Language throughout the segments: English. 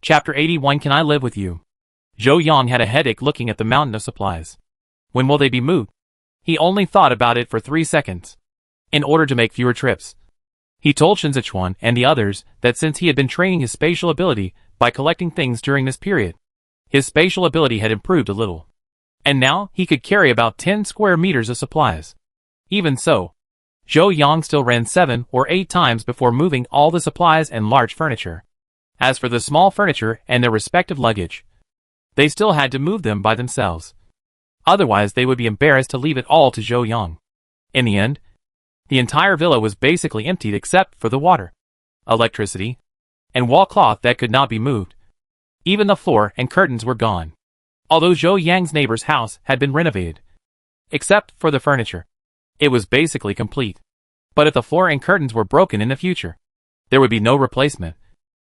Chapter 81. Can I live with you? Zhou Yang had a headache looking at the mountain of supplies. When will they be moved? He only thought about it for 3 seconds. In order to make fewer trips, he told Shen Zechuan and the others that since he had been training his spatial ability by collecting things during this period, his spatial ability had improved a little. And now he could carry about 10 square meters of supplies. Even so, Zhou Yang still ran 7 or 8 times before moving all the supplies and large furniture. As for the small furniture and their respective luggage, they still had to move them by themselves. Otherwise they would be embarrassed to leave it all to Zhou Yang. In the end, the entire villa was basically emptied except for the water, electricity, and wall cloth that could not be moved. Even the floor and curtains were gone. Although Zhou Yang's neighbor's house had been renovated, except for the furniture, it was basically complete. But if the floor and curtains were broken in the future, there would be no replacement.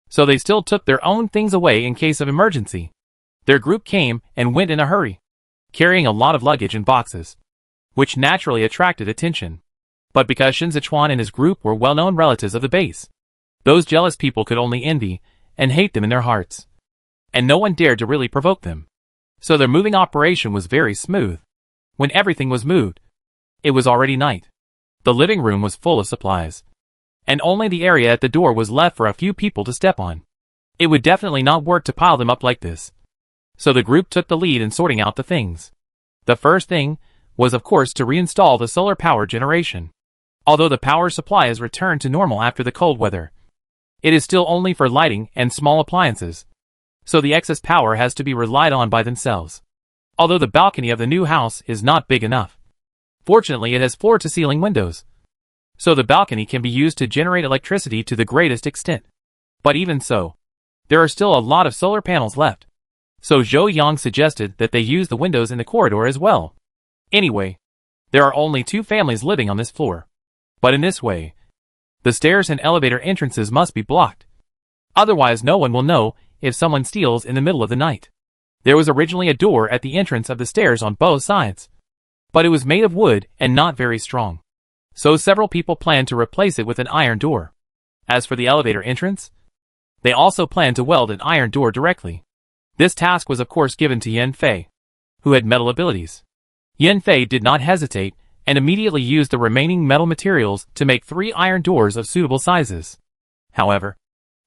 So they still took their own things away in case of emergency. Their group came and went in a hurry, carrying a lot of luggage and boxes, which naturally attracted attention. But because Shen Zechuan and his group were well-known relatives of the base, those jealous people could only envy and hate them in their hearts. And no one dared to really provoke them. So their moving operation was very smooth. When everything was moved, it was already night. The living room was full of supplies, and only the area at the door was left for a few people to step on. It would definitely not work to pile them up like this. So the group took the lead in sorting out the things. The first thing was of course to reinstall the solar power generation. Although the power supply is returned to normal after the cold weather, it is still only for lighting and small appliances. So the excess power has to be relied on by themselves. Although the balcony of the new house is not big enough, fortunately it has floor-to-ceiling windows, so the balcony can be used to generate electricity to the greatest extent. But even so, there are still a lot of solar panels left. So Zhou Yang suggested that they use the windows in the corridor as well. Anyway, there are only 2 families living on this floor. But in this way, the stairs and elevator entrances must be blocked. Otherwise no one will know if someone steals in the middle of the night. There was originally a door at the entrance of the stairs on both sides, but it was made of wood and not very strong. So several people planned to replace it with an iron door. As for the elevator entrance, they also planned to weld an iron door directly. This task was of course given to Yan Fei, who had metal abilities. Yan Fei did not hesitate and immediately used the remaining metal materials to make 3 iron doors of suitable sizes. However,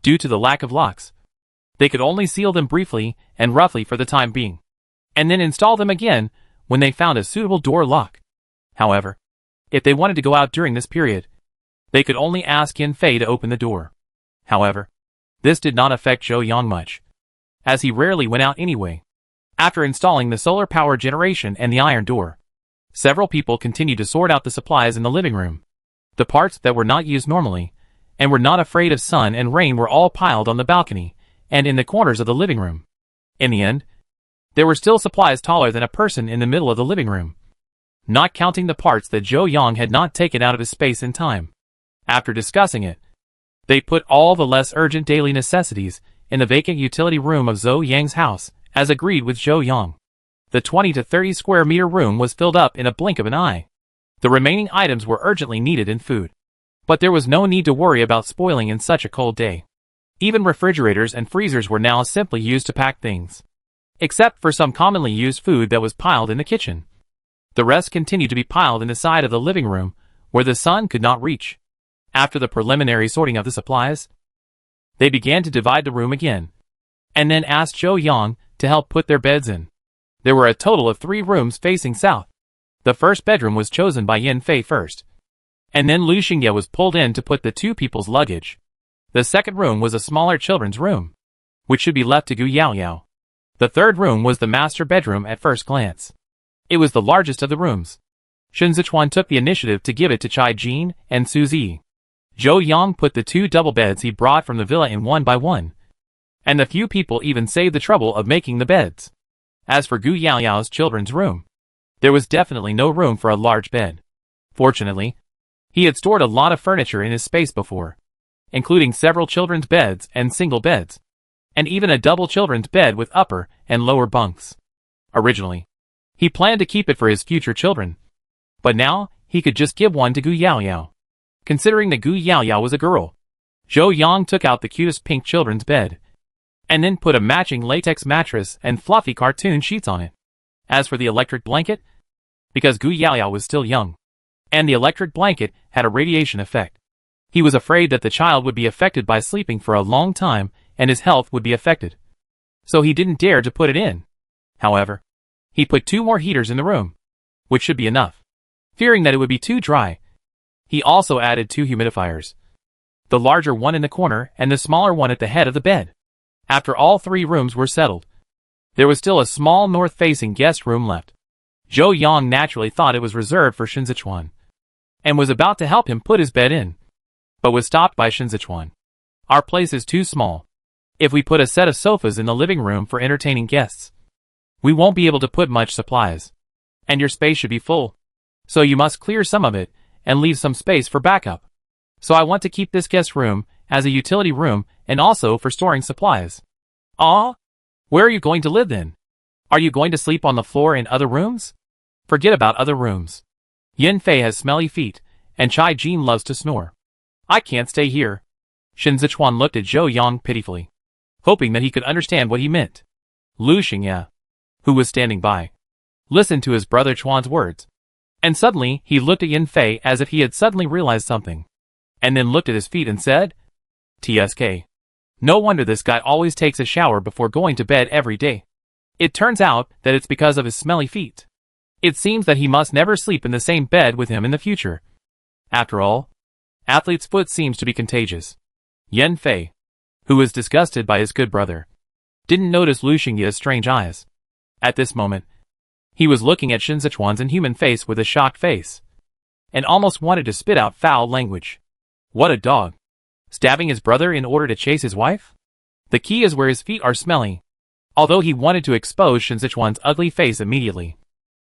due to the lack of locks, they could only seal them briefly and roughly for the time being, and then install them again when they found a suitable door lock. However, if they wanted to go out during this period, they could only ask Yan Fei to open the door. However, this did not affect Zhou Yang much, as he rarely went out anyway. After installing the solar power generation and the iron door, several people continued to sort out the supplies in the living room. The parts that were not used normally, and were not afraid of sun and rain were all piled on the balcony and in the corners of the living room. In the end, there were still supplies taller than a person in the middle of the living room, not counting the parts that Zhou Yang had not taken out of his space in time. After discussing it, they put all the less urgent daily necessities in the vacant utility room of Zhou Yang's house, as agreed with Zhou Yang. The 20 to 30 square meter room was filled up in a blink of an eye. The remaining items were urgently needed in food, but there was no need to worry about spoiling in such a cold day. Even refrigerators and freezers were now simply used to pack things, except for some commonly used food that was piled in the kitchen. The rest continued to be piled in the side of the living room, where the sun could not reach. After the preliminary sorting of the supplies, they began to divide the room again, and then asked Zhou Yang to help put their beds in. There were a total of 3 rooms facing south. The first bedroom was chosen by Yan Fei first, and then Lu Xingye was pulled in to put the 2 people's luggage. The second room was a smaller children's room, which should be left to Gu Yaoyao. The third room was the master bedroom at first glance. It was the largest of the rooms. Shen Zechuan took the initiative to give it to Chai Jin and Su Zi. Zhou Yang put the 2 double beds he brought from the villa in one by one, and the few people even saved the trouble of making the beds. As for Gu Yaoyao's children's room, there was definitely no room for a large bed. Fortunately, he had stored a lot of furniture in his space before, including several children's beds and single beds, and even a double children's bed with upper and lower bunks. Originally, he planned to keep it for his future children, but now he could just give one to Gu Yaoyao. Considering that Gu Yaoyao was a girl, Zhou Yang took out the cutest pink children's bed and then put a matching latex mattress and fluffy cartoon sheets on it. As for the electric blanket, because Gu Yaoyao was still young, and the electric blanket had a radiation effect, he was afraid that the child would be affected by sleeping for a long time and his health would be affected. So he didn't dare to put it in. However, he put 2 more heaters in the room, which should be enough. Fearing that it would be too dry, he also added 2 humidifiers, the larger one in the corner and the smaller one at the head of the bed. After all 3 rooms were settled, there was still a small north-facing guest room left. Zhou Yang naturally thought it was reserved for Shen Zechuan, and was about to help him put his bed in, but was stopped by Shen Zechuan. Our place is too small. If we put a set of sofas in the living room for entertaining guests, we won't be able to put much supplies, and your space should be full. So you must clear some of it and leave some space for backup. So I want to keep this guest room as a utility room and also for storing supplies. Ah? Where are you going to live then? Are you going to sleep on the floor in other rooms? Forget about other rooms. Yan Fei has smelly feet, and Chai Jin loves to snore. I can't stay here. Shen Zechuan looked at Zhou Yang pitifully, hoping that he could understand what he meant. Lu Xingye, who was standing by, listened to his brother Chuan's words, and suddenly he looked at Yan Fei as if he had suddenly realized something, and then looked at his feet and said, "TSK. No wonder this guy always takes a shower before going to bed every day. It turns out that it's because of his smelly feet. It seems that he must never sleep in the same bed with him in the future. After all, athlete's foot seems to be contagious." Yan Fei, who was disgusted by his good brother, didn't notice Lu Xingye's strange eyes. At this moment, he was looking at Shen Zechuan's inhuman face with a shocked face, and almost wanted to spit out foul language. What a dog! Stabbing his brother in order to chase his wife? The key is where his feet are smelly. Although he wanted to expose Shen Zechuan's ugly face immediately,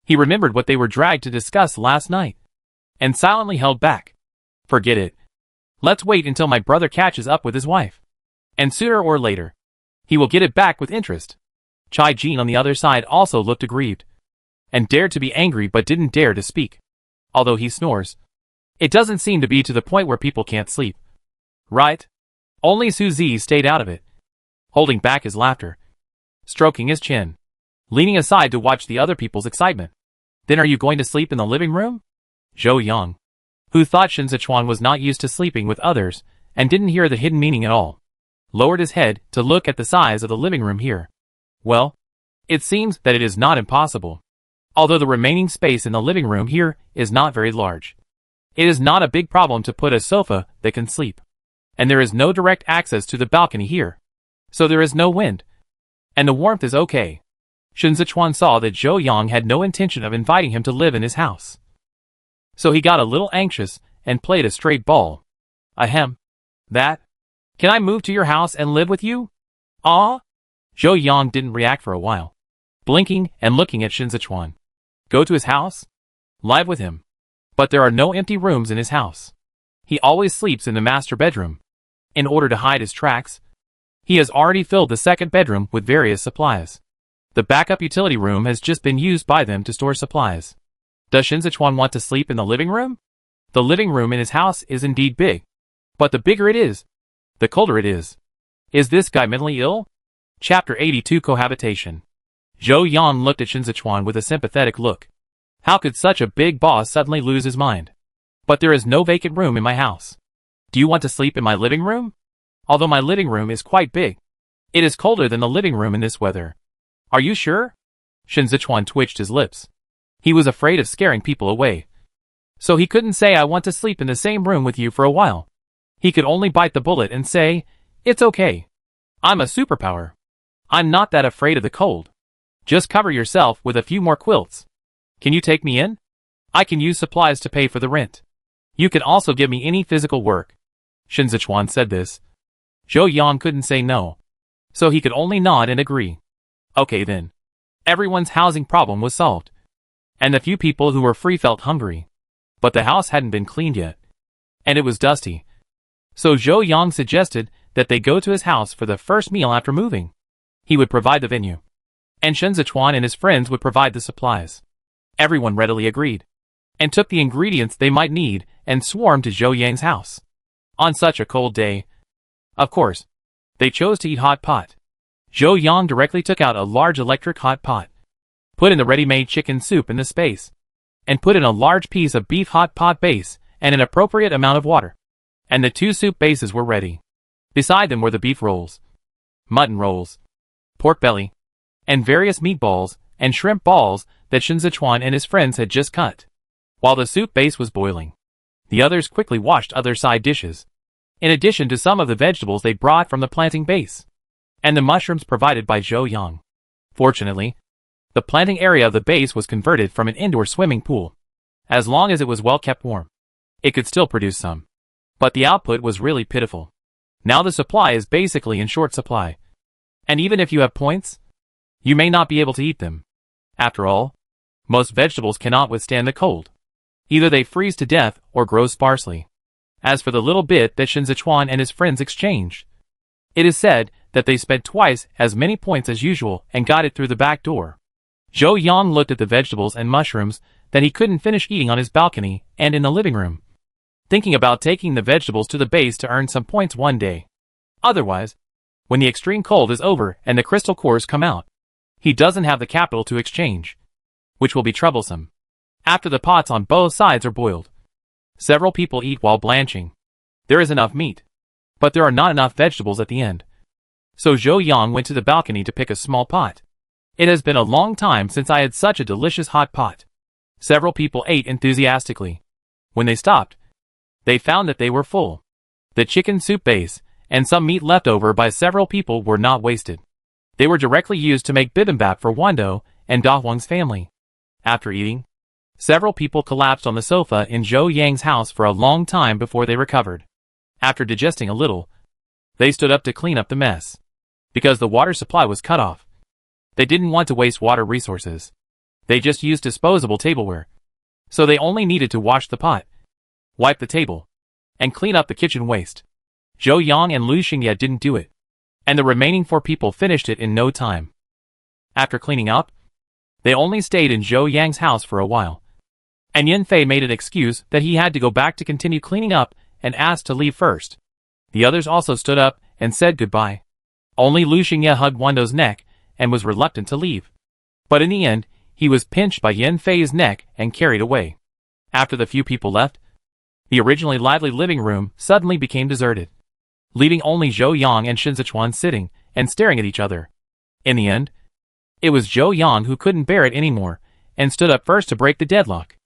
he remembered what they were dragged to discuss last night, and silently held back. Forget it. Let's wait until my brother catches up with his wife, and sooner or later, he will get it back with interest. Chai Jin on the other side also looked aggrieved, and dared to be angry but didn't dare to speak. Although he snores, it doesn't seem to be to the point where people can't sleep. Right? Only Su Zi stayed out of it, holding back his laughter, stroking his chin, leaning aside to watch the other people's excitement. Then are you going to sleep in the living room? Zhou Yang, who thought Shen Zechuan was not used to sleeping with others and didn't hear the hidden meaning at all, lowered his head to look at the size of the living room here. Well, it seems that it is not impossible. Although the remaining space in the living room here is not very large, it is not a big problem to put a sofa that can sleep. And there is no direct access to the balcony here, so there is no wind, and the warmth is okay. Shen Zechuan saw that Zhou Yang had no intention of inviting him to live in his house, so he got a little anxious and played a straight ball. Ahem. That? Can I move to your house and live with you? Ah? Zhou Yang didn't react for a while, blinking and looking at Shen Zechuan. Go to his house? Live with him. But there are no empty rooms in his house. He always sleeps in the master bedroom. In order to hide his tracks, he has already filled the second bedroom with various supplies. The backup utility room has just been used by them to store supplies. Does Shen Zechuan want to sleep in the living room? The living room in his house is indeed big. But the bigger it is, the colder it is. Is this guy mentally ill? Chapter 82 Cohabitation. Zhou Yang looked at Shen Zechuan with a sympathetic look. How could such a big boss suddenly lose his mind? But there is no vacant room in my house. Do you want to sleep in my living room? Although my living room is quite big, it is colder than the living room in this weather. Are you sure? Shen Zechuan twitched his lips. He was afraid of scaring people away, so he couldn't say I want to sleep in the same room with you for a while. He could only bite the bullet and say, it's okay. I'm a superpower. I'm not that afraid of the cold. Just cover yourself with a few more quilts. Can you take me in? I can use supplies to pay for the rent. You can also give me any physical work. Shen Zechuan said this. Zhou Yang couldn't say no, so he could only nod and agree. Okay then. Everyone's housing problem was solved, and the few people who were free felt hungry. But the house hadn't been cleaned yet, and it was dusty. So Zhou Yang suggested that they go to his house for the first meal after moving. He would provide the venue, and Shen Zechuan and his friends would provide the supplies. Everyone readily agreed, and took the ingredients they might need and swarmed to Zhou Yang's house. On such a cold day, of course, they chose to eat hot pot. Zhou Yang directly took out a large electric hot pot, put in the ready-made chicken soup in the space, and put in a large piece of beef hot pot base and an appropriate amount of water. And the 2 soup bases were ready. Beside them were the beef rolls, mutton rolls, pork belly, and various meatballs and shrimp balls that Shen Zechuan and his friends had just cut. While the soup base was boiling, the others quickly washed other side dishes, in addition to some of the vegetables they brought from the planting base, and the mushrooms provided by Zhou Yang. Fortunately, the planting area of the base was converted from an indoor swimming pool. As long as it was well kept warm, it could still produce some. But the output was really pitiful. Now the supply is basically in short supply. And even if you have points, you may not be able to eat them. After all, most vegetables cannot withstand the cold. Either they freeze to death or grow sparsely. As for the little bit that Shen Zechuan and his friends exchanged, it is said that they spent twice as many points as usual and got it through the back door. Zhou Yang looked at the vegetables and mushrooms that he couldn't finish eating on his balcony and in the living room, thinking about taking the vegetables to the base to earn some points one day. Otherwise, when the extreme cold is over and the crystal cores come out, he doesn't have the capital to exchange, which will be troublesome. After the pots on both sides are boiled, several people eat while blanching. There is enough meat, but there are not enough vegetables at the end. So Zhou Yang went to the balcony to pick a small pot. It has been a long time since I had such a delicious hot pot. Several people ate enthusiastically. When they stopped, they found that they were full. The chicken soup base and some meat left over by several people were not wasted. They were directly used to make bibimbap for Wando and Dahuang's family. After eating, several people collapsed on the sofa in Zhou Yang's house for a long time before they recovered. After digesting a little, they stood up to clean up the mess. Because the water supply was cut off, they didn't want to waste water resources. They just used disposable tableware. So they only needed to wash the pot, wipe the table, and clean up the kitchen waste. Zhou Yang and Lu Xingye didn't do it, and the remaining 4 people finished it in no time. After cleaning up, they only stayed in Zhou Yang's house for a while. And Yan Fei made an excuse that he had to go back to continue cleaning up and asked to leave first. The others also stood up and said goodbye. Only Lu Xingye hugged Wando's neck and was reluctant to leave. But in the end, he was pinched by Yan Fei's neck and carried away. After the few people left, the originally lively living room suddenly became deserted, leaving only Zhou Yang and Shen Zechuan sitting and staring at each other. In the end, it was Zhou Yang who couldn't bear it anymore and stood up first to break the deadlock.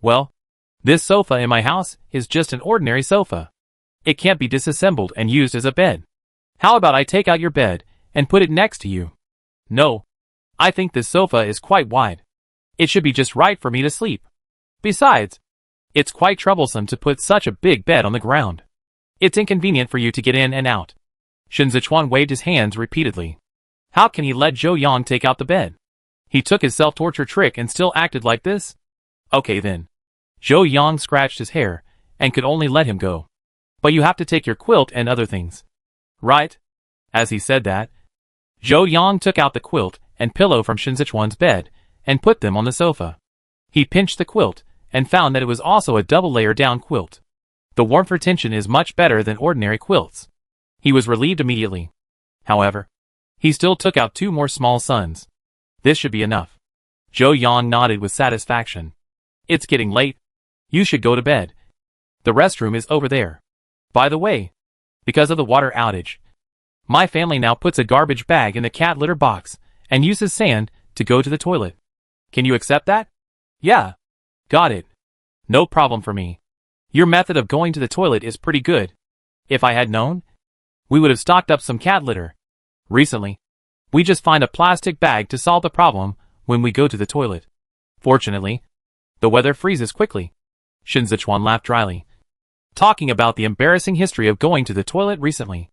Well, this sofa in my house is just an ordinary sofa. It can't be disassembled and used as a bed. How about I take out your bed and put it next to you? No. I think this sofa is quite wide. It should be just right for me to sleep. Besides, it's quite troublesome to put such a big bed on the ground. It's inconvenient for you to get in and out. Shen Zechuan waved his hands repeatedly. How can he let Zhou Yang take out the bed? He took his self-torture trick and still acted like this? Okay then. Zhou Yang scratched his hair and could only let him go. But you have to take your quilt and other things. Right? As he said that, Zhou Yang took out the quilt and pillow from Shen Zechuan's bed and put them on the sofa. He pinched the quilt and found that it was also a double-layer down quilt. The warmth retention is much better than ordinary quilts. He was relieved immediately. However, he still took out 2 more small suns. This should be enough. Zhou Yang nodded with satisfaction. It's getting late. You should go to bed. The restroom is over there. By the way, because of the water outage, my family now puts a garbage bag in the cat litter box and uses sand to go to the toilet. Can you accept that? Yeah. Got it. No problem for me. Your method of going to the toilet is pretty good. If I had known, we would have stocked up some cat litter. Recently, we just find a plastic bag to solve the problem when we go to the toilet. Fortunately, the weather freezes quickly. Shen Zechuan laughed dryly, talking about the embarrassing history of going to the toilet recently.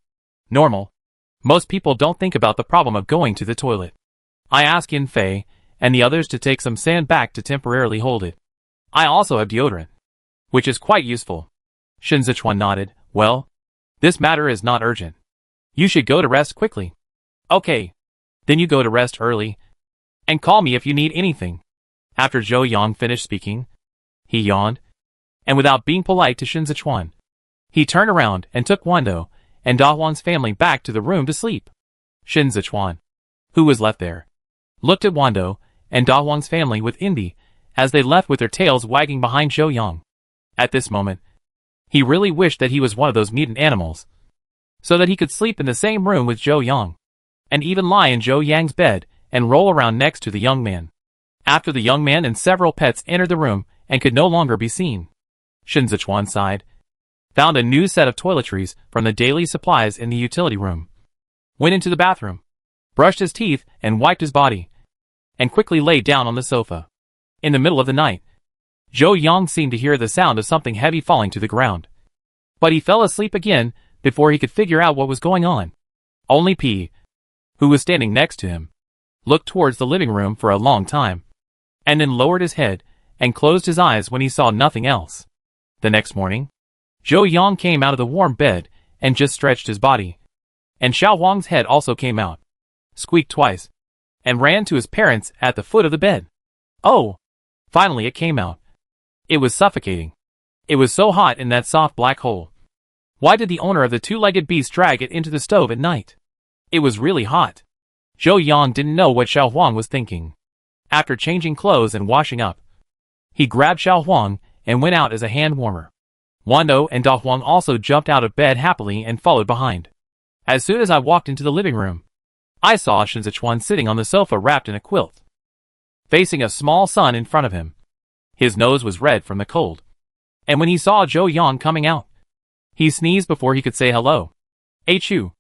Normal. Most people don't think about the problem of going to the toilet. I asked Yan Fei and the others to take some sand back to temporarily hold it. I also have deodorant, which is quite useful. Shen Zechuan nodded. Well, this matter is not urgent. You should go to rest quickly. Okay. Then you go to rest early, and call me if you need anything. After Zhou Yang finished speaking, he yawned, and without being polite to Shen Zechuan, he turned around and took Wando and Dahuang's family back to the room to sleep. Shen Zechuan who was left there, looked at Wando and Da Huang's family with envy as they left with their tails wagging behind Zhou Yang. At this moment, he really wished that he was one of those mutant animals, so that he could sleep in the same room with Zhou Yang, and even lie in Zhou Yang's bed and roll around next to the young man. After the young man and several pets entered the room and could no longer be seen, Shen Zechuan sighed, found a new set of toiletries from the daily supplies in the utility room, went into the bathroom, brushed his teeth and wiped his body, and quickly lay down on the sofa. In the middle of the night, Zhou Yang seemed to hear the sound of something heavy falling to the ground. But he fell asleep again before he could figure out what was going on. Only P, who was standing next to him, looked towards the living room for a long time, and then lowered his head and closed his eyes when he saw nothing else. The next morning, Zhou Yang came out of the warm bed and just stretched his body. And Xiao Huang's head also came out, squeaked twice, and ran to his parents at the foot of the bed. Oh! Finally it came out. It was suffocating. It was so hot in that soft black hole. Why did the owner of the two-legged beast drag it into the stove at night? It was really hot. Zhou Yang didn't know what Xiao Huang was thinking. After changing clothes and washing up, he grabbed Xiao Huang and went out as a hand warmer. Wando and Da Huang also jumped out of bed happily and followed behind. As soon as I walked into the living room, I saw Shen Zechuan sitting on the sofa wrapped in a quilt, facing a small sun in front of him. His nose was red from the cold, and when he saw Zhou Yang coming out, he sneezed before he could say hello. Achoo.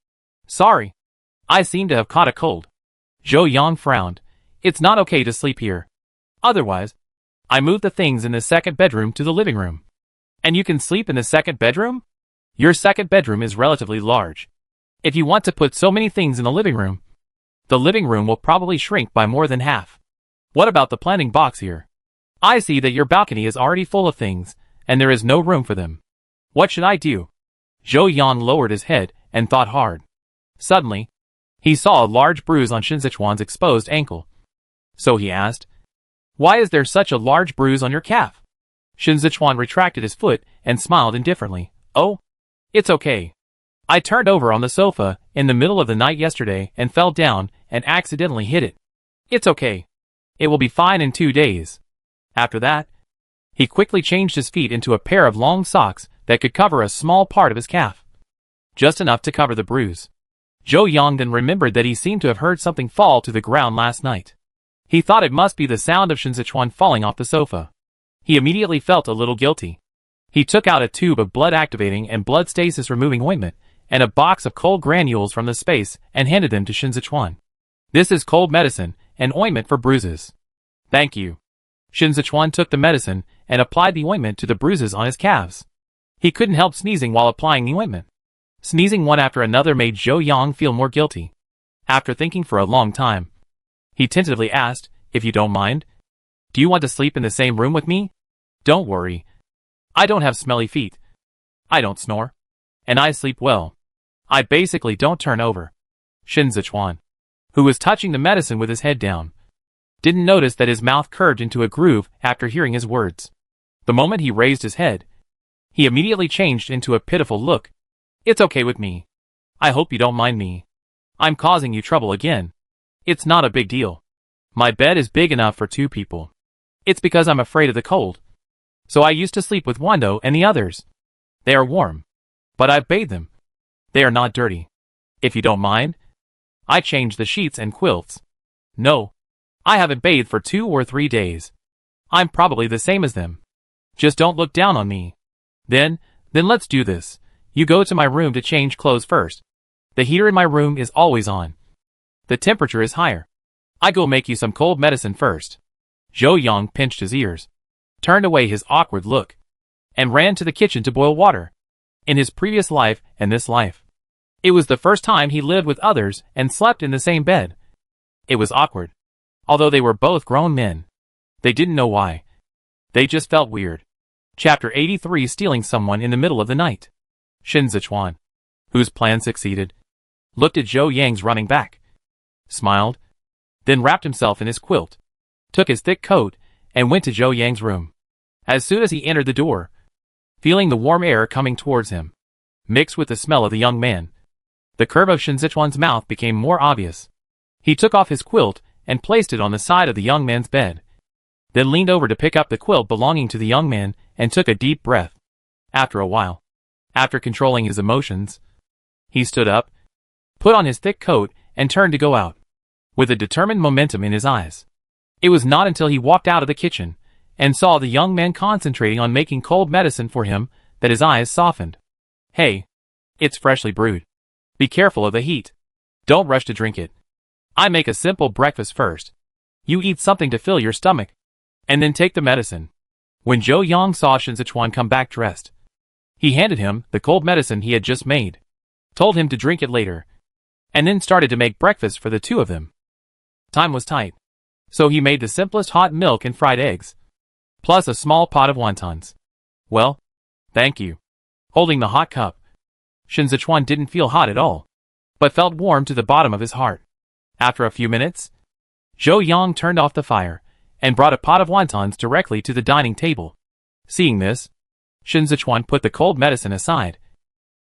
Sorry. I seem to have caught a cold. Zhou Yang frowned. It's not okay to sleep here. Otherwise, I moved the things in the second bedroom to the living room. And you can sleep in the second bedroom? Your second bedroom is relatively large. If you want to put so many things in the living room will probably shrink by more than half. What about the planting box here? I see that your balcony is already full of things, and there is no room for them. What should I do? Zhou Yang lowered his head and thought hard. Suddenly, he saw a large bruise on Shen Zechuan's exposed ankle. So he asked, "Why is there such a large bruise on your calf?" Shen Zechuan retracted his foot and smiled indifferently. "Oh, it's okay. I turned over on the sofa in the middle of the night yesterday and fell down and accidentally hit it. It's okay. It will be fine in 2 days." After that, he quickly changed his feet into a pair of long socks that could cover a small part of his calf, just enough to cover the bruise. Zhou Yang then remembered that he seemed to have heard something fall to the ground last night. He thought it must be the sound of Shen Zechuan falling off the sofa. He immediately felt a little guilty. He took out a tube of blood-activating and blood stasis-removing ointment and a box of cold granules from the space and handed them to Shen Zechuan. "This is cold medicine and ointment for bruises." "Thank you." Shen Zechuan took the medicine and applied the ointment to the bruises on his calves. He couldn't help sneezing while applying the ointment. Sneezing one after another made Zhou Yang feel more guilty. After thinking for a long time, he tentatively asked, "If you don't mind, do you want to sleep in the same room with me?" "Don't worry. I don't have smelly feet. I don't snore. And I sleep well. I basically don't turn over." Shen Zechuan, who was touching the medicine with his head down, didn't notice that his mouth curved into a groove after hearing his words. The moment he raised his head, he immediately changed into a pitiful look. "It's okay with me. I hope you don't mind me. I'm causing you trouble again. It's not a big deal. My bed is big enough for 2 people. It's because I'm afraid of the cold. So I used to sleep with Wando and the others. They are warm. But I've bathed them. They are not dirty. If you don't mind, I changed the sheets and quilts. No, I haven't bathed for 2 or 3 days. I'm probably the same as them. Just don't look down on me. Then let's do this. You go to my room to change clothes first. The heater in my room is always on. The temperature is higher. I go make you some cold medicine first." Zhou Yang pinched his ears, turned away his awkward look, and ran to the kitchen to boil water. In his previous life and this life, it was the first time he lived with others and slept in the same bed. It was awkward. Although they were both grown men, they didn't know why. They just felt weird. Chapter 83: Stealing Someone in the Middle of the Night. Shen Zechuan, whose plan succeeded, looked at Zhou Yang's running back, smiled, then wrapped himself in his quilt, took his thick coat, and went to Zhou Yang's room. As soon as he entered the door, feeling the warm air coming towards him, mixed with the smell of the young man, the curve of Shen Zechuan's mouth became more obvious. He took off his quilt and placed it on the side of the young man's bed. Then leaned over to pick up the quilt belonging to the young man and took a deep breath. After a while, after controlling his emotions, he stood up, put on his thick coat, and turned to go out, with a determined momentum in his eyes. It was not until he walked out of the kitchen and saw the young man concentrating on making cold medicine for him that his eyes softened. Hey, it's freshly brewed. Be careful of the heat. Don't rush to drink it. I make a simple breakfast first. You eat something to fill your stomach, and then take the medicine. When Zhou Yang saw Shen Zechuan come back dressed, he handed him the cold medicine he had just made, told him to drink it later, and then started to make breakfast for the two of them. Time was tight, so he made the simplest hot milk and fried eggs, plus a small pot of wontons. Well, thank you. Holding the hot cup, Shen Zechuan didn't feel hot at all, but felt warm to the bottom of his heart. After a few minutes, Zhou Yang turned off the fire and brought a pot of wontons directly to the dining table. Seeing this, Shen Zechuan put the cold medicine aside,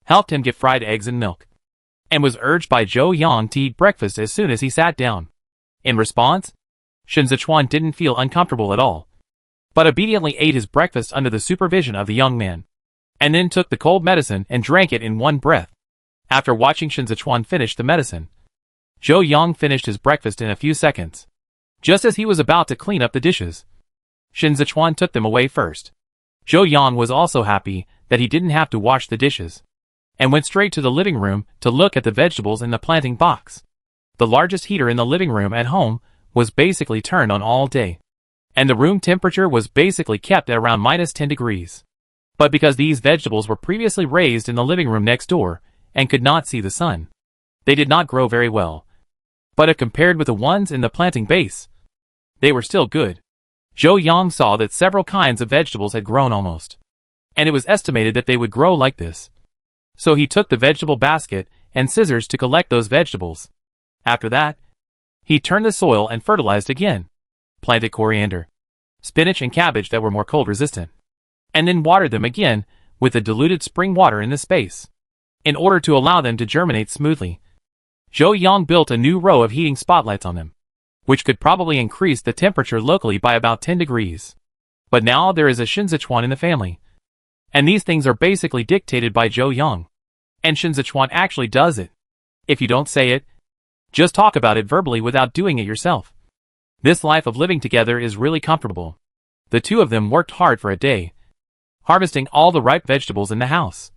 helped him get fried eggs and milk, and was urged by Zhou Yang to eat breakfast as soon as he sat down. In response, Shen Zechuan didn't feel uncomfortable at all, but obediently ate his breakfast under the supervision of the young man, and then took the cold medicine and drank it in one breath. After watching Shen Zechuan finish the medicine, Zhou Yang finished his breakfast in a few seconds. Just as he was about to clean up the dishes, Shen Zechuan took them away first. Zhou Yang was also happy that he didn't have to wash the dishes, and went straight to the living room to look at the vegetables in the planting box. The largest heater in the living room at home was basically turned on all day, and the room temperature was basically kept at around -10 degrees. But because these vegetables were previously raised in the living room next door and could not see the sun, they did not grow very well. But if compared with the ones in the planting base, they were still good. Zhou Yang saw that several kinds of vegetables had grown almost, and it was estimated that they would grow like this. So he took the vegetable basket and scissors to collect those vegetables. After that, he turned the soil and fertilized again, planted coriander, spinach and cabbage that were more cold resistant, and then watered them again with the diluted spring water in the space, in order to allow them to germinate smoothly. Zhou Yang built a new row of heating spotlights on them, which could probably increase the temperature locally by about 10 degrees. But now there is a Shen Zechuan in the family, and these things are basically dictated by Zhou Yang, and Shen Zechuan actually does it. If you don't say it, just talk about it verbally without doing it yourself. This life of living together is really comfortable. The two of them worked hard for a day, harvesting all the ripe vegetables in the house,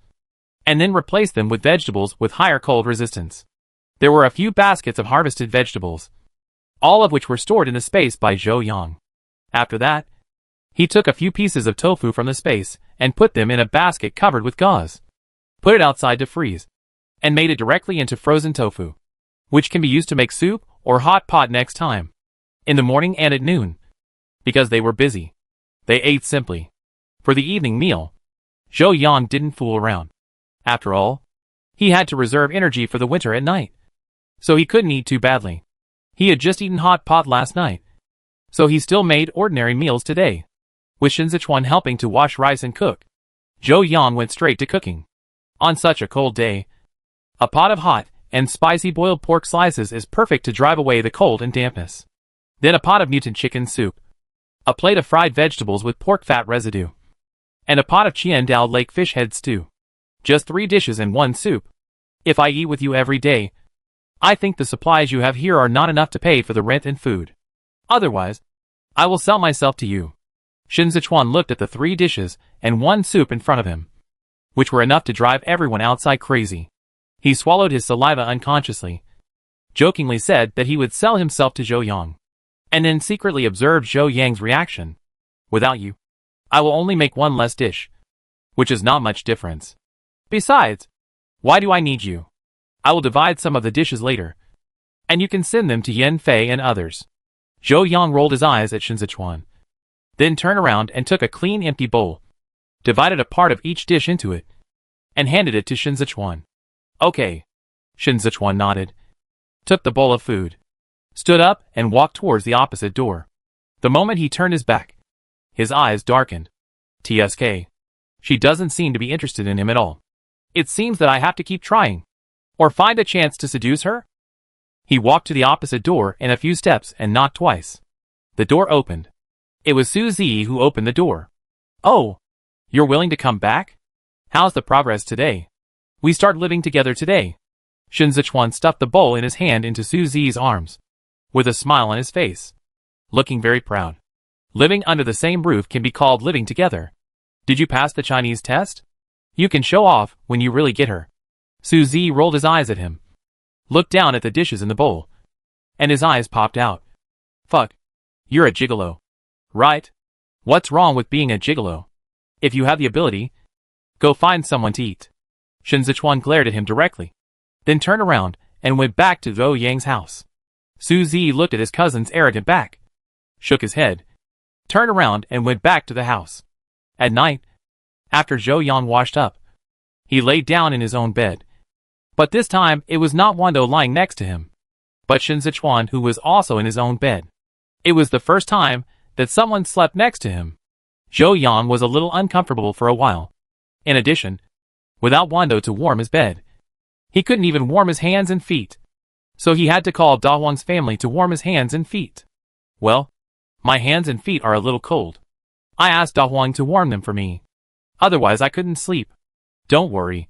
and then replaced them with vegetables with higher cold resistance. There were a few baskets of harvested vegetables, all of which were stored in the space by Zhou Yang. After that, he took a few pieces of tofu from the space and put them in a basket covered with gauze, put it outside to freeze, and made it directly into frozen tofu, which can be used to make soup or hot pot next time, in the morning and at noon. Because they were busy, they ate simply. For the evening meal, Zhou Yang didn't fool around. After all, he had to reserve energy for the winter at night, so he couldn't eat too badly. He had just eaten hot pot last night, so he still made ordinary meals today. With Shen Zechuan helping to wash rice and cook, Zhou Yang went straight to cooking. On such a cold day, a pot of hot and spicy boiled pork slices is perfect to drive away the cold and dampness. Then a pot of mutant chicken soup, a plate of fried vegetables with pork fat residue, and a pot of Qiandao lake fish head stew. Just 3 dishes and 1 soup. If I eat with you every day, I think the supplies you have here are not enough to pay for the rent and food. Otherwise, I will sell myself to you. Shen Zechuan looked at the 3 dishes and 1 soup in front of him, which were enough to drive everyone outside crazy. He swallowed his saliva unconsciously, jokingly said that he would sell himself to Zhou Yang, and then secretly observed Zhou Yang's reaction. Without you, I will only make 1 less dish, which is not much difference. Besides, why do I need you? I will divide some of the dishes later, and you can send them to Yan Fei and others. Zhou Yang rolled his eyes at Shen Zechuan, then turned around and took a clean empty bowl, divided a part of each dish into it, and handed it to Shen Zechuan. Okay. Shen Zechuan nodded, took the bowl of food, stood up and walked towards the opposite door. The moment he turned his back, his eyes darkened. TSK. She doesn't seem to be interested in him at all. It seems that I have to keep trying, or find a chance to seduce her? He walked to the opposite door and a few steps and knocked twice. The door opened. It was Suzy who opened the door. "Oh, you're willing to come back? How's the progress today? We start living together today." Shen Zechuan stuffed the bowl in his hand into Suzy's arms, with a smile on his face, looking very proud. Living under the same roof can be called living together. Did you pass the Chinese test? You can show off when you really get her. Suzy rolled his eyes at him, looked down at the dishes in the bowl, and his eyes popped out. "Fuck. You're a gigolo. Right? What's wrong with being a gigolo? If you have the ability, go find someone to eat." Shen Zechuan glared at him directly, then turned around and went back to Zhou Yang's house. Suzy looked at his cousin's arrogant back, shook his head, turned around and went back to the house. At night, after Zhou Yang washed up, he laid down in his own bed. But this time it was not Wando lying next to him, but Shen Zechuan, who was also in his own bed. It was the first time that someone slept next to him. Zhou Yang was a little uncomfortable for a while. In addition, without Wando to warm his bed, he couldn't even warm his hands and feet. So he had to call Da Huang's family to warm his hands and feet. "Well, my hands and feet are a little cold. I asked Da Huang to warm them for me. Otherwise I couldn't sleep. Don't worry.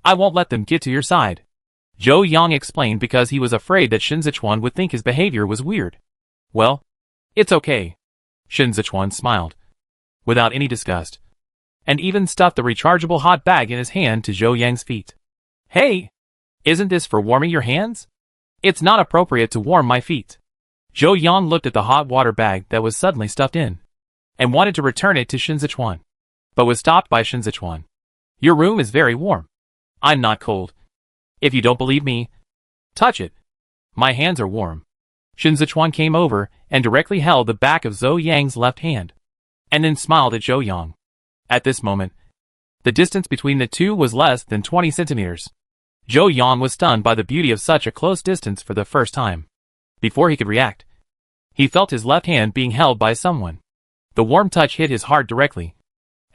I won't let them get to your side." Zhou Yang explained because he was afraid that Shen Zechuan would think his behavior was weird. "Well, it's okay." Shen Zechuan smiled, without any disgust, and even stuffed the rechargeable hot bag in his hand to Zhou Yang's feet. "Hey! Isn't this for warming your hands? It's not appropriate to warm my feet." Zhou Yang looked at the hot water bag that was suddenly stuffed in, and wanted to return it to Shen Zechuan, but was stopped by Shen Zechuan. "Your room is very warm. I'm not cold. If you don't believe me, touch it. My hands are warm." Shen Zechuan came over and directly held the back of Zhou Yang's left hand, and then smiled at Zhou Yang. At this moment, the distance between the two was less than 20 centimeters. Zhou Yang was stunned by the beauty of such a close distance for the first time. Before he could react, he felt his left hand being held by someone. The warm touch hit his heart directly,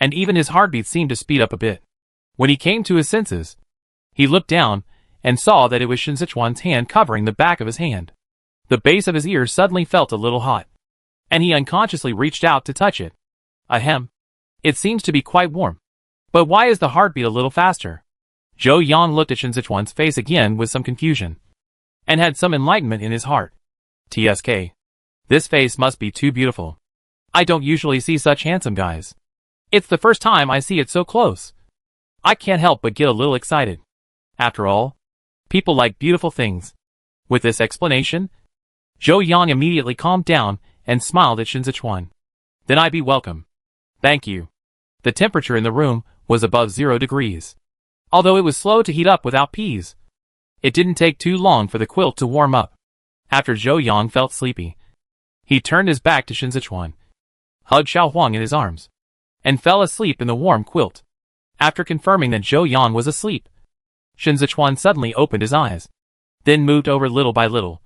and even his heartbeat seemed to speed up a bit. When he came to his senses, he looked down and saw that it was Shen Zechuan's hand covering the back of his hand. The base of his ear suddenly felt a little hot, and he unconsciously reached out to touch it. Ahem. It seems to be quite warm. But why is the heartbeat a little faster? Zhou Yang looked at Shen Zechuan's face again with some confusion, and had some enlightenment in his heart. TSK. This face must be too beautiful. I don't usually see such handsome guys. It's the first time I see it so close. I can't help but get a little excited. After all, people like beautiful things. With this explanation, Zhou Yang immediately calmed down and smiled at Shen Zechuan. "Then I be welcome." "Thank you." The temperature in the room was above 0 degrees. Although it was slow to heat up without peas, it didn't take too long for the quilt to warm up. After Zhou Yang felt sleepy, he turned his back to Shen Zechuan, hugged Xiao Huang in his arms, and fell asleep in the warm quilt. After confirming that Zhou Yang was asleep, Shen Zechuan suddenly opened his eyes, then moved over little by little,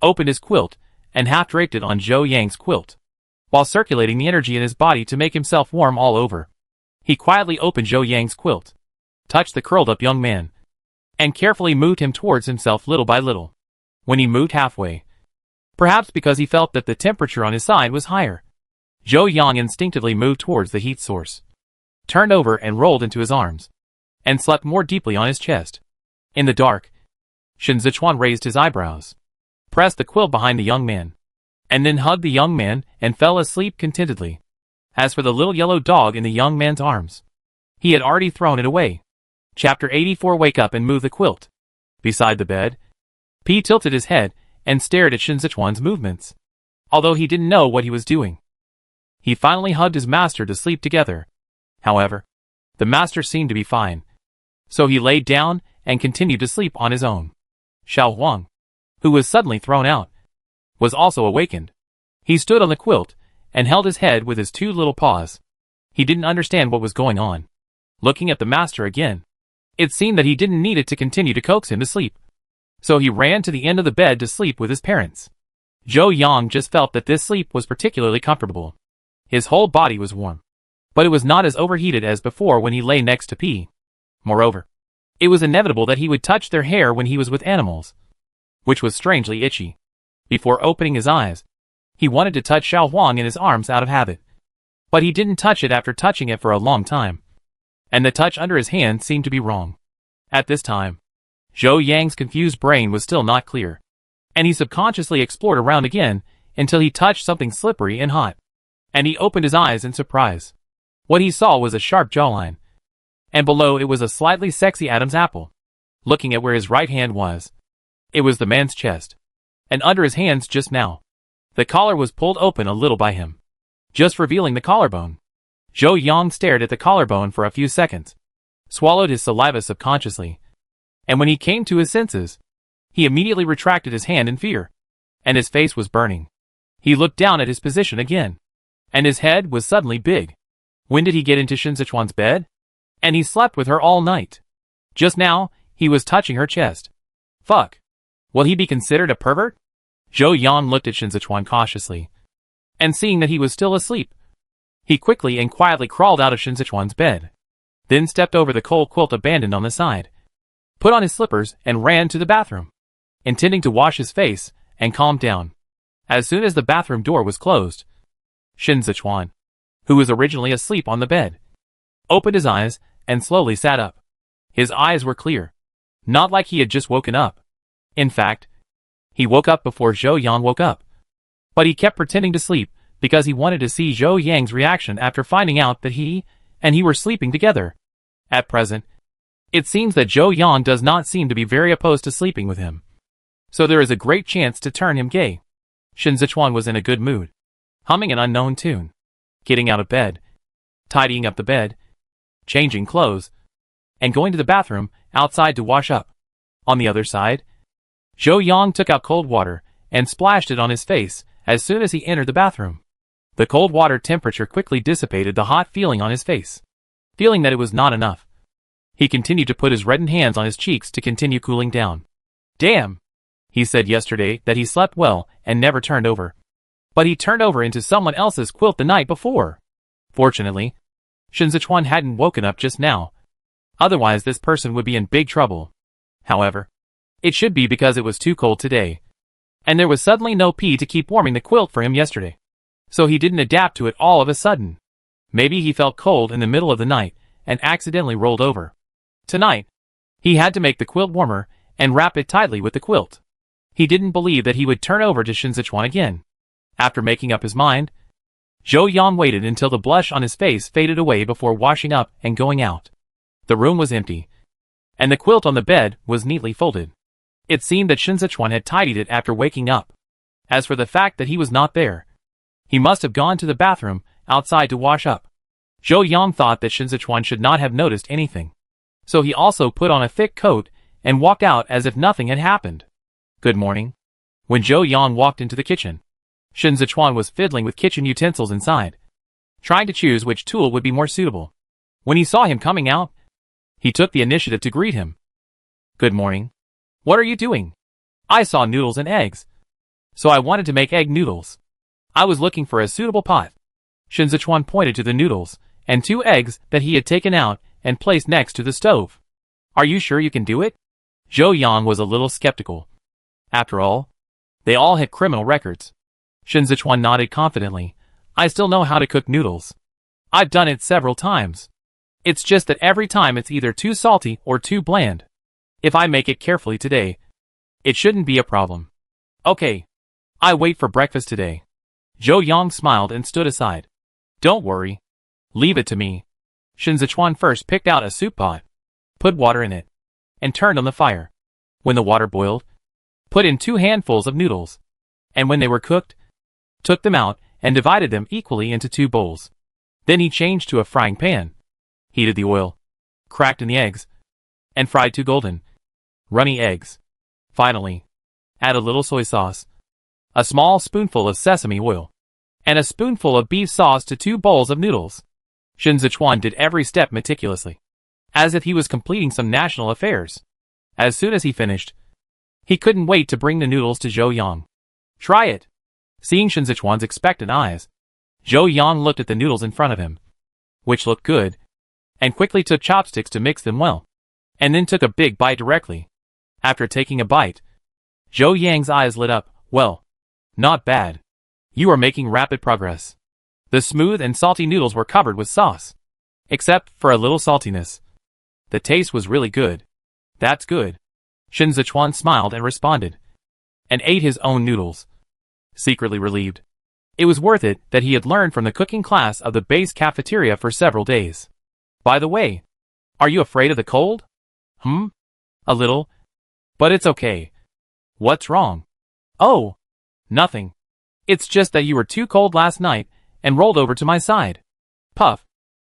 opened his quilt, and half-draped it on Zhou Yang's quilt, while circulating the energy in his body to make himself warm all over. He quietly opened Zhou Yang's quilt, touched the curled-up young man, and carefully moved him towards himself little by little. When he moved halfway, perhaps because he felt that the temperature on his side was higher, Zhou Yang instinctively moved towards the heat source, turned over and rolled into his arms, and slept more deeply on his chest. In the dark, Shen Zechuan raised his eyebrows, pressed the quilt behind the young man, and then hugged the young man and fell asleep contentedly. As for the little yellow dog in the young man's arms, he had already thrown it away. Chapter 84. Wake up and move the quilt. Beside the bed, P tilted his head and stared at Shen Zechuan's movements. Although he didn't know what he was doing, he finally hugged his master to sleep together. However, the master seemed to be fine, so he laid down and continued to sleep on his own. Xiao Huang, who was suddenly thrown out, was also awakened. He stood on the quilt and held his head with his two little paws. He didn't understand what was going on. Looking at the master again, it seemed that he didn't need it to continue to coax him to sleep. So he ran to the end of the bed to sleep with his parents. Zhou Yang just felt that this sleep was particularly comfortable. His whole body was warm, but it was not as overheated as before when he lay next to P. Moreover, it was inevitable that he would touch their hair when he was with animals. which was strangely itchy. Before opening his eyes, he wanted to touch Xiao Huang in his arms out of habit. But he didn't touch it after touching it for a long time. And the touch under his hand seemed to be wrong. At this time, Zhou Yang's confused brain was still not clear. And he subconsciously explored around again until he touched something slippery and hot. And he opened his eyes in surprise. What he saw was a sharp jawline. And below it was a slightly sexy Adam's apple. Looking at where his right hand was, it was the man's chest. And under his hands just now, the collar was pulled open a little by him, just revealing the collarbone. Zhou Yang stared at the collarbone for a few seconds, swallowed his saliva subconsciously, and when he came to his senses, he immediately retracted his hand in fear, and his face was burning. He looked down at his position again, and his head was suddenly big. When did he get into Shen Zechuan's bed? And he slept with her all night. Just now, he was touching her chest. Fuck. Will he be considered a pervert? Zhou Yang looked at Shen Zechuan cautiously, and seeing that he was still asleep, he quickly and quietly crawled out of Shen Zechuan's bed, then stepped over the cold quilt abandoned on the side, put on his slippers and ran to the bathroom, intending to wash his face and calm down. As soon as the bathroom door was closed, Shen Zechuan, who was originally asleep on the bed, opened his eyes and slowly sat up. His eyes were clear, not like he had just woken up. In fact, he woke up before Zhou Yang woke up. But he kept pretending to sleep because he wanted to see Zhou Yang's reaction after finding out that he and he were sleeping together. At present, it seems that Zhou Yang does not seem to be very opposed to sleeping with him. So there is a great chance to turn him gay. Shen Zechuan was in a good mood, humming an unknown tune, getting out of bed, tidying up the bed, changing clothes, and going to the bathroom outside to wash up. On the other side, Zhou Yang took out cold water and splashed it on his face as soon as he entered the bathroom. The cold water temperature quickly dissipated the hot feeling on his face. Feeling that it was not enough, he continued to put his reddened hands on his cheeks to continue cooling down. Damn! He said yesterday that he slept well and never turned over. But he turned over into someone else's quilt the night before. Fortunately, Shen Zechuan hadn't woken up just now. Otherwise this person would be in big trouble. However, it should be because it was too cold today, and there was suddenly no pee to keep warming the quilt for him yesterday. So he didn't adapt to it all of a sudden. Maybe he felt cold in the middle of the night and accidentally rolled over. Tonight, he had to make the quilt warmer and wrap it tightly with the quilt. He didn't believe that he would turn over to Shen Zechuan again. After making up his mind, Zhou Yang waited until the blush on his face faded away before washing up and going out. The room was empty, and the quilt on the bed was neatly folded. It seemed that Shen Zechuan had tidied it after waking up. As for the fact that he was not there, he must have gone to the bathroom outside to wash up. Zhou Yang thought that Shen Zechuan should not have noticed anything, so he also put on a thick coat and walked out as if nothing had happened. Good morning. When Zhou Yang walked into the kitchen, Shen Zechuan was fiddling with kitchen utensils inside, trying to choose which tool would be more suitable. When he saw him coming out, he took the initiative to greet him. Good morning. What are you doing? I saw noodles and eggs, so I wanted to make egg noodles. I was looking for a suitable pot. Shen Zechuan pointed to the noodles and 2 eggs that he had taken out and placed next to the stove. Are you sure you can do it? Zhou Yang was a little skeptical. After all, they all had criminal records. Shen Zechuan nodded confidently. I still know how to cook noodles. I've done it several times. It's just that every time it's either too salty or too bland. If I make it carefully today, it shouldn't be a problem. Okay. I wait for breakfast today. Zhou Yang smiled and stood aside. Don't worry. Leave it to me. Shen Zechuan first picked out a soup pot, put water in it, and turned on the fire. When the water boiled, put in 2 handfuls of noodles, and when they were cooked, took them out and divided them equally into 2 bowls. Then he changed to a frying pan, heated the oil, cracked in the eggs, and fried 2 golden, runny eggs. Finally, add a little soy sauce, a small spoonful of sesame oil, and a spoonful of beef sauce to 2 bowls of noodles. Shen Zechuan did every step meticulously, as if he was completing some national affairs. As soon as he finished, he couldn't wait to bring the noodles to Zhou Yang. Try it. Seeing Shen Zechuan's expectant eyes, Zhou Yang looked at the noodles in front of him, which looked good, and quickly took chopsticks to mix them well, and then took a big bite directly. After taking a bite, Zhou Yang's eyes lit up. Well, not bad. You are making rapid progress. The smooth and salty noodles were covered with sauce. Except for a little saltiness. The taste was really good. That's good. Shen Zechuan smiled and responded. And ate his own noodles. Secretly relieved. It was worth it that he had learned from the cooking class of the base cafeteria for several days. By the way, are you afraid of the cold? A little. But it's okay. What's wrong? Oh, nothing. It's just that you were too cold last night and rolled over to my side. Puff.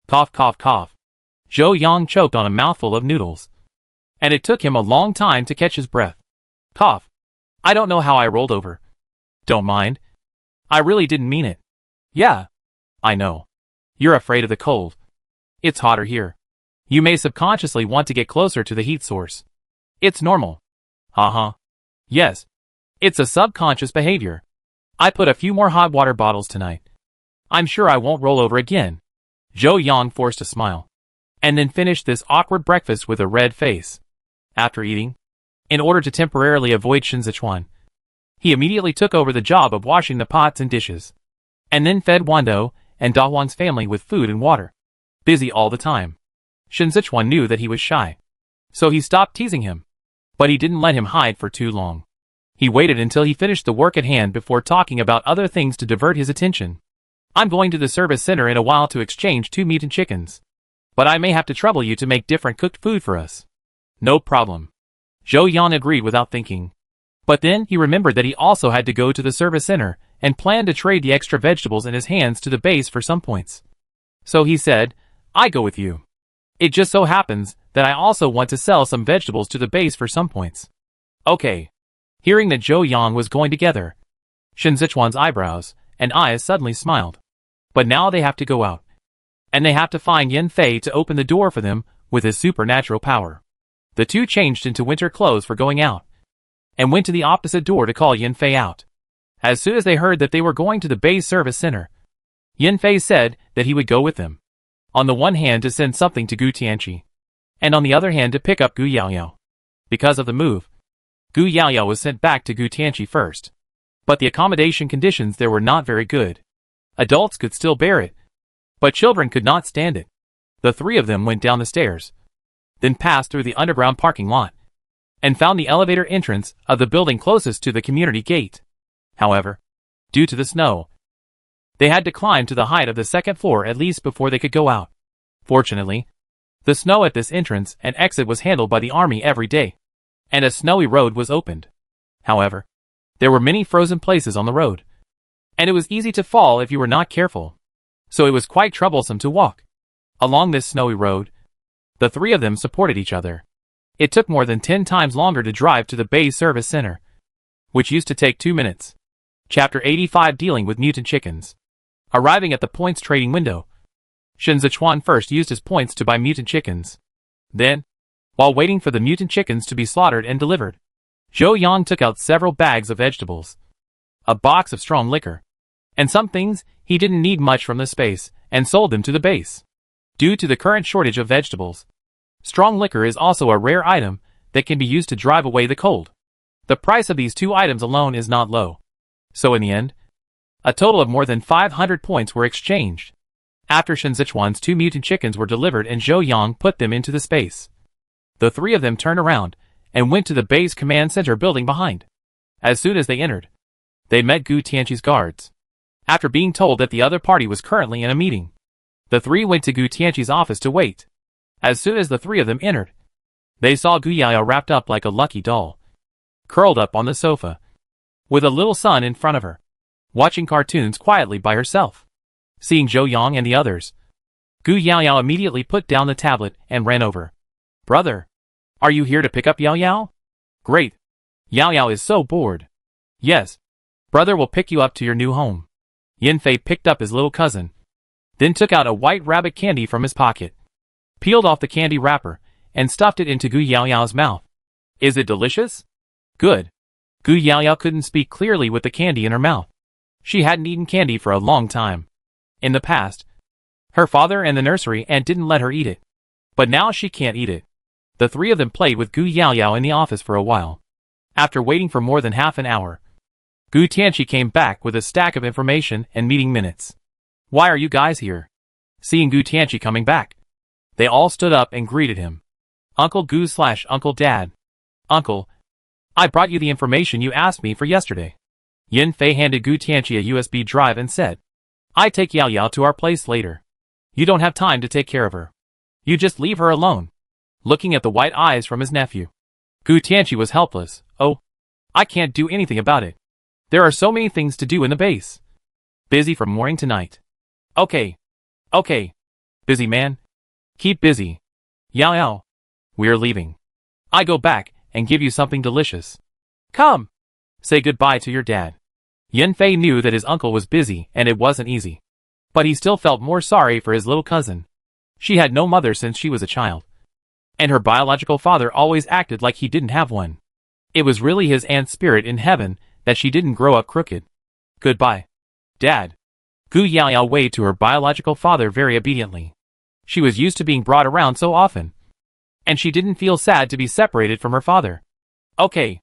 Cough, cough, cough. Zhou Yang choked on a mouthful of noodles. And it took him a long time to catch his breath. Cough. I don't know how I rolled over. Don't mind. I really didn't mean it. Yeah. I know. You're afraid of the cold. It's hotter here. You may subconsciously want to get closer to the heat source. It's normal. Yes. It's a subconscious behavior. I put a few more hot water bottles tonight. I'm sure I won't roll over again. Zhou Yang forced a smile. And then finished this awkward breakfast with a red face. After eating, in order to temporarily avoid Shen Zechuan, he immediately took over the job of washing the pots and dishes. And then fed Wando and Dahuang's family with food and water. Busy all the time. Shen Zechuan knew that he was shy. So he stopped teasing him. But he didn't let him hide for too long. He waited until he finished the work at hand before talking about other things to divert his attention. I'm going to the service center in a while to exchange 2 mutant chickens. But I may have to trouble you to make different cooked food for us. No problem. Zhou Yan agreed without thinking. But then he remembered that he also had to go to the service center and planned to trade the extra vegetables in his hands to the base for some points. So he said, I go with you. It just so happens that I also want to sell some vegetables to the base for some points. Okay. Hearing that Zhou Yang was going together, Shen Zechuan's eyebrows and eyes suddenly smiled. But now they have to go out. And they have to find Yan Fei to open the door for them with his supernatural power. The two changed into winter clothes for going out. And went to the opposite door to call Yan Fei out. As soon as they heard that they were going to the base service center, Yan Fei said that he would go with them. On the one hand to send something to Gu Tianqi, and on the other hand to pick up Gu Yaoyao. Because of the move, Gu Yaoyao was sent back to Gu Tianqi first. But the accommodation conditions there were not very good. Adults could still bear it, but children could not stand it. The three of them went down the stairs, then passed through the underground parking lot, and found the elevator entrance of the building closest to the community gate. However, due to the snow, they had to climb to the height of the second floor at least before they could go out. Fortunately, the snow at this entrance and exit was handled by the army every day, and a snowy road was opened. However, there were many frozen places on the road, and it was easy to fall if you were not careful, so it was quite troublesome to walk. Along this snowy road, the three of them supported each other. It took more than 10 times longer to drive to the base service center, which used to take 2 minutes. Chapter 85 Dealing with Mutant Chickens. Arriving at the points trading window, Shen Zechuan first used his points to buy mutant chickens. Then, while waiting for the mutant chickens to be slaughtered and delivered, Zhou Yang took out several bags of vegetables, a box of strong liquor, and some things he didn't need much from the space, and sold them to the base. Due to the current shortage of vegetables, strong liquor is also a rare item that can be used to drive away the cold. The price of these 2 items alone is not low. So in the end, a total of more than 500 points were exchanged. After Shen Zechuan's 2 mutant chickens were delivered and Zhou Yang put them into the space, the three of them turned around and went to the base command center building behind. As soon as they entered, they met Gu Tianqi's guards. After being told that the other party was currently in a meeting, the three went to Gu Tianqi's office to wait. As soon as the three of them entered, they saw Gu Yaoyao wrapped up like a lucky doll, curled up on the sofa, with a little son in front of her, watching cartoons quietly by herself. Seeing Zhou Yang and the others, Gu Yaoyao immediately put down the tablet and ran over. Brother, are you here to pick up Yaoyao? Great. Yaoyao is so bored. Yes. Brother will pick you up to your new home. Yan Fei picked up his little cousin, then took out a white rabbit candy from his pocket, peeled off the candy wrapper, and stuffed it into Gu Yaoyao's mouth. Is it delicious? Good. Gu Yaoyao couldn't speak clearly with the candy in her mouth. She hadn't eaten candy for a long time. In the past, her father and the nursery aunt didn't let her eat it. But now she can't eat it. The three of them played with Gu Yaoyao in the office for a while. After waiting for more than half an hour, Gu Tianqi came back with a stack of information and meeting minutes. Why are you guys here? Seeing Gu Tianqi coming back, they all stood up and greeted him. Uncle Gu/Uncle Dad. Uncle, I brought you the information you asked me for yesterday. Yan Fei handed Gu Tianqi a USB drive and said, I take Yao Yao to our place later. You don't have time to take care of her. You just leave her alone. Looking at the white eyes from his nephew, Gu Tianqi was helpless. Oh, I can't do anything about it. There are so many things to do in the base. Busy from morning to night. Okay. Busy man. Keep busy. Yao Yao. We're leaving. I go back and give you something delicious. Come. Say goodbye to your dad. Yan Fei knew that his uncle was busy and it wasn't easy. But he still felt more sorry for his little cousin. She had no mother since she was a child. And her biological father always acted like he didn't have one. It was really his aunt's spirit in heaven that she didn't grow up crooked. Goodbye, Dad. Gu Yaoyao waved to her biological father very obediently. She was used to being brought around so often. And she didn't feel sad to be separated from her father. Okay.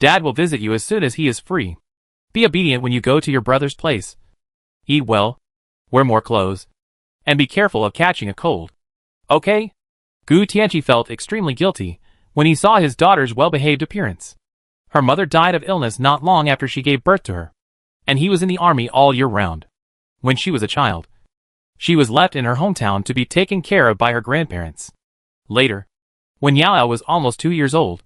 Dad will visit you as soon as he is free. Be obedient when you go to your brother's place. Eat well. Wear more clothes. And be careful of catching a cold. Okay? Gu Tianqi felt extremely guilty when he saw his daughter's well-behaved appearance. Her mother died of illness not long after she gave birth to her. And he was in the army all year round. When she was a child, she was left in her hometown to be taken care of by her grandparents. Later, when Yao Yao was almost 2 years old,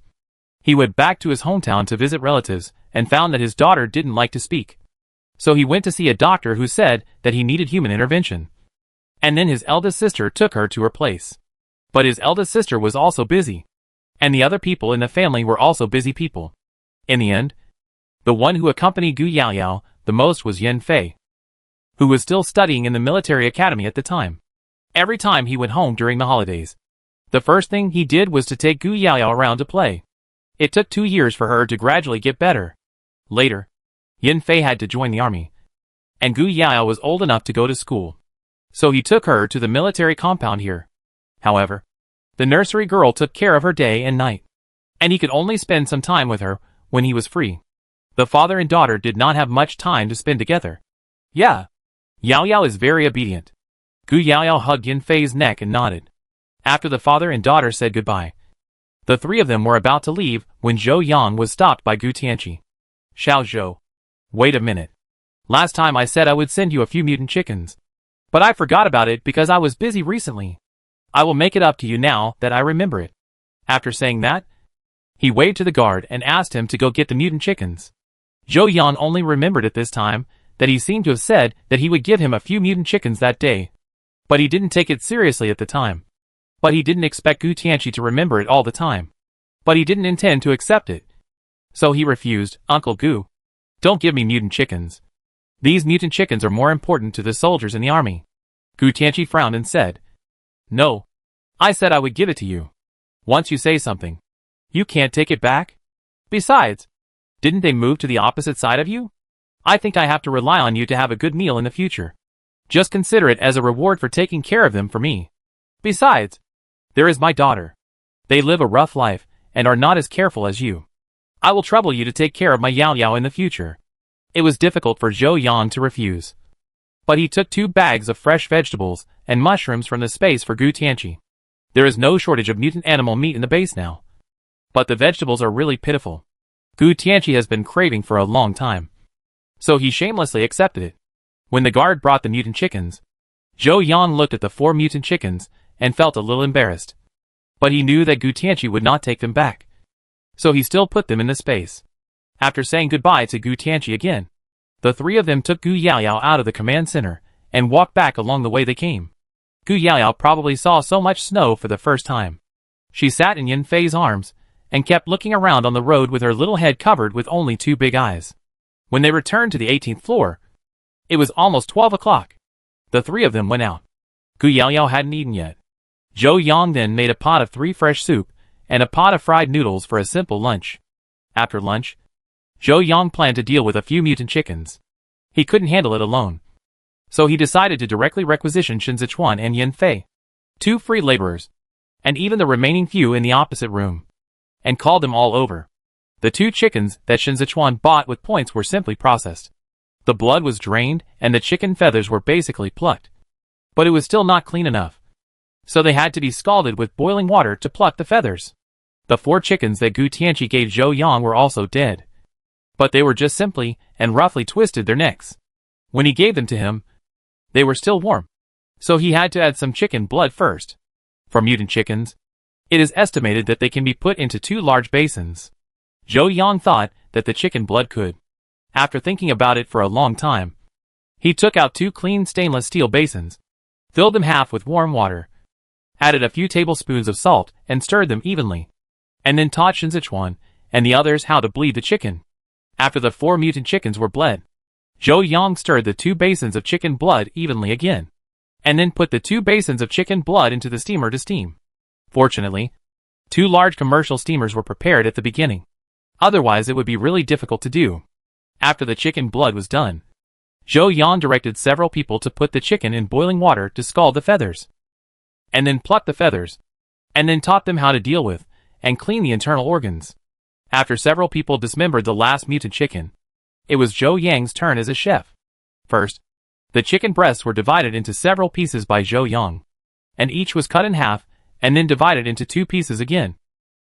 he went back to his hometown to visit relatives and found that his daughter didn't like to speak. So he went to see a doctor who said that he needed human intervention. And then his eldest sister took her to her place. But his eldest sister was also busy. And the other people in the family were also busy people. In the end, the one who accompanied Gu Yaoyao the most was Yan Fei, who was still studying in the military academy at the time. Every time he went home during the holidays, the first thing he did was to take Gu Yaoyao around to play. It took 2 years for her to gradually get better. Later, Yan Fei had to join the army, and Gu Yaoyao was old enough to go to school. So he took her to the military compound here. However, the nursery girl took care of her day and night, and he could only spend some time with her when he was free. The father and daughter did not have much time to spend together. Yeah, Yao Yao is very obedient. Gu Yaoyao hugged Yan Fei's neck and nodded. After the father and daughter said goodbye, the three of them were about to leave when Zhou Yang was stopped by Gu Tianqi. Xiao Zhou. Wait a minute. Last time I said I would send you a few mutant chickens. But I forgot about it because I was busy recently. I will make it up to you now that I remember it. After saying that, he waved to the guard and asked him to go get the mutant chickens. Zhou Yang only remembered at this time that he seemed to have said that he would give him a few mutant chickens that day. But he didn't take it seriously at the time. But he didn't expect Gu Tianqi to remember it all the time. But he didn't intend to accept it. So he refused. Uncle Gu, don't give me mutant chickens. These mutant chickens are more important to the soldiers in the army. Gu Tianqi frowned and said, No. I said I would give it to you. Once you say something, you can't take it back. Besides, didn't they move to the opposite side of you? I think I have to rely on you to have a good meal in the future. Just consider it as a reward for taking care of them for me. Besides, there is my daughter. They live a rough life and are not as careful as you. I will trouble you to take care of my Yao Yao in the future. It was difficult for Zhou Yang to refuse. But he took 2 bags of fresh vegetables and mushrooms from the space for Gu Tianqi. There is no shortage of mutant animal meat in the base now. But the vegetables are really pitiful. Gu Tianqi has been craving for a long time. So he shamelessly accepted it. When the guard brought the mutant chickens, Zhou Yang looked at the 4 mutant chickens and felt a little embarrassed. But he knew that Gu Tianqi would not take them back. So he still put them in the space. After saying goodbye to Gu Tianqi again, the 3 of them took Gu Yaoyao out of the command center and walked back along the way they came. Gu Yaoyao probably saw so much snow for the first time. She sat in Yan Fei's arms and kept looking around on the road with her little head covered with only 2 big eyes. When they returned to the 18th floor, it was almost 12 o'clock. The 3 of them went out. Gu Yaoyao hadn't eaten yet. Zhou Yang then made a pot of 3 fresh soup and a pot of fried noodles for a simple lunch. After lunch, Zhou Yang planned to deal with a few mutant chickens. He couldn't handle it alone. So he decided to directly requisition Shen Zechuan and Yan Fei, 2 free laborers, and even the remaining few in the opposite room, and called them all over. The 2 chickens that Shen Zechuan bought with points were simply processed. The blood was drained and the chicken feathers were basically plucked. But it was still not clean enough. So they had to be scalded with boiling water to pluck the feathers. The 4 chickens that Gu Tianqi gave Zhou Yang were also dead. But they were just simply and roughly twisted their necks. When he gave them to him, they were still warm. So he had to add some chicken blood first. For mutant chickens, it is estimated that they can be put into 2 large basins. Zhou Yang thought that the chicken blood could. After thinking about it for a long time, he took out 2 clean stainless steel basins, filled them half with warm water, added a few tablespoons of salt and stirred them evenly, and then taught Shen Zechuan and the others how to bleed the chicken. After the 4 mutant chickens were bled, Zhou Yang stirred the 2 basins of chicken blood evenly again, and then put the 2 basins of chicken blood into the steamer to steam. Fortunately, 2 large commercial steamers were prepared at the beginning. Otherwise it would be really difficult to do. After the chicken blood was done, Zhou Yang directed several people to put the chicken in boiling water to scald the feathers, and then pluck the feathers, and then taught them how to deal with and clean the internal organs. After several people dismembered the last mutant chicken, it was Zhou Yang's turn as a chef. First, the chicken breasts were divided into several pieces by Zhou Yang, and each was cut in half and then divided into 2 pieces again,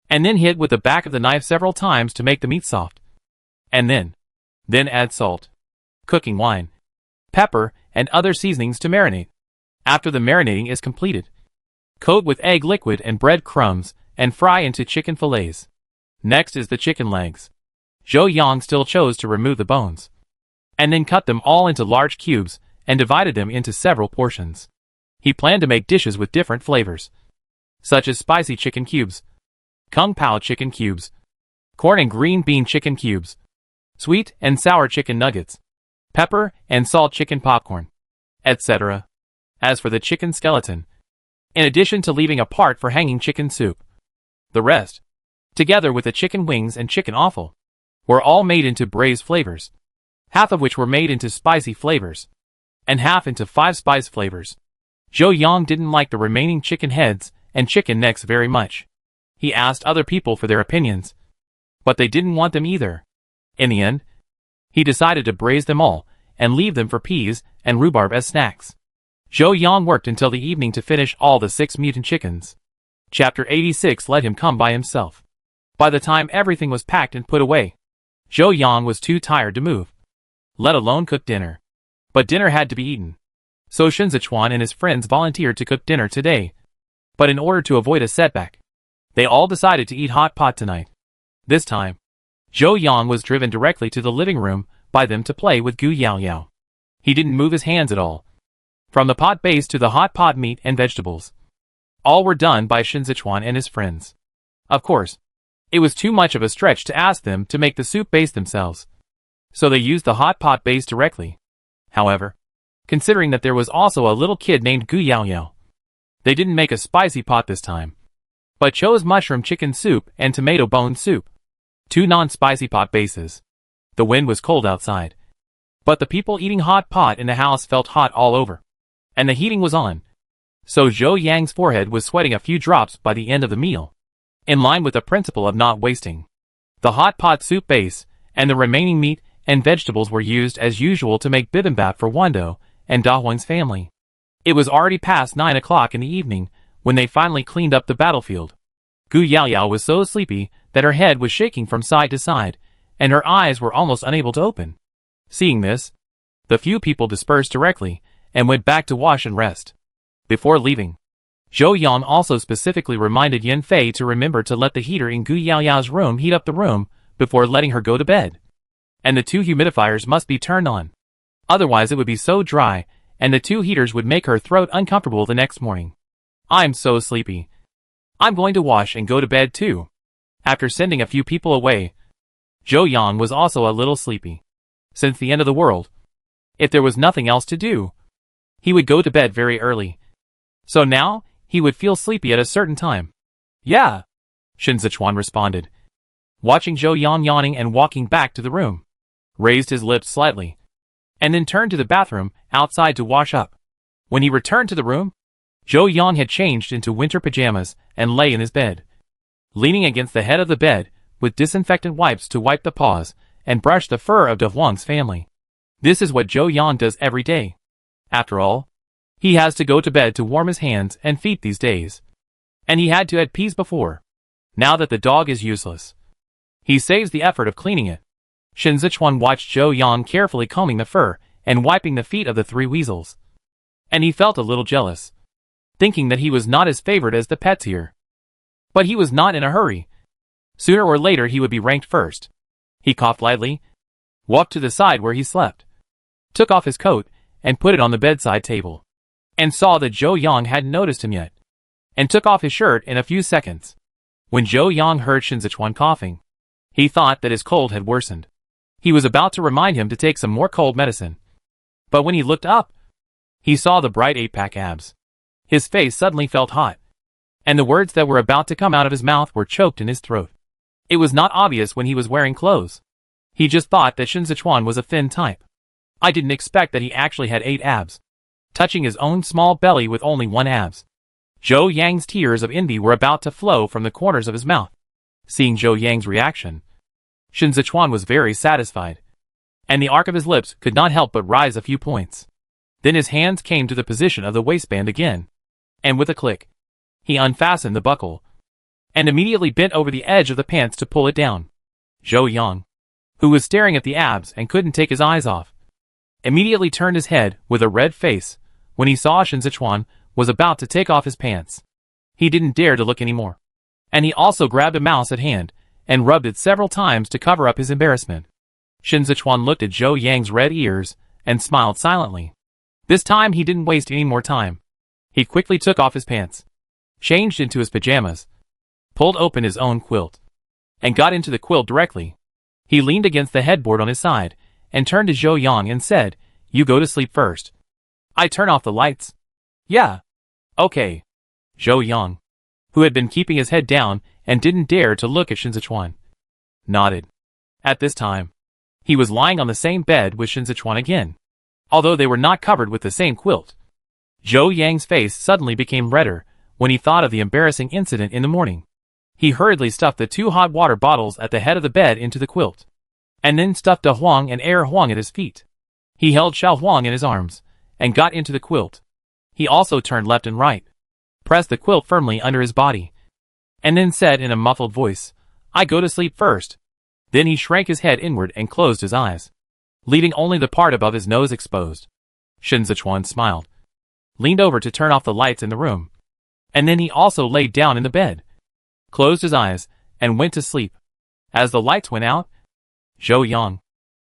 and then hit with the back of the knife several times to make the meat soft. And then add salt, cooking wine, pepper, and other seasonings to marinate. After the marinating is completed, coat with egg liquid and bread crumbs and fry into chicken fillets. Next is the chicken legs. Zhou Yang still chose to remove the bones, and then cut them all into large cubes and divided them into several portions. He planned to make dishes with different flavors, such as spicy chicken cubes, kung pao chicken cubes, corn and green bean chicken cubes, sweet and sour chicken nuggets, pepper and salt chicken popcorn, etc. As for the chicken skeleton, in addition to leaving a part for hanging chicken soup, the rest, together with the chicken wings and chicken offal, were all made into braised flavors, half of which were made into spicy flavors, and half into 5 spice flavors. Zhou Yang didn't like the remaining chicken heads and chicken necks very much. He asked other people for their opinions, but they didn't want them either. In the end, he decided to braise them all and leave them for peas and rhubarb as snacks. Zhou Yang worked until the evening to finish all the 6 mutant chickens. Chapter 86 let him come by himself. By the time everything was packed and put away, Zhou Yang was too tired to move, let alone cook dinner. But dinner had to be eaten. So Shen Zechuan and his friends volunteered to cook dinner today. But in order to avoid a setback, they all decided to eat hot pot tonight. This time, Zhou Yang was driven directly to the living room by them to play with Gu Yaoyao. He didn't move his hands at all. From the pot base to the hot pot meat and vegetables, all were done by Shen Zechuan and his friends. Of course, it was too much of a stretch to ask them to make the soup base themselves, so they used the hot pot base directly. However, considering that there was also a little kid named Gu Yaoyao, they didn't make a spicy pot this time, but chose mushroom chicken soup and tomato bone soup, 2 non-spicy pot bases. The wind was cold outside, but the people eating hot pot in the house felt hot all over, and the heating was on, so Zhou Yang's forehead was sweating a few drops by the end of the meal. In line with the principle of not wasting, the hot pot soup base and the remaining meat and vegetables were used as usual to make bibimbap for Wando and Dahuang's family. It was already past 9 o'clock in the evening when they finally cleaned up the battlefield. Gu Yaoyao was so sleepy that her head was shaking from side to side, and her eyes were almost unable to open. Seeing this, the few people dispersed directly and went back to wash and rest. Before leaving, Zhou Yang also specifically reminded Yan Fei to remember to let the heater in Gu Yaoyao's room heat up the room before letting her go to bed. And the 2 humidifiers must be turned on. Otherwise it would be so dry, and the 2 heaters would make her throat uncomfortable the next morning. I'm so sleepy. I'm going to wash and go to bed too. After sending a few people away, Zhou Yang was also a little sleepy. Since the end of the world, if there was nothing else to do, he would go to bed very early. So now, he would feel sleepy at a certain time. Yeah, Shen Zechuan responded, watching Zhou Yang yawning and walking back to the room, raised his lips slightly, and then turned to the bathroom outside to wash up. When he returned to the room, Zhou Yang had changed into winter pajamas and lay in his bed, leaning against the head of the bed, with disinfectant wipes to wipe the paws and brush the fur of De Huang's family. This is what Zhou Yang does every day. After all, he has to go to bed to warm his hands and feet these days. And he had to add peas before. Now that the dog is useless, he saves the effort of cleaning it. Shen Zechuan watched Zhou Yang carefully combing the fur and wiping the feet of the 3 weasels. And he felt a little jealous, thinking that he was not as favored as the pets here. But he was not in a hurry. Sooner or later he would be ranked first. He coughed lightly, walked to the side where he slept, took off his coat and put it on the bedside table, and saw that Zhou Yang hadn't noticed him yet, and took off his shirt in a few seconds. When Zhou Yang heard Shen Zechuan coughing, he thought that his cold had worsened. He was about to remind him to take some more cold medicine. But when he looked up, he saw the bright 8-pack abs. His face suddenly felt hot, and the words that were about to come out of his mouth were choked in his throat. It was not obvious when he was wearing clothes. He just thought that Shen Zechuan was a thin type. I didn't expect that he actually had 8 abs, touching his own small belly with only 1 abs. Zhou Yang's tears of envy were about to flow from the corners of his mouth. Seeing Zhou Yang's reaction, Shen Zechuan was very satisfied, and the arc of his lips could not help but rise a few points. Then his hands came to the position of the waistband again, and with a click, he unfastened the buckle, and immediately bent over the edge of the pants to pull it down. Zhou Yang, who was staring at the abs and couldn't take his eyes off, immediately turned his head with a red face when he saw Shen Zechuan was about to take off his pants. He didn't dare to look anymore, and he also grabbed a mouse at hand and rubbed it several times to cover up his embarrassment. Shen Zechuan looked at Zhou Yang's red ears and smiled silently. This time he didn't waste any more time. He quickly took off his pants, changed into his pajamas, pulled open his own quilt, and got into the quilt directly. He leaned against the headboard on his side and turned to Zhou Yang and said, "You go to sleep first. I turn off the lights." "Yeah. Okay." Zhou Yang, who had been keeping his head down and didn't dare to look at Shen Zechuan, nodded. At this time, he was lying on the same bed with Shen Zechuan again, although they were not covered with the same quilt. Zhou Yang's face suddenly became redder when he thought of the embarrassing incident in the morning. He hurriedly stuffed the 2 hot water bottles at the head of the bed into the quilt, and then stuffed De Huang and Air Huang at his feet. He held Xiao Huang in his arms, and got into the quilt. He also turned left and right, pressed the quilt firmly under his body, and then said in a muffled voice, "I go to sleep first." Then he shrank his head inward and closed his eyes, leaving only the part above his nose exposed. Shen Zechuan smiled, leaned over to turn off the lights in the room, and then he also laid down in the bed, closed his eyes, and went to sleep. As the lights went out, Zhou Yang,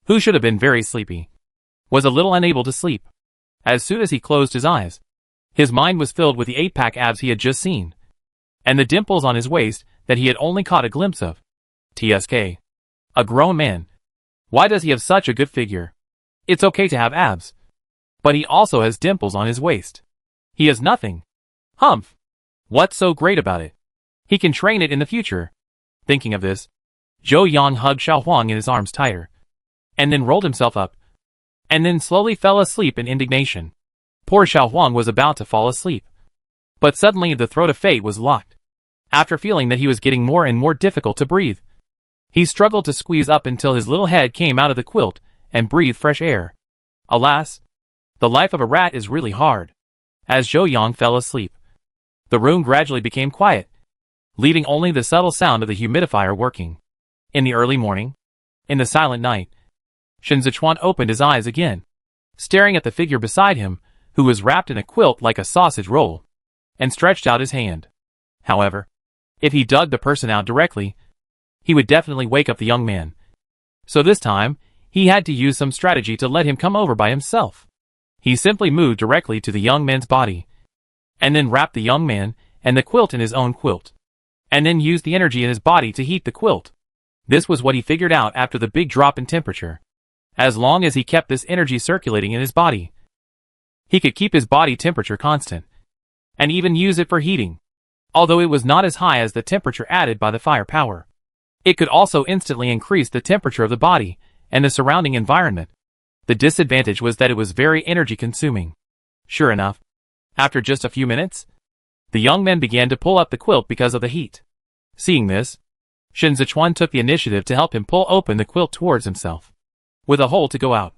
who should have been very sleepy, was a little unable to sleep. As soon as he closed his eyes, his mind was filled with the 8-pack abs he had just seen, and the dimples on his waist that he had only caught a glimpse of. TSK. A grown man. Why does he have such a good figure? It's okay to have abs, but he also has dimples on his waist. He has nothing. Humph. What's so great about it? He can train it in the future. Thinking of this, Zhou Yang hugged Xiao Huang in his arms tighter, and then rolled himself up, and then slowly fell asleep in indignation. Poor Xiao Huang was about to fall asleep, but suddenly the throat of fate was locked. After feeling that he was getting more and more difficult to breathe, he struggled to squeeze up until his little head came out of the quilt and breathed fresh air. Alas, the life of a rat is really hard. As Zhou Yang fell asleep, the room gradually became quiet, leaving only the subtle sound of the humidifier working. In the early morning, in the silent night, Shen Zechuan opened his eyes again, staring at the figure beside him, who was wrapped in a quilt like a sausage roll, and stretched out his hand. However, if he dug the person out directly, he would definitely wake up the young man. So this time, he had to use some strategy to let him come over by himself. He simply moved directly to the young man's body, and then wrapped the young man and the quilt in his own quilt, and then used the energy in his body to heat the quilt. This was what he figured out after the big drop in temperature. As long as he kept this energy circulating in his body, he could keep his body temperature constant, and even use it for heating. Although it was not as high as the temperature added by the fire power, it could also instantly increase the temperature of the body and the surrounding environment. The disadvantage was that it was very energy consuming. Sure enough, after just a few minutes, the young man began to pull up the quilt because of the heat. Seeing this, Shen Zechuan took the initiative to help him pull open the quilt towards himself, with a hole to go out.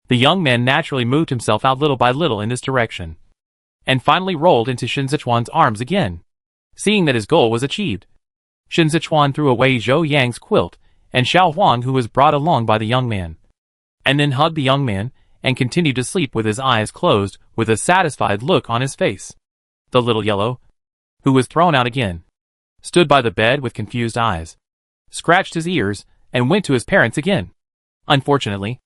The young man naturally moved himself out little by little in this direction, and finally rolled into Shen Zechuan's arms again. Seeing that his goal was achieved, Shen Zechuan threw away Zhou Yang's quilt and Xiao Huang, who was brought along by the young man, and then hugged the young man and continued to sleep with his eyes closed with a satisfied look on his face. The little yellow, who was thrown out again, stood by the bed with confused eyes, scratched his ears, and went to his parents again. Unfortunately,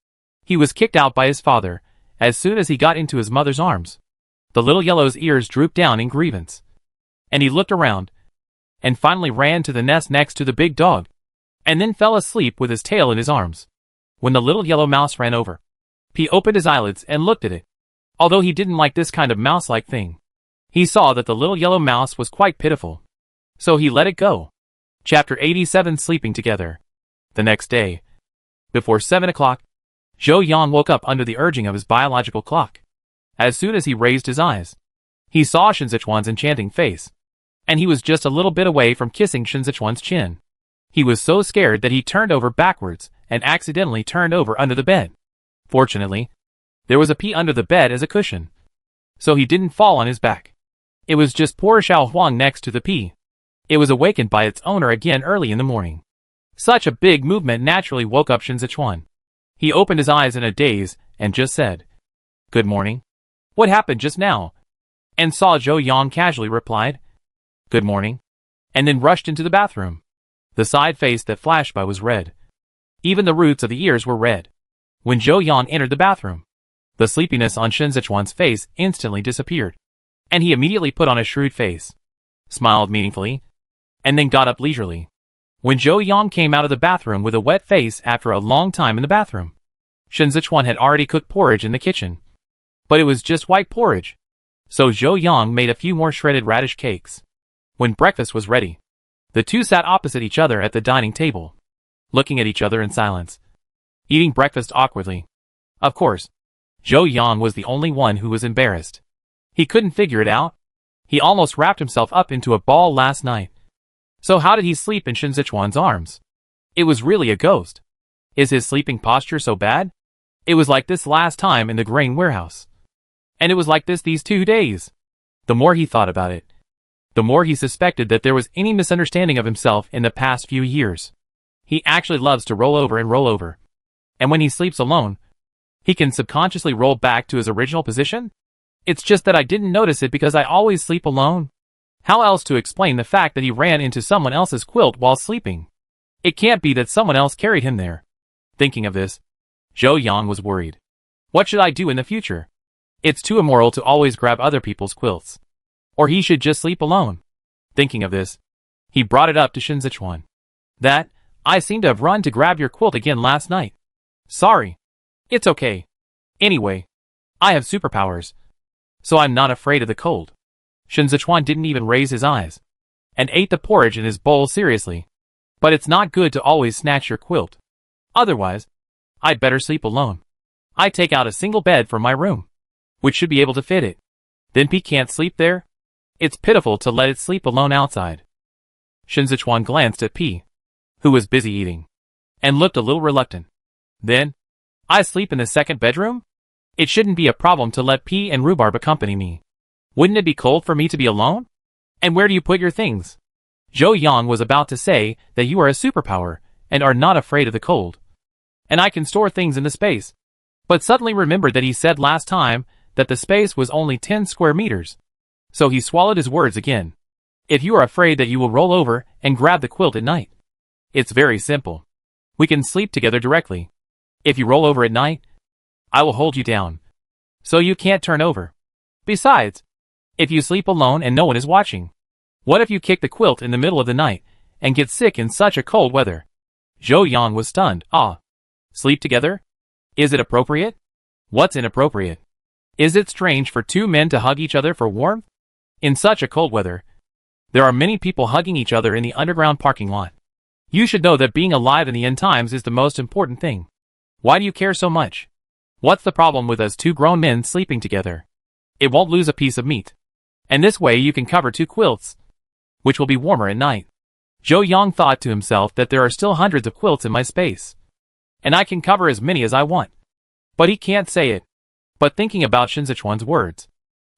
he was kicked out by his father as soon as he got into his mother's arms. The little yellow's ears drooped down in grievance, and he looked around, and finally ran to the nest next to the big dog, and then fell asleep with his tail in his arms. When the little yellow mouse ran over, he opened his eyelids and looked at it. Although he didn't like this kind of mouse-like thing, he saw that the little yellow mouse was quite pitiful, so he let it go. Chapter 87, Sleeping Together. The next day, before 7 o'clock, Zhou Yan woke up under the urging of his biological clock. As soon as he raised his eyes, he saw Shen Zechuan's enchanting face, and he was just a little bit away from kissing Shen Zechuan's chin. He was so scared that he turned over backwards and accidentally turned over under the bed. Fortunately, there was a pea under the bed as a cushion, so he didn't fall on his back. It was just poor Xiao Huang next to the pea. It was awakened by its owner again early in the morning. Such a big movement naturally woke up Shen Zechuan. He opened his eyes in a daze and just said, "Good morning. What happened just now?" And saw Zhou Yan casually replied, "Good morning," and then rushed into the bathroom. The side face that flashed by was red. Even the roots of the ears were red. When Zhou Yan entered the bathroom, the sleepiness on Shen Zechuan's face instantly disappeared, and he immediately put on a shrewd face, smiled meaningfully, and then got up leisurely. When Zhou Yan came out of the bathroom with a wet face after a long time in the bathroom, Shen Zechuan had already cooked porridge in the kitchen, but it was just white porridge, so Zhou Yan made a few more shredded radish cakes. When breakfast was ready, the two sat opposite each other at the dining table, looking at each other in silence, eating breakfast awkwardly. Of course, Zhou Yan was the only one who was embarrassed. He couldn't figure it out. He almost wrapped himself up into a ball last night. So how did he sleep in Shen Zechuan's arms? It was really a ghost. Is his sleeping posture so bad? It was like this last time in the grain warehouse, and it was like this these 2 days. The more he thought about it, the more he suspected that there was any misunderstanding of himself in the past few years. He actually loves to roll over and roll over. And when he sleeps alone, he can subconsciously roll back to his original position? It's just that I didn't notice it because I always sleep alone. How else to explain the fact that he ran into someone else's quilt while sleeping? It can't be that someone else carried him there. Thinking of this, Zhou Yan was worried. What should I do in the future? It's too immoral to always grab other people's quilts. Or he should just sleep alone. Thinking of this, he brought it up to Shen Zechuan. "That, I seem to have run to grab your quilt again last night. Sorry. It's okay. Anyway, I have superpowers, so I'm not afraid of the cold." Shen Zechuan didn't even raise his eyes, and ate the porridge in his bowl seriously. "But it's not good to always snatch your quilt. Otherwise, I'd better sleep alone. I take out a single bed from my room, which should be able to fit it. Then Pete can't sleep there? It's pitiful to let it sleep alone outside." Shen Zechuan glanced at P, who was busy eating, and looked a little reluctant. "Then, I sleep in the second bedroom? It shouldn't be a problem to let P and Rhubarb accompany me. Wouldn't it be cold for me to be alone? And where do you put your things?" Zhou Yang was about to say that you are a superpower and are not afraid of the cold, and I can store things in the space, but suddenly remembered that he said last time that the space was only 10 square meters. So he swallowed his words again. "If you are afraid that you will roll over and grab the quilt at night, it's very simple. We can sleep together directly. If you roll over at night, I will hold you down, so you can't turn over. Besides, if you sleep alone and no one is watching, what if you kick the quilt in the middle of the night and get sick in such a cold weather?" Zhou Yang was stunned. "Ah, sleep together? Is it appropriate? What's inappropriate? Is it strange for two men to hug each other for warmth? In such a cold weather, there are many people hugging each other in the underground parking lot. You should know that being alive in the end times is the most important thing. Why do you care so much? What's the problem with us two grown men sleeping together? It won't lose a piece of meat. And this way you can cover two quilts, which will be warmer at night." Zhou Yang thought to himself that there are still hundreds of quilts in my space, and I can cover as many as I want. But he can't say it. But thinking about Shen Zechuan's words,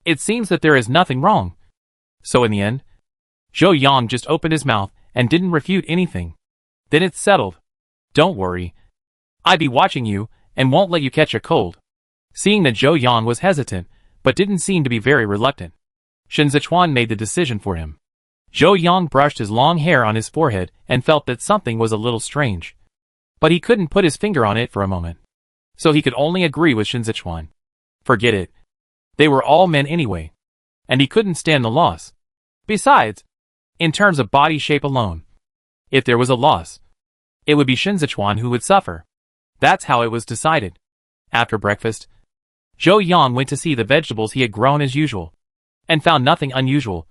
it seems that there is nothing wrong. So in the end, Zhou Yang just opened his mouth and didn't refute anything. Then it's settled. Don't worry. I be watching you and won't let you catch a cold. Seeing that Zhou Yang was hesitant, but didn't seem to be very reluctant, Shen Zechuan made the decision for him. Zhou Yang brushed his long hair on his forehead and felt that something was a little strange. But he couldn't put his finger on it for a moment. So he could only agree with Shen Zechuan. Forget it. They were all men anyway. And he couldn't stand the loss. Besides, in terms of body shape alone, if there was a loss, it would be Shen Zechuan who would suffer. That's how it was decided. After breakfast, Zhou Yang went to see the vegetables he had grown as usual, and found nothing unusual.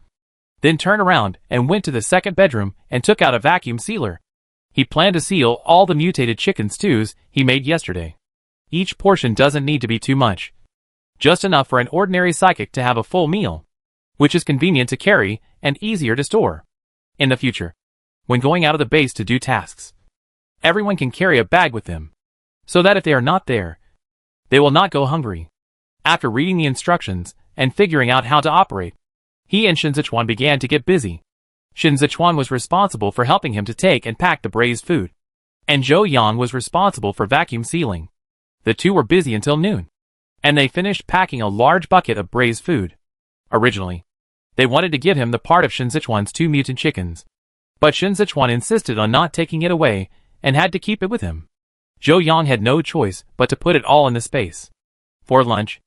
Then turned around and went to the second bedroom and took out a vacuum sealer. He planned to seal all the mutated chicken stews he made yesterday. Each portion doesn't need to be too much. Just enough for an ordinary psychic to have a full meal, which is convenient to carry and easier to store. In the future, when going out of the base to do tasks, everyone can carry a bag with them, so that if they are not there, they will not go hungry. After reading the instructions and figuring out how to operate, he and Shen Zechuan began to get busy. Shen Zechuan was responsible for helping him to take and pack the braised food, and Zhou Yang was responsible for vacuum sealing. The two were busy until noon, and they finished packing a large bucket of braised food. Originally, they wanted to give him the part of Shen Zechuan's 2 mutant chickens, but Shen Zechuan insisted on not taking it away and had to keep it with him. Zhou Yang had no choice but to put it all in the space. For lunch,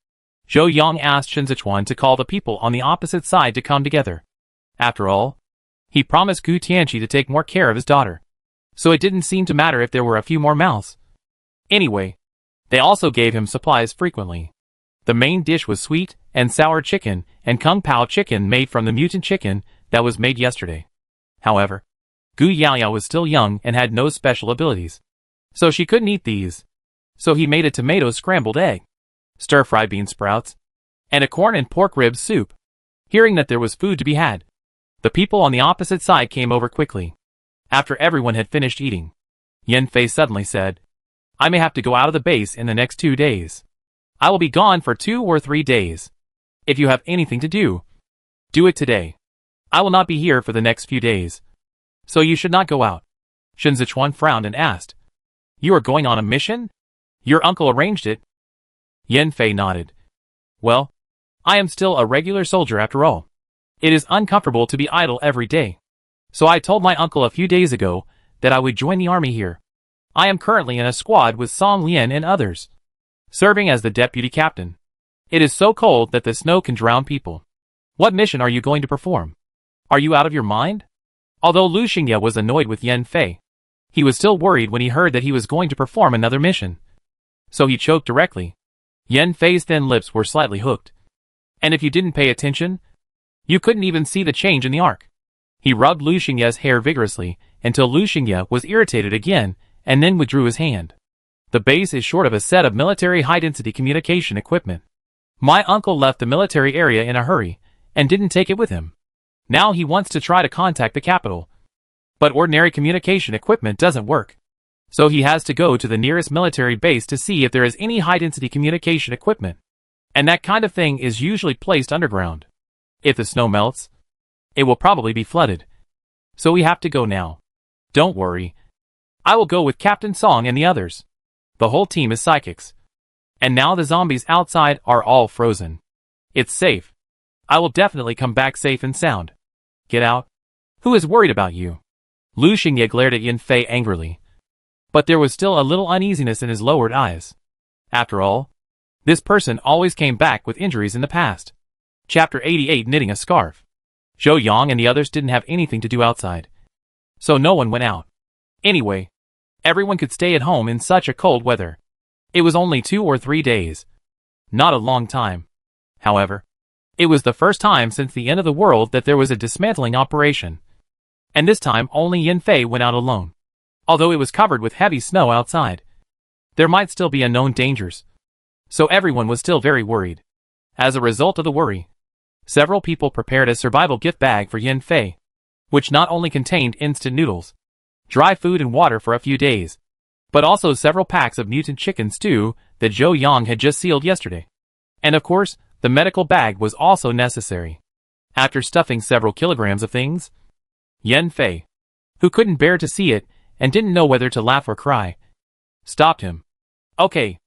Zhou Yang asked Shen Zechuan to call the people on the opposite side to come together. After all, he promised Gu Tianqi to take more care of his daughter, so it didn't seem to matter if there were a few more mouths. Anyway, they also gave him supplies frequently. The main dish was sweet and sour chicken and kung pao chicken made from the mutant chicken that was made yesterday. However, Gu Yaoyao was still young and had no special abilities, so she couldn't eat these. So he made a tomato scrambled egg, stir-fried bean sprouts, and a corn and pork rib soup. Hearing that there was food to be had, the people on the opposite side came over quickly. After everyone had finished eating, Yan Fei suddenly said, I may have to go out of the base in the next 2 days. I will be gone for 2 or 3 days. If you have anything to do, do it today. I will not be here for the next few days, so you should not go out. Shen Zechuan frowned and asked, You are going on a mission? Your uncle arranged it. Yan Fei nodded. Well, I am still a regular soldier after all. It is uncomfortable to be idle every day. So I told my uncle a few days ago that I would join the army here. I am currently in a squad with Song Lian and others, serving as the deputy captain. It is so cold that the snow can drown people. What mission are you going to perform? Are you out of your mind? Although Lu Xingye was annoyed with Yan Fei, he was still worried when he heard that he was going to perform another mission. So he choked directly. Yan Fei's thin lips were slightly hooked. And if you didn't pay attention, you couldn't even see the change in the arc. He rubbed Lu Xingye's hair vigorously until Lu Xingye was irritated again and then withdrew his hand. The base is short of a set of military high-density communication equipment. My uncle left the military area in a hurry and didn't take it with him. Now he wants to try to contact the capital. But ordinary communication equipment doesn't work. So he has to go to the nearest military base to see if there is any high-density communication equipment. And that kind of thing is usually placed underground. If the snow melts, it will probably be flooded. So we have to go now. Don't worry. I will go with Captain Song and the others. The whole team is psychics. And now the zombies outside are all frozen. It's safe. I will definitely come back safe and sound. Get out. Who is worried about you? Lu Xingye glared at Yan Fei angrily. But there was still a little uneasiness in his lowered eyes. After all, this person always came back with injuries in the past. Chapter 88 Knitting a Scarf. Zhou Yang and the others didn't have anything to do outside, so no one went out. Anyway, everyone could stay at home in such a cold weather. It was only 2 or 3 days. Not a long time. However, it was the first time since the end of the world that there was a dismantling operation. And this time only Yan Fei went out alone. Although it was covered with heavy snow outside, there might still be unknown dangers. So everyone was still very worried. As a result of the worry, several people prepared a survival gift bag for Yan Fei. which not only contained instant noodles, dry food and water for a few days, but also several packs of mutant chicken stew that Zhou Yang had just sealed yesterday. And of course, the medical bag was also necessary. After stuffing several kilograms of things, Yan Fei, who couldn't bear to see it and didn't know whether to laugh or cry, stopped him. Okay.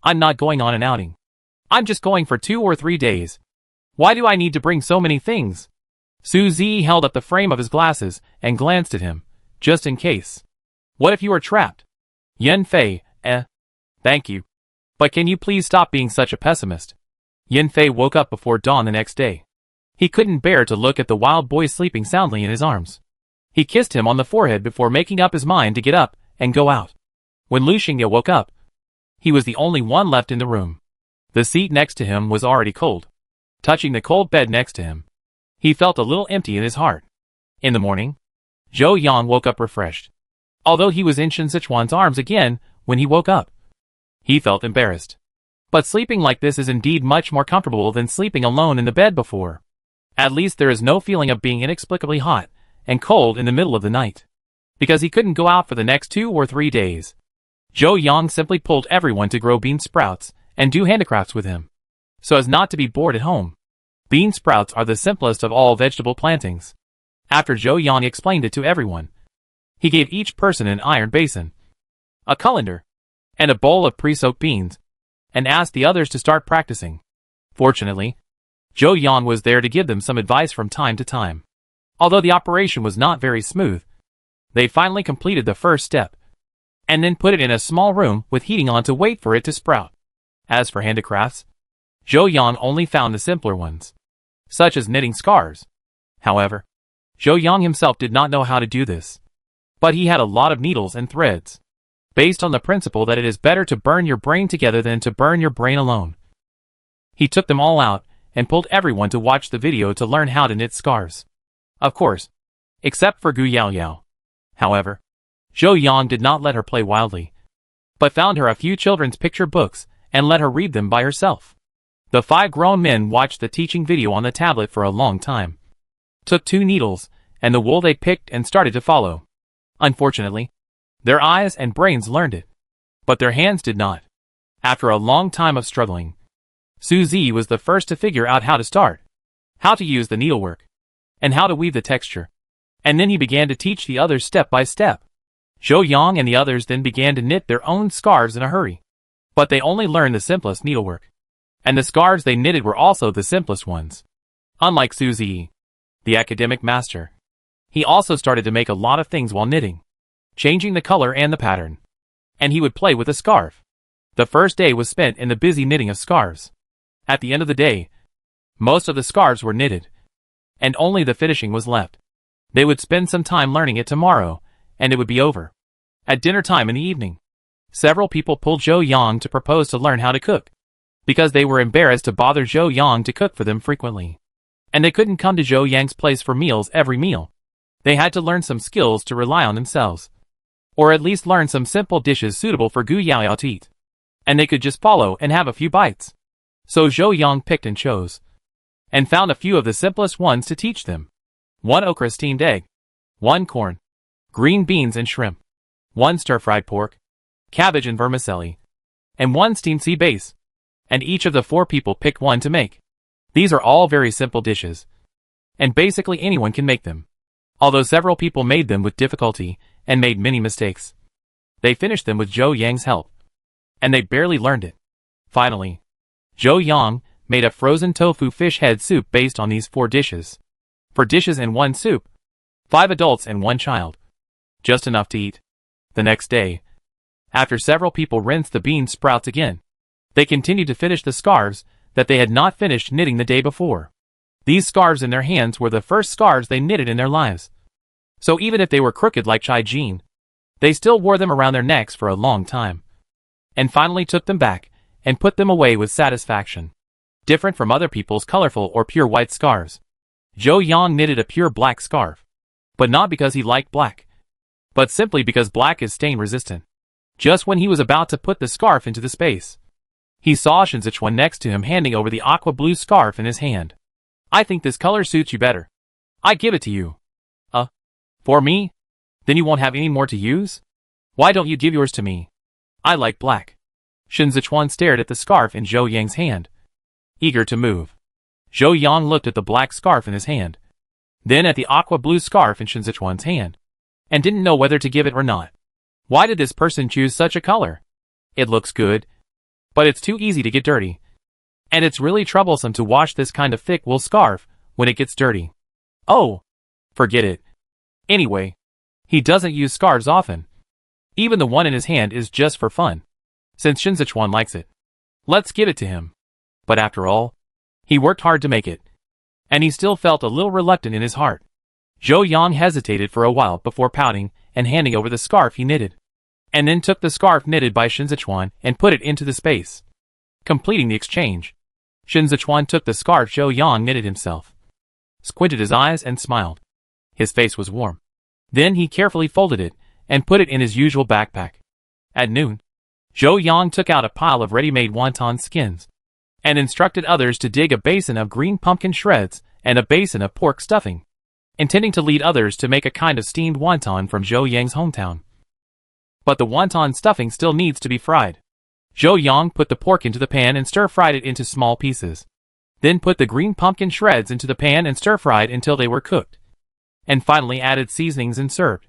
I'm not going on an outing. I'm just going for 2 or 3 days. Why do I need to bring so many things? Su Zi held up the frame of his glasses and glanced at him, just in case. What if you are trapped? Yan Fei, thank you. But can you please stop being such a pessimist? Yan Fei woke up before dawn the next day. He couldn't bear to look at the wild boy sleeping soundly in his arms. He kissed him on the forehead before making up his mind to get up and go out. When Lu Xingye woke up, he was the only one left in the room. The seat next to him was already cold. Touching the cold bed next to him, he felt a little empty in his heart. In the morning, Zhou Yang woke up refreshed. Although he was in Shen Zechuan's arms again when he woke up, he felt embarrassed. But sleeping like this is indeed much more comfortable than sleeping alone in the bed before. At least there is no feeling of being inexplicably hot and cold in the middle of the night. Because he couldn't go out for the next 2 or 3 days, Zhou Yang simply pulled everyone to grow bean sprouts and do handicrafts with him, so as not to be bored at home. Bean sprouts are the simplest of all vegetable plantings. After Zhou Yang explained it to everyone, he gave each person an iron basin, a colander, and a bowl of pre-soaked beans, and asked the others to start practicing. Fortunately, Zhou Yang was there to give them some advice from time to time. Although the operation was not very smooth, they finally completed the first step, and then put it in a small room with heating on to wait for it to sprout. As for handicrafts, Zhou Yang only found the simpler ones, such as knitting scarves. However, Zhou Yang himself did not know how to do this, but he had a lot of needles and threads, based on the principle that it is better to burn your brain together than to burn your brain alone. He took them all out and pulled everyone to watch the video to learn how to knit scarves. Of course, except for Gu Yaoyao. However, Zhou Yang did not let her play wildly, but found her a few children's picture books and let her read them by herself. The 5 grown men watched the teaching video on the tablet for a long time, took 2 needles and the wool they picked and started to follow. Unfortunately, their eyes and brains learned it, but their hands did not. After a long time of struggling, Su Zi was the first to figure out how to start, how to use the needlework, and how to weave the texture. And then he began to teach the others step by step. Zhou Yang and the others then began to knit their own scarves in a hurry. But they only learned the simplest needlework, and the scarves they knitted were also the simplest ones. Unlike Su Zi, the academic master, he also started to make a lot of things while knitting, changing the color and the pattern. And he would play with a scarf. The first day was spent in the busy knitting of scarves. At the end of the day, most of the scarves were knitted, and only the finishing was left. They would spend some time learning it tomorrow, and it would be over. At dinner time in the evening, several people pulled Zhou Yang to propose to learn how to cook, because they were embarrassed to bother Zhou Yang to cook for them frequently. And they couldn't come to Zhou Yang's place for meals every meal. They had to learn some skills to rely on themselves, or at least learn some simple dishes suitable for Gu Yaoyao to eat. And they could just follow and have a few bites. So Zhou Yang picked and chose, and found a few of the simplest ones to teach them. 1 okra steamed egg, 1 corn, green beans and shrimp, 1 stir-fried pork, cabbage and vermicelli, and 1 steamed sea bass. And each of the 4 people picked one to make. These are all very simple dishes, and basically anyone can make them. Although several people made them with difficulty and made many mistakes, they finished them with Zhou Yang's help, and they barely learned it. Finally, Zhou Yang made a frozen tofu fish head soup based on these 4 dishes. 4 dishes and 1 soup, 5 adults and 1 child. Just enough to eat. The next day, after several people rinsed the bean sprouts again, they continued to finish the scarves that they had not finished knitting the day before. These scarves in their hands were the first scarves they knitted in their lives. So even if they were crooked like Chai Jin, they still wore them around their necks for a long time, and finally took them back and put them away with satisfaction. Different from other people's colorful or pure white scarves, Zhou Yang knitted a pure black scarf, but not because he liked black, but simply because black is stain resistant. Just when he was about to put the scarf into the space, he saw Shen Zechuan next to him handing over the aqua blue scarf in his hand. I think this color suits you better. I give it to you. For me? Then you won't have any more to use? Why don't you give yours to me? I like black. Shen Zechuan stared at the scarf in Zhou Yang's hand, eager to move. Zhou Yang looked at the black scarf in his hand, then at the aqua blue scarf in Shen Zechuan's hand, and didn't know whether to give it or not. Why did this person choose such a color? It looks good, but it's too easy to get dirty. And it's really troublesome to wash this kind of thick wool scarf when it gets dirty. Oh, forget it. Anyway, he doesn't use scarves often. Even the one in his hand is just for fun, since Shen Zechuan likes it. Let's give it to him. But after all, he worked hard to make it, and he still felt a little reluctant in his heart. Zhou Yang hesitated for a while before pouting and handing over the scarf he knitted, and then took the scarf knitted by Shen Zechuan and put it into the space. Completing the exchange, Shen Zechuan took the scarf Zhou Yang knitted himself, squinted his eyes and smiled. His face was warm. Then he carefully folded it and put it in his usual backpack. At noon, Zhou Yang took out a pile of ready-made wonton skins and instructed others to dig a basin of green pumpkin shreds and a basin of pork stuffing, intending to lead others to make a kind of steamed wonton from Zhou Yang's hometown. But the wonton stuffing still needs to be fried. Zhou Yang put the pork into the pan and stir-fried it into small pieces. Then put the green pumpkin shreds into the pan and stir-fried until they were cooked, and finally added seasonings and served.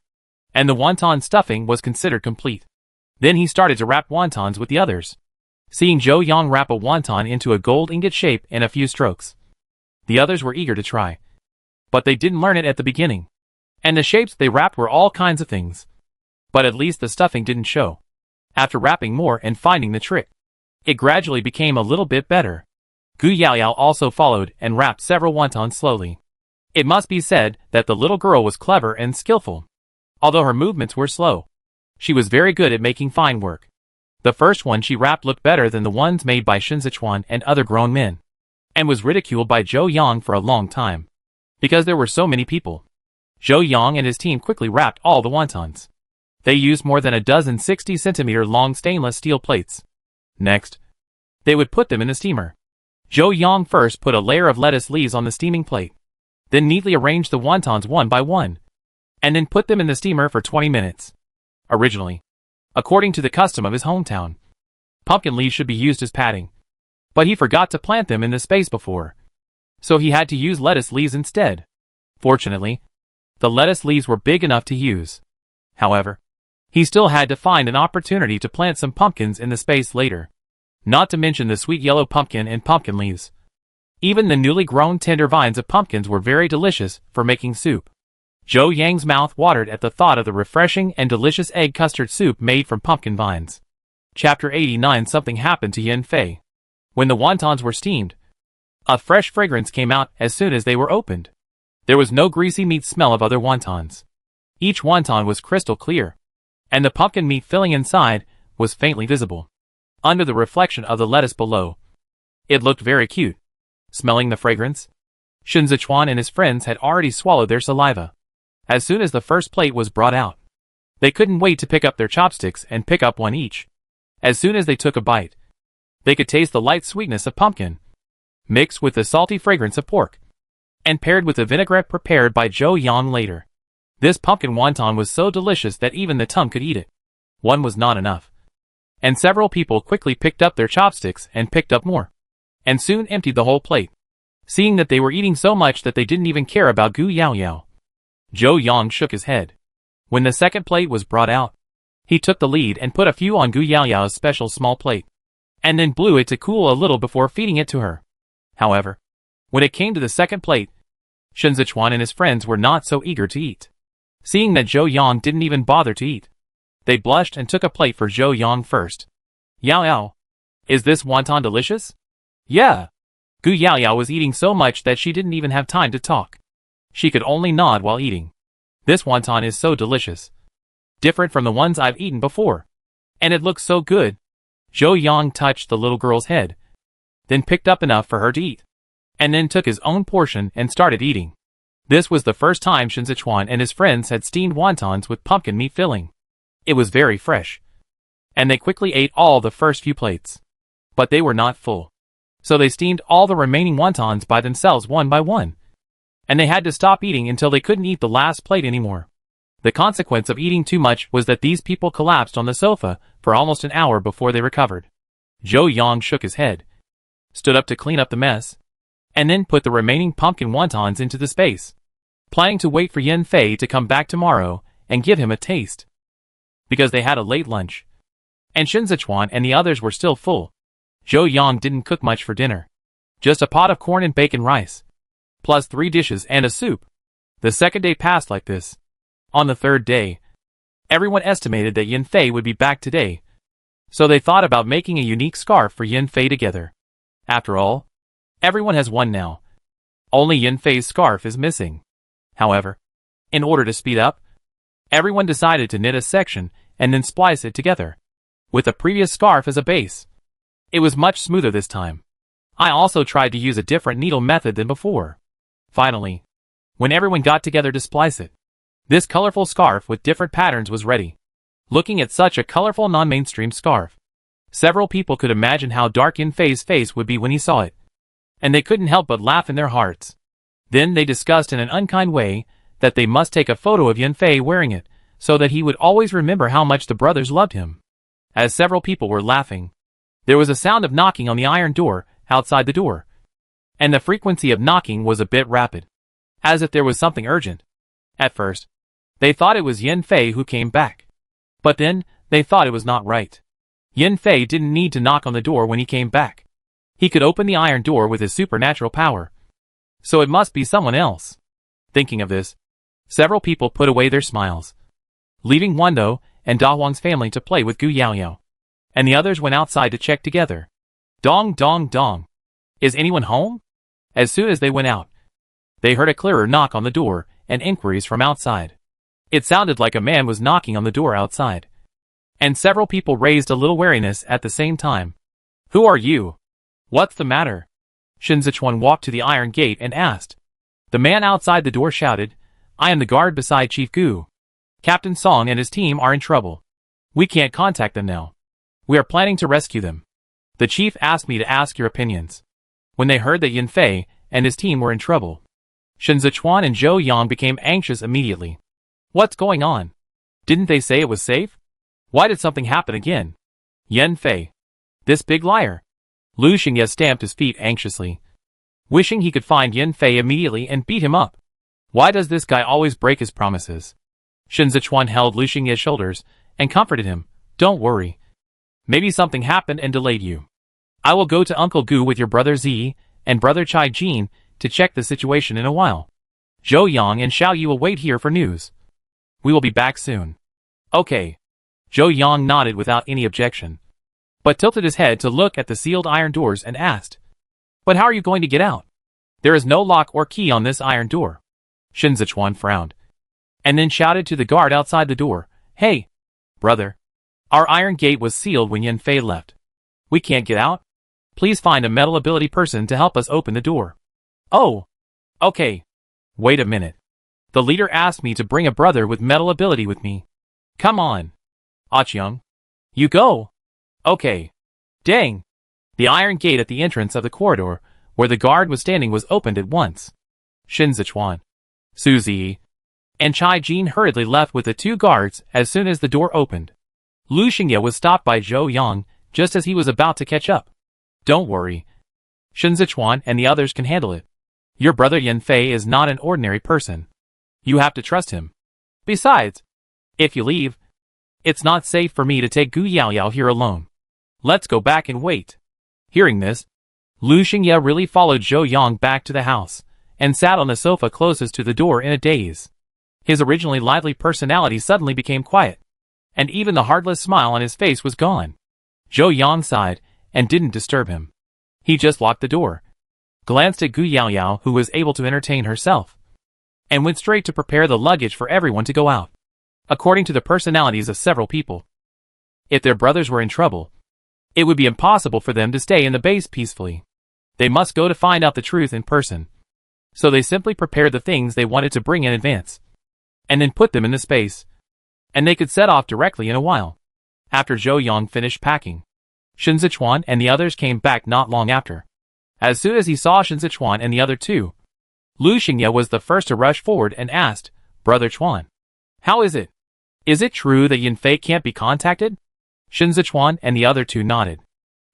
And the wonton stuffing was considered complete. Then he started to wrap wontons with the others, seeing Zhou Yang wrap a wonton into a gold ingot shape in a few strokes. The others were eager to try, but they didn't learn it at the beginning, and the shapes they wrapped were all kinds of things. But at least the stuffing didn't show. After wrapping more and finding the trick, it gradually became a little bit better. Gu Yaoyao also followed and wrapped several wontons slowly. It must be said that the little girl was clever and skillful. Although her movements were slow, she was very good at making fine work. The first one she wrapped looked better than the ones made by Shen Zechuan and other grown men, and was ridiculed by Zhou Yang for a long time, because there were so many people. Zhou Yang and his team quickly wrapped all the wontons. They used more than a dozen 60-centimeter long stainless steel plates. Next, they would put them in the steamer. Zhou Yang first put a layer of lettuce leaves on the steaming plate, then neatly arranged the wontons one by one, and then put them in the steamer for 20 minutes. Originally, according to the custom of his hometown, pumpkin leaves should be used as padding, but he forgot to plant them in the space before, so he had to use lettuce leaves instead. Fortunately, the lettuce leaves were big enough to use. However, he still had to find an opportunity to plant some pumpkins in the space later, not to mention the sweet yellow pumpkin and pumpkin leaves. Even the newly grown tender vines of pumpkins were very delicious for making soup. Zhou Yang's mouth watered at the thought of the refreshing and delicious egg custard soup made from pumpkin vines. Chapter 89. Something happened to Yan Fei. When the wontons were steamed, a fresh fragrance came out as soon as they were opened. There was no greasy meat smell of other wontons. Each wonton was crystal clear, and the pumpkin meat filling inside was faintly visible under the reflection of the lettuce below. It looked very cute. Smelling the fragrance, Shen Zechuan and his friends had already swallowed their saliva. As soon as the first plate was brought out, they couldn't wait to pick up their chopsticks and pick up one each. As soon as they took a bite, they could taste the light sweetness of pumpkin, mixed with the salty fragrance of pork, and paired with the vinaigrette prepared by Zhou Yang later. This pumpkin wonton was so delicious that even the tongue could eat it. One was not enough, and several people quickly picked up their chopsticks and picked up more, and soon emptied the whole plate, seeing that they were eating so much that they didn't even care about Gu Yaoyao. Zhou Yang shook his head. When the second plate was brought out, he took the lead and put a few on Gu Yaoyao's special small plate, and then blew it to cool a little before feeding it to her. However, when it came to the second plate, Shen Zechuan and his friends were not so eager to eat. Seeing that Zhou Yang didn't even bother to eat, they blushed and took a plate for Zhou Yang first. Yaoyao, is this wonton delicious? Yeah. Gu Yaoyao was eating so much that she didn't even have time to talk. She could only nod while eating. This wonton is so delicious. Different from the ones I've eaten before. And it looks so good. Zhou Yang touched the little girl's head, then picked up enough for her to eat, and then took his own portion and started eating. This was the first time Shen Zechuan and his friends had steamed wontons with pumpkin meat filling. It was very fresh, and they quickly ate all the first few plates. But they were not full, so they steamed all the remaining wontons by themselves one by one. and they had to stop eating until they couldn't eat the last plate anymore. The consequence of eating too much was that these people collapsed on the sofa for almost an hour before they recovered. Zhou Yang shook his head, stood up to clean up the mess, and then put the remaining pumpkin wontons into the space, planning to wait for Yan Fei to come back tomorrow and give him a taste. Because they had a late lunch, and Shen Zechuan and the others were still full, Zhou Yang didn't cook much for dinner. Just a pot of corn and bacon rice, plus 3 dishes and a soup. The second day passed like this. On the third day, everyone estimated that Yan Fei would be back today, so they thought about making a unique scarf for Yan Fei together. After all, everyone has one now. Only Yan Fei's scarf is missing. However, in order to speed up, everyone decided to knit a section and then splice it together, with the previous scarf as a base. It was much smoother this time. I also tried to use a different needle method than before. Finally, when everyone got together to splice it, this colorful scarf with different patterns was ready. Looking at such a colorful non-mainstream scarf, several people could imagine how dark Yan Fei's face would be when he saw it, and they couldn't help but laugh in their hearts. Then they discussed in an unkind way that they must take a photo of Yan Fei wearing it, so that he would always remember how much the brothers loved him. As several people were laughing, there was a sound of knocking on the iron door outside the door, and the frequency of knocking was a bit rapid, as if there was something urgent. At first, they thought it was Yan Fei who came back, but then they thought it was not right. Yan Fei didn't need to knock on the door when he came back. He could open the iron door with his supernatural power, so it must be someone else. Thinking of this, several people put away their smiles, leaving Wando and Da Huang's family to play with Gu Yaoyao, and the others went outside to check together. Dong dong dong. Is anyone home? As soon as they went out, they heard a clearer knock on the door and inquiries from outside. It sounded like a man was knocking on the door outside, and several people raised a little wariness at the same time. Who are you? What's the matter? Shen Zechuan walked to the iron gate and asked. The man outside the door shouted, I am the guard beside Chief Gu. Captain Song and his team are in trouble. We can't contact them now. We are planning to rescue them. The chief asked me to ask your opinions. When they heard that Yan Fei and his team were in trouble, Shen Zechuan and Zhou Yang became anxious immediately. What's going on? Didn't they say it was safe? Why did something happen again? Yan Fei. This big liar. Lu Xingye stamped his feet anxiously, wishing he could find Yan Fei immediately and beat him up. Why does this guy always break his promises? Shen Zechuan held Lu Xingye's shoulders and comforted him. Don't worry. Maybe something happened and delayed you. I will go to Uncle Gu with your brother Zi and brother Chai Jin to check the situation in a while. Zhou Yang and Xiao Yi will wait here for news. We will be back soon. Okay. Zhou Yang nodded without any objection, but tilted his head to look at the sealed iron doors and asked, But how are you going to get out? There is no lock or key on this iron door. Shen Zechuan frowned, and then shouted to the guard outside the door, Hey, brother. Our iron gate was sealed when Yan Fei left. We can't get out. Please find a metal ability person to help us open the door. Oh. Okay. Wait a minute. The leader asked me to bring a brother with metal ability with me. Come on. Achiang. You go. Okay. Dang. The iron gate at the entrance of the corridor, where the guard was standing, was opened at once. Shen Zechuan, Suzy, and Chai Jin hurriedly left with the 2 guards as soon as the door opened. Lu Xingye was stopped by Zhou Yang just as he was about to catch up. Don't worry. Shen Zechuan and the others can handle it. Your brother Yan Fei is not an ordinary person. You have to trust him. Besides, if you leave, it's not safe for me to take Gu Yaoyao here alone. Let's go back and wait. Hearing this, Lu Xingye really followed Zhou Yang back to the house, and sat on the sofa closest to the door in a daze. His originally lively personality suddenly became quiet, and even the heartless smile on his face was gone. Zhou Yang sighed, and didn't disturb him. He just locked the door, glanced at Gu Yaoyao, who was able to entertain herself, and went straight to prepare the luggage for everyone to go out. According to the personalities of several people, if their brothers were in trouble, it would be impossible for them to stay in the base peacefully. They must go to find out the truth in person. So they simply prepared the things they wanted to bring in advance, and then put them in the space, and they could set off directly in a while. After Zhou Yang finished packing, Shen Zechuan and the others came back not long after. As soon as he saw Shen Zechuan and the other 2, Lu Xingye was the first to rush forward and asked, "Brother Chuan, how is it? Is it true that Yan Fei can't be contacted?" Shen Zechuan and the other two nodded.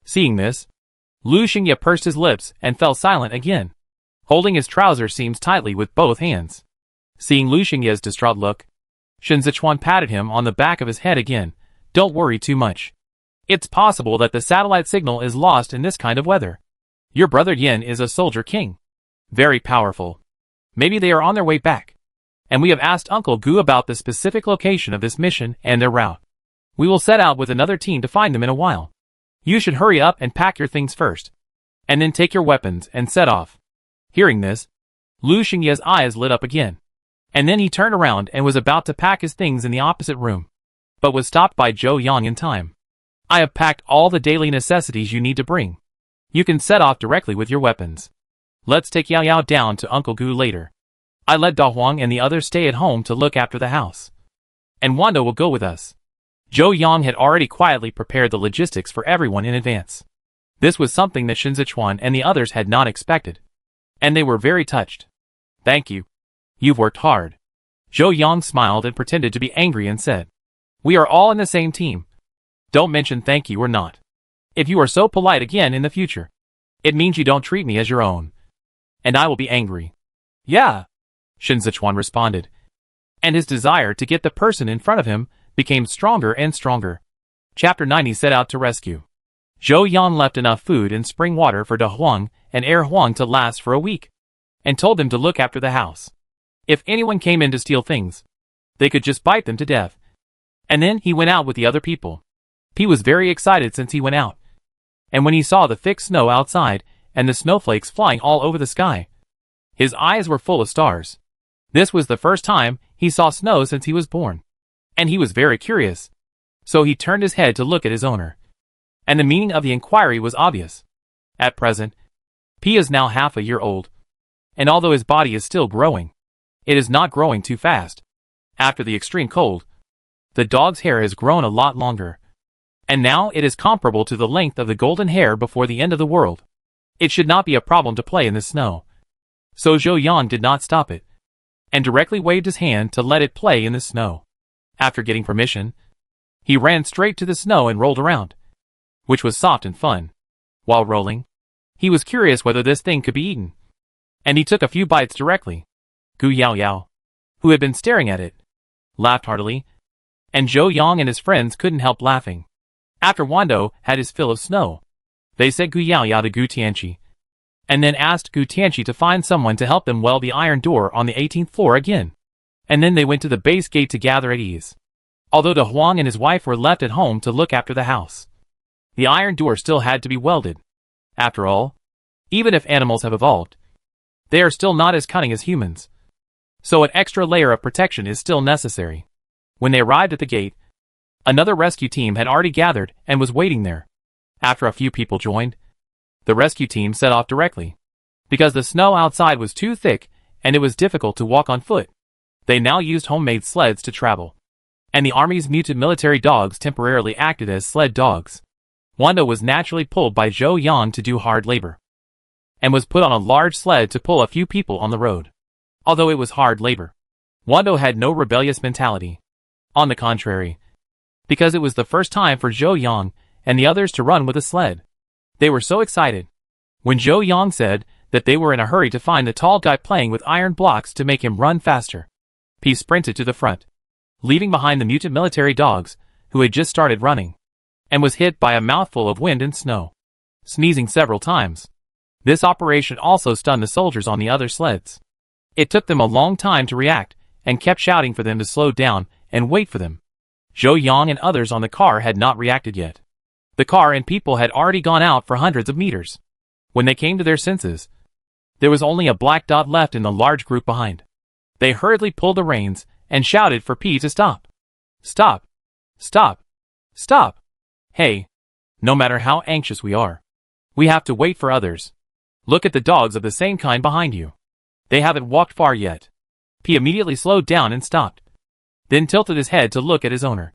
Seeing this, Lu Xingye pursed his lips and fell silent again, holding his trouser seams tightly with both hands. Seeing Lu Xingye's distraught look, Shen Zechuan patted him on the back of his head again. "Don't worry too much. It's possible that the satellite signal is lost in this kind of weather. Your brother Yin is a soldier king. Very powerful. Maybe they are on their way back. And we have asked Uncle Gu about the specific location of this mission and their route. We will set out with another team to find them in a while. You should hurry up and pack your things first. And then take your weapons and set off." Hearing this, Lu Xingye's eyes lit up again. And then he turned around and was about to pack his things in the opposite room, but was stopped by Zhou Yang in time. "I have packed all the daily necessities you need to bring. You can set off directly with your weapons. Let's take Yao Yao down to Uncle Gu later. I let Da Huang and the others stay at home to look after the house. And Wanda will go with us." Zhou Yang had already quietly prepared the logistics for everyone in advance. This was something that Shen Zechuan and the others had not expected, and they were very touched. "Thank you. You've worked hard." Zhou Yang smiled and pretended to be angry and said, "We are all in the same team. Don't mention thank you or not. If you are so polite again in the future, it means you don't treat me as your own. And I will be angry." "Yeah," Shen Zechuan responded. And his desire to get the person in front of him became stronger and stronger. Chapter 90 set out to rescue. Zhou Yang left enough food and spring water for Da Huang and Er Huang to last for a week, and told them to look after the house. If anyone came in to steal things, they could just bite them to death. And then he went out with the other people. He was very excited since he went out. And when he saw the thick snow outside and the snowflakes flying all over the sky, his eyes were full of stars. This was the first time he saw snow since he was born. And he was very curious. So he turned his head to look at his owner. And the meaning of the inquiry was obvious. At present, P is now half a year old. And although his body is still growing, it is not growing too fast. After the extreme cold, the dog's hair has grown a lot longer. And now it is comparable to the length of the golden hair before the end of the world. It should not be a problem to play in the snow. So Zhou Yang did not stop it, and directly waved his hand to let it play in the snow. After getting permission, he ran straight to the snow and rolled around, which was soft and fun. While rolling, he was curious whether this thing could be eaten, and he took a few bites directly. Gu Yao Yao, who had been staring at it, laughed heartily, and Zhou Yang and his friends couldn't help laughing. After Wando had his fill of snow, they sent Gu Yao Yao to Gu Tianqi, and then asked Gu Tianqi to find someone to help them weld the iron door on the 18th floor again. And then they went to the base gate to gather at ease. Although De Huang and his wife were left at home to look after the house, the iron door still had to be welded. After all, even if animals have evolved, they are still not as cunning as humans. So an extra layer of protection is still necessary. When they arrived at the gate, another rescue team had already gathered and was waiting there. After a few people joined, the rescue team set off directly. Because the snow outside was too thick and it was difficult to walk on foot, they now used homemade sleds to travel. And the army's mutant military dogs temporarily acted as sled dogs. Wanda was naturally pulled by Zhou Yang to do hard labor, and was put on a large sled to pull a few people on the road. Although it was hard labor, Wando had no rebellious mentality. On the contrary, because it was the first time for Zhou Yang and the others to run with a sled, they were so excited. When Zhou Yang said that they were in a hurry to find the tall guy playing with iron blocks to make him run faster, P sprinted to the front, leaving behind the mutant military dogs, who had just started running, and was hit by a mouthful of wind and snow, sneezing several times. This operation also stunned the soldiers on the other sleds. It took them a long time to react, and kept shouting for them to slow down and wait for them. Zhou Yang and others on the car had not reacted yet. The car and people had already gone out for hundreds of meters. When they came to their senses, there was only a black dot left in the large group behind. They hurriedly pulled the reins and shouted for P to stop. Stop! Stop! Stop! Hey! No matter how anxious we are, we have to wait for others. Look at the dogs of the same kind behind you. They haven't walked far yet. P immediately slowed down and stopped, then tilted his head to look at his owner,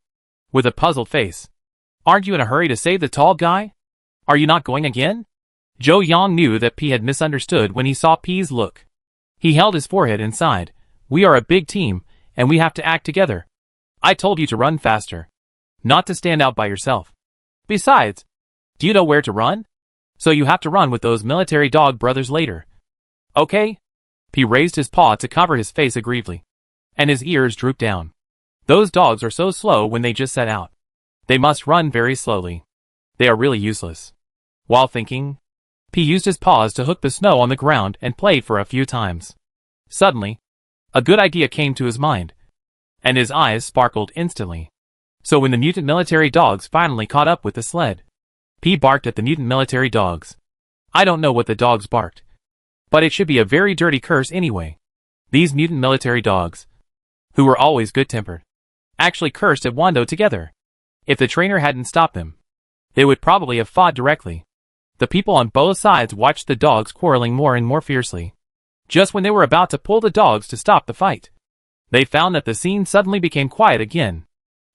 with a puzzled face. Aren't you in a hurry to save the tall guy? Are you not going again? Zhou Yang knew that P had misunderstood when he saw P's look. He held his forehead and sighed. We are a big team, and we have to act together. I told you to run faster. Not to stand out by yourself. Besides, do you know where to run? So you have to run with those military dog brothers later. Okay? He raised his paw to cover his face aggrievedly. And his ears drooped down. Those dogs are so slow when they just set out. They must run very slowly. They are really useless. While thinking, P used his paws to hook the snow on the ground and played for a few times. Suddenly, a good idea came to his mind, and his eyes sparkled instantly. So when the mutant military dogs finally caught up with the sled, P barked at the mutant military dogs. I don't know what the dogs barked, but it should be a very dirty curse anyway. These mutant military dogs, who were always good-tempered, actually cursed at Wando together. If the trainer hadn't stopped them, they would probably have fought directly. The people on both sides watched the dogs quarreling more and more fiercely. Just when they were about to pull the dogs to stop the fight, they found that the scene suddenly became quiet again.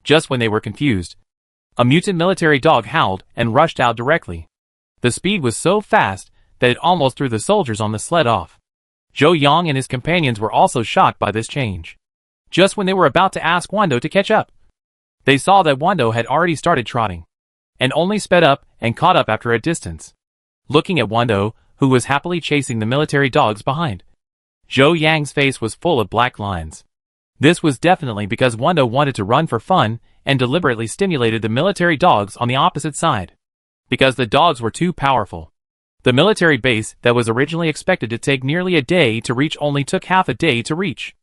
Just when they were confused, a mutant military dog howled and rushed out directly. The speed was so fast that it almost threw the soldiers on the sled off. Zhou Yang and his companions were also shocked by this change. Just when they were about to ask Wando to catch up, they saw that Wando had already started trotting, and only sped up and caught up after a distance. Looking at Wando, who was happily chasing the military dogs behind, Zhou Yang's face was full of black lines. This was definitely because Wando wanted to run for fun and deliberately stimulated the military dogs on the opposite side. Because the dogs were too powerful. The military base that was originally expected to take nearly a day to reach only took half a day to reach.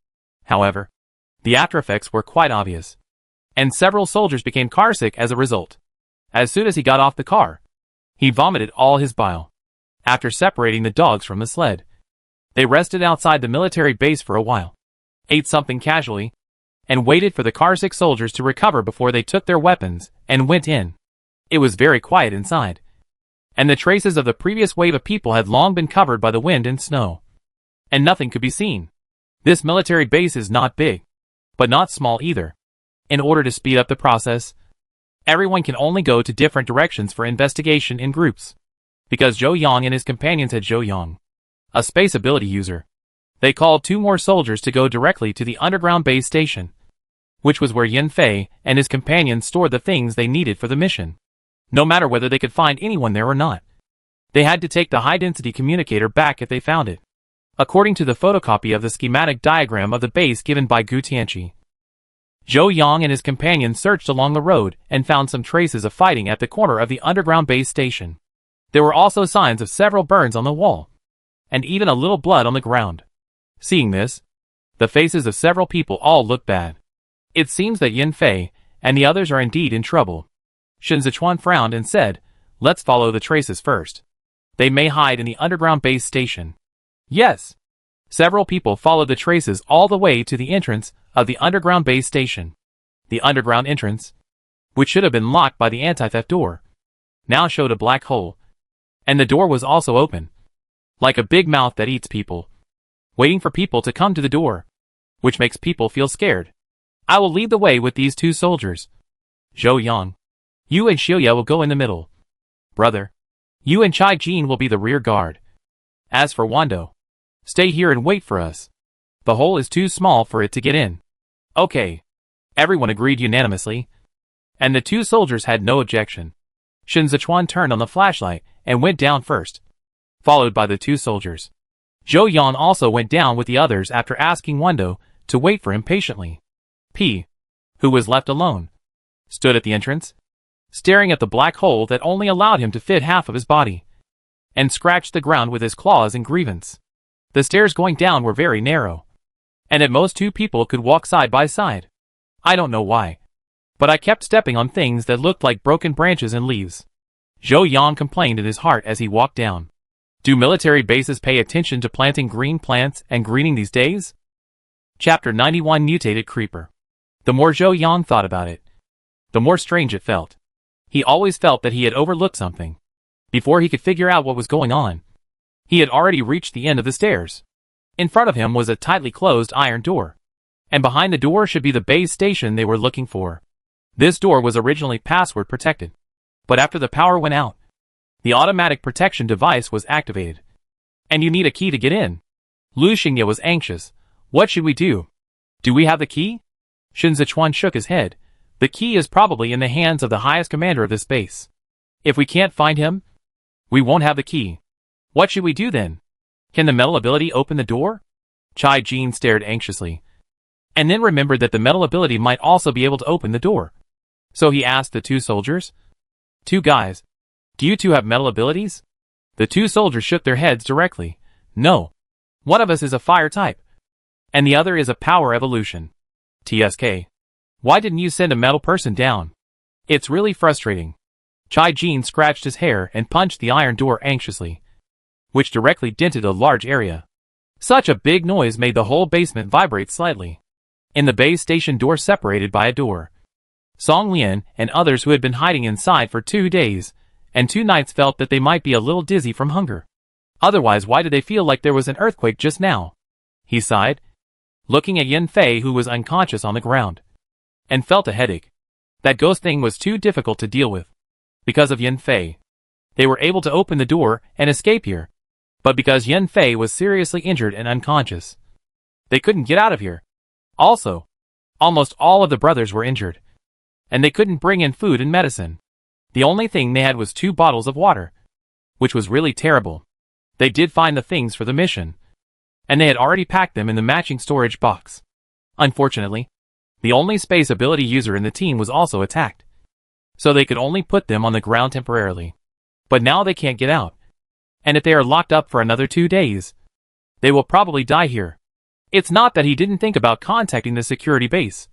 However, the after effects were quite obvious, and several soldiers became carsick as a result. As soon as he got off the car, he vomited all his bile. After separating the dogs from the sled, they rested outside the military base for a while, ate something casually, and waited for the carsick soldiers to recover before they took their weapons and went in. It was very quiet inside, and the traces of the previous wave of people had long been covered by the wind and snow, and nothing could be seen. This military base is not big, but not small either. In order to speed up the process, everyone can only go to different directions for investigation in groups. Because Zhou Yang and his companions had Zhou Yang, a space ability user, they called 2 more soldiers to go directly to the underground base station, which was where Yan Fei and his companions stored the things they needed for the mission. No matter whether they could find anyone there or not, they had to take the high-density communicator back if they found it, according to the photocopy of the schematic diagram of the base given by Gu Tianqi. Zhou Yang and his companions searched along the road and found some traces of fighting at the corner of the underground base station. There were also signs of several burns on the wall, and even a little blood on the ground. Seeing this, the faces of several people all looked bad. It seems that Yan Fei and the others are indeed in trouble. Shen Zechuan frowned and said, let's follow the traces first. They may hide in the underground base station. Yes. Several people followed the traces all the way to the entrance of the underground base station. The underground entrance, which should have been locked by the anti-theft door, now showed a black hole, and the door was also open, like a big mouth that eats people, waiting for people to come to the door, which makes people feel scared. I will lead the way with these 2 soldiers. Zhou Yang, you and Xiuya will go in the middle. Brother, you and Chai Jin will be the rear guard. As for Wando, stay here and wait for us. The hole is too small for it to get in. Okay. Everyone agreed unanimously, and the 2 soldiers had no objection. Shen Zechuan turned on the flashlight and went down first, followed by the 2 soldiers. Zhou Yang also went down with the others after asking Wando to wait for him patiently. P, who was left alone, stood at the entrance, staring at the black hole that only allowed him to fit half of his body, and scratched the ground with his claws in grievance. The stairs going down were very narrow, and at most 2 people could walk side by side. I don't know why, but I kept stepping on things that looked like broken branches and leaves. Zhou Yang complained in his heart as he walked down. Do military bases pay attention to planting green plants and greening these days? Chapter 91 Mutated Creeper. The more Zhou Yang thought about it, the more strange it felt. He always felt that he had overlooked something. Before he could figure out what was going on, he had already reached the end of the stairs. In front of him was a tightly closed iron door, and behind the door should be the base station they were looking for. This door was originally password protected, but after the power went out, the automatic protection device was activated, and you need a key to get in. Lu Xingye was anxious. What should we do? Do we have the key? Shen Zechuan shook his head. The key is probably in the hands of the highest commander of this base. If we can't find him, we won't have the key. What should we do then? Can the metal ability open the door? Chai Jin stared anxiously, and then remembered that the metal ability might also be able to open the door. So he asked the two soldiers. Two guys. Do you two have metal abilities? The two soldiers shook their heads directly. No. One of us is a fire type, and the other is a power evolution. TSK. Why didn't you send a metal person down? It's really frustrating. Chai Jin scratched his hair and punched the iron door anxiously, which directly dented a large area. Such a big noise made the whole basement vibrate slightly. In the base station door separated by a door, Song Lian and others who had been hiding inside for 2 days and 2 nights felt that they might be a little dizzy from hunger. Otherwise, why did they feel like there was an earthquake just now? He sighed, looking at Yan Fei, who was unconscious on the ground, and felt a headache. That ghost thing was too difficult to deal with. Because of Yan Fei, they were able to open the door and escape here. But because Yan Fei was seriously injured and unconscious, they couldn't get out of here. Also, almost all of the brothers were injured, and they couldn't bring in food and medicine. The only thing they had was 2 bottles of water, which was really terrible. They did find the things for the mission, and they had already packed them in the matching storage box. Unfortunately, the only space ability user in the team was also attacked, so they could only put them on the ground temporarily. But now they can't get out, and if they are locked up for another 2 days, they will probably die here. It's not that he didn't think about contacting the security base,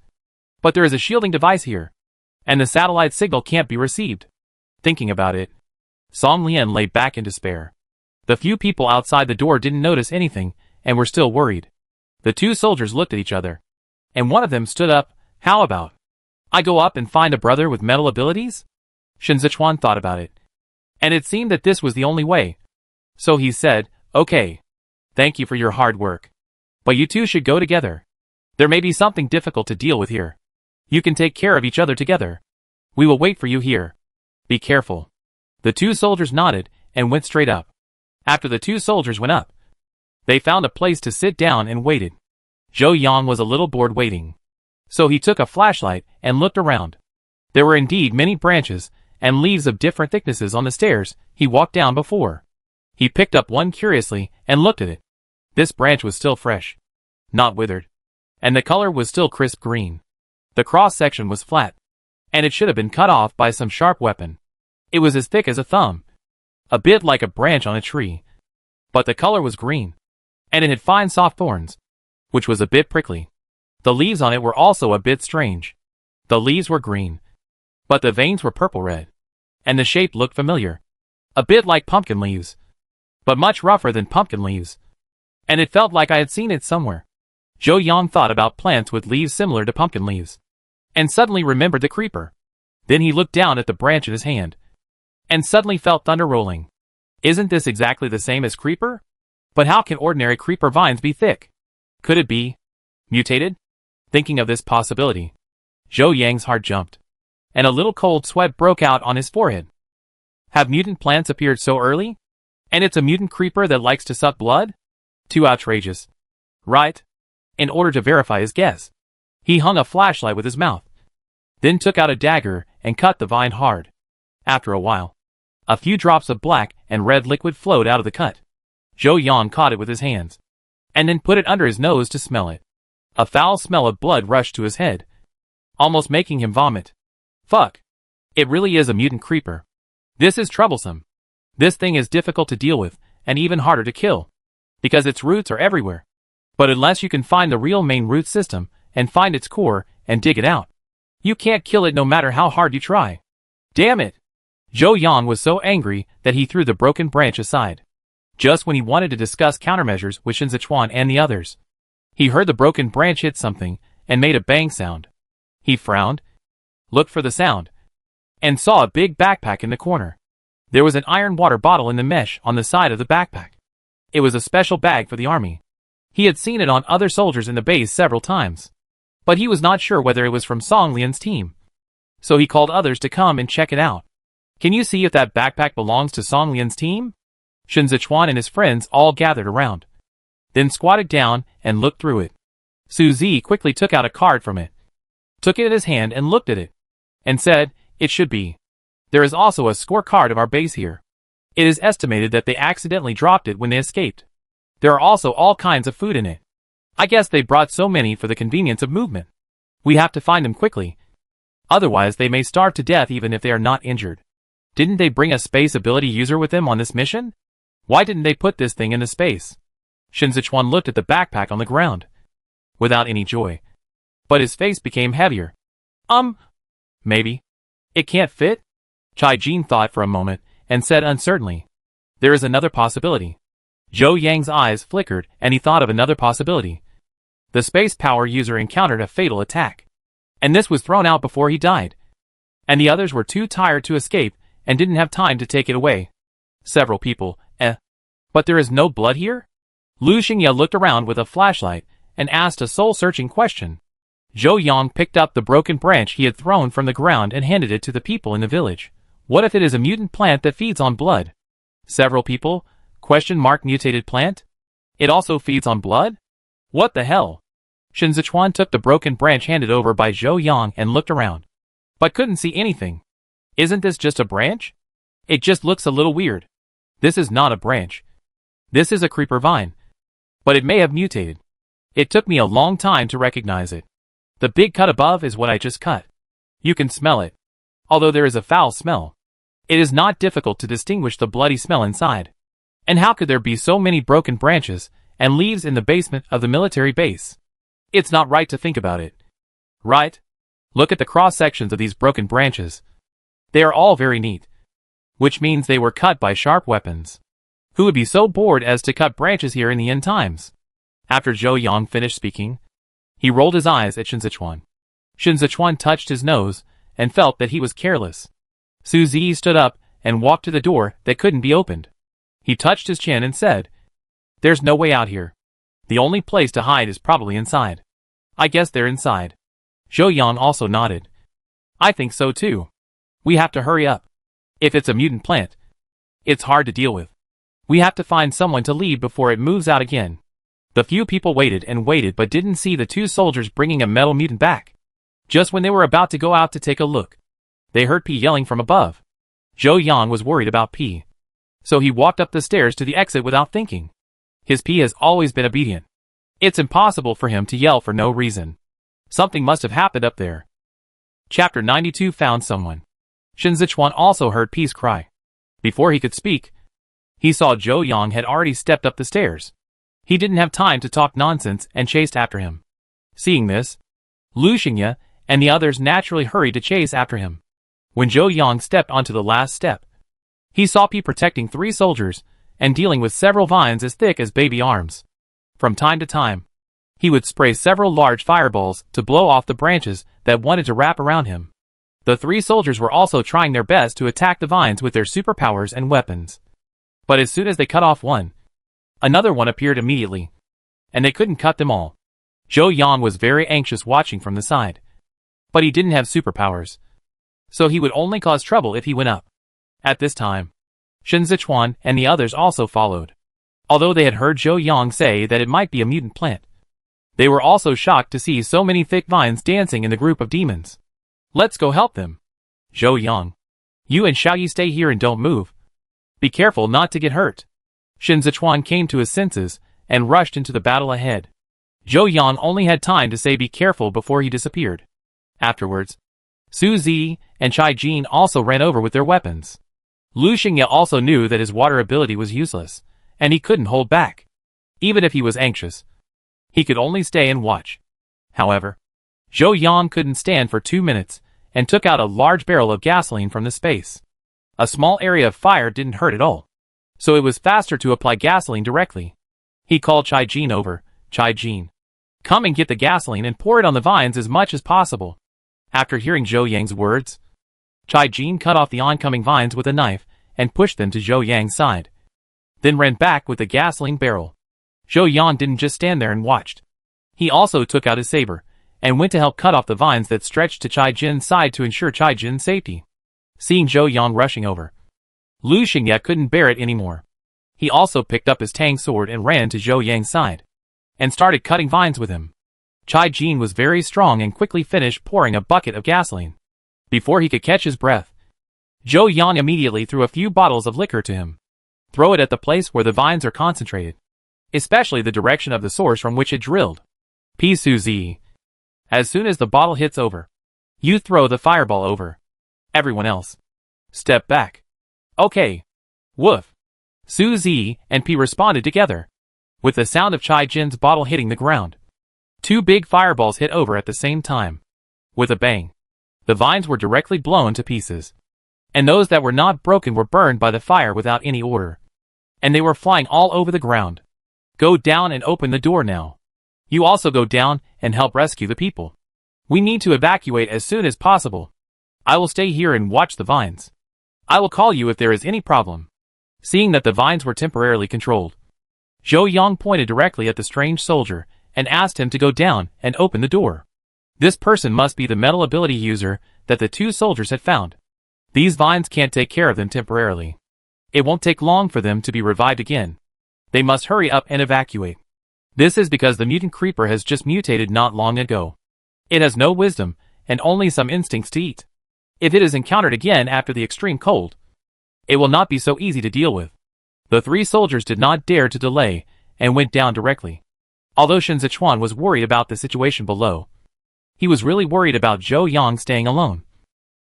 but there is a shielding device here, and the satellite signal can't be received. Thinking about it, Song Lian lay back in despair. The few people outside the door didn't notice anything and were still worried. The 2 soldiers looked at each other, and one of them stood up. How about I go up and find a brother with metal abilities? Shen Zechuan thought about it, and it seemed that this was the only way. So he said, okay. Thank you for your hard work. But you two should go together. There may be something difficult to deal with here. You can take care of each other together. We will wait for you here. Be careful. The 2 soldiers nodded and went straight up. After the 2 soldiers went up, they found a place to sit down and waited. Zhou Yang was a little bored waiting, so he took a flashlight and looked around. There were indeed many branches and leaves of different thicknesses on the stairs he walked down before. He picked up one curiously and looked at it. This branch was still fresh, not withered, and the color was still crisp green. The cross-section was flat, and it should have been cut off by some sharp weapon. It was as thick as a thumb, a bit like a branch on a tree, but the color was green, and it had fine soft thorns, which was a bit prickly. The leaves on it were also a bit strange. The leaves were green, but the veins were purple-red, and the shape looked familiar, a bit like pumpkin leaves, but much rougher than pumpkin leaves, and it felt like I had seen it somewhere. Zhou Yang thought about plants with leaves similar to pumpkin leaves, and suddenly remembered the creeper. Then he looked down at the branch in his hand, and suddenly felt thunder rolling. Isn't this exactly the same as creeper? But how can ordinary creeper vines be thick? Could it be mutated? Thinking of this possibility, Zhou Yang's heart jumped, and a little cold sweat broke out on his forehead. Have mutant plants appeared so early? And it's a mutant creeper that likes to suck blood? Too outrageous. Right? In order to verify his guess, he hung a flashlight with his mouth, then took out a dagger and cut the vine hard. After a while, a few drops of black and red liquid flowed out of the cut. Zhou Yang caught it with his hands, and then put it under his nose to smell it. A foul smell of blood rushed to his head, almost making him vomit. Fuck. It really is a mutant creeper. This is troublesome. This thing is difficult to deal with, and even harder to kill, because its roots are everywhere. But unless you can find the real main root system, and find its core, and dig it out, you can't kill it no matter how hard you try. Damn it! Zhou Yang was so angry that he threw the broken branch aside. Just when he wanted to discuss countermeasures with Shen Zechuan and the others, he heard the broken branch hit something, and made a bang sound. He frowned, looked for the sound, and saw a big backpack in the corner. There was an iron water bottle in the mesh on the side of the backpack. It was a special bag for the army. He had seen it on other soldiers in the base several times, but he was not sure whether it was from Song Lian's team. So he called others to come and check it out. Can you see if that backpack belongs to Song Lian's team? Shen Zechuan and his friends all gathered around. then squatted down and looked through it. Su Zi quickly took out a card from it, took it in his hand and looked at it, and said, "It should be. There is also a scorecard of our base here. It is estimated that they accidentally dropped it when they escaped. There are also all kinds of food in it. I guess they brought so many for the convenience of movement. We have to find them quickly. Otherwise they may starve to death even if they are not injured. Didn't they bring a space ability user with them on this mission? Why didn't they put this thing into space?" Shen Zechuan looked at the backpack on the ground, without any joy. But his face became heavier. Maybe. It can't fit? Chai Jin thought for a moment, and said uncertainly, "There is another possibility." Zhou Yang's eyes flickered, and he thought of another possibility. The space power user encountered a fatal attack, and this was thrown out before he died. And the others were too tired to escape, and didn't have time to take it away. Several people, But there is no blood here? Lu Xingye looked around with a flashlight, and asked a soul-searching question. Zhou Yang picked up the broken branch he had thrown from the ground and handed it to the people in the village. What if it is a mutant plant that feeds on blood? Several people? Mutated plant? It also feeds on blood? What the hell? Shen Zechuan took the broken branch handed over by Zhou Yang and looked around, but couldn't see anything. Isn't this just a branch? It just looks a little weird. This is not a branch. This is a creeper vine. But it may have mutated. It took me a long time to recognize it. The big cut above is what I just cut. You can smell it. Although there is a foul smell, it is not difficult to distinguish the bloody smell inside. And how could there be so many broken branches and leaves in the basement of the military base? It's not right to think about it. Right? Look at the cross-sections of these broken branches. They are all very neat, which means they were cut by sharp weapons. Who would be so bored as to cut branches here in the end times? After Zhou Yang finished speaking, he rolled his eyes at Shen Zechuan. Shen Zechuan touched his nose and felt that he was careless. Su Zi stood up and walked to the door that couldn't be opened. He touched his chin and said, "There's no way out here. The only place to hide is probably inside. I guess they're inside." Zhou Yang also nodded. "I think so too. We have to hurry up. If it's a mutant plant, it's hard to deal with. We have to find someone to lead before it moves out again." The few people waited and waited but didn't see the two soldiers bringing a metal mutant back. Just when they were about to go out to take a look, they heard P yelling from above. Zhou Yang was worried about P, so he walked up the stairs to the exit without thinking. His P has always been obedient. It's impossible for him to yell for no reason. Something must have happened up there. Chapter 92 Found Someone. Shen Zechuan also heard P's cry. Before he could speak, he saw Zhou Yang had already stepped up the stairs. He didn't have time to talk nonsense and chased after him. Seeing this, Lu Xingye and the others naturally hurried to chase after him. When Zhou Yang stepped onto the last step, he saw P protecting 3 soldiers and dealing with several vines as thick as baby arms. From time to time, he would spray several large fireballs to blow off the branches that wanted to wrap around him. The 3 soldiers were also trying their best to attack the vines with their superpowers and weapons. But as soon as they cut off one, another one appeared immediately, and they couldn't cut them all. Zhou Yang was very anxious watching from the side, but he didn't have superpowers, so he would only cause trouble if he went up. At this time, Shen Zechuan and the others also followed. Although they had heard Zhou Yang say that it might be a mutant plant, they were also shocked to see so many thick vines dancing in the group of demons. "Let's go help them. Zhou Yang, you and Xiaoyi stay here and don't move. Be careful not to get hurt." Shen Zechuan came to his senses and rushed into the battle ahead. Zhou Yang only had time to say be careful before he disappeared. Afterwards, Su Zi and Chai Jin also ran over with their weapons. Lu Xingye also knew that his water ability was useless, and he couldn't hold back. Even if he was anxious, he could only stay and watch. However, Zhou Yang couldn't stand for 2 minutes and took out a large barrel of gasoline from the space. A small area of fire didn't hurt at all, so it was faster to apply gasoline directly. He called Chai Jin over. "Chai Jin, come and get the gasoline and pour it on the vines as much as possible." After hearing Zhou Yang's words, Chai Jin cut off the oncoming vines with a knife and pushed them to Zhou Yang's side, then ran back with the gasoline barrel. Zhou Yang didn't just stand there and watched. He also took out his saber and went to help cut off the vines that stretched to Chai Jin's side to ensure Chai Jin's safety. Seeing Zhou Yang rushing over, Lu Xingye couldn't bear it anymore. He also picked up his tang sword and ran to Zhou Yang's side. and started cutting vines with him. Chai Jin was very strong and quickly finished pouring a bucket of gasoline. Before he could catch his breath, Zhou Yang immediately threw a few bottles of liquor to him. Throw it at the place where the vines are concentrated, especially the direction of the source from which it drilled. P. Suzy. As soon as the bottle hits over, you throw the fireball over. Everyone else, step back. Okay. Woof. Suzy and P responded together, with the sound of Chai Jin's bottle hitting the ground. Two big fireballs hit over at the same time. With a bang, the vines were directly blown to pieces, and those that were not broken were burned by the fire without any order. And they were flying all over the ground. Go down and open the door now. You also go down and help rescue the people. We need to evacuate as soon as possible. I will stay here and watch the vines. I will call you if there is any problem. Seeing that the vines were temporarily controlled, Zhou Yang pointed directly at the strange soldier and asked him to go down and open the door. This person must be the metal ability user that the two soldiers had found. These vines can't take care of them temporarily. It won't take long for them to be revived again. They must hurry up and evacuate. This is because the mutant creeper has just mutated not long ago. It has no wisdom and only some instincts to eat. If it is encountered again after the extreme cold, it will not be so easy to deal with. The three soldiers did not dare to delay and went down directly. Although Shen Zechuan was worried about the situation below, he was really worried about Zhou Yang staying alone.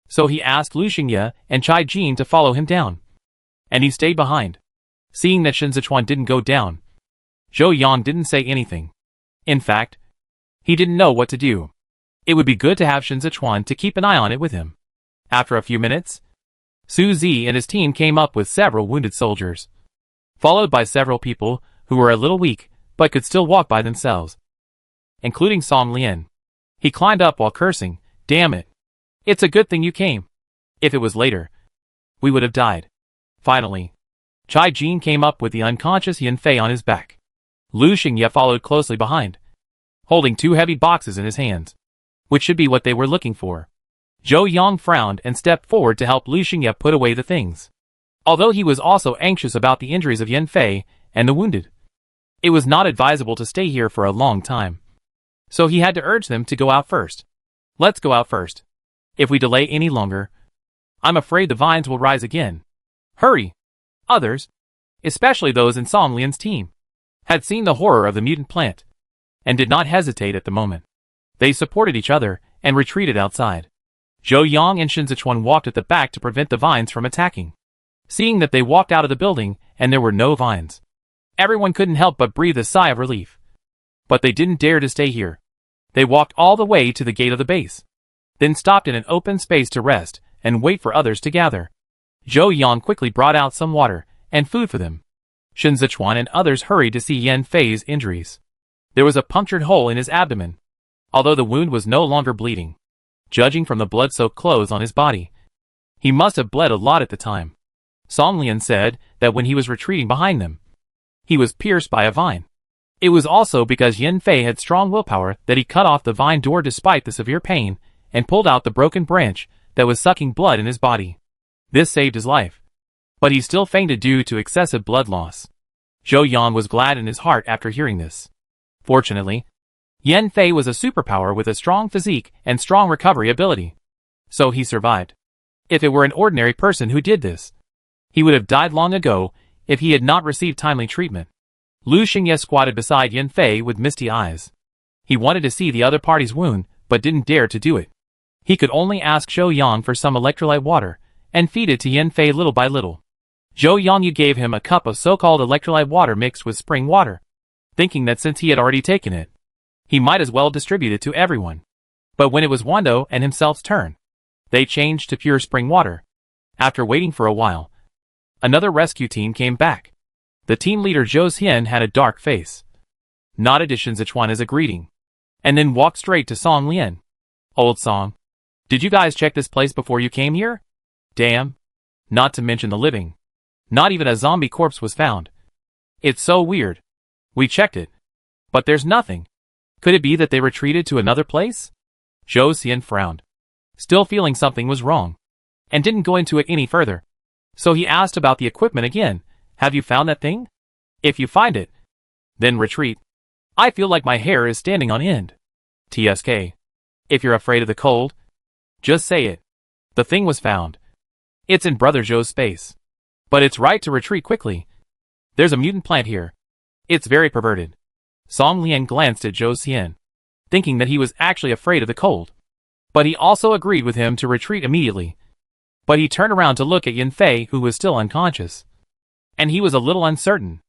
So he asked Lu Xingye and Chai Jin to follow him down. And he stayed behind. Seeing that Shen Zechuan didn't go down, Zhou Yang didn't say anything. In fact, he didn't know what to do. It would be good to have Shen Zechuan to keep an eye on it with him. After a few minutes, Su Zi and his team came up with several wounded soldiers, followed by several people who were a little weak but could still walk by themselves, including Song Lian. He climbed up while cursing, "Damn it. It's a good thing you came. If it was later, we would have died." Finally, Chai Jin came up with the unconscious Yan Fei on his back. Lu Xingye followed closely behind, holding two heavy boxes in his hands, which should be what they were looking for. Zhou Yang frowned and stepped forward to help Lu Xingye put away the things. Although he was also anxious about the injuries of Yan Fei and the wounded, it was not advisable to stay here for a long time. So he had to urge them to go out first. Let's go out first. If we delay any longer, I'm afraid the vines will rise again. Hurry! Others, especially those in Song Lian's team, had seen the horror of the mutant plant, and did not hesitate at the moment. They supported each other and retreated outside. Zhou Yang and Shen Zechuan walked at the back to prevent the vines from attacking. Seeing that they walked out of the building and there were no vines, everyone couldn't help but breathe a sigh of relief. But they didn't dare to stay here. They walked all the way to the gate of the base, then stopped in an open space to rest and wait for others to gather. Zhou Yang quickly brought out some water and food for them. Shen Zechuan and others hurried to see Yan Fei's injuries. There was a punctured hole in his abdomen, although the wound was no longer bleeding. Judging from the blood-soaked clothes on his body, he must have bled a lot at the time. Song Lian said that when he was retreating behind them, he was pierced by a vine. It was also because Yan Fei had strong willpower that he cut off the vine door despite the severe pain and pulled out the broken branch that was sucking blood in his body. This saved his life, but he still fainted due to excessive blood loss. Zhou Yang was glad in his heart after hearing this. Fortunately, Yan Fei was a superpower with a strong physique and strong recovery ability, so he survived. If it were an ordinary person who did this, he would have died long ago if he had not received timely treatment. Lu Xingye squatted beside Yan Fei with misty eyes. He wanted to see the other party's wound, but didn't dare to do it. He could only ask Zhou Yang for some electrolyte water and feed it to Yan Fei little by little. Zhou Yang gave him a cup of so-called electrolyte water mixed with spring water, thinking that since he had already taken it, he might as well distribute it to everyone. But when it was Wando and himself's turn, they changed to pure spring water. After waiting for a while, another rescue team came back. The team leader Zhou Xian had a dark face, nodded to Shen Zechuan as a greeting, and then walked straight to Song Lian. "Old Song, did you guys check this place before you came here? Damn. Not to mention the living. Not even a zombie corpse was found. It's so weird. We checked it, but there's nothing. Could it be that they retreated to another place?" Zhou Xian frowned, still feeling something was wrong, and didn't go into it any further. So he asked about the equipment again. "Have you found that thing? If you find it, then retreat. I feel like my hair is standing on end. TSK. If you're afraid of the cold, just say it. The thing was found. It's in Brother Zhou's space. But it's right to retreat quickly. There's a mutant plant here. It's very perverted. Song Lian glanced at Zhou Xian, thinking that he was actually afraid of the cold. But he also agreed with him to retreat immediately. But he turned around to look at Yan Fei, who was still unconscious. And he was a little uncertain.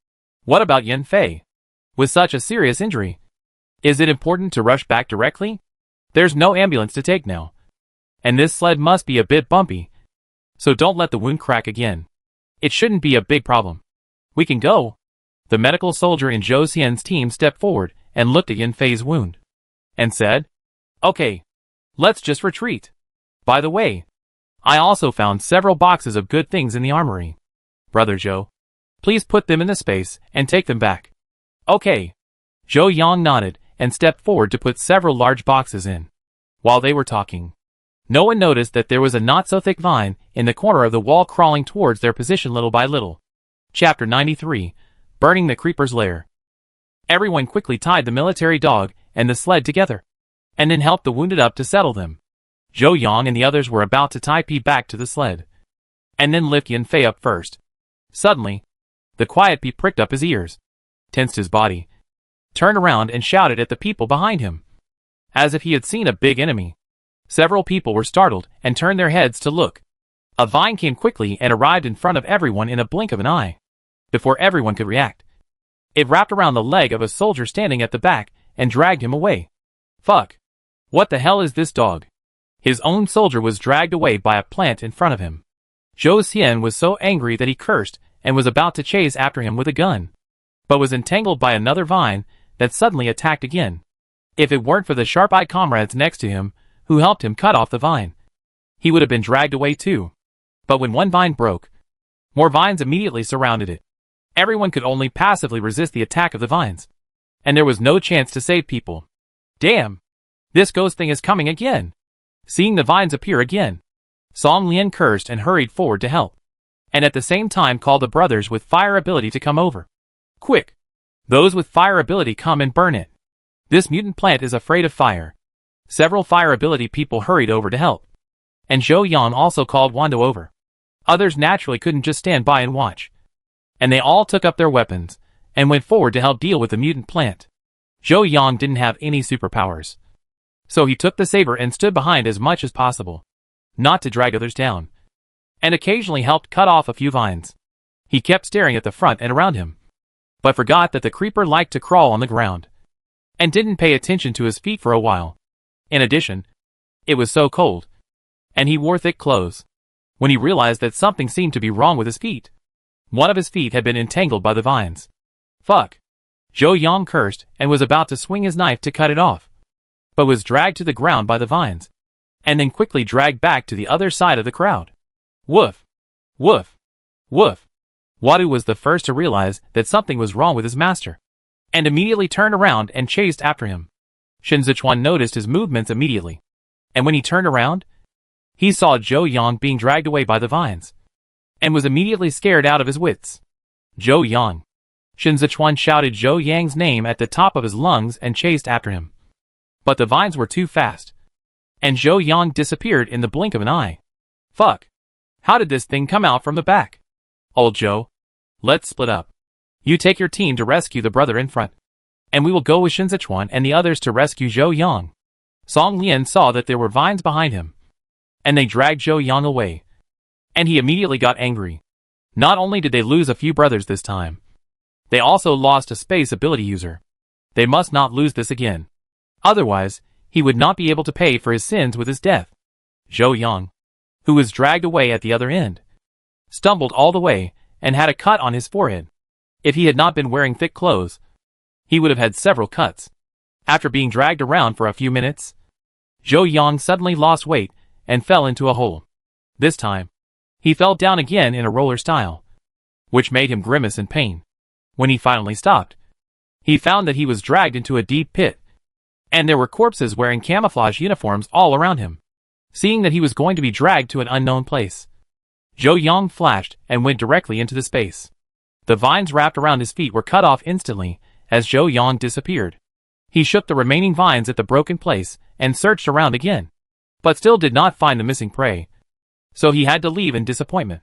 What about Yan Fei? With such a serious injury, is it important to rush back directly? There's no ambulance to take now. And this sled must be a bit bumpy. So don't let the wound crack again. It shouldn't be a big problem. We can go. The medical soldier in Zhou Xian's team stepped forward and looked at Yan Fei's wound. And said, okay, let's just retreat. By the way, I also found several boxes of good things in the armory. Brother Zhou, please put them in the space and take them back. Okay. Zhou Yang nodded and stepped forward to put several large boxes in. While they were talking, no one noticed that there was a not-so-thick vine in the corner of the wall crawling towards their position little by little. Chapter 93, Burning the Creeper's Lair. Everyone quickly tied the military dog and the sled together, and then helped the wounded up to settle them. Zhou Yang and the others were about to tie P back to the sled, and then lift Yan Fei up first. Suddenly, the quiet P pricked up his ears, tensed his body, turned around and shouted at the people behind him, as if he had seen a big enemy. Several people were startled and turned their heads to look. A vine came quickly and arrived in front of everyone in a blink of an eye. Before everyone could react, it wrapped around the leg of a soldier standing at the back and dragged him away. Fuck. What the hell is this dog? His own soldier was dragged away by a plant in front of him. Zhou Xian was so angry that he cursed and was about to chase after him with a gun, but was entangled by another vine that suddenly attacked again. If it weren't for the sharp-eyed comrades next to him, who helped him cut off the vine, he would have been dragged away too. But when one vine broke, more vines immediately surrounded it. Everyone could only passively resist the attack of the vines, and there was no chance to save people. Damn! This ghost thing is coming again! Seeing the vines appear again, Song Lian cursed and hurried forward to help, and at the same time called the brothers with fire ability to come over. Quick! Those with fire ability come and burn it. This mutant plant is afraid of fire. Several fire ability people hurried over to help, and Zhou Yang also called Wando over. Others naturally couldn't just stand by and watch, and they all took up their weapons and went forward to help deal with the mutant plant. Zhou Yang didn't have any superpowers, so he took the saber and stood behind as much as possible, not to drag others down, and occasionally helped cut off a few vines. He kept staring at the front and around him, but forgot that the creeper liked to crawl on the ground, and didn't pay attention to his feet for a while. In addition, it was so cold, and he wore thick clothes, when he realized that something seemed to be wrong with his feet. One of his feet had been entangled by the vines. Fuck! Zhou Yang cursed and was about to swing his knife to cut it off, but was dragged to the ground by the vines, and then quickly dragged back to the other side of the crowd. Woof! Woof! Woof! Wadu was the first to realize that something was wrong with his master, and immediately turned around and chased after him. Shen Zechuan noticed his movements immediately, and when he turned around, he saw Zhou Yang being dragged away by the vines, and was immediately scared out of his wits. Zhou Yang! Shen Zechuan shouted Zhou Yang's name at the top of his lungs and chased after him. But the vines were too fast, and Zhou Yang disappeared in the blink of an eye. Fuck! How did this thing come out from the back? Old Zhou, let's split up. You take your team to rescue the brother in front, and we will go with Shen Zechuan and the others to rescue Zhou Yang. Song Lian saw that there were vines behind him, and they dragged Zhou Yang away, and he immediately got angry. Not only did they lose a few brothers this time, they also lost a space ability user. They must not lose this again. Otherwise, he would not be able to pay for his sins with his death. Zhou Yang, who was dragged away at the other end, stumbled all the way and had a cut on his forehead. If he had not been wearing thick clothes, he would have had several cuts. After being dragged around for a few minutes, Zhou Yang suddenly lost weight and fell into a hole. This time, he fell down again in a roller style, which made him grimace in pain. When he finally stopped, he found that he was dragged into a deep pit, and there were corpses wearing camouflage uniforms all around him. Seeing that he was going to be dragged to an unknown place, Zhou Yang flashed and went directly into the space. The vines wrapped around his feet were cut off instantly, as Zhou Yang disappeared. He shook the remaining vines at the broken place and searched around again, but still did not find the missing prey, so he had to leave in disappointment.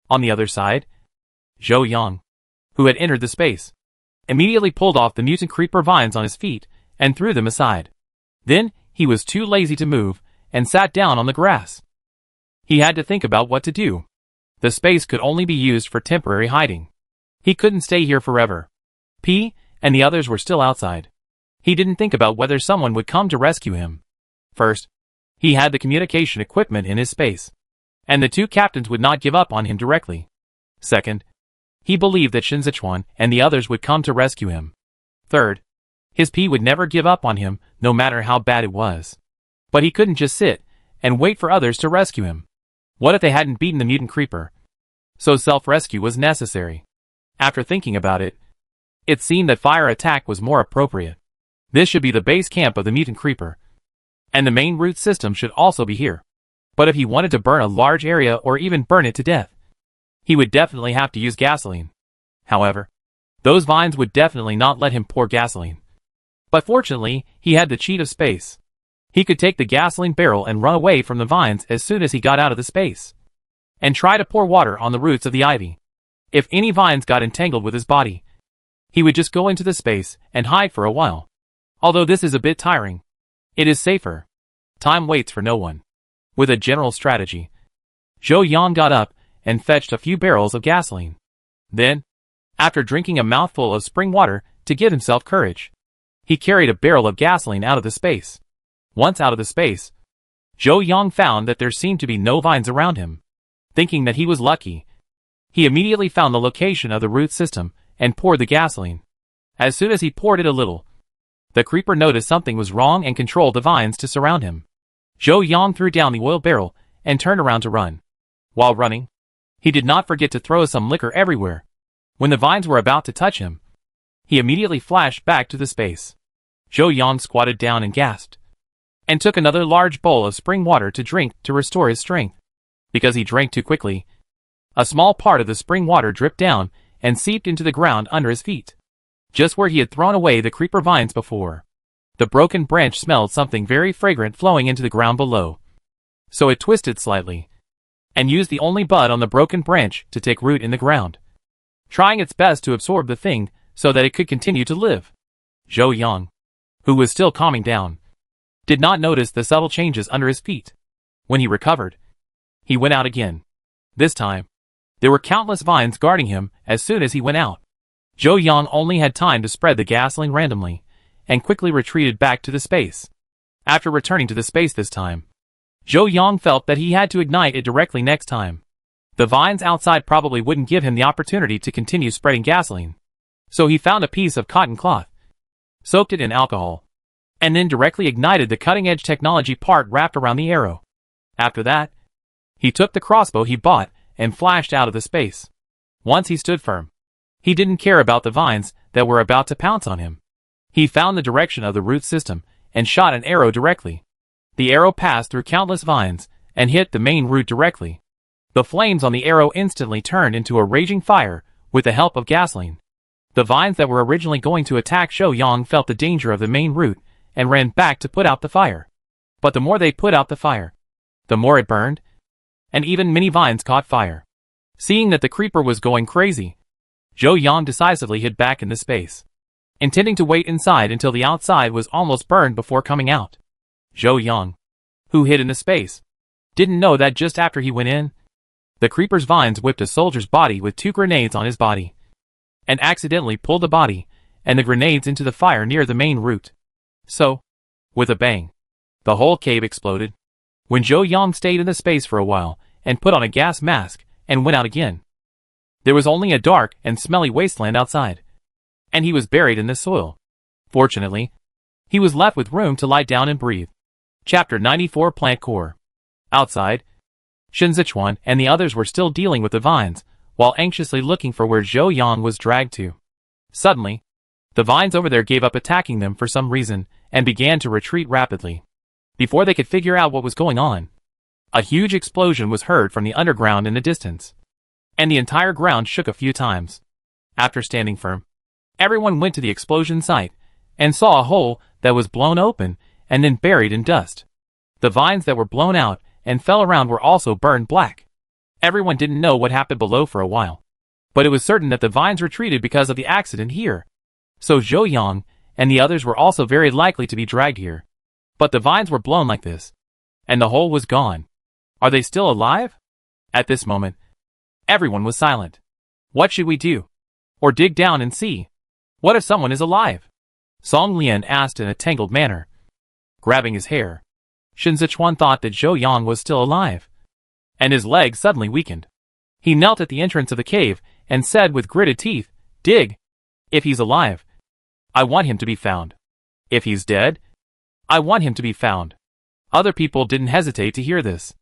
On the other side, Zhou Yang, who had entered the space, immediately pulled off the mutant creeper vines on his feet and threw them aside. Then, he was too lazy to move and sat down on the grass. He had to think about what to do. The space could only be used for temporary hiding. He couldn't stay here forever. P and the others were still outside. He didn't think about whether someone would come to rescue him. First, he had the communication equipment in his space, and the two captains would not give up on him directly. Second, he believed that Shen Zechuan and the others would come to rescue him. Third, his P would never give up on him, no matter how bad it was. But he couldn't just sit and wait for others to rescue him. What if they hadn't beaten the mutant creeper? So self-rescue was necessary. After thinking about it, it seemed that fire attack was more appropriate. This should be the base camp of the mutant creeper, and the main root system should also be here. But if he wanted to burn a large area or even burn it to death, he would definitely have to use gasoline. However, those vines would definitely not let him pour gasoline. But fortunately, he had the cheat of space. He could take the gasoline barrel and run away from the vines as soon as he got out of the space, and try to pour water on the roots of the ivy. If any vines got entangled with his body, he would just go into the space and hide for a while. Although this is a bit tiring, it is safer. Time waits for no one. With a general strategy, Zhou Yang got up and fetched a few barrels of gasoline. Then, after drinking a mouthful of spring water to give himself courage, he carried a barrel of gasoline out of the space. Once out of the space, Zhou Yang found that there seemed to be no vines around him. Thinking that he was lucky, he immediately found the location of the root system and poured the gasoline. As soon as he poured it a little, the creeper noticed something was wrong and controlled the vines to surround him. Zhou Yang threw down the oil barrel and turned around to run. While running, he did not forget to throw some liquor everywhere. When the vines were about to touch him, he immediately flashed back to the space. Zhou Yang squatted down and gasped, and took another large bowl of spring water to drink to restore his strength. Because he drank too quickly, a small part of the spring water dripped down and seeped into the ground under his feet, just where he had thrown away the creeper vines before. The broken branch smelled something very fragrant flowing into the ground below, so it twisted slightly, and used the only bud on the broken branch to take root in the ground, trying its best to absorb the thing so that it could continue to live. Zhou Yang, who was still calming down, did not notice the subtle changes under his feet. When he recovered, he went out again. This time, there were countless vines guarding him as soon as he went out. Zhou Yang only had time to spread the gasoline randomly, and quickly retreated back to the space. After returning to the space this time, Zhou Yang felt that he had to ignite it directly next time. The vines outside probably wouldn't give him the opportunity to continue spreading gasoline. So he found a piece of cotton cloth, soaked it in alcohol, and then directly ignited the cutting-edge technology part wrapped around the arrow. After that, he took the crossbow he bought and flashed out of the space. Once he stood firm, he didn't care about the vines that were about to pounce on him. He found the direction of the root system and shot an arrow directly. The arrow passed through countless vines and hit the main root directly. The flames on the arrow instantly turned into a raging fire with the help of gasoline. The vines that were originally going to attack Zhou Yang felt the danger of the main root and ran back to put out the fire. But the more they put out the fire, the more it burned, and even many vines caught fire. Seeing that the creeper was going crazy, Zhou Yang decisively hid back in the space, intending to wait inside until the outside was almost burned before coming out. Zhou Yang, who hid in the space, didn't know that just after he went in, the creeper's vines whipped a soldier's body with 2 grenades on his body, and accidentally pulled the body and the grenades into the fire near the main root. So, with a bang, the whole cave exploded. When Zhou Yang stayed in the space for a while and put on a gas mask and went out again, there was only a dark and smelly wasteland outside, and he was buried in the soil. Fortunately, he was left with room to lie down and breathe. Chapter 94 Plant Core. Outside, Shen Zechuan and the others were still dealing with the vines, while anxiously looking for where Zhou Yang was dragged to. Suddenly, the vines over there gave up attacking them for some reason and began to retreat rapidly. Before they could figure out what was going on, a huge explosion was heard from the underground in the distance, and the entire ground shook a few times. After standing firm Everyone went to the explosion site and saw a hole that was blown open and then buried in dust. The vines that were blown out and fell around were also burned black. Everyone didn't know what happened below for a while, but it was certain that the vines retreated because of the accident here. So Zhou Yang and the others were also very likely to be dragged here. But the vines were blown like this, and the hole was gone. Are they still alive? At this moment, everyone was silent. What should we do? Or dig down and see? What if someone is alive? Song Lian asked in a tangled manner, grabbing his hair. Shen Zechuan thought that Zhou Yang was still alive, and his legs suddenly weakened. He knelt at the entrance of the cave and said with gritted teeth, "Dig! If he's alive, I want him to be found. If he's dead, I want him to be found." Other people didn't hesitate to hear this.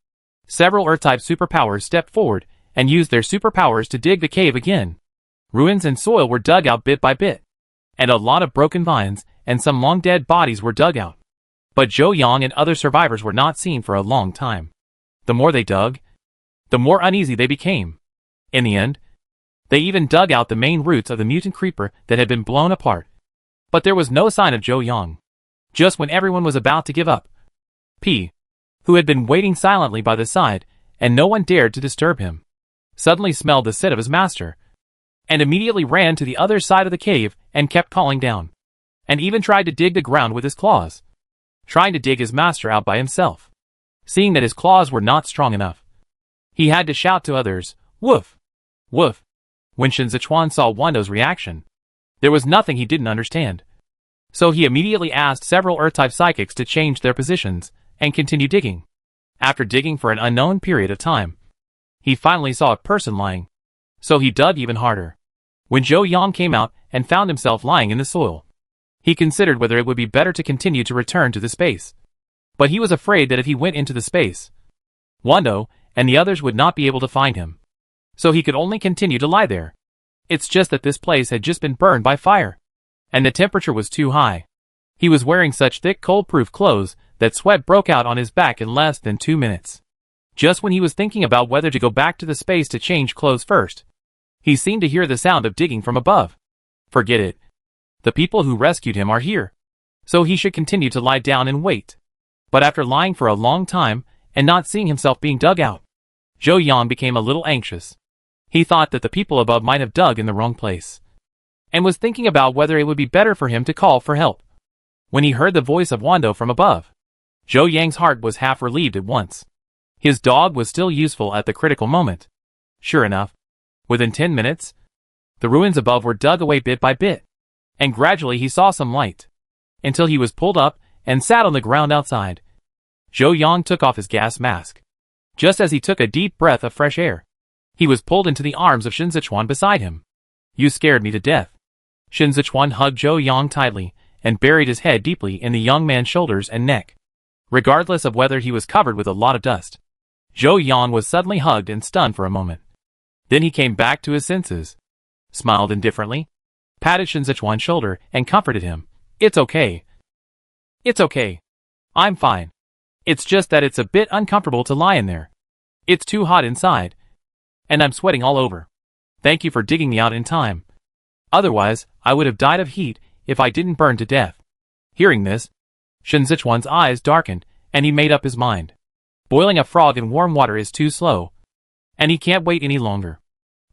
Several Earth-type superpowers stepped forward and used their superpowers to dig the cave again. Ruins and soil were dug out bit by bit, and a lot of broken vines and some long-dead bodies were dug out. But Zhou Yang and other survivors were not seen for a long time. The more they dug, the more uneasy they became. In the end, they even dug out the main roots of the mutant creeper that had been blown apart. But there was no sign of Zhou Yang. Just when everyone was about to give up, P, who had been waiting silently by the side, and no one dared to disturb him, suddenly smelled the scent of his master, and immediately ran to the other side of the cave and kept calling down, and even tried to dig the ground with his claws, trying to dig his master out by himself. Seeing that his claws were not strong enough, he had to shout to others, "Woof! Woof!" When Shen Zechuan saw Wando's reaction, there was nothing he didn't understand. So he immediately asked several Earth-type psychics to change their positions and continue digging. After digging for an unknown period of time, he finally saw a person lying. So he dug even harder. When Zhou Yang came out and found himself lying in the soil, he considered whether it would be better to continue to return to the space. But he was afraid that if he went into the space, Wando and the others would not be able to find him. So he could only continue to lie there. It's just that this place had just been burned by fire, and the temperature was too high. He was wearing such thick cold-proof clothes that sweat broke out on his back in less than 2 minutes. Just when he was thinking about whether to go back to the space to change clothes first, he seemed to hear the sound of digging from above. Forget it. The people who rescued him are here, so he should continue to lie down and wait. But after lying for a long time and not seeing himself being dug out, Zhou Yang became a little anxious. He thought that the people above might have dug in the wrong place, and was thinking about whether it would be better for him to call for help. When he heard the voice of Wando from above, Zhou Yang's heart was half relieved at once. His dog was still useful at the critical moment. Sure enough, within 10 minutes, the ruins above were dug away bit by bit, and gradually he saw some light, until he was pulled up and sat on the ground outside. Zhou Yang took off his gas mask. Just as he took a deep breath of fresh air, he was pulled into the arms of Shen Zechuan beside him. "You scared me to death." Shen Zechuan hugged Zhou Yang tightly and buried his head deeply in the young man's shoulders and neck. Regardless of whether he was covered with a lot of dust, Zhou Yang was suddenly hugged and stunned for a moment. Then he came back to his senses, smiled indifferently, patted Shen Zechuan's shoulder and comforted him. "It's okay. It's okay. I'm fine. It's just that it's a bit uncomfortable to lie in there. It's too hot inside, and I'm sweating all over. Thank you for digging me out in time. Otherwise, I would have died of heat if I didn't burn to death." Hearing this, Shen Zechuan's eyes darkened, and he made up his mind. Boiling a frog in warm water is too slow, and he can't wait any longer.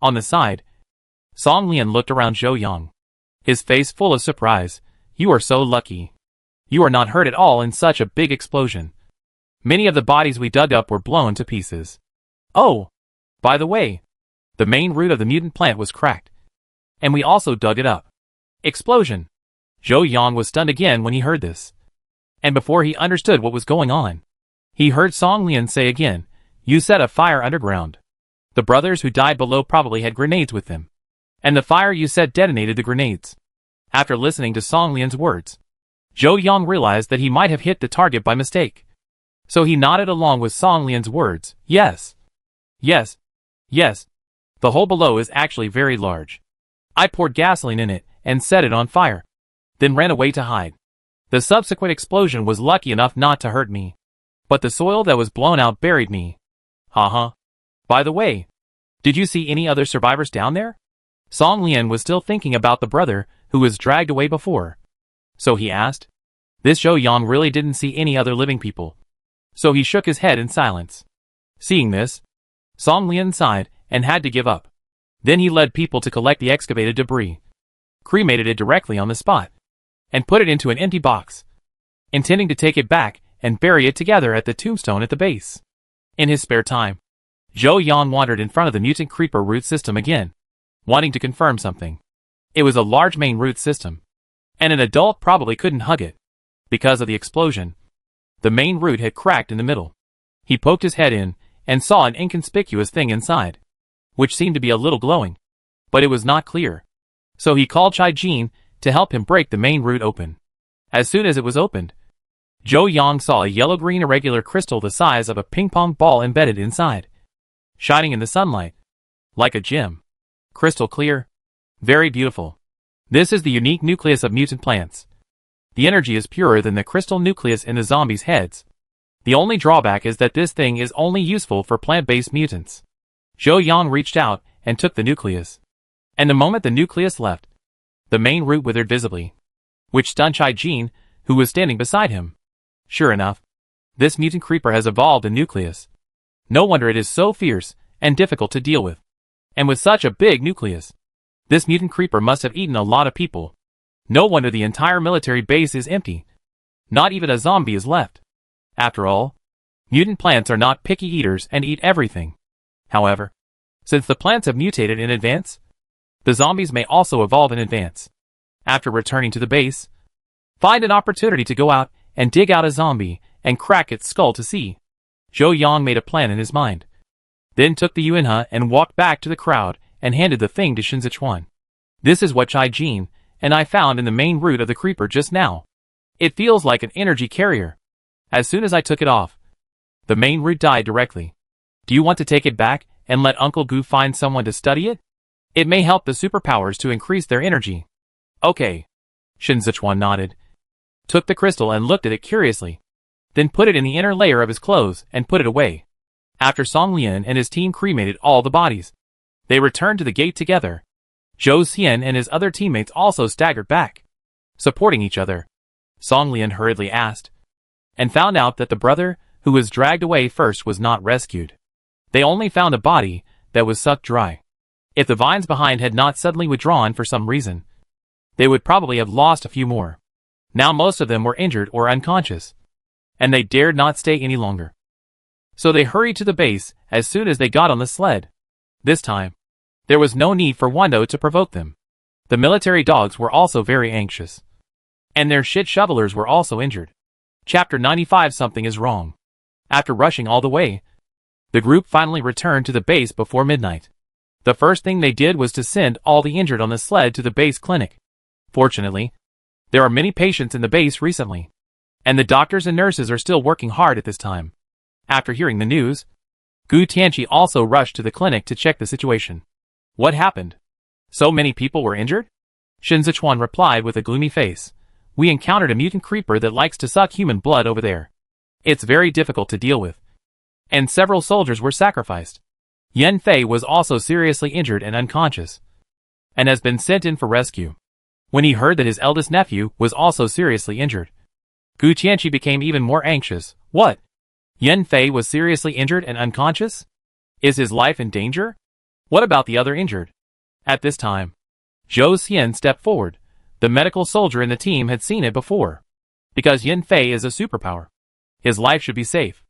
On the side, Song Lian looked around Zhou Yang, his face full of surprise. "You are so lucky. You are not hurt at all in such a big explosion. Many of the bodies we dug up were blown to pieces. Oh, by the way, the main root of the mutant plant was cracked, and we also dug it up." Explosion! Zhou Yang was stunned again when he heard this. And before he understood what was going on, he heard Song Lian say again, "You set a fire underground. The brothers who died below probably had grenades with them, and the fire you set detonated the grenades." After listening to Song Lian's words, Zhou Yang realized that he might have hit the target by mistake. So he nodded along with Song Lian's words. "Yes. Yes. Yes. The hole below is actually very large. I poured gasoline in it and set it on fire, then ran away to hide. The subsequent explosion was lucky enough not to hurt me, but the soil that was blown out buried me. Haha. By the way, did you see any other survivors down there?" Song Lian was still thinking about the brother who was dragged away before. So he asked. This Zhou Yang really didn't see any other living people. So he shook his head in silence. Seeing this, Song Lian sighed and had to give up. Then he led people to collect the excavated debris, cremated it directly on the spot, and put it into an empty box, intending to take it back and bury it together at the tombstone at the base. In his spare time, Zhou Yang wandered in front of the mutant creeper root system again, wanting to confirm something. It was a large main root system, and an adult probably couldn't hug it. Because of the explosion, the main root had cracked in the middle. He poked his head in and saw an inconspicuous thing inside, which seemed to be a little glowing, but it was not clear. So he called Chai Jin to help him break the main root open. As soon as it was opened, Zhou Yang saw a yellow-green irregular crystal the size of a ping-pong ball embedded inside, shining in the sunlight, like a gem. Crystal clear. Very beautiful. This is the unique nucleus of mutant plants. The energy is purer than the crystal nucleus in the zombies' heads. The only drawback is that this thing is only useful for plant-based mutants. Zhou Yang reached out and took the nucleus. And the moment the nucleus left, the main root withered visibly, which stunned Chai Jin, who was standing beside him. Sure enough, this mutant creeper has evolved a nucleus. No wonder it is so fierce and difficult to deal with. And with such a big nucleus, this mutant creeper must have eaten a lot of people. No wonder the entire military base is empty. Not even a zombie is left. After all, mutant plants are not picky eaters and eat everything. However, since the plants have mutated in advance, the zombies may also evolve in advance. After returning to the base, find an opportunity to go out and dig out a zombie and crack its skull to see. Zhou Yang made a plan in his mind. Then took the Yuanhe and walked back to the crowd and handed the thing to Shen Zechuan. This is what Chai Jin and I found in the main root of the creeper just now. It feels like an energy carrier. As soon as I took it off, the main root died directly. Do you want to take it back and let Uncle Gu find someone to study it? It may help the superpowers to increase their energy. Okay. Shen Zechuan nodded, took the crystal and looked at it curiously, then put it in the inner layer of his clothes and put it away. After Song Lian and his team cremated all the bodies, they returned to the gate together. Zhou Xian and his other teammates also staggered back, supporting each other. Song Lian hurriedly asked, and found out that the brother who was dragged away first was not rescued. They only found a body that was sucked dry. If the vines behind had not suddenly withdrawn for some reason, they would probably have lost a few more. Now most of them were injured or unconscious, and they dared not stay any longer. So they hurried to the base as soon as they got on the sled. This time, there was no need for Wando to provoke them. The military dogs were also very anxious, and their shit shovelers were also injured. Chapter 95. Something is wrong. After rushing all the way, the group finally returned to the base before midnight. The first thing they did was to send all the injured on the sled to the base clinic. Fortunately, there are many patients in the base recently, and the doctors and nurses are still working hard at this time. After hearing the news, Gu Tianqi also rushed to the clinic to check the situation. What happened? So many people were injured? Shen Zechuan replied with a gloomy face. We encountered a mutant creeper that likes to suck human blood over there. It's very difficult to deal with. And several soldiers were sacrificed. Yan Fei was also seriously injured and unconscious, and has been sent in for rescue. When he heard that his eldest nephew was also seriously injured, Gu Tianqi became even more anxious. What? Yan Fei was seriously injured and unconscious? Is his life in danger? What about the other injured? At this time, Zhou Xian stepped forward. The medical soldier in the team had seen it before. Because Yan Fei is a superpower, his life should be safe.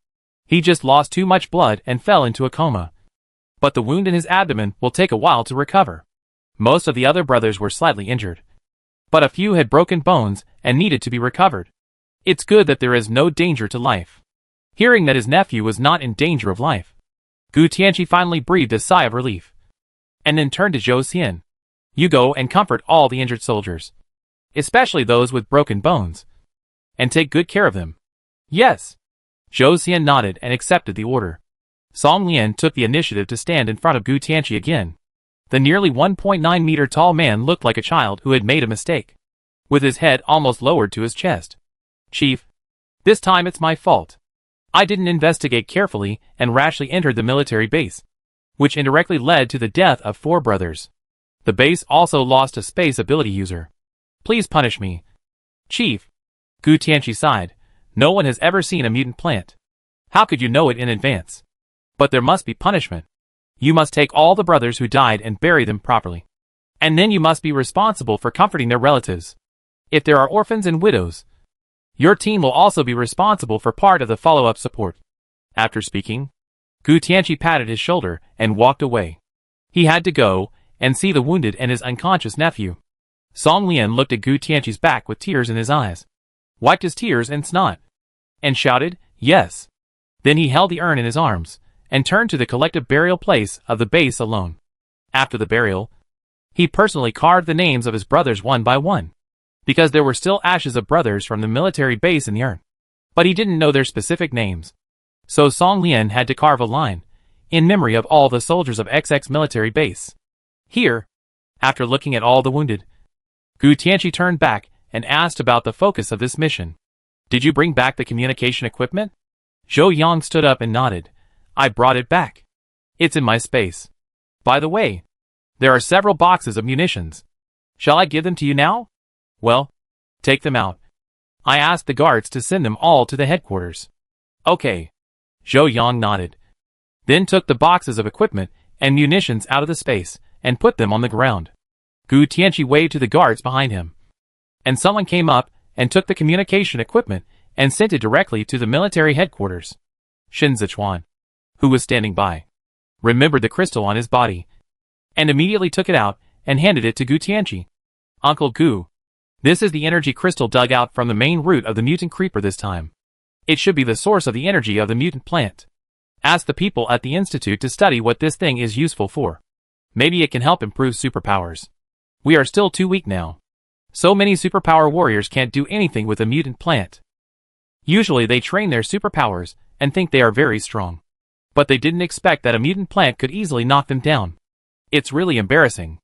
He just lost too much blood and fell into a coma. But the wound in his abdomen will take a while to recover. Most of the other brothers were slightly injured, but a few had broken bones and needed to be recovered. It's good that there is no danger to life. Hearing that his nephew was not in danger of life, Gu Tianqi finally breathed a sigh of relief, and then turned to Zhou Xian. You go and comfort all the injured soldiers, especially those with broken bones, and take good care of them. Yes. Zhou Xian nodded and accepted the order. Song Lian took the initiative to stand in front of Gu Tianqi again. The nearly 1.9 meter tall man looked like a child who had made a mistake, with his head almost lowered to his chest. Chief, this time it's my fault. I didn't investigate carefully and rashly entered the military base, which indirectly led to the death of 4 brothers. The base also lost a space ability user, Please punish me. Chief. Gu Tianqi sighed. No one has ever seen a mutant plant. How could you know it in advance? But there must be punishment. You must take all the brothers who died and bury them properly. And then you must be responsible for comforting their relatives. If there are orphans and widows, your team will also be responsible for part of the follow-up support. After speaking, Gu Tianqi patted his shoulder and walked away. He had to go and see the wounded and his unconscious nephew. Song Lian looked at Gu Tianqi's back with tears in his eyes, wiped his tears and snot, and shouted, "Yes." Then he held the urn in his arms and turned to the collective burial place of the base alone. After the burial, he personally carved the names of his brothers one by one, because there were still ashes of brothers from the military base in the urn. But he didn't know their specific names. So Song Lian had to carve a line in memory of all the soldiers of XX military base. Here, after looking at all the wounded, Gu Tianqi turned back and asked about the focus of this mission. Did you bring back the communication equipment? Zhou Yang stood up and nodded. I brought it back. It's in my space. By the way, there are several boxes of munitions. Shall I give them to you now? Well, take them out. I asked the guards to send them all to the headquarters. Okay. Zhou Yang nodded. Then took the boxes of equipment and munitions out of the space and put them on the ground. Gu Tianqi waved to the guards behind him. And someone came up and took the communication equipment and sent it directly to the military headquarters. Shen Zechuan, who was standing by, remembered the crystal on his body, and immediately took it out and handed it to Gu Tianqi. Uncle Gu, this is the energy crystal dug out from the main root of the mutant creeper this time. It should be the source of the energy of the mutant plant. Ask the people at the institute to study what this thing is useful for. Maybe it can help improve superpowers. We are still too weak now. So many superpower warriors can't do anything with a mutant plant. Usually they train their superpowers and think they are very strong. But they didn't expect that a mutant plant could easily knock them down. It's really embarrassing.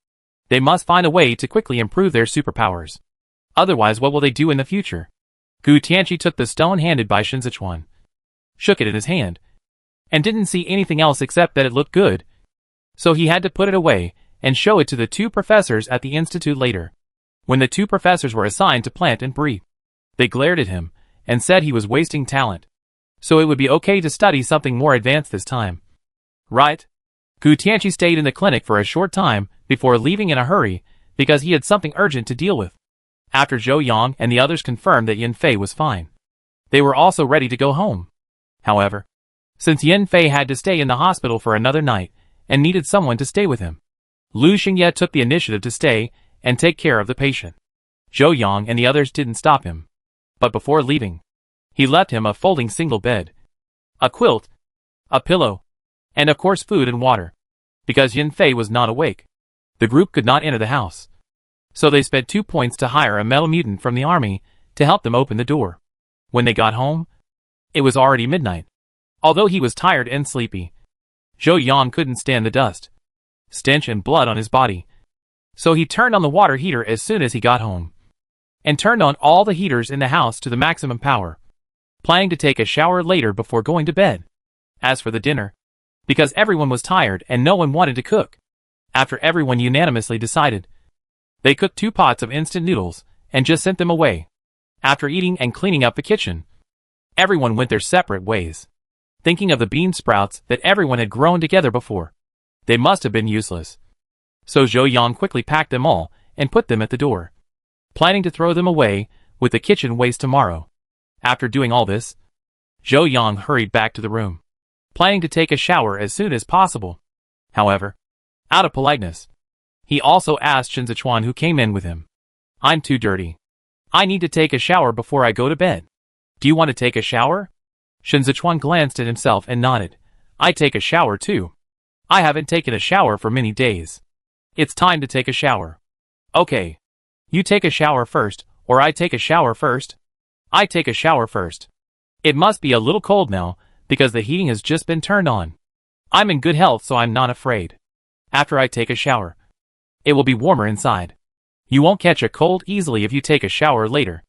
They must find a way to quickly improve their superpowers. Otherwise, what will they do in the future? Gu Tianqi took the stone handed by Shen Zechuan, shook it in his hand, and didn't see anything else except that it looked good. So he had to put it away and show it to the two professors at the institute later. When the two professors were assigned to plant and breathe, they glared at him and said he was wasting talent. So it would be okay to study something more advanced this time. Right? Gu Tianqi stayed in the clinic for a short time before leaving in a hurry because he had something urgent to deal with. After Zhou Yang and the others confirmed that Yan Fei was fine, they were also ready to go home. However, since Yan Fei had to stay in the hospital for another night and needed someone to stay with him, Lu Xingye took the initiative to stay and take care of the patient. Zhou Yang and the others didn't stop him. But before leaving, he left him a folding single bed, a quilt, a pillow, and of course food and water. Because Yan Fei was not awake, the group could not enter the house. So they spent 2 points to hire a metal mutant from the army to help them open the door. When they got home, it was already midnight. Although he was tired and sleepy, Zhou Yang couldn't stand the dust, stench and blood on his body. So he turned on the water heater as soon as he got home, and turned on all the heaters in the house to the maximum power, planning to take a shower later before going to bed. As for the dinner, because everyone was tired and no one wanted to cook, after everyone unanimously decided, they cooked 2 pots of instant noodles and just sent them away. After eating and cleaning up the kitchen, everyone went their separate ways, thinking of the bean sprouts that everyone had grown together before. They must have been useless. So Zhou Yang quickly packed them all and put them at the door, planning to throw them away with the kitchen waste tomorrow. After doing all this, Zhou Yang hurried back to the room, planning to take a shower as soon as possible. However, out of politeness, he also asked Shen Zechuan, who came in with him, "I'm too dirty. I need to take a shower before I go to bed. Do you want to take a shower?" Shen Zechuan glanced at himself and nodded. "I take a shower too. I haven't taken a shower for many days. It's time to take a shower." "Okay. You take a shower first, or I take a shower first?" "I take a shower first. It must be a little cold now, because the heating has just been turned on. I'm in good health, so I'm not afraid. After I take a shower, it will be warmer inside. You won't catch a cold easily if you take a shower later."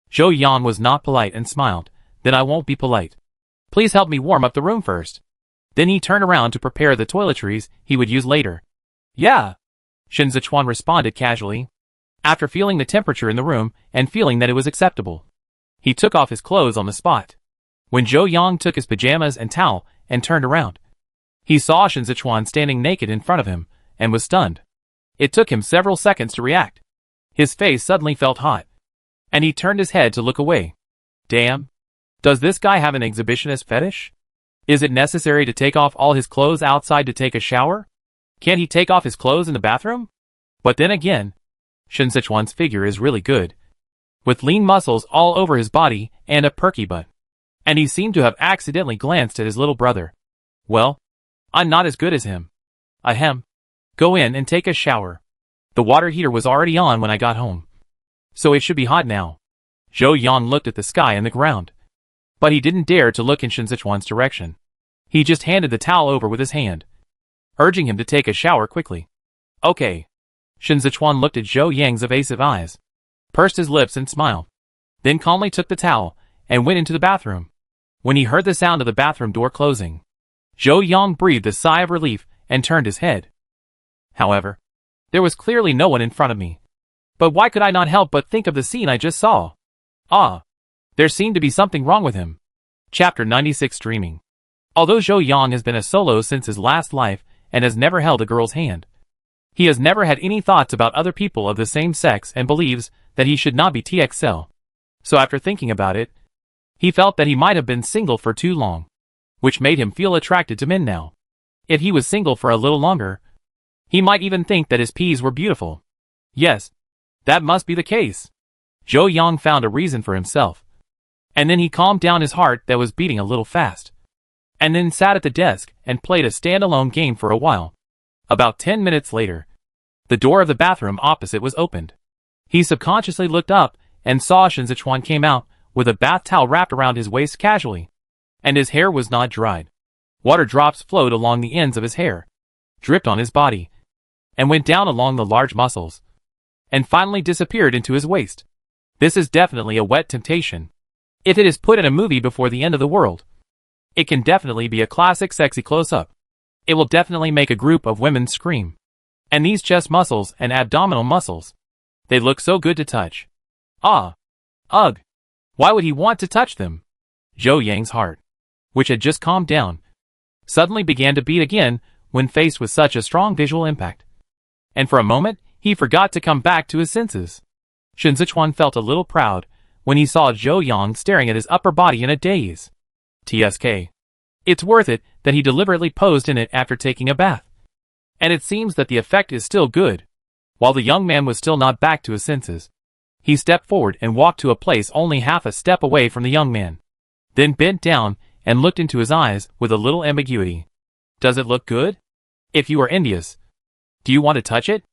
Zhou Yang was not polite and smiled. "Then I won't be polite. Please help me warm up the room first." Then he turned around to prepare the toiletries he would use later. "Yeah," Shen Zechuan responded casually. After feeling the temperature in the room and feeling that it was acceptable, he took off his clothes on the spot. When Zhou Yang took his pajamas and towel and turned around, he saw Shen Zechuan standing naked in front of him and was stunned. It took him several seconds to react. His face suddenly felt hot, and he turned his head to look away. Damn. Does this guy have an exhibitionist fetish? Is it necessary to take off all his clothes outside to take a shower? Can't he take off his clothes in the bathroom? But then again, Shen Zechuan's figure is really good, with lean muscles all over his body and a perky butt. And he seemed to have accidentally glanced at his little brother. Well, I'm not as good as him. Ahem. Go in and take a shower. The water heater was already on when I got home, so it should be hot now. Zhou Yang looked at the sky and the ground, but he didn't dare to look in Shen Zechuan's direction. He just handed the towel over with his hand, urging him to take a shower quickly. Okay. Shen Zechuan looked at Zhou Yang's evasive eyes, pursed his lips and smiled, then calmly took the towel and went into the bathroom. When he heard the sound of the bathroom door closing, Zhou Yang breathed a sigh of relief and turned his head. However, there was clearly no one in front of me. But why could I not help but think of the scene I just saw? Ah, there seemed to be something wrong with him. Chapter 96 Dreaming. Although Zhou Yang has been a solo since his last life and has never held a girl's hand, he has never had any thoughts about other people of the same sex and believes that he should not be TXL. So after thinking about it, he felt that he might have been single for too long, which made him feel attracted to men now. If he was single for a little longer, he might even think that his peas were beautiful. Yes, that must be the case. Zhou Yang found a reason for himself, and then he calmed down his heart that was beating a little fast, and then sat at the desk and played a standalone game for a while. About 10 minutes later, the door of the bathroom opposite was opened. He subconsciously looked up and saw Shen Zechuan came out with a bath towel wrapped around his waist casually, and his hair was not dried. Water drops flowed along the ends of his hair, dripped on his body, and went down along the large muscles, and finally disappeared into his waist. This is definitely a wet temptation. If it is put in a movie before the end of the world, it can definitely be a classic sexy close-up. It will definitely make a group of women scream. And these chest muscles and abdominal muscles, they look so good to touch. Ah. Ugh. Why would he want to touch them? Zhou Yang's heart, which had just calmed down, suddenly began to beat again when faced with such a strong visual impact. And for a moment, he forgot to come back to his senses. Shen Zechuan felt a little proud when he saw Zhou Yang staring at his upper body in a daze. TSK. It's worth it that he deliberately posed in it after taking a bath. And it seems that the effect is still good. While the young man was still not back to his senses, he stepped forward and walked to a place only half a step away from the young man, then bent down and looked into his eyes with a little ambiguity. Does it look good? If you are envious, do you want to touch it?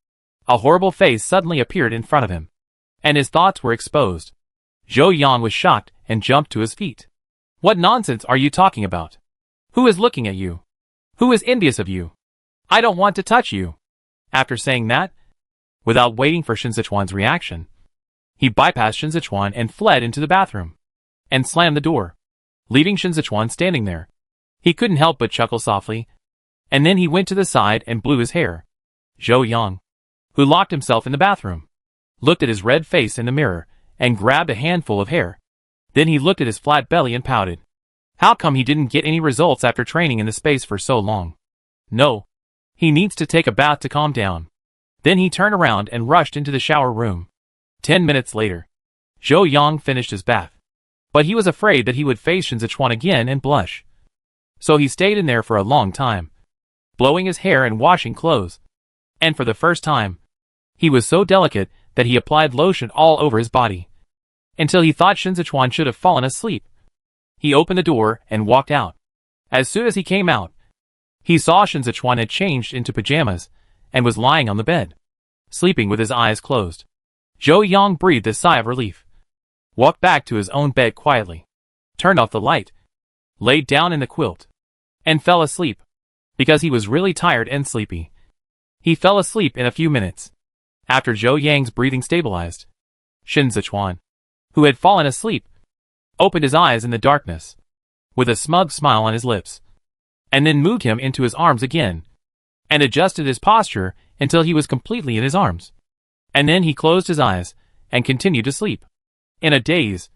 A horrible face suddenly appeared in front of him, and his thoughts were exposed. Zhou Yang was shocked and jumped to his feet. What nonsense are you talking about? Who is looking at you? Who is envious of you? I don't want to touch you. After saying that, without waiting for Shen Zechuan's reaction, he bypassed Shen Zechuan and fled into the bathroom, and slammed the door, leaving Shen Zechuan standing there. He couldn't help but chuckle softly, and then he went to the side and blew his hair. Zhou Yang, who locked himself in the bathroom, looked at his red face in the mirror and grabbed a handful of hair. Then he looked at his flat belly and pouted. How come he didn't get any results after training in the space for so long? No. He needs to take a bath to calm down. Then he turned around and rushed into the shower room. 10 minutes later, Zhou Yang finished his bath. But he was afraid that he would face Shen Zechuan again and blush. So he stayed in there for a long time, blowing his hair and washing clothes. And for the first time, he was so delicate that he applied lotion all over his body, until he thought Shen Zechuan should have fallen asleep. He opened the door and walked out. As soon as he came out, he saw Shen Zechuan had changed into pajamas and was lying on the bed, sleeping with his eyes closed. Zhou Yang breathed a sigh of relief, walked back to his own bed quietly, turned off the light, laid down in the quilt, and fell asleep, because he was really tired and sleepy. He fell asleep in a few minutes. After Zhou Yang's breathing stabilized, Shen Zechuan, who had fallen asleep, opened his eyes in the darkness, with a smug smile on his lips, and then moved him into his arms again, and adjusted his posture until he was completely in his arms. And then he closed his eyes and continued to sleep. In a daze,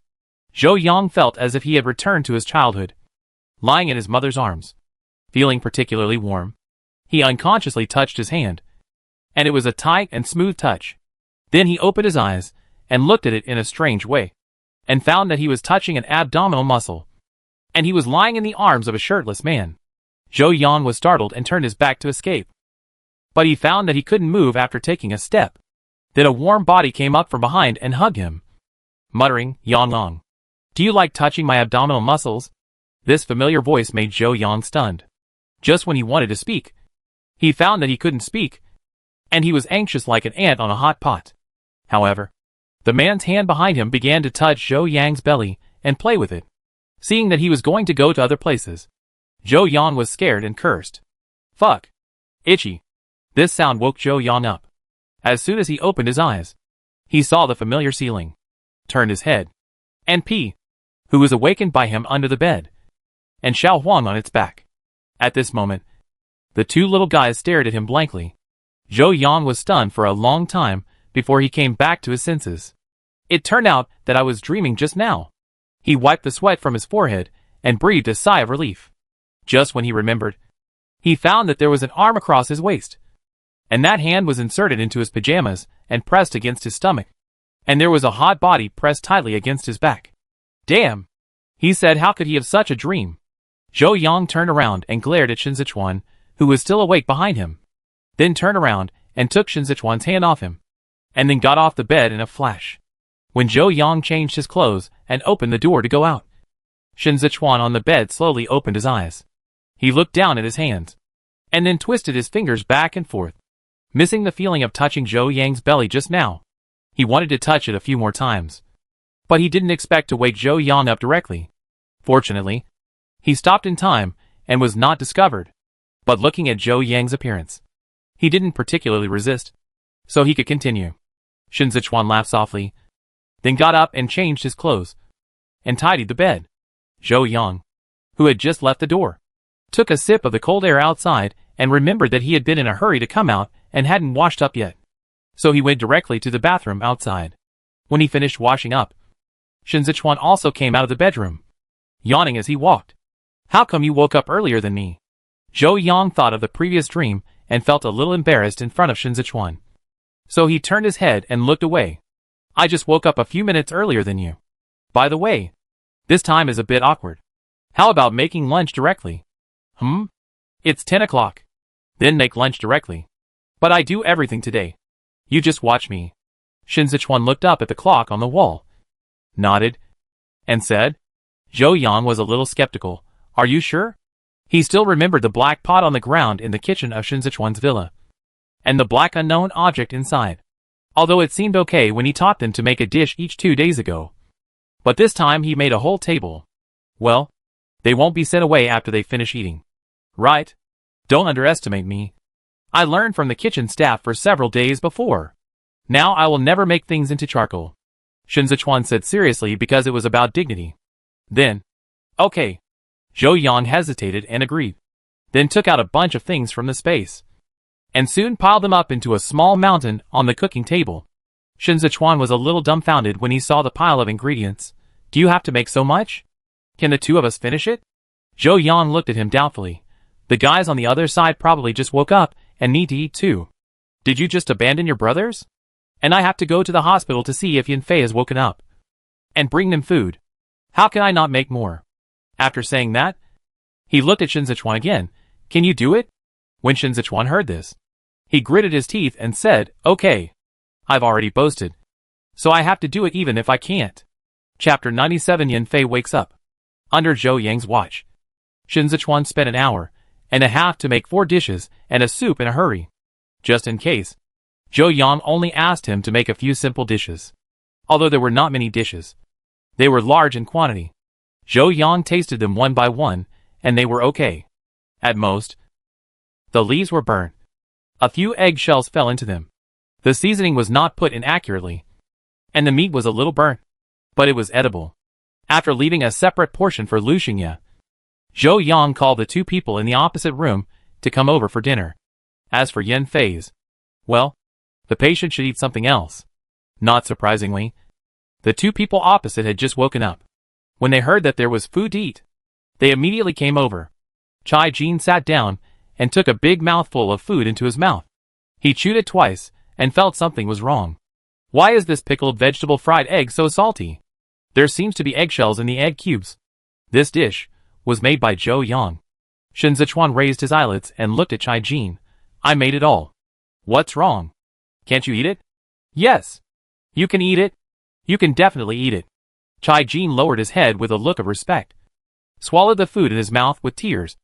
Zhou Yang felt as if he had returned to his childhood. Lying in his mother's arms, feeling particularly warm, he unconsciously touched his hand, and it was a tight and smooth touch. Then he opened his eyes and looked at it in a strange way, and found that he was touching an abdominal muscle, and he was lying in the arms of a shirtless man. Zhou Yang was startled and turned his back to escape, but he found that he couldn't move after taking a step. Then a warm body came up from behind and hugged him, muttering, "Yan Long, do you like touching my abdominal muscles?" This familiar voice made Zhou Yang stunned. Just when he wanted to speak, he found that he couldn't speak, and he was anxious like an ant on a hot pot. However, the man's hand behind him began to touch Zhou Yang's belly and play with it. Seeing that he was going to go to other places, Zhou Yang was scared and cursed. "Fuck. Itchy." This sound woke Zhou Yang up. As soon as he opened his eyes, he saw the familiar ceiling, turned his head, and P, who was awakened by him under the bed, and Xiao Huang on its back. At this moment, the two little guys stared at him blankly. Zhou Yang was stunned for a long time before he came back to his senses. "It turned out that I was dreaming just now." He wiped the sweat from his forehead and breathed a sigh of relief. Just when he remembered, he found that there was an arm across his waist, and that hand was inserted into his pajamas and pressed against his stomach, and there was a hot body pressed tightly against his back. "Damn," he said. How could he have such a dream? Zhou Yang turned around and glared at Shen Zechuan, who was still awake behind him, then turned around and took Shen Zechuan's hand off him, and then got off the bed in a flash. When Zhou Yang changed his clothes and opened the door to go out, Shen Zechuan on the bed slowly opened his eyes. He looked down at his hands, and then twisted his fingers back and forth, missing the feeling of touching Zhou Yang's belly just now. He wanted to touch it a few more times, but he didn't expect to wake Zhou Yang up directly. Fortunately, he stopped in time and was not discovered. But looking at Zhou Yang's appearance, he didn't particularly resist, so he could continue. Shen Zechuan laughed softly, then got up and changed his clothes, and tidied the bed. Zhou Yang, who had just left the door, took a sip of the cold air outside and remembered that he had been in a hurry to come out and hadn't washed up yet. So he went directly to the bathroom outside. When he finished washing up, Shen Zechuan also came out of the bedroom, yawning as he walked. "How come you woke up earlier than me?" Zhou Yang thought of the previous dream and felt a little embarrassed in front of Shen Zechuan. So he turned his head and looked away. "I just woke up a few minutes earlier than you. By the way, this time is a bit awkward. How about making lunch directly?" It's 10 o'clock. Then make lunch directly. But I do everything today. You just watch me." Shen Zechuan looked up at the clock on the wall, nodded, and said. Zhou Yang was a little skeptical. "Are you sure?" He still remembered the black pot on the ground in the kitchen of Shen Zechuan's villa, and the black unknown object inside. Although it seemed okay when he taught them to make a dish each 2 days ago. But this time he made a whole table. Well, they won't be sent away after they finish eating. Right? Don't underestimate me. I learned from the kitchen staff for several days before. Now I will never make things into charcoal. Shen Zechuan said seriously because it was about dignity. Then, okay. Zhou Yang hesitated and agreed. Then took out a bunch of things from the space, and soon piled them up into a small mountain on the cooking table. Shen Zechuan was a little dumbfounded when he saw the pile of ingredients. "Do you have to make so much? Can the two of us finish it?" Zhou Yang looked at him doubtfully. "The guys on the other side probably just woke up and need to eat too. Did you just abandon your brothers? And I have to go to the hospital to see if Yan Fei has woken up, and bring them food. How can I not make more?" After saying that, he looked at Shen Zechuan again. "Can you do it?" When Shen Zechuan heard this, he gritted his teeth and said, "Okay. I've already boasted, so I have to do it even if I can't." Chapter 97. Yan Fei wakes up. Under Zhou Yang's watch, Shen Zechuan spent an hour and a half to make 4 dishes and a soup in a hurry. Just in case, Zhou Yang only asked him to make a few simple dishes. Although there were not many dishes, they were large in quantity. Zhou Yang tasted them one by one, and they were okay. At most, the leaves were burnt. A few eggshells fell into them. The seasoning was not put in accurately, and the meat was a little burnt, but it was edible. After leaving a separate portion for Lu Xingye, Zhou Yang called the 2 people in the opposite room to come over for dinner. As for Yan Fei's, well, The patient should eat something else. Not surprisingly, the two people opposite had just woken up. When they heard that there was food to eat, they immediately came over. Chai Jin sat down and took a big mouthful of food into his mouth. He chewed it twice and felt something was wrong. Why is this pickled vegetable fried egg so salty? There seems to be eggshells in the egg cubes. This dish was made by Zhou Yang. Shen Zechuan raised his eyelids and looked at Chai Jin. I made it all. What's wrong? Can't you eat it? Yes. You can eat it. You can definitely eat it. Chai Jin lowered his head with a look of respect, swallowed the food in his mouth with tears,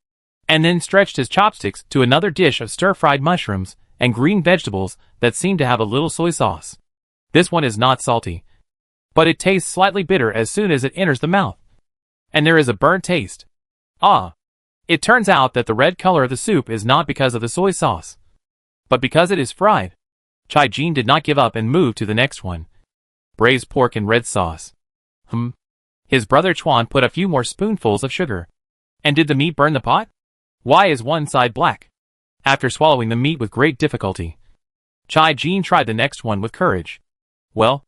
and then stretched his chopsticks to another dish of stir-fried mushrooms and green vegetables that seemed to have a little soy sauce. This one is not salty, but it tastes slightly bitter as soon as it enters the mouth. And there is a burnt taste. Ah! It turns out that the red color of the soup is not because of the soy sauce, but because it is fried. Chai Jin did not give up and moved to the next one. Braised pork in red sauce. His brother Chuan put a few more spoonfuls of sugar. And did the meat burn the pot? Why is one side black? After swallowing the meat with great difficulty, Chai Jin tried the next one with courage. Well,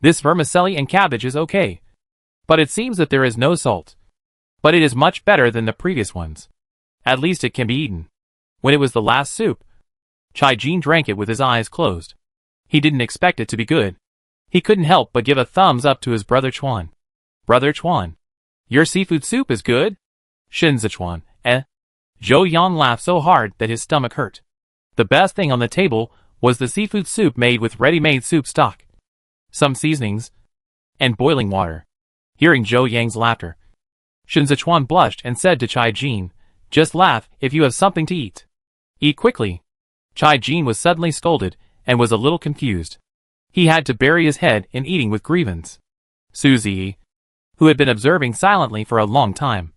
this vermicelli and cabbage is okay, but it seems that there is no salt. But it is much better than the previous ones. At least it can be eaten. When it was the last soup, Chai Jin drank it with his eyes closed. He didn't expect it to be good. He couldn't help but give a thumbs up to his brother Chuan. Brother Chuan, your seafood soup is good? Shen Zechuan, eh? Zhou Yang laughed so hard that his stomach hurt. The best thing on the table was the seafood soup made with ready-made soup stock, some seasonings, and boiling water. Hearing Zhou Yang's laughter, Shen Zechuan blushed and said to Chai Jin, just laugh if you have something to eat. Eat quickly. Chai Jin was suddenly scolded and was a little confused. He had to bury his head in eating with grievance. Suzy, who had been observing silently for a long time,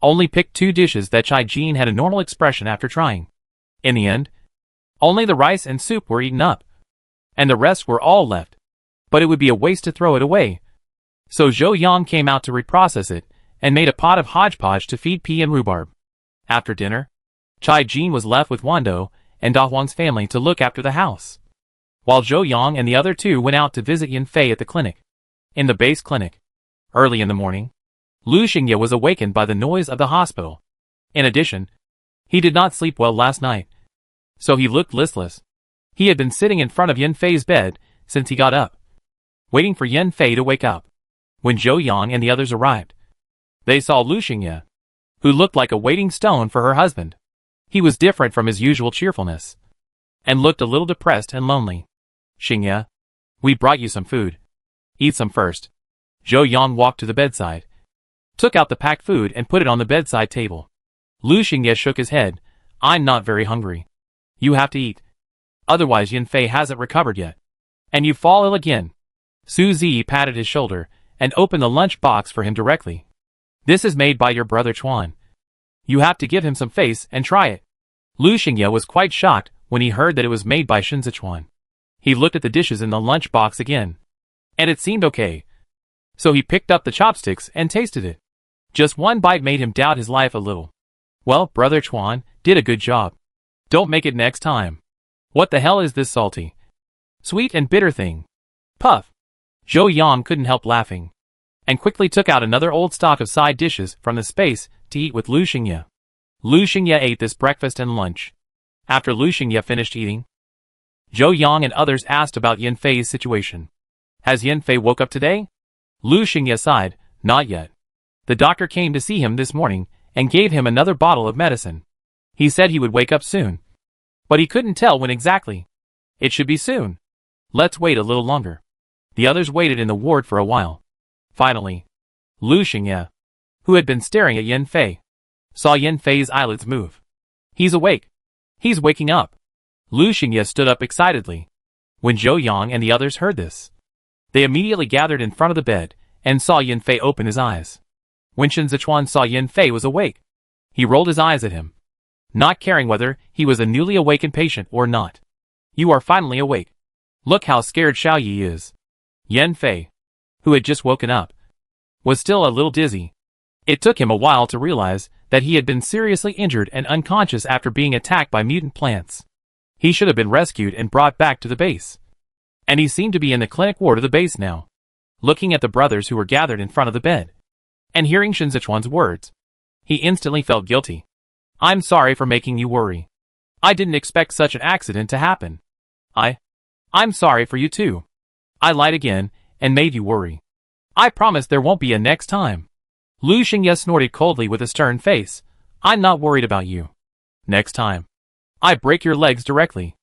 only picked two dishes that Chai Jin had a normal expression after trying. In the end, only the rice and soup were eaten up, and the rest were all left. But it would be a waste to throw it away. So Zhou Yang came out to reprocess it, and made a pot of hodgepodge to feed pea and rhubarb. After dinner, Chai Jin was left with Wando and Da Huang's family to look after the house, while Zhou Yang and the other two went out to visit Yan Fei at the clinic. In the base clinic, early in the morning, Lu Xingye was awakened by the noise of the hospital. In addition, he did not sleep well last night, so he looked listless. He had been sitting in front of Yan Fei's bed since he got up, waiting for Yan Fei to wake up. When Zhou Yang and the others arrived, they saw Lu Xingye, who looked like a waiting stone for her husband. He was different from his usual cheerfulness, and looked a little depressed and lonely. Xingye, we brought you some food. Eat some first. Zhou Yang walked to the bedside, took out the packed food and put it on the bedside table. Lu Xingye shook his head. I'm not very hungry. You have to eat. Otherwise Yan Fei hasn't recovered yet, and you fall ill again. Su Zi patted his shoulder and opened the lunch box for him directly. This is made by your brother Chuan. You have to give him some face and try it. Lu Xingye was quite shocked when he heard that it was made by Shen Zechuan. He looked at the dishes in the lunch box again, and it seemed okay. So he picked up the chopsticks and tasted it. Just one bite made him doubt his life a little. Well, brother Chuan did a good job. Don't make it next time. What the hell is this salty, sweet and bitter thing? Puff. Zhou Yang couldn't help laughing, and quickly took out another old stock of side dishes from the space to eat with Lu Xingye. Lu Xingye ate this breakfast and lunch. After Lu Xingye finished eating, Zhou Yang and others asked about Yan Fei's situation. Has Yan Fei woke up today? Lu Xingye sighed, not yet. The doctor came to see him this morning and gave him another bottle of medicine. He said he would wake up soon, but he couldn't tell when exactly. It should be soon. Let's wait a little longer. The others waited in the ward for a while. Finally, Lu Xingye, who had been staring at Yan Fei, saw Yan Fei's eyelids move. He's awake. He's waking up. Lu Xingye stood up excitedly. When Zhou Yang and the others heard this, they immediately gathered in front of the bed and saw Yan Fei open his eyes. When Shen Zechuan saw Yan Fei was awake, he rolled his eyes at him, not caring whether he was a newly awakened patient or not. You are finally awake. Look how scared Xiao Yi is. Yan Fei, who had just woken up, was still a little dizzy. It took him a while to realize that he had been seriously injured and unconscious after being attacked by mutant plants. He should have been rescued and brought back to the base. And he seemed to be in the clinic ward of the base now, looking at the brothers who were gathered in front of the bed. And hearing Shen Zechuan's words, he instantly felt guilty. I'm sorry for making you worry. I didn't expect such an accident to happen. I'm sorry for you too. I lied again and made you worry. I promise there won't be a next time. Lu Xingye snorted coldly with a stern face. I'm not worried about you. Next time, I break your legs directly.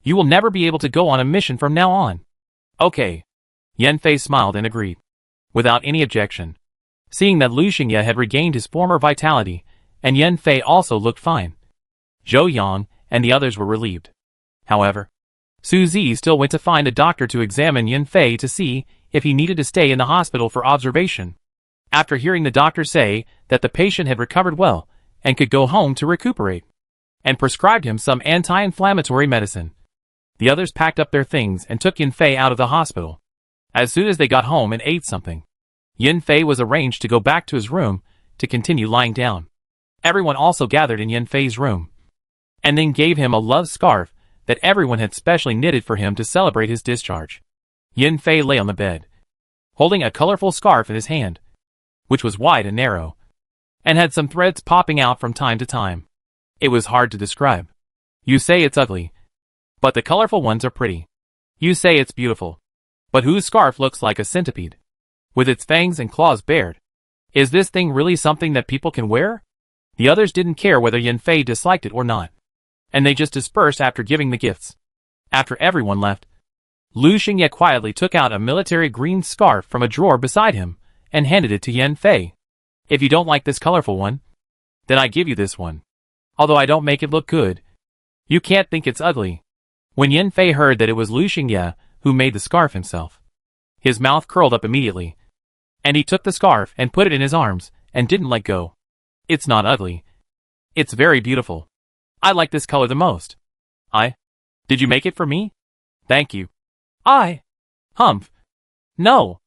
You will never be able to go on a mission from now on. Okay. Yan Fei smiled and agreed, without any objection. Seeing that Lu Xingye had regained his former vitality, and Yan Fei also looked fine, Zhou Yang and the others were relieved. However, Su Zi still went to find a doctor to examine Yan Fei to see if he needed to stay in the hospital for observation. After hearing the doctor say that the patient had recovered well and could go home to recuperate, and prescribed him some anti-inflammatory medicine, the others packed up their things and took Yan Fei out of the hospital. As soon as they got home and ate something, Yan Fei was arranged to go back to his room to continue lying down. Everyone also gathered in Yan Fei's room, and then gave him a love scarf that everyone had specially knitted for him to celebrate his discharge. Yan Fei lay on the bed, holding a colorful scarf in his hand, which was wide and narrow, and had some threads popping out from time to time. It was hard to describe. You say it's ugly, but the colorful ones are pretty. You say it's beautiful, but whose scarf looks like a centipede, with its fangs and claws bared? Is this thing really something that people can wear? The others didn't care whether Yan Fei disliked it or not, and they just dispersed after giving the gifts. After everyone left, Lu Xingye quietly took out a military green scarf from a drawer beside him and handed it to Yan Fei. If you don't like this colorful one, then I give you this one. Although I don't make it look good, you can't think it's ugly. When Yan Fei heard that it was Lu Xingye who made the scarf himself, his mouth curled up immediately, and he took the scarf and put it in his arms and didn't let go. It's not ugly. It's very beautiful. I like this color the most. Did you make it for me? Thank you. Humph. No.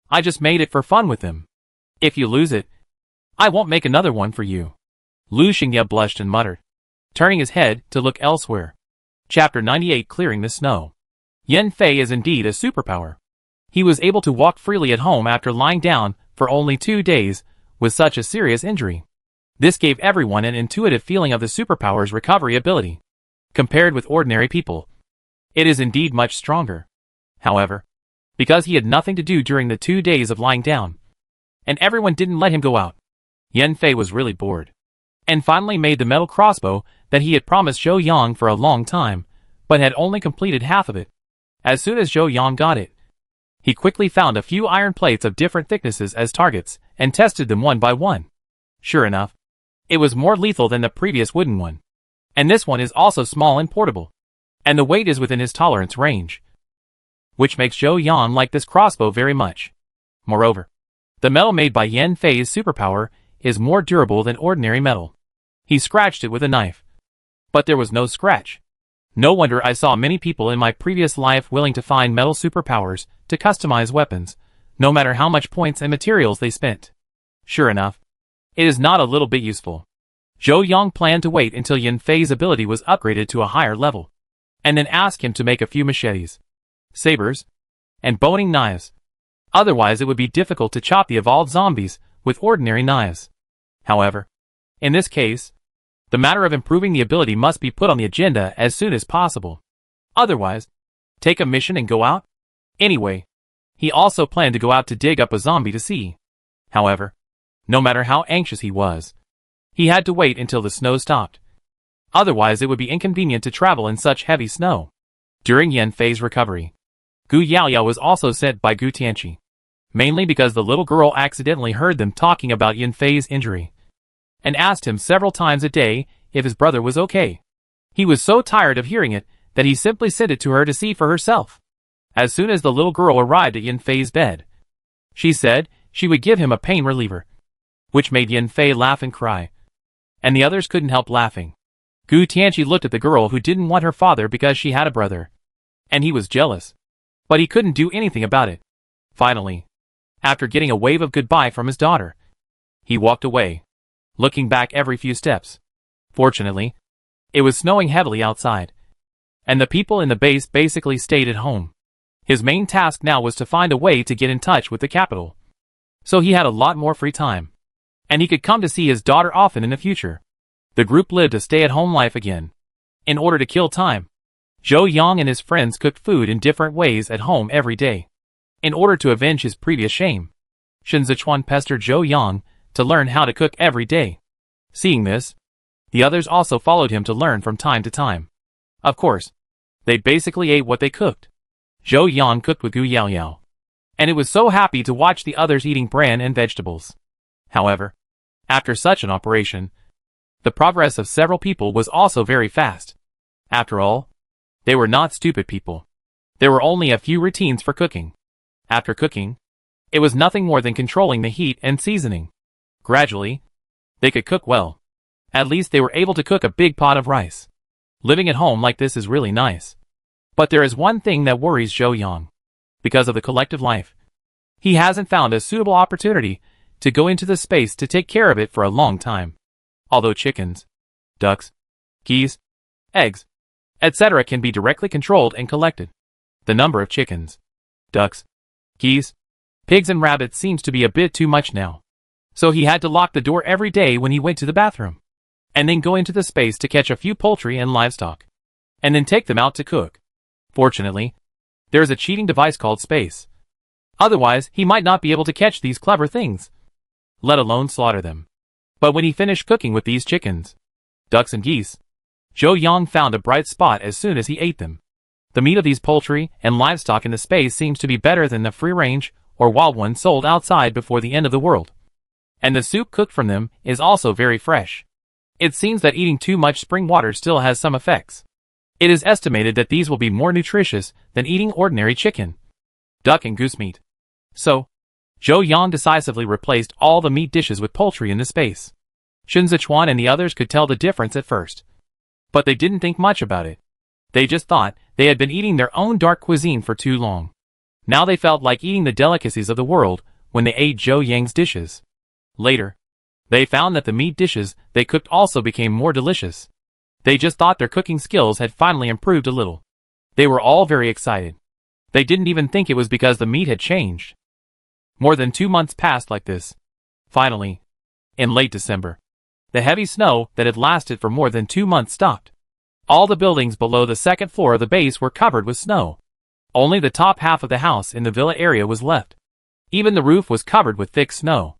I just made it for fun with him. If you lose it, I won't make another one for you. Lu Xingye blushed and muttered, turning his head to look elsewhere. Chapter 98 Clearing the Snow. Yan Fei is indeed a superpower. He was able to walk freely at home after lying down for only 2 days with such a serious injury. This gave everyone an intuitive feeling of the superpower's recovery ability. Compared with ordinary people, it is indeed much stronger. However, because he had nothing to do during the 2 days of lying down, and everyone didn't let him go out, Yan Fei was really bored, and finally made the metal crossbow that he had promised Zhou Yang for a long time, but had only completed half of it. As soon as Zhou Yang got it, he quickly found a few iron plates of different thicknesses as targets, and tested them one by one. Sure enough, it was more lethal than the previous wooden one. And this one is also small and portable, and the weight is within his tolerance range, which makes Zhou Yang like this crossbow very much. Moreover, the metal made by Yan Fei's superpower is more durable than ordinary metal. He scratched it with a knife, but there was no scratch. No wonder I saw many people in my previous life willing to find metal superpowers to customize weapons, no matter how much points and materials they spent. Sure enough, it is not a little bit useful. Zhou Yang planned to wait until Yan Fei's ability was upgraded to a higher level, and then ask him to make a few machetes, sabers, and boning knives. Otherwise it would be difficult to chop the evolved zombies with ordinary knives. However, in this case, the matter of improving the ability must be put on the agenda as soon as possible. Otherwise, take a mission and go out? Anyway, he also planned to go out to dig up a zombie to see. However, no matter how anxious he was, he had to wait until the snow stopped. Otherwise it would be inconvenient to travel in such heavy snow. During Yan Fei's recovery, Gu Yaoyao was also sent by Gu Tianqi, mainly because the little girl accidentally heard them talking about Yan Fei's injury, and asked him several times a day if his brother was okay. He was so tired of hearing it that he simply sent it to her to see for herself. As soon as the little girl arrived at Yan Fei's bed, she said she would give him a pain reliever, which made Yan Fei laugh and cry, and the others couldn't help laughing. Gu Tianqi looked at the girl who didn't want her father because she had a brother, and he was jealous, but he couldn't do anything about it. Finally, after getting a wave of goodbye from his daughter, he walked away, looking back every few steps. Fortunately, it was snowing heavily outside, and the people in the base basically stayed at home. His main task now was to find a way to get in touch with the capital. So he had a lot more free time. And he could come to see his daughter often in the future. The group lived a stay-at-home life again. In order to kill time, Zhou Yang and his friends cooked food in different ways at home every day. In order to avenge his previous shame, Shen Zechuan pestered Zhou Yang to learn how to cook every day. Seeing this, the others also followed him to learn from time to time. Of course, they basically ate what they cooked. Zhou Yang cooked with Gu Yao Yao, and it was so happy to watch the others eating bran and vegetables. However, after such an operation, the progress of several people was also very fast. After all, they were not stupid people. There were only a few routines for cooking. After cooking, it was nothing more than controlling the heat and seasoning. Gradually, they could cook well. At least they were able to cook a big pot of rice. Living at home like this is really nice. But there is one thing that worries Zhou Yang. Because of the collective life, he hasn't found a suitable opportunity to go into the space to take care of it for a long time. Although chickens, ducks, geese, eggs, etc. can be directly controlled and collected, the number of chickens, ducks, geese, pigs and rabbits seems to be a bit too much now. So he had to lock the door every day when he went to the bathroom, and then go into the space to catch a few poultry and livestock, and then take them out to cook. Fortunately, there is a cheating device called space. Otherwise, he might not be able to catch these clever things, let alone slaughter them. But when he finished cooking with these chickens, ducks and geese, Zhou Yang found a bright spot as soon as he ate them. The meat of these poultry and livestock in the space seems to be better than the free-range or wild ones sold outside before the end of the world. And the soup cooked from them is also very fresh. It seems that eating too much spring water still has some effects. It is estimated that these will be more nutritious than eating ordinary chicken, duck and goose meat. So, Zhou Yang decisively replaced all the meat dishes with poultry in the space. Shen Zechuan and the others could tell the difference at first, but they didn't think much about it. They just thought they had been eating their own dark cuisine for too long. Now they felt like eating the delicacies of the world when they ate Zhou Yang's dishes. Later, they found that the meat dishes they cooked also became more delicious. They just thought their cooking skills had finally improved a little. They were all very excited. They didn't even think it was because the meat had changed. More than 2 months passed like this. Finally, in late December, the heavy snow that had lasted for more than 2 months stopped. All the buildings below the second floor of the base were covered with snow. Only the top half of the house in the villa area was left. Even the roof was covered with thick snow.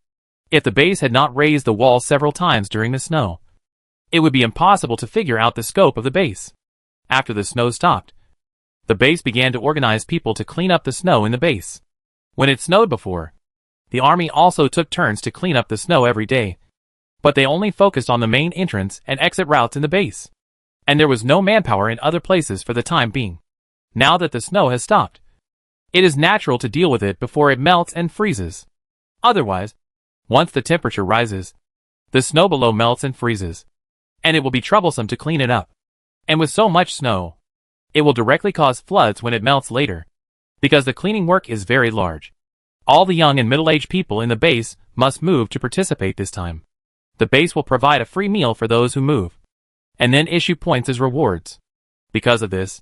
If the base had not raised the wall several times during the snow, it would be impossible to figure out the scope of the base. After the snow stopped, the base began to organize people to clean up the snow in the base. When it snowed before, the army also took turns to clean up the snow every day. But they only focused on the main entrance and exit routes in the base. And there was no manpower in other places for the time being. Now that the snow has stopped, it is natural to deal with it before it melts and freezes. Otherwise, once the temperature rises, the snow below melts and freezes, and it will be troublesome to clean it up. And with so much snow, it will directly cause floods when it melts later, because the cleaning work is very large. All the young and middle-aged people in the base must move to participate this time. The base will provide a free meal for those who move, and then issue points as rewards. Because of this,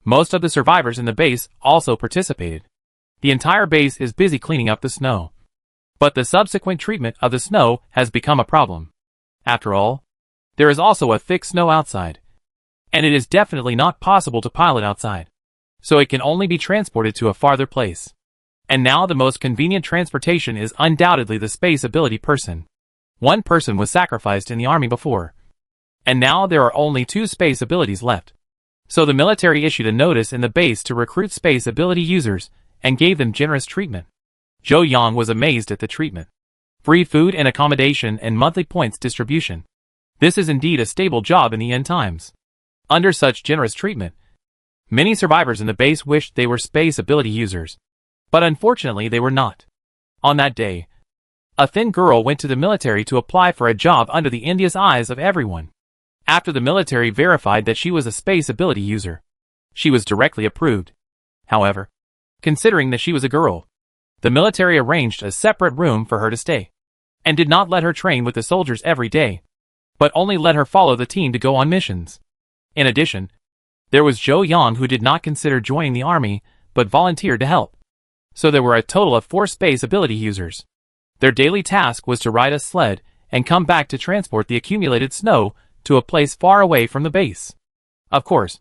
most of the survivors in the base also participated. The entire base is busy cleaning up the snow. But the subsequent treatment of the snow has become a problem. After all, there is also a thick snow outside, and it is definitely not possible to pile it outside. So it can only be transported to a farther place. And now the most convenient transportation is undoubtedly the space ability person. One person was sacrificed in the army before, and now there are only 2 space abilities left. So the military issued a notice in the base to recruit space ability users and gave them generous treatment. Zhou Yang was amazed at the treatment. Free food and accommodation and monthly points distribution. This is indeed a stable job in the end times. Under such generous treatment, many survivors in the base wished they were space ability users. But unfortunately they were not. On that day, a thin girl went to the military to apply for a job under the envious eyes of everyone. After the military verified that she was a space ability user, she was directly approved. However, considering that she was a girl, the military arranged a separate room for her to stay, and did not let her train with the soldiers every day, but only let her follow the team to go on missions. In addition, There was Zhou Yang, who did not consider joining the army, but volunteered to help. So there were a total of 4 space ability users. Their daily task was to ride a sled and come back to transport the accumulated snow to a place far away from the base. Of course,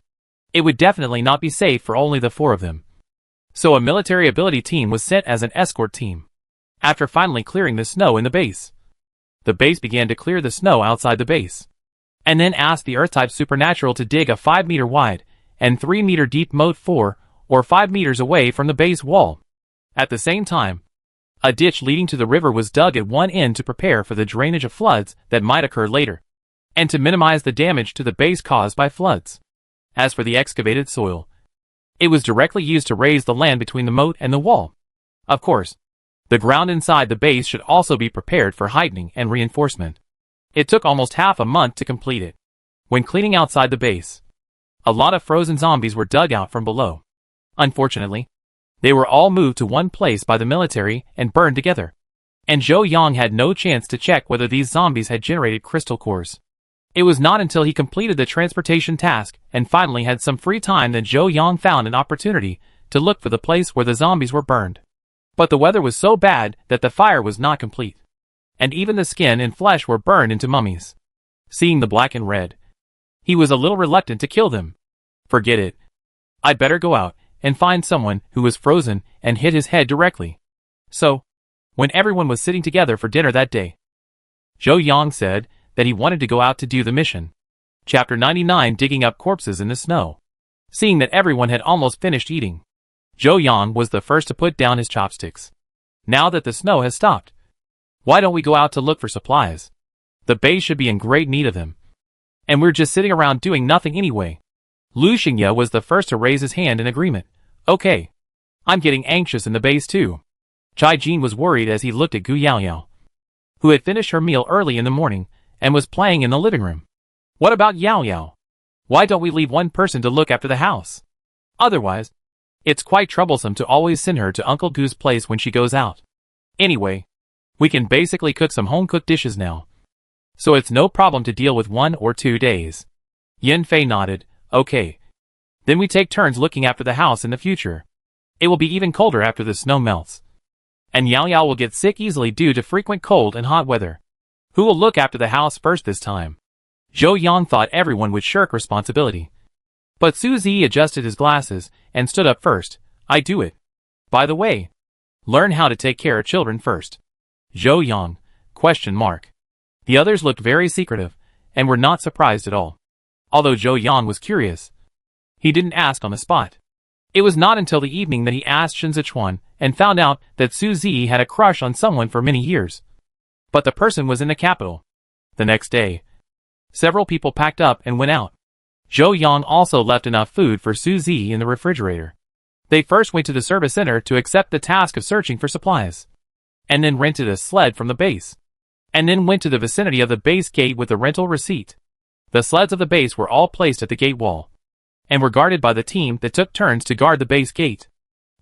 it would definitely not be safe for only the 4 of them. So a military ability team was sent as an escort team. After finally clearing the snow in the base began to clear the snow outside the base, and then asked the Earth-type supernatural to dig a 5-meter wide and 3-meter deep moat 4 or 5 meters away from the base wall. At the same time, a ditch leading to the river was dug at one end to prepare for the drainage of floods that might occur later, and to minimize the damage to the base caused by floods. As for the excavated soil, it was directly used to raise the land between the moat and the wall. Of course, the ground inside the base should also be prepared for heightening and reinforcement. It took almost half a month to complete it. When cleaning outside the base, a lot of frozen zombies were dug out from below. Unfortunately, they were all moved to one place by the military and burned together. And Zhou Yang had no chance to check whether these zombies had generated crystal cores. It was not until he completed the transportation task and finally had some free time that Zhou Yang found an opportunity to look for the place where the zombies were burned. But the weather was so bad that the fire was not complete, and even the skin and flesh were burned into mummies. Seeing the black and red, he was a little reluctant to kill them. Forget it. I'd better go out and find someone who was frozen and hit his head directly. So, when everyone was sitting together for dinner that day, Zhou Yang said that he wanted to go out to do the mission. Chapter 99, Digging Up Corpses in the Snow. Seeing that everyone had almost finished eating, Zhou Yang was the first to put down his chopsticks. Now that the snow has stopped, why don't we go out to look for supplies? The base should be in great need of them. And we're just sitting around doing nothing anyway. Lu Xingye was the first to raise his hand in agreement. Okay. I'm getting anxious in the base too. Chai Jin was worried as he looked at Gu Yaoyao, who had finished her meal early in the morning and was playing in the living room. What about Yaoyao? Why don't we leave one person to look after the house? Otherwise, it's quite troublesome to always send her to Uncle Gu's place when she goes out. Anyway, we can basically cook some home-cooked dishes now, so it's no problem to deal with 1 or 2 days. Yan Fei nodded. Okay. Then we take turns looking after the house in the future. It will be even colder after the snow melts. And Yao Yao will get sick easily due to frequent cold and hot weather. Who will look after the house first this time? Zhou Yang thought everyone would shirk responsibility. But Su Zi adjusted his glasses and stood up first. I do it. By the way, learn how to take care of children first. Zhou Yang? ? The others looked very secretive, and were not surprised at all. Although Zhou Yang was curious, he didn't ask on the spot. It was not until the evening that he asked Shen Zechuan and found out that Su Zi had a crush on someone for many years. But the person was in the capital. The next day, several people packed up and went out. Zhou Yang also left enough food for Su Zi in the refrigerator. They first went to the service center to accept the task of searching for supplies, and then rented a sled from the base, and then went to the vicinity of the base gate with the rental receipt. The sleds of the base were all placed at the gate wall, and were guarded by the team that took turns to guard the base gate.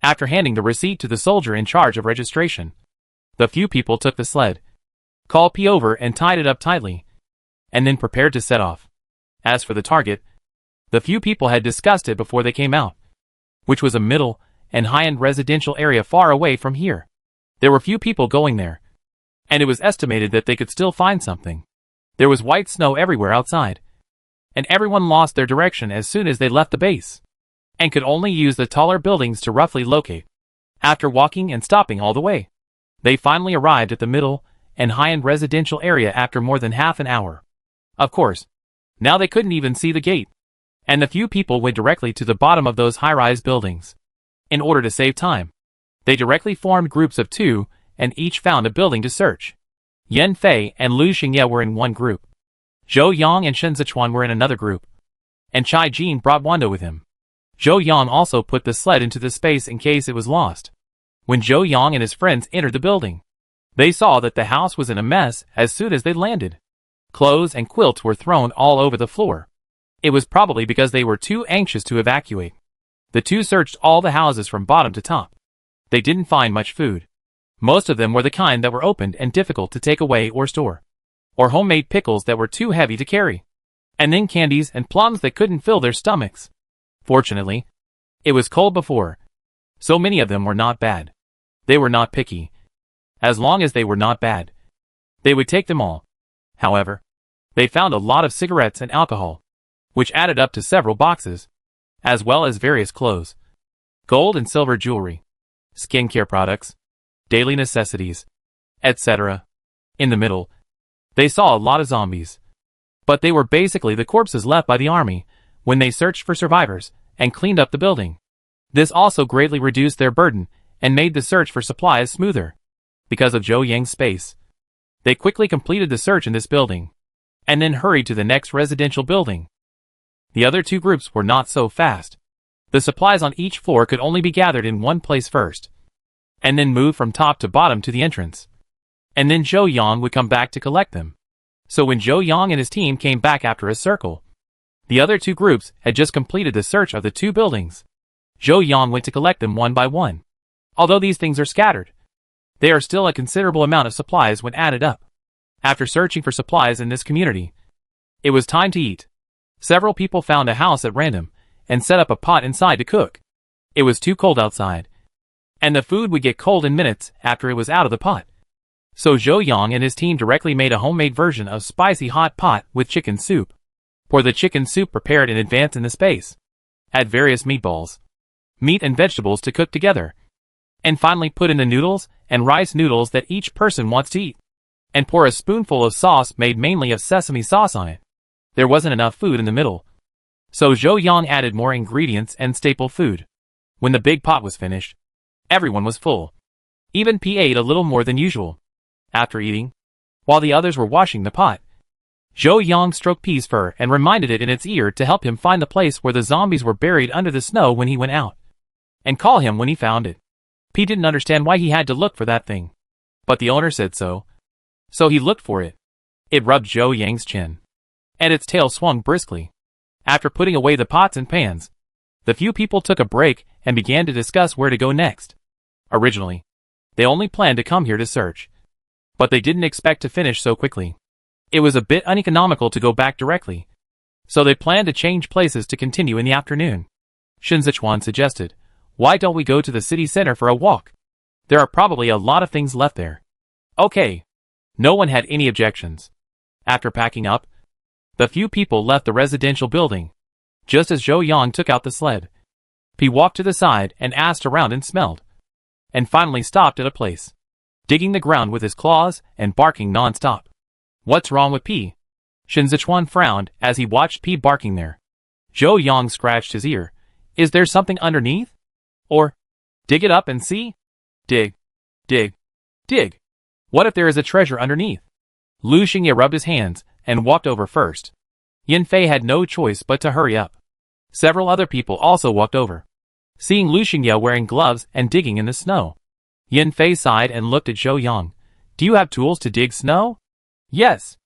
After handing the receipt to the soldier in charge of registration, the few people took the sled, called P over and tied it up tightly, and then prepared to set off. As for the target, the few people had discussed it before they came out, which was a middle and high-end residential area far away from here. There were few people going there, and it was estimated that they could still find something. There was white snow everywhere outside, and everyone lost their direction as soon as they left the base, and could only use the taller buildings to roughly locate. After walking and stopping all the way, they finally arrived at the middle and high-end residential area after more than half an hour. Of course, now they couldn't even see the gate, and the few people went directly to the bottom of those high-rise buildings. In order to save time, they directly formed groups of 2, and each found a building to search. Yan Fei and Lu Xingye were in one group. Zhou Yang and Shen Zechuan were in another group, and Chai Jin brought Wando with him. Zhou Yang also put the sled into the space in case it was lost. When Zhou Yang and his friends entered the building, they saw that the house was in a mess as soon as they landed. Clothes and quilts were thrown all over the floor. It was probably because they were too anxious to evacuate. The 2 searched all the houses from bottom to top. They didn't find much food. Most of them were the kind that were opened and difficult to take away or store, or homemade pickles that were too heavy to carry, and then candies and plums that couldn't fill their stomachs. Fortunately, it was cold before. So many of them were not bad. They were not picky. As long as they were not bad, they would take them all. However, they found a lot of cigarettes and alcohol, which added up to several boxes, as well as various clothes, gold and silver jewelry, skincare products, daily necessities, etc. In the middle, they saw a lot of zombies. But they were basically the corpses left by the army when they searched for survivors and cleaned up the building. This also greatly reduced their burden and made the search for supplies smoother. Because of Zhou Yang's space, they quickly completed the search in this building, and then hurried to the next residential building. The other two groups were not so fast. The supplies on each floor could only be gathered in one place first, and then moved from top to bottom to the entrance. And then Zhou Yang would come back to collect them. So when Zhou Yang and his team came back after a circle, the other two groups had just completed the search of the two buildings. Zhou Yang went to collect them one by one. Although these things are scattered, they are still a considerable amount of supplies when added up. After searching for supplies in this community, it was time to eat. Several people found a house at random and set up a pot inside to cook. It was too cold outside, and the food would get cold in minutes after it was out of the pot. So Zhou Yang and his team directly made a homemade version of spicy hot pot with chicken soup. Pour the chicken soup prepared in advance in the space. Add various meatballs, meat and vegetables to cook together. And finally put in the noodles and rice noodles that each person wants to eat. And pour a spoonful of sauce made mainly of sesame sauce on it. There wasn't enough food in the middle, so Zhou Yang added more ingredients and staple food. When the big pot was finished, everyone was full. Even P ate a little more than usual. After eating, while the others were washing the pot, Zhou Yang stroked P's fur and reminded it in its ear to help him find the place where the zombies were buried under the snow when he went out, and call him when he found it. P didn't understand why he had to look for that thing, but the owner said so. So he looked for it. It rubbed Zhou Yang's chin, and its tail swung briskly. After putting away the pots and pans, the few people took a break and began to discuss where to go next. Originally, they only planned to come here to search, but they didn't expect to finish so quickly. It was a bit uneconomical to go back directly, so they planned to change places to continue in the afternoon. Shen Zechuan suggested, "Why don't we go to the city center for a walk? There are probably a lot of things left there." Okay. No one had any objections. After packing up, the few people left the residential building, just as Zhou Yang took out the sled. He walked to the side and asked around and smelled, and finally stopped at a place, digging the ground with his claws and barking non-stop. "What's wrong with P?" Shen Zechuan frowned as he watched P barking there. Zhou Yang scratched his ear. "Is there something underneath? Or, dig it up and see? Dig, dig, dig. What if there is a treasure underneath?" Lu Xingye rubbed his hands and walked over first. Yan Fei had no choice but to hurry up. Several other people also walked over, seeing Lu Xingye wearing gloves and digging in the snow. Yan Fei sighed and looked at Zhou Yang. "Do you have tools to dig snow?" "Yes."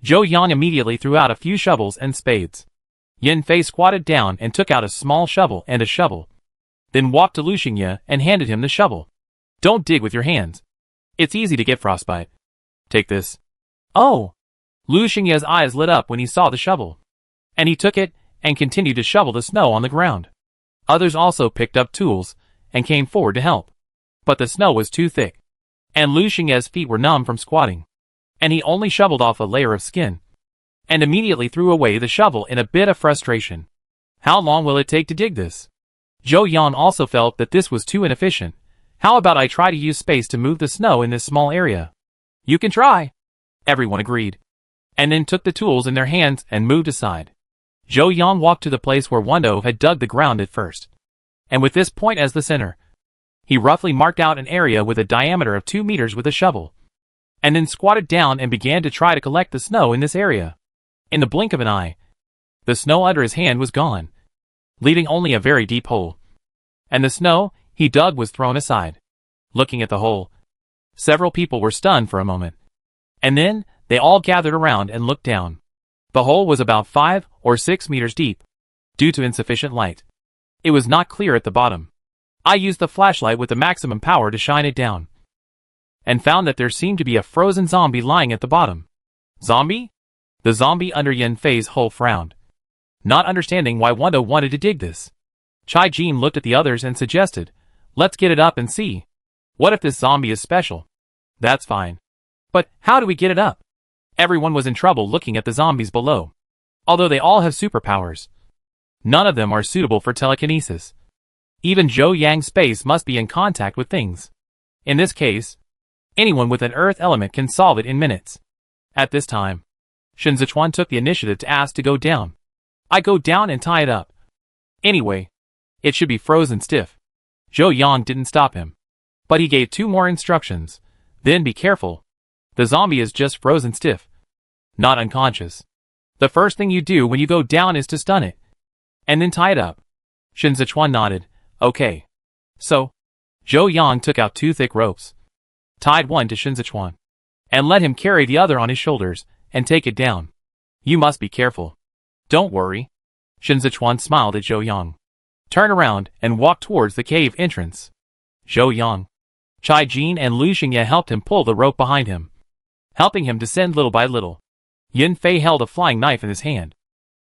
Zhou Yang immediately threw out a few shovels and spades. Yan Fei squatted down and took out a small shovel and a shovel, then walked to Lu Xingye and handed him the shovel. "Don't dig with your hands. It's easy to get frostbite. Take this." "Oh!" Lu Xingye's eyes lit up when he saw the shovel, and he took it and continued to shovel the snow on the ground. Others also picked up tools and came forward to help, but the snow was too thick, and Lu Xingye's feet were numb from squatting, and he only shoveled off a layer of skin, and immediately threw away the shovel in a bit of frustration. "How long will it take to dig this?" Zhou Yang also felt that this was too inefficient. "How about I try to use space to move the snow in this small area?" "You can try." Everyone agreed, and then took the tools in their hands and moved aside. Zhou Yang walked to the place where Wando had dug the ground at first, and with this point as the center, he roughly marked out an area with a diameter of 2 meters with a shovel, and then squatted down and began to try to collect the snow in this area. In the blink of an eye, the snow under his hand was gone, leaving only a very deep hole, and the snow he dug was thrown aside. Looking at the hole, several people were stunned for a moment, and then they all gathered around and looked down. The hole was about 5 or 6 meters deep. Due to insufficient light, it was not clear at the bottom. I used the flashlight with the maximum power to shine it down, and found that there seemed to be a frozen zombie lying at the bottom. "Zombie?" The zombie under Yan Fei's hole frowned, not understanding why Wando wanted to dig this. Chai Jin looked at the others and suggested, let's get it up and see. What if this zombie is special? That's fine. But how do we get it up? Everyone was in trouble looking at the zombies below. Although they all have superpowers, none of them are suitable for telekinesis. Even Zhou Yang's space must be in contact with things. In this case, anyone with an earth element can solve it in minutes. At this time, Shen Zechuan took the initiative to ask to go down. I go down and tie it up. Anyway, it should be frozen stiff. Zhou Yang didn't stop him, but he gave 2 more instructions. Then be careful. The zombie is just frozen stiff, not unconscious. The first thing you do when you go down is to stun it, and then tie it up. Shen Zechuan nodded. Okay. So, Zhou Yang took out 2 thick ropes, tied one to Shen Zechuan, and let him carry the other on his shoulders and take it down. You must be careful. Don't worry. Shen Zechuan smiled at Zhou Yang. Turn around and walk towards the cave entrance. Zhou Yang, Chai Jin and Lu Xingye helped him pull the rope behind him, helping him descend little by little. Yan Fei held a flying knife in his hand,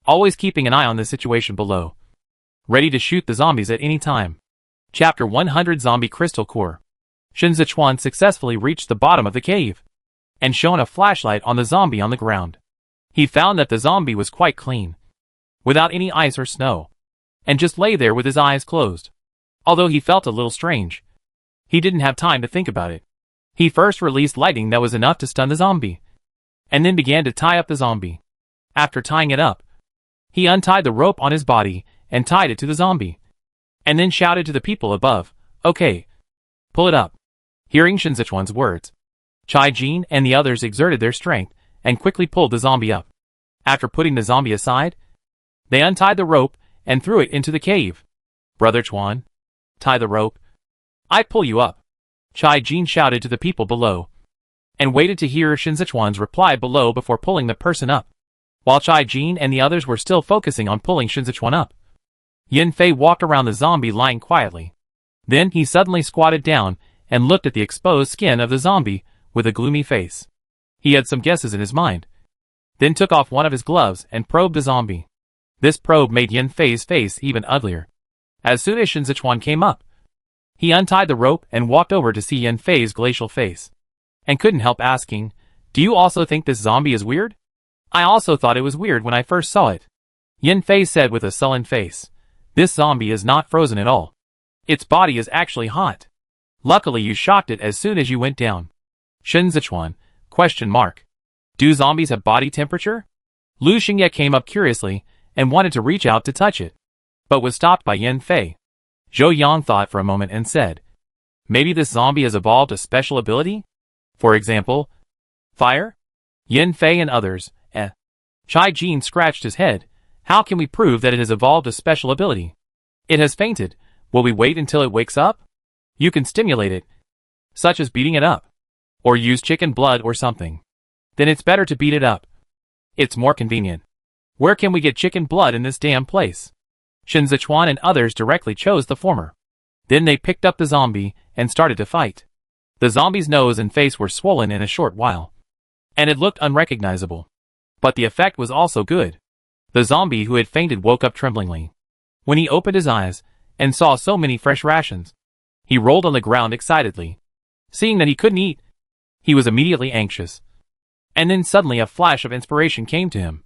always keeping an eye on the situation below, ready to shoot the zombies at any time. Chapter 100 Zombie Crystal Core. Shen Zechuan successfully reached the bottom of the cave, and shone a flashlight on the zombie on the ground. He found that the zombie was quite clean, without any ice or snow, and just lay there with his eyes closed. Although he felt a little strange, he didn't have time to think about it. He first released lightning that was enough to stun the zombie, and then began to tie up the zombie. After tying it up, he untied the rope on his body and tied it to the zombie, and then shouted to the people above, okay, pull it up. Hearing Shen Zechuan's words, Chai Jin and the others exerted their strength and quickly pulled the zombie up. After putting the zombie aside, they untied the rope and threw it into the cave. Brother Chuan, tie the rope. I pull you up. Chai Jin shouted to the people below, and waited to hear Shen Zechuan's reply below before pulling the person up. While Chai Jin and the others were still focusing on pulling Shen Zechuan up, Yan Fei walked around the zombie lying quietly. Then he suddenly squatted down and looked at the exposed skin of the zombie with a gloomy face. He had some guesses in his mind, then took off one of his gloves and probed the zombie. This probe made Yan Fei's face even uglier. As soon as Shen Zechuan came up, he untied the rope and walked over to see Yan Fei's glacial face, and couldn't help asking, do you also think this zombie is weird? I also thought it was weird when I first saw it. Yan Fei said with a sullen face, this zombie is not frozen at all. Its body is actually hot. Luckily you shocked it as soon as you went down. Shen Zechuan, ? Do zombies have body temperature? Lu Xingye came up curiously and wanted to reach out to touch it, but was stopped by Yan Fei. Zhou Yang thought for a moment and said, maybe this zombie has evolved a special ability? For example, fire? Yan Fei and others, Chai Jin scratched his head. How can we prove that it has evolved a special ability? It has fainted. Will we wait until it wakes up? You can stimulate it, such as beating it up, or use chicken blood or something. Then it's better to beat it up. It's more convenient. Where can we get chicken blood in this damn place? Shen Zechuan and others directly chose the former. Then they picked up the zombie and started to fight. The zombie's nose and face were swollen in a short while, and it looked unrecognizable. But the effect was also good. The zombie who had fainted woke up tremblingly. When he opened his eyes and saw so many fresh rations, he rolled on the ground excitedly. Seeing that he couldn't eat, he was immediately anxious. And then suddenly a flash of inspiration came to him,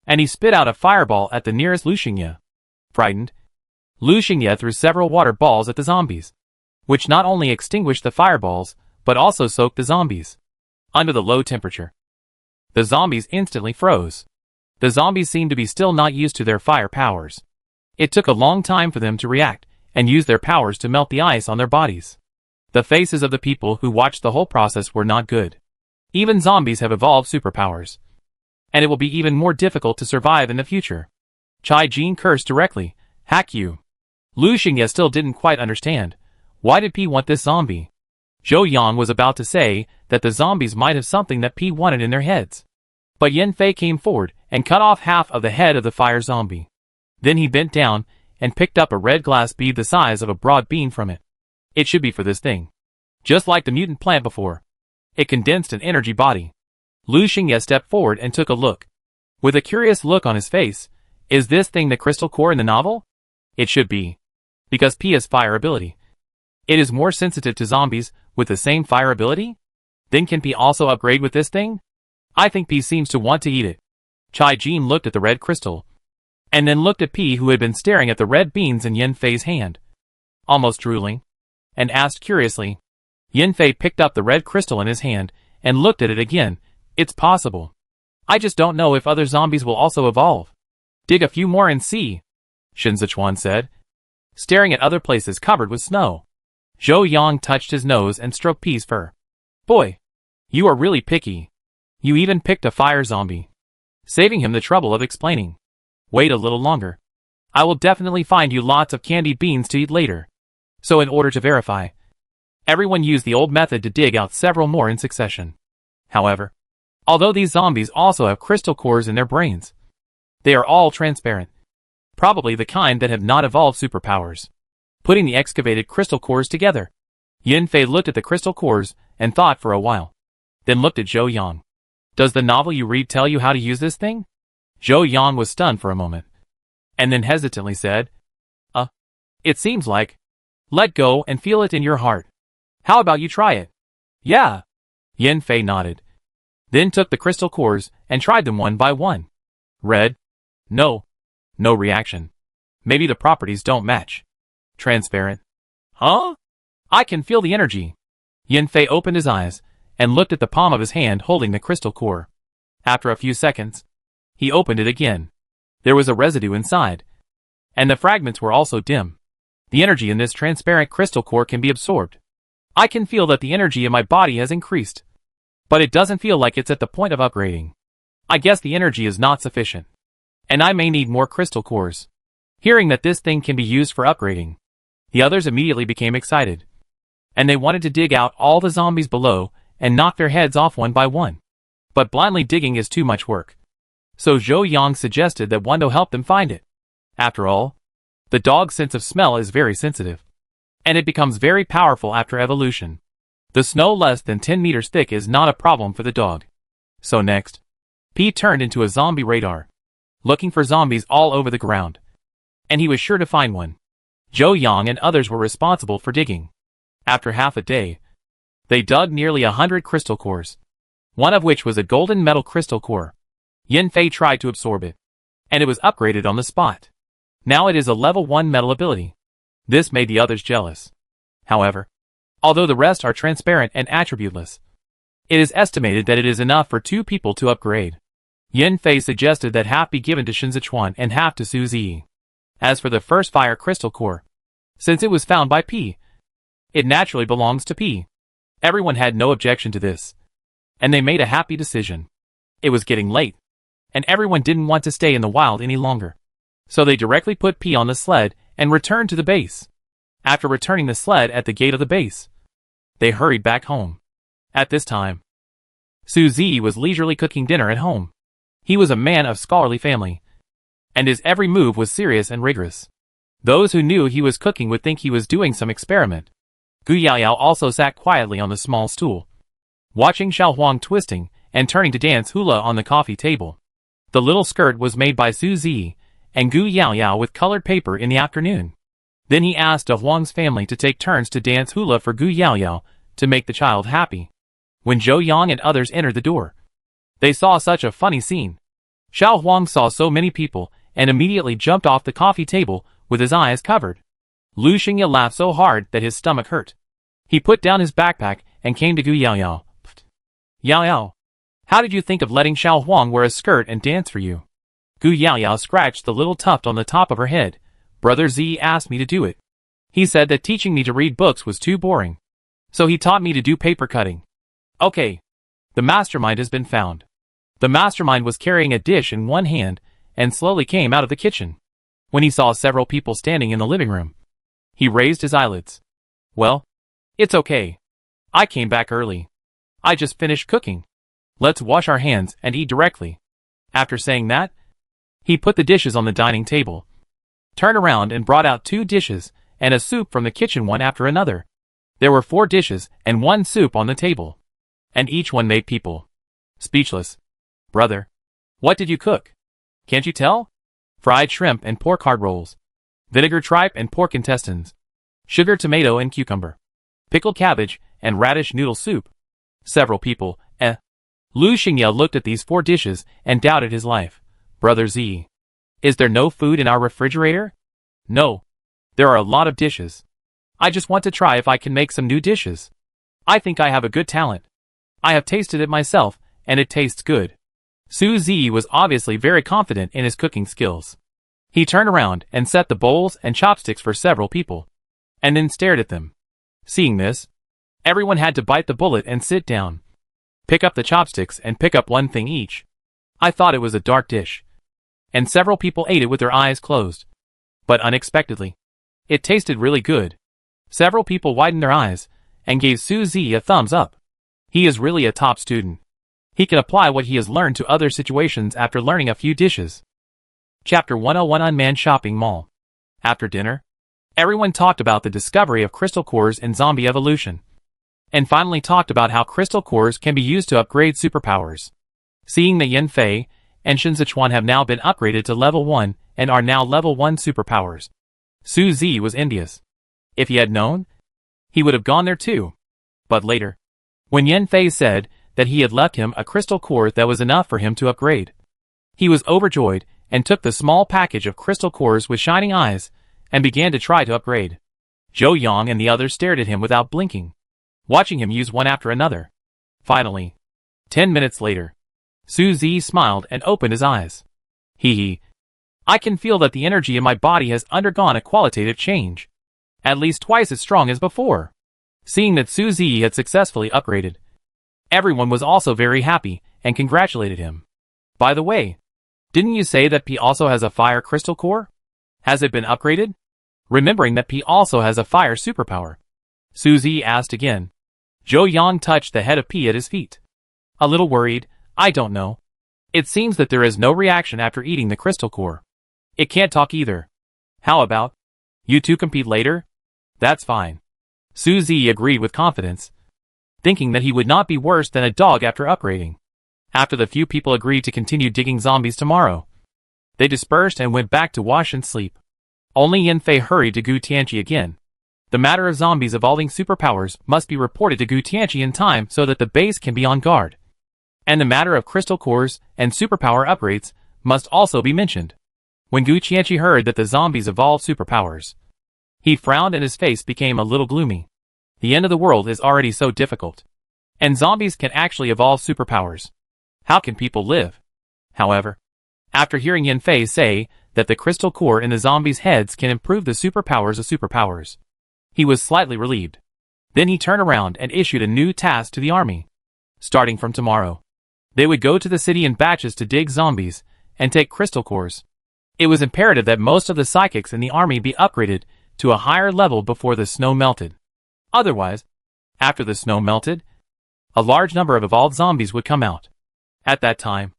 and he spit out a fireball at the nearest Lu Xingye. Frightened, Lu Xingye threw several water balls at the zombies, which not only extinguished the fireballs, but also soaked the zombies. Under the low temperature, the zombies instantly froze. The zombies seemed to be still not used to their fire powers. It took a long time for them to react and use their powers to melt the ice on their bodies. The faces of the people who watched the whole process were not good. Even zombies have evolved superpowers, and it will be even more difficult to survive in the future. Chai Jin cursed directly, hack you. Lu Xingye still didn't quite understand. Why did P want this zombie? Zhou Yang was about to say that the zombies might have something that P wanted in their heads. But Yan Fei came forward and cut off half of the head of the fire zombie. Then he bent down and picked up a red glass bead the size of a broad bean from it. It should be for this thing. Just like the mutant plant before. It condensed an energy body. Lu Xingye stepped forward and took a look. With a curious look on his face, is this thing the crystal core in the novel? It should be. Because P has fire ability. It is more sensitive to zombies with the same fire ability? Then can P also upgrade with this thing? I think P seems to want to eat it. Chai Jin looked at the red crystal. And then looked at P, who had been staring at the red beans in Yan Fei's hand, almost drooling, and asked curiously. Yan Fei picked up the red crystal in his hand and looked at it again. It's possible. I just don't know if other zombies will also evolve. Dig a few more and see, Shen Zechuan said, staring at other places covered with snow. Zhou Yang touched his nose and stroked P's fur. Boy, you are really picky. You even picked a fire zombie, saving him the trouble of explaining. Wait a little longer. I will definitely find you lots of candied beans to eat later. So in order to verify, everyone used the old method to dig out several more in succession. However, although these zombies also have crystal cores in their brains, they are all transparent. Probably the kind that have not evolved superpowers. Putting the excavated crystal cores together, Yan Fei looked at the crystal cores and thought for a while. Then looked at Zhou Yang. Does the novel you read tell you how to use this thing? Zhou Yang was stunned for a moment, and then hesitantly said, it seems like. Let go and feel it in your heart. How about you try it? Yeah. Yan Fei nodded. Then took the crystal cores and tried them one by one. Red. No. No reaction. Maybe the properties don't match. Transparent. Huh? I can feel the energy. Yan Fei opened his eyes and looked at the palm of his hand holding the crystal core. After a few seconds, he opened it again. There was a residue inside, and the fragments were also dim. The energy in this transparent crystal core can be absorbed. I can feel that the energy in my body has increased, but it doesn't feel like it's at the point of upgrading. I guess the energy is not sufficient, and I may need more crystal cores. Hearing that this thing can be used for upgrading, the others immediately became excited, and they wanted to dig out all the zombies below and knock their heads off one by one. But blindly digging is too much work. So Zhou Yang suggested that Wando help them find it. After all, the dog's sense of smell is very sensitive, and it becomes very powerful after evolution. The snow less than 10 meters thick is not a problem for the dog. So next, P turned into a zombie radar, looking for zombies all over the ground. And he was sure to find one. Zhou Yang and others were responsible for digging. After half a day, they dug nearly 100 crystal cores, one of which was a golden metal crystal core. Yan Fei tried to absorb it, and it was upgraded on the spot. Now it is a level 1 metal ability. This made the others jealous. However, although the rest are transparent and attributeless, it is estimated that it is enough for 2 people to upgrade. Yan Fei suggested that half be given to Shen Zechuan and half to Su Zi. As for the first fire crystal core, since it was found by P, it naturally belongs to P. Everyone had no objection to this, and they made a happy decision. It was getting late, and everyone didn't want to stay in the wild any longer. So they directly put P on the sled and returned to the base. After returning the sled at the gate of the base, they hurried back home. At this time, Su Zi was leisurely cooking dinner at home. He was a man of scholarly family, and his every move was serious and rigorous. Those who knew he was cooking would think he was doing some experiment. Gu Yaoyao also sat quietly on the small stool, watching Xiao Huang twisting and turning to dance hula on the coffee table. The little skirt was made by Su Zi and Gu Yaoyao with colored paper in the afternoon. Then he asked Huang's family to take turns to dance hula for Gu Yaoyao to make the child happy. When Zhou Yang and others entered the door, they saw such a funny scene. Xiao Huang saw so many people and immediately jumped off the coffee table with his eyes covered. Lu Xingye laughed so hard that his stomach hurt. He put down his backpack and came to Gu Yaoyao. Yaoyao, how did you think of letting Xiao Huang wear a skirt and dance for you? Gu Yaoyao scratched the little tuft on the top of her head. Brother Z asked me to do it. He said that teaching me to read books was too boring, so he taught me to do paper cutting. Okay. The mastermind has been found. The mastermind was carrying a dish in one hand and slowly came out of the kitchen. When he saw several people standing in the living room, he raised his eyelids. Well, it's okay. I came back early. I just finished cooking. Let's wash our hands and eat directly. After saying that, he put the dishes on the dining table, turned around and brought out 2 dishes and a soup from the kitchen one after another. There were 4 dishes and 1 soup on the table, and each one made people speechless. Brother, what did you cook? Can't you tell? Fried shrimp and pork hard rolls. vinegar tripe and pork intestines, sugar tomato and cucumber, pickled cabbage, and radish noodle soup. Several people, Lu Xingye looked at these 4 dishes and doubted his life. Brother Z. Is there no food in our refrigerator? No. There are a lot of dishes. I just want to try if I can make some new dishes. I think I have a good talent. I have tasted it myself, and it tastes good. Su Zi was obviously very confident in his cooking skills. He turned around and set the bowls and chopsticks for several people, and then stared at them. Seeing this, everyone had to bite the bullet and sit down. Pick up the chopsticks and pick up one thing each. I thought it was a dark dish, and several people ate it with their eyes closed. But unexpectedly, it tasted really good. Several people widened their eyes and gave Su Zi a thumbs up. He is really a top student. He can apply what he has learned to other situations after learning a few dishes. Chapter 101 Unmanned Shopping Mall. After dinner, everyone talked about the discovery of crystal cores in zombie evolution, and finally talked about how crystal cores can be used to upgrade superpowers. Seeing that Yan Fei and Shen Zechuan have now been upgraded to level 1 and are now level 1 superpowers, Su Zi was envious. If he had known, he would have gone there too. But later, when Yan Fei said that he had left him a crystal core that was enough for him to upgrade, he was overjoyed and took the small package of crystal cores with shining eyes and began to try to upgrade. Zhou Yang and the others stared at him without blinking, watching him use one after another. Finally, 10 minutes later, Su Zi smiled and opened his eyes. Hee. I can feel that the energy in my body has undergone a qualitative change, at least twice as strong as before. Seeing that Su Zi had successfully upgraded, everyone was also very happy and congratulated him. By the way, didn't you say that P also has a fire crystal core? Has it been upgraded? Remembering that P also has a fire superpower, Su Zi asked again. Zhou Yang touched the head of P at his feet. A little worried, I don't know. It seems that there is no reaction after eating the crystal core. It can't talk either. How about you two compete later? That's fine. Su Zi agreed with confidence, thinking that he would not be worse than a dog after upgrading. After the few people agreed to continue digging zombies tomorrow, they dispersed and went back to wash and sleep. Only Yan Fei hurried to Gu Tianqi again. The matter of zombies evolving superpowers must be reported to Gu Tianqi in time so that the base can be on guard. And the matter of crystal cores and superpower upgrades must also be mentioned. When Gu Tianqi heard that the zombies evolved superpowers, he frowned and his face became a little gloomy. The end of the world is already so difficult, and zombies can actually evolve superpowers. How can people live? However, after hearing Yan Fei say that the crystal core in the zombies' heads can improve the superpowers of superpowers, he was slightly relieved. Then he turned around and issued a new task to the army. Starting from tomorrow, they would go to the city in batches to dig zombies and take crystal cores. It was imperative that most of the psychics in the army be upgraded to a higher level before the snow melted. Otherwise, after the snow melted, a large number of evolved zombies would come out. At that time,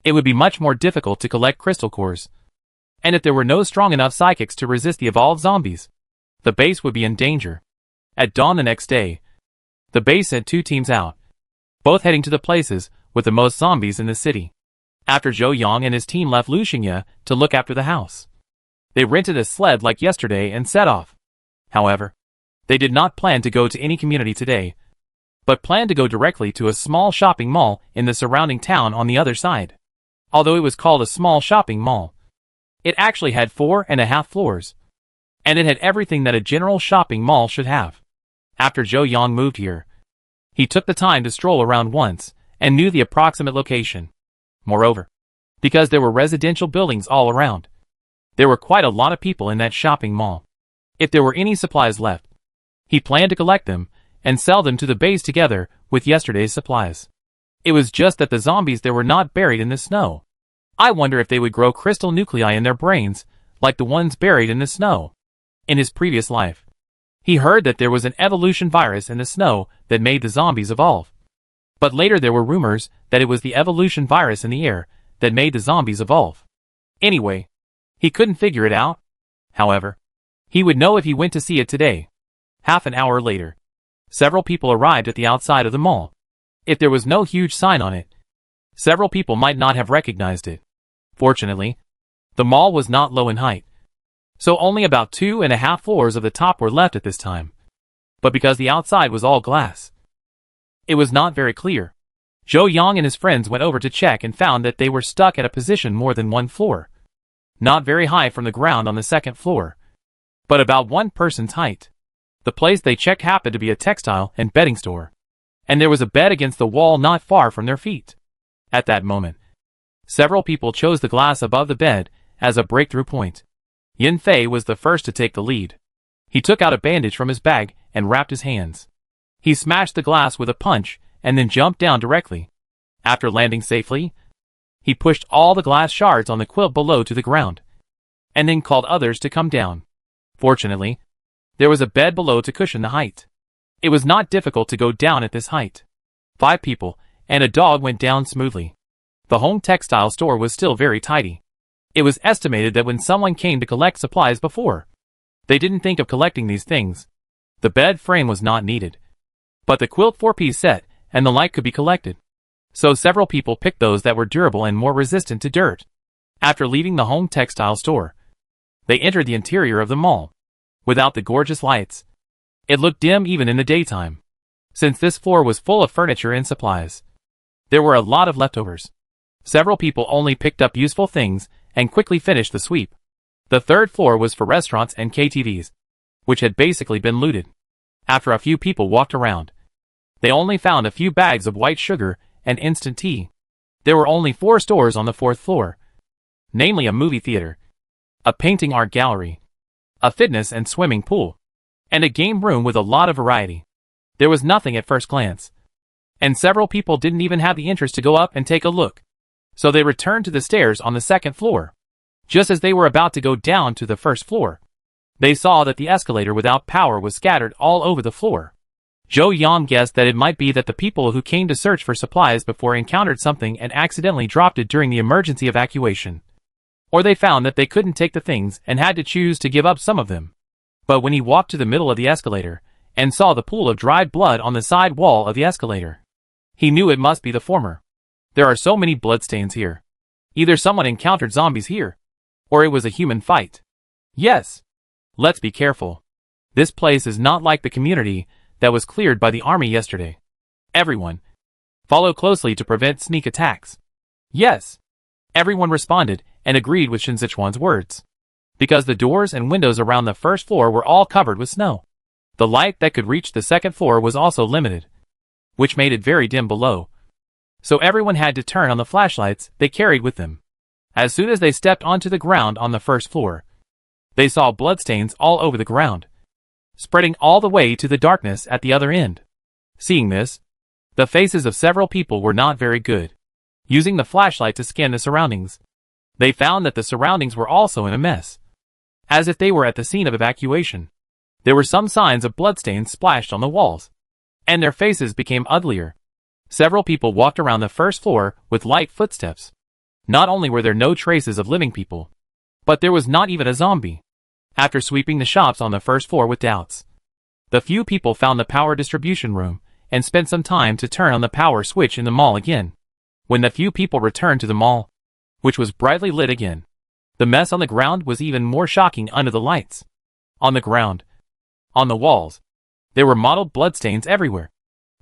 it would be much more difficult to collect crystal cores. And if there were no strong enough psychics to resist the evolved zombies, the base would be in danger. At dawn the next day, the base sent 2 teams out, both heading to the places with the most zombies in the city. After Zhou Yang and his team left Lu Xingye to look after the house, they rented a sled like yesterday and set off. However, they did not plan to go to any community today, but planned to go directly to a small shopping mall in the surrounding town on the other side. Although it was called a small shopping mall, it actually had 4.5 floors, and it had everything that a general shopping mall should have. After Zhou Yang moved here, he took the time to stroll around once and knew the approximate location. Moreover, because there were residential buildings all around, there were quite a lot of people in that shopping mall. If there were any supplies left, he planned to collect them and sell them to the base together with yesterday's supplies. It was just that the zombies there were not buried in the snow. I wonder if they would grow crystal nuclei in their brains, like the ones buried in the snow. In his previous life, he heard that there was an evolution virus in the snow that made the zombies evolve. But later there were rumors that it was the evolution virus in the air that made the zombies evolve. Anyway, he couldn't figure it out. However, he would know if he went to see it today. Half an hour later, several people arrived at the outside of the mall. If there was no huge sign on it, several people might not have recognized it. Fortunately, the mall was not low in height, so only about 2.5 floors of the top were left at this time. But because the outside was all glass, it was not very clear. Zhou Yang and his friends went over to check and found that they were stuck at a position more than 1 floor. Not very high from the ground on the 2nd floor, but about 1 person's height. The place they checked happened to be a textile and bedding store, and there was a bed against the wall not far from their feet. At that moment, several people chose the glass above the bed as a breakthrough point. Yan Fei was the first to take the lead. He took out a bandage from his bag and wrapped his hands. He smashed the glass with a punch and then jumped down directly. After landing safely, he pushed all the glass shards on the quilt below to the ground, and then called others to come down. Fortunately, there was a bed below to cushion the height. It was not difficult to go down at this height. 5 people and a dog went down smoothly. The home textile store was still very tidy. It was estimated that when someone came to collect supplies before, they didn't think of collecting these things. The bed frame was not needed, but the quilt 4-piece set and the light could be collected. So several people picked those that were durable and more resistant to dirt. After leaving the home textile store, they entered the interior of the mall. Without the gorgeous lights, it looked dim even in the daytime. Since this floor was full of furniture and supplies, there were a lot of leftovers. Several people only picked up useful things and quickly finished the sweep. The 3rd floor was for restaurants and KTVs, which had basically been looted. After a few people walked around, they only found a few bags of white sugar and instant tea. There were only 4 stores on the 4th floor, namely a movie theater, a painting art gallery, a fitness and swimming pool, and a game room with a lot of variety. There was nothing at first glance, and several people didn't even have the interest to go up and take a look. So they returned to the stairs on the 2nd floor. Just as they were about to go down to the 1st floor, they saw that the escalator without power was scattered all over the floor. Zhou Yang guessed that it might be that the people who came to search for supplies before encountered something and accidentally dropped it during the emergency evacuation. Or they found that they couldn't take the things and had to choose to give up some of them. But when he walked to the middle of the escalator and saw the pool of dried blood on the side wall of the escalator, he knew it must be the former. There are so many bloodstains here. Either someone encountered zombies here, or it was a human fight. Yes. Let's be careful. This place is not like the community that was cleared by the army yesterday. Everyone, follow closely to prevent sneak attacks. Yes. Everyone responded and agreed with Shen Zechuan's words, because the doors and windows around the 1st floor were all covered with snow. The light that could reach the 2nd floor was also limited, which made it very dim below. So everyone had to turn on the flashlights they carried with them. As soon as they stepped onto the ground on the 1st floor, they saw bloodstains all over the ground, spreading all the way to the darkness at the other end. Seeing this, the faces of several people were not very good. Using the flashlight to scan the surroundings, they found that the surroundings were also in a mess, as if they were at the scene of evacuation. There were some signs of bloodstains splashed on the walls, and their faces became uglier. Several people walked around the 1st floor with light footsteps. Not only were there no traces of living people, but there was not even a zombie. After sweeping the shops on the 1st floor with doubts, the few people found the power distribution room and spent some time to turn on the power switch in the mall again. When the few people returned to the mall, which was brightly lit again, the mess on the ground was even more shocking under the lights. On the ground, on the walls, there were mottled bloodstains everywhere,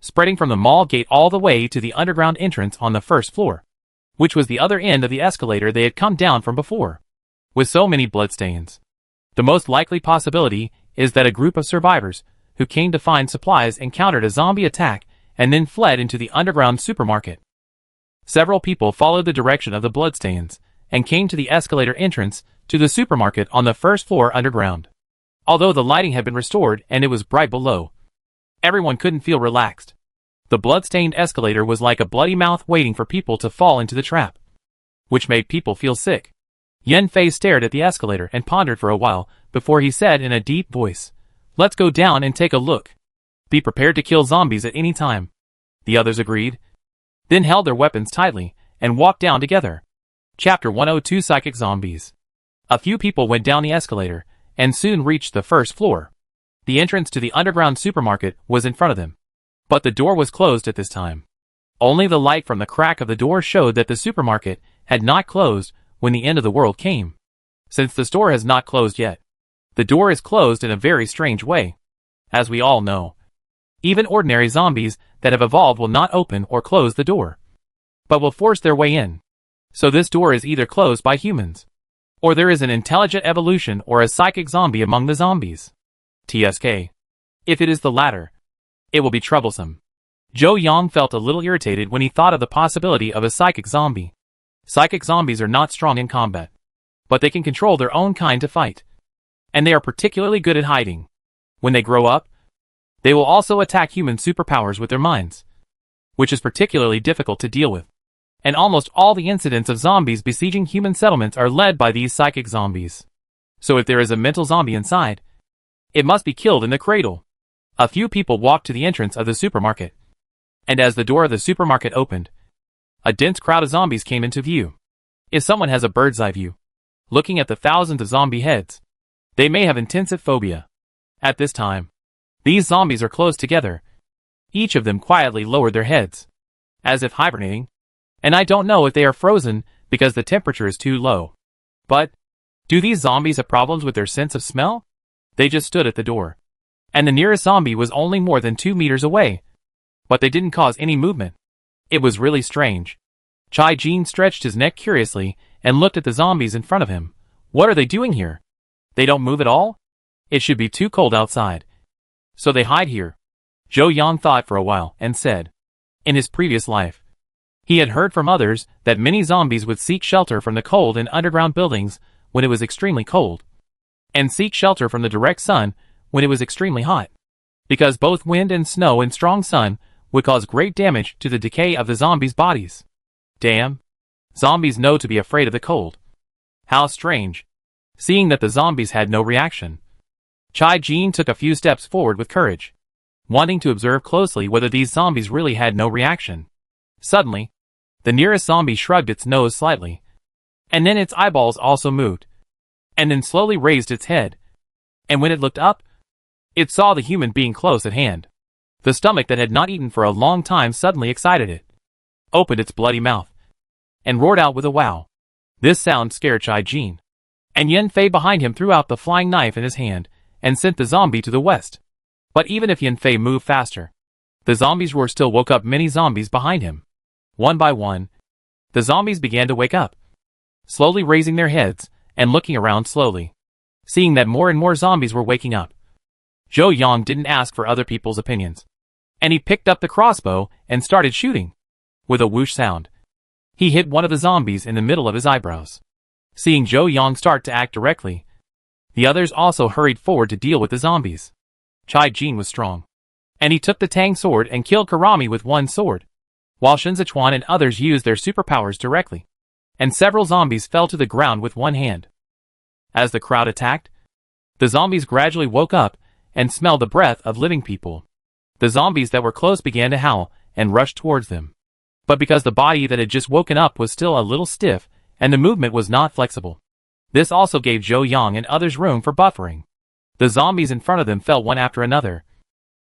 spreading from the mall gate all the way to the underground entrance on the 1st floor, which was the other end of the escalator they had come down from before. With so many bloodstains, the most likely possibility is that a group of survivors who came to find supplies encountered a zombie attack and then fled into the underground supermarket. Several people followed the direction of the bloodstains and came to the escalator entrance to the supermarket on the 1st floor underground. Although the lighting had been restored and it was bright below, everyone couldn't feel relaxed. The blood-stained escalator was like a bloody mouth waiting for people to fall into the trap, which made people feel sick. Yan Fei stared at the escalator and pondered for a while before he said in a deep voice, "Let's go down and take a look. Be prepared to kill zombies at any time." The others agreed, then held their weapons tightly and walked down together. Chapter 102 Psychic Zombies. A few people went down the escalator and soon reached the 1st floor. The entrance to the underground supermarket was in front of them, but the door was closed at this time. Only the light from the crack of the door showed that the supermarket had not closed when the end of the world came. Since the store has not closed yet, The door is closed in a very strange way. As we all know, even ordinary zombies that have evolved will not open or close the door, but will force their way in. So this door is either closed by humans, or there is an intelligent evolution or a psychic zombie among the zombies. TSK. If it is the latter, it will be troublesome. Zhou Yang felt a little irritated when he thought of the possibility of a psychic zombie. Psychic zombies are not strong in combat, but they can control their own kind to fight, and they are particularly good at hiding. When they grow up, they will also attack human superpowers with their minds, which is particularly difficult to deal with. And almost all the incidents of zombies besieging human settlements are led by these psychic zombies. So if there is a mental zombie inside, it must be killed in the cradle. A few people walked to the entrance of the supermarket, and as the door of the supermarket opened, a dense crowd of zombies came into view. If someone has a bird's eye view, looking at the thousands of zombie heads, they may have intensive phobia. At this time, these zombies are close together. Each of them quietly lowered their heads, as if hibernating, and I don't know if they are frozen because the temperature is too low. But, do these zombies have problems with their sense of smell? They just stood at the door, and the nearest zombie was only more than 2 meters away, but they didn't cause any movement. It was really strange. Chai Jin stretched his neck curiously and looked at the zombies in front of him. What are they doing here? They don't move at all? It should be too cold outside, so they hide here. Zhou Yang thought for a while and said, in his previous life, he had heard from others that many zombies would seek shelter from the cold in underground buildings when it was extremely cold, and seek shelter from the direct sun when it was extremely hot, because both wind and snow and strong sun would cause great damage to the decay of the zombies' bodies. Damn. Zombies know to be afraid of the cold. How strange. Seeing that the zombies had no reaction, Chai Jin took a few steps forward with courage, wanting to observe closely whether these zombies really had no reaction. Suddenly, the nearest zombie shrugged its nose slightly, and then its eyeballs also moved, and then slowly raised its head, and when it looked up, it saw the human being close at hand. The stomach that had not eaten for a long time suddenly excited it, opened its bloody mouth, and roared out with a wow. This sound scared Chai Jin, and Yan Fei behind him threw out the flying knife in his hand and sent the zombie to the west. But even if Yan Fei moved faster, the zombie's roar still woke up many zombies behind him. One by one, the zombies began to wake up, slowly raising their heads and looking around slowly. Seeing that more and more zombies were waking up, Zhou Yang didn't ask for other people's opinions, and he picked up the crossbow and started shooting. With a whoosh sound, he hit one of the zombies in the middle of his eyebrows. Seeing Zhou Yang start to act directly, the others also hurried forward to deal with the zombies. Chai Jin was strong, and he took the Tang sword and killed Karami with one sword, while Shen Zechuan and others used their superpowers directly, and several zombies fell to the ground with one hand. As the crowd attacked, the zombies gradually woke up and smelled the breath of living people. The zombies that were close began to howl and rushed towards them. But because the body that had just woken up was still a little stiff and the movement was not flexible, this also gave Zhou Yang and others room for buffering. The zombies in front of them fell one after another,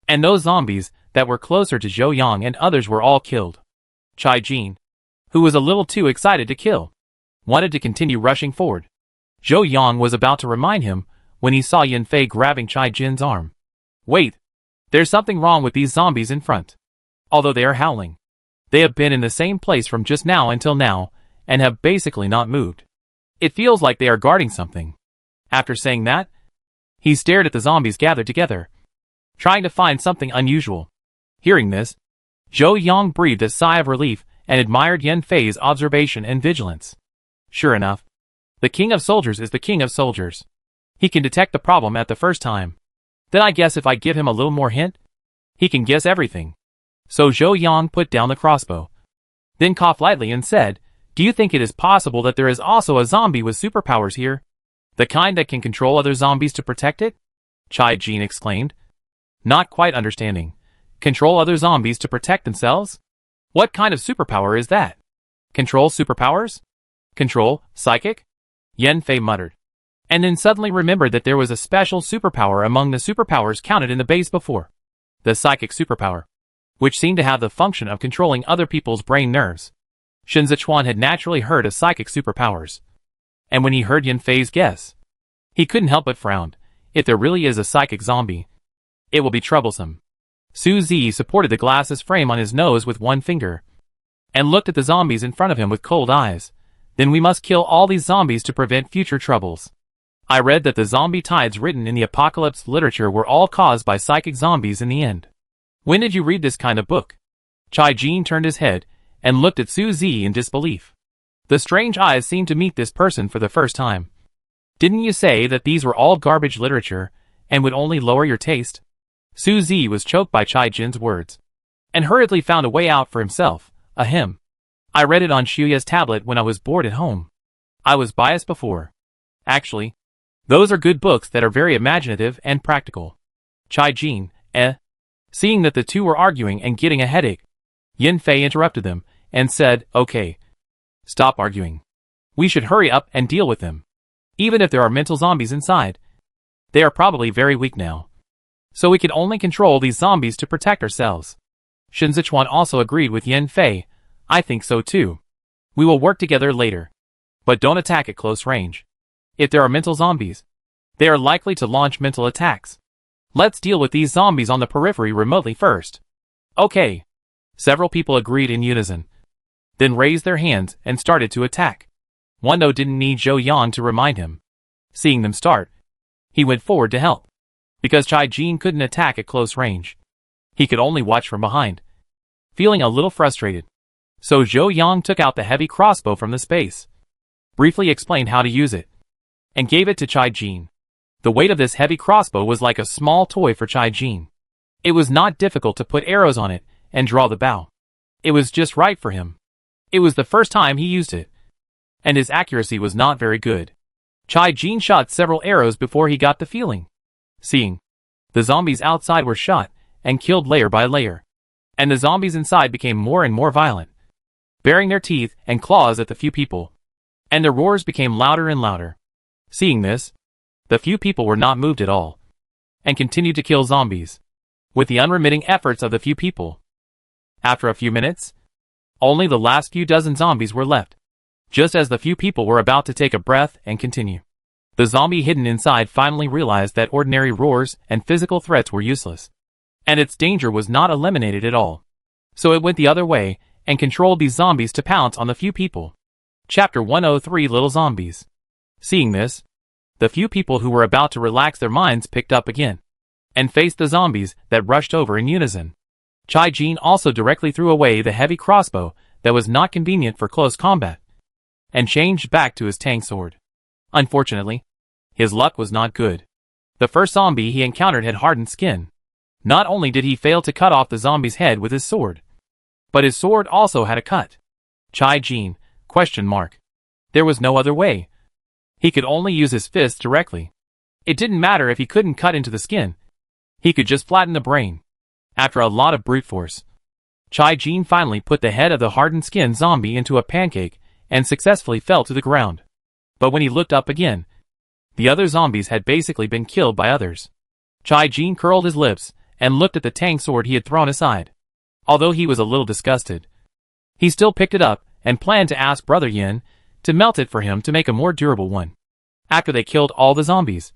and those zombies that were closer to Zhou Yang and others were all killed. Chai Jin, who was a little too excited to kill, wanted to continue rushing forward. Zhou Yang was about to remind him when he saw Yan Fei grabbing Chai Jin's arm. Wait, there's something wrong with these zombies in front. Although they are howling, they have been in the same place from just now until now, and have basically not moved. It feels like they are guarding something. After saying that, he stared at the zombies gathered together, trying to find something unusual. Hearing this, Zhou Yang breathed a sigh of relief and admired Yan Fei's observation and vigilance. Sure enough, the king of soldiers is the king of soldiers. He can detect the problem at the first time. Then I guess if I give him a little more hint, he can guess everything. So Zhou Yang put down the crossbow, then coughed lightly and said, do you think it is possible that there is also a zombie with superpowers here? The kind that can control other zombies to protect it? Chai Jin exclaimed, not quite understanding. Control other zombies to protect themselves? What kind of superpower is that? Control superpowers? Control, psychic? Yan Fei muttered, and then suddenly remembered that there was a special superpower among the superpowers counted in the base before. The psychic superpower, which seemed to have the function of controlling other people's brain nerves. Shen Zechuan had naturally heard of psychic superpowers, and when he heard Yan Fei's guess, he couldn't help but frown. If there really is a psychic zombie, it will be troublesome. Suzy supported the glasses frame on his nose with one finger, and looked at the zombies in front of him with cold eyes. Then we must kill all these zombies to prevent future troubles. I read that the zombie tides written in the apocalypse literature were all caused by psychic zombies in the end. When did you read this kind of book? Chai-Jin turned his head and looked at Suzy in disbelief. The strange eyes seemed to meet this person for the first time. Didn't you say that these were all garbage literature and would only lower your taste? Suzy was choked by Chai-Jin's words and hurriedly found a way out for himself. Ahem. I read it on Shuya's tablet when I was bored at home. I was biased before. Actually, those are good books that are very imaginative and practical. Chai-Jin, Seeing that the two were arguing and getting a headache, Yan Fei interrupted them and said, okay, stop arguing. We should hurry up and deal with them. Even if there are mental zombies inside, they are probably very weak now. So we can only control these zombies to protect ourselves. Shen Zechuan also agreed with Yan Fei. I think so too. We will work together later. But don't attack at close range. If there are mental zombies, they are likely to launch mental attacks. Let's deal with these zombies on the periphery remotely first. Okay. Several people agreed in unison, then raised their hands and started to attack. Wando didn't need Zhou Yang to remind him. Seeing them start, he went forward to help. Because Chai-Jin couldn't attack at close range, he could only watch from behind, feeling a little frustrated. So Zhou Yang took out the heavy crossbow from the space, briefly explained how to use it, and gave it to Chai-Jin. The weight of this heavy crossbow was like a small toy for Chai-Jin. It was not difficult to put arrows on it and draw the bow. It was just right for him. It was the first time he used it, and his accuracy was not very good. Chai-Jin shot several arrows before he got the feeling. Seeing the zombies outside were shot and killed layer by layer, and the zombies inside became more and more violent, baring their teeth and claws at the few people, and their roars became louder and louder. Seeing this, the few people were not moved at all, and continued to kill zombies, with the unremitting efforts of the few people. After a few minutes, only the last few dozen zombies were left. Just as the few people were about to take a breath and continue, the zombie hidden inside finally realized that ordinary roars and physical threats were useless, and its danger was not eliminated at all. So it went the other way and controlled these zombies to pounce on the few people. Chapter 103 Little Zombies. Seeing this, the few people who were about to relax their minds picked up again, and faced the zombies that rushed over in unison. Chai-Jin also directly threw away the heavy crossbow that was not convenient for close combat, and changed back to his tang sword. Unfortunately, his luck was not good. The first zombie he encountered had hardened skin. Not only did he fail to cut off the zombie's head with his sword, but his sword also had a cut. Chai-Jin, ? There was no other way. He could only use his fists directly. It didn't matter if he couldn't cut into the skin. He could just flatten the brain. After a lot of brute force, Chai-Jin finally put the head of the hardened skin zombie into a pancake and successfully fell to the ground. But when he looked up again, the other zombies had basically been killed by others. Chai-Jin curled his lips and looked at the tang sword he had thrown aside. Although he was a little disgusted, he still picked it up and planned to ask Brother Yin to melt it for him to make a more durable one. After they killed all the zombies,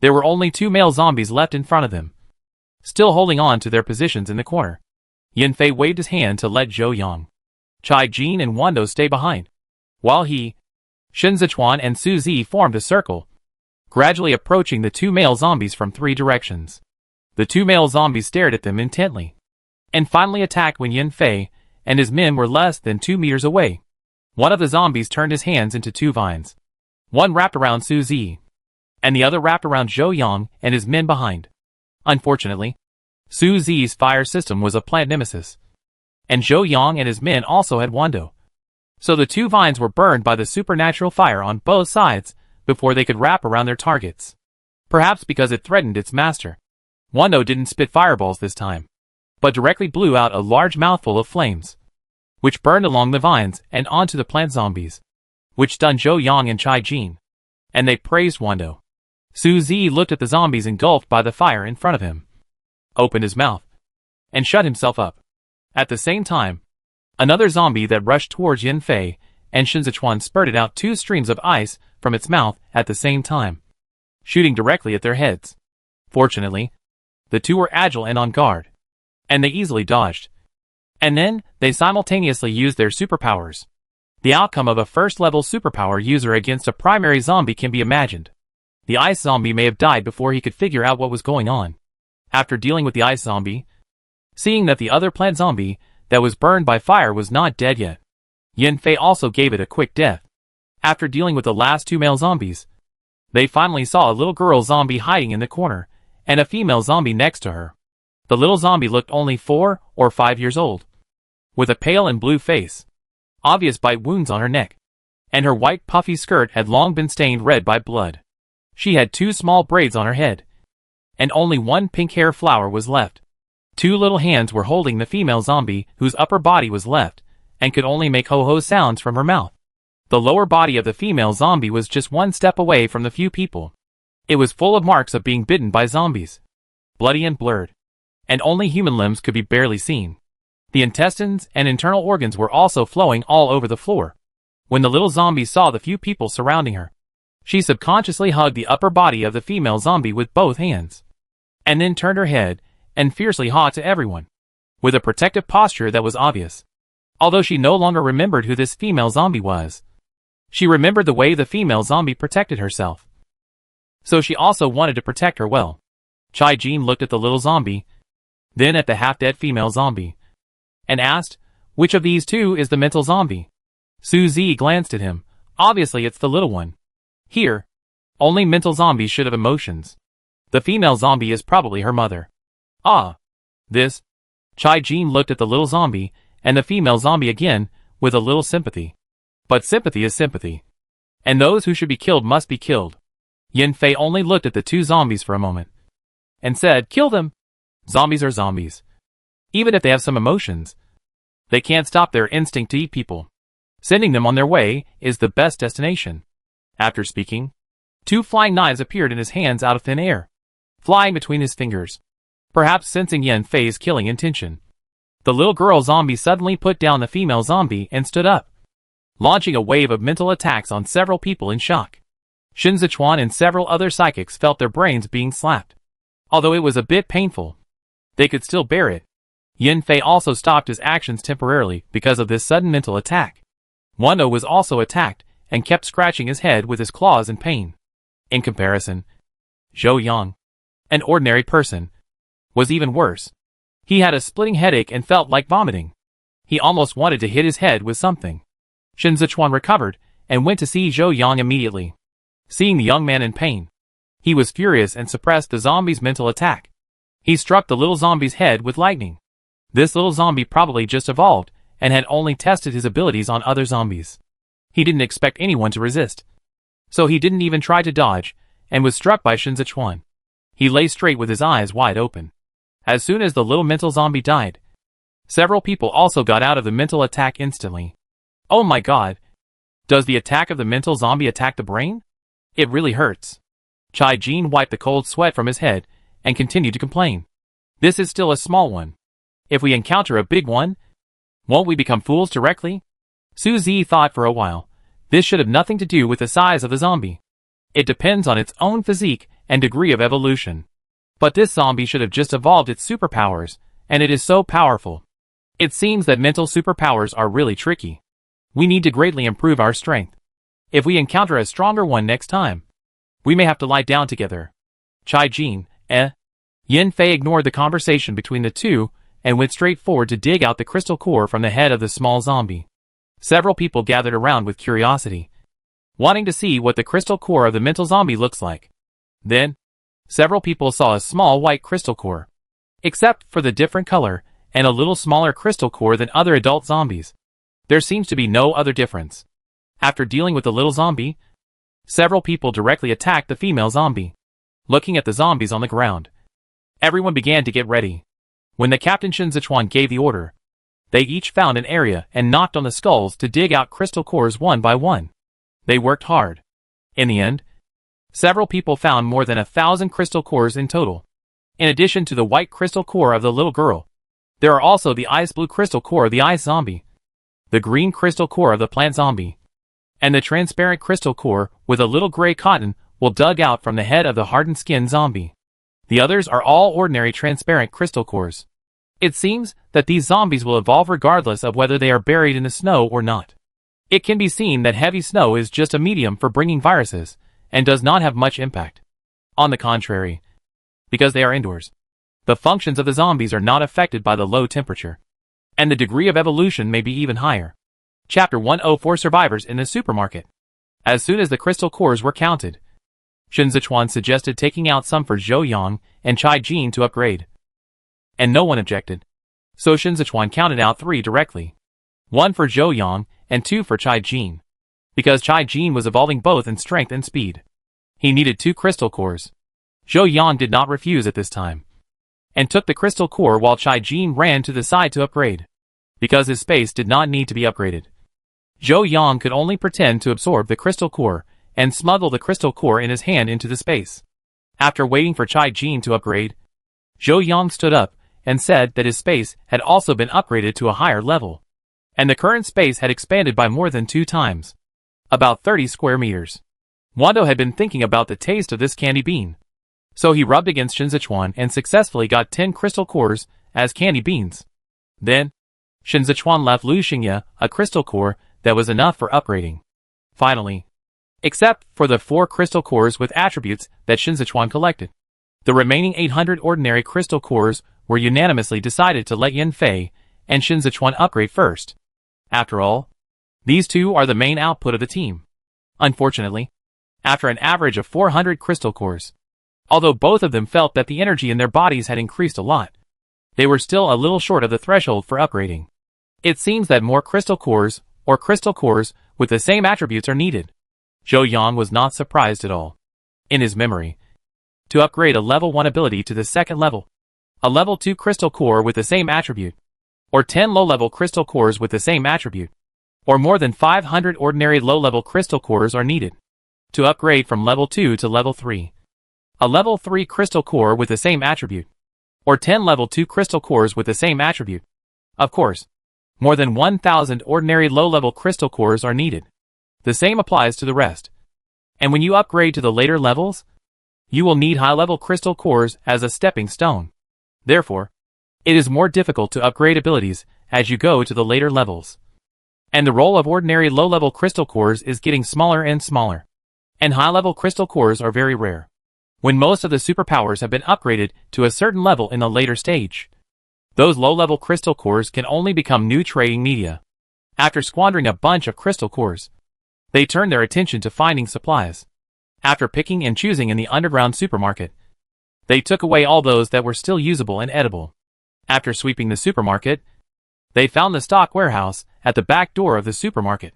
there were only 2 male zombies left in front of them, still holding on to their positions in the corner. Yan Fei waved his hand to let Zhou Yang, Chai-Jin and Wando stay behind, while he, Shen Zechuan and Suzy formed a circle, gradually approaching the 2 male zombies from 3 directions. The 2 male zombies stared at them intently, and finally attacked when Yan Fei and his men were less than 2 meters away. One of the zombies turned his hands into 2 vines. One wrapped around Suzy, and the other wrapped around Zhou Yang and his men behind. Unfortunately, Suzy's fire system was a plant nemesis, and Zhou Yang and his men also had Wando. So the 2 vines were burned by the supernatural fire on both sides before they could wrap around their targets. Perhaps because it threatened its master, Wando didn't spit fireballs this time, but directly blew out a large mouthful of flames, which burned along the vines and onto the plant zombies, which stunned Zhou Yang and Chai-Jin, and they praised Wando. Suzy looked at the zombies engulfed by the fire in front of him, opened his mouth, and shut himself up. At the same time, another zombie that rushed towards Yan Fei and Shen Zechuan spurted out 2 streams of ice from its mouth at the same time. shooting directly at their heads. Fortunately, the two were agile and on guard, and they easily dodged. And then, they simultaneously used their superpowers. The outcome of a first-level superpower user against a primary zombie can be imagined. The ice zombie may have died before he could figure out what was going on. After dealing with the ice zombie, seeing that the other plant zombie that was burned by fire was not dead yet, Yan Fei also gave it a quick death. After dealing with the last two male zombies, they finally saw a little girl zombie hiding in the corner, and a female zombie next to her. The little zombie looked only 4 or 5 years old, with a pale and blue face, obvious bite wounds on her neck, and her white puffy skirt had long been stained red by blood. She had 2 small braids on her head, and only one pink hair flower was left. 2 little hands were holding the female zombie whose upper body was left, and could only make ho-ho sounds from her mouth. The lower body of the female zombie was just 1 step away from the few people. It was full of marks of being bitten by zombies, bloody and blurred, and only human limbs could be barely seen. The intestines and internal organs were also flowing all over the floor. When the little zombie saw the few people surrounding her, she subconsciously hugged the upper body of the female zombie with both hands, and then turned her head and fiercely hawed to everyone, with a protective posture that was obvious. Although she no longer remembered who this female zombie was, she remembered the way the female zombie protected herself. So she also wanted to protect her well. Chai Jin looked at the little zombie, then at the half-dead female zombie, and asked, "Which of these two is the mental zombie?" Suzy glanced at him. "Obviously it's the little one. Here, only mental zombies should have emotions. The female zombie is probably her mother." "Ah, this." Chai Jin looked at the little zombie and the female zombie again, with a little sympathy. But sympathy is sympathy, and those who should be killed must be killed. Yan Fei only looked at the 2 zombies for a moment, and said, "Kill them. Zombies are zombies. Even if they have some emotions, they can't stop their instinct to eat people. Sending them on their way is the best destination." After speaking, 2 flying knives appeared in his hands out of thin air, flying between his fingers, perhaps sensing Yan Fei's killing intention. The little girl zombie suddenly put down the female zombie and stood up, launching a wave of mental attacks on several people in shock. Shen Zechuan and several other psychics felt their brains being slapped. Although it was a bit painful, they could still bear it. Yan Fei also stopped his actions temporarily because of this sudden mental attack. Wano was also attacked and kept scratching his head with his claws in pain. In comparison, Zhou Yang, an ordinary person, was even worse. He had a splitting headache and felt like vomiting. He almost wanted to hit his head with something. Shen Zechuan recovered and went to see Zhou Yang immediately. Seeing the young man in pain, he was furious and suppressed the zombie's mental attack. He struck the little zombie's head with lightning. This little zombie probably just evolved and had only tested his abilities on other zombies. He didn't expect anyone to resist, so he didn't even try to dodge and was struck by Shen Zechuan. He lay straight with his eyes wide open. As soon as the little mental zombie died, several people also got out of the mental attack instantly. "Oh my god! Does the attack of the mental zombie attack the brain? It really hurts." Chai Jin wiped the cold sweat from his head and continued to complain. "This is still a small one. If we encounter a big one, won't we become fools directly?" Suzy thought for a while. This should have nothing to do with the size of the zombie. It depends on its own physique and degree of evolution. But this zombie should have just evolved its superpowers, and it is so powerful. It seems that mental superpowers are really tricky. We need to greatly improve our strength. If we encounter a stronger one next time, we may have to lie down together. Chai Jin, Yan Fei ignored the conversation between the two and went straight forward to dig out the crystal core from the head of the small zombie. Several people gathered around with curiosity, wanting to see what the crystal core of the mental zombie looks like. Then, several people saw a small white crystal core, except for the different color and a little smaller crystal core than other adult zombies. There seems to be no other difference. After dealing with the little zombie, several people directly attacked the female zombie. Looking at the zombies on the ground, everyone began to get ready. When the Captain Shen Zechuan gave the order, they each found an area and knocked on the skulls to dig out crystal cores one by one. They worked hard. In the end, several people found more than 1,000 crystal cores in total. In addition to the white crystal core of the little girl, there are also the ice blue crystal core of the ice zombie, the green crystal core of the plant zombie, and the transparent crystal core with a little gray cotton will dug out from the head of the hardened skin zombie. The others are all ordinary transparent crystal cores. It seems that these zombies will evolve regardless of whether they are buried in the snow or not. It can be seen that heavy snow is just a medium for bringing viruses, and does not have much impact. On the contrary, because they are indoors, the functions of the zombies are not affected by the low temperature, and the degree of evolution may be even higher. Chapter 104 Survivors in the Supermarket. As soon as the crystal cores were counted, Shen Zechuan suggested taking out some for Zhou Yang and Chai Jin to upgrade. And no one objected. So Shen Zechuan counted out 3 directly. 1 for Zhou Yang and 2 for Chai Jin. Because Chai Jin was evolving both in strength and speed. He needed 2 crystal cores. Zhou Yang did not refuse at this time, and took the crystal core while Chai Jin ran to the side to upgrade. Because his space did not need to be upgraded, Zhou Yang could only pretend to absorb the crystal core and smuggle the crystal core in his hand into the space. After waiting for Chai Jin to upgrade, Zhou Yang stood up and said that his space had also been upgraded to a higher level, and the current space had expanded by more than 2 times. About 30 square meters. Wando had been thinking about the taste of this candy bean. So he rubbed against Shen Zechuan and successfully got 10 crystal cores as candy beans. Then, Shen Zechuan left Lu Xingye a crystal core that was enough for upgrading. Finally, except for the 4 crystal cores with attributes that Shen Zechuan collected, the remaining 800 ordinary crystal cores were unanimously decided to let Yan Fei and Shen Zechuan upgrade first. After all, these 2 are the main output of the team. Unfortunately, after an average of 400 crystal cores, although both of them felt that the energy in their bodies had increased a lot, they were still a little short of the threshold for upgrading. It seems that more crystal cores, or crystal cores, with the same attributes are needed. Zhou Yang was not surprised at all. In his memory, to upgrade a level 1 ability to the second level, a level 2 crystal core with the same attribute, or 10 low-level crystal cores with the same attribute, or more than 500 ordinary low-level crystal cores are needed. To upgrade from level 2 to level 3, a level 3 crystal core with the same attribute, or 10 level 2 crystal cores with the same attribute. Of course, more than 1,000 ordinary low-level crystal cores are needed. The same applies to the rest. And when you upgrade to the later levels, you will need high-level crystal cores as a stepping stone. Therefore, it is more difficult to upgrade abilities as you go to the later levels. And the role of ordinary low-level crystal cores is getting smaller and smaller. And high-level crystal cores are very rare, when most of the superpowers have been upgraded to a certain level in a later stage. Those low-level crystal cores can only become new trading media. After squandering a bunch of crystal cores, they turn their attention to finding supplies. After picking and choosing in the underground supermarket, they took away all those that were still usable and edible. After sweeping the supermarket, they found the stock warehouse at the back door of the supermarket.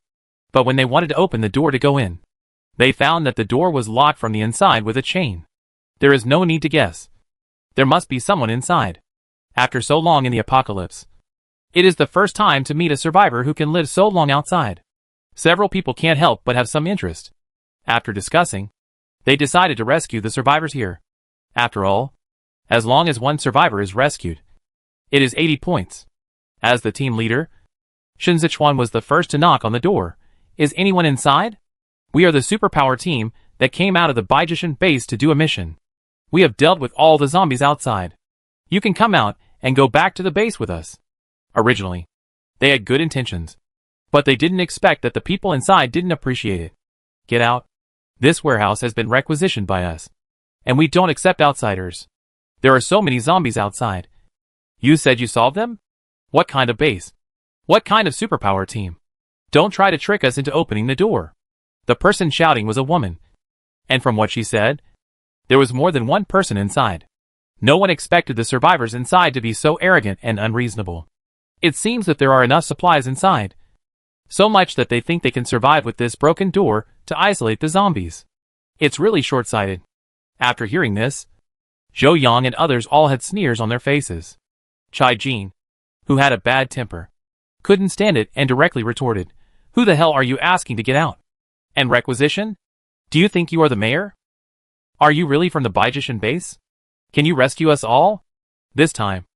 But when they wanted to open the door to go in, they found that the door was locked from the inside with a chain. There is no need to guess. There must be someone inside. After so long in the apocalypse, it is the first time to meet a survivor who can live so long outside. Several people can't help but have some interest. After discussing, they decided to rescue the survivors here. After all, as long as one survivor is rescued, it is 80 points. As the team leader, Shen Zechuan was the first to knock on the door. Is anyone inside? We are the superpower team that came out of the Baijishan base to do a mission. We have dealt with all the zombies outside. You can come out and go back to the base with us. Originally, they had good intentions, but they didn't expect that the people inside didn't appreciate it. Get out. This warehouse has been requisitioned by us, and we don't accept outsiders. There are so many zombies outside. You said you solved them? What kind of base? What kind of superpower team? Don't try to trick us into opening the door. The person shouting was a woman, and from what she said, there was more than one person inside. No one expected the survivors inside to be so arrogant and unreasonable. It seems that there are enough supplies inside, so much that they think they can survive with this broken door to isolate the zombies. It's really short-sighted. After hearing this, Zhou Yang and others all had sneers on their faces. Chai Jin, who had a bad temper, couldn't stand it and directly retorted, "Who the hell are you asking to get out? And requisition? Do you think you are the mayor? Are you really from the Baijishan base? Can you rescue us all?" This time,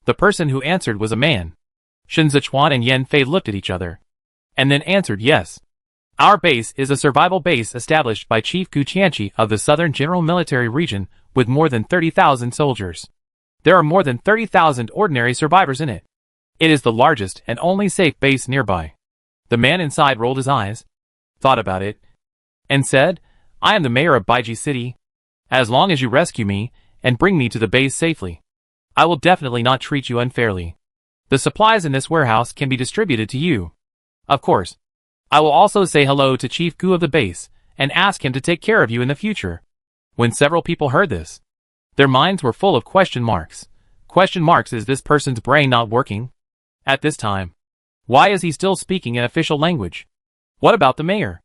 the person who answered was a man. Shen Zechuan and Yan Fei looked at each other, and then answered yes. Our base is a survival base established by Chief Gu Qianqi of the Southern General Military Region with more than 30,000 soldiers. There are more than 30,000 ordinary survivors in it. It is the largest and only safe base nearby. The man inside rolled his eyes, thought about it, and said, I am the mayor of Baiji City. As long as you rescue me and bring me to the base safely, I will definitely not treat you unfairly. The supplies in this warehouse can be distributed to you. Of course, I will also say hello to Chief Gu of the base and ask him to take care of you in the future. When several people heard this, their minds were full of question marks. Question marks, is this person's brain not working? At this time, why is he still speaking in official language? What about the mayor?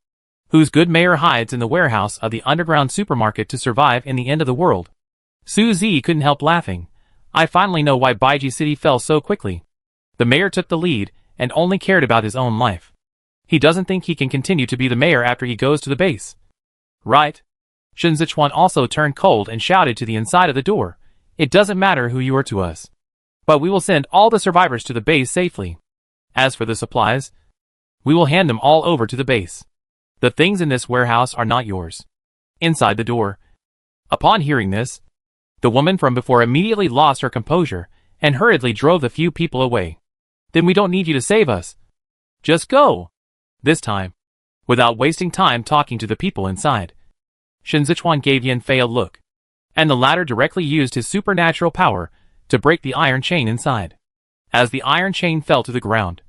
Whose good mayor hides in the warehouse of the underground supermarket to survive in the end of the world? Su Zi couldn't help laughing. I finally know why Baiji City fell so quickly. The mayor took the lead and only cared about his own life. He doesn't think he can continue to be the mayor after he goes to the base. Right? Shen Zechuan also turned cold and shouted to the inside of the door, it doesn't matter who you are to us, but we will send all the survivors to the base safely. As for the supplies, we will hand them all over to the base. The things in this warehouse are not yours. Inside the door. Upon hearing this, the woman from before immediately lost her composure and hurriedly drove the few people away. Then we don't need you to save us. Just go. This time, without wasting time talking to the people inside, Shen Zechuan gave Yan Fei a look, and the latter directly used his supernatural power to break the iron chain inside. As the iron chain fell to the ground,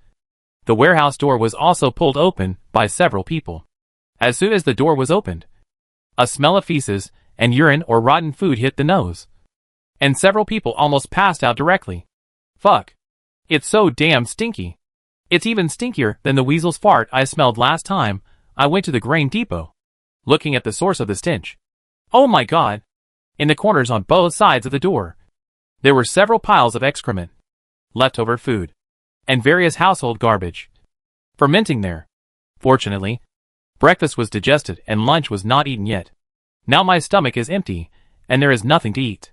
the warehouse door was also pulled open by several people. As soon as the door was opened, a smell of feces and urine or rotten food hit the nose, and several people almost passed out directly. Fuck. It's so damn stinky. It's even stinkier than the weasel's fart I smelled last time I went to the grain depot. Looking at the source of the stench. Oh my god. In the corners on both sides of the door, there were several piles of excrement, leftover food, and various household garbage fermenting there. Fortunately, breakfast was digested and lunch was not eaten yet. Now my stomach is empty, and there is nothing to eat.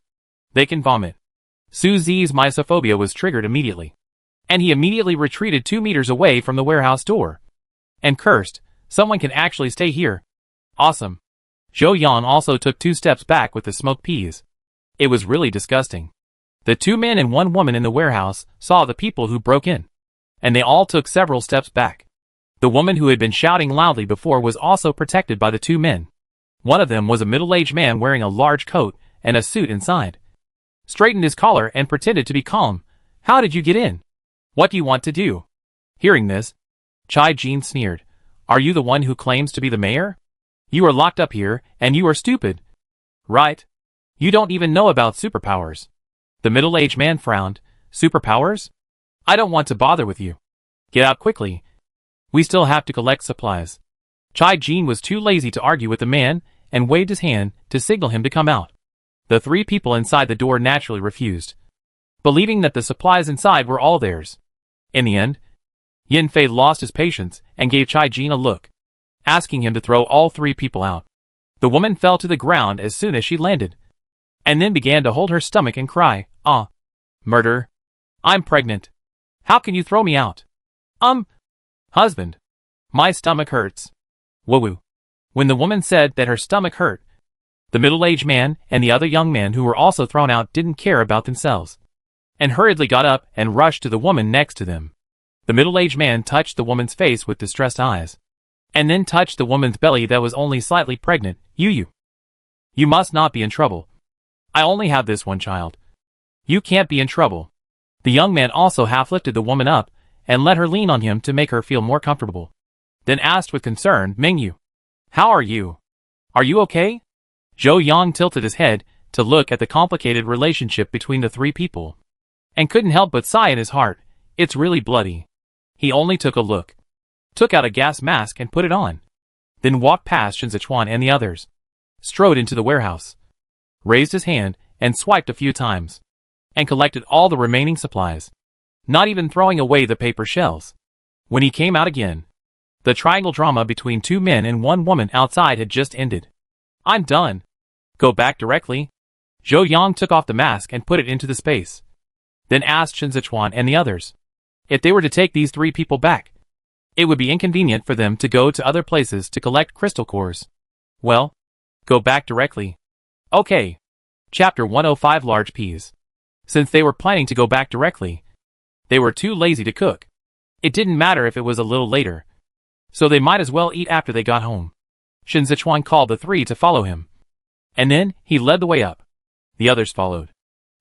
They can vomit. Su Zi's mysophobia was triggered immediately, and he immediately retreated 2 meters away from the warehouse door, and cursed, someone can actually stay here. Awesome. Zhou Yan also took 2 steps back with the smoked peas. It was really disgusting. The 2 men and 1 woman in the warehouse saw the people who broke in, and they all took several steps back. The woman who had been shouting loudly before was also protected by the 2 men. One of them was a middle-aged man wearing a large coat and a suit inside. Straightened his collar and pretended to be calm. How did you get in? What do you want to do? Hearing this, Chai Jin sneered. Are you the one who claims to be the mayor? You are locked up here, and you are stupid. Right? You don't even know about superpowers. The middle-aged man frowned. Superpowers? I don't want to bother with you. Get out quickly. We still have to collect supplies. Chai Jin was too lazy to argue with the man and waved his hand to signal him to come out. The 3 people inside the door naturally refused, believing that the supplies inside were all theirs. In the end, Yan Fei lost his patience and gave Chai Jin a look, asking him to throw all 3 people out. The woman fell to the ground as soon as she landed, and then began to hold her stomach and cry, Murder. I'm pregnant. How can you throw me out? Husband. My stomach hurts. Woo-woo. When the woman said that her stomach hurt, the middle-aged man and the other young men who were also thrown out didn't care about themselves, and hurriedly got up and rushed to the woman next to them. The middle-aged man touched the woman's face with distressed eyes, and then touched the woman's belly that was only slightly pregnant. You must not be in trouble. I only have this one child. You can't be in trouble. The young man also half lifted the woman up and let her lean on him to make her feel more comfortable. Then asked with concern, Mingyu, how are you? Are you okay? Zhou Yang tilted his head to look at the complicated relationship between the 3 people, and couldn't help but sigh in his heart. It's really bloody. He only took a look, took out a gas mask and put it on, then walked past Shen Zechuan and the others, strode into the warehouse, raised his hand and swiped a few times, and collected all the remaining supplies, not even throwing away the paper shells. When he came out again, the triangle drama between 2 men and 1 woman outside had just ended. I'm done. Go back directly. Zhou Yang took off the mask and put it into the space, then asked Shen Zechuan and the others if they were to take these 3 people back. It would be inconvenient for them to go to other places to collect crystal cores. Well, go back directly. Okay. Chapter 105 Large Peas. Since they were planning to go back directly, they were too lazy to cook. It didn't matter if it was a little later, so they might as well eat after they got home. Shen Zechuan called the three to follow him, and then he led the way up. The others followed.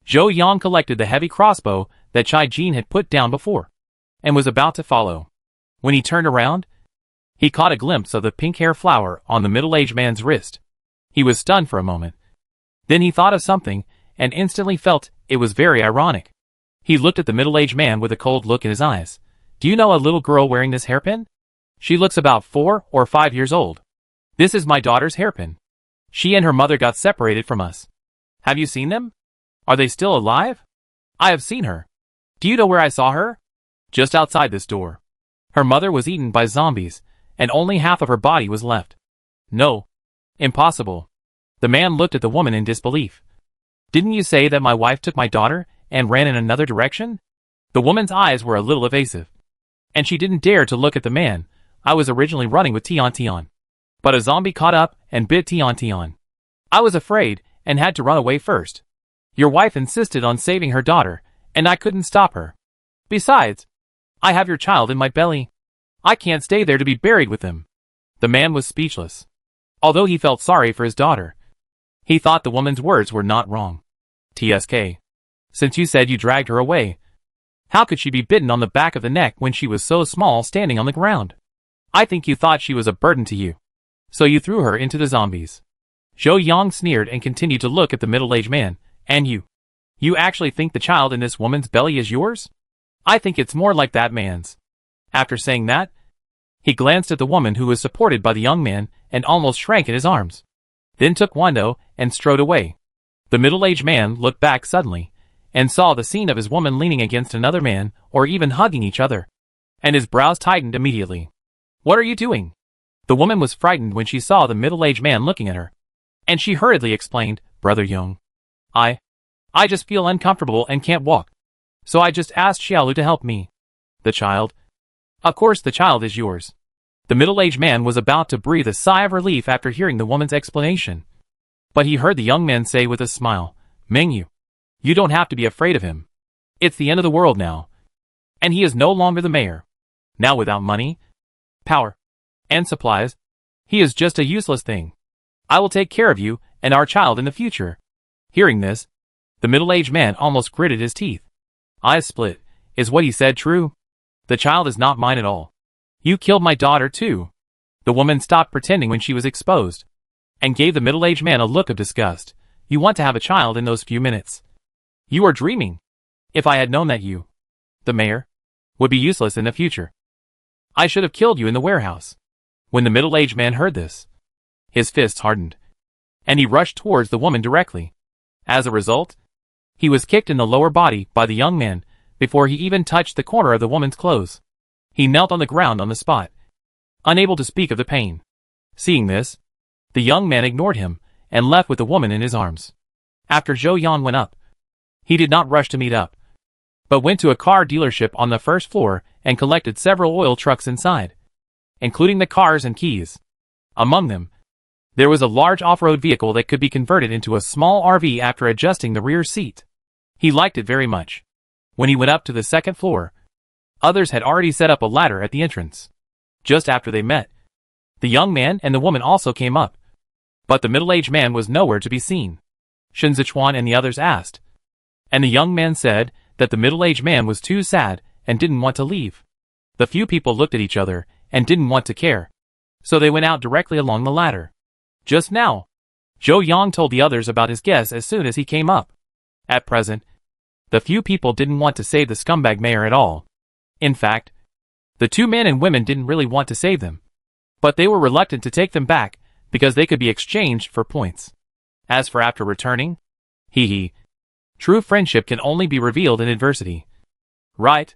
Zhou Yang collected the heavy crossbow that Chai Jin had put down before, and was about to follow. When he turned around, he caught a glimpse of the pink hair flower on the middle-aged man's wrist. He was stunned for a moment. Then he thought of something, and instantly felt it was very ironic. He looked at the middle-aged man with a cold look in his eyes. Do you know a little girl wearing this hairpin? She looks about 4 or 5 years old. This is my daughter's hairpin. She and her mother got separated from us. Have you seen them? Are they still alive? I have seen her. Do you know where I saw her? Just outside this door. Her mother was eaten by zombies, and only half of her body was left. No. Impossible. The man looked at the woman in disbelief. Didn't you say that my wife took my daughter and ran in another direction? The woman's eyes were a little evasive, and she didn't dare to look at the man. I was originally running with Tian, but a zombie caught up and bit Tian. I was afraid and had to run away first. Your wife insisted on saving her daughter, and I couldn't stop her. Besides, I have your child in my belly. I can't stay there to be buried with him. The man was speechless. Although he felt sorry for his daughter, he thought the woman's words were not wrong. TSK. Since you said you dragged her away, how could she be bitten on the back of the neck when she was so small standing on the ground? I think you thought she was a burden to you, so you threw her into the zombies. Zhou Yang sneered and continued to look at the middle-aged man. And you? You actually think the child in this woman's belly is yours? I think it's more like that man's. After saying that, he glanced at the woman who was supported by the young man and almost shrank in his arms. Then took Wando and strode away. The middle-aged man looked back suddenly and saw the scene of his woman leaning against another man or even hugging each other, and his brows tightened immediately. What are you doing? The woman was frightened when she saw the middle-aged man looking at her, and she hurriedly explained, Brother Young, I just feel uncomfortable and can't walk, so I just asked Xiaolu to help me. The child? Of course the child is yours. The middle-aged man was about to breathe a sigh of relief after hearing the woman's explanation, but he heard the young man say with a smile, Mengyu, you don't have to be afraid of him. It's the end of the world now, and he is no longer the mayor. Now without money, power, and supplies, he is just a useless thing. I will take care of you and our child in the future. Hearing this, the middle-aged man almost gritted his teeth. Eyes split. Is what he said true? The child is not mine at all. You killed my daughter too. The woman stopped pretending when she was exposed, and gave the middle-aged man a look of disgust. You want to have a child in those few minutes. You are dreaming. If I had known that you, the mayor, would be useless in the future, I should have killed you in the warehouse. When the middle-aged man heard this, his fists hardened, and he rushed towards the woman directly. As a result, he was kicked in the lower body by the young man before he even touched the corner of the woman's clothes. He knelt on the ground on the spot, unable to speak of the pain. Seeing this, the young man ignored him and left with the woman in his arms. After Zhou Yan went up, he did not rush to meet up, but went to a car dealership on the first floor and collected several oil trucks inside, including the cars and keys. Among them, there was a large off-road vehicle that could be converted into a small RV after adjusting the rear seat. He liked it very much. When he went up to the second floor, others had already set up a ladder at the entrance. Just after they met, the young man and the woman also came up, but the middle-aged man was nowhere to be seen. Shen Zechuan and the others asked, and the young man said that the middle-aged man was too sad and didn't want to leave. The few people looked at each other and didn't want to care, so they went out directly along the ladder. Just now, Zhou Yang told the others about his guess as soon as he came up. At present, the few people didn't want to save the scumbag mayor at all. In fact, the two men and women didn't really want to save them, but they were reluctant to take them back because they could be exchanged for points. As for after returning, true friendship can only be revealed in adversity. Right?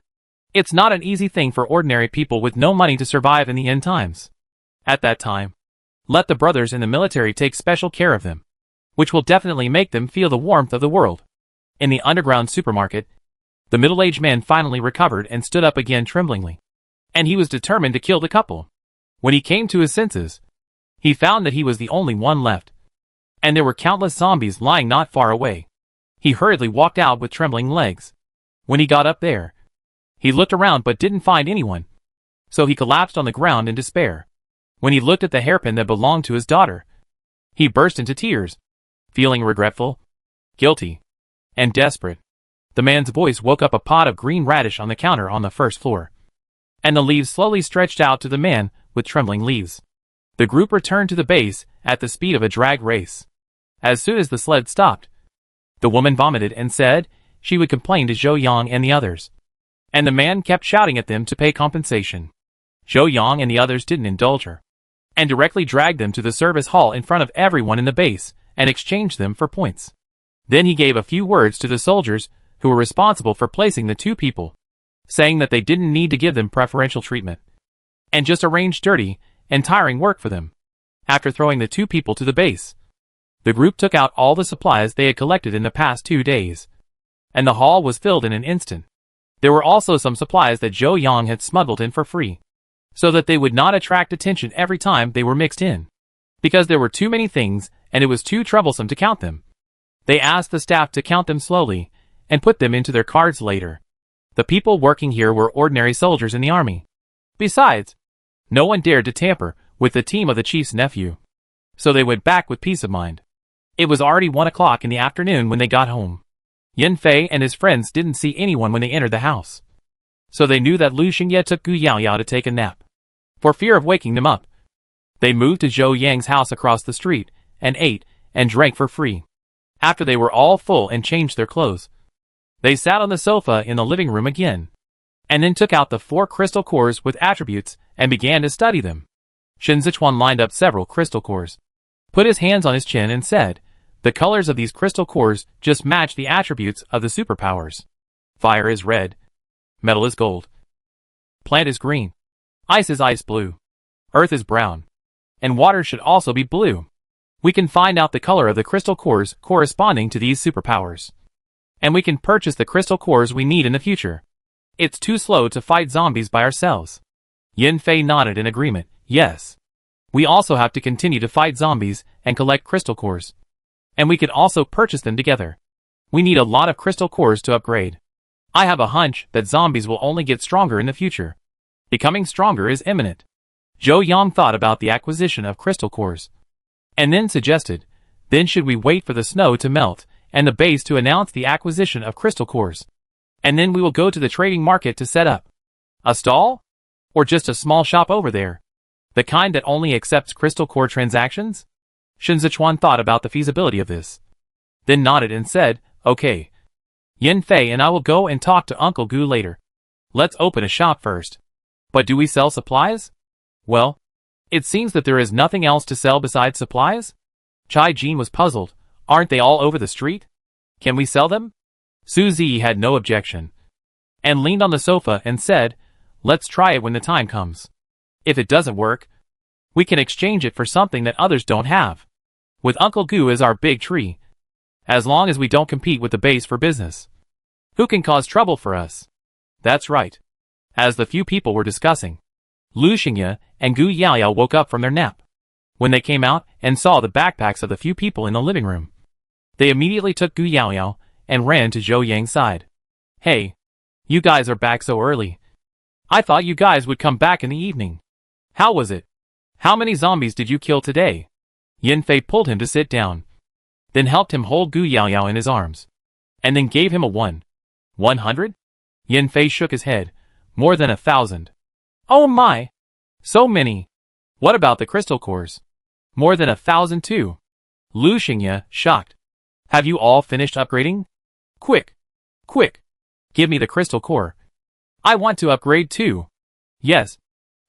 It's not an easy thing for ordinary people with no money to survive in the end times. At that time, let the brothers in the military take special care of them, which will definitely make them feel the warmth of the world. In the underground supermarket, the middle-aged man finally recovered and stood up again tremblingly. and he was determined to kill the couple. When he came to his senses, he found that he was the only one left, and there were countless zombies lying not far away. He hurriedly walked out with trembling legs. When he got up there, he looked around but didn't find anyone, so he collapsed on the ground in despair. When he looked at the hairpin that belonged to his daughter, he burst into tears, feeling regretful, guilty, and desperate. The man's voice woke up a pot of green radish on the counter on the first floor, and the leaves slowly stretched out to the man with trembling leaves. The group returned to the base at the speed of a drag race. As soon as the sled stopped, the woman vomited and said she would complain to Zhou Yang and the others, and the man kept shouting at them to pay compensation. Zhou Yang and the others didn't indulge her, and directly dragged them to the service hall in front of everyone in the base and exchanged them for points. Then he gave a few words to the soldiers who were responsible for placing the two people, saying that they didn't need to give them preferential treatment, and just arranged dirty and tiring work for them. After throwing the two people to the base, the group took out all the supplies they had collected in the past 2 days, and the hall was filled in an instant. There were also some supplies that Zhou Yang had smuggled in for free, so that they would not attract attention every time they were mixed in, because there were too many things and it was too troublesome to count them. They asked the staff to count them slowly and put them into their cards later. The people working here were ordinary soldiers in the army. Besides, no one dared to tamper with the team of the chief's nephew, so they went back with peace of mind. It was already 1 o'clock in the afternoon when they got home. Yan Fei and his friends didn't see anyone when they entered the house, so they knew that Lu Xingye took Gu Yaoyao to take a nap. For fear of waking them up, they moved to Zhou Yang's house across the street and ate and drank for free. After they were all full and changed their clothes, they sat on the sofa in the living room again, and then took out the 4 crystal cores with attributes and began to study them. Shen Zechuan lined up several crystal cores, put his hands on his chin and said, "The colors of these crystal cores just match the attributes of the superpowers. Fire is red, metal is gold, plant is green, ice is ice blue, earth is brown, and water should also be blue. We can find out the color of the crystal cores corresponding to these superpowers, and we can purchase the crystal cores we need in the future. It's too slow to fight zombies by ourselves." Yan Fei nodded in agreement. "Yes. We also have to continue to fight zombies and collect crystal cores, and we can also purchase them together. We need a lot of crystal cores to upgrade. I have a hunch that zombies will only get stronger in the future. Becoming stronger is imminent." Zhou Yang thought about the acquisition of crystal cores, and then suggested, "Then should we wait for the snow to melt and the base to announce the acquisition of crystal cores? And then we will go to the trading market to set up a stall? Or just a small shop over there? The kind that only accepts crystal core transactions?" Shen Zechuan thought about the feasibility of this, then nodded and said, "Okay. Yan Fei and I will go and talk to Uncle Gu later. Let's open a shop first. But do we sell supplies? Well, it seems that there is nothing else to sell besides supplies?" Chai Jin was puzzled. "Aren't they all over the street? Can we sell them?" Su Zi had no objection, and leaned on the sofa and said, "Let's try it when the time comes. If it doesn't work, we can exchange it for something that others don't have. With Uncle Gu as our big tree, as long as we don't compete with the base for business, who can cause trouble for us?" "That's right." As the few people were discussing, Lu Xingye and Gu Yaoyao woke up from their nap. When they came out and saw the backpacks of the few people in the living room, they immediately took Gu Yaoyao and ran to Zhou Yang's side. "Hey, you guys are back so early. I thought you guys would come back in the evening. How was it? How many zombies did you kill today?" Yan Fei pulled him to sit down, then helped him hold Gu Yaoyao in his arms, and then gave him a 100? Yan Fei shook his head. "More than 1,000. Oh my! So many. What about the crystal cores?" "More than 1,000 too." Lu Xingye, shocked. "Have you all finished upgrading? Quick! Quick! Give me the crystal core. I want to upgrade too." "Yes.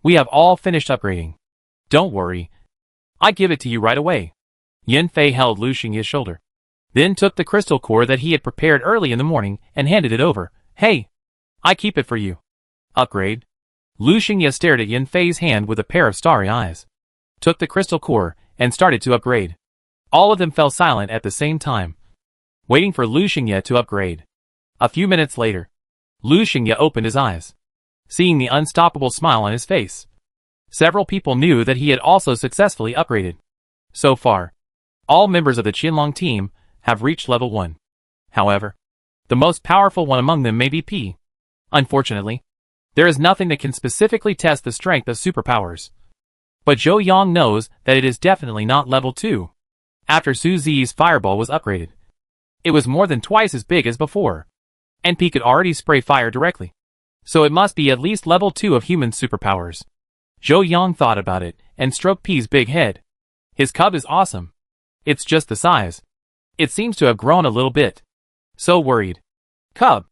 We have all finished upgrading. Don't worry. I give it to you right away." Yan Fei held Lu Xingye's shoulder, then took the crystal core that he had prepared early in the morning and handed it over. "Hey, I keep it for you. Upgrade." Lu Xingye stared at Yan Fei's hand with a pair of starry eyes, took the crystal core, and started to upgrade. All of them fell silent at the same time, waiting for Lu Xingye to upgrade. A few minutes later, Lu Xingye opened his eyes. seeing the unstoppable smile on his face. Several people knew that he had also successfully upgraded. So far, all members of the Qianlong team have reached level 1. However, the most powerful one among them may be P. Unfortunately, there is nothing that can specifically test the strength of superpowers. But Zhou Yang knows that it is definitely not level 2. After Su Zi's fireball was upgraded, it was more than twice as big as before, and P could already spray fire directly. So it must be at least level 2 of human superpowers. Zhou Yang thought about it and stroked P's big head. His cub is awesome. It's just the size. It seems to have grown a little bit. So worried. Cub,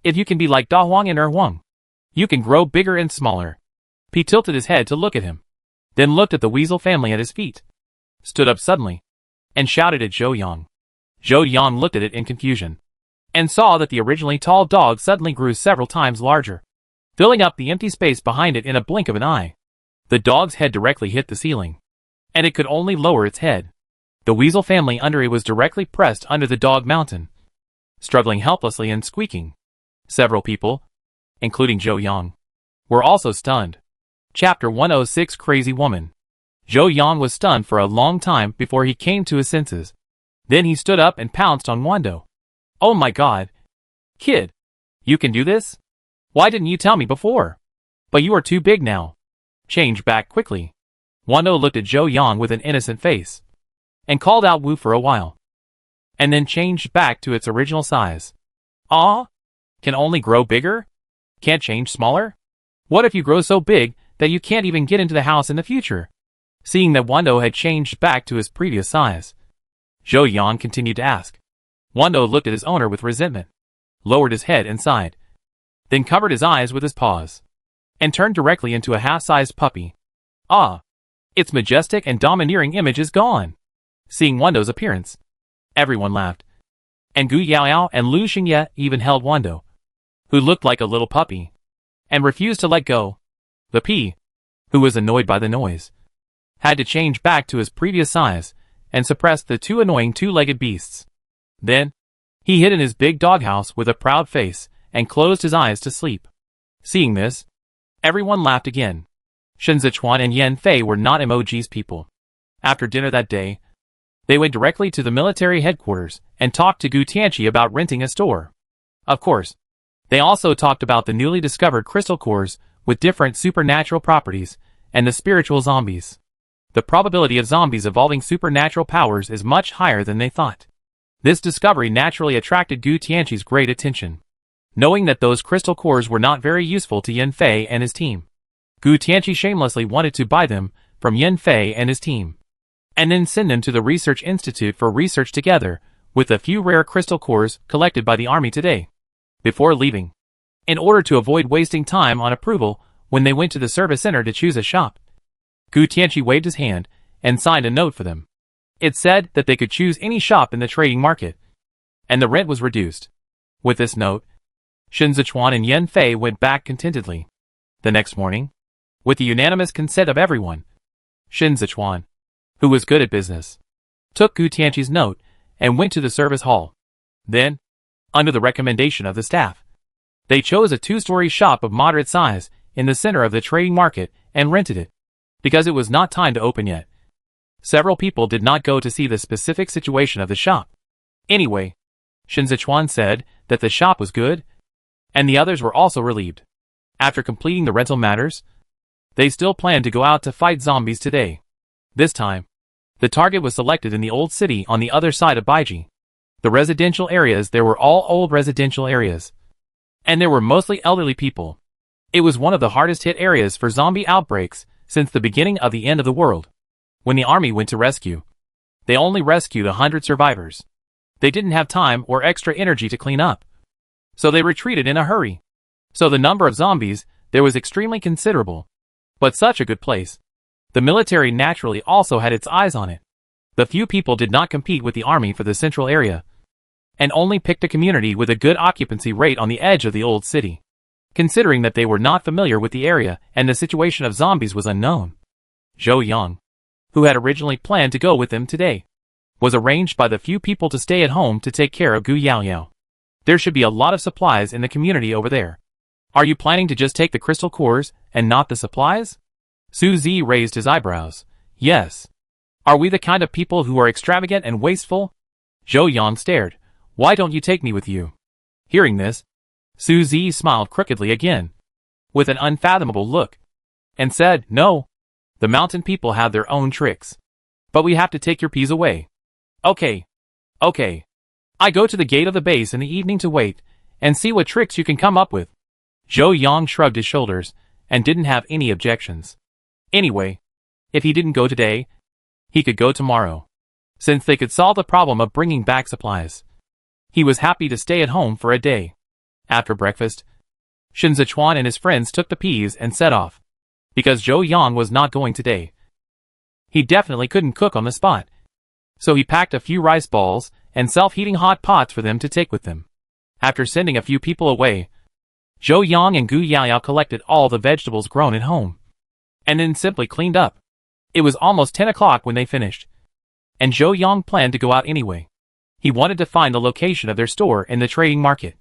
if you can be like Da Huang and Er Huang, you can grow bigger and smaller. P tilted his head to look at him, then looked at the weasel family at his feet, stood up suddenly, and shouted at Zhou Yang. Zhou Yang looked at it in confusion, and saw that the originally tall dog suddenly grew several times larger, filling up the empty space behind it in a blink of an eye. The dog's head directly hit the ceiling, and it could only lower its head. The weasel family under it was directly pressed under the dog mountain, struggling helplessly and squeaking. Several people, including Zhou Yang, were also stunned. Chapter 106 Crazy Woman. Zhou Yang was stunned for a long time before he came to his senses. Then he stood up and pounced on Wando. Oh my god. Kid, you can do this? Why didn't you tell me before? But you are too big now. Change back quickly. Wando looked at Zhou Yang with an innocent face, and called out Wu for a while, and then changed back to its original size. Ah? Can only grow bigger? Can't change smaller? What if you grow so big that you can't even get into the house in the future? Seeing that Wando had changed back to his previous size, Zhou Yang continued to ask. Wando looked at his owner with resentment, lowered his head and sighed, then covered his eyes with his paws, and turned directly into a half-sized puppy. Ah! Its majestic and domineering image is gone. Seeing Wando's appearance, everyone laughed, and Gu Yaoyao and Lu Xingye even held Wando, who looked like a little puppy, and refused to let go. The P, who was annoyed by the noise, had to change back to his previous size and suppress the two annoying two-legged beasts. Then, he hid in his big doghouse with a proud face and closed his eyes to sleep. Seeing this, everyone laughed again. Shen Zechuan and Yan Fei were not emojis people. After dinner that day, they went directly to the military headquarters and talked to Gu Tianqi about renting a store. Of course, they also talked about the newly discovered crystal cores with different supernatural properties and the spiritual zombies. The probability of zombies evolving supernatural powers is much higher than they thought. This discovery naturally attracted Gu Tianqi's great attention. Knowing that those crystal cores were not very useful to Yan Fei and his team, Gu Tianqi shamelessly wanted to buy them from Yan Fei and his team, and then send them to the Research Institute for research together with a few rare crystal cores collected by the army today. Before leaving, in order to avoid wasting time on approval when they went to the service center to choose a shop, Gu Tianqi waved his hand and signed a note for them. It said that they could choose any shop in the trading market, and the rent was reduced. With this note, Shen Zechuan and Yan Fei went back contentedly. The next morning, with the unanimous consent of everyone, Shen Zechuan, who was good at business, took Gu Tianqi's note and went to the service hall. Then, under the recommendation of the staff, they chose a two-story shop of moderate size in the center of the trading market and rented it, because it was not time to open yet. Several people did not go to see the specific situation of the shop. Anyway, Shen Zechuan said that the shop was good, and the others were also relieved. After completing the rental matters, they still planned to go out to fight zombies today. This time, the target was selected in the old city on the other side of Baiji. The residential areas there were all old residential areas, and there were mostly elderly people. It was one of the hardest hit areas for zombie outbreaks since the beginning of the end of the world. When the army went to rescue, they only rescued 100 survivors. They didn't have time or extra energy to clean up, so they retreated in a hurry. So the number of zombies there was extremely considerable. But such a good place. The military naturally also had its eyes on it. The few people did not compete with the army for the central area, and only picked a community with a good occupancy rate on the edge of the old city, considering that they were not familiar with the area and the situation of zombies was unknown. Zhou Yang, who had originally planned to go with them today, was arranged by the few people to stay at home to take care of Gu Yaoyao. There should be a lot of supplies in the community over there. Are you planning to just take the crystal cores and not the supplies? Su Zi raised his eyebrows. Yes. Are we the kind of people who are extravagant and wasteful? Zhou Yang stared. Why don't you take me with you? Hearing this, Su Zi smiled crookedly again, with an unfathomable look, and said, No. The mountain people have their own tricks. But we have to take your peas away. Okay. Okay. I go to the gate of the base in the evening to wait, and see what tricks you can come up with. Zhou Yang shrugged his shoulders, and didn't have any objections. Anyway, if he didn't go today, he could go tomorrow, since they could solve the problem of bringing back supplies. He was happy to stay at home for a day. After breakfast, Shen Zechuan and his friends took the peas and set off. Because Zhou Yang was not going today, he definitely couldn't cook on the spot. So he packed a few rice balls and self-heating hot pots for them to take with them. After sending a few people away, Zhou Yang and Gu Yaoyao collected all the vegetables grown at home, and then simply cleaned up. It was almost 10 o'clock when they finished, and Zhou Yang planned to go out anyway. He wanted to find the location of their store in the trading market,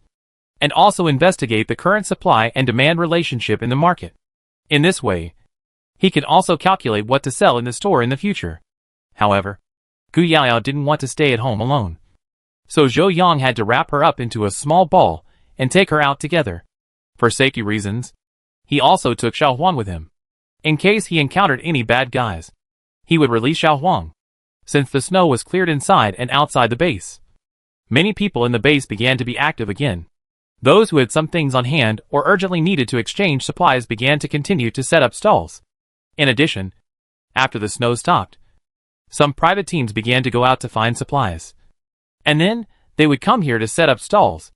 and also investigate the current supply and demand relationship in the market. In this way, he could also calculate what to sell in the store in the future. However, Gu Yaoyao didn't want to stay at home alone, so Zhou Yang had to wrap her up into a small ball and take her out together. For safety reasons, he also took Xiaohuang with him. In case he encountered any bad guys, he would release Xiaohuang, since the snow was cleared inside and outside the base. Many people in the base began to be active again. Those who had some things on hand or urgently needed to exchange supplies began to continue to set up stalls. In addition, after the snow stopped, some private teams began to go out to find supplies. And then, they would come here to set up stalls.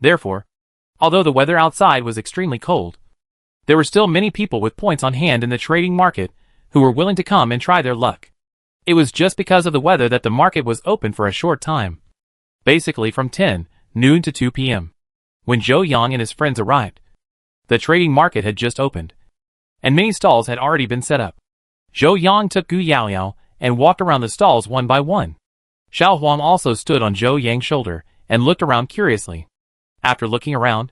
Therefore, although the weather outside was extremely cold, there were still many people with points on hand in the trading market who were willing to come and try their luck. It was just because of the weather that the market was open for a short time. Basically from 10 noon to 2 p.m. When Zhou Yang and his friends arrived, the trading market had just opened, and many stalls had already been set up. Zhou Yang took Gu Yaoyao and walked around the stalls one by one. Xiaohuang also stood on Zhou Yang's shoulder and looked around curiously. After looking around,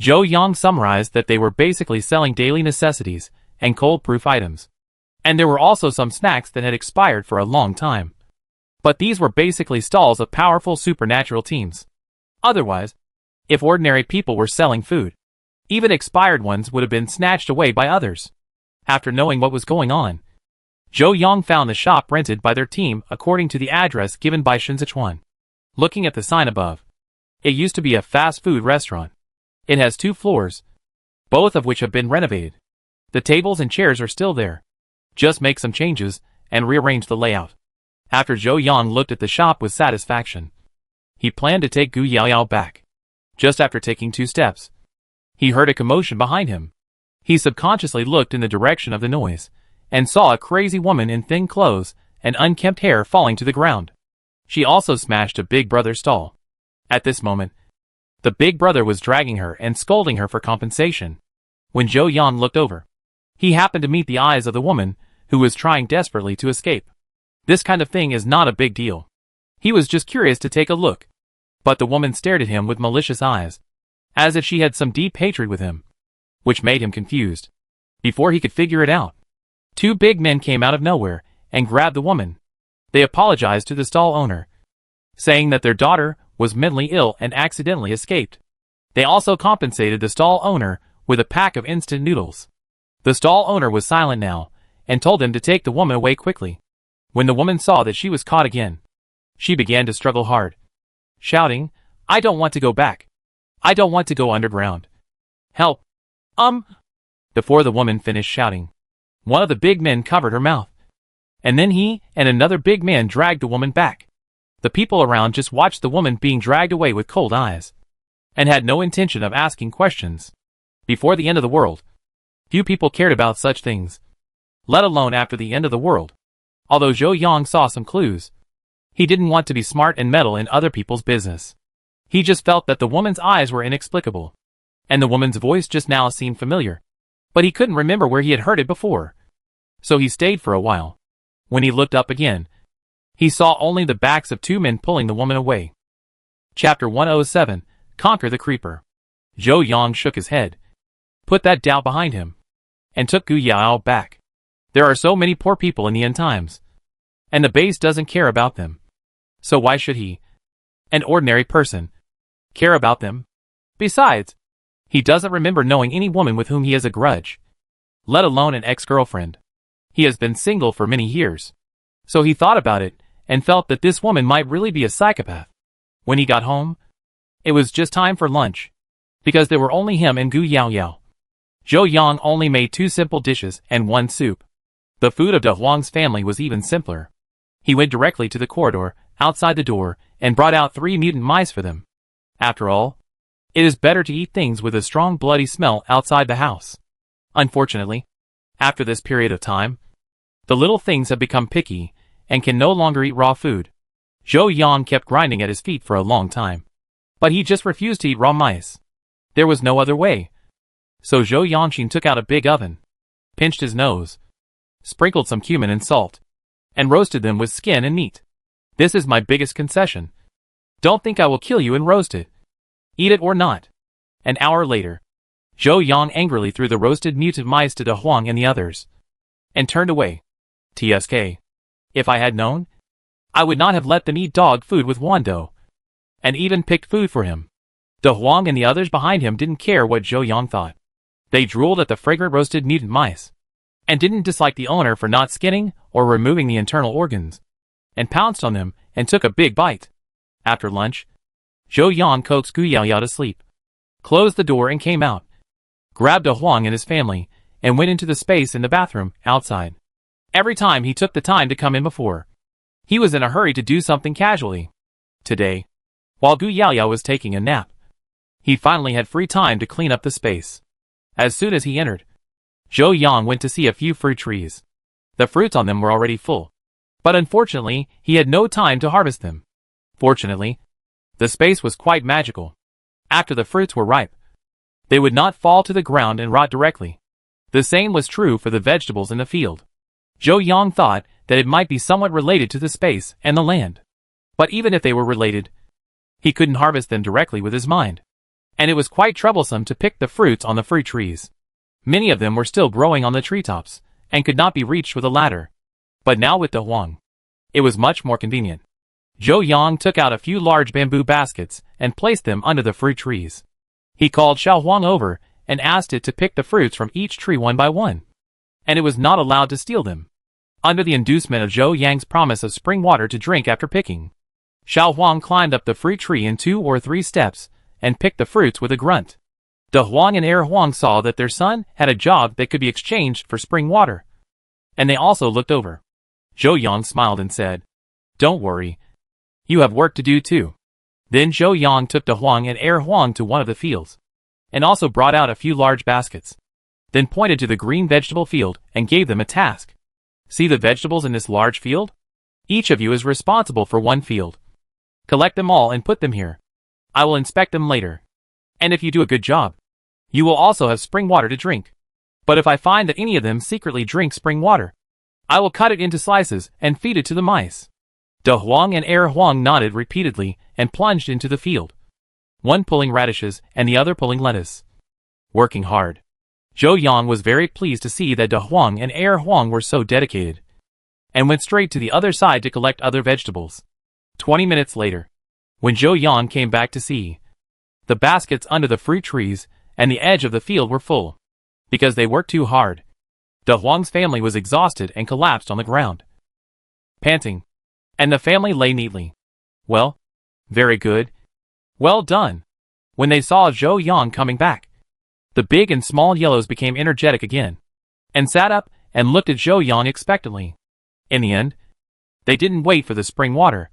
Zhou Yang summarized that they were basically selling daily necessities and cold-proof items. And there were also some snacks that had expired for a long time. But these were basically stalls of powerful supernatural teams. Otherwise, if ordinary people were selling food, even expired ones would have been snatched away by others. After knowing what was going on, Zhou Yang found the shop rented by their team according to the address given by Shen Zechuan. Looking at the sign above, it used to be a fast food restaurant. It has 2 floors, both of which have been renovated. The tables and chairs are still there. Just make some changes and rearrange the layout. After Zhou Yang looked at the shop with satisfaction, he planned to take Gu Yaoyao back. Just after taking 2 steps, he heard a commotion behind him. He subconsciously looked in the direction of the noise, and saw a crazy woman in thin clothes and unkempt hair falling to the ground. She also smashed a big brother's stall. At this moment, the big brother was dragging her and scolding her for compensation. When Zhou Yang looked over, he happened to meet the eyes of the woman, who was trying desperately to escape. This kind of thing is not a big deal. He was just curious to take a look. But the woman stared at him with malicious eyes, as if she had some deep hatred with him, which made him confused. Before he could figure it out, 2 big men came out of nowhere and grabbed the woman. They apologized to the stall owner, saying that their daughter was mentally ill and accidentally escaped. They also compensated the stall owner with a pack of instant noodles. The stall owner was silent now, and told them to take the woman away quickly. When the woman saw that she was caught again, she began to struggle hard, shouting, "I don't want to go back. I don't want to go underground. Help! Before the woman finished shouting, one of the big men covered her mouth. And then he and another big man dragged the woman back. The people around just watched the woman being dragged away with cold eyes, and had no intention of asking questions. Before the end of the world, few people cared about such things, let alone after the end of the world. Although Zhou Yang saw some clues, he didn't want to be smart and meddle in other people's business. He just felt that the woman's eyes were inexplicable, and the woman's voice just now seemed familiar, but he couldn't remember where he had heard it before. So he stayed for a while. When he looked up again, he saw only the backs of 2 men pulling the woman away. Chapter 107, Conquer the Creeper. Zhou Yang shook his head, put that doubt behind him, and took Gu Yao back. There are so many poor people in the end times, and the base doesn't care about them. So why should he, an ordinary person, care about them? Besides, he doesn't remember knowing any woman with whom he has a grudge, let alone an ex-girlfriend. He has been single for many years. So he thought about it, and felt that this woman might really be a psychopath. When he got home, it was just time for lunch, because there were only him and Gu Yao. Zhou Yang only made 2 simple dishes and 1 soup. The food of De Huang's family was even simpler. He went directly to the corridor, outside the door, and brought out 3 mutant mice for them. After all, it is better to eat things with a strong bloody smell outside the house. Unfortunately, after this period of time, the little things have become picky, and can no longer eat raw food. Zhou Yang kept grinding at his feet for a long time, but he just refused to eat raw mice. There was no other way. So Zhou Yangxin took out a big oven, pinched his nose, sprinkled some cumin and salt, and roasted them with skin and meat. This is my biggest concession. Don't think I will kill you and roast it. Eat it or not. An hour later, Zhou Yang angrily threw the roasted mutant mice to De Huang and the others, and turned away. TSK. If I had known, I would not have let them eat dog food with Wando, and even picked food for him. De Huang and the others behind him didn't care what Zhou Yang thought. They drooled at the fragrant roasted mutant mice, and didn't dislike the owner for not skinning or removing the internal organs, and pounced on them and took a big bite. After lunch, Zhou Yang coaxed Gu Yao to sleep, closed the door and came out, grabbed De Huang and his family, and went into the space in the bathroom, outside. Every time he took the time to come in before, he was in a hurry to do something casually. Today, while Gu Yao was taking a nap, he finally had free time to clean up the space. As soon as he entered, Zhou Yang went to see a few fruit trees. The fruits on them were already full, but unfortunately, he had no time to harvest them. Fortunately, the space was quite magical. After the fruits were ripe, they would not fall to the ground and rot directly. The same was true for the vegetables in the field. Zhou Yang thought that it might be somewhat related to the space and the land. But even if they were related, he couldn't harvest them directly with his mind. And it was quite troublesome to pick the fruits on the fruit trees. Many of them were still growing on the treetops, and could not be reached with a ladder. But now with De Huang, it was much more convenient. Zhou Yang took out a few large bamboo baskets and placed them under the fruit trees. He called Xiao Huang over and asked it to pick the fruits from each tree one by one, and it was not allowed to steal them, under the inducement of Zhou Yang's promise of spring water to drink after picking. Xiao Huang climbed up the fruit tree in 2 or 3 steps, and picked the fruits with a grunt. De Huang and Er Huang saw that their son had a job that could be exchanged for spring water, and they also looked over. Zhou Yang smiled and said, "Don't worry. You have work to do too." Then Zhou Yang took De Huang and Er Huang to one of the fields, and also brought out a few large baskets. Then pointed to the green vegetable field and gave them a task. "See the vegetables in this large field? Each of you is responsible for one field. Collect them all and put them here. I will inspect them later. And if you do a good job, you will also have spring water to drink. But if I find that any of them secretly drink spring water, I will cut it into slices and feed it to the mice." De Huang and Er Huang nodded repeatedly and plunged into the field, one pulling radishes and the other pulling lettuce. Working hard. Zhou Yang was very pleased to see that De Huang and Er Huang were so dedicated, and went straight to the other side to collect other vegetables. 20 minutes later, when Zhou Yang came back to see, the baskets under the fruit trees and the edge of the field were full, because they worked too hard. De Huang's family was exhausted and collapsed on the ground, panting, and the family lay neatly. "Well, very good. Well done." When they saw Zhou Yang coming back, the big and small yellows became energetic again, and sat up and looked at Zhou Yang expectantly. In the end, they didn't wait for the spring water,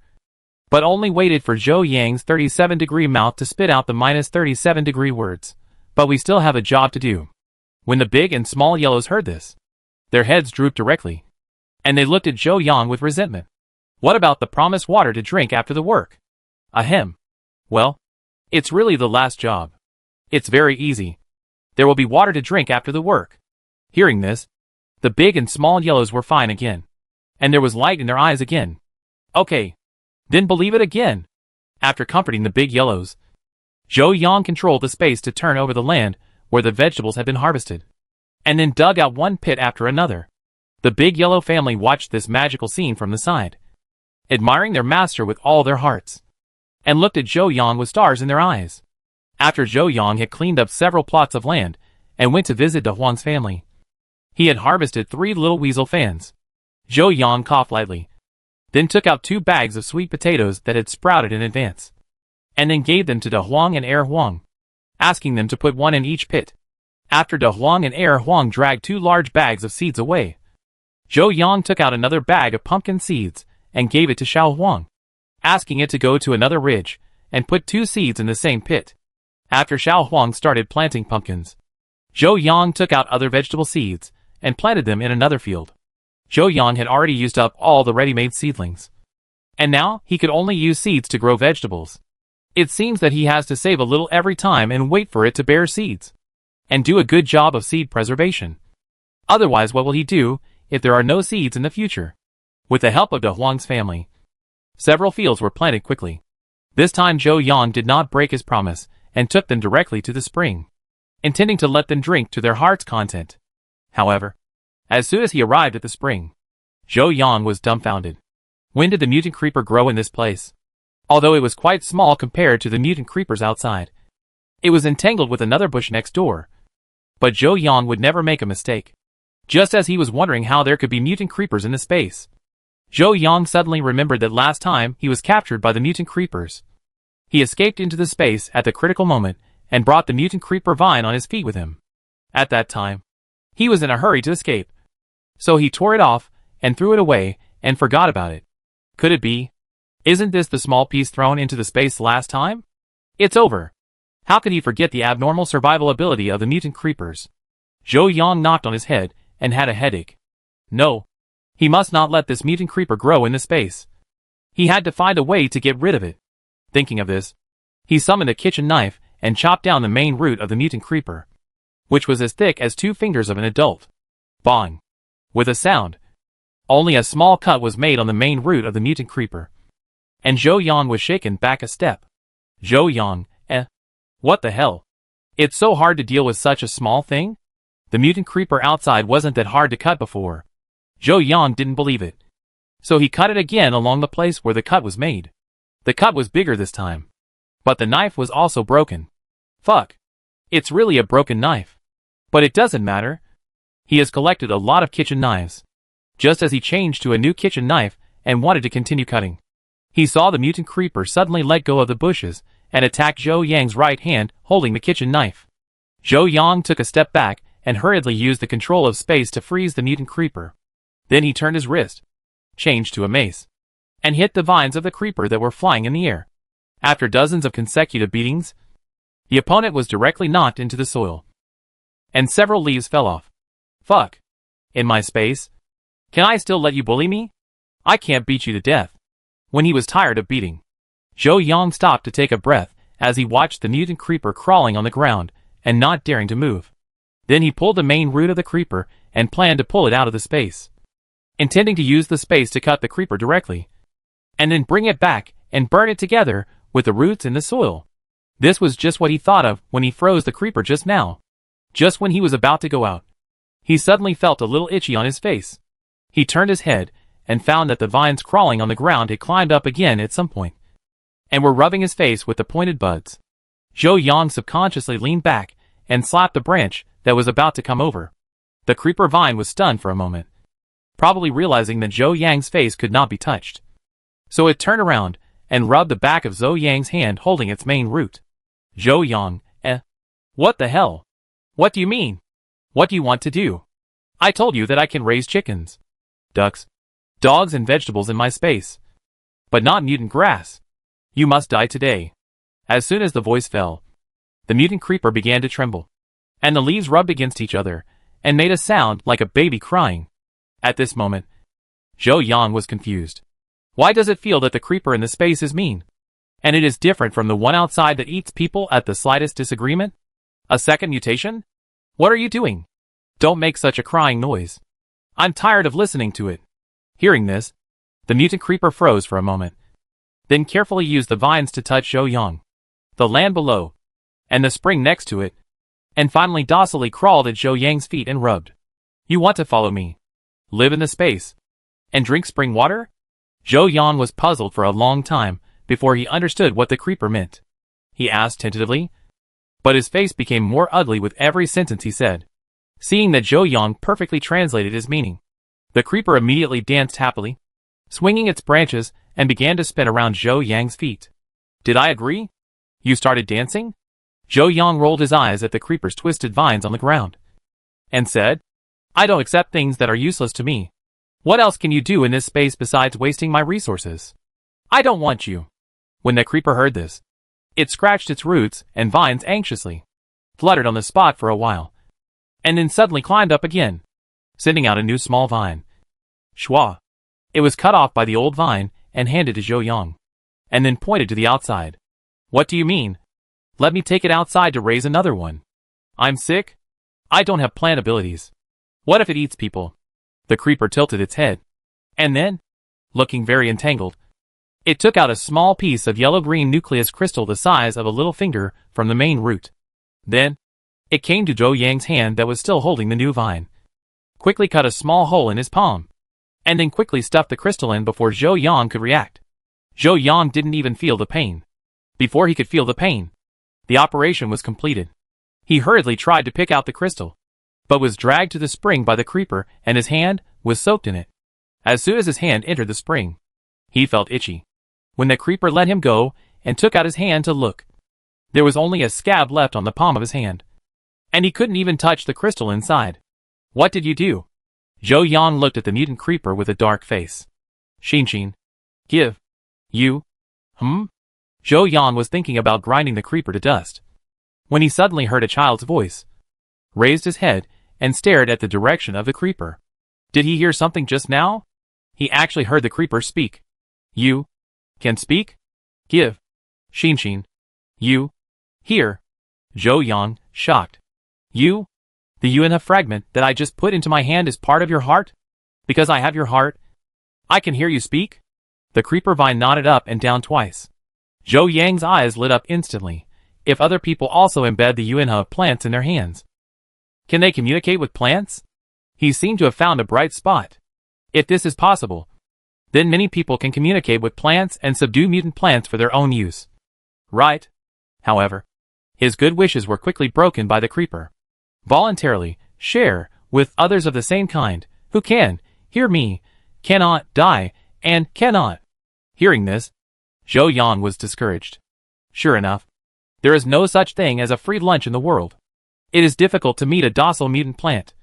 but only waited for Zhou Yang's 37-degree mouth to spit out the -37-degree words. "But we still have a job to do." When the big and small yellows heard this, their heads drooped directly, and they looked at Zhou Yang with resentment. "What about the promised water to drink after the work?" "Ahem. Well, it's really the last job. It's very easy. There will be water to drink after the work." Hearing this, the big and small yellows were fine again, and there was light in their eyes again. "Okay. Then believe it again." After comforting the big yellows, Zhou Yang controlled the space to turn over the land where the vegetables had been harvested, and then dug out one pit after another. The big yellow family watched this magical scene from the side, admiring their master with all their hearts, and looked at Zhou Yang with stars in their eyes. After Zhou Yang had cleaned up several plots of land and went to visit De Huang's family, he had harvested 3 little weasel fans. Zhou Yang coughed lightly, then took out 2 bags of sweet potatoes that had sprouted in advance, and then gave them to De Huang and Heir Huang, asking them to put one in each pit. After De Huang and Heir Huang dragged 2 large bags of seeds away, Zhou Yang took out another bag of pumpkin seeds and gave it to Xiao Huang, asking it to go to another ridge and put 2 seeds in the same pit. After Xiao Huang started planting pumpkins, Zhou Yang took out other vegetable seeds and planted them in another field. Zhou Yang had already used up all the ready-made seedlings, and now he could only use seeds to grow vegetables. It seems that he has to save a little every time and wait for it to bear seeds, and do a good job of seed preservation. Otherwise, what will he do if there are no seeds in the future? With the help of De Huang's family, several fields were planted quickly. This time Zhou Yang did not break his promise and took them directly to the spring, intending to let them drink to their heart's content. However, as soon as he arrived at the spring, Zhou Yang was dumbfounded. When did the mutant creeper grow in this place? Although it was quite small compared to the mutant creepers outside, it was entangled with another bush next door. But Zhou Yang would never make a mistake. Just as he was wondering how there could be mutant creepers in the space, Zhou Yang suddenly remembered that last time he was captured by the mutant creepers, he escaped into the space at the critical moment and brought the mutant creeper vine on his feet with him. At that time, he was in a hurry to escape, so he tore it off and threw it away and forgot about it. Could it be? Isn't this the small piece thrown into the space last time? It's over. How could he forget the abnormal survival ability of the mutant creepers? Zhou Yang knocked on his head and had a headache. No. He must not let this mutant creeper grow in the space. He had to find a way to get rid of it. Thinking of this, he summoned a kitchen knife and chopped down the main root of the mutant creeper, which was as thick as 2 fingers of an adult. Bang! With a sound, only a small cut was made on the main root of the mutant creeper, and Zhou Yang was shaken back a step. Zhou Yang, what the hell? It's so hard to deal with such a small thing? The mutant creeper outside wasn't that hard to cut before. Zhou Yang didn't believe it, so he cut it again along the place where the cut was made. The cut was bigger this time, but the knife was also broken. Fuck. It's really a broken knife. But it doesn't matter. He has collected a lot of kitchen knives. Just as he changed to a new kitchen knife and wanted to continue cutting, he saw the mutant creeper suddenly let go of the bushes and attack Zhou Yang's right hand holding the kitchen knife. Zhou Yang took a step back and hurriedly used the control of space to freeze the mutant creeper. Then he turned his wrist, changed to a mace, and hit the vines of the creeper that were flying in the air. After dozens of consecutive beatings, the opponent was directly knocked into the soil, and several leaves fell off. Fuck. In my space? Can I still let you bully me? I can't beat you to death. When he was tired of beating, Zhou Yang stopped to take a breath as he watched the mutant creeper crawling on the ground and not daring to move. Then he pulled the main root of the creeper and planned to pull it out of the space, intending to use the space to cut the creeper directly, and then bring it back and burn it together with the roots in the soil. This was just what he thought of when he froze the creeper just now. Just when he was about to go out, he suddenly felt a little itchy on his face. He turned his head and found that the vines crawling on the ground had climbed up again at some point, and were rubbing his face with the pointed buds. Zhou Yang subconsciously leaned back and slapped the branch that was about to come over. The creeper vine was stunned for a moment, probably realizing that Zhou Yang's face could not be touched. So it turned around and rubbed the back of Zhou Yang's hand holding its main root. Zhou Yang, what the hell? What do you mean? What do you want to do? I told you that I can raise chickens, ducks, dogs and vegetables in my space, but not mutant grass. You must die today. As soon as the voice fell, the mutant creeper began to tremble, and the leaves rubbed against each other and made a sound like a baby crying. At this moment, Zhou Yang was confused. Why does it feel that the creeper in the space is mean, and it is different from the one outside that eats people at the slightest disagreement? A second mutation? What are you doing? Don't make such a crying noise. I'm tired of listening to it. Hearing this, the mutant creeper froze for a moment, then carefully used the vines to touch Zhou Yang, the land below, and the spring next to it. and finally docilely crawled at Zhou Yang's feet and rubbed. You want to follow me? Live in the space? And drink spring water? Zhou Yang was puzzled for a long time before he understood what the creeper meant. He asked tentatively, but his face became more ugly with every sentence he said. Seeing that Zhou Yang perfectly translated his meaning, the creeper immediately danced happily, swinging its branches, and began to spin around Zhou Yang's feet. Did I agree? You started dancing? Zhou Yang rolled his eyes at the creeper's twisted vines on the ground, and said, I don't accept things that are useless to me. What else can you do in this space besides wasting my resources? I don't want you. When the creeper heard this, it scratched its roots and vines anxiously, fluttered on the spot for a while, and then suddenly climbed up again, sending out a new small vine. Shwa! It was cut off by the old vine and handed to Zhou Yang, and then pointed to the outside. What do you mean? Let me take it outside to raise another one. I'm sick? I don't have plant abilities. What if it eats people? The creeper tilted its head, and then, looking very entangled, it took out a small piece of yellow-green nucleus crystal the size of a little finger from the main root. Then, it came to Zhou Yang's hand that was still holding the new vine, quickly cut a small hole in his palm, and then quickly stuffed the crystal in before Zhou Yang could react. Zhou Yang didn't even feel the pain. Before he could feel the pain, the operation was completed. He hurriedly tried to pick out the crystal, but was dragged to the spring by the creeper and his hand was soaked in it. As soon as his hand entered the spring, he felt itchy. When the creeper let him go and took out his hand to look, there was only a scab left on the palm of his hand, and he couldn't even touch the crystal inside. What did you do? Zhou Yang looked at the mutant creeper with a dark face. Shin. Give. You. Zhou Yang was thinking about grinding the creeper to dust, when he suddenly heard a child's voice, raised his head, and stared at the direction of the creeper. Did he hear something just now? He actually heard the creeper speak. You can speak? Give. Shin. You. Here. Zhou Yang, shocked. You? The Yuanhe fragment that I just put into my hand is part of your heart? Because I have your heart, I can hear you speak? The creeper vine nodded up and down twice. Zhou Yang's eyes lit up instantly. If other people also embed the Yuanhe plants in their hands, can they communicate with plants? He seemed to have found a bright spot. If this is possible, then many people can communicate with plants and subdue mutant plants for their own use. Right? However, his good wishes were quickly broken by the creeper. Voluntarily, share with others of the same kind, who can hear me, cannot die, and cannot. Hearing this, Zhou Yang was discouraged. Sure enough, there is no such thing as a free lunch in the world. It is difficult to meet a docile mutant plant.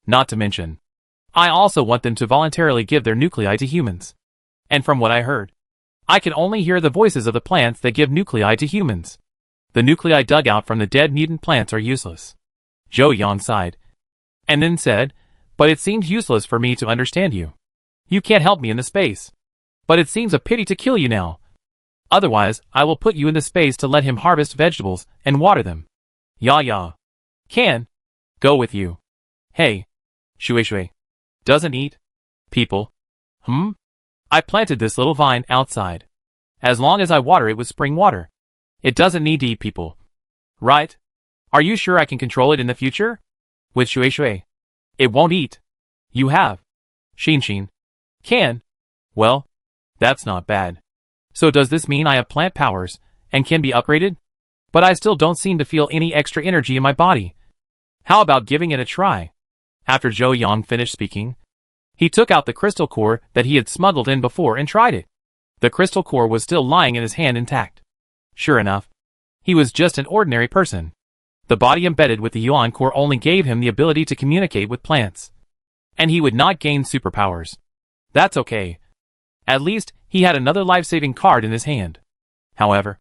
Not to mention, I also want them to voluntarily give their nuclei to humans. And from what I heard, I can only hear the voices of the plants that give nuclei to humans. The nuclei dug out from the dead mutant plants are useless. Zhou Yang sighed, and then said, but it seems useless for me to understand you. You can't help me in the space. But it seems a pity to kill you now. Otherwise, I will put you in the space to let him harvest vegetables and water them. Ya. Can. Go with you. Hey. Shui. Doesn't eat. People. I planted this little vine outside. As long as I water it with spring water, it doesn't need to eat people. Right? Are you sure I can control it in the future? With Shui. It won't eat. You have. Shin. Can. Well, that's not bad. So does this mean I have plant powers and can be upgraded? But I still don't seem to feel any extra energy in my body. How about giving it a try? After Zhou Yang finished speaking, he took out the crystal core that he had smuggled in before and tried it. The crystal core was still lying in his hand intact. Sure enough, he was just an ordinary person. The body embedded with the Yuan core only gave him the ability to communicate with plants, and he would not gain superpowers. That's okay. At least, he had another life-saving card in his hand. However,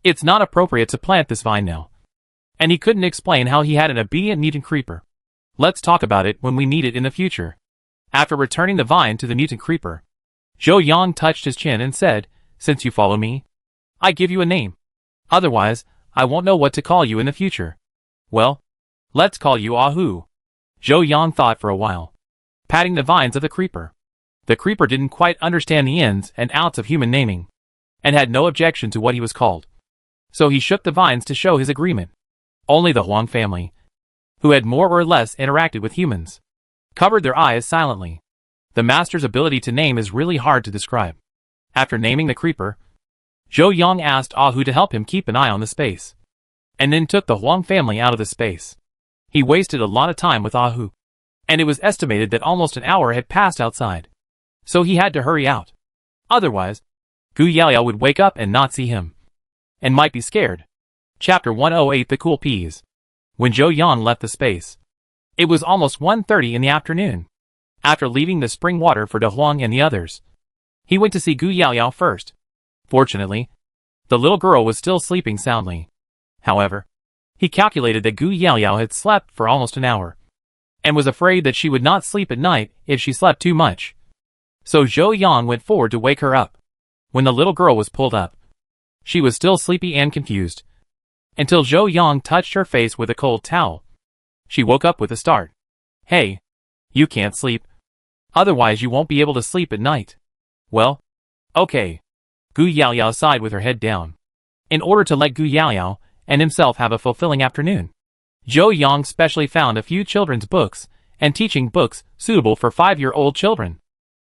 it's not appropriate to plant this vine now. And he couldn't explain how he had an obedient mutant creeper. Let's talk about it when we need it in the future. After returning the vine to the mutant creeper, Zhou Yang touched his chin and said, since you follow me, I give you a name. Otherwise, I won't know what to call you in the future. Well, let's call you Ahu. Zhou Yang thought for a while, patting the vines of the creeper. The creeper didn't quite understand the ins and outs of human naming, and had no objection to what he was called. So he shook the vines to show his agreement. Only the Huang family who had more or less interacted with humans, covered their eyes silently. The master's ability to name is really hard to describe. After naming the creeper, Zhou Yang asked Ahu to help him keep an eye on the space, and then took the Huang family out of the space. He wasted a lot of time with Ahu, and it was estimated that almost an hour had passed outside, so he had to hurry out. Otherwise, Gu Yaoyao would wake up and not see him, and might be scared. Chapter 108 The Cool Peas. When Zhou Yang left the space, it was almost 1:30 in the afternoon. After leaving the spring water for De Huang and the others, he went to see Gu Yaoyao first. Fortunately, the little girl was still sleeping soundly. However, he calculated that Gu Yaoyao had slept for almost an hour, and was afraid that she would not sleep at night if she slept too much. So Zhou Yang went forward to wake her up. When the little girl was pulled up, she was still sleepy and confused, until Zhou Yang touched her face with a cold towel. She woke up with a start. "Hey, you can't sleep. Otherwise you won't be able to sleep at night." "Well, okay." Gu Yaoyao sighed with her head down. In order to let Gu Yaoyao and himself have a fulfilling afternoon, Zhou Yang specially found a few children's books and teaching books suitable for 5-year-old children.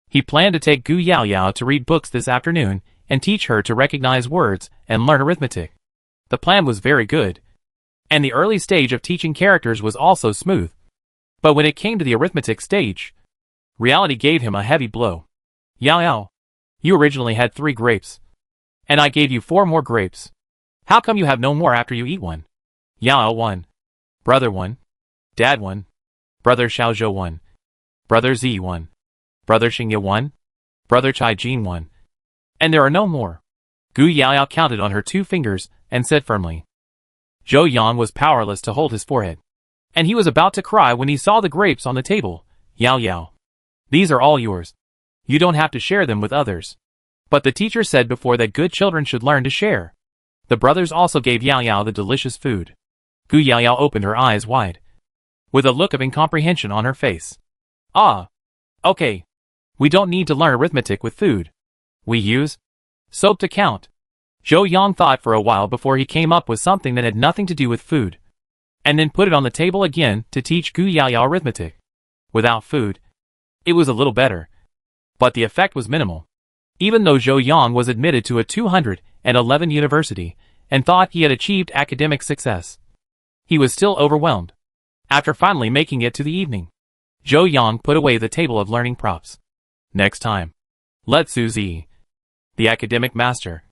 He planned to take Gu Yaoyao to read books this afternoon and teach her to recognize words and learn arithmetic. The plan was very good, and the early stage of teaching characters was also smooth. But when it came to the arithmetic stage, reality gave him a heavy blow. "Yaoyao, you originally had 3 grapes, and I gave you 4 more grapes. How come you have no more after you eat one?" "Yaoyao 1. Brother 1. Dad 1. Brother Xiaozhou 1. Brother Z 1. Brother Xingye 1. Brother Chai Jin 1. And there are no more." Gu Yaoyao counted on her 2 fingers and said firmly. Zhou Yang was powerless to hold his forehead, and he was about to cry when he saw the grapes on the table. "Yaoyao, these are all yours. You don't have to share them with others." But the teacher said before that good children should learn to share. The brothers also gave Yaoyao the delicious food. Gu Yaoyao opened her eyes wide, with a look of incomprehension on her face. "Ah, okay. We don't need to learn arithmetic with food. We use soap to count." Zhou Yang thought for a while before he came up with something that had nothing to do with food, and then put it on the table again to teach Gu Yaoyao arithmetic. Without food, it was a little better, but the effect was minimal. Even though Zhou Yang was admitted to a 211 university and thought he had achieved academic success, he was still overwhelmed. After finally making it to the evening, Zhou Yang put away the table of learning props. Next time, let Suzy, the academic master,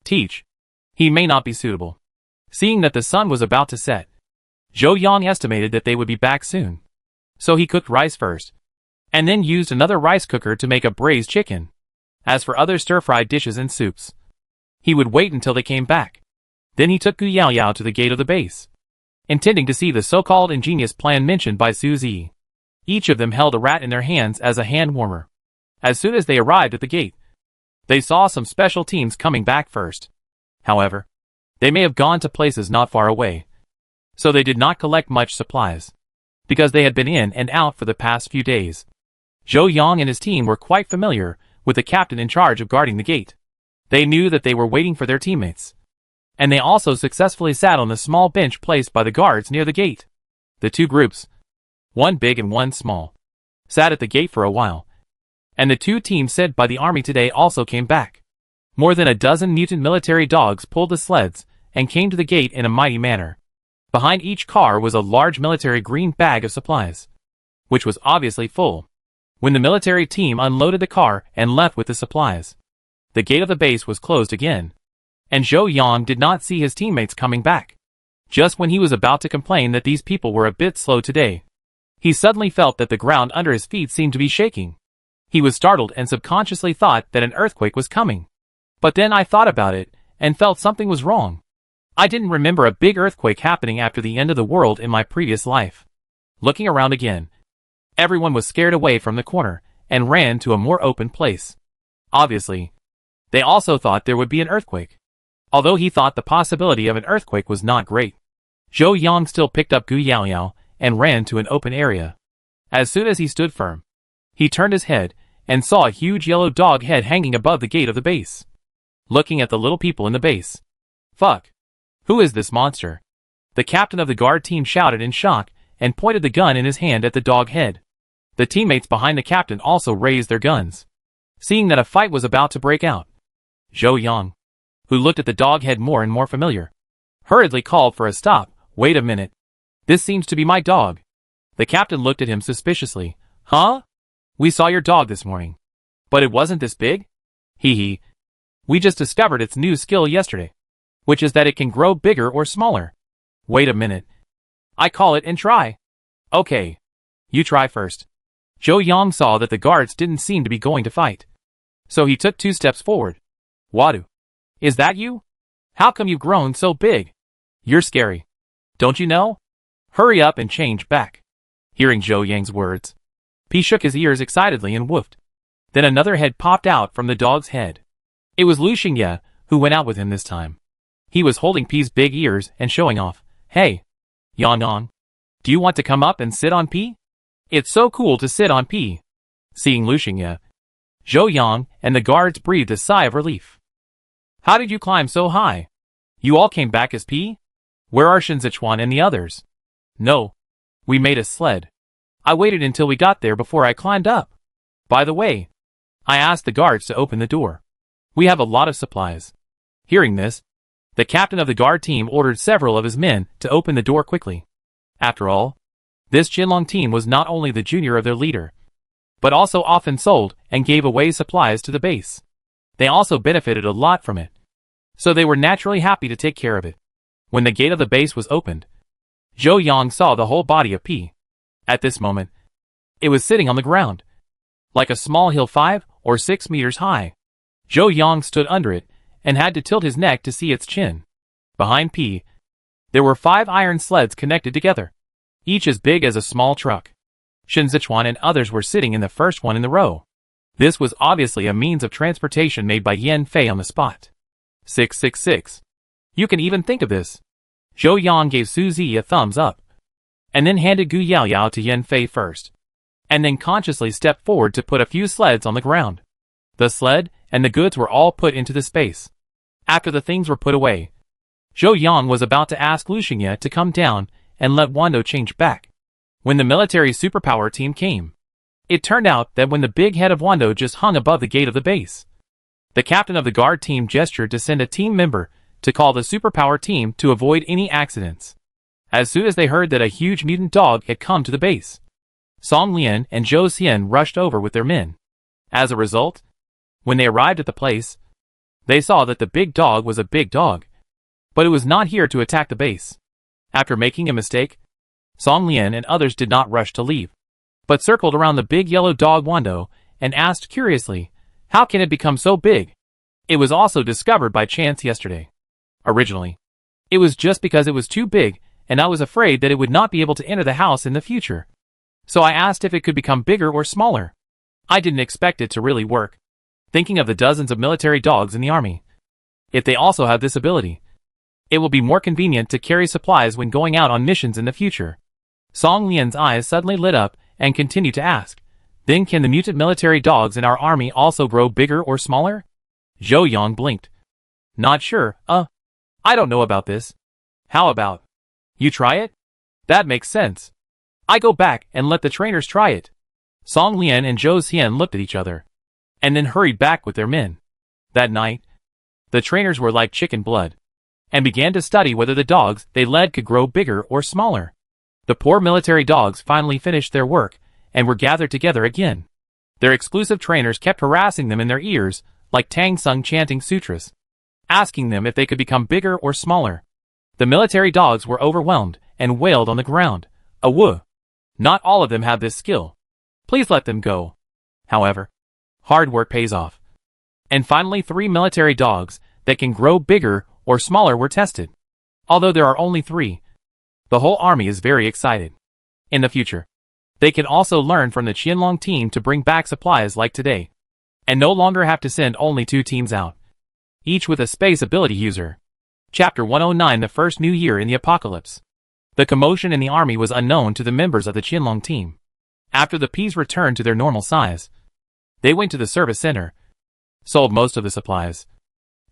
teach. He may not be suitable. Seeing that the sun was about to set, Zhou Yang estimated that they would be back soon. So he cooked rice first, and then used another rice cooker to make a braised chicken. As for other stir-fried dishes and soups, he would wait until they came back. Then he took Gu Yaoyao to the gate of the base, intending to see the so-called ingenious plan mentioned by Suzy. Each of them held a rat in their hands as a hand warmer. As soon as they arrived at the gate, they saw some special teams coming back first. However, they may have gone to places not far away, so they did not collect much supplies, because they had been in and out for the past few days. Zhou Yang and his team were quite familiar with the captain in charge of guarding the gate. They knew that they were waiting for their teammates, and they also successfully sat on the small bench placed by the guards near the gate. The 2 groups, one big and one small, sat at the gate for a while, and the 2 teams sent by the army today also came back. More than a dozen mutant military dogs pulled the sleds and came to the gate in a mighty manner. Behind each car was a large military green bag of supplies, which was obviously full. When the military team unloaded the car and left with the supplies, the gate of the base was closed again, and Zhou Yang did not see his teammates coming back. Just when he was about to complain that these people were a bit slow today, he suddenly felt that the ground under his feet seemed to be shaking. He was startled and subconsciously thought that an earthquake was coming. But then I thought about it and felt something was wrong. I didn't remember a big earthquake happening after the end of the world in my previous life. Looking around again, everyone was scared away from the corner and ran to a more open place. Obviously, they also thought there would be an earthquake. Although he thought the possibility of an earthquake was not great, Zhou Yang still picked up Gu Yaoyao and ran to an open area. As soon as he stood firm, he turned his head and saw a huge yellow dog head hanging above the gate of the base, looking at the little people in the base. "Fuck! Who is this monster?" The captain of the guard team shouted in shock and pointed the gun in his hand at the dog head. The teammates behind the captain also raised their guns. Seeing that a fight was about to break out, Zhou Yang, who looked at the dog head more and more familiar, hurriedly called for a stop. Wait a minute. This seems to be my dog. The captain looked at him suspiciously. Huh? We saw your dog this morning. But it wasn't this big? Hee hee. We just discovered its new skill yesterday, which is that it can grow bigger or smaller. Wait a minute. I call it and try. Okay. You try first. Zhou Yang saw that the guards didn't seem to be going to fight. So he took 2 steps forward. Wadu. Is that you? How come you've grown so big? You're scary. Don't you know? Hurry up and change back. Hearing Zhou Yang's words, P shook his ears excitedly and woofed. Then another head popped out from the dog's head. It was Lu Xingye, who went out with him this time. He was holding P's big ears and showing off. Hey, Yan Yang, do you want to come up and sit on P? It's so cool to sit on P. Seeing Lu Xingye, Zhou Yang and the guards breathed a sigh of relief. How did you climb so high? You all came back as P? Where are Shen Zechuan and the others? No. We made a sled. I waited until we got there before I climbed up. By the way, I asked the guards to open the door. We have a lot of supplies. Hearing this, the captain of the guard team ordered several of his men to open the door quickly. After all, this Qinlong team was not only the junior of their leader, but also often sold and gave away supplies to the base. They also benefited a lot from it, so they were naturally happy to take care of it. When the gate of the base was opened, Zhou Yang saw the whole body of P. At this moment, it was sitting on the ground, like a small hill 5 or 6 meters high. Zhou Yang stood under it and had to tilt his neck to see its chin. Behind P, there were 5 iron sleds connected together, each as big as a small truck. Shen Zechuan and others were sitting in the first one in the row. This was obviously a means of transportation made by Yan Fei on the spot. 666. You can even think of this. Zhou Yang gave Su Zi a thumbs up, and then handed Gu Yaoyao to Yan Fei first, and then consciously stepped forward to put a few sleds on the ground. The sled and the goods were all put into the space. After the things were put away, Zhou Yang was about to ask Lu Xingye to come down and let Wando change back, when the military superpower team came. It turned out that when the big head of Wando just hung above the gate of the base, the captain of the guard team gestured to send a team member to call the superpower team to avoid any accidents. As soon as they heard that a huge mutant dog had come to the base, Song Lian and Zhou Xian rushed over with their men. As a result, when they arrived at the place, they saw that the big dog was a big dog, but it was not here to attack the base. After making a mistake, Song Lian and others did not rush to leave, but circled around the big yellow dog Wando and asked curiously, how can it become so big? It was also discovered by chance yesterday. Originally, it was just because it was too big and I was afraid that it would not be able to enter the house in the future. So I asked if it could become bigger or smaller. I didn't expect it to really work. Thinking of the dozens of military dogs in the army, if they also have this ability, it will be more convenient to carry supplies when going out on missions in the future. Song Lian's eyes suddenly lit up and continued to ask, then can the mutant military dogs in our army also grow bigger or smaller? Zhou Yang blinked. Not sure, I don't know about this. How about you try it? That makes sense. I go back and let the trainers try it. Song Lian and Zhou Xian looked at each other, and then hurried back with their men. That night, the trainers were like chicken blood, and began to study whether the dogs they led could grow bigger or smaller. The poor military dogs finally finished their work, and were gathered together again. Their exclusive trainers kept harassing them in their ears, like Tang Sung chanting sutras, asking them if they could become bigger or smaller. The military dogs were overwhelmed, and wailed on the ground. Awoo! Not all of them have this skill. Please let them go. However, hard work pays off. And finally 3 military dogs that can grow bigger or smaller were tested. Although there are only 3, the whole army is very excited. In the future, they can also learn from the Qinlong team to bring back supplies like today, and no longer have to send only 2 teams out, each with a space ability user. Chapter 109, the first new year in the apocalypse. The commotion in the army was unknown to the members of the Qinlong team. After the Ps returned to their normal size, they went to the service center, sold most of the supplies,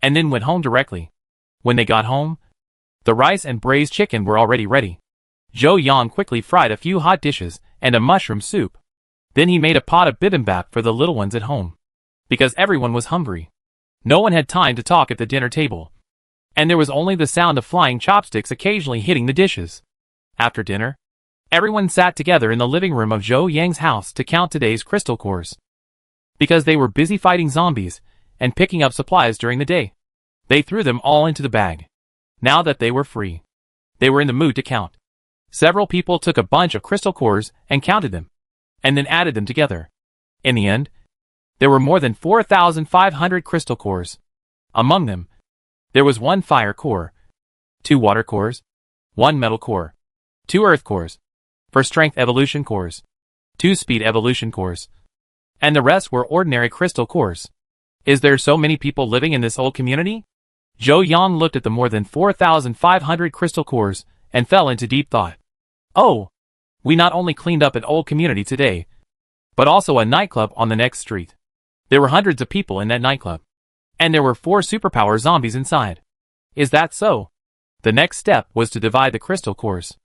and then went home directly. When they got home, the rice and braised chicken were already ready. Zhou Yang quickly fried a few hot dishes and a mushroom soup. Then he made a pot of bibimbap for the little ones at home. Because everyone was hungry. No one had time to talk at the dinner table. And there was only the sound of flying chopsticks occasionally hitting the dishes. After dinner, everyone sat together in the living room of Zhou Yang's house to count today's crystal cores. Because they were busy fighting zombies and picking up supplies during the day, they threw them all into the bag. Now that they were free, they were in the mood to count. Several people took a bunch of crystal cores and counted them, and then added them together. In the end, there were more than 4,500 crystal cores. Among them, there was 1 fire core, 2 water cores, 1 metal core, 2 earth cores, 4 strength evolution cores, 2 speed evolution cores, and the rest were ordinary crystal cores. Is there so many people living in this old community? Zhou Yang looked at the more than 4,500 crystal cores and fell into deep thought. Oh, we not only cleaned up an old community today, but also a nightclub on the next street. There were hundreds of people in that nightclub, and there were 4 superpower zombies inside. Is that so? The next step was to divide the crystal cores.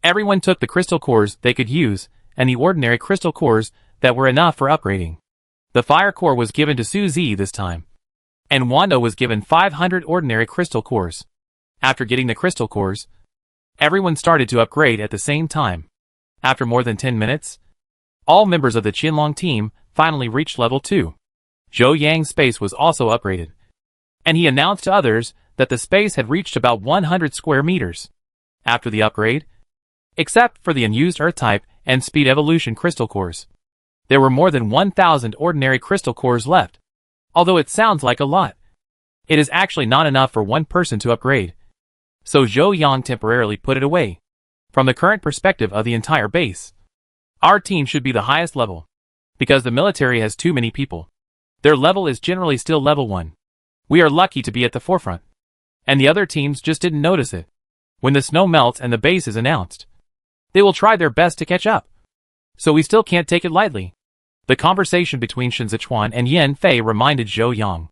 Everyone took the crystal cores they could use, and the ordinary crystal cores that were enough for upgrading. The fire core was given to Suzy this time, and Wanda was given 500 ordinary crystal cores. After getting the crystal cores, everyone started to upgrade at the same time. After more than 10 minutes, all members of the Qinlong team finally reached level 2. Zhou Yang's space was also upgraded, and he announced to others that the space had reached about 100 square meters. After the upgrade, except for the unused Earth type and speed evolution crystal cores, there were more than 1,000 ordinary crystal cores left. Although it sounds like a lot, it is actually not enough for one person to upgrade. So Zhou Yang temporarily put it away. From the current perspective of the entire base, our team should be the highest level, because the military has too many people. Their level is generally still level 1. We are lucky to be at the forefront, and the other teams just didn't notice it. When the snow melts and the base is announced, they will try their best to catch up. So we still can't take it lightly. The conversation between Shen Zechuan and Yan Fei reminded Zhou Yang.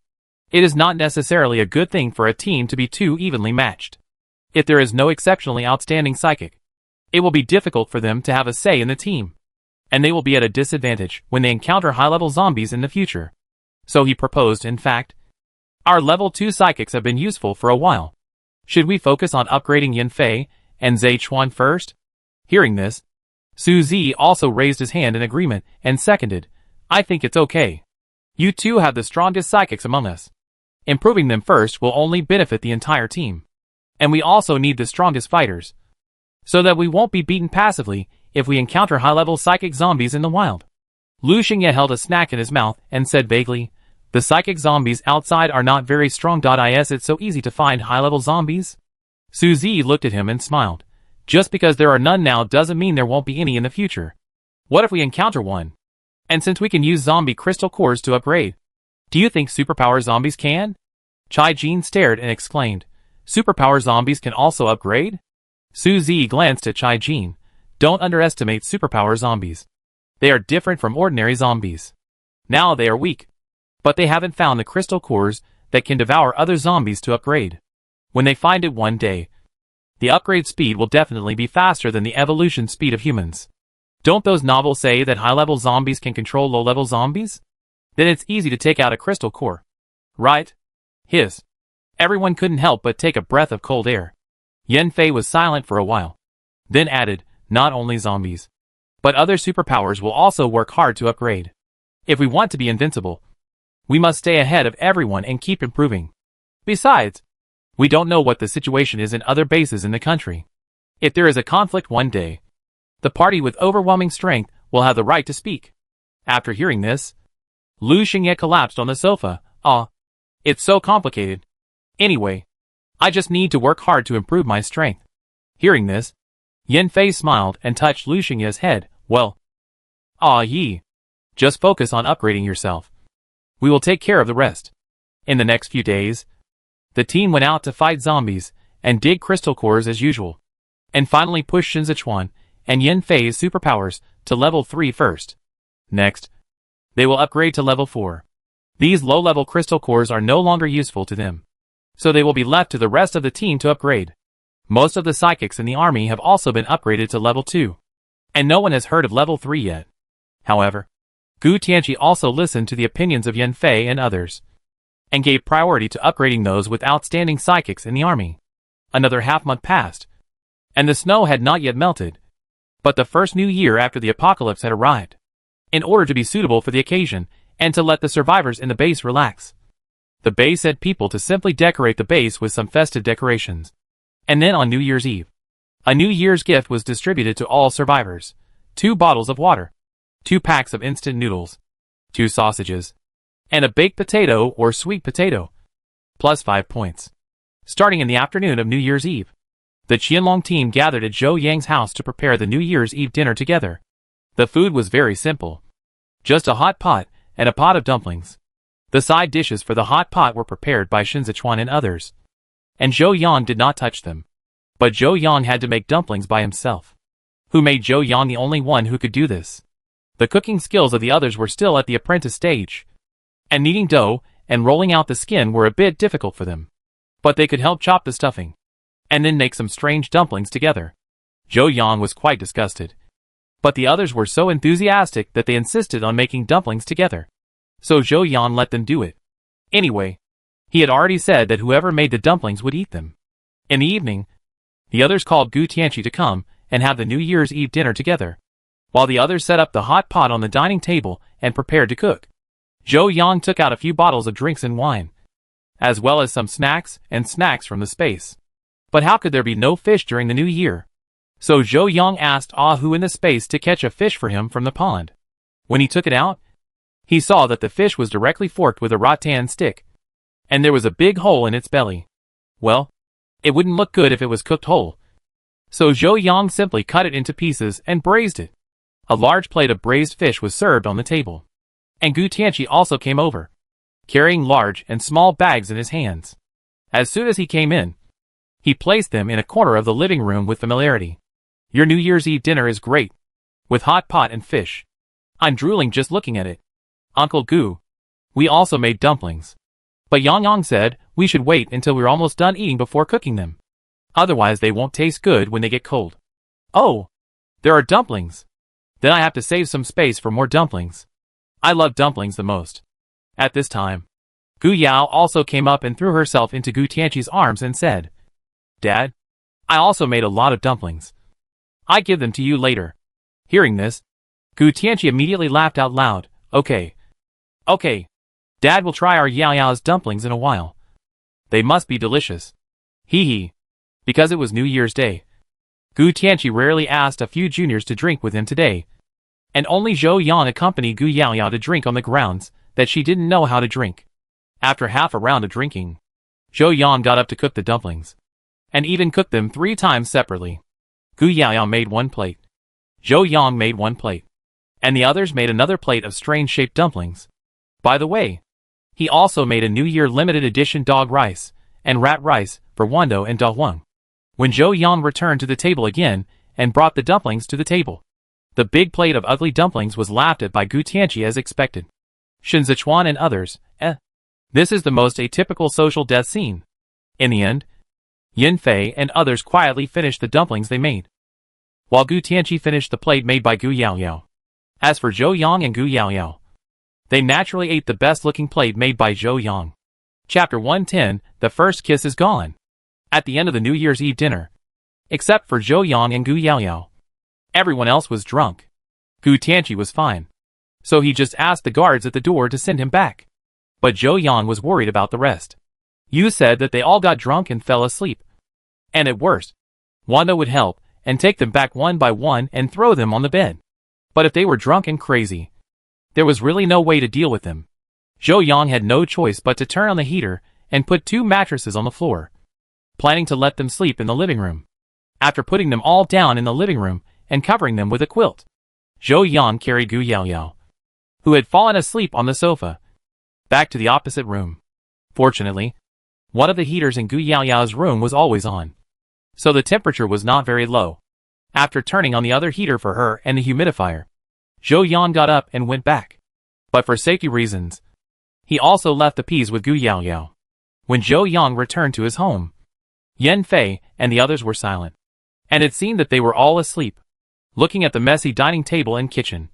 It is not necessarily a good thing for a team to be too evenly matched. If there is no exceptionally outstanding psychic, it will be difficult for them to have a say in the team, and they will be at a disadvantage when they encounter high-level zombies in the future. So he proposed, in fact, our level 2 psychics have been useful for a while. Should we focus on upgrading Yan Fei and Zechuan first? Hearing this, Suzy also raised his hand in agreement and seconded, I think it's okay. You two have the strongest psychics among us. Improving them first will only benefit the entire team. And we also need the strongest fighters, so that we won't be beaten passively if we encounter high-level psychic zombies in the wild. Lu Xingye held a snack in his mouth and said vaguely, the psychic zombies outside are not very strong. It's so easy to find high-level zombies. Suzy looked at him and smiled. Just because there are none now doesn't mean there won't be any in the future. What if we encounter one? And since we can use zombie crystal cores to upgrade, do you think superpower zombies can? Chai Jin stared and exclaimed, superpower zombies can also upgrade? Suzy glanced at Chai Jin. Don't underestimate superpower zombies. They are different from ordinary zombies. Now they are weak, but they haven't found the crystal cores that can devour other zombies to upgrade. When they find it one day, the upgrade speed will definitely be faster than the evolution speed of humans. Don't those novels say that high-level zombies can control low-level zombies? Then it's easy to take out a crystal core. Right? Hiss. Everyone couldn't help but take a breath of cold air. Yan Fei was silent for a while, then added, not only zombies, but other superpowers will also work hard to upgrade. If we want to be invincible, we must stay ahead of everyone and keep improving. Besides, we don't know what the situation is in other bases in the country. If there is a conflict one day, the party with overwhelming strength will have the right to speak. After hearing this, Lu Xingye collapsed on the sofa. It's so complicated. Anyway, I just need to work hard to improve my strength. Hearing this, Yan Fei smiled and touched Lu Xingye's head. Well, just focus on upgrading yourself. We will take care of the rest. In the next few days, the team went out to fight zombies and dig crystal cores as usual, and finally pushed Shen Zechuan and Yan Fei's superpowers to level 3 first. Next, they will upgrade to level 4. These low-level crystal cores are no longer useful to them, so they will be left to the rest of the team to upgrade. Most of the psychics in the army have also been upgraded to level 2. And no one has heard of level 3 yet. However, Gu Tianqi also listened to the opinions of Yan Fei and others, and gave priority to upgrading those with outstanding psychics in the army. Another half-month passed, and the snow had not yet melted. But the first new year after the apocalypse had arrived. In order to be suitable for the occasion, and to let the survivors in the base relax, the base had people to simply decorate the base with some festive decorations. And then on New Year's Eve, a New Year's gift was distributed to all survivors. 2 bottles of water, 2 packs of instant noodles, 2 sausages, and a baked potato or sweet potato, plus 5 points. Starting in the afternoon of New Year's Eve, the Qianlong team gathered at Zhou Yang's house to prepare the New Year's Eve dinner together. The food was very simple. Just a hot pot and a pot of dumplings. The side dishes for the hot pot were prepared by Shen Zechuan and others, and Zhou Yang did not touch them. But Zhou Yang had to make dumplings by himself. Who made Zhou Yang the only one who could do this? The cooking skills of the others were still at the apprentice stage, and kneading dough and rolling out the skin were a bit difficult for them. But they could help chop the stuffing, and then make some strange dumplings together. Zhou Yang was quite disgusted. But the others were so enthusiastic that they insisted on making dumplings together. So Zhou Yang let them do it. Anyway, he had already said that whoever made the dumplings would eat them. In the evening, the others called Gu Tianqi to come and have the New Year's Eve dinner together, while the others set up the hot pot on the dining table and prepared to cook. Zhou Yang took out a few bottles of drinks and wine, as well as some snacks from the space. But how could there be no fish during the New Year? So Zhou Yang asked who in the space to catch a fish for him from the pond. When he took it out, he saw that the fish was directly forked with a rattan stick, and there was a big hole in its belly. Well, it wouldn't look good if it was cooked whole. So Zhou Yang simply cut it into pieces and braised it. A large plate of braised fish was served on the table. And Gu Tianqi also came over, carrying large and small bags in his hands. As soon as he came in, he placed them in a corner of the living room with familiarity. Your New Year's Eve dinner is great, with hot pot and fish. I'm drooling just looking at it. Uncle Gu, we also made dumplings. But Yang Yang said we should wait until we're almost done eating before cooking them. Otherwise they won't taste good when they get cold. Oh, there are dumplings. Then I have to save some space for more dumplings. I love dumplings the most. At this time, Gu Yao also came up and threw herself into Gu Tianqi's arms and said, Dad, I also made a lot of dumplings. I give them to you later. Hearing this, Gu Tianqi immediately laughed out loud. Okay. Dad will try our Yao Yao's dumplings in a while. They must be delicious. Hee. Because it was New Year's Day, Gu Tianqi rarely asked a few juniors to drink with him today, and only Zhou Yang accompanied Gu Yao Yao to drink on the grounds that she didn't know how to drink. After half a round of drinking, Zhou Yang got up to cook the dumplings, and even cooked them 3 times separately. Gu Yao Yao made 1 plate. Zhou Yang made 1 plate. And the others made another plate of strange-shaped dumplings. By the way, he also made a New Year limited edition dog rice and rat rice for Wando and Da Huang. When Zhou Yang returned to the table again and brought the dumplings to the table, the big plate of ugly dumplings was laughed at by Gu Tianqi as expected. Shen Zechuan and others, This is the most atypical social death scene. In the end, Yan Fei and others quietly finished the dumplings they made, while Gu Tianqi finished the plate made by Gu Yao Yao. As for Zhou Yang and Gu Yao Yao, they naturally ate the best-looking plate made by Zhou Yang. Chapter 110, The First Kiss is Gone. At the end of the New Year's Eve dinner, except for Zhou Yang and Gu Yao Yao, everyone else was drunk. Gu Tianqi was fine, so he just asked the guards at the door to send him back. But Zhou Yang was worried about the rest. You said that they all got drunk and fell asleep. And at worst, Wanda would help and take them back one by one and throw them on the bed. But if they were drunk and crazy, there was really no way to deal with them. Zhou Yang had no choice but to turn on the heater and put 2 mattresses on the floor, planning to let them sleep in the living room. After putting them all down in the living room and covering them with a quilt, Zhou Yang carried Gu Yao Yao, who had fallen asleep on the sofa, back to the opposite room. Fortunately, one of the heaters in Gu Yao Yao's room was always on, so the temperature was not very low. After turning on the other heater for her and the humidifier, Zhou Yang got up and went back. But for safety reasons, he also left the peas with Gu Yao Yao. When Zhou Yang returned to his home, Yan Fei and the others were silent. And it seemed that they were all asleep, looking at the messy dining table and kitchen.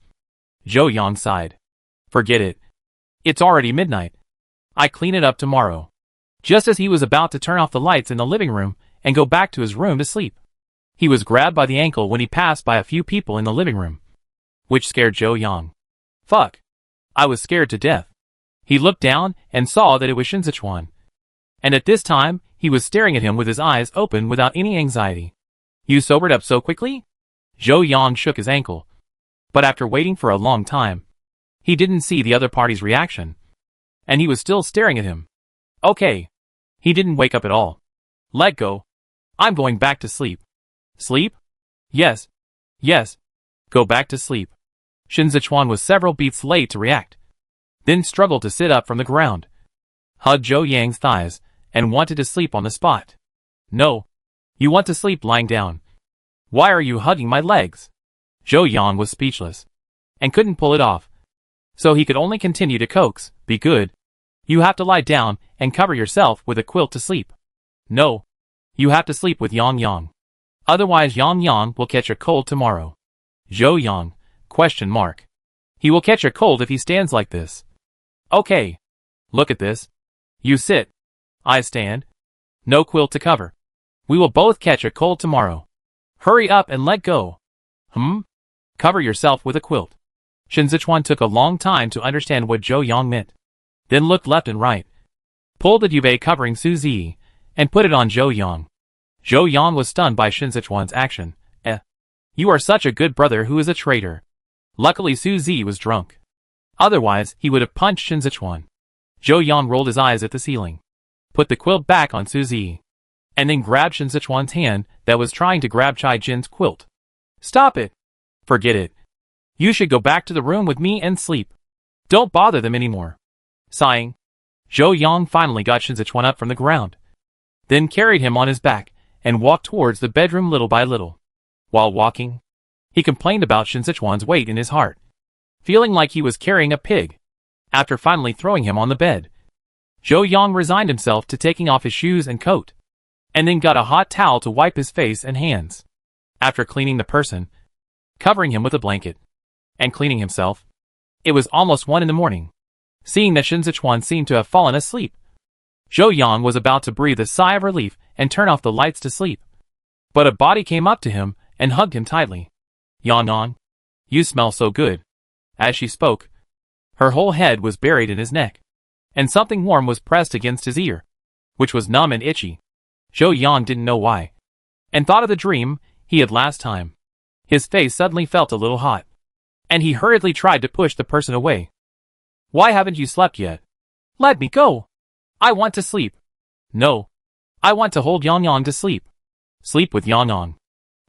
Zhou Yang sighed. Forget it. It's already midnight. I clean it up tomorrow. Just as he was about to turn off the lights in the living room and go back to his room to sleep, he was grabbed by the ankle when he passed by a few people in the living room, which scared Zhou Yang. Fuck. I was scared to death. He looked down and saw that it was Shen Zechuan. And at this time, he was staring at him with his eyes open without any anxiety. You sobered up so quickly? Zhou Yang shook his ankle. But after waiting for a long time, he didn't see the other party's reaction. And he was still staring at him. Okay. He didn't wake up at all. Let go. I'm going back to sleep. Sleep? Yes. Yes. Go back to sleep. Shen Zechuan was several beats late to react. Then struggled to sit up from the ground. Hugged Zhou Yang's thighs and wanted to sleep on the spot. No. You want to sleep lying down. Why are you hugging my legs? Zhou Yang was speechless and couldn't pull it off. So he could only continue to coax, be good. You have to lie down and cover yourself with a quilt to sleep. No. You have to sleep with Yang Yang. Otherwise Yang Yang will catch a cold tomorrow. Zhou Yang, ? He will catch a cold if he stands like this. Okay. Look at this. You sit. I stand. No quilt to cover. We will both catch a cold tomorrow. Hurry up and let go. Cover yourself with a quilt. Shen Zechuan took a long time to understand what Zhou Yang meant. Then looked left and right. Pulled the duvet covering Suzy and put it on Zhou Yang. Zhou Yang was stunned by Shen Zechuan's action. You are such a good brother who is a traitor. Luckily Suzy was drunk. Otherwise, he would have punched Shen Zechuan. Zhou Yang rolled his eyes at the ceiling, put the quilt back on Suzy, and then grabbed Shen Zechuan's hand that was trying to grab Chai Jin's quilt. Stop it. Forget it. You should go back to the room with me and sleep. Don't bother them anymore. Sighing, Zhou Yang finally got Shen Zechuan up from the ground, then carried him on his back and walked towards the bedroom little by little. While walking, he complained about Shen Zechuan's weight in his heart, feeling like he was carrying a pig. After finally throwing him on the bed, Zhou Yang resigned himself to taking off his shoes and coat, and then got a hot towel to wipe his face and hands. After cleaning the person, covering him with a blanket, and cleaning himself, it was almost 1 a.m. Seeing that Shen Zechuan seemed to have fallen asleep, Zhou Yang was about to breathe a sigh of relief and turn off the lights to sleep. But a body came up to him and hugged him tightly. Yan Yang, you smell so good. As she spoke, her whole head was buried in his neck, and something warm was pressed against his ear, which was numb and itchy. Zhou Yang didn't know why, and thought of the dream he had last time. His face suddenly felt a little hot, and he hurriedly tried to push the person away. Why haven't you slept yet? Let me go. I want to sleep. No. I want to hold Yang Yang to sleep. Sleep with Yang Yang,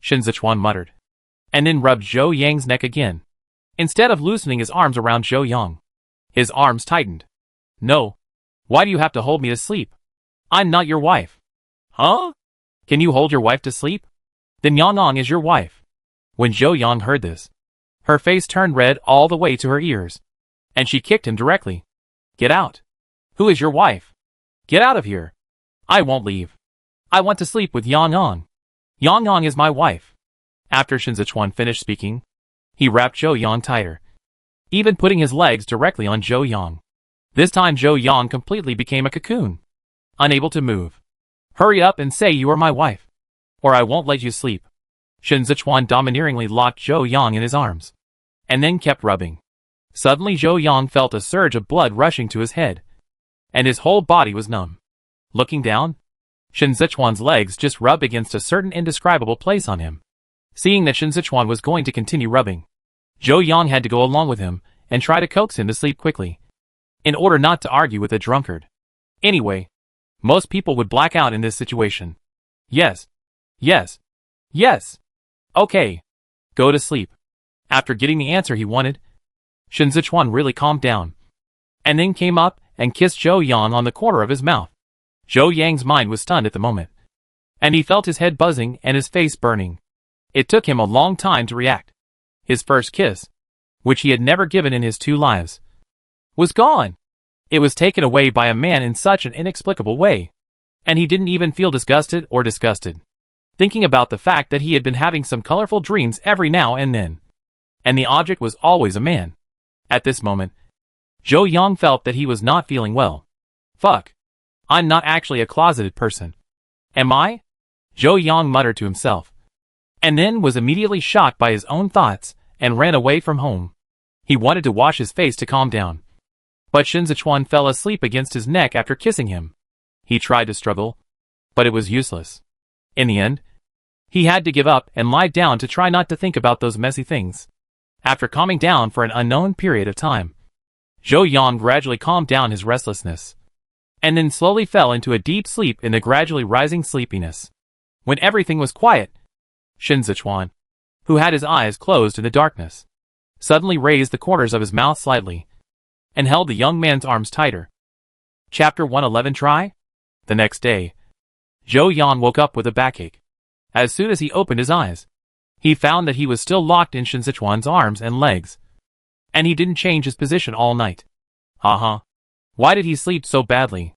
Shen Zechuan muttered, and then rubbed Zhou Yang's neck again. Instead of loosening his arms around Zhou Yang, his arms tightened. No. Why do you have to hold me to sleep? I'm not your wife. Huh? Can you hold your wife to sleep? Then Yang Yang is your wife. When Zhou Yang heard this, her face turned red all the way to her ears, and she kicked him directly. Get out. Who is your wife? Get out of here. I won't leave. I want to sleep with Yang Yang. Yang Yang is my wife. After Shen Zechuan finished speaking, he wrapped Zhou Yang tighter, even putting his legs directly on Zhou Yang. This time Zhou Yang completely became a cocoon, unable to move. Hurry up and say you are my wife, or I won't let you sleep. Shen Zechuan domineeringly locked Zhou Yang in his arms, and then kept rubbing. Suddenly Zhou Yang felt a surge of blood rushing to his head, and his whole body was numb. Looking down, Shen Zechuan's legs just rubbed against a certain indescribable place on him. Seeing that Shen Zechuan was going to continue rubbing, Zhou Yang had to go along with him and try to coax him to sleep quickly, in order not to argue with a drunkard. Anyway, most people would black out in this situation. Yes. Yes. Yes. Okay. Go to sleep. After getting the answer he wanted, Shen Zechuan really calmed down, and then came up and kissed Zhou Yang on the corner of his mouth. Zhou Yang's mind was stunned at the moment, and he felt his head buzzing and his face burning. It took him a long time to react. His first kiss, which he had never given in his 2 lives, was gone. It was taken away by a man in such an inexplicable way. And he didn't even feel disgusted or disgusted, thinking about the fact that he had been having some colorful dreams every now and then. And the object was always a man. At this moment, Zhou Yang felt that he was not feeling well. Fuck. I'm not actually a closeted person. Am I? Zhou Yang muttered to himself. And then was immediately shocked by his own thoughts and ran away from home. He wanted to wash his face to calm down. But Shen Zechuan fell asleep against his neck after kissing him. He tried to struggle, but it was useless. In the end, he had to give up and lie down to try not to think about those messy things. After calming down for an unknown period of time, Zhou Yang gradually calmed down his restlessness, and then slowly fell into a deep sleep in the gradually rising sleepiness. When everything was quiet, Shen Zechuan, who had his eyes closed in the darkness, suddenly raised the corners of his mouth slightly, and held the young man's arms tighter. Chapter 111 Try? The next day, Zhou Yang woke up with a backache. As soon as he opened his eyes, he found that he was still locked in Shen Zechuan's arms and legs, and he didn't change his position all night. Why did he sleep so badly?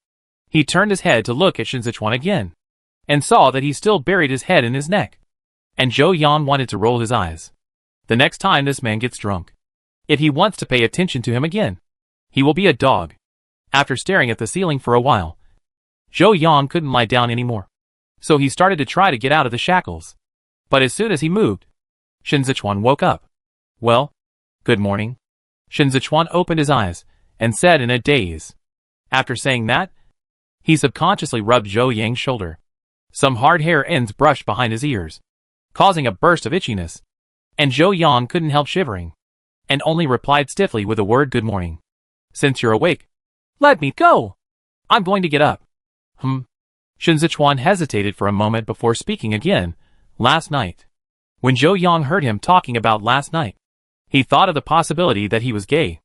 He turned his head to look at Shen Zechuan again, and saw that he still buried his head in his neck. And Zhou Yang wanted to roll his eyes. The next time this man gets drunk, if he wants to pay attention to him again, he will be a dog. After staring at the ceiling for a while, Zhou Yang couldn't lie down anymore, so he started to try to get out of the shackles. But as soon as he moved, Shen Zechuan woke up. Well, good morning. Shen Zechuan opened his eyes and said in a daze. After saying that, he subconsciously rubbed Zhou Yang's shoulder. Some hard hair ends brushed behind his ears, causing a burst of itchiness, and Zhou Yang couldn't help shivering, and only replied stiffly with the word good morning. Since you're awake, let me go. I'm going to get up. Shen Zechuan hesitated for a moment before speaking again. Last night. When Zhou Yang heard him talking about last night, he thought of the possibility that he was gay.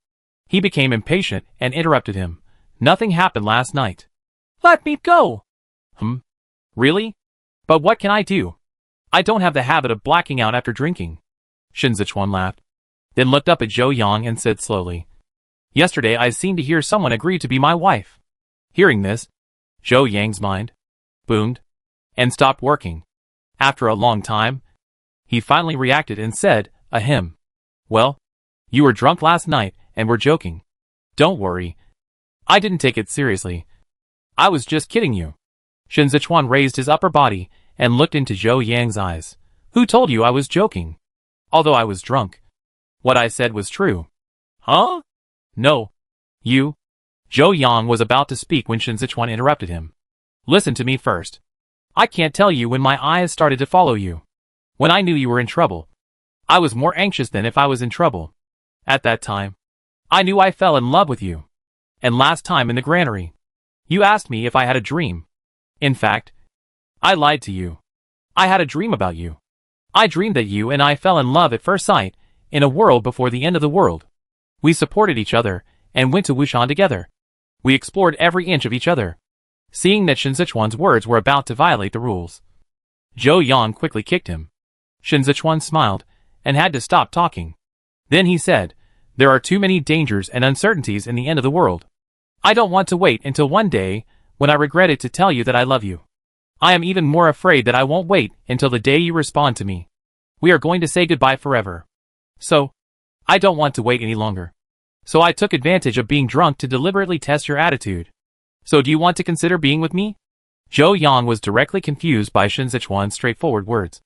He became impatient and interrupted him. Nothing happened last night. Let me go. Really? But what can I do? I don't have the habit of blacking out after drinking. Shen Zechuan laughed, then looked up at Zhou Yang and said slowly, Yesterday I seemed to hear someone agree to be my wife. Hearing this, Zhou Yang's mind boomed and stopped working. After a long time, he finally reacted and said, Ahem. Well, you were drunk last night and were joking. Don't worry. I didn't take it seriously. I was just kidding you. Shen Zechuan raised his upper body and looked into Zhou Yang's eyes. Who told you I was joking? Although I was drunk, what I said was true. Huh? No. You. Zhou Yang was about to speak when Shen Zechuan interrupted him. Listen to me first. I can't tell you when my eyes started to follow you. When I knew you were in trouble, I was more anxious than if I was in trouble. At that time, I knew I fell in love with you. And last time in the granary, you asked me if I had a dream. In fact, I lied to you. I had a dream about you. I dreamed that you and I fell in love at first sight, in a world before the end of the world. We supported each other, and went to Wushan together. We explored every inch of each other. Seeing that Shen Zechuan's words were about to violate the rules, Zhou Yang quickly kicked him. Shen Zechuan smiled, and had to stop talking. Then he said, There are too many dangers and uncertainties in the end of the world. I don't want to wait until one day, when I regret it to tell you that I love you. I am even more afraid that I won't wait until the day you respond to me. We are going to say goodbye forever. So, I don't want to wait any longer. So I took advantage of being drunk to deliberately test your attitude. So do you want to consider being with me? Zhou Yang was directly confused by Shen Zechuan's straightforward words,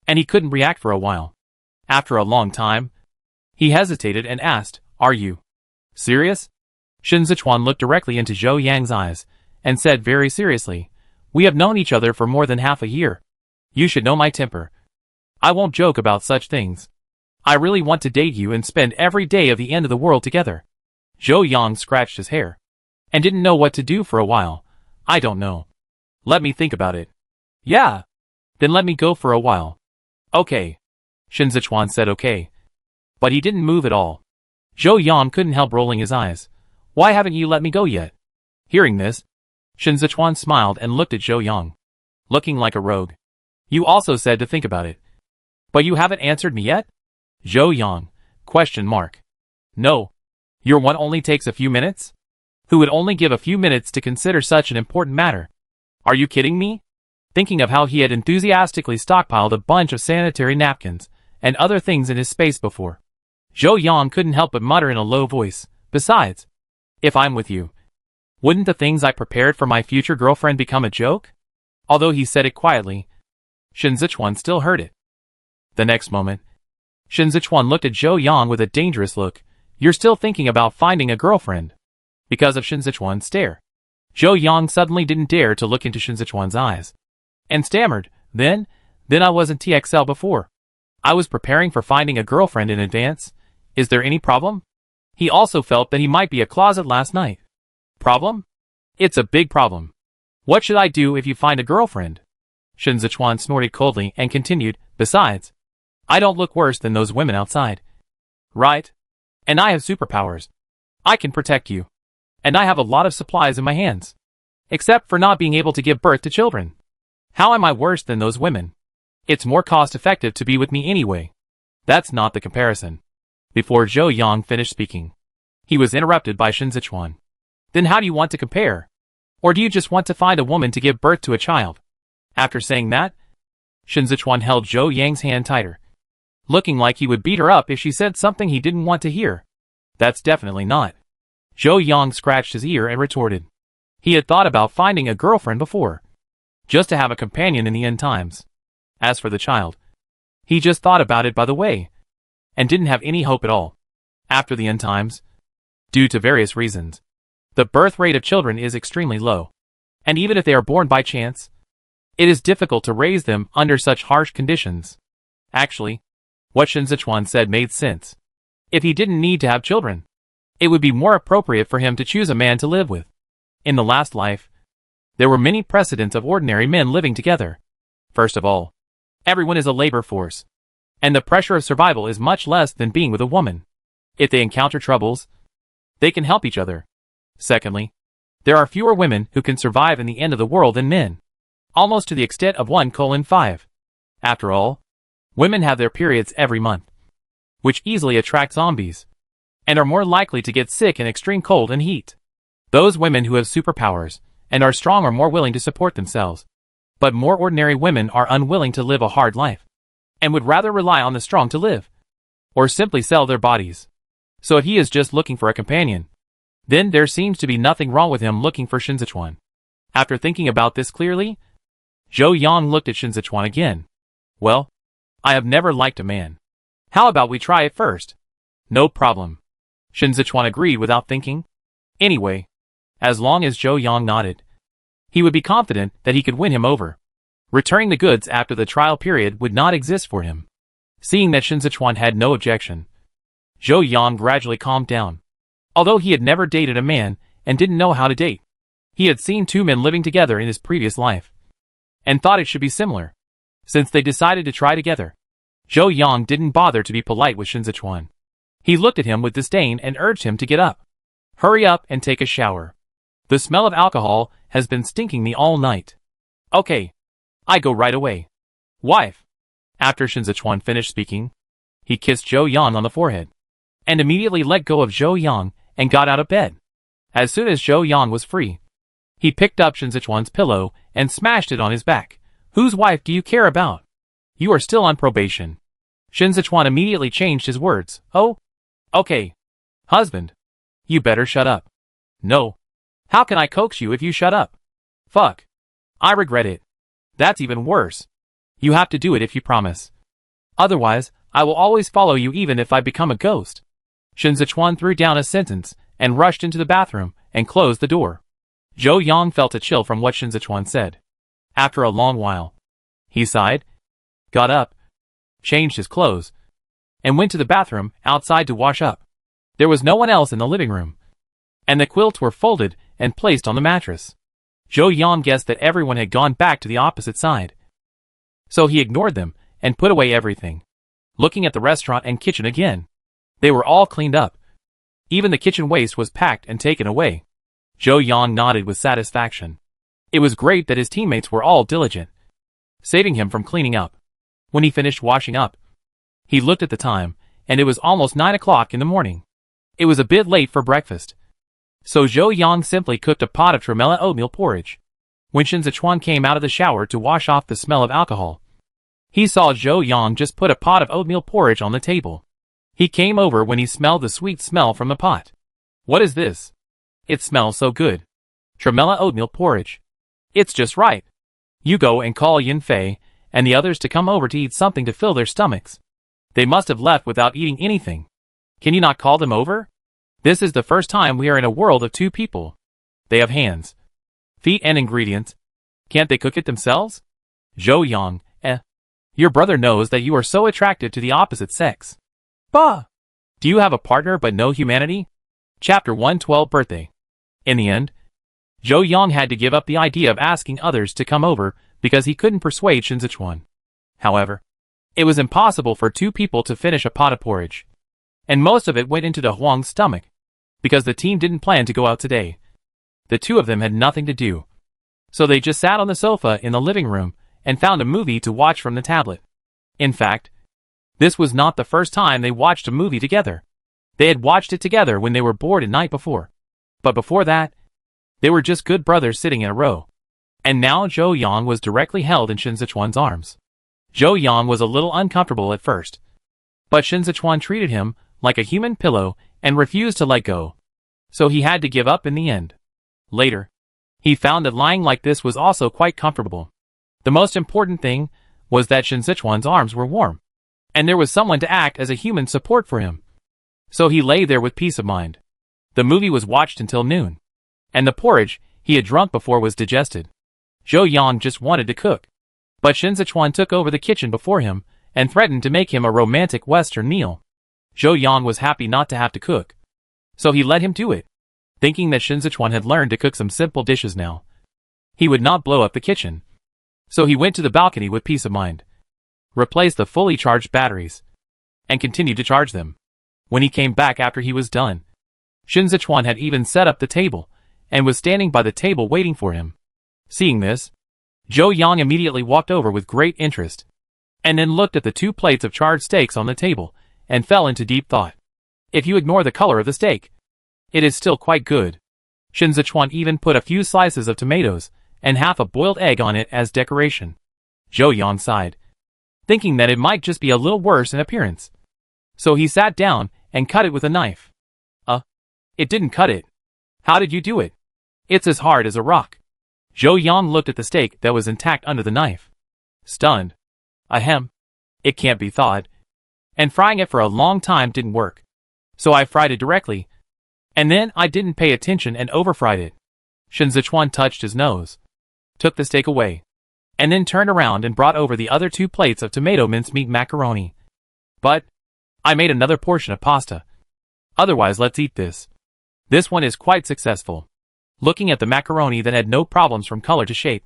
and he couldn't react for a while. After a long time, he hesitated and asked, Are you serious? Shen Zechuan looked directly into Zhou Yang's eyes, and said very seriously, We have known each other for more than half a year. You should know my temper. I won't joke about such things. I really want to date you and spend every day of the end of the world together. Zhou Yang scratched his hair, and didn't know what to do for a while. I don't know. Let me think about it. Yeah. Then let me go for a while. Okay. Shen Zechuan said okay. But he didn't move at all. Zhou Yang couldn't help rolling his eyes. Why haven't you let me go yet? Hearing this, Shen Zechuan smiled and looked at Zhou Yang, looking like a rogue. You also said to think about it. But you haven't answered me yet? Zhou Yang, question mark. No. Your one only takes a few minutes? Who would only give a few minutes to consider such an important matter? Are you kidding me? Thinking of how he had enthusiastically stockpiled a bunch of sanitary napkins and other things in his space before, Zhou Yang couldn't help but mutter in a low voice, besides, if I'm with you, wouldn't the things I prepared for my future girlfriend become a joke? Although he said it quietly, Shen Zechuan still heard it. The next moment, Shen Zechuan looked at Zhou Yang with a dangerous look. You're still thinking about finding a girlfriend? Because of Shen Zechuan's stare, Zhou Yang suddenly didn't dare to look into Shen Zechuan's eyes, and stammered, Then I wasn't TXL before. I was preparing for finding a girlfriend in advance. Is there any problem? He also felt that he might be a closet last night. Problem? It's a big problem. What should I do if you find a girlfriend? Shen Zechuan snorted coldly and continued, Besides, I don't look worse than those women outside. Right? And I have superpowers. I can protect you. And I have a lot of supplies in my hands. Except for not being able to give birth to children. How am I worse than those women? It's more cost-effective to be with me anyway. That's not the comparison. Before Zhou Yang finished speaking, he was interrupted by Shen Zechuan. Then how do you want to compare? Or do you just want to find a woman to give birth to a child? After saying that, Shen Zechuan held Zhou Yang's hand tighter, looking like he would beat her up if she said something he didn't want to hear. That's definitely not. Zhou Yang scratched his ear and retorted. He had thought about finding a girlfriend before, just to have a companion in the end times. As for the child, he just thought about it by the way, and didn't have any hope at all. After the end times, due to various reasons, the birth rate of children is extremely low, and even if they are born by chance, it is difficult to raise them under such harsh conditions. Actually, what Shen Zechuan said made sense. If he didn't need to have children, it would be more appropriate for him to choose a man to live with. In the last life, there were many precedents of ordinary men living together. First of all, everyone is a labor force, and the pressure of survival is much less than being with a woman. If they encounter troubles, they can help each other. Secondly, there are fewer women who can survive in the end of the world than men, almost to the extent of 1:5. After all, women have their periods every month, which easily attract zombies, and are more likely to get sick in extreme cold and heat. Those women who have superpowers and are strong are more willing to support themselves, but more ordinary women are unwilling to live a hard life, and would rather rely on the strong to live, or simply sell their bodies. So if he is just looking for a companion, then there seems to be nothing wrong with him looking for Shen Zechuan. After thinking about this clearly, Zhou Yang looked at Shen Zechuan again. Well, I have never liked a man. How about we try it first? No problem. Shen Zechuan agreed without thinking. Anyway, as long as Zhou Yang nodded, he would be confident that he could win him over. Returning the goods after the trial period would not exist for him. Seeing that Shen Zechuan had no objection, Zhou Yang gradually calmed down. Although he had never dated a man and didn't know how to date, he had seen two men living together in his previous life, and thought it should be similar. Since they decided to try together, Zhou Yang didn't bother to be polite with Shen Zechuan. He looked at him with disdain and urged him to get up. Hurry up and take a shower. The smell of alcohol has been stinking me all night. Okay, I go right away. Wife. After Shen Zechuan finished speaking, he kissed Zhou Yang on the forehead, and immediately let go of Zhou Yang and got out of bed. As soon as Zhou Yang was free, he picked up Shen Zechuan's pillow and smashed it on his back. Whose wife do you care about? You are still on probation. Shen Zechuan immediately changed his words. Oh? Okay. Husband. You better shut up. No. How can I coax you if you shut up? Fuck. I regret it. That's even worse. You have to do it if you promise. Otherwise, I will always follow you even if I become a ghost. Shen Zechuan threw down a sentence and rushed into the bathroom and closed the door. Zhou Yang felt a chill from what Shen Zechuan said. After a long while, he sighed, got up, changed his clothes, and went to the bathroom outside to wash up. There was no one else in the living room, and the quilts were folded and placed on the mattress. Zhou Yang guessed that everyone had gone back to the opposite side, so he ignored them and put away everything. Looking at the restaurant and kitchen again, they were all cleaned up. Even the kitchen waste was packed and taken away. Zhou Yang nodded with satisfaction. It was great that his teammates were all diligent, saving him from cleaning up. When he finished washing up, he looked at the time, and it was almost 9 o'clock in the morning. It was a bit late for breakfast, so Zhou Yang simply cooked a pot of tremella oatmeal porridge. When Shen Zechuan came out of the shower to wash off the smell of alcohol, he saw Zhou Yang just put a pot of oatmeal porridge on the table. He came over when he smelled the sweet smell from the pot. What is this? It smells so good. Tremella oatmeal porridge. It's just right. You go and call Yan Fei and the others to come over to eat something to fill their stomachs. They must have left without eating anything. Can you not call them over? This is the first time we are in a world of 2 people. They have hands, feet and ingredients. Can't they cook it themselves? Zhou Yang, Your brother knows that you are so attracted to the opposite sex. Bah! Do you have a partner but no humanity? Chapter 112 Birthday. In the end, Zhou Yang had to give up the idea of asking others to come over because he couldn't persuade Shen Zechuan. However, it was impossible for 2 people to finish a pot of porridge. And most of it went into the Huang's stomach, because the team didn't plan to go out today. The 2 of them had nothing to do. So they just sat on the sofa in the living room and found a movie to watch from the tablet. In fact, this was not the first time they watched a movie together. They had watched it together when they were bored the night before. But before that, they were just good brothers sitting in a row. And now Zhou Yang was directly held in Shen Zechuan's arms. Zhou Yang was a little uncomfortable at first, but Shen Zechuan treated him like a human pillow and refused to let go. So he had to give up in the end. Later, he found that lying like this was also quite comfortable. The most important thing was that Shen Zechuan's arms were warm, and there was someone to act as a human support for him. So he lay there with peace of mind. The movie was watched until noon, and the porridge he had drunk before was digested. Zhou Yang just wanted to cook, but Shen Zechuan took over the kitchen before him and threatened to make him a romantic Western meal. Zhou Yang was happy not to have to cook, so he let him do it, thinking that Shen Zechuan had learned to cook some simple dishes now. He would not blow up the kitchen. So he went to the balcony with peace of mind, replaced the fully charged batteries, and continued to charge them. When he came back after he was done, Shen Zechuan had even set up the table and was standing by the table waiting for him. Seeing this, Zhou Yang immediately walked over with great interest, and then looked at the 2 plates of charred steaks on the table and fell into deep thought. If you ignore the color of the steak, it is still quite good. Shen Zechuan even put a few slices of tomatoes and half a boiled egg on it as decoration. Zhou Yang sighed, thinking that it might just be a little worse in appearance. So he sat down and cut it with a knife. It didn't cut it. How did you do it? It's as hard as a rock. Zhou Yang looked at the steak that was intact under the knife, stunned. Ahem. It can't be thawed. And frying it for a long time didn't work. So I fried it directly. And then I didn't pay attention and overfried it. Shen Zechuan touched his nose, took the steak away, and then turned around and brought over the other 2 plates of tomato mincemeat macaroni. But I made another portion of pasta. Otherwise, let's eat this. This one is quite successful. Looking at the macaroni that had no problems from color to shape,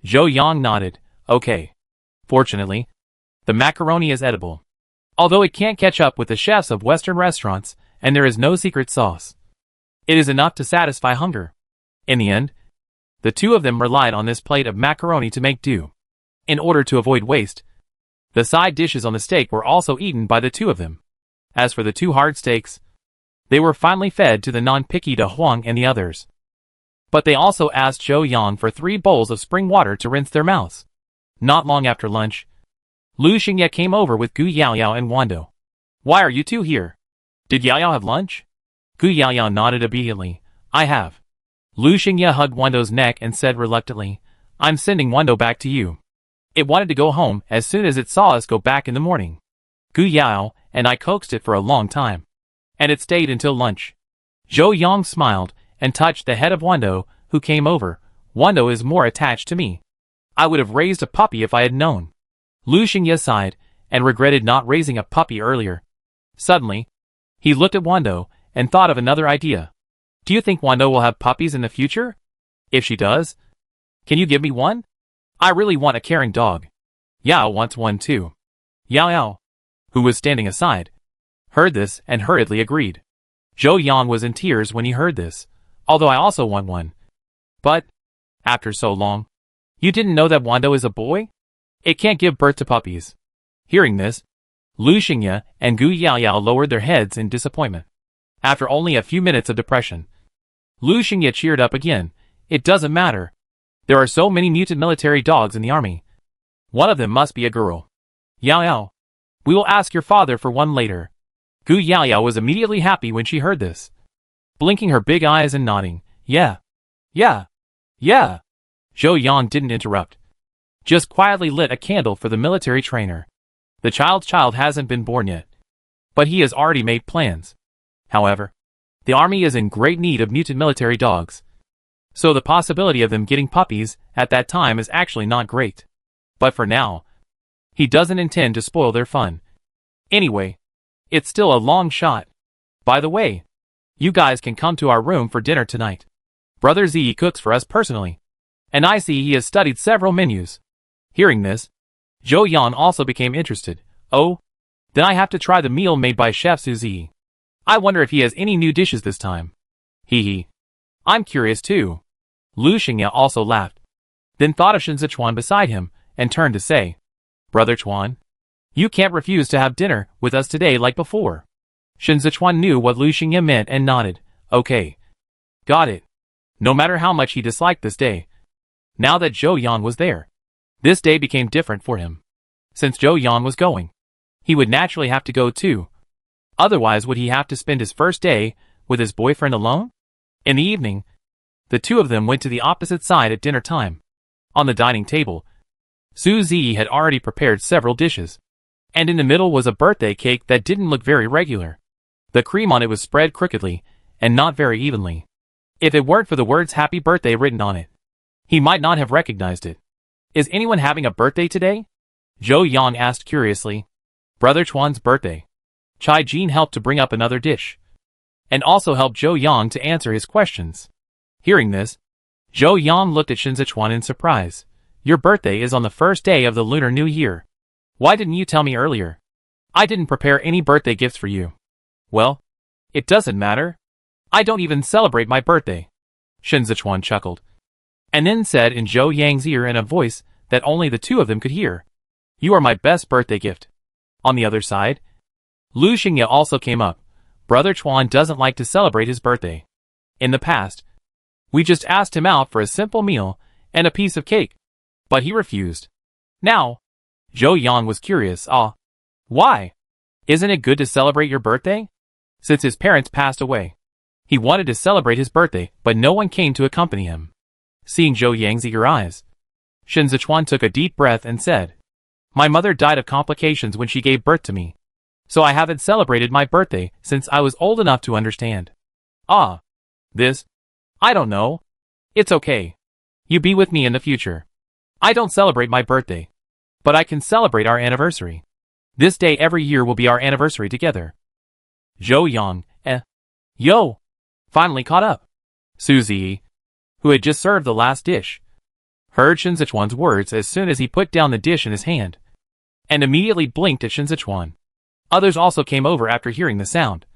Zhou Yang nodded. Okay. Fortunately, the macaroni is edible. Although it can't catch up with the chefs of Western restaurants, and there is no secret sauce. It is enough to satisfy hunger. In the end, the 2 of them relied on this plate of macaroni to make do. In order to avoid waste, the side dishes on the steak were also eaten by the 2 of them. As for the 2 hard steaks, they were finally fed to the non-picky De Huang and the others. But they also asked Zhou Yang for 3 bowls of spring water to rinse their mouths. Not long after lunch, Lu Xingye came over with Gu Yaoyao and Wando. Why are you 2 here? Did Yaoyao have lunch? Gu Yaoyao nodded obediently. I have. Lu Xingye hugged Wando's neck and said reluctantly, I'm sending Wando back to you. It wanted to go home as soon as it saw us go back in the morning. Gu Yao and I coaxed it for a long time, and it stayed until lunch. Zhou Yang smiled and touched the head of Wando, who came over. Wando is more attached to me. I would have raised a puppy if I had known. Lu Xingye sighed and regretted not raising a puppy earlier. Suddenly, he looked at Wando and thought of another idea. Do you think Wando will have puppies in the future? If she does, can you give me one? I really want a caring dog. Yao wants one too. Yao, who was standing aside, heard this and hurriedly agreed. Zhou Yang was in tears when he heard this, although I also want one. But, after so long, you didn't know that Wando is a boy? It can't give birth to puppies. Hearing this, Lu Xingye and Gu Yaoyao lowered their heads in disappointment. After only a few minutes of depression, Lu Xingye cheered up again. It doesn't matter. There are so many mutant military dogs in the army. One of them must be a girl. Yao Yao. We will ask your father for one later. Gu Yao Yao was immediately happy when she heard this. Blinking her big eyes and nodding, yeah. Yeah. Yeah. Zhou Yang didn't interrupt. Just quietly lit a candle for the military trainer. The child's child hasn't been born yet. But he has already made plans. However, the army is in great need of mutant military dogs. So the possibility of them getting puppies at that time is actually not great. But for now, he doesn't intend to spoil their fun. Anyway, it's still a long shot. By the way, you guys can come to our room for dinner tonight. Brother Z cooks for us personally. And I see he has studied several menus. Hearing this, Zhou Yan also became interested. Oh, then I have to try the meal made by Chef Suzy. I wonder if he has any new dishes this time. Hee hee. I'm curious too. Lu Xingye also laughed. Then thought of Shen Zechuan beside him, and turned to say, Brother Chuan, you can't refuse to have dinner with us today like before. Shen Zechuan knew what Lu Xingye meant and nodded. Okay. Got it. No matter how much he disliked this day. Now that Zhou Yan was there, this day became different for him. Since Zhou Yan was going, he would naturally have to go too. Otherwise, would he have to spend his first day with his boyfriend alone? In the evening, the two of them went to the opposite side at dinner time. On the dining table, Suzy had already prepared several dishes. And in the middle was a birthday cake that didn't look very regular. The cream on it was spread crookedly, and not very evenly. If it weren't for the words happy birthday written on it, he might not have recognized it. Is anyone having a birthday today? Zhou Yan asked curiously. Brother Chuan's birthday. Chai Jin helped to bring up another dish, and also helped Zhou Yang to answer his questions. Hearing this, Zhou Yang looked at Shen Zechuan in surprise. Your birthday is on the first day of the Lunar New Year. Why didn't you tell me earlier? I didn't prepare any birthday gifts for you. Well, it doesn't matter. I don't even celebrate my birthday. Shen Zechuan chuckled, and then said in Zhou Yang's ear in a voice that only the two of them could hear. You are my best birthday gift. On the other side, Lu Xingye also came up. Brother Chuan doesn't like to celebrate his birthday. In the past, we just asked him out for a simple meal and a piece of cake, but he refused. Now, Zhou Yang was curious. Why? Isn't it good to celebrate your birthday? Since his parents passed away, he wanted to celebrate his birthday, but no one came to accompany him. Seeing Zhou Yang's eager eyes, Shen Zechuan took a deep breath and said, My mother died of complications when she gave birth to me, so I haven't celebrated my birthday since I was old enough to understand. This? I don't know. It's okay. You be with me in the future. I don't celebrate my birthday, but I can celebrate our anniversary. This day every year will be our anniversary together. Zhou Yang, Yo! Finally caught up. Suzy, who had just served the last dish, heard Shen Zechuan's words as soon as he put down the dish in his hand, and immediately blinked at Shen Zechuan. Others also came over after hearing the sound,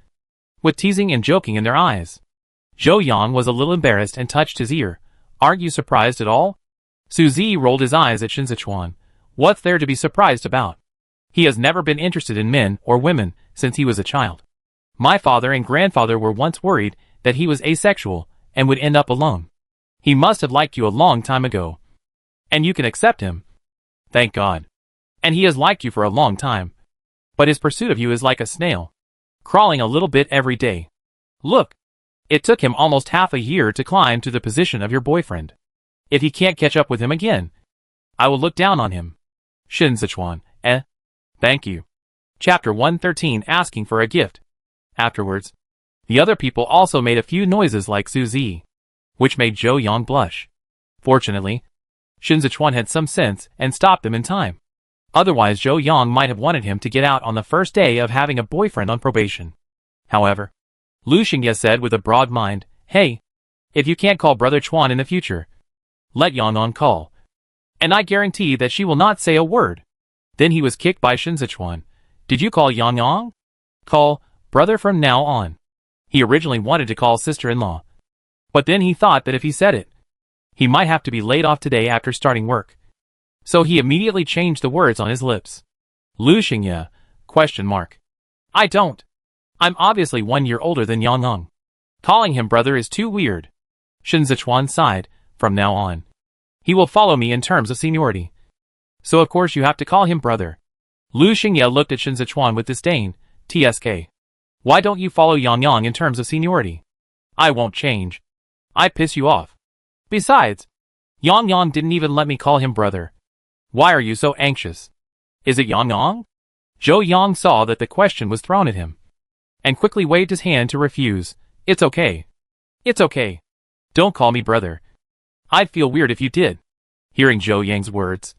with teasing and joking in their eyes. Zhou Yang was a little embarrassed and touched his ear. Aren't you surprised at all? Suzy rolled his eyes at Shen Zechuan. What's there to be surprised about? He has never been interested in men or women since he was a child. My father and grandfather were once worried that he was asexual and would end up alone. He must have liked you a long time ago. And you can accept him. Thank God. And he has liked you for a long time. But his pursuit of you is like a snail, crawling a little bit every day. Look, it took him almost half a year to climb to the position of your boyfriend. If he can't catch up with him again, I will look down on him. Shen Zechuan, Thank you. Chapter 113, Asking for a Gift. Afterwards, the other people also made a few noises like Suzy, which made Zhou Yang blush. Fortunately, Shen Zechuan had some sense and stopped them in time. Otherwise Zhou Yang might have wanted him to get out on the first day of having a boyfriend on probation. However, Lu Xingye said with a broad mind, Hey, if you can't call Brother Chuan in the future, let Yang call. And I guarantee that she will not say a word. Then he was kicked by Shen Zechuan. Did you call Yang? Call brother from now on. He originally wanted to call sister-in-law, but then he thought that if he said it, he might have to be laid off today after starting work. So he immediately changed the words on his lips. Lu Xingye? ? I don't. I'm obviously 1 year older than Yang. Calling him brother is too weird. Shen Zechuan sighed. From now on, He will follow me in terms of seniority. So of course you have to call him brother. Lu Xingye looked at Shen Zechuan with disdain. TSK. Why don't you follow Yang Yang in terms of seniority? I won't change. I piss you off. Besides, Yang Yang didn't even let me call him brother. Why are you so anxious? Is it Yang Yang? Zhou Yang saw that the question was thrown at him, and quickly waved his hand to refuse. It's okay. It's okay. Don't call me brother. I'd feel weird if you did. Hearing Zhou Yang's words,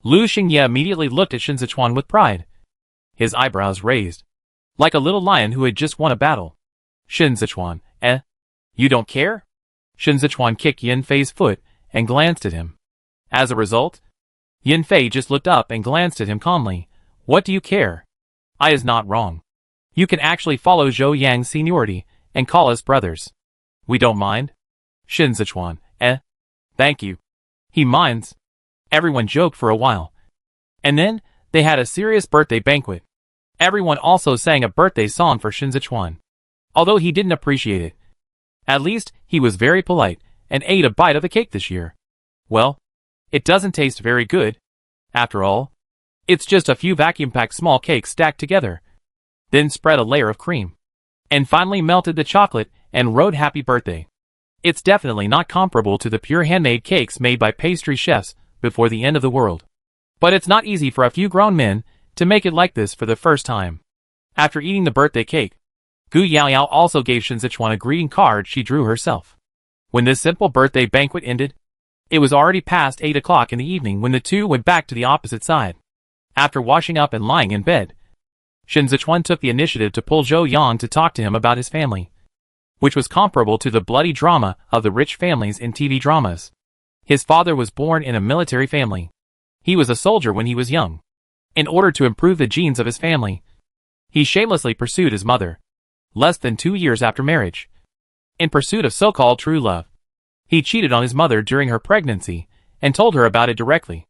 Lu Xingye immediately looked at Shen Zechuan with pride, his eyebrows raised, like a little lion who had just won a battle. Shen Zechuan, you don't care? Shen Zechuan kicked Yan Fei's foot and glanced at him. As a result, Yan Fei just looked up and glanced at him calmly. What do you care? I is not wrong. You can actually follow Zhou Yang's seniority and call us brothers. We don't mind. Shen Zechuan, thank you. He minds. Everyone joked for a while. And then, they had a serious birthday banquet. Everyone also sang a birthday song for Shen Zechuan. Although he didn't appreciate it. At least, he was very polite, and ate a bite of the cake this year. Well, it doesn't taste very good. After all, it's just a few vacuum-packed small cakes stacked together. Then spread a layer of cream. And finally melted the chocolate and wrote happy birthday. It's definitely not comparable to the pure handmade cakes made by pastry chefs before the end of the world. But it's not easy for a few grown men to make it like this for the first time. After eating the birthday cake, Gu Yaoyao also gave Shen Zechuan a greeting card she drew herself. When this simple birthday banquet ended, it was already past 8 o'clock in the evening when the two went back to the opposite side. After washing up and lying in bed, Shen Zechuan took the initiative to pull Zhou Yang to talk to him about his family, which was comparable to the bloody drama of the rich families in TV dramas. His father was born in a military family. He was a soldier when he was young. In order to improve the genes of his family, he shamelessly pursued his mother, less than 2 years after marriage, in pursuit of so-called true love. He cheated on his mother during her pregnancy and told her about it directly.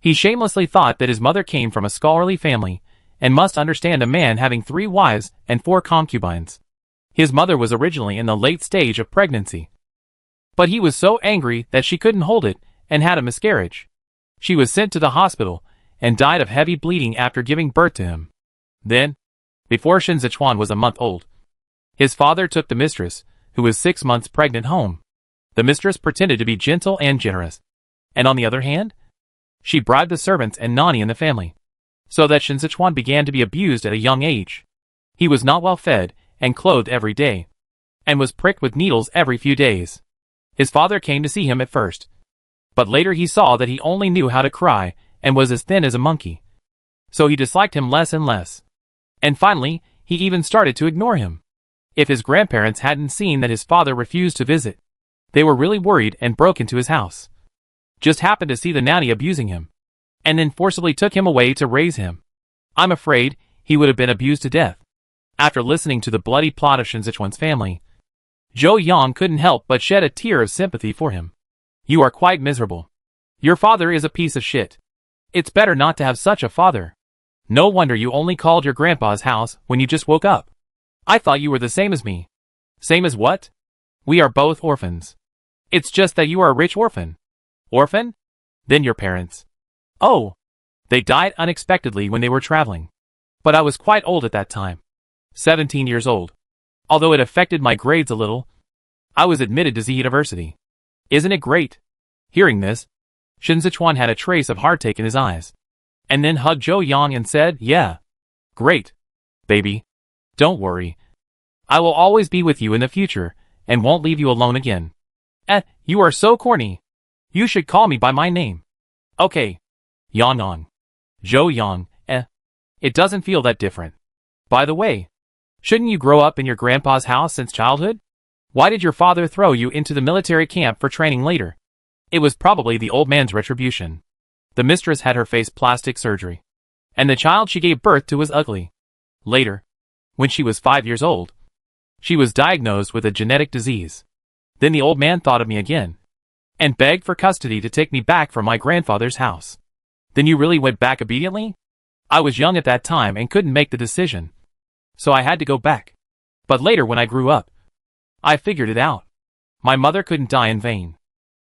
He shamelessly thought that his mother came from a scholarly family and must understand a man having 3 wives and 4 concubines. His mother was originally in the late stage of pregnancy, but he was so angry that she couldn't hold it and had a miscarriage. She was sent to the hospital and died of heavy bleeding after giving birth to him. Then, before Shen Zechuan was a month old, his father took the mistress, who was 6 months pregnant, home. The mistress pretended to be gentle and generous, and on the other hand, she bribed the servants and nanny in the family, so that Shen Zechuan began to be abused at a young age. He was not well fed and clothed every day, and was pricked with needles every few days. His father came to see him at first, but later he saw that he only knew how to cry and was as thin as a monkey. So he disliked him less and less. And finally, he even started to ignore him. If his grandparents hadn't seen that his father refused to visit, they were really worried and broke into his house. Just happened to see the nanny abusing him, and then forcibly took him away to raise him. I'm afraid he would have been abused to death. After listening to the bloody plot of Shen Zechuan's family, Zhou Yang couldn't help but shed a tear of sympathy for him. You are quite miserable. Your father is a piece of shit. It's better not to have such a father. No wonder you only called your grandpa's house when you just woke up. I thought you were the same as me. Same as what? We are both orphans. It's just that you are a rich orphan. Orphan? Then your parents. Oh, they died unexpectedly when they were traveling. But I was quite old at that time. 17 years old. Although it affected my grades a little, I was admitted to Z University. Isn't it great? Hearing this, Shen Zechuan had a trace of heartache in his eyes, and then hugged Zhou Yang and said, yeah. Great. Baby. Don't worry. I will always be with you in the future, and won't leave you alone again. You are so corny. You should call me by my name. Okay. Yan Yang. Zhou Yang, It doesn't feel that different. By the way, shouldn't you grow up in your grandpa's house since childhood? Why did your father throw you into the military camp for training later? It was probably the old man's retribution. The mistress had her face plastic surgery, and the child she gave birth to was ugly. Later, when she was 5 years old, she was diagnosed with a genetic disease. Then the old man thought of me again, and begged for custody to take me back from my grandfather's house. Then you really went back obediently? I was young at that time and couldn't make the decision, so I had to go back. But later when I grew up, I figured it out. My mother couldn't die in vain.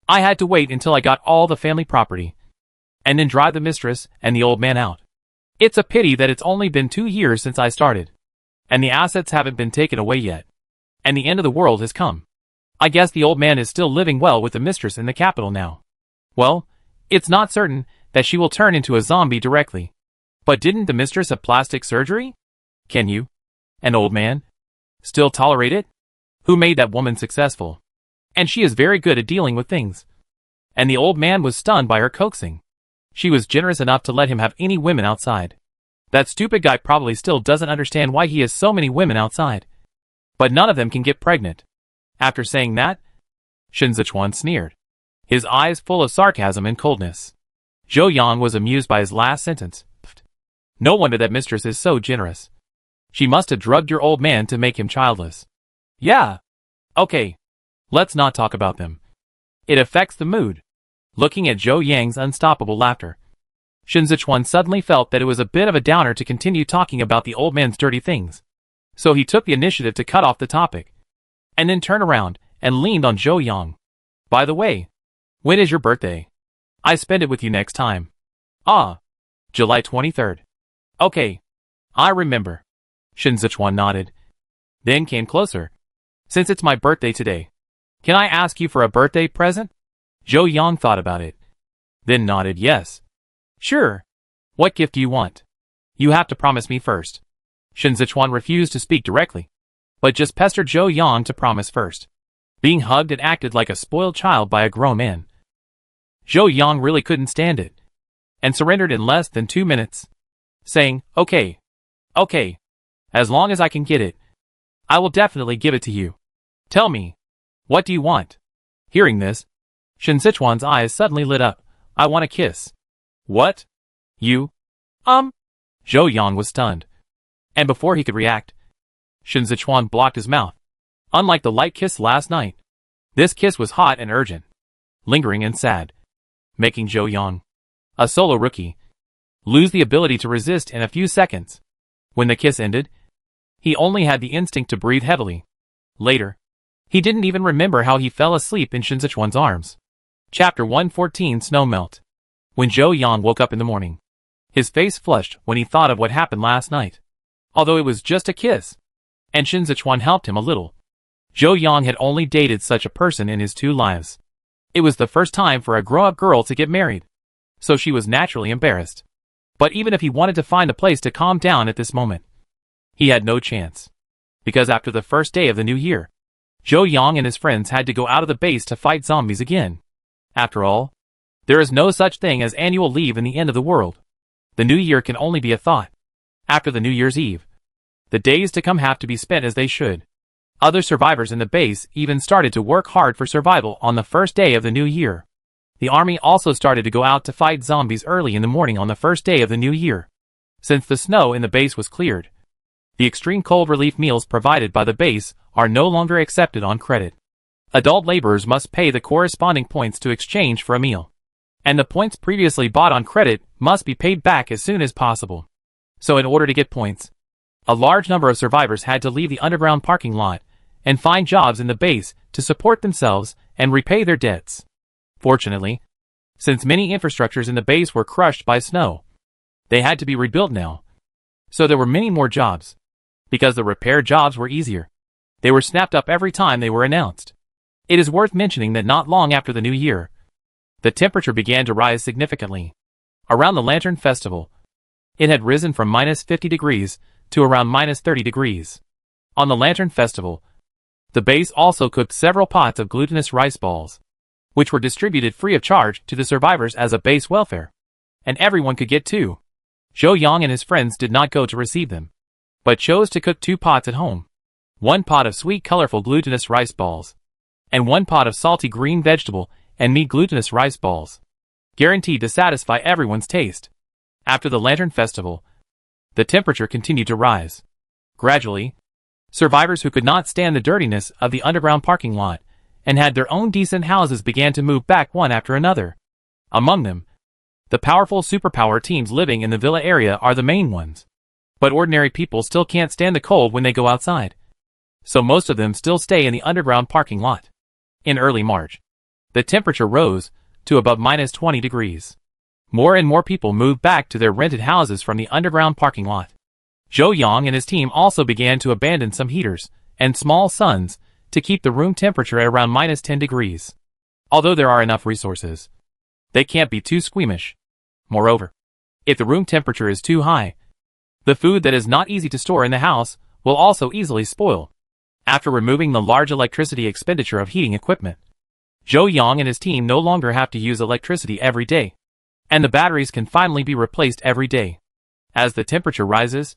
I had to wait until I got all the family property, and then drive the mistress and the old man out. It's a pity that it's only been 2 years since I started, and the assets haven't been taken away yet, and the end of the world has come. I guess the old man is still living well with the mistress in the capital now. Well, it's not certain that she will turn into a zombie directly. But didn't the mistress have plastic surgery? Can you, an old man, still tolerate it? Who made that woman successful? And she is very good at dealing with things. And the old man was stunned by her coaxing. She was generous enough to let him have any women outside. That stupid guy probably still doesn't understand why he has so many women outside. But none of them can get pregnant. After saying that, Shen Zechuan sneered, his eyes full of sarcasm and coldness. Zhou Yang was amused by his last sentence. No wonder that mistress is so generous. She must have drugged your old man to make him childless. Yeah. Okay. Let's not talk about them. It affects the mood. Looking at Zhou Yang's unstoppable laughter, Shen Zechuan suddenly felt that it was a bit of a downer to continue talking about the old man's dirty things. So he took the initiative to cut off the topic, and then turned around and leaned on Zhou Yang. By the way, when is your birthday? I spend it with you next time. Ah, July 23rd. Okay, I remember. Shen Zechuan nodded, then came closer. Since it's my birthday today, can I ask you for a birthday present? Zhou Yang thought about it, then nodded yes. Sure. What gift do you want? You have to promise me first. Shen Zechuan refused to speak directly, but just pestered Zhou Yang to promise first. Being hugged and acted like a spoiled child by a grown man. Zhou Yang really couldn't stand it, and surrendered in less than 2 minutes, saying, okay, as long as I can get it, I will definitely give it to you. Tell me, what do you want? Hearing this, Shen Zechuan's eyes suddenly lit up. I want a kiss. What? You? Zhou Yang was stunned, and before he could react, Shen Zechuan blocked his mouth. Unlike the light kiss last night, this kiss was hot and urgent, lingering and sad, making Zhou Yang, a solo rookie, lose the ability to resist in a few seconds. When the kiss ended, he only had the instinct to breathe heavily. Later, he didn't even remember how he fell asleep in Shen Zechuan's arms. Chapter 114 Snowmelt. When Zhou Yang woke up in the morning, his face flushed when he thought of what happened last night. Although it was just a kiss, and Shen Zechuan helped him a little, Zhou Yang had only dated such a person in his 2 lives. It was the first time for a grown-up girl to get married, so she was naturally embarrassed. But even if he wanted to find a place to calm down at this moment, he had no chance. Because after the first day of the new year, Zhou Yang and his friends had to go out of the base to fight zombies again. After all, there is no such thing as annual leave in the end of the world. The new year can only be a thought. After the New Year's Eve, the days to come have to be spent as they should. Other survivors in the base even started to work hard for survival on the first day of the new year. The army also started to go out to fight zombies early in the morning on the first day of the new year. Since the snow in the base was cleared, the extreme cold relief meals provided by the base are no longer accepted on credit. Adult laborers must pay the corresponding points to exchange for a meal, and the points previously bought on credit must be paid back as soon as possible. So in order to get points, a large number of survivors had to leave the underground parking lot and find jobs in the base to support themselves and repay their debts. Fortunately, since many infrastructures in the base were crushed by snow, they had to be rebuilt now. So there were many more jobs. Because the repair jobs were easier, they were snapped up every time they were announced. It is worth mentioning that not long after the new year, the temperature began to rise significantly. Around the Lantern Festival, it had risen from -50 degrees to around -30 degrees. On the Lantern Festival, the base also cooked several pots of glutinous rice balls, which were distributed free of charge to the survivors as a base welfare. And everyone could get 2. Zhou Yang and his friends did not go to receive them, but chose to cook 2 pots at home. 1 pot of sweet colorful glutinous rice balls, and 1 pot of salty green vegetable and meat glutinous rice balls, guaranteed to satisfy everyone's taste. After the Lantern Festival, the temperature continued to rise. Gradually, survivors who could not stand the dirtiness of the underground parking lot and had their own decent houses began to move back one after another. Among them, the powerful superpower teams living in the villa area are the main ones. But ordinary people still can't stand the cold when they go outside, so most of them still stay in the underground parking lot. In early March, the temperature rose to above minus 20 degrees. More and more people moved back to their rented houses from the underground parking lot. Zhou Yang and his team also began to abandon some heaters and small suns to keep the room temperature at around minus 10 degrees. Although there are enough resources, they can't be too squeamish. Moreover, if the room temperature is too high, the food that is not easy to store in the house will also easily spoil. After removing the large electricity expenditure of heating equipment, Zhou Yang and his team no longer have to use electricity every day, and the batteries can finally be replaced every day. As the temperature rises,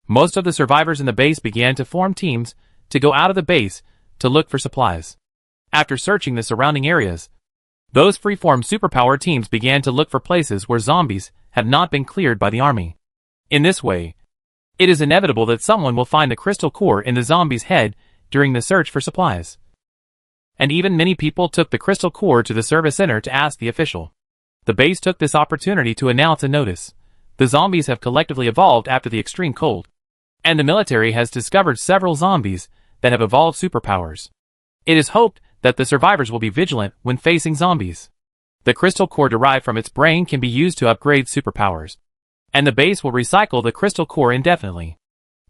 most of the survivors in the base began to form teams to go out of the base to look for supplies. After searching the surrounding areas, those free-form superpower teams began to look for places where zombies have not been cleared by the army. In this way, it is inevitable that someone will find the crystal core in the zombie's head during the search for supplies. And even many people took the crystal core to the service center to ask the official. The base took this opportunity to announce a notice. The zombies have collectively evolved after the extreme cold, and the military has discovered several zombies that have evolved superpowers. It is hoped that the survivors will be vigilant when facing zombies. The crystal core derived from its brain can be used to upgrade superpowers, and the base will recycle the crystal core indefinitely.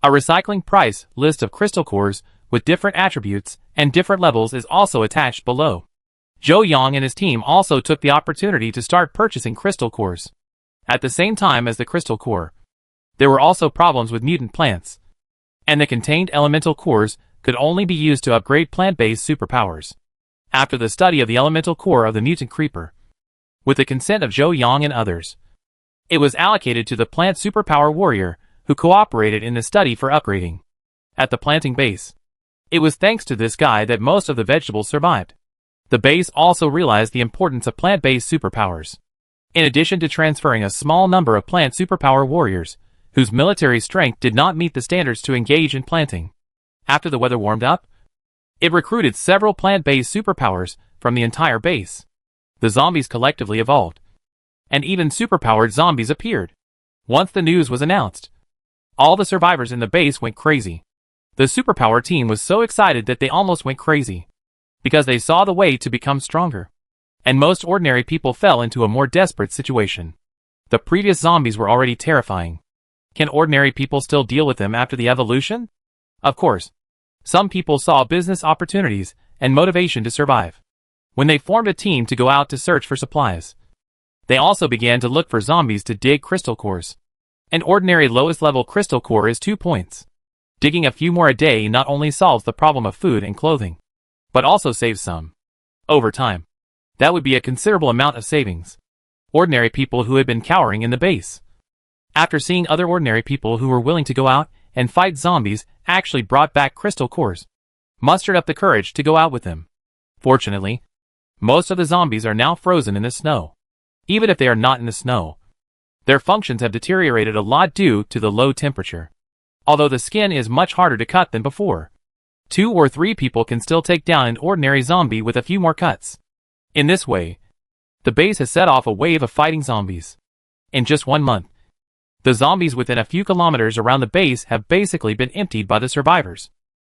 A recycling price list of crystal cores with different attributes and different levels is also attached below. Zhou Yang and his team also took the opportunity to start purchasing crystal cores. At the same time as the crystal core, there were also problems with mutant plants, and the contained elemental cores could only be used to upgrade plant-based superpowers. After the study of the elemental core of the mutant creeper, with the consent of Zhou Yang and others, it was allocated to the plant superpower warrior who cooperated in the study for upgrading. At the planting base, it was thanks to this guy that most of the vegetables survived. The base also realized the importance of plant-based superpowers. In addition to transferring a small number of plant superpower warriors, whose military strength did not meet the standards to engage in planting. After the weather warmed up, it recruited several plant-based superpowers from the entire base. The zombies collectively evolved, and even superpowered zombies appeared. Once the news was announced, all the survivors in the base went crazy. The superpower team was so excited that they almost went crazy, because they saw the way to become stronger. And most ordinary people fell into a more desperate situation. The previous zombies were already terrifying. Can ordinary people still deal with them after the evolution? Of course. Some people saw business opportunities and motivation to survive. When they formed a team to go out to search for supplies, they also began to look for zombies to dig crystal cores. An ordinary lowest level crystal core is 2 points. Digging a few more a day not only solves the problem of food and clothing, but also saves some. Over time, that would be a considerable amount of savings. Ordinary people who had been cowering in the base, after seeing other ordinary people who were willing to go out and fight zombies actually brought back crystal cores, mustered up the courage to go out with them. Fortunately, most of the zombies are now frozen in the snow. Even if they are not in the snow, their functions have deteriorated a lot due to the low temperature. Although the skin is much harder to cut than before, 2 or 3 people can still take down an ordinary zombie with a few more cuts. In this way, the base has set off a wave of fighting zombies. In just 1 month, the zombies within a few kilometers around the base have basically been emptied by the survivors.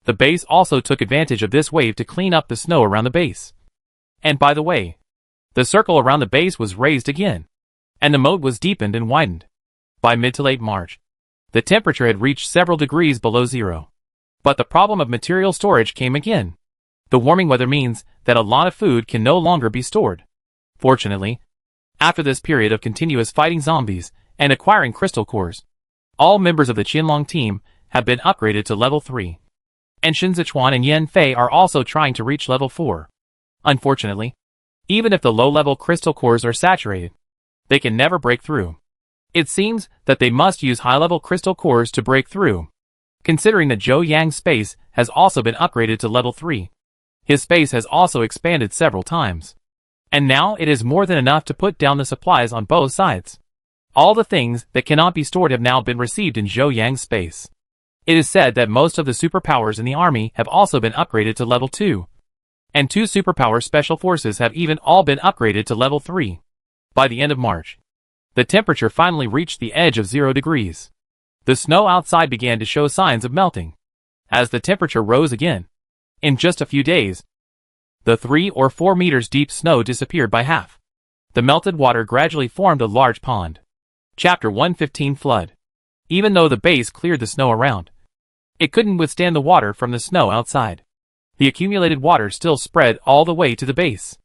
The base also took advantage of this wave to clean up the snow around the base. And by the way, the circle around the base was raised again, and the moat was deepened and widened. By mid to late March, the temperature had reached several degrees below zero. But the problem of material storage came again. The warming weather means that a lot of food can no longer be stored. Fortunately, after this period of continuous fighting zombies and acquiring crystal cores, all members of the Qianlong team have been upgraded to level 3. And Shen Zechuan and Yan Fei are also trying to reach level 4. Unfortunately, even if the low-level crystal cores are saturated, they can never break through. It seems that they must use high-level crystal cores to break through. Considering that Zhou Yang's space has also been upgraded to level 3, his space has also expanded several times. And now it is more than enough to put down the supplies on both sides. All the things that cannot be stored have now been received in Zhou Yang's space. It is said that most of the superpowers in the army have also been upgraded to level 2. And 2 superpower special forces have even all been upgraded to level 3. By the end of March, the temperature finally reached the edge of 0 degrees. The snow outside began to show signs of melting. As the temperature rose again, in just a few days, The 3 or 4 meters deep snow disappeared by half. The melted water gradually formed a large pond. Chapter 115 Flood. Even though the base cleared the snow around, it couldn't withstand the water from the snow outside. The accumulated water still spread all the way to the base.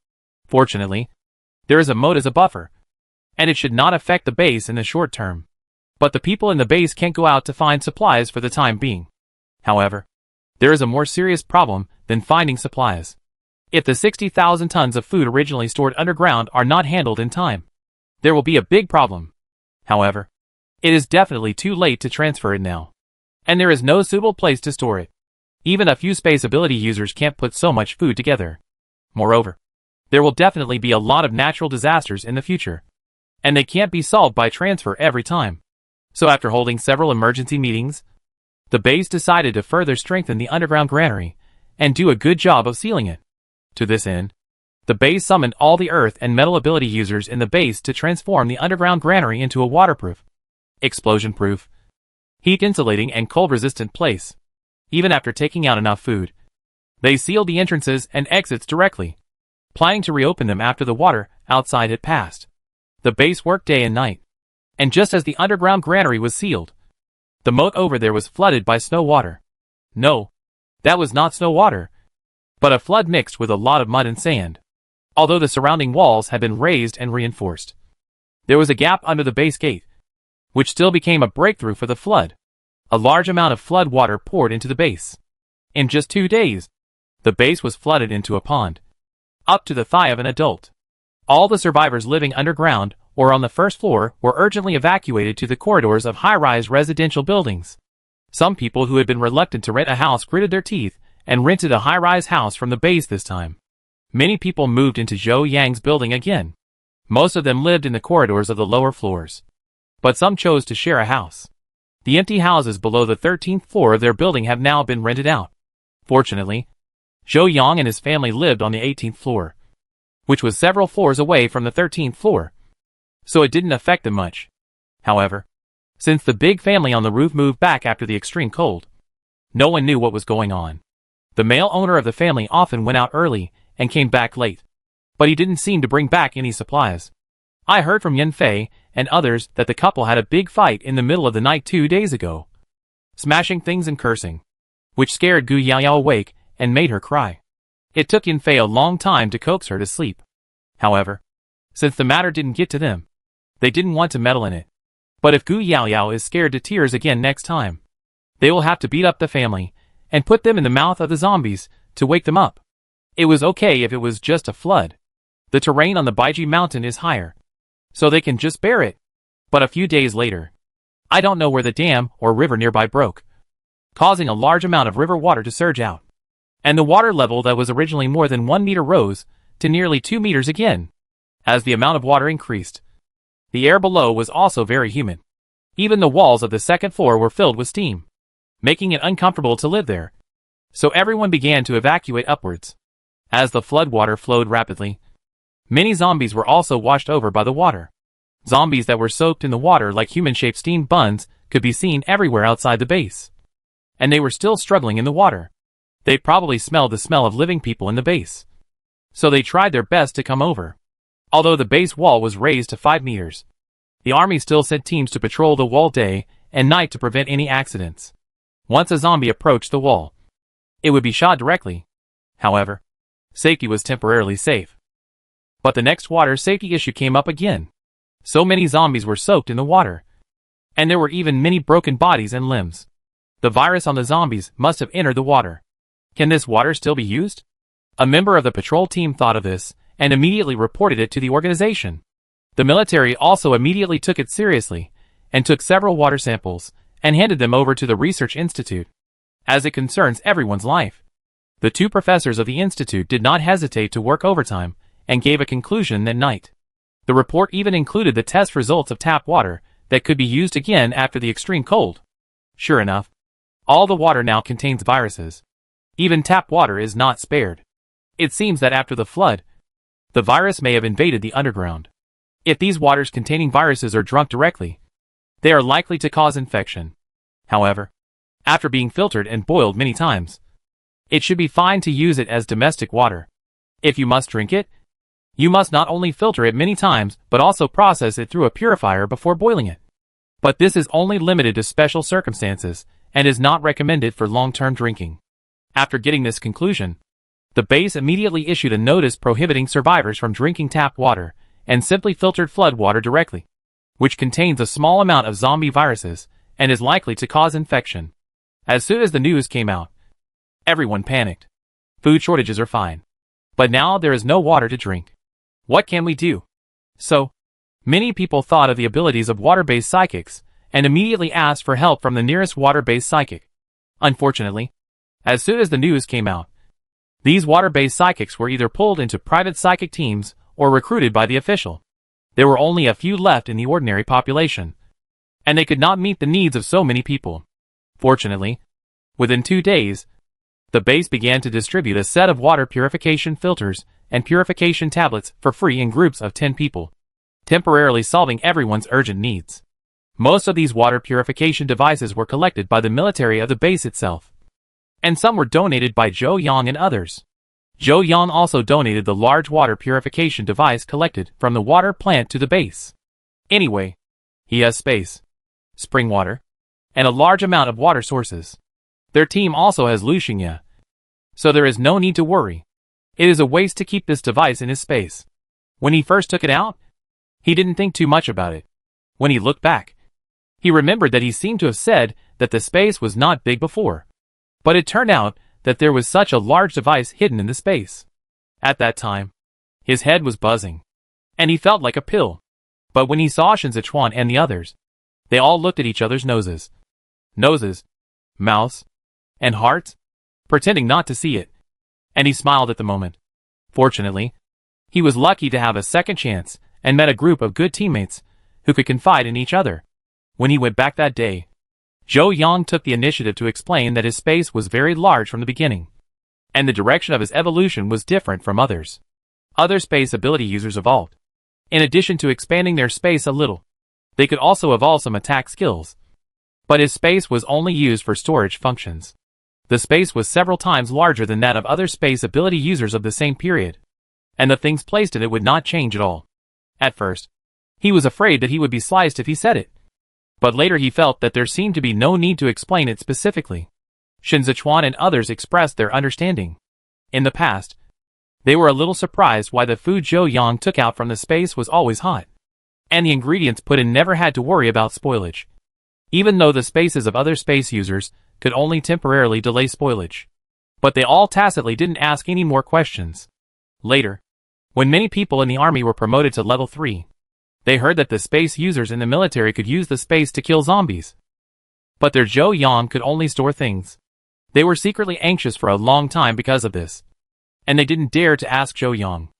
Fortunately, there is a moat as a buffer, and it should not affect the base in the short term. But the people in the base can't go out to find supplies for the time being. However, there is a more serious problem than finding supplies. If the 60,000 tons of food originally stored underground are not handled in time, there will be a big problem. However, it is definitely too late to transfer it now, and there is no suitable place to store it. Even a few space ability users can't put so much food together. Moreover, there will definitely be a lot of natural disasters in the future, and they can't be solved by transfer every time. So after holding several emergency meetings, the base decided to further strengthen the underground granary and do a good job of sealing it. To this end, the base summoned all the earth and metal ability users in the base to transform the underground granary into a waterproof, explosion-proof, heat-insulating and cold-resistant place. Even after taking out enough food, they sealed the entrances and exits directly, planning to reopen them after the water outside had passed. The base worked day and night, and just as the underground granary was sealed, the moat over there was flooded by snow water. No, that was not snow water, but a flood mixed with a lot of mud and sand. Although the surrounding walls had been raised and reinforced, there was a gap under the base gate, which still became a breakthrough for the flood. A large amount of flood water poured into the base. In just 2 days, the base was flooded into a pond, up to the thigh of an adult. All the survivors living underground or on the first floor were urgently evacuated to the corridors of high-rise residential buildings. Some people who had been reluctant to rent a house gritted their teeth and rented a high-rise house from the base this time. Many people moved into Zhou Yang's building again. Most of them lived in the corridors of the lower floors, but some chose to share a house. The empty houses below the 13th floor of their building have now been rented out. Fortunately, Zhou Yang and his family lived on the 18th floor, which was several floors away from the 13th floor, so it didn't affect them much. However, since the big family on the roof moved back after the extreme cold, no one knew what was going on. The male owner of the family often went out early and came back late, but he didn't seem to bring back any supplies. I heard from Yan Fei and others that the couple had a big fight in the middle of the night 2 days ago, smashing things and cursing, which scared Gu Yaoyao awake and made her cry. It took Yan Fei a long time to coax her to sleep. However, since the matter didn't get to them, they didn't want to meddle in it. But if Gu Yaoyao is scared to tears again next time, they will have to beat up the family and put them in the mouth of the zombies to wake them up. It was okay if it was just a flood. The terrain on the Baiji mountain is higher, so they can just bear it. But a few days later, I don't know where the dam or river nearby broke, causing a large amount of river water to surge out. And the water level that was originally more than 1 meter rose to nearly 2 meters again. As the amount of water increased, the air below was also very humid. Even the walls of the second floor were filled with steam, making it uncomfortable to live there. So everyone began to evacuate upwards. As the flood water flowed rapidly, many zombies were also washed over by the water. Zombies that were soaked in the water like human-shaped steamed buns could be seen everywhere outside the base. And they were still struggling in the water. They probably smelled the smell of living people in the base, so they tried their best to come over. Although the base wall was raised to 5 meters, the army still sent teams to patrol the wall day and night to prevent any accidents. Once a zombie approached the wall, it would be shot directly. However, safety was temporarily safe. But the next water safety issue came up again. So many zombies were soaked in the water, and there were even many broken bodies and limbs. The virus on the zombies must have entered the water. Can this water still be used? A member of the patrol team thought of this and immediately reported it to the organization. The military also immediately took it seriously and took several water samples and handed them over to the research institute. As it concerns everyone's life, the 2 professors of the institute did not hesitate to work overtime and gave a conclusion that night. The report even included the test results of tap water that could be used again after the extreme cold. Sure enough, all the water now contains viruses. Even tap water is not spared. It seems that after the flood, the virus may have invaded the underground. If these waters containing viruses are drunk directly, they are likely to cause infection. However, after being filtered and boiled many times, it should be fine to use it as domestic water. If you must drink it, you must not only filter it many times, but also process it through a purifier before boiling it. But this is only limited to special circumstances, and is not recommended for long-term drinking. After getting this conclusion, the base immediately issued a notice prohibiting survivors from drinking tap water, and simply filtered flood water directly, which contains a small amount of zombie viruses, and is likely to cause infection. As soon as the news came out, everyone panicked. Food shortages are fine. But now there is no water to drink. What can we do? So, many people thought of the abilities of water-based psychics, and immediately asked for help from the nearest water-based psychic. Unfortunately, as soon as the news came out, these water-based psychics were either pulled into private psychic teams, or recruited by the official. There were only a few left in the ordinary population, and they could not meet the needs of so many people. Fortunately, within 2 days, the base began to distribute a set of water purification filters and purification tablets for free in groups of 10 people, temporarily solving everyone's urgent needs. Most of these water purification devices were collected by the military of the base itself, and some were donated by Zhou Yang and others. Zhou Yang also donated the large water purification device collected from the water plant to the base. Anyway, he has space, spring water, and a large amount of water sources. Their team also has Lu Xingye, so there is no need to worry. It is a waste to keep this device in his space. When he first took it out, he didn't think too much about it. When he looked back, he remembered that he seemed to have said that the space was not big before. But it turned out that there was such a large device hidden in the space. At that time, his head was buzzing, and he felt like a pill. But when he saw Shen Zechuan and the others, they all looked at each other's noses, mouths, and hearts, pretending not to see it. And he smiled at the moment. Fortunately, he was lucky to have a second chance, and met a group of good teammates, who could confide in each other. When he went back that day, Zhou Yang took the initiative to explain that his space was very large from the beginning, and the direction of his evolution was different from others. Other space ability users evolved. In addition to expanding their space a little, they could also evolve some attack skills. But his space was only used for storage functions. The space was several times larger than that of other space ability users of the same period, and the things placed in it would not change at all. At first, he was afraid that he would be sliced if he said it. But later he felt that there seemed to be no need to explain it specifically. Shen Zechuan and others expressed their understanding. In the past, they were a little surprised why the food Zhou Yang took out from the space was always hot, and the ingredients put in never had to worry about spoilage, even though the spaces of other space users could only temporarily delay spoilage. But they all tacitly didn't ask any more questions. Later, when many people in the army were promoted to level 3, they heard that the space users in the military could use the space to kill zombies. But their Zhou Yang could only store things. They were secretly anxious for a long time because of this, and they didn't dare to ask Zhou Yang,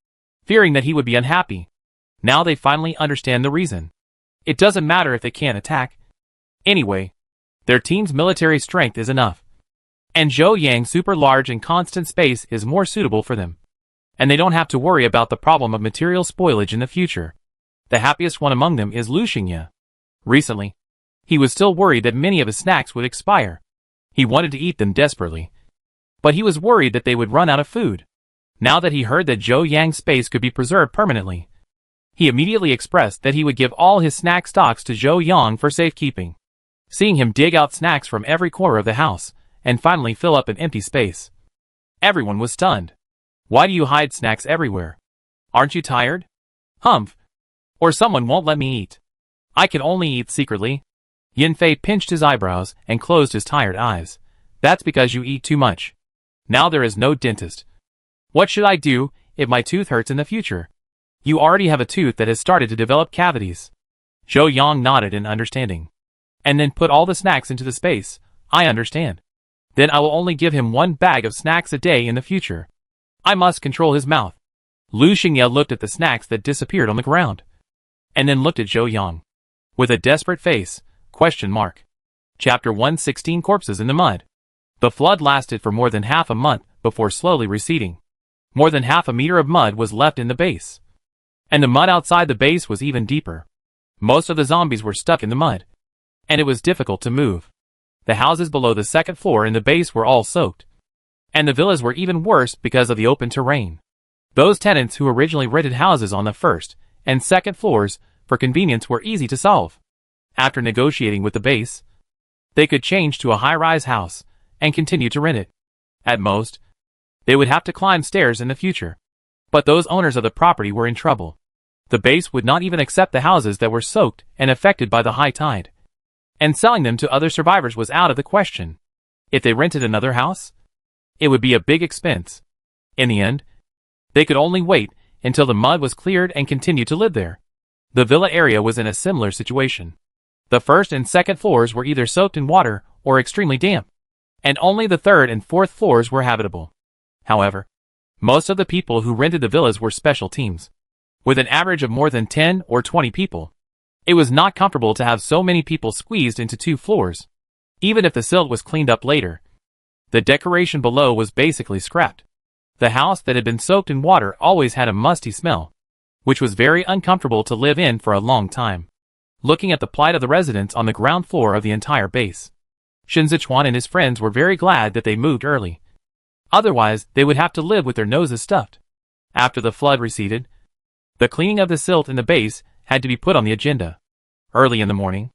fearing that he would be unhappy. Now they finally understand the reason. It doesn't matter if they can't attack. Anyway, their team's military strength is enough, and Zhou Yang's super large and constant space is more suitable for them, and they don't have to worry about the problem of material spoilage in the future. The happiest one among them is Lu Xingye. Recently, he was still worried that many of his snacks would expire. He wanted to eat them desperately, but he was worried that they would run out of food. Now that he heard that Zhou Yang's space could be preserved permanently, he immediately expressed that he would give all his snack stocks to Zhou Yang for safekeeping. Seeing him dig out snacks from every corner of the house, and finally fill up an empty space, everyone was stunned. Why do you hide snacks everywhere? Aren't you tired? Humph. Or someone won't let me eat. I can only eat secretly. Yan Fei pinched his eyebrows and closed his tired eyes. That's because you eat too much. Now there is no dentist. What should I do if my tooth hurts in the future? You already have a tooth that has started to develop cavities. Zhou Yang nodded in understanding, and then put all the snacks into the space. I understand. Then I will only give him 1 bag of snacks a day in the future. I must control his mouth. Lu Xingye looked at the snacks that disappeared on the ground, and then looked at Zhou Yang with a desperate face. Chapter 116 Corpses in the Mud. The flood lasted for more than half a month before slowly receding. More than half a meter of mud was left in the base, and the mud outside the base was even deeper. Most of the zombies were stuck in the mud, and it was difficult to move. The houses below the second floor in the base were all soaked, and the villas were even worse because of the open terrain. Those tenants who originally rented houses on the first and second floors for convenience were easy to solve. After negotiating with the base, they could change to a high-rise house and continue to rent it. At most, they would have to climb stairs in the future. But those owners of the property were in trouble. The base would not even accept the houses that were soaked and affected by the high tide. And selling them to other survivors was out of the question. If they rented another house, it would be a big expense. In the end, they could only wait until the mud was cleared and continue to live there. The villa area was in a similar situation. The first and second floors were either soaked in water or extremely damp, and only the third and fourth floors were habitable. However, most of the people who rented the villas were special teams, with an average of more than 10 or 20 people. It was not comfortable to have so many people squeezed into 2 floors. Even if the silt was cleaned up later, the decoration below was basically scrapped. The house that had been soaked in water always had a musty smell, which was very uncomfortable to live in for a long time. Looking at the plight of the residents on the ground floor of the entire base, Shen Zechuan and his friends were very glad that they moved early. Otherwise, they would have to live with their noses stuffed. After the flood receded, the cleaning of the silt in the base had to be put on the agenda. Early in the morning,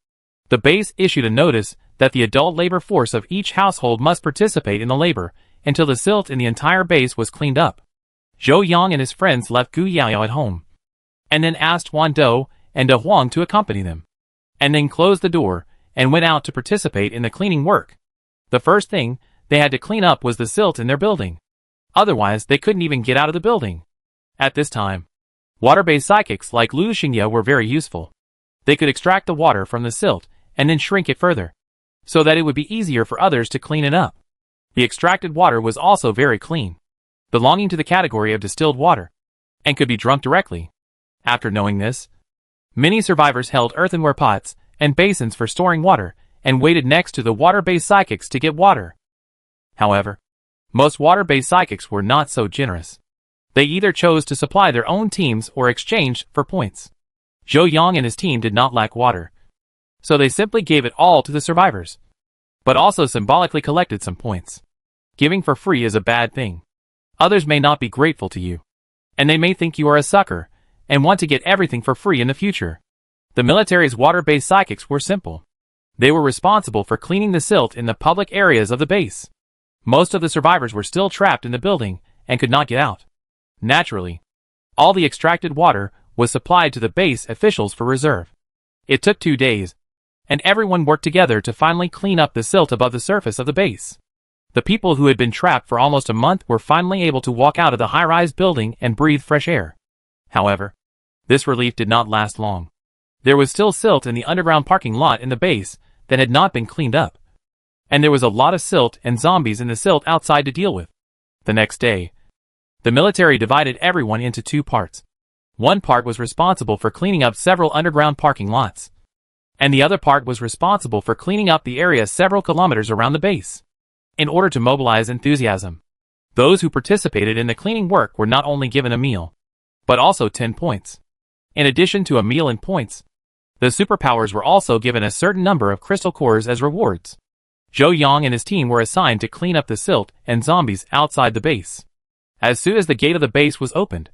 the base issued a notice that the adult labor force of each household must participate in the labor until the silt in the entire base was cleaned up. Zhou Yang and his friends left Gu Yaoyao at home, and then asked Wan Dou and De Huang to accompany them, and then closed the door and went out to participate in the cleaning work. The first thing they had to clean up was the silt in their building. Otherwise, they couldn't even get out of the building. At this time, water-based psychics like Lu Xingye were very useful. They could extract the water from the silt and then shrink it further, so that it would be easier for others to clean it up. The extracted water was also very clean, belonging to the category of distilled water, and could be drunk directly. After knowing this, many survivors held earthenware pots and basins for storing water and waited next to the water-based psychics to get water. However, most water-based psychics were not so generous. They either chose to supply their own teams or exchanged for points. Zhou Yang and his team did not lack water, so they simply gave it all to the survivors, but also symbolically collected some points. Giving for free is a bad thing. Others may not be grateful to you, and they may think you are a sucker and want to get everything for free in the future. The military's water-based psychics were simple. They were responsible for cleaning the silt in the public areas of the base. Most of the survivors were still trapped in the building and could not get out. Naturally, all the extracted water was supplied to the base officials for reserve. It took 2 days, and everyone worked together to finally clean up the silt above the surface of the base. The people who had been trapped for almost a month were finally able to walk out of the high-rise building and breathe fresh air. However, this relief did not last long. There was still silt in the underground parking lot in the base that had not been cleaned up, and there was a lot of silt and zombies in the silt outside to deal with. The next day, the military divided everyone into 2 parts. One part was responsible for cleaning up several underground parking lots, and the other part was responsible for cleaning up the area several kilometers around the base. In order to mobilize enthusiasm, those who participated in the cleaning work were not only given a meal, but also 10 points. In addition to a meal and points, the superpowers were also given a certain number of crystal cores as rewards. Zhou Yang and his team were assigned to clean up the silt and zombies outside the base. As soon as the gate of the base was opened,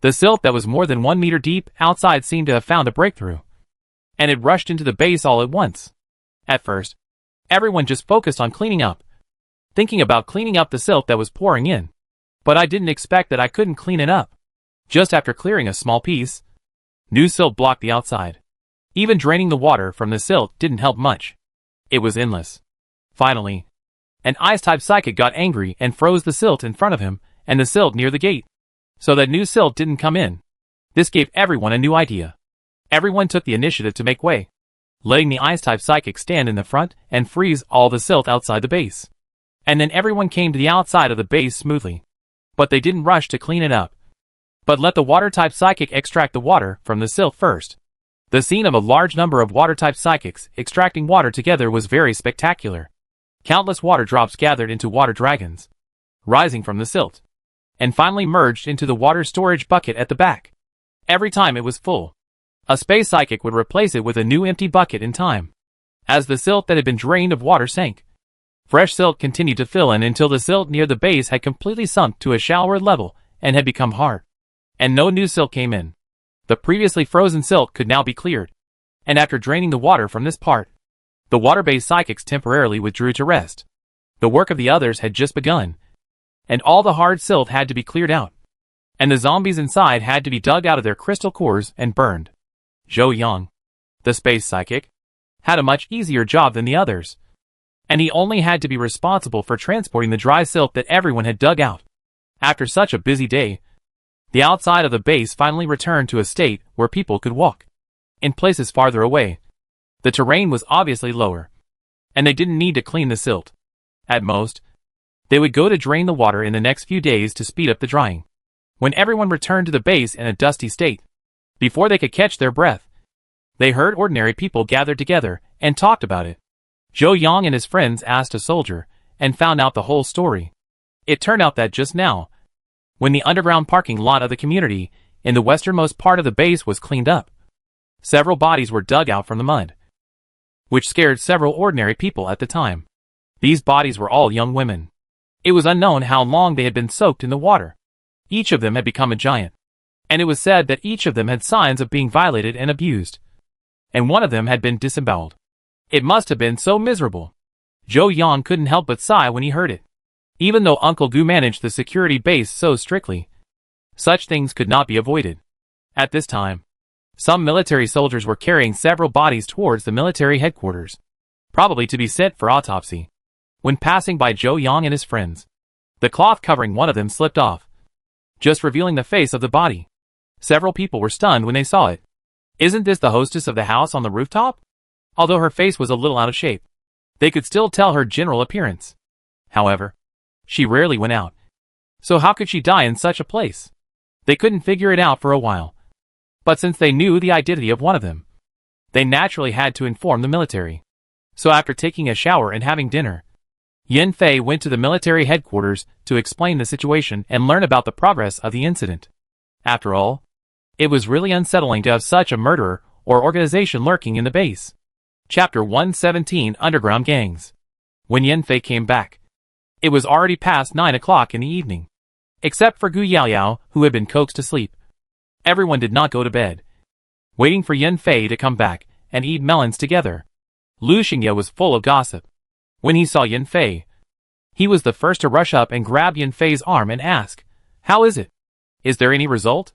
the silt that was more than 1 meter deep outside seemed to have found a breakthrough, and it rushed into the base all at once. At first, everyone just focused on cleaning up, thinking about cleaning up the silt that was pouring in. But I didn't expect that I couldn't clean it up. Just after clearing a small piece, new silt blocked the outside. Even draining the water from the silt didn't help much. It was endless. Finally, an ice-type psychic got angry and froze the silt in front of him and the silt near the gate, so that new silt didn't come in. This gave everyone a new idea. Everyone took the initiative to make way, letting the ice-type psychic stand in the front and freeze all the silt outside the base. And then everyone came to the outside of the base smoothly. But they didn't rush to clean it up, but let the water-type psychic extract the water from the silt first. The scene of a large number of water-type psychics extracting water together was very spectacular. Countless water drops gathered into water dragons, rising from the silt, and finally merged into the water storage bucket at the back. Every time it was full, a space psychic would replace it with a new empty bucket in time. As the silt that had been drained of water sank, fresh silt continued to fill in until the silt near the base had completely sunk to a shallower level and had become hard. And no new silk came in. The previously frozen silk could now be cleared. And after draining the water from this part, the water-based psychics temporarily withdrew to rest. The work of the others had just begun, and all the hard silt had to be cleared out, and the zombies inside had to be dug out of their crystal cores and burned. Zhou Yang, the space psychic, had a much easier job than the others, and he only had to be responsible for transporting the dry silt that everyone had dug out. After such a busy day, the outside of the base finally returned to a state where people could walk. In places farther away, the terrain was obviously lower, and they didn't need to clean the silt. At most, they would go to drain the water in the next few days to speed up the drying. When everyone returned to the base in a dusty state, before they could catch their breath, they heard ordinary people gathered together and talked about it. Zhou Yang and his friends asked a soldier and found out the whole story. It turned out that just now, when the underground parking lot of the community in the westernmost part of the base was cleaned up, several bodies were dug out from the mud, which scared several ordinary people at the time. These bodies were all young women. It was unknown how long they had been soaked in the water. Each of them had become a giant, and it was said that each of them had signs of being violated and abused, and one of them had been disemboweled. It must have been so miserable. Zhou Yang couldn't help but sigh when he heard it. Even though Uncle Gu managed the security base so strictly, such things could not be avoided. At this time, some military soldiers were carrying several bodies towards the military headquarters, probably to be sent for autopsy. When passing by Zhou Yang and his friends, the cloth covering one of them slipped off, just revealing the face of the body. Several people were stunned when they saw it. Isn't this the hostess of the house on the rooftop? Although her face was a little out of shape, they could still tell her general appearance. However, she rarely went out. So how could she die in such a place? They couldn't figure it out for a while. But since they knew the identity of one of them, they naturally had to inform the military. So after taking a shower and having dinner, Yan Fei went to the military headquarters to explain the situation and learn about the progress of the incident. After all, it was really unsettling to have such a murderer or organization lurking in the base. Chapter 117 Underground Gangs. When Yan Fei came back, it was already past 9 o'clock in the evening. Except for Gu Yaoyao, who had been coaxed to sleep, everyone did not go to bed, waiting for Yan Fei to come back and eat melons together. Lu Xingye was full of gossip. When he saw Yan Fei, he was the first to rush up and grab Yan Fei's arm and ask, "How is it? Is there any result?"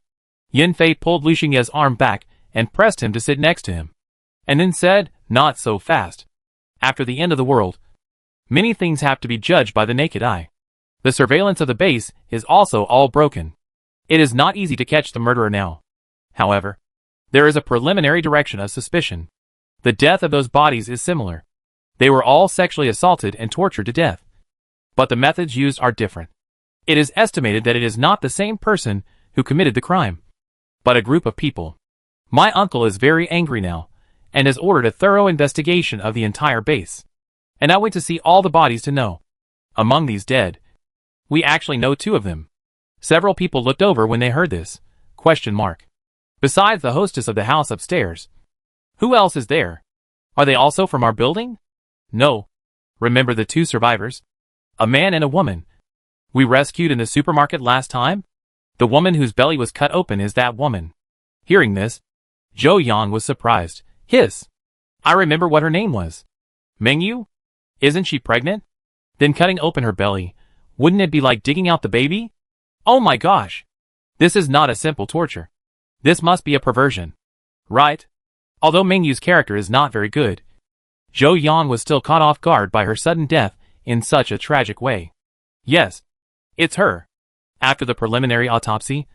Yan Fei pulled Lu Xingye's arm back and pressed him to sit next to him, and then said, "Not so fast. After the end of the world, many things have to be judged by the naked eye. The surveillance of the base is also all broken. It is not easy to catch the murderer now. However, there is a preliminary direction of suspicion. The death of those bodies is similar. They were all sexually assaulted and tortured to death. But the methods used are different. It is estimated that it is not the same person who committed the crime, but a group of people. My uncle is very angry now, and has ordered a thorough investigation of the entire base. And I went to see all the bodies to know. Among these dead, we actually know 2 of them." Several people looked over when they heard this. Besides the hostess of the house upstairs, who else is there? Are they also from our building? No. Remember the 2 survivors? A man and a woman we rescued in the supermarket last time? The woman whose belly was cut open is that woman. Hearing this, Zhou Yang was surprised. Hiss! I remember what her name was. Mengyu? Isn't she pregnant? Then cutting open her belly, wouldn't it be like digging out the baby? Oh my gosh! This is not a simple torture. This must be a perversion. Right? Although Mengyu's character is not very good, Zhou Yang was still caught off guard by her sudden death in such a tragic way. Yes, it's her. After the preliminary autopsy,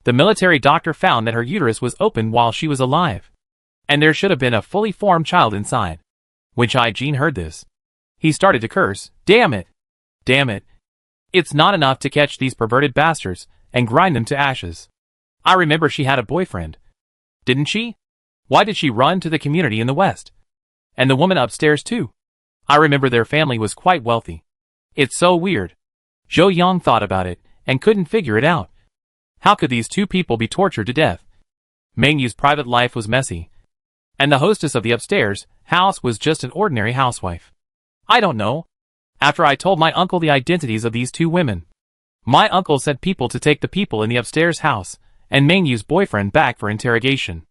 the military doctor found that her uterus was open while she was alive, and there should have been a fully formed child inside. When Chai Jin heard this, he started to curse. Damn it! Damn it! It's not enough to catch these perverted bastards and grind them to ashes. I remember she had a boyfriend. Didn't she? Why did she run to the community in the West? And the woman upstairs too. I remember their family was quite wealthy. It's so weird. Zhou Yang thought about it and couldn't figure it out. How could these 2 people be tortured to death? Mengyu's private life was messy, and the hostess of the upstairs house was just an ordinary housewife. I don't know. After I told my uncle the identities of these 2 women, My uncle sent people to take the people in the upstairs house and Meng Yu's boyfriend back for interrogation.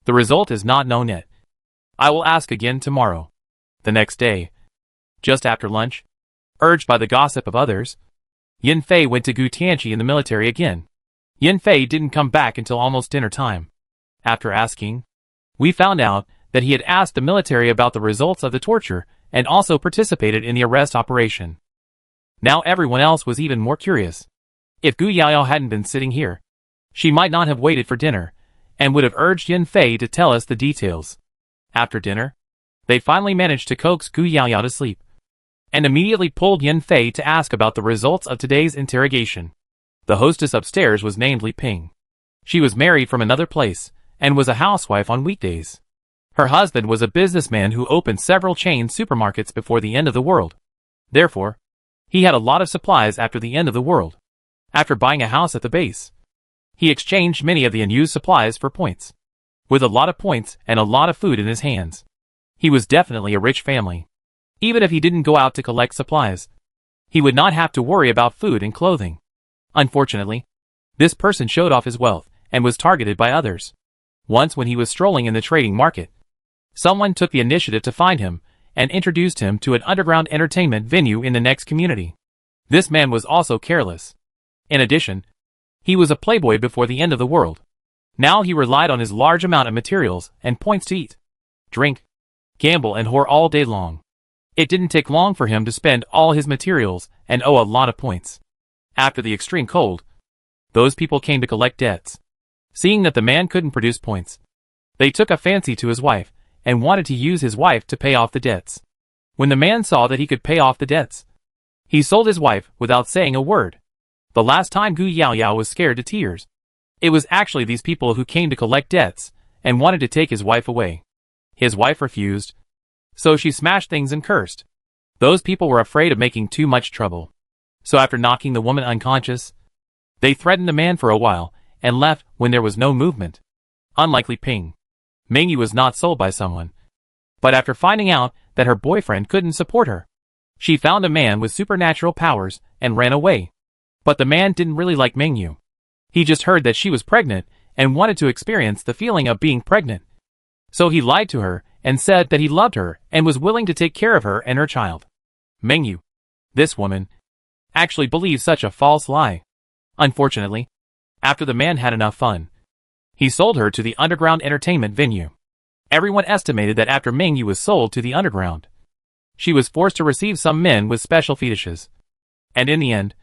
The result is not known yet. I will ask again tomorrow. The next day, just after lunch, urged by the gossip of others, Yan Fei went to Gu Tianqi in the military again. Yan Fei didn't come back until almost dinner time. After asking, we found out that he had asked the military about the results of the torture and also participated in the arrest operation. Now everyone else was even more curious. If Gu Yaoyao hadn't been sitting here, she might not have waited for dinner and would have urged Yan Fei to tell us the details. After dinner, they finally managed to coax Gu Yaoyao to sleep and immediately pulled Yan Fei to ask about the results of today's interrogation. The hostess upstairs was named Li Ping. She was married from another place and was a housewife on weekdays. Her husband was a businessman who opened several chain supermarkets before the end of the world. Therefore, he had a lot of supplies after the end of the world. After buying a house at the base, he exchanged many of the unused supplies for points. With a lot of points and a lot of food in his hands, he was definitely a rich family. Even if he didn't go out to collect supplies, he would not have to worry about food and clothing. Unfortunately, this person showed off his wealth and was targeted by others. Once when he was strolling in the trading market, someone took the initiative to find him and introduced him to an underground entertainment venue in the next community. This man was also careless. In addition, he was a playboy before the end of the world. Now he relied on his large amount of materials and points to eat, drink, gamble and whore all day long. It didn't take long for him to spend all his materials and owe a lot of points. After the extreme cold, those people came to collect debts. Seeing that the man couldn't produce points, they took a fancy to his wife and wanted to use his wife to pay off the debts. When the man saw that he could pay off the debts, he sold his wife without saying a word. The last time Gu Yaoyao was scared to tears, it was actually these people who came to collect debts and wanted to take his wife away. His wife refused, so she smashed things and cursed. Those people were afraid of making too much trouble. So after knocking the woman unconscious, they threatened the man for a while and left when there was no movement. Unlike Li Ping, Meng Yu was not sold by someone. But after finding out that her boyfriend couldn't support her, she found a man with supernatural powers and ran away. But the man didn't really like Meng Yu. He just heard that she was pregnant and wanted to experience the feeling of being pregnant. So he lied to her and said that he loved her and was willing to take care of her and her child. Meng Yu, this woman, actually believed such a false lie. Unfortunately, after the man had enough fun, he sold her to the underground entertainment venue. Everyone estimated that after Meng Yu was sold to the underground, she was forced to receive some men with special fetishes. And in the end,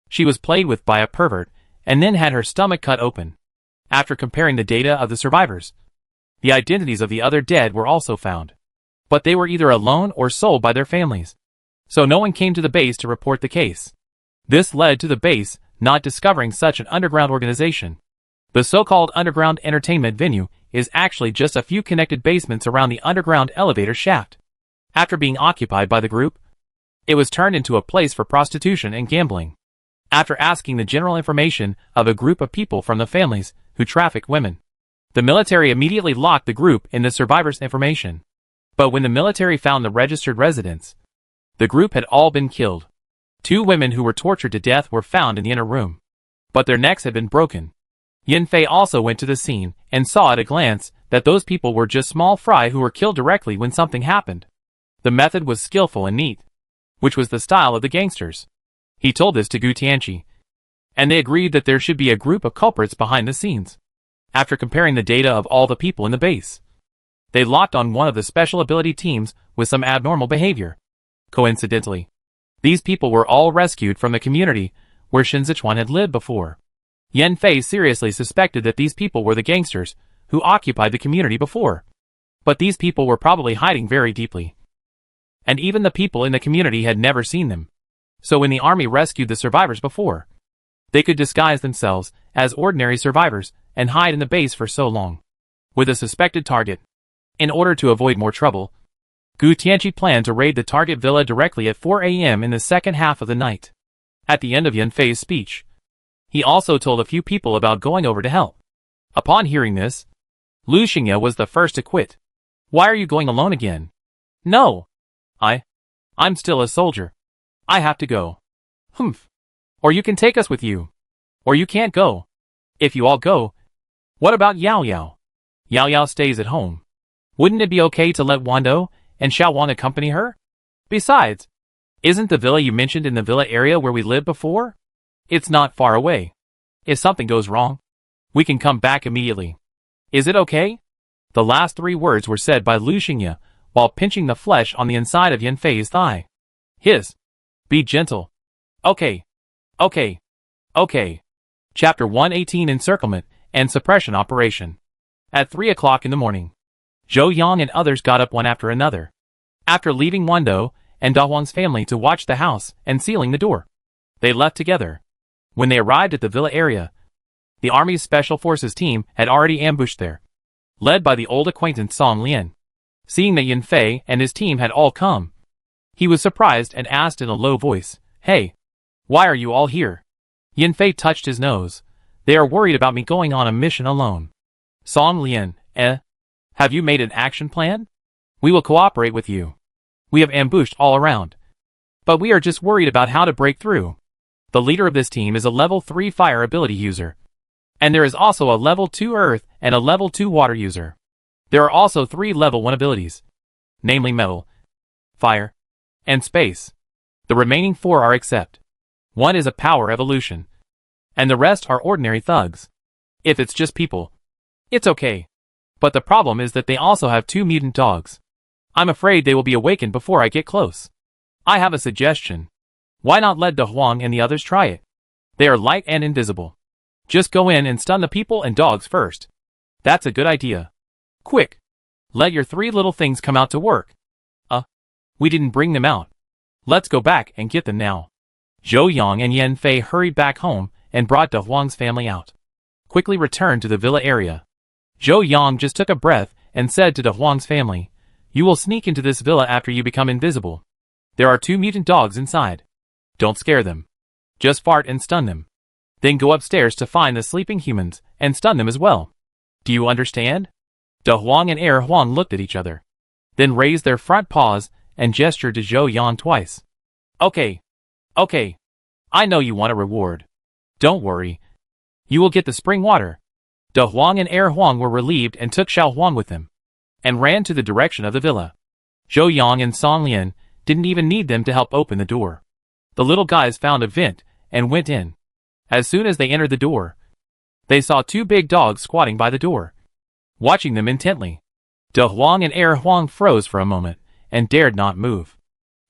she was played with by a pervert and then had her stomach cut open. After comparing the data of the survivors, the identities of the other dead were also found. But they were either alone or sold by their families. So no one came to the base to report the case. This led to the base not discovering such an underground organization. The so-called underground entertainment venue is actually just a few connected basements around the underground elevator shaft. After being occupied by the group, it was turned into a place for prostitution and gambling. After asking the general information of a group of people from the families who traffic women, the military immediately locked the group in the survivors' information. But when the military found the registered residents, the group had all been killed. 2 women who were tortured to death were found in the inner room, but their necks had been broken. Yan Fei also went to the scene and saw at a glance that those people were just small fry who were killed directly when something happened. The method was skillful and neat, which was the style of the gangsters. He told this to Gu Tianqi, and they agreed that there should be a group of culprits behind the scenes. After comparing the data of all the people in the base, they locked on one of the special ability teams with some abnormal behavior. Coincidentally, these people were all rescued from the community where Shen Zechuan had lived before. Yan Fei seriously suspected that these people were the gangsters who occupied the community before. But these people were probably hiding very deeply. And even the people in the community had never seen them. So when the army rescued the survivors before, they could disguise themselves as ordinary survivors and hide in the base for so long, with a suspected target. In order to avoid more trouble, Gu Tianqi planned to raid the target villa directly at 4 a.m. in the second half of the night. At the end of Yan Fei's speech, he also told a few people about going over to help. Upon hearing this, Lu Xingye was the first to quit. "Why are you going alone again?" "No. I'm still a soldier. I have to go." "Humph. Or you can take us with you. Or you can't go. If you all go, what about Yao Yao? Yao Yao stays at home. Wouldn't it be okay to let Wando and Xiao Wang accompany her? Besides, isn't the villa you mentioned in the villa area where we lived before? It's not far away. If something goes wrong, we can come back immediately. Is it okay? The last 3 words were said by Lu Xingye while pinching the flesh on the inside of Yan Fei's thigh. Be gentle. Okay. Okay. Okay. Chapter 118 Encirclement and Suppression Operation. At 3 o'clock in the morning, Zhou Yang and others got up one after another. After leaving Wando and Da Huang's family to watch the house and sealing the door, they left together. When they arrived at the villa area, the Army's Special Forces team had already ambushed there, led by the old acquaintance Song Lian. Seeing that Yan Fei and his team had all come, he was surprised and asked in a low voice, "Hey, why are you all here?" Yan Fei touched his nose. "They are worried about me going on a mission alone." Song Lian, have you made an action plan? We will cooperate with you. We have ambushed all around, but we are just worried about how to break through. The leader of this team is a level 3 fire ability user, and there is also a level 2 earth and a level 2 water user. There are also 3 level 1 abilities, namely metal, fire, and space. The remaining 4 are except 1 is a power evolution, and the rest are ordinary thugs. If it's just people, it's okay. But the problem is that they also have 2 mutant dogs. I'm afraid they will be awakened before I get close. I have a suggestion. Why not let Da Huang and the others try it? They are light and invisible. Just go in and stun the people and dogs first. That's a good idea. Quick! Let your 3 little things come out to work. We didn't bring them out. Let's go back and get them now. Zhou Yang and Yan Fei hurried back home and brought Da Huang's family out. Quickly returned to the villa area. Zhou Yang just took a breath and said to Da Huang's family, "You will sneak into this villa after you become invisible. There are 2 mutant dogs inside. Don't scare them. Just fart and stun them. Then go upstairs to find the sleeping humans and stun them as well. Do you understand?" Da Huang and Huang looked at each other, then raised their front paws and gestured to Zhou Yang twice. Okay. Okay. I know you want a reward. Don't worry. You will get the spring water. Da Huang and Huang were relieved and took Xiao Huang with them, and ran to the direction of the villa. Zhou Yang and Song Lian didn't even need them to help open the door. The little guys found a vent and went in. As soon as they entered the door, they saw 2 big dogs squatting by the door, watching them intently. Da Huang and Huang froze for a moment and dared not move.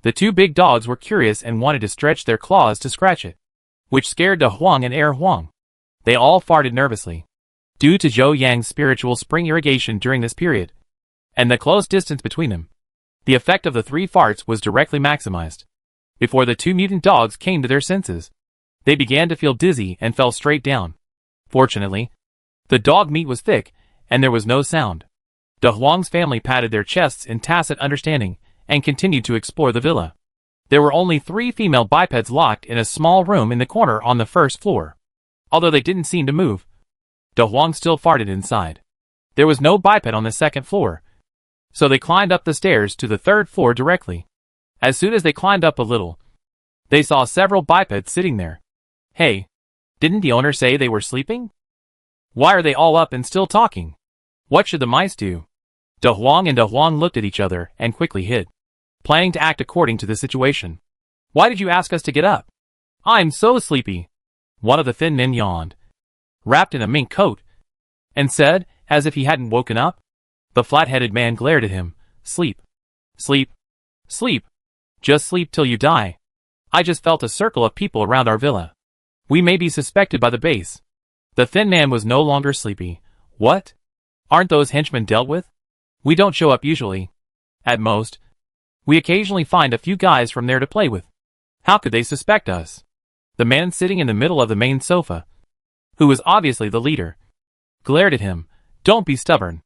The 2 big dogs were curious and wanted to stretch their claws to scratch it, which scared Da Huang and Huang. They all farted nervously, due to Zhou Yang's spiritual spring irrigation during this period, and the close distance between them. The effect of the 3 farts was directly maximized. Before the 2 mutant dogs came to their senses, they began to feel dizzy and fell straight down. Fortunately, the dog meat was thick, and there was no sound. Da Huang's family patted their chests in tacit understanding and continued to explore the villa. There were only 3 female bipeds locked in a small room in the corner on the 1st floor. Although they didn't seem to move, Da Huang still farted inside. There was no biped on the 2nd floor, so they climbed up the stairs to the 3rd floor directly. As soon as they climbed up a little, they saw several bipeds sitting there. Hey, didn't the owner say they were sleeping? Why are they all up and still talking? What should the mice do? Da Huang and Da Huang looked at each other and quickly hid, planning to act according to the situation. Why did you ask us to get up? I'm so sleepy. One of the thin men yawned, wrapped in a mink coat, and said, as if he hadn't woken up. The flat-headed man glared at him. Sleep. Sleep. Sleep. Just sleep till you die. I just felt a circle of people around our villa. We may be suspected by the base. The thin man was no longer sleepy. What? Aren't those henchmen dealt with? We don't show up usually. At most, we occasionally find a few guys from there to play with. How could they suspect us? The man sitting in the middle of the main sofa, who was obviously the leader, glared at him. Don't be stubborn.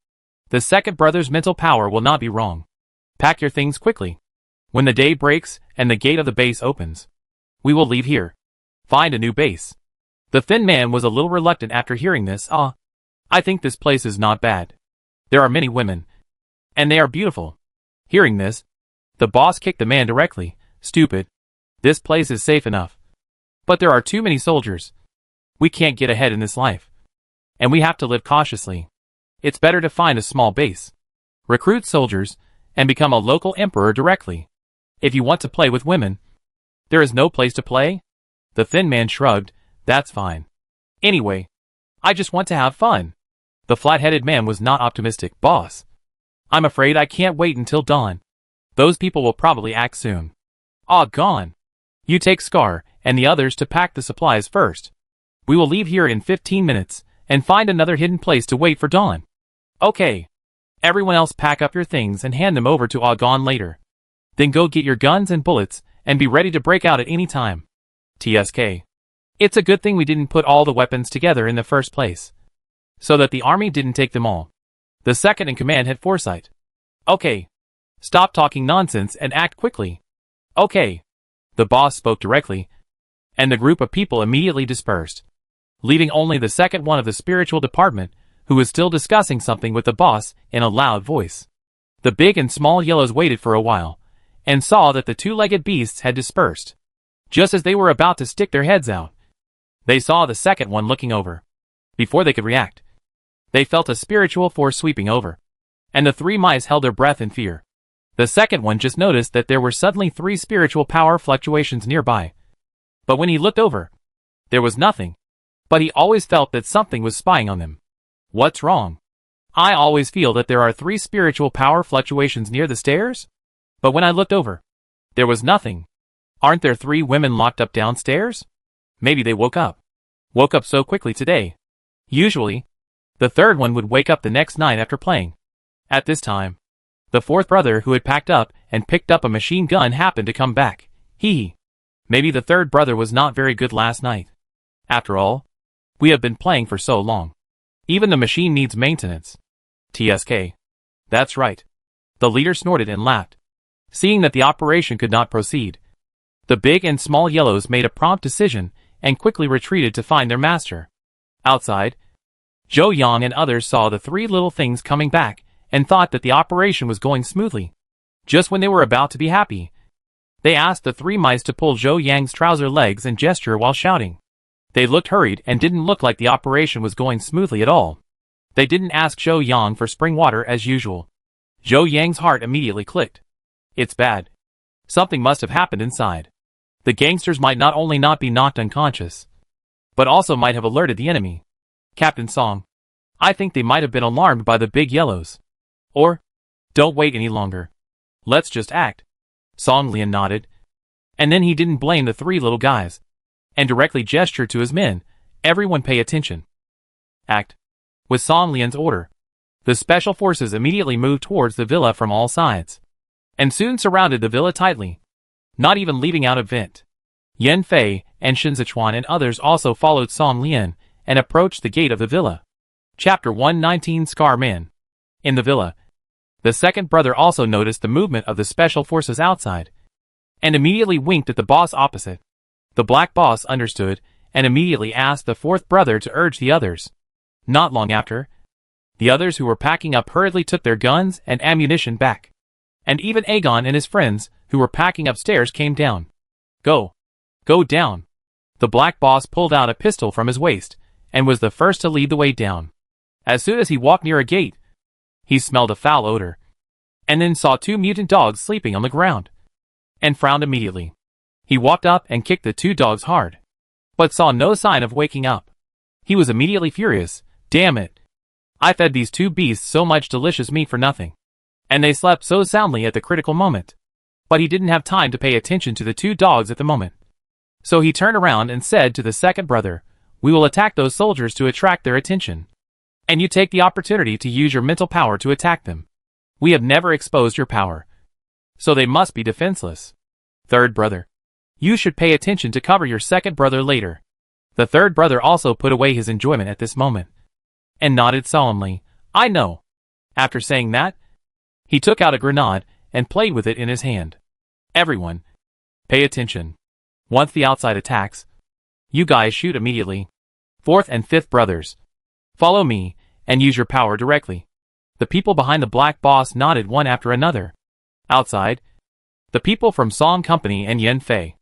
The second brother's mental power will not be wrong. Pack your things quickly. When the day breaks and the gate of the base opens, we will leave here. Find a new base. The thin man was a little reluctant after hearing this. I think this place is not bad. There are many women, and they are beautiful. Hearing this, the boss kicked the man directly. Stupid. This place is safe enough. But there are too many soldiers. We can't get ahead in this life. And we have to live cautiously. It's better to find a small base, recruit soldiers, and become a local emperor directly. If you want to play with women, there is no place to play? The thin man shrugged. That's fine. Anyway, I just want to have fun. The flat-headed man was not optimistic. Boss, I'm afraid I can't wait until dawn. Those people will probably act soon. Ah, gone. You take Scar and the others to pack the supplies first. We will leave here in 15 minutes and find another hidden place to wait for dawn. Okay. Everyone else pack up your things and hand them over to Agon later. Then go get your guns and bullets and be ready to break out at any time. TSK. It's a good thing we didn't put all the weapons together in the first place, so that the army didn't take them all. The second in command had foresight. Okay. Stop talking nonsense and act quickly. Okay. The boss spoke directly, and the group of people immediately dispersed, leaving only the second one of the spiritual department, who was still discussing something with the boss in a loud voice. The big and small yellows waited for a while, and saw that the two-legged beasts had dispersed. Just as they were about to stick their heads out, they saw the second one looking over. Before they could react, they felt a spiritual force sweeping over, and the three mice held their breath in fear. The second one just noticed that there were suddenly 3 spiritual power fluctuations nearby. But when he looked over, there was nothing. But he always felt that something was spying on them. What's wrong? I always feel that there are 3 spiritual power fluctuations near the stairs? But when I looked over, there was nothing. Aren't there 3 women locked up downstairs? Maybe they woke up. Woke up so quickly today. Usually, the third one would wake up the next night after playing. At this time, the fourth brother who had packed up and picked up a machine gun happened to come back. Maybe the third brother was not very good last night. After all, we have been playing for so long. Even the machine needs maintenance. TSK. That's right. The leader snorted and laughed. Seeing that the operation could not proceed, the big and small yellows made a prompt decision and quickly retreated to find their master. Outside, Zhou Yang and others saw the 3 little things coming back and thought that the operation was going smoothly. Just when they were about to be happy, they asked the 3 mice to pull Zhou Yang's trouser legs and gesture while shouting. They looked hurried and didn't look like the operation was going smoothly at all. They didn't ask Zhou Yang for spring water as usual. Zhou Yang's heart immediately clicked. It's bad. Something must have happened inside. The gangsters might not only not be knocked unconscious, but also might have alerted the enemy. Captain Song, I think they might have been alarmed by the big yellows. Or, don't wait any longer. Let's just act. Song Lian nodded. And then he didn't blame the 3 little guys, and directly gestured to his men. Everyone pay attention. Act. With Song Lian's order, the special forces immediately moved towards the villa from all sides, and soon surrounded the villa tightly, not even leaving out a vent. Yan Fei and Shen Zechuan and others also followed Song Lian and approached the gate of the villa. Chapter 119 Scar Man. In the villa, the second brother also noticed the movement of the special forces outside, and immediately winked at the boss opposite. The black boss understood, and immediately asked the fourth brother to urge the others. Not long after, the others who were packing up hurriedly took their guns and ammunition back. And even Agon and his friends, who were packing upstairs, came down. Go. Go down. The black boss pulled out a pistol from his waist, and was the first to lead the way down. As soon as he walked near a gate, he smelled a foul odor, and then saw 2 mutant dogs sleeping on the ground, and frowned immediately. He walked up and kicked the 2 dogs hard, but saw no sign of waking up. He was immediately furious. Damn it! I fed these 2 beasts so much delicious meat for nothing, and they slept so soundly at the critical moment. But he didn't have time to pay attention to the 2 dogs at the moment. So he turned around and said to the second brother, "We will attack those soldiers to attract their attention. And you take the opportunity to use your mental power to attack them. We have never exposed your power, so they must be defenseless. Third brother, you should pay attention to cover your second brother later." The third brother also put away his enjoyment at this moment, and nodded solemnly. "I know." After saying that, he took out a grenade and played with it in his hand. Everyone, pay attention. Once the outside attacks, you guys shoot immediately. Fourth and fifth brothers, follow me, and use your power directly. The people behind the black boss nodded one after another. Outside, the people from Song Company and Yan Fei,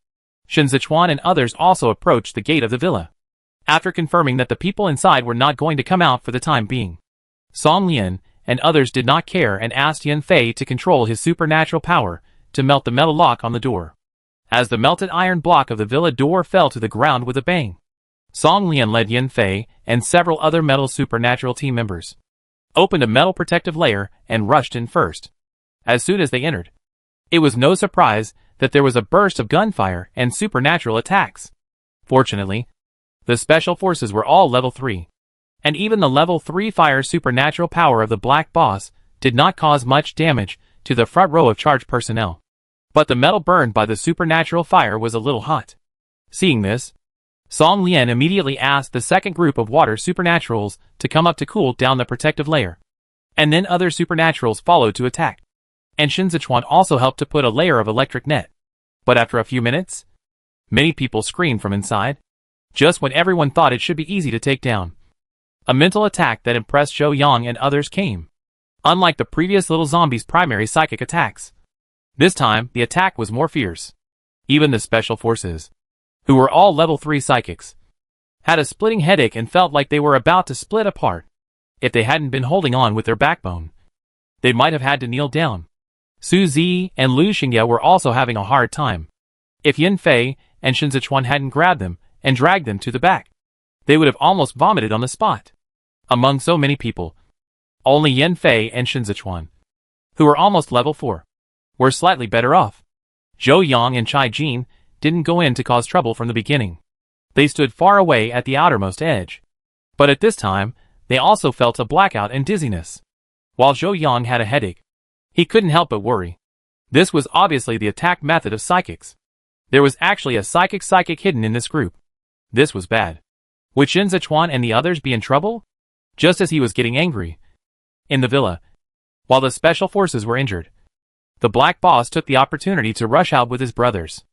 Shen Zechuan and others also approached the gate of the villa. After confirming that the people inside were not going to come out for the time being, Song Lian and others did not care and asked Yan Fei to control his supernatural power to melt the metal lock on the door. As the melted iron block of the villa door fell to the ground with a bang, Song Lian led Yan Fei and several other metal supernatural team members, opened a metal protective layer and rushed in first. As soon as they entered, it was no surprise that there was a burst of gunfire and supernatural attacks. Fortunately, the special forces were all level 3. And even the level 3 fire supernatural power of the Black Boss did not cause much damage to the front row of charged personnel. But the metal burned by the supernatural fire was a little hot. Seeing this, Song Lian immediately asked the second group of water supernaturals to come up to cool down the protective layer. And then other supernaturals followed to attack. And Shen Zechuan also helped to put a layer of electric net. But after a few minutes, many people screamed from inside, just when everyone thought it should be easy to take down. A mental attack that impressed Zhou Yang and others came. Unlike the previous little zombies' primary psychic attacks, this time the attack was more fierce. Even the special forces, who were all level 3 psychics, had a splitting headache and felt like they were about to split apart. If they hadn't been holding on with their backbone, they might have had to kneel down. Su Zi and Lu Xingye were also having a hard time. If Yan Fei and Shen Zechuan hadn't grabbed them and dragged them to the back, they would have almost vomited on the spot. Among so many people, only Yan Fei and Shen Zechuan, who were almost level 4, were slightly better off. Zhou Yang and Chai Jin didn't go in to cause trouble from the beginning. They stood far away at the outermost edge. But at this time, they also felt a blackout and dizziness. While Zhou Yang had a headache, he couldn't help but worry. This was obviously the attack method of psychics. There was actually a psychic hidden in this group. This was bad. Would Shen Zechuan and the others be in trouble? Just as he was getting angry, in the villa, while the special forces were injured, the Black Boss took the opportunity to rush out with his brothers.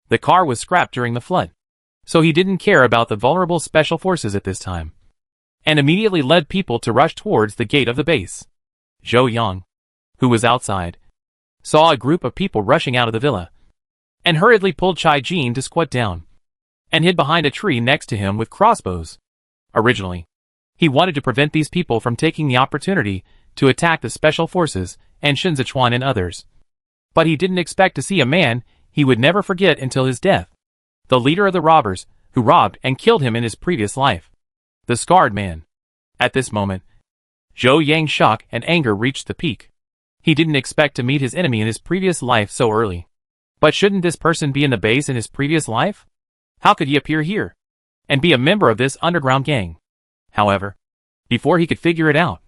The car was scrapped during the flood, so he didn't care about the vulnerable special forces at this time, and immediately led people to rush towards the gate of the base. Zhou Yang, who was outside, saw a group of people rushing out of the villa, and hurriedly pulled Chai Jin to squat down, and hid behind a tree next to him with crossbows. Originally, he wanted to prevent these people from taking the opportunity to attack the special forces and Shen Zechuan and others. But he didn't expect to see a man he would never forget until his death. The leader of the robbers, who robbed and killed him in his previous life. The Scarred Man. At this moment, Zhou Yang's shock and anger reached the peak. He didn't expect to meet his enemy in his previous life so early. But shouldn't this person be in the base in his previous life? How could he appear here and be a member of this underground gang? However, before he could figure it out,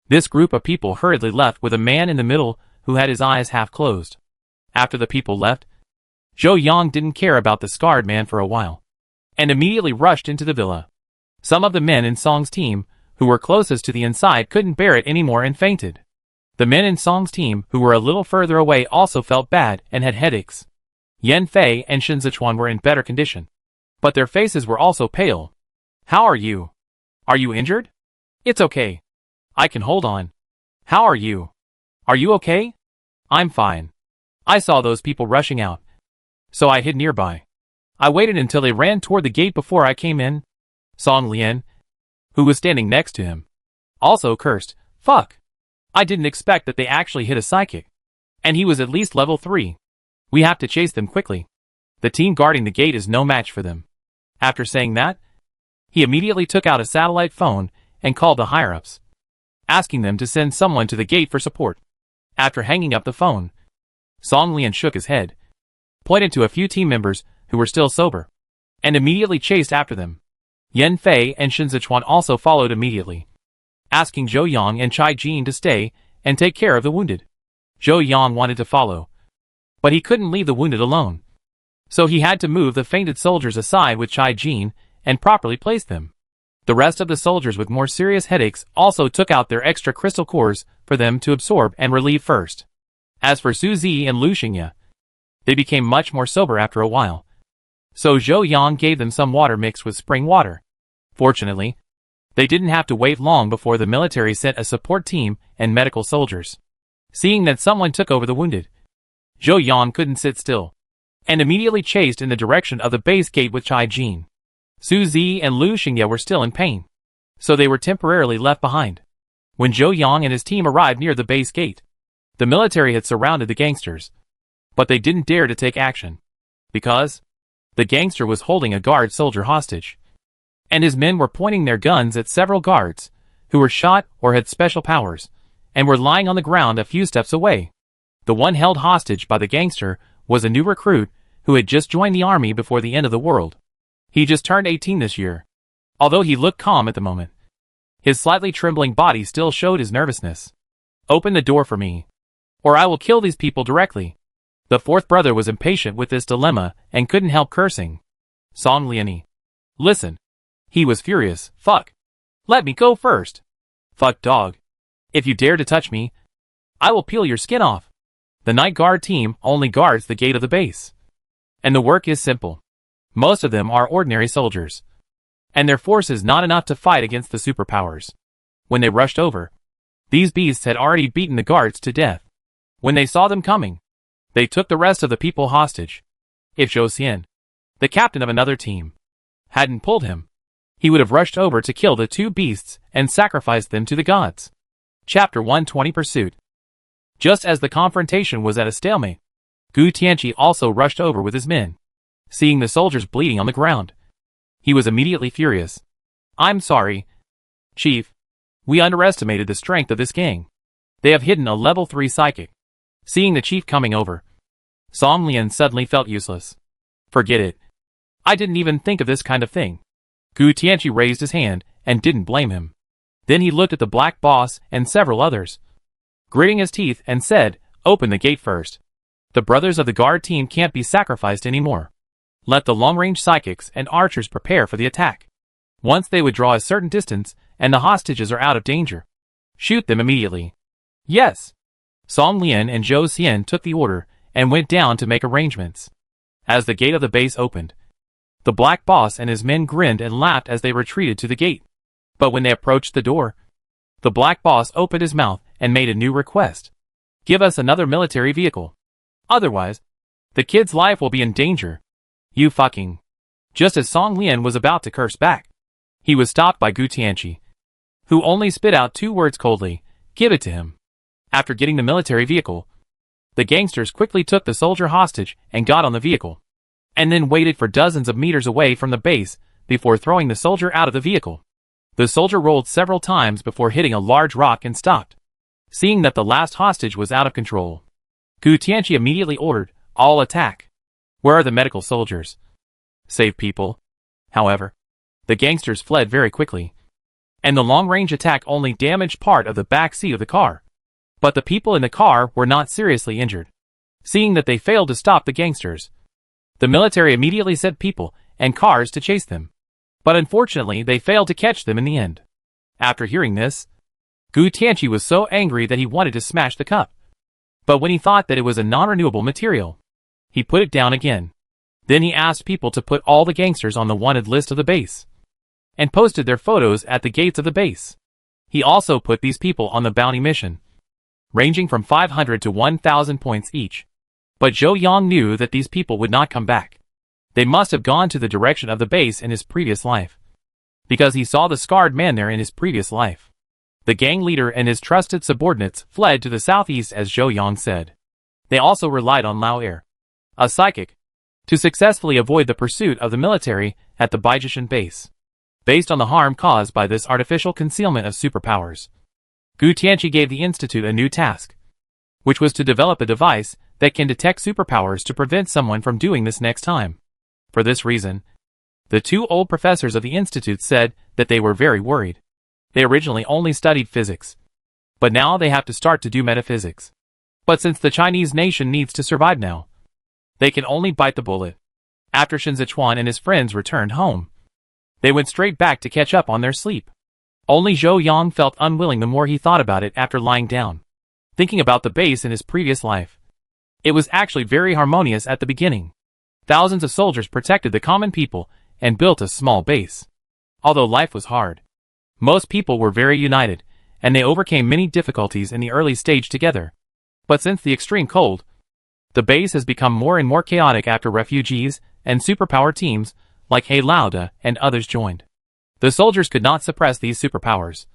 this group of people hurriedly left with a man in the middle who had his eyes half closed. After the people left, Zhou Yang didn't care about the Scarred Man for a while, and immediately rushed into the villa. Some of the men in Song's team, who were closest to the inside, couldn't bear it anymore and fainted. The men in Song's team, who were a little further away, also felt bad and had headaches. Yan Fei and Shen Zechuan were in better condition, but their faces were also pale. How are you? Are you injured? It's okay. I can hold on. How are you? Are you okay? I'm fine. I saw those people rushing out, so I hid nearby. I waited until they ran toward the gate before I came in. Song Lian, who was standing next to him, also cursed, "Fuck. I didn't expect that they actually hit a psychic. And he was at least level 3. We have to chase them quickly. The team guarding the gate is no match for them." After saying that, he immediately took out a satellite phone and called the higher-ups, asking them to send someone to the gate for support. After hanging up the phone, Song Lian shook his head, pointed to a few team members who were still sober, and immediately chased after them. Yan Fei and Shen Zechuan also followed immediately, asking Zhou Yang and Chai Jin to stay and take care of the wounded. Zhou Yang wanted to follow, but he couldn't leave the wounded alone, so he had to move the fainted soldiers aside with Chai Jin and properly place them. The rest of the soldiers with more serious headaches also took out their extra crystal cores for them to absorb and relieve first. As for Su Zi and Lu Xingye, they became much more sober after a while, so Zhou Yang gave them some water mixed with spring water. Fortunately, they didn't have to wait long before the military sent a support team and medical soldiers. Seeing that someone took over the wounded, Zhou Yang couldn't sit still, and immediately chased in the direction of the base gate with Chai Jin. Su Zi and Lu Xingye were still in pain, so they were temporarily left behind. When Zhou Yang and his team arrived near the base gate, the military had surrounded the gangsters, but they didn't dare to take action, because the gangster was holding a guard soldier hostage, and his men were pointing their guns at several guards, who were shot or had special powers, and were lying on the ground a few steps away. The one held hostage by the gangster was a new recruit who had just joined the army before the end of the world. He just turned 18 this year. Although he looked calm at the moment, his slightly trembling body still showed his nervousness. "Open the door for me, or I will kill these people directly." The fourth brother was impatient with this dilemma and couldn't help cursing. Song Liani. Listen. He was furious. "Fuck. Let me go first. Fuck dog. If you dare to touch me, I will peel your skin off." The night guard team only guards the gate of the base, and the work is simple. Most of them are ordinary soldiers, and their force is not enough to fight against the superpowers. When they rushed over, these beasts had already beaten the guards to death. When they saw them coming, they took the rest of the people hostage. If Zhou Xian, the captain of another team, hadn't pulled him, he would have rushed over to kill the two beasts and sacrificed them to the gods. Chapter 120 Pursuit. Just as the confrontation was at a stalemate, Gu Tianqi also rushed over with his men. Seeing the soldiers bleeding on the ground, he was immediately furious. "I'm sorry, Chief. We underestimated the strength of this gang. They have hidden a level 3 psychic." Seeing the chief coming over, Song Lian suddenly felt useless. "Forget it. I didn't even think of this kind of thing." Gu Tianqi raised his hand and didn't blame him. Then he looked at the black boss and several others, gritting his teeth and said, "Open the gate first. The brothers of the guard team can't be sacrificed anymore. Let the long-range psychics and archers prepare for the attack. Once they withdraw a certain distance and the hostages are out of danger, shoot them immediately." "Yes." Song Lian and Zhou Xian took the order and went down to make arrangements. As the gate of the base opened, the black boss and his men grinned and laughed as they retreated to the gate. But when they approached the door, the black boss opened his mouth and made a new request. "Give us another military vehicle. Otherwise, the kid's life will be in danger. You fucking..." Just as Song Lian was about to curse back, he was stopped by Gu Tianqi, who only spit out 2 words coldly, "Give it to him." After getting the military vehicle, the gangsters quickly took the soldier hostage and got on the vehicle, and then waited for dozens of meters away from the base before throwing the soldier out of the vehicle. The soldier rolled several times before hitting a large rock and stopped. Seeing that the last hostage was out of control, Gu Tianqi immediately ordered, "All attack." "Where are the medical soldiers?" "Save people." However, the gangsters fled very quickly, and the long-range attack only damaged part of the back seat of the car. But the people in the car were not seriously injured. Seeing that they failed to stop the gangsters, the military immediately sent people and cars to chase them. But unfortunately, they failed to catch them in the end. After hearing this, Gu Tianqi was so angry that he wanted to smash the cup. But when he thought that it was a non-renewable material, he put it down again. Then he asked people to put all the gangsters on the wanted list of the base, and posted their photos at the gates of the base. He also put these people on the bounty mission, ranging from 500 to 1,000 points each. But Zhou Yang knew that these people would not come back. They must have gone to the direction of the base in his previous life, because he saw the scarred man there in his previous life. The gang leader and his trusted subordinates fled to the southeast, as Zhou Yang said. They also relied on Lair, a psychic, to successfully avoid the pursuit of the military at the Baijishan base. Based on the harm caused by this artificial concealment of superpowers, Gu Tianqi gave the Institute a new task, which was to develop a device that can detect superpowers to prevent someone from doing this next time. For this reason, the 2 old professors of the Institute said that they were very worried. They originally only studied physics, but now they have to start to do metaphysics. But since the Chinese nation needs to survive now, they can only bite the bullet. After Shen Zechuan and his friends returned home, they went straight back to catch up on their sleep. Only Zhou Yang felt unwilling the more he thought about it after lying down, thinking about the base in his previous life. It was actually very harmonious at the beginning. Thousands of soldiers protected the common people and built a small base. Although life was hard, most people were very united, and they overcame many difficulties in the early stage together. But since the extreme cold, The base has become more and more chaotic after refugees and superpower teams like He Lauda and others joined. The soldiers could not suppress these superpowers,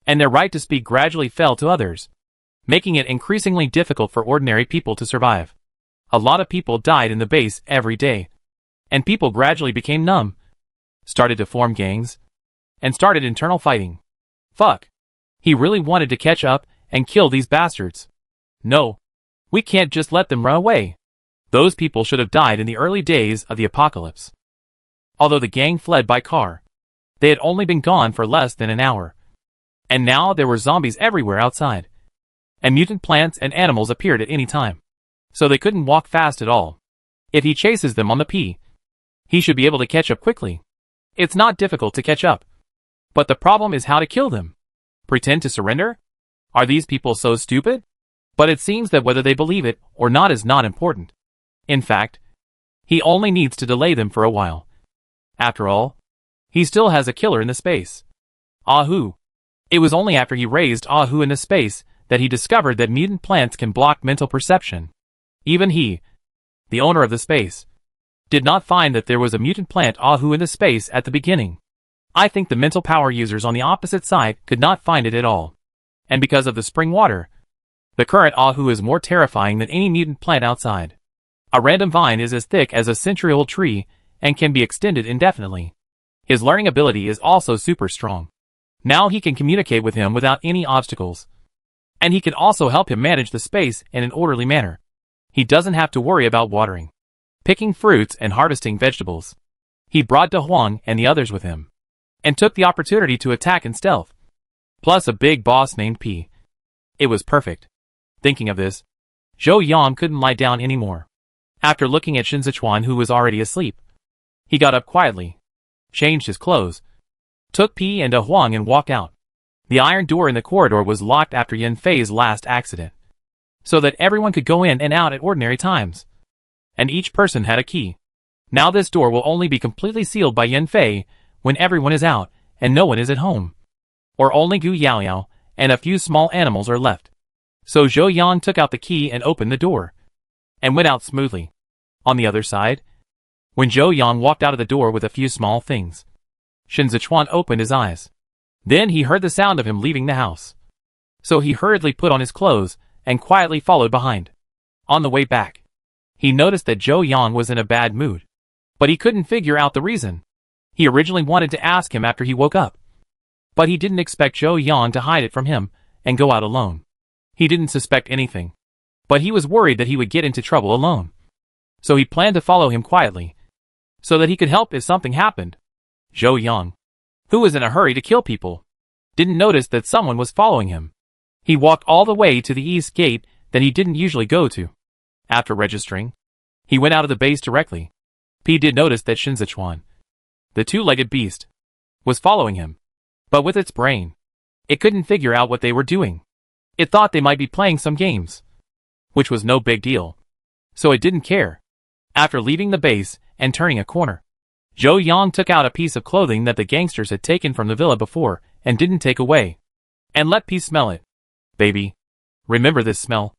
and their right to speak gradually fell to others, making it increasingly difficult for ordinary people to survive. A lot of people died in the base every day, and people gradually became numb, started to form gangs, and started internal fighting. Fuck. He really wanted to catch up and kill these bastards. No. We can't just let them run away. Those people should have died in the early days of the apocalypse. Although the gang fled by car, they had only been gone for less than an hour. And now there were zombies everywhere outside. And mutant plants and animals appeared at any time. So they couldn't walk fast at all. If he chases them on the P, he should be able to catch up quickly. It's not difficult to catch up. But the problem is how to kill them. Pretend to surrender? Are these people so stupid? But it seems that whether they believe it or not is not important. In fact, he only needs to delay them for a while. After all, he still has a killer in the space. Ahu. It was only after he raised Ahu into space that he discovered that mutant plants can block mental perception. Even he, the owner of the space, did not find that there was a mutant plant Ahu in the space at the beginning. I think the mental power users on the opposite side could not find it at all. And because of the spring water, the current Ahu is more terrifying than any mutant plant outside. A random vine is as thick as a century-old tree and can be extended indefinitely. His learning ability is also super strong. Now he can communicate with him without any obstacles. And he can also help him manage the space in an orderly manner. He doesn't have to worry about watering, picking fruits and harvesting vegetables. He brought De Huang and the others with him, and took the opportunity to attack in stealth. Plus a big boss named P. It was perfect. Thinking of this, Zhou Yang couldn't lie down anymore. After looking at Shen Zechuan, who was already asleep, he got up quietly, changed his clothes, took P and De Huang and walked out. The iron door in the corridor was locked after Yan Fei's last accident, so that everyone could go in and out at ordinary times. And each person had a key. Now this door will only be completely sealed by Yan Fei when everyone is out and no one is at home. Or only Gu Yaoyao and a few small animals are left. So Zhou Yang took out the key and opened the door, and went out smoothly. On the other side, when Zhou Yang walked out of the door with a few small things, Shen Zechuan opened his eyes. Then he heard the sound of him leaving the house. So he hurriedly put on his clothes and quietly followed behind. On the way back, he noticed that Zhou Yang was in a bad mood, but he couldn't figure out the reason. He originally wanted to ask him after he woke up, but he didn't expect Zhou Yang to hide it from him and go out alone. He didn't suspect anything, but he was worried that he would get into trouble alone. So he planned to follow him quietly, so that he could help if something happened. Zhou Yang, who was in a hurry to kill people, didn't notice that someone was following him. He walked all the way to the east gate that he didn't usually go to. After registering, he went out of the base directly. P did notice that Shen Zechuan, the two-legged beast, was following him, but with its brain, it couldn't figure out what they were doing. It thought they might be playing some games, which was no big deal, so it didn't care. After leaving the base and turning a corner, Zhou Yang took out a piece of clothing that the gangsters had taken from the villa before and didn't take away, and let P smell it. Baby, remember this smell.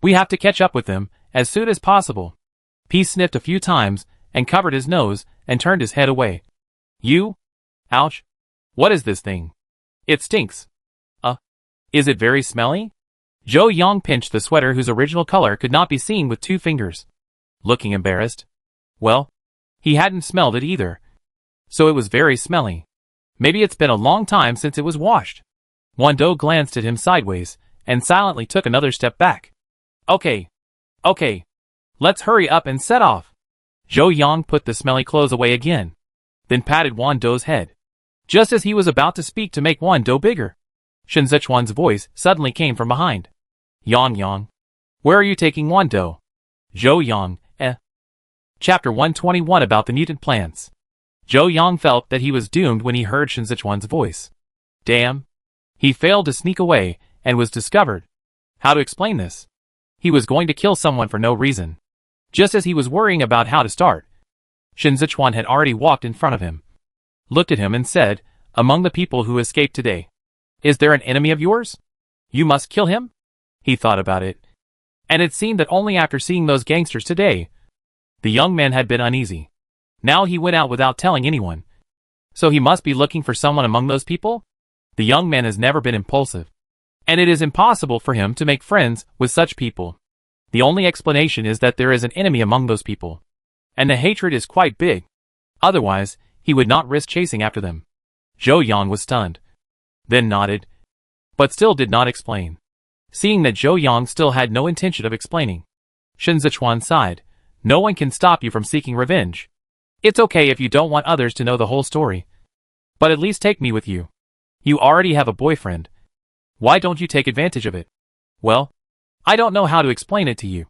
We have to catch up with them as soon as possible. P sniffed a few times and covered his nose and turned his head away. You? Ouch. What is this thing? It stinks. Is it very smelly? Zhou Yang pinched the sweater whose original color could not be seen with 2 fingers. Looking embarrassed. Well, he hadn't smelled it either. So it was very smelly. Maybe it's been a long time since it was washed. Wando glanced at him sideways and silently took another step back. Okay. Let's hurry up and set off. Zhou Yang put the smelly clothes away again, then patted Wando's head, just as he was about to speak to make Wando bigger. Shen Zechuan's voice suddenly came from behind. Yang, where are you taking Wando? Zhou Yang, Chapter 121 about the mutant plants. Zhou Yang felt that he was doomed when he heard Shen Zechuan's voice. Damn. He failed to sneak away and was discovered. How to explain this? He was going to kill someone for no reason. Just as he was worrying about how to start, Shen Zechuan had already walked in front of him, looked at him and said, among the people who escaped today, is there an enemy of yours? You must kill him? He thought about it. And it seemed that only after seeing those gangsters today, the young man had been uneasy. Now he went out without telling anyone. So he must be looking for someone among those people? The young man has never been impulsive, and it is impossible for him to make friends with such people. The only explanation is that there is an enemy among those people, and the hatred is quite big. Otherwise, he would not risk chasing after them. Zhou Yang was stunned, then nodded, but still did not explain. Seeing that Zhou Yang still had no intention of explaining, Shen Zechuan sighed. No one can stop you from seeking revenge. It's okay if you don't want others to know the whole story, but at least take me with you. You already have a boyfriend. Why don't you take advantage of it? Well, I don't know how to explain it to you.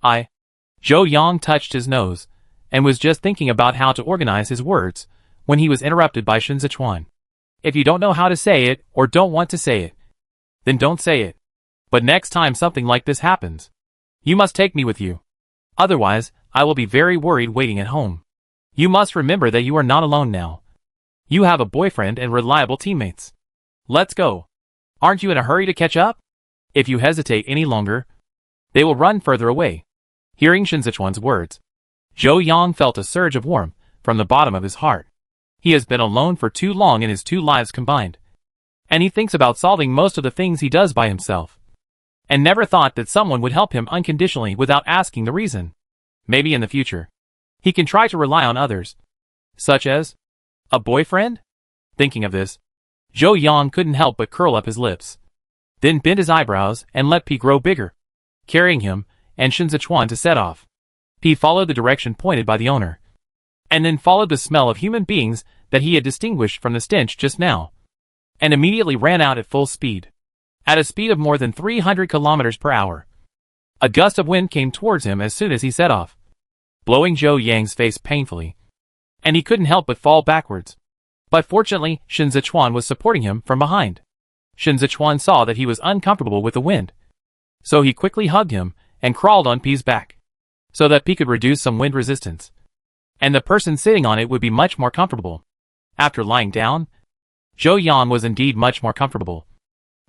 Zhou Yang touched his nose, and was just thinking about how to organize his words, when he was interrupted by Shen Zechuan. If you don't know how to say it, or don't want to say it, then don't say it. But next time something like this happens, you must take me with you. Otherwise, I will be very worried waiting at home. You must remember that you are not alone now. You have a boyfriend and reliable teammates. Let's go. Aren't you in a hurry to catch up? If you hesitate any longer, they will run further away. Hearing Shen Zechuan's words, Zhou Yang felt a surge of warmth from the bottom of his heart. He has been alone for too long in his two lives combined, and he thinks about solving most of the things he does by himself, and never thought that someone would help him unconditionally without asking the reason. Maybe in the future, he can try to rely on others, such as a boyfriend? Thinking of this, Zhou Yang couldn't help but curl up his lips, then bent his eyebrows and let P grow bigger, carrying him and Shen Zechuan to set off. P followed the direction pointed by the owner, and then followed the smell of human beings that he had distinguished from the stench just now, and immediately ran out at full speed, at a speed of more than 300 kilometers per hour. A gust of wind came towards him as soon as he set off, blowing Zhou Yang's face painfully, and he couldn't help but fall backwards. But fortunately, Shen Zechuan was supporting him from behind. Shen Zechuan saw that he was uncomfortable with the wind, so he quickly hugged him and crawled on P's back, so that P could reduce some wind resistance, and the person sitting on it would be much more comfortable. After lying down, Zhou Yang was indeed much more comfortable,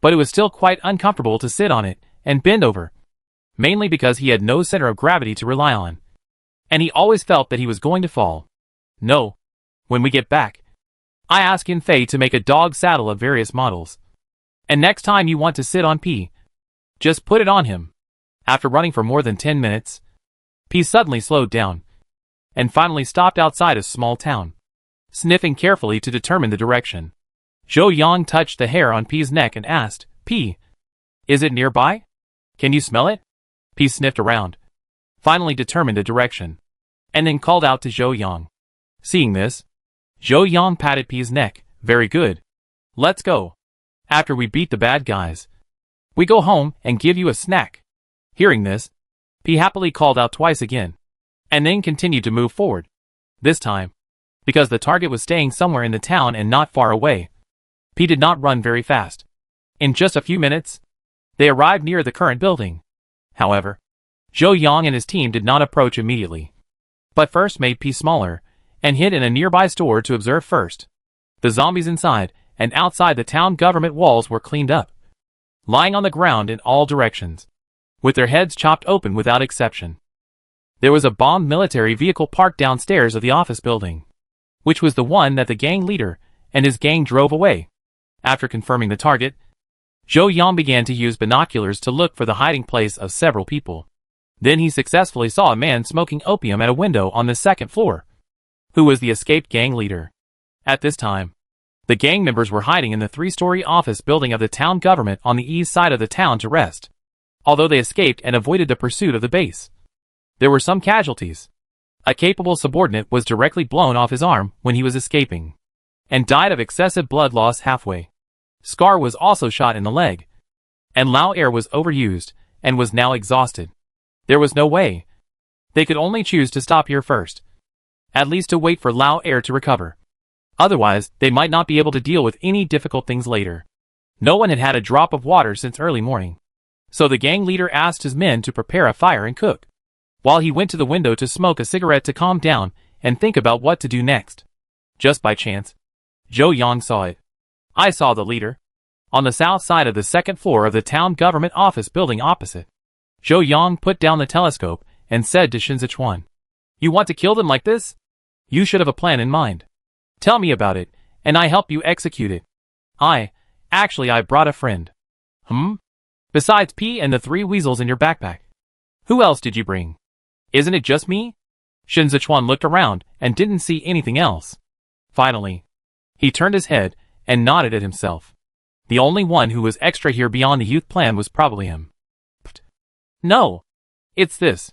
but it was still quite uncomfortable to sit on it and bend over, mainly because he had no center of gravity to rely on, and he always felt that he was going to fall. No. When we get back, I ask Yan Fei to make a dog saddle of various models, and next time you want to sit on P, just put it on him. After running for more than 10 minutes, P suddenly slowed down, and finally stopped outside a small town, sniffing carefully to determine the direction. Zhou Yang touched the hair on P's neck and asked, P, is it nearby? Can you smell it? P sniffed around, finally determined a direction, and then called out to Zhou Yang. Seeing this, Zhou Yang patted P's neck. Very good. Let's go. After we beat the bad guys, we go home and give you a snack. Hearing this, P happily called out twice again, and then continued to move forward. This time, because the target was staying somewhere in the town and not far away, P did not run very fast. In just a few minutes, they arrived near the current building. However, Zhou Yang and his team did not approach immediately, but first made P smaller and hid in a nearby store to observe first. The zombies inside and outside the town government walls were cleaned up, lying on the ground in all directions, with their heads chopped open without exception. There was a bombed military vehicle parked downstairs of the office building, which was the one that the gang leader and his gang drove away. After confirming the target, Zhou Yang began to use binoculars to look for the hiding place of several people. Then he successfully saw a man smoking opium at a window on the second floor, who was the escaped gang leader. At this time, the gang members were hiding in the 3-story office building of the town government on the east side of the town to rest, although they escaped and avoided the pursuit of the base. There were some casualties. A capable subordinate was directly blown off his arm when he was escaping, and died of excessive blood loss halfway. Scar was also shot in the leg, and lair was overused and was now exhausted. There was no way. They could only choose to stop here first, at least to wait for lair to recover. Otherwise, they might not be able to deal with any difficult things later. No one had had a drop of water since early morning, so the gang leader asked his men to prepare a fire and cook, while he went to the window to smoke a cigarette to calm down and think about what to do next. Just by chance, Zhou Yang saw it. I saw the leader on the south side of the second floor of the town government office building opposite. Zhou Yang put down the telescope and said to Shen Zechuan, "You want to kill them like this? You should have a plan in mind. Tell me about it, and I help you execute it." Actually I brought a friend." "Besides P and the 3 weasels in your backpack. Who else did you bring? Isn't it just me?" Shen Zechuan looked around and didn't see anything else. Finally, he turned his head and nodded at himself. The only one who was extra here beyond the youth plan was probably him. "No, it's this."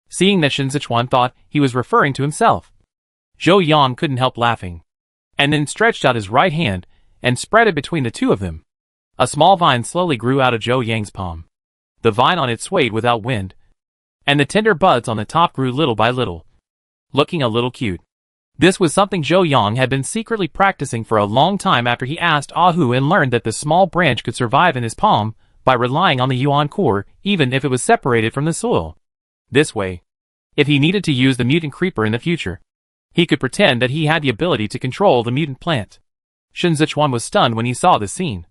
Seeing that Shen Zechuan thought he was referring to himself, Zhou Yang couldn't help laughing, and then stretched out his right hand and spread it between the two of them. A small vine slowly grew out of Zhou Yang's palm. The vine on it swayed without wind, and the tender buds on the top grew little by little, looking a little cute. This was something Zhou Yang had been secretly practicing for a long time after he asked Ahu and learned that the small branch could survive in his palm by relying on the yuan core even if it was separated from the soil. This way, if he needed to use the mutant creeper in the future, he could pretend that he had the ability to control the mutant plant. Shen Zechuan was stunned when he saw this scene,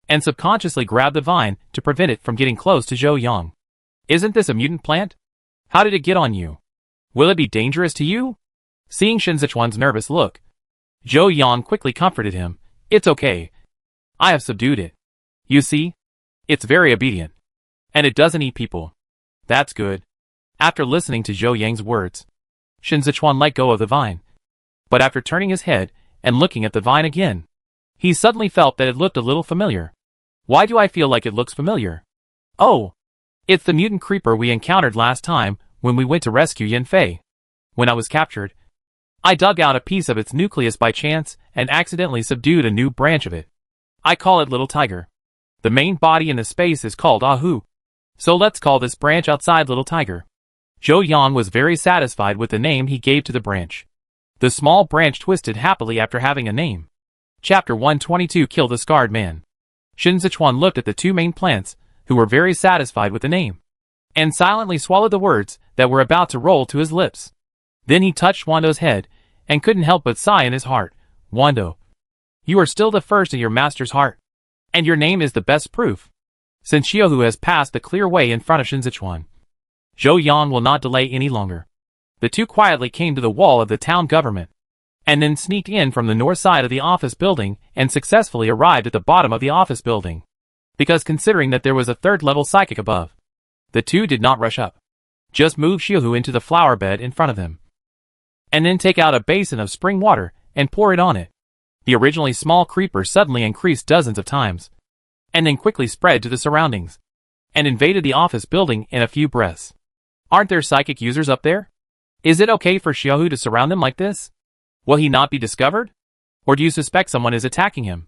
and subconsciously grabbed the vine to prevent it from getting close to Zhou Yang. "Isn't this a mutant plant? How did it get on you? Will it be dangerous to you?" Seeing Shen Zechuan's nervous look, Zhou Yang quickly comforted him. "It's okay. I have subdued it. You see? It's very obedient. And it doesn't eat people." "That's good." After listening to Zhou Yang's words, Shen Zechuan let go of the vine. But after turning his head and looking at the vine again, he suddenly felt that it looked a little familiar. "Why do I feel like it looks familiar? Oh, it's the mutant creeper we encountered last time when we went to rescue Yan Fei. When I was captured, I dug out a piece of its nucleus by chance and accidentally subdued a new branch of it. I call it Little Tiger. The main body in the space is called Ahu. So let's call this branch outside Little Tiger." Zhou Yang was very satisfied with the name he gave to the branch. The small branch twisted happily after having a name. Chapter 122 Kill the Scarred Man. Shen Zechuan looked at the 2 main plants, who were very satisfied with the name, and silently swallowed the words that were about to roll to his lips. Then he touched Wando's head, and couldn't help but sigh in his heart. "Wando, you are still the first in your master's heart, and your name is the best proof." Since Xiaohu has passed the clear way in front of Shen Zechuan, Zhou Yang will not delay any longer. The 2 quietly came to the wall of the town government, and then sneaked in from the north side of the office building and successfully arrived at the bottom of the office building. Because considering that there was a 3rd-level psychic above, the 2 did not rush up. Just move Xiaohu into the flower bed in front of them, and then take out a basin of spring water and pour it on it. The originally small creeper suddenly increased dozens of times, and then quickly spread to the surroundings, and invaded the office building in a few breaths. "Aren't there psychic users up there? Is it okay for Xiaohu to surround them like this? Will he not be discovered? Or do you suspect someone is attacking him?"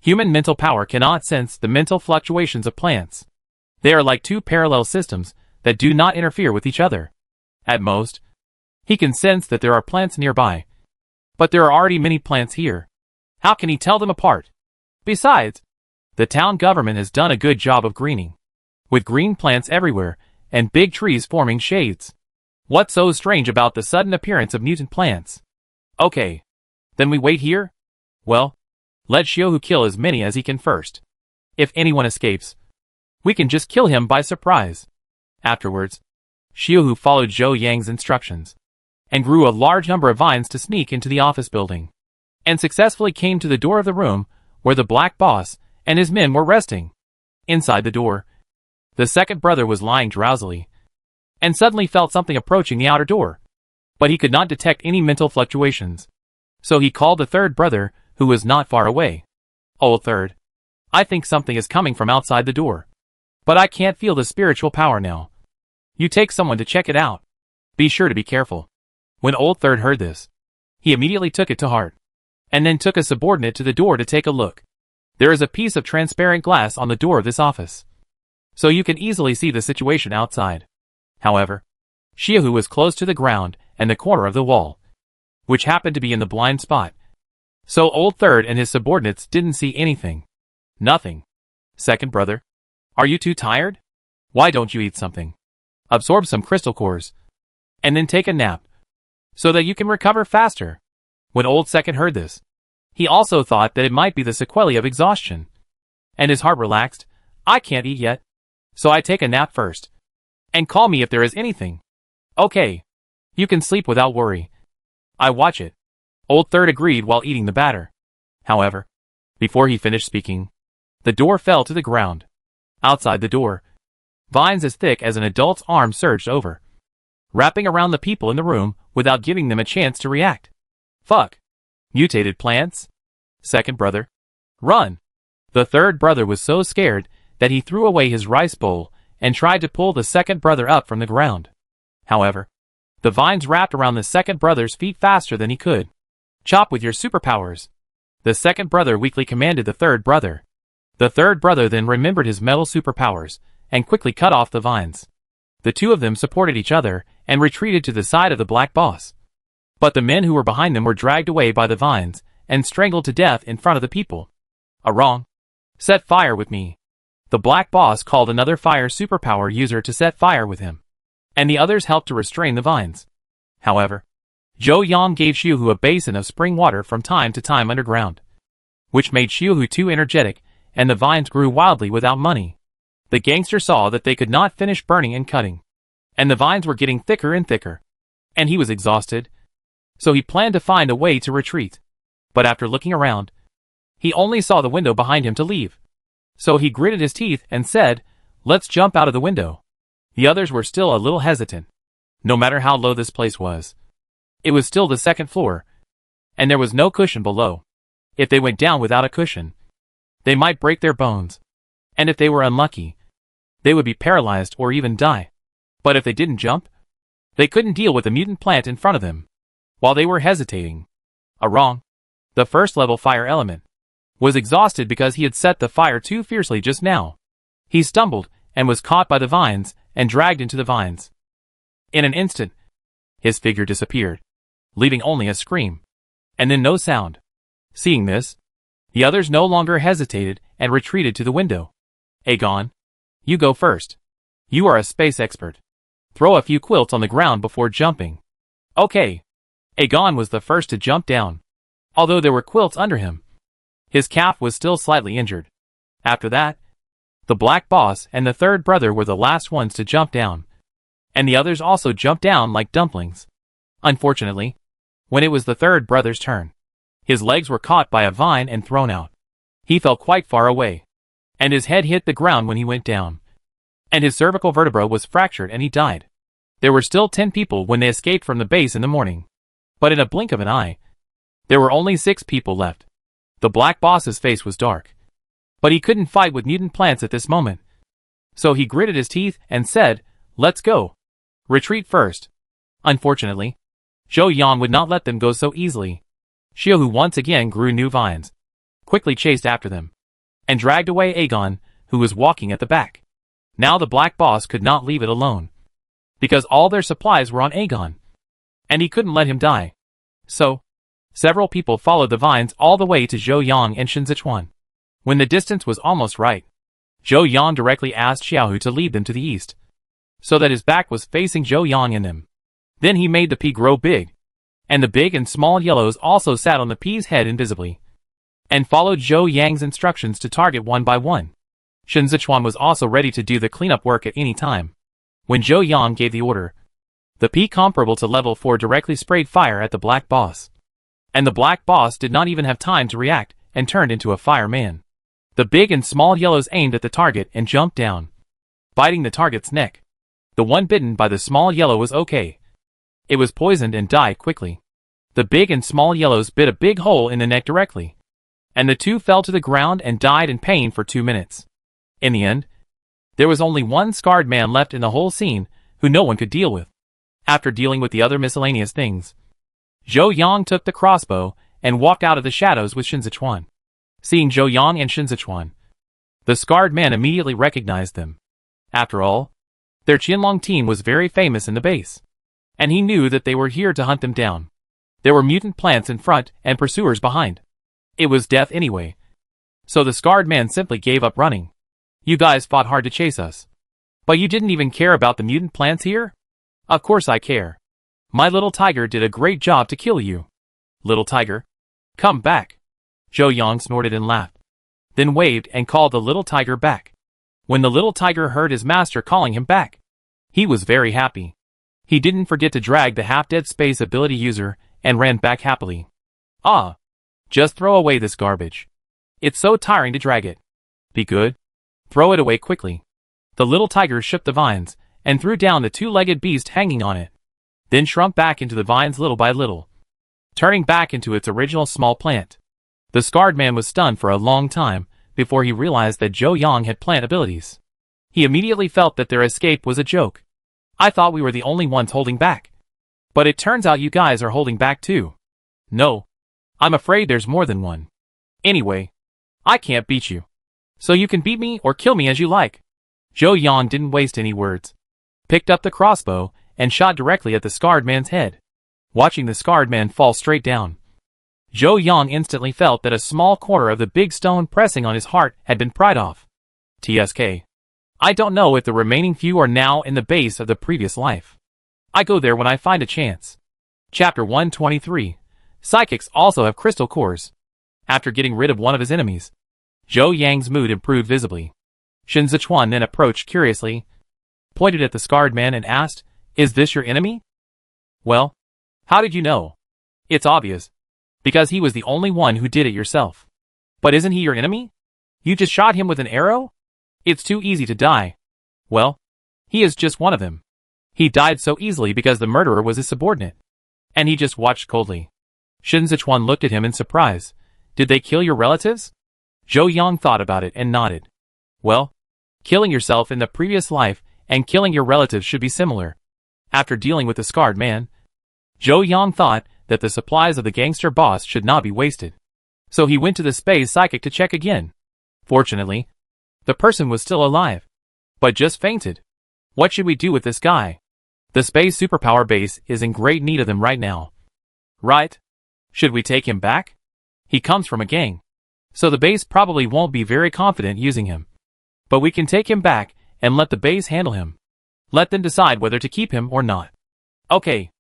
Human mental power cannot sense the mental fluctuations of plants. They are like 2 parallel systems that do not interfere with each other. At most, he can sense that there are plants nearby, but there are already many plants here. How can he tell them apart? Besides, the town government has done a good job of greening, with green plants everywhere and big trees forming shades. What's so strange about the sudden appearance of mutant plants? Okay, then we wait here? Well, let Xiaohu kill as many as he can first. If anyone escapes, we can just kill him by surprise. Afterwards, Xiaohu followed Zhou Yang's instructions, and grew a large number of vines to sneak into the office building, and successfully came to the door of the room where the Black Boss and his men were resting. Inside the door, the 2nd brother was lying drowsily, and suddenly felt something approaching the outer door, but he could not detect any mental fluctuations. So he called the 3rd brother, who was not far away. "Old 3rd, I think something is coming from outside the door, but I can't feel the spiritual power now. You take someone to check it out. Be sure to be careful." When Old 3rd heard this, he immediately took it to heart, and then took a subordinate to the door to take a look. There is a piece of transparent glass on the door of this office, so you can easily see the situation outside. However, Xiaohu was close to the ground and the corner of the wall, which happened to be in the blind spot. So Old 3rd and his subordinates didn't see anything. "Nothing. 2nd brother, are you too tired? Why don't you eat something? Absorb some crystal cores, and then take a nap, so that you can recover faster." When Old 2nd heard this, he also thought that it might be the sequelae of exhaustion, and his heart relaxed. "I can't eat yet, so I take a nap first." And call me if there is anything. Okay. You can sleep without worry. I watch it. Old Third agreed while eating the batter. However, before he finished speaking, the door fell to the ground. Outside the door, vines as thick as an adult's arm surged over, wrapping around the people in the room without giving them a chance to react. Fuck. Mutated plants? Second brother. Run. The third brother was so scared that he threw away his rice bowl and tried to pull the second brother up from the ground. However, the vines wrapped around the second brother's feet faster than he could. Chop with your superpowers. The second brother weakly commanded the third brother. The third brother then remembered his metal superpowers and quickly cut off the vines. The two of them supported each other and retreated to the side of the black boss. But the men who were behind them were dragged away by the vines and strangled to death in front of the people. Wrong. Set fire with me. The black boss called another fire superpower user to set fire with him, and the others helped to restrain the vines. However, Zhou Yang gave Xiuhu a basin of spring water from time to time underground, which made Xiuhu too energetic, and the vines grew wildly without money. The gangster saw that they could not finish burning and cutting, and the vines were getting thicker and thicker, and he was exhausted, so he planned to find a way to retreat. But after looking around, he only saw the window behind him to leave. So he gritted his teeth and said, "Let's jump out of the window." The others were still a little hesitant. No matter how low this place was, it was still the second floor, and there was no cushion below. If they went down without a cushion, they might break their bones, and if they were unlucky, they would be paralyzed or even die. But if they didn't jump, they couldn't deal with the mutant plant in front of them. While they were hesitating, wrong. The first level fire element was exhausted because he had set the fire too fiercely just now. He stumbled and was caught by the vines and dragged into the vines. In an instant, his figure disappeared, leaving only a scream, and then no sound. Seeing this, the others no longer hesitated and retreated to the window. Aegon, you go first. You are a space expert. Throw a few quilts on the ground before jumping. Okay. Aegon was the first to jump down, although there were quilts under him. His calf was still slightly injured. After that, the black boss and the third brother were the last ones to jump down, and the others also jumped down like dumplings. Unfortunately, when it was the third brother's turn, his legs were caught by a vine and thrown out. He fell quite far away, and his head hit the ground when he went down, and his cervical vertebra was fractured and he died. There were still 10 people when they escaped from the base in the morning, but in a blink of an eye, there were only 6 people left. The black boss's face was dark, but he couldn't fight with mutant plants at this moment. So he gritted his teeth and said, "Let's go. Retreat first." Unfortunately, Zhou Yang would not let them go so easily. Xiuhu once again grew new vines, quickly chased after them, and dragged away Aegon, who was walking at the back. Now the black boss could not leave it alone, because all their supplies were on Aegon, and he couldn't let him die. So, several people followed the vines all the way to Zhou Yang and Shen Zechuan. When the distance was almost right, Zhou Yang directly asked Xiaohu to lead them to the east, so that his back was facing Zhou Yang and them. Then he made the pea grow big, and the big and small yellows also sat on the pea's head invisibly, and followed Zhou Yang's instructions to target one by one. Shen Zechuan was also ready to do the cleanup work at any time. When Zhou Yang gave the order, the pea comparable to level 4 directly sprayed fire at the black boss. And the black boss did not even have time to react and turned into a fireman. The big and small yellows aimed at the target and jumped down, biting the target's neck. The one bitten by the small yellow was okay. It was poisoned and died quickly. The big and small yellows bit a big hole in the neck directly, and the two fell to the ground and died in pain for 2 minutes. In the end, there was only one scarred man left in the whole scene who no one could deal with. After dealing with the other miscellaneous things, Zhou Yang took the crossbow and walked out of the shadows with Shen Zechuan. Seeing Zhou Yang and Shen Zechuan, the scarred man immediately recognized them. After all, their Qianlong team was very famous in the base, and he knew that they were here to hunt them down. There were mutant plants in front and pursuers behind. It was death anyway. So the scarred man simply gave up running. "You guys fought hard to chase us, but you didn't even care about the mutant plants here?" "Of course I care. My little tiger did a great job to kill you." "Little tiger? Come back." Zhou Yang snorted and laughed, then waved and called the little tiger back. When the little tiger heard his master calling him back, He was very happy. He didn't forget to drag the half-dead space ability user and ran back happily. Ah! Just throw away this garbage. It's so tiring to drag it. Be good. Throw it away quickly. The little tiger shook the vines and threw down the two-legged beast hanging on it, then shrunk back into the vines little by little, turning back into its original small plant. The scarred man was stunned for a long time before he realized that Zhou Yang had plant abilities. He immediately felt that their escape was a joke. I thought we were the only ones holding back. But it turns out you guys are holding back too. No. I'm afraid there's more than one. Anyway, I can't beat you. So you can beat me or kill me as you like. Zhou Yang didn't waste any words. Picked up the crossbow and shot directly at the scarred man's head. Watching the scarred man fall straight down, Zhou Yang instantly felt that a small corner of the big stone pressing on his heart had been pried off. TSK. I don't know if the remaining few are now in the base of the previous life. I go there when I find a chance. Chapter 123. Psychics also have crystal cores. After getting rid of one of his enemies, Zhou Yang's mood improved visibly. Shen Zechuan then approached curiously, pointed at the scarred man and asked, "Is this your enemy?" "Well, how did you know?" "It's obvious. Because he was the only one who did it yourself." "But isn't he your enemy? You just shot him with an arrow? It's too easy to die." "Well, he is just one of them. He died so easily because the murderer was his subordinate." And he just watched coldly. Shen Zechuan looked at him in surprise. "Did they kill your relatives?" Zhou Yang thought about it and nodded. "Well, killing yourself in the previous life and killing your relatives should be similar." After dealing with the scarred man, Zhou Yang thought that the supplies of the gangster boss should not be wasted. So he went to the space psychic to check again. Fortunately, the person was still alive, but just fainted. What should we do with this guy? The space superpower base is in great need of them right now. Right? Should we take him back? He comes from a gang, so the base probably won't be very confident using him. But we can take him back and let the base handle him. Let them decide whether to keep him or not. Okay,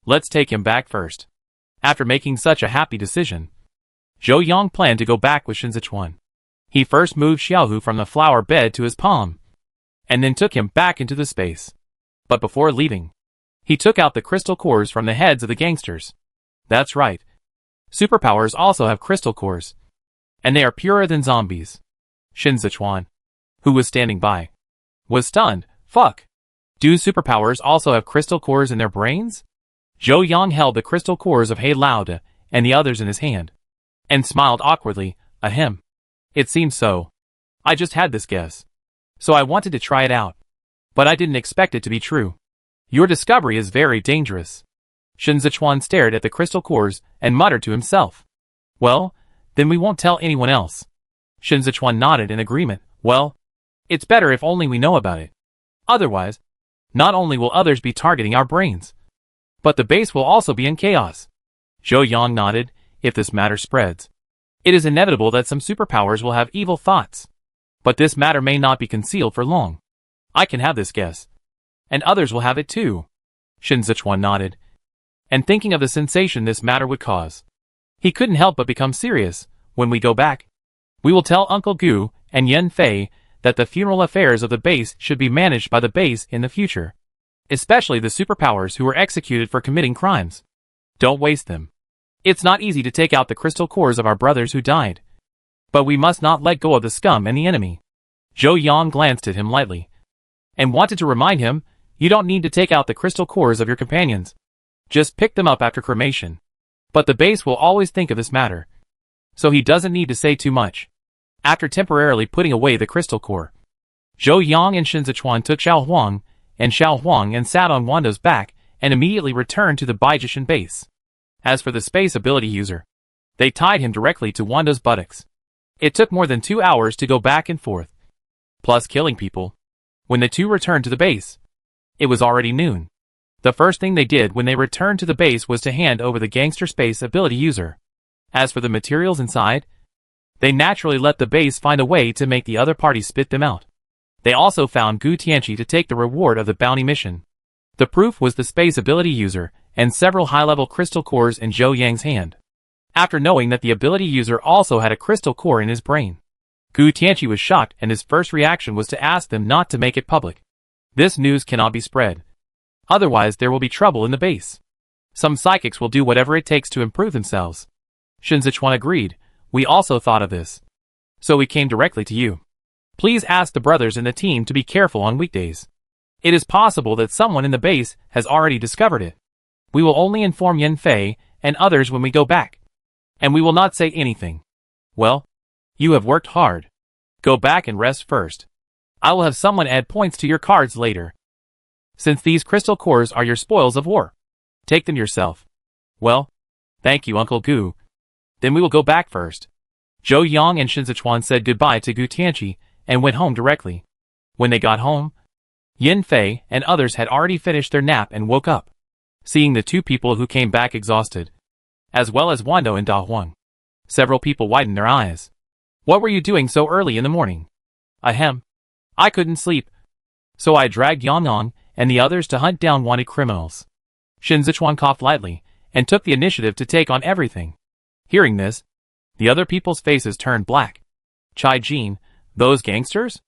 let's take him back first. After making such a happy decision, Zhou Yang planned to go back with Shen Zechuan. He first moved Xiaohu from the flower bed to his palm, and then took him back into the space. But before leaving, he took out the crystal cores from the heads of the gangsters. That's right. Superpowers also have crystal cores, and they are purer than zombies. Shen Zechuan, who was standing by, was stunned. Fuck. Do superpowers also have crystal cores in their brains? Zhou Yang held the crystal cores of He Laoda and the others in his hand, and smiled awkwardly. Ahem. It seems so. I just had this guess, so I wanted to try it out. But I didn't expect it to be true. Your discovery is very dangerous. Shen Zechuan stared at the crystal cores and muttered to himself. Well, then we won't tell anyone else. Shen Zechuan nodded in agreement. Well, it's better if only we know about it. Otherwise, not only will others be targeting our brains, but the base will also be in chaos. Zhou Yang nodded. If this matter spreads, it is inevitable that some superpowers will have evil thoughts. But this matter may not be concealed for long. I can have this guess, and others will have it too. Shen Zechuan nodded, and thinking of the sensation this matter would cause, he couldn't help but become serious. When we go back, we will tell Uncle Gu and Yan Fei that the funeral affairs of the base should be managed by the base in the future, especially the superpowers who were executed for committing crimes. Don't waste them. It's not easy to take out the crystal cores of our brothers who died, but we must not let go of the scum and the enemy. Zhou Yang glanced at him lightly, and wanted to remind him, you don't need to take out the crystal cores of your companions. Just pick them up after cremation. But the base will always think of this matter, so he doesn't need to say too much. After temporarily putting away the crystal core, Zhou Yang and Shen Zechuan took Xiao Huang and sat on Wando's back and immediately returned to the Baijishan base. As for the space ability user, they tied him directly to Wando's buttocks. It took more than 2 hours to go back and forth, plus killing people. When the two returned to the base, it was already noon. The first thing they did when they returned to the base was to hand over the gangster space ability user. As for the materials inside, they naturally let the base find a way to make the other party spit them out. They also found Gu Tianqi to take the reward of the bounty mission. The proof was the space ability user and several high-level crystal cores in Zhou Yang's hand. After knowing that the ability user also had a crystal core in his brain, Gu Tianqi was shocked and his first reaction was to ask them not to make it public. This news cannot be spread. Otherwise there will be trouble in the base. Some psychics will do whatever it takes to improve themselves. Shen Zechuan agreed. We also thought of this. So we came directly to you. Please ask the brothers in the team to be careful on weekdays. It is possible that someone in the base has already discovered it. We will only inform Yan Fei and others when we go back. And we will not say anything. Well, you have worked hard. Go back and rest first. I will have someone add points to your cards later. Since these crystal cores are your spoils of war, take them yourself. Well, thank you, Uncle Gu. Then we will go back first. Zhou Yang and Shen Zechuan said goodbye to Gu Tianqi and went home directly. When they got home, Yan Fei and others had already finished their nap and woke up, seeing the two people who came back exhausted, as well as Wando and Da Huang. Several people widened their eyes. What were you doing so early in the morning? Ahem. I couldn't sleep. So I dragged Yang and the others to hunt down wanted criminals. Shen Zechuan coughed lightly and took the initiative to take on everything. Hearing this, the other people's faces turned black. Chai Jin, those gangsters?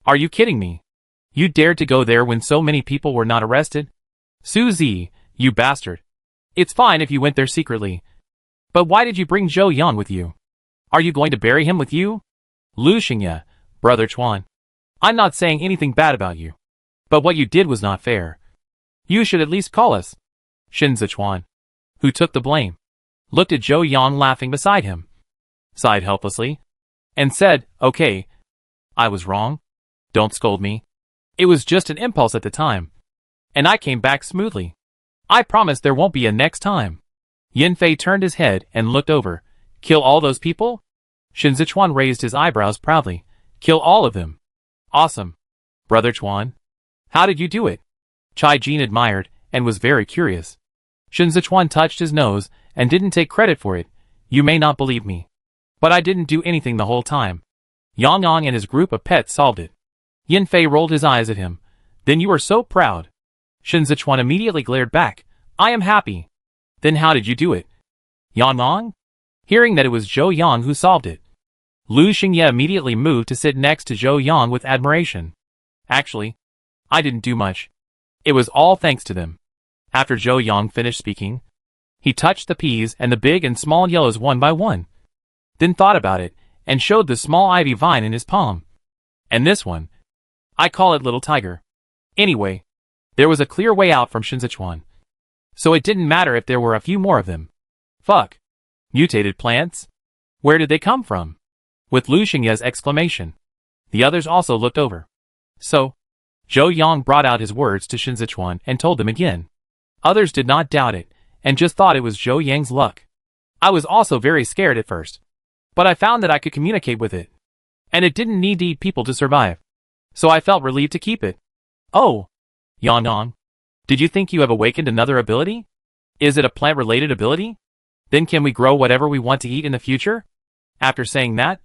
Are you kidding me? You dared to go there when so many people were not arrested? Su Zi, you bastard. It's fine if you went there secretly. But why did you bring Zhou Yang with you? Are you going to bury him with you? Lu Xingye, Brother Chuan. I'm not saying anything bad about you. But what you did was not fair. You should at least call us. Shen Zechuan, who took the blame, looked at Zhou Yang laughing beside him, sighed helplessly, and said, okay, I was wrong. Don't scold me. It was just an impulse at the time. And I came back smoothly. I promise there won't be a next time. Yan Fei turned his head and looked over. Kill all those people? Shen Zechuan raised his eyebrows proudly. Kill all of them. Awesome. Brother Chuan. How did you do it? Chai Jin admired and was very curious. Shen Zechuan touched his nose and didn't take credit for it. You may not believe me, but I didn't do anything the whole time. Yang and his group of pets solved it. Yan Fei rolled his eyes at him. Then you are so proud. Shen Zechuan immediately glared back. I am happy. Then how did you do it? Yang? Hearing that it was Zhou Yang who solved it, Lu Xingye immediately moved to sit next to Zhou Yang with admiration. Actually, I didn't do much. It was all thanks to them. After Zhou Yang finished speaking, he touched the peas and the big and small yellows one by one, then thought about it and showed the small ivy vine in his palm. And this one, I call it Little Tiger. Anyway, there was a clear way out from Shen Zechuan, so it didn't matter if there were a few more of them. Fuck. Mutated plants? Where did they come from? With Lu Xingye's exclamation, the others also looked over. So, Zhou Yang brought out his words to Shen Zechuan and told them again. Others did not doubt it, and just thought it was Zhou Yang's luck. I was also very scared at first, but I found that I could communicate with it, and it didn't need to eat people to survive, so I felt relieved to keep it. Oh, Yang, did you think you have awakened another ability? Is it a plant-related ability? Then can we grow whatever we want to eat in the future? After saying that,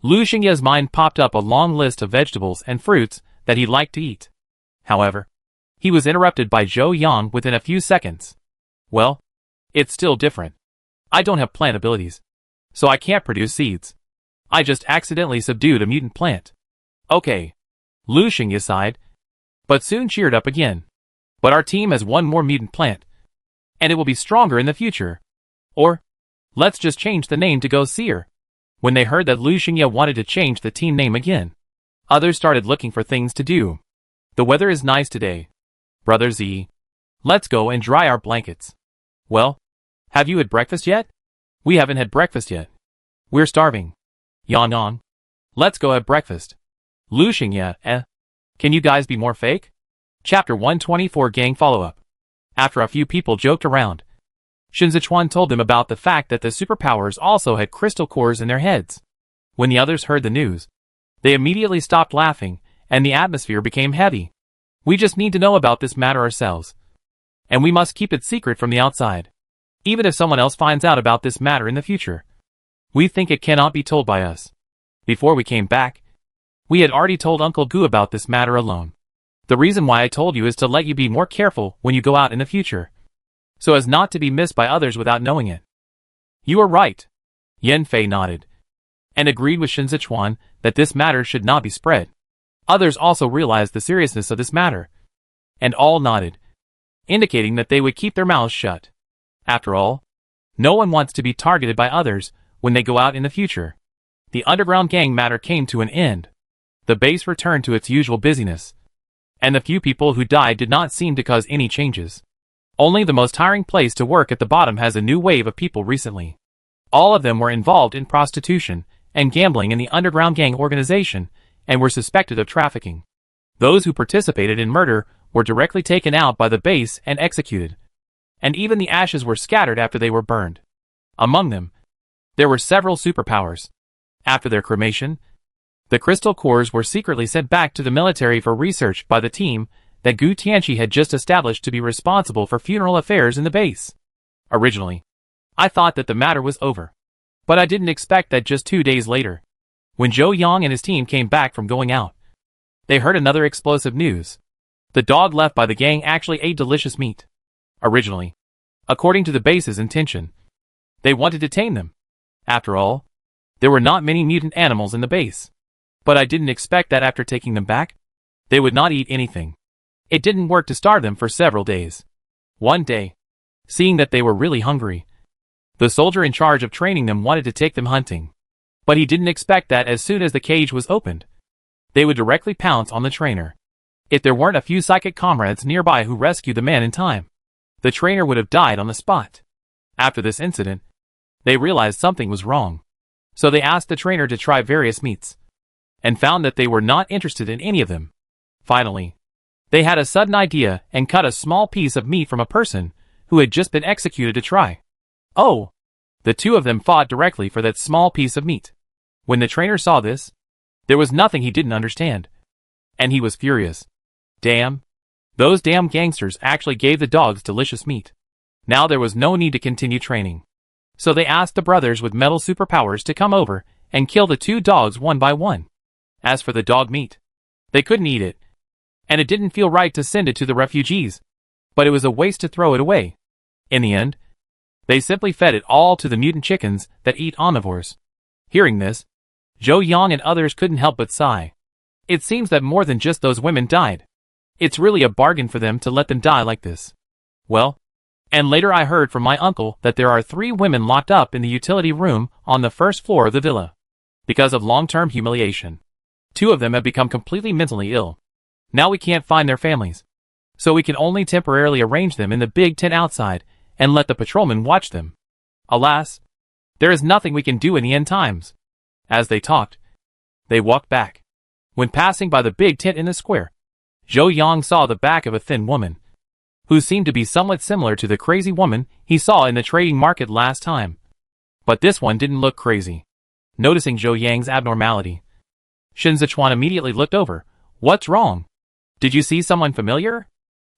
Lu Xingye's mind popped up a long list of vegetables and fruits that he liked to eat. However, he was interrupted by Zhou Yang within a few seconds. Well, it's still different. I don't have plant abilities, so I can't produce seeds. I just accidentally subdued a mutant plant. Okay. Lu Xingye sighed, but soon cheered up again. But our team has one more mutant plant, and it will be stronger in the future. Or, let's just change the name to Go Seer. When they heard that Lu Xingye wanted to change the team name again, others started looking for things to do. The weather is nice today. Brother Z, let's go and dry our blankets. Well, have you had breakfast yet? We haven't had breakfast yet. We're starving. Yang, let's go have breakfast. Lu Xingye, Can you guys be more fake? Chapter 124 Gang Follow-Up. After a few people joked around, Shen Zechuan told them about the fact that the superpowers also had crystal cores in their heads. When the others heard the news, they immediately stopped laughing, and the atmosphere became heavy. We just need to know about this matter ourselves, and we must keep it secret from the outside. Even if someone else finds out about this matter in the future, we think it cannot be told by us. Before we came back, we had already told Uncle Gu about this matter alone. The reason why I told you is to let you be more careful when you go out in the future, so as not to be missed by others without knowing it. You are right. Yan Fei nodded, and agreed with Shen Zechuan that this matter should not be spread. Others also realized the seriousness of this matter, and all nodded, indicating that they would keep their mouths shut. After all, no one wants to be targeted by others when they go out in the future. The underground gang matter came to an end. The base returned to its usual busyness, and the few people who died did not seem to cause any changes. Only the most tiring place to work at the bottom has a new wave of people recently. All of them were involved in prostitution and gambling in the underground gang organization and were suspected of trafficking. Those who participated in murder were directly taken out by the base and executed, and even the ashes were scattered after they were burned. Among them, there were several superpowers. After their cremation, the crystal cores were secretly sent back to the military for research by the team that Gu Tianchi had just established to be responsible for funeral affairs in the base. Originally, I thought that the matter was over, but I didn't expect that just 2 days later, when Zhou Yang and his team came back from going out, they heard another explosive news. The dog left by the gang actually ate delicious meat. Originally, according to the base's intention, they wanted to tame them. After all, there were not many mutant animals in the base. But I didn't expect that after taking them back, they would not eat anything. It didn't work to starve them for several days. One day, seeing that they were really hungry, the soldier in charge of training them wanted to take them hunting. But he didn't expect that as soon as the cage was opened, they would directly pounce on the trainer. If there weren't a few psychic comrades nearby who rescued the man in time, the trainer would have died on the spot. After this incident, they realized something was wrong. So they asked the trainer to try various meats, and found that they were not interested in any of them. Finally, they had a sudden idea and cut a small piece of meat from a person who had just been executed to try. Oh! The two of them fought directly for that small piece of meat. When the trainer saw this, there was nothing he didn't understand, and he was furious. Damn! Those damn gangsters actually gave the dogs delicious meat. Now there was no need to continue training. So they asked the brothers with metal superpowers to come over and kill the two dogs one by one. As for the dog meat, they couldn't eat it, and it didn't feel right to send it to the refugees, but it was a waste to throw it away. In the end, they simply fed it all to the mutant chickens that eat omnivores. Hearing this, Zhou Yang and others couldn't help but sigh. It seems that more than just those women died. It's really a bargain for them to let them die like this. Well, and later I heard from my uncle that there are 3 women locked up in the utility room on the first floor of the villa, because of long-term humiliation. 2 of them have become completely mentally ill. Now we can't find their families, so we can only temporarily arrange them in the big tent outside and let the patrolmen watch them. Alas, there is nothing we can do in the end times. As they talked, they walked back. When passing by the big tent in the square, Zhou Yang saw the back of a thin woman, who seemed to be somewhat similar to the crazy woman he saw in the trading market last time. But this one didn't look crazy. Noticing Zhou Yang's abnormality, Shen Zechuan immediately looked over. What's wrong? Did you see someone familiar?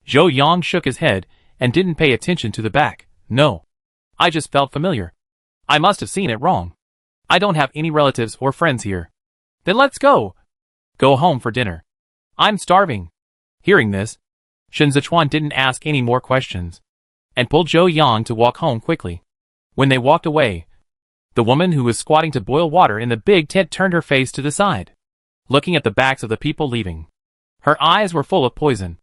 Zhou Yang shook his head and didn't pay attention to the back. No. I just felt familiar. I must have seen it wrong. I don't have any relatives or friends here. Then let's go. Go home for dinner. I'm starving. Hearing this, Shen Zechuan didn't ask any more questions, and pulled Zhou Yang to walk home quickly. When they walked away, the woman who was squatting to boil water in the big tent turned her face to the side, looking at the backs of the people leaving. Her eyes were full of poison,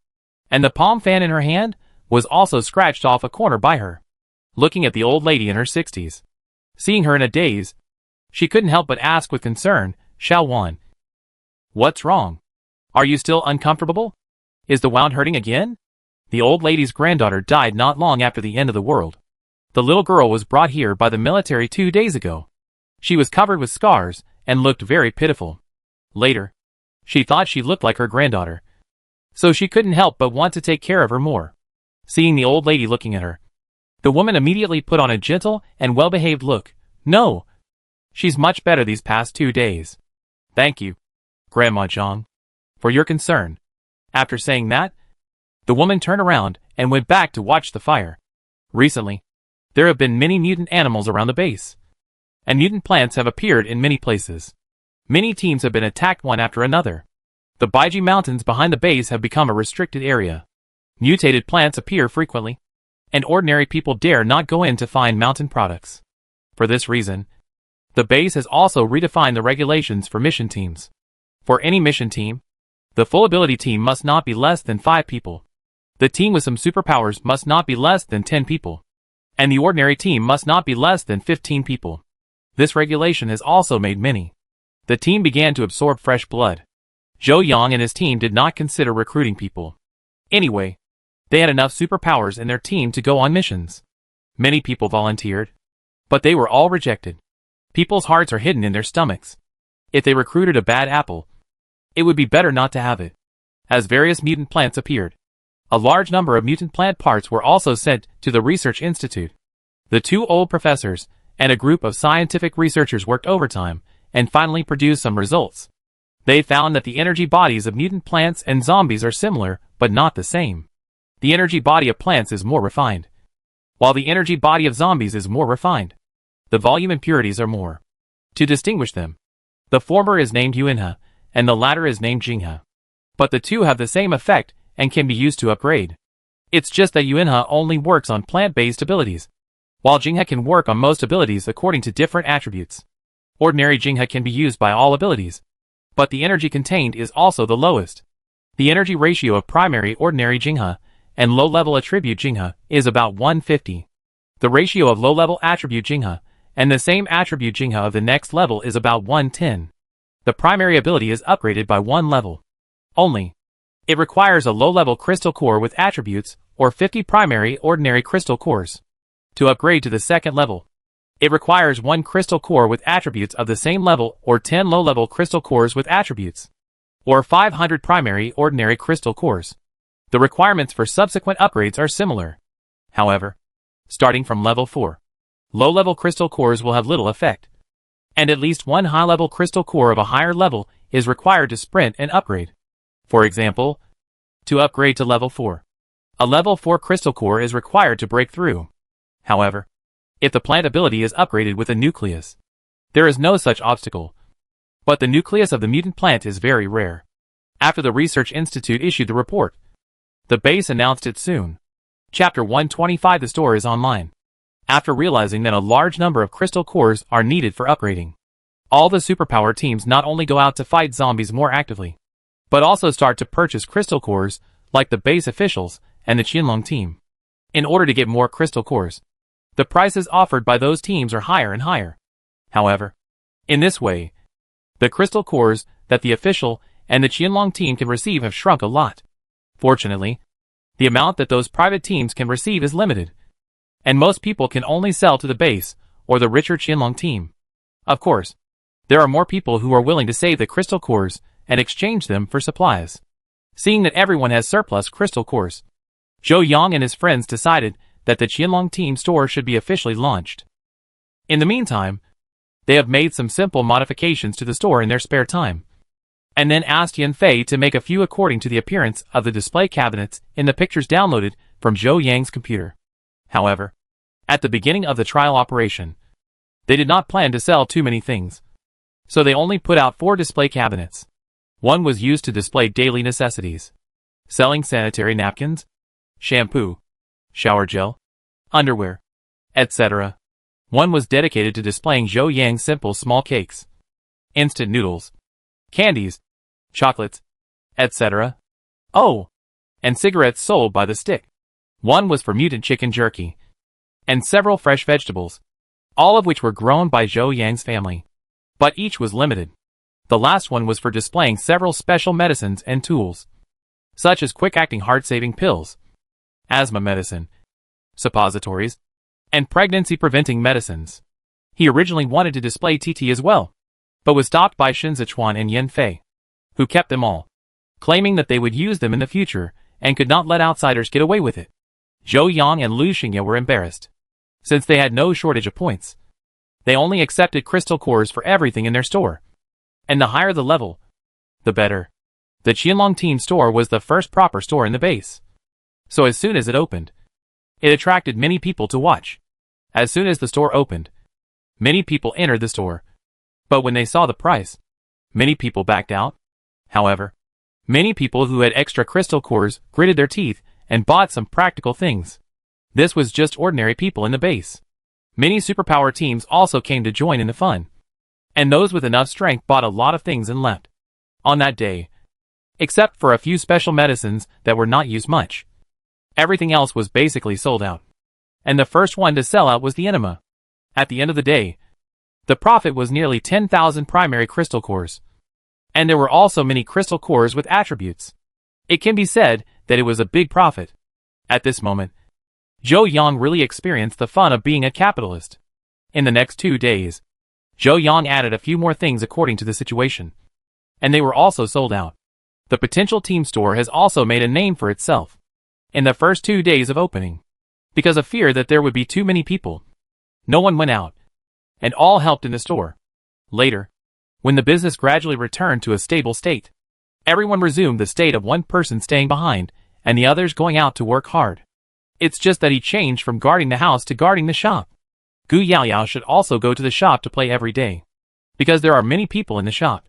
and the palm fan in her hand was also scratched off a corner by her. Looking at the old lady in her 60s, seeing her in a daze, she couldn't help but ask with concern, Xiao Wan, what's wrong? Are you still uncomfortable? Is the wound hurting again? The old lady's granddaughter died not long after the end of the world. The little girl was brought here by the military 2 days ago. She was covered with scars and looked very pitiful. Later, she thought she looked like her granddaughter, so she couldn't help but want to take care of her more. Seeing the old lady looking at her, the woman immediately put on a gentle and well-behaved look. No, she's much better these past 2 days. Thank you, Grandma Zhang, for your concern. After saying that, the woman turned around and went back to watch the fire. Recently, there have been many mutant animals around the base, and mutant plants have appeared in many places. Many teams have been attacked one after another. The Baiji Mountains behind the base have become a restricted area. Mutated plants appear frequently, and ordinary people dare not go in to find mountain products. For this reason, the base has also redefined the regulations for mission teams. For any mission team, The full ability team must not be less than 5 people. The team with some superpowers must not be less than 10 people. And the ordinary team must not be less than 15 people. This regulation has also made many. The team began to absorb fresh blood. Zhou Yang and his team did not consider recruiting people. Anyway, they had enough superpowers in their team to go on missions. Many people volunteered, but they were all rejected. People's hearts are hidden in their stomachs. If they recruited a bad apple, it would be better not to have it. As various mutant plants appeared, a large number of mutant plant parts were also sent to the research institute. The 2 old professors and a group of scientific researchers worked overtime and finally produced some results. They found that the energy bodies of mutant plants and zombies are similar, but not the same. The energy body of plants is more refined, while the energy body of zombies is more refined. The volume impurities are more. To distinguish them, the former is named Yuanhe, and the latter is named Jinghe. But the two have the same effect and can be used to upgrade. It's just that Yuanhe only works on plant-based abilities, while Jinghe can work on most abilities according to different attributes. Ordinary Jinghe can be used by all abilities, but the energy contained is also the lowest. The energy ratio of primary ordinary Jinghe and low-level attribute Jinghe is about 150. The ratio of low-level attribute Jinghe and the same attribute Jinghe of the next level is about 110. The primary ability is upgraded by 1 level. Only. It requires a low-level crystal core with attributes or 50 primary ordinary crystal cores. To upgrade to the second level, it requires 1 crystal core with attributes of the same level or 10 low-level crystal cores with attributes, or 500 primary ordinary crystal cores. The requirements for subsequent upgrades are similar. However, starting from level 4, low-level crystal cores will have little effect, and at least 1 high-level crystal core of a higher level is required to sprint and upgrade. For example, to upgrade to level 4, a level 4 crystal core is required to break through. However, if the plant ability is upgraded with a nucleus, there is no such obstacle. But the nucleus of the mutant plant is very rare. After the Research Institute issued the report, the base announced it soon. Chapter 125. The store is online. After realizing that a large number of crystal cores are needed for upgrading, all the superpower teams not only go out to fight zombies more actively, but also start to purchase crystal cores, like the base officials and the Qianlong team. In order to get more crystal cores, the prices offered by those teams are higher and higher. However, in this way, the crystal cores that the official and the Qianlong team can receive have shrunk a lot. Fortunately, the amount that those private teams can receive is limited, and most people can only sell to the base or the richer Qianlong team. Of course, there are more people who are willing to save the crystal cores and exchange them for supplies. Seeing that everyone has surplus crystal cores, Zhou Yang and his friends decided that the Qianlong team store should be officially launched. In the meantime, they have made some simple modifications to the store in their spare time, and then asked Yan Fei to make a few according to the appearance of the display cabinets in the pictures downloaded from Zhou Yang's computer. However, at the beginning of the trial operation, they did not plan to sell too many things, so they only put out 4 display cabinets. One was used to display daily necessities, selling sanitary napkins, shampoo, shower gel, underwear, etc. One was dedicated to displaying Zhou Yang's simple small cakes, instant noodles, candies, chocolates, etc. Oh, and cigarettes sold by the stick. One was for mutant chicken jerky, and several fresh vegetables, all of which were grown by Zhou Yang's family. But each was limited. The last one was for displaying several special medicines and tools, such as quick-acting heart-saving pills, asthma medicine, suppositories, and pregnancy-preventing medicines. He originally wanted to display TT as well, but was stopped by Shen Zechuan and Yan Fei, who kept them all, claiming that they would use them in the future and could not let outsiders get away with it. Zhou Yang and Lu Xingye were embarrassed, since they had no shortage of points. They only accepted crystal cores for everything in their store, and the higher the level, the better. The Qianlong team store was the first proper store in the base, so as soon as it opened, it attracted many people to watch. As soon as the store opened, many people entered the store, but when they saw the price, many people backed out. However, many people who had extra crystal cores gritted their teeth and bought some practical things. This was just ordinary people in the base. Many superpower teams also came to join in the fun, and those with enough strength bought a lot of things and left. On that day, except for a few special medicines that were not used much. Everything else was basically sold out. And the first one to sell out was the enema. At the end of the day, the profit was nearly 10,000 primary crystal cores. And there were also many crystal cores with attributes. It can be said that it was a big profit. At this moment, Zhou Yang really experienced the fun of being a capitalist. In the next 2 days, Zhou Yang added a few more things according to the situation. And they were also sold out. The potential team store has also made a name for itself. In the first 2 days of opening, because of fear that there would be too many people, no one went out, and all helped in the store. Later, when the business gradually returned to a stable state, everyone resumed the state of one person staying behind, and the others going out to work hard. It's just that he changed from guarding the house to guarding the shop. Gu Yaoyao should also go to the shop to play every day, because there are many people in the shop.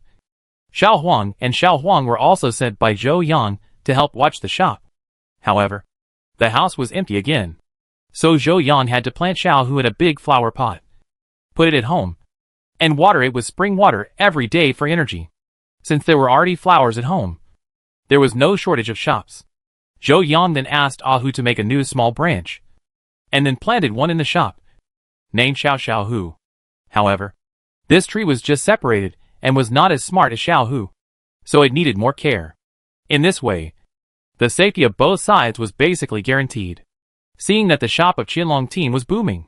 Xiao Huang and Xiao Huang were also sent by Zhou Yang to help watch the shop. However, the house was empty again. So Zhou Yang had to plant Xiao Hu in a big flower pot, put it at home, and water it with spring water every day for energy. Since there were already flowers at home, there was no shortage of shops. Zhou Yang then asked Hu to make a new small branch, and then planted one in the shop, named Xiao Hu. However, this tree was just separated and was not as smart as Xiao Hu, so it needed more care. In this way, the safety of both sides was basically guaranteed. Seeing that the shop of Qianlong team was booming,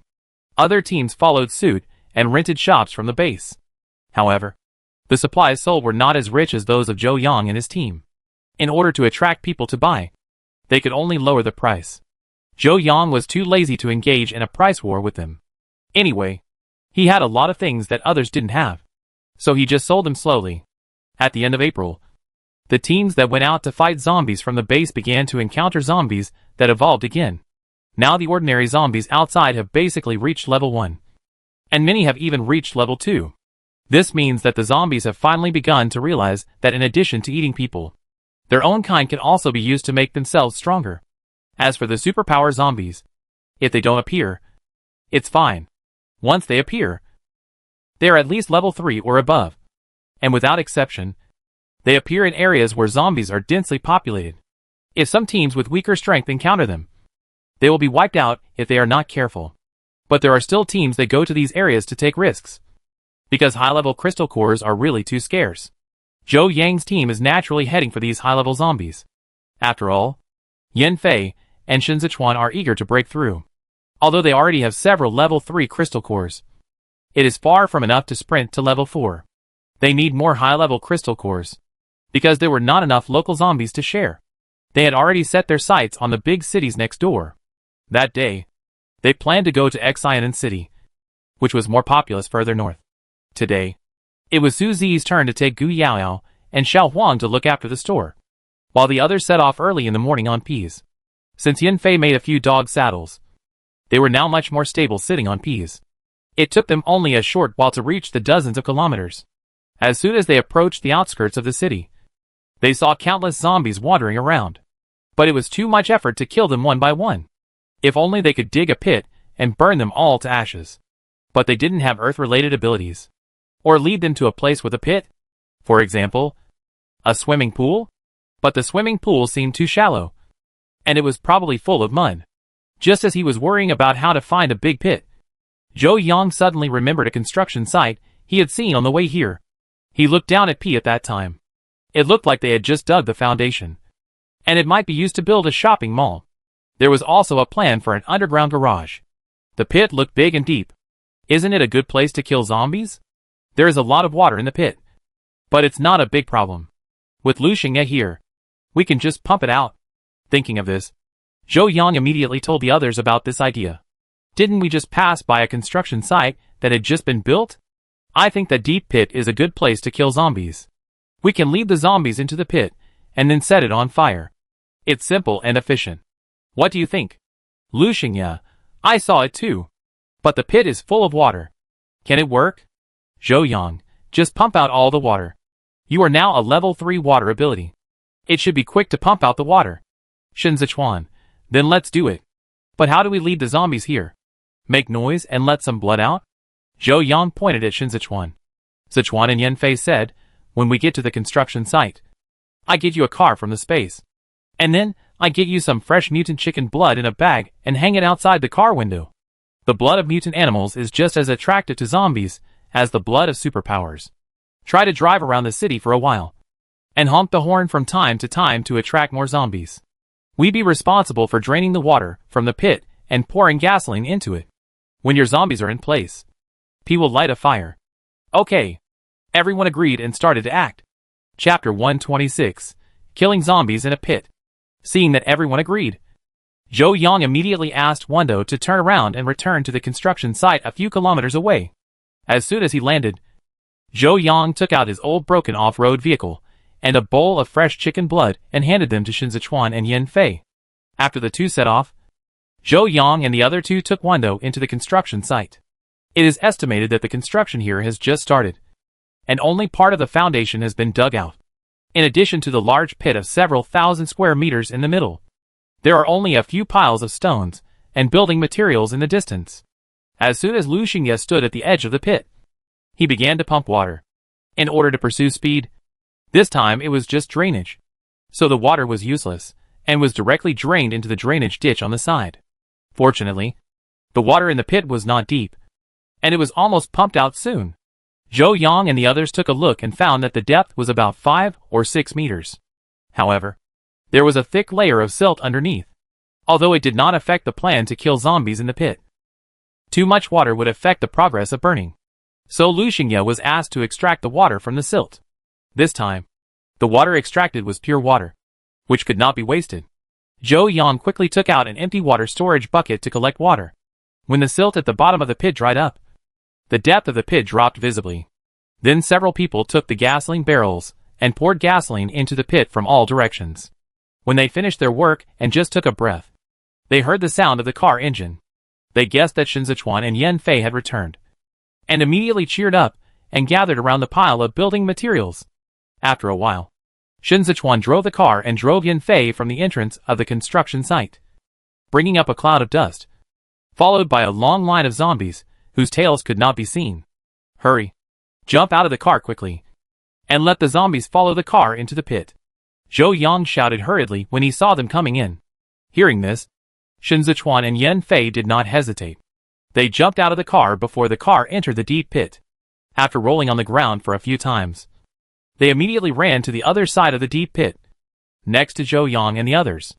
other teams followed suit and rented shops from the base. However, the supplies sold were not as rich as those of Zhou Yang and his team. In order to attract people to buy, they could only lower the price. Zhou Yang was too lazy to engage in a price war with them. Anyway, he had a lot of things that others didn't have, so he just sold them slowly. At the end of April, the teams that went out to fight zombies from the base began to encounter zombies that evolved again. Now the ordinary zombies outside have basically reached level 1. And many have even reached level 2. This means that the zombies have finally begun to realize that in addition to eating people, their own kind can also be used to make themselves stronger. As for the superpower zombies, if they don't appear, it's fine. Once they appear, they are at least level 3 or above. And without exception, they appear in areas where zombies are densely populated. If some teams with weaker strength encounter them, they will be wiped out if they are not careful. But there are still teams that go to these areas to take risks, because high-level crystal cores are really too scarce. Zhou Yang's team is naturally heading for these high-level zombies. After all, Yan Fei and Shen Zechuan are eager to break through. Although they already have several level 3 crystal cores, it is far from enough to sprint to level 4. They need more high-level crystal cores, because there were not enough local zombies to share. They had already set their sights on the big cities next door. That day, they planned to go to Xianan City, which was more populous further north. Today, it was Su Zi's turn to take Gu Yaoyao and Xiao Huang to look after the store, while the others set off early in the morning on peas. Since Yan Fei made a few dog saddles, they were now much more stable sitting on peas. It took them only a short while to reach the dozens of kilometers. As soon as they approached the outskirts of the city, they saw countless zombies wandering around. But it was too much effort to kill them one by one. If only they could dig a pit and burn them all to ashes. But they didn't have earth-related abilities. Or lead them to a place with a pit. For example, a swimming pool? But the swimming pool seemed too shallow, and it was probably full of mud. Just as he was worrying about how to find a big pit, Zhou Yang suddenly remembered a construction site he had seen on the way here. He looked down at P at that time. It looked like they had just dug the foundation, and it might be used to build a shopping mall. There was also a plan for an underground garage. The pit looked big and deep. Isn't it a good place to kill zombies? There is a lot of water in the pit, but it's not a big problem. With Lu Xingye here, we can just pump it out. Thinking of this, Zhou Yang immediately told the others about this idea. Didn't we just pass by a construction site that had just been built? I think that deep pit is a good place to kill zombies. We can lead the zombies into the pit, and then set it on fire. It's simple and efficient. What do you think? Lu Xingye, I saw it too. But the pit is full of water. Can it work? Zhou Yang, just pump out all the water. You are now a level 3 water ability. It should be quick to pump out the water. Shen Zechuan, then let's do it. But how do we lead the zombies here? Make noise and let some blood out? Zhou Yang pointed at Shen Zechuan. Zechuan and Yan Fei said, when we get to the construction site, I get you a car from the space. And then, I get you some fresh mutant chicken blood in a bag and hang it outside the car window. The blood of mutant animals is just as attractive to zombies as the blood of superpowers. Try to drive around the city for a while. And honk the horn from time to time to attract more zombies. We be responsible for draining the water from the pit and pouring gasoline into it. When your zombies are in place, P will light a fire. Okay. Everyone agreed and started to act. Chapter 126. Killing Zombies in a Pit. Seeing that everyone agreed, Zhou Yang immediately asked Wendo to turn around and return to the construction site a few kilometers away. As soon as he landed, Zhou Yang took out his old broken off-road vehicle and a bowl of fresh chicken blood and handed them to Shen Zechuan and Yan Fei. After the two set off, Zhou Yang and the other two took Wendo into the construction site. It is estimated that the construction here has just started, and only part of the foundation has been dug out. In addition to the large pit of several thousand square meters in the middle, there are only a few piles of stones and building materials in the distance. As soon as Lu Xingye stood at the edge of the pit, he began to pump water. In order to pursue speed, this time it was just drainage. So the water was useless, and was directly drained into the drainage ditch on the side. Fortunately, the water in the pit was not deep, and it was almost pumped out soon. Zhou Yang and the others took a look and found that the depth was about 5 or 6 meters. However, there was a thick layer of silt underneath, although it did not affect the plan to kill zombies in the pit. Too much water would affect the progress of burning. So Lu Xingye was asked to extract the water from the silt. This time, the water extracted was pure water, which could not be wasted. Zhou Yang quickly took out an empty water storage bucket to collect water. When the silt at the bottom of the pit dried up, the depth of the pit dropped visibly. Then several people took the gasoline barrels and poured gasoline into the pit from all directions. When they finished their work and just took a breath, they heard the sound of the car engine. They guessed that Shen Zechuan and Yan Fei had returned, and immediately cheered up and gathered around the pile of building materials. After a while, Shen Zechuan drove the car and drove Yan Fei from the entrance of the construction site, bringing up a cloud of dust, followed by a long line of zombies whose tails could not be seen. Hurry! Jump out of the car quickly, and let the zombies follow the car into the pit. Zhou Yang shouted hurriedly when he saw them coming in. Hearing this, Shen Zechuan and Yan Fei did not hesitate. They jumped out of the car before the car entered the deep pit. After rolling on the ground for a few times, they immediately ran to the other side of the deep pit, next to Zhou Yang and the others.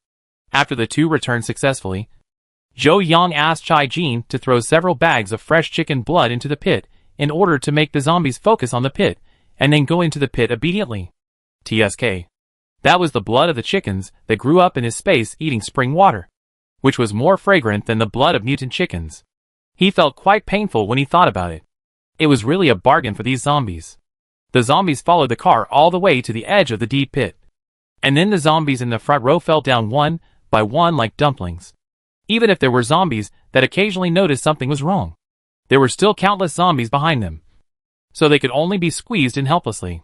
After the two returned successfully, Zhou Yang asked Chai Jin to throw several bags of fresh chicken blood into the pit in order to make the zombies focus on the pit and then go into the pit obediently. TSK. That was the blood of the chickens that grew up in his space eating spring water, which was more fragrant than the blood of mutant chickens. He felt quite painful when he thought about it. It was really a bargain for these zombies. The zombies followed the car all the way to the edge of the deep pit. And then the zombies in the front row fell down one by one like dumplings. Even if there were zombies that occasionally noticed something was wrong, there were still countless zombies behind them, so they could only be squeezed in helplessly.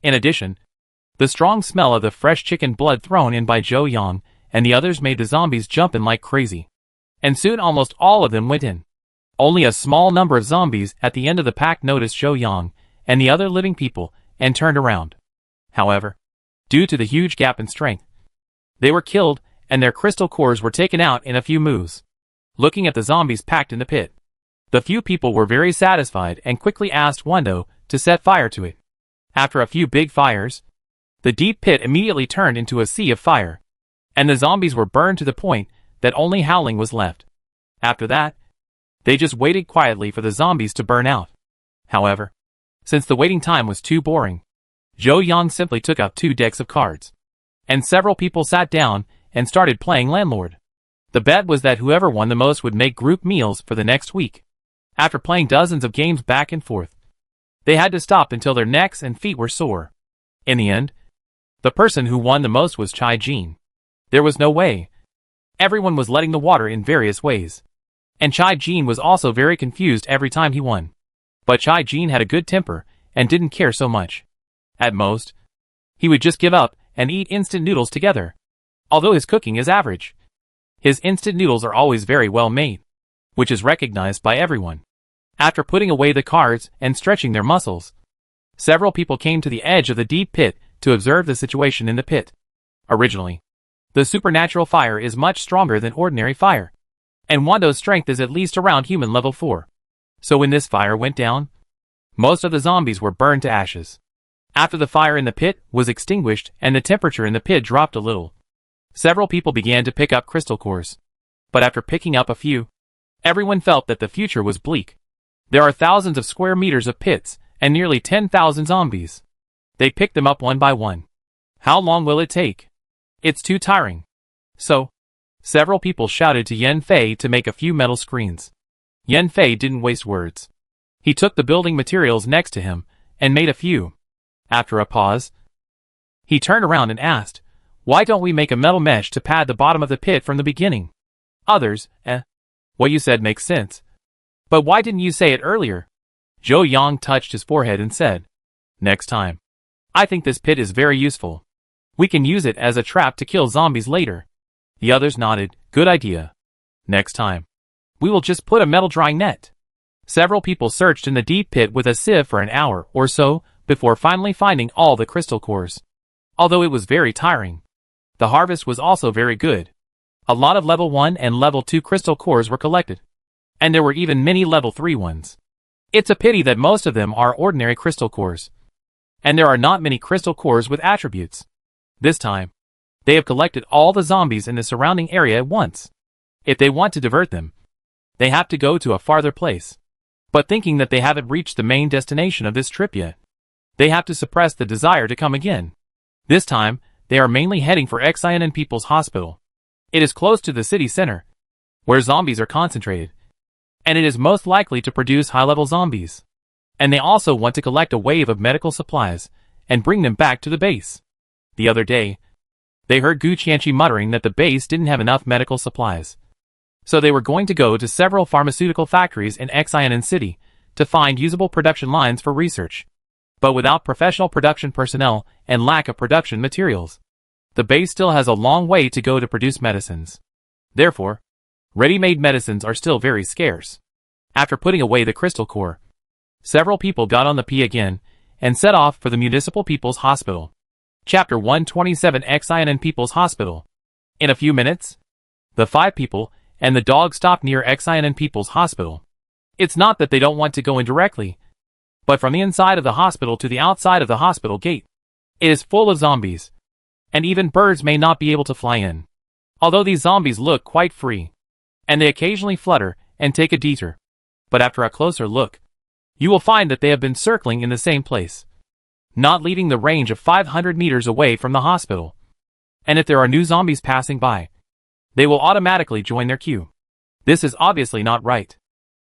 In addition, the strong smell of the fresh chicken blood thrown in by Zhou Yang and the others made the zombies jump in like crazy. And soon almost all of them went in. Only a small number of zombies at the end of the pack noticed Zhou Yang and the other living people and turned around. However, due to the huge gap in strength, they were killed and their crystal cores were taken out in a few moves. Looking at the zombies packed in the pit, the few people were very satisfied and quickly asked Wendo to set fire to it. After a few big fires, the deep pit immediately turned into a sea of fire, and the zombies were burned to the point that only howling was left. After that, they just waited quietly for the zombies to burn out. However, since the waiting time was too boring, Zhou Yang simply took out 2 decks of cards, and several people sat down and started playing landlord. The bet was that whoever won the most would make group meals for the next week. After playing dozens of games back and forth, they had to stop until their necks and feet were sore. In the end, the person who won the most was Chai Jin. There was no way. Everyone was letting the water in various ways, and Chai Jin was also very confused every time he won. But Chai Jin had a good temper and didn't care so much. At most, he would just give up and eat instant noodles together. Although his cooking is average, his instant noodles are always very well made, which is recognized by everyone. After putting away the cards and stretching their muscles, several people came to the edge of the deep pit to observe the situation in the pit. Originally, the supernatural fire is much stronger than ordinary fire, and Wando's strength is at least around human level 4. So when this fire went down, most of the zombies were burned to ashes. After the fire in the pit was extinguished and the temperature in the pit dropped a little, several people began to pick up crystal cores. But after picking up a few, everyone felt that the future was bleak. There are thousands of square meters of pits and nearly 10,000 zombies. They picked them up one by one. How long will it take? It's too tiring. So, several people shouted to Yan Fei to make a few metal screens. Yan Fei didn't waste words. He took the building materials next to him and made a few. After a pause, he turned around and asked, "Why don't we make a metal mesh to pad the bottom of the pit from the beginning?" Others, what you said makes sense. But why didn't you say it earlier? Zhou Yang touched his forehead and said, "Next time. I think this pit is very useful. We can use it as a trap to kill zombies later." The others nodded, "Good idea. Next time. We will just put a metal drying net." Several people searched in the deep pit with a sieve for an hour or so before finally finding all the crystal cores. Although it was very tiring, the harvest was also very good. A lot of level 1 and level 2 crystal cores were collected, and there were even many level 3 ones. It's a pity that most of them are ordinary crystal cores, and there are not many crystal cores with attributes. This time, they have collected all the zombies in the surrounding area at once. If they want to divert them, they have to go to a farther place. But thinking that they haven't reached the main destination of this trip yet, they have to suppress the desire to come again. This time, they are mainly heading for Xian People's Hospital. It is close to the city center, where zombies are concentrated, and it is most likely to produce high-level zombies. And they also want to collect a wave of medical supplies and bring them back to the base. The other day, they heard Gu Qianqi muttering that the base didn't have enough medical supplies. So they were going to go to several pharmaceutical factories in Xian City to find usable production lines for research. But without professional production personnel and lack of production materials, the base still has a long way to go to produce medicines. Therefore, ready-made medicines are still very scarce. After putting away the crystal core, several people got on the P again and set off for the Municipal People's Hospital. Chapter 127 Xian People's Hospital. In a few minutes, the 5 people and the dog stopped near Xian People's Hospital. It's not that they don't want to go in directly, but from the inside of the hospital to the outside of the hospital gate, it is full of zombies, and even birds may not be able to fly in. Although these zombies look quite free, and they occasionally flutter and take a detour, but after a closer look, you will find that they have been circling in the same place, not leaving the range of 500 meters away from the hospital. And if there are new zombies passing by, they will automatically join their queue. This is obviously not right.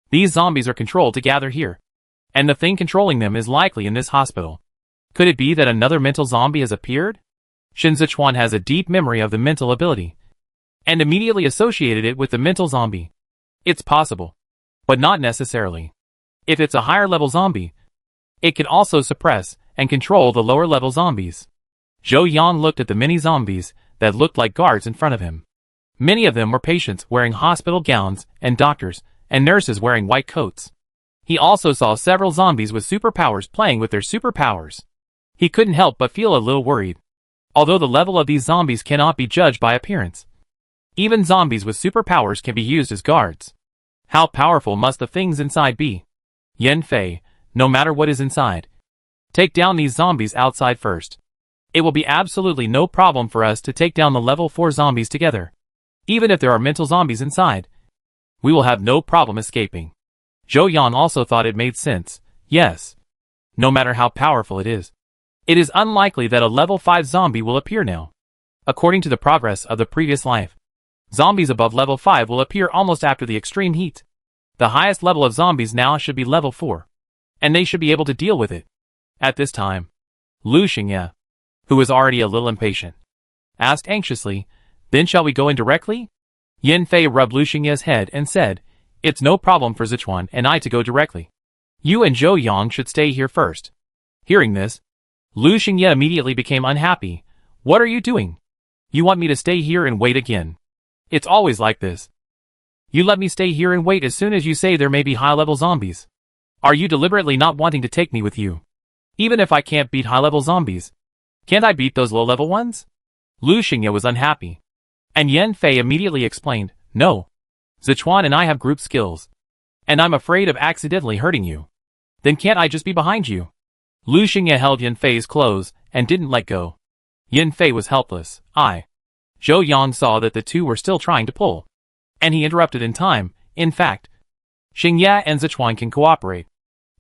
These zombies are controlled to gather here, and the thing controlling them is likely in this hospital. Could it be that another mental zombie has appeared? Shen Zechuan has a deep memory of the mental ability, and immediately associated it with the mental zombie. It's possible, but not necessarily. If it's a higher level zombie, it can also suppress and control the lower level zombies. Zhou Yang looked at the many zombies that looked like guards in front of him. Many of them were patients wearing hospital gowns and doctors and nurses wearing white coats. He also saw several zombies with superpowers playing with their superpowers. He couldn't help but feel a little worried. Although the level of these zombies cannot be judged by appearance, even zombies with superpowers can be used as guards. How powerful must the things inside be? Yan Fei, no matter what is inside, take down these zombies outside first. It will be absolutely no problem for us to take down the level 4 zombies together. Even if there are mental zombies inside, we will have no problem escaping. Zhou Yang also thought it made sense. Yes. No matter how powerful it is unlikely that a level 5 zombie will appear now. According to the progress of the previous life, zombies above level 5 will appear almost after the extreme heat. The highest level of zombies now should be level 4, and they should be able to deal with it. At this time, Lu Xingye, who was already a little impatient, asked anxiously, "Then shall we go in directly?" Yan Fei rubbed Lu Xingye's head and said, "It's no problem for Zechuan and I to go directly. You and Zhou Yang should stay here first." Hearing this, Lu Xingye immediately became unhappy. "What are you doing? You want me to stay here and wait again? It's always like this. You let me stay here and wait as soon as you say there may be high-level zombies. Are you deliberately not wanting to take me with you? Even if I can't beat high-level zombies, Can't I beat those low-level ones? Lu Xingye was unhappy. And Yan Fei immediately explained, no. Zechuan and I have group skills. And I'm afraid of accidentally hurting you. Then can't I just be behind you? Lu Xingye held Yan Fei's clothes and didn't let go. Yan Fei was helpless. Zhou Yang saw that the two were still trying to pull. And he interrupted in time. In fact, Xingye and Zechuan can cooperate.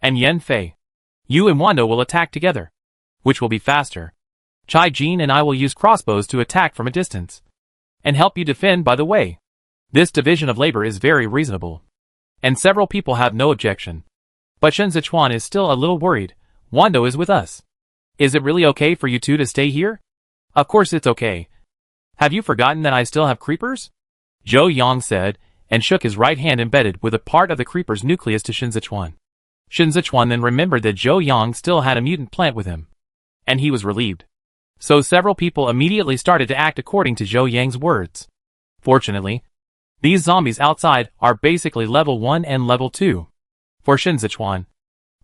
And Yan Fei, you and Wando will attack together. Which will be faster. Chai Jin and I will use crossbows to attack from a distance. And help you defend by the way. This division of labor is very reasonable. And several people have no objection. But Shen Zechuan is still a little worried. Wando is with us. Is it really okay for you two to stay here? Of course it's okay. Have you forgotten that I still have creepers? Zhou Yang said, and shook his right hand embedded with a part of the creeper's nucleus to Shen Zechuan. Shen Zechuan then remembered that Zhou Yang still had a mutant plant with him. And he was relieved. So several people immediately started to act according to Zhou Yang's words. Fortunately, these zombies outside are basically level 1 and level 2. For Shen Zechuan,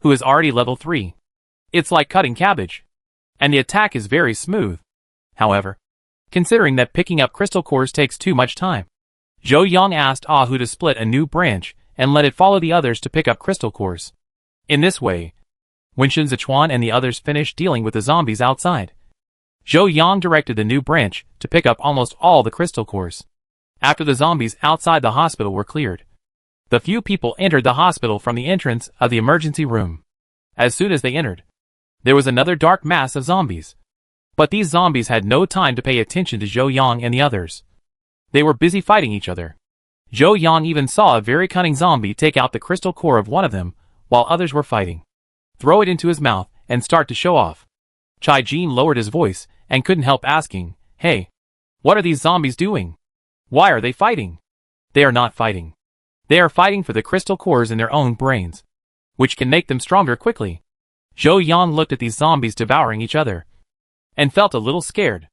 who is already level 3. It's like cutting cabbage. And the attack is very smooth. However, considering that picking up crystal cores takes too much time, Zhou Yang asked Ahu to split a new branch and let it follow the others to pick up crystal cores. In this way, when Shen Zechuan and the others finished dealing with the zombies outside, Zhou Yang directed the new branch to pick up almost all the crystal cores. After the zombies outside the hospital were cleared, the few people entered the hospital from the entrance of the emergency room. As soon as they entered, there was another dark mass of zombies. But these zombies had no time to pay attention to Zhou Yang and the others. They were busy fighting each other. Zhou Yang even saw a very cunning zombie take out the crystal core of one of them, while others were fighting. Throw it into his mouth and start to show off. Chai Jin lowered his voice and couldn't help asking, hey, what are these zombies doing? Why are they fighting? They are not fighting. They are fighting for the crystal cores in their own brains, which can make them stronger quickly. Zhou Yang looked at these zombies devouring each other and felt a little scared.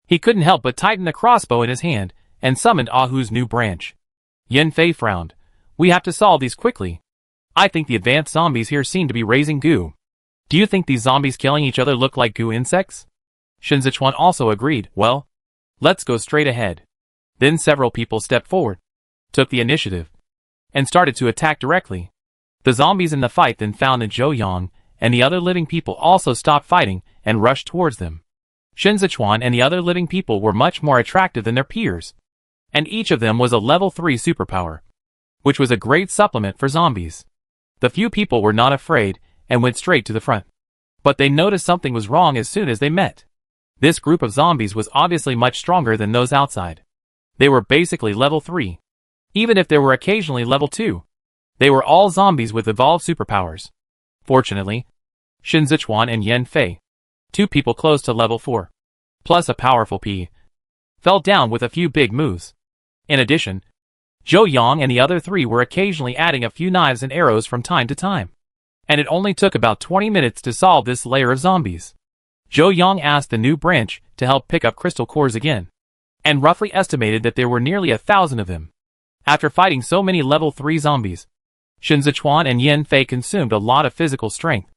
He couldn't help but tighten the crossbow in his hand and summoned Ahu's new branch. Yan Fei frowned. We have to solve these quickly. I think the advanced zombies here seem to be raising goo. Do you think these zombies killing each other look like goo insects? Shen Zechuan also agreed. Well, let's go straight ahead. Then several people stepped forward, took the initiative, and started to attack directly. The zombies in the fight then found that Zhou Yang and the other living people also stopped fighting and rushed towards them. Shen Zechuan and the other living people were much more attractive than their peers, and each of them was a level 3 superpower, which was a great supplement for zombies. The few people were not afraid and went straight to the front. But they noticed something was wrong as soon as they met. This group of zombies was obviously much stronger than those outside. They were basically level 3. Even if there were occasionally level 2. They were all zombies with evolved superpowers. Fortunately, Shen Zechuan and Yan Fei, 2 people close to level 4, plus a powerful P, fell down with a few big moves. In addition, Zhou Yang and the other 3 were occasionally adding a few knives and arrows from time to time. And it only took about 20 minutes to solve this layer of zombies. Zhou Yang asked the new branch to help pick up crystal cores again, and roughly estimated that there were nearly 1,000 of them. After fighting so many level 3 zombies, Shen Zechuan and Yan Fei consumed a lot of physical strength.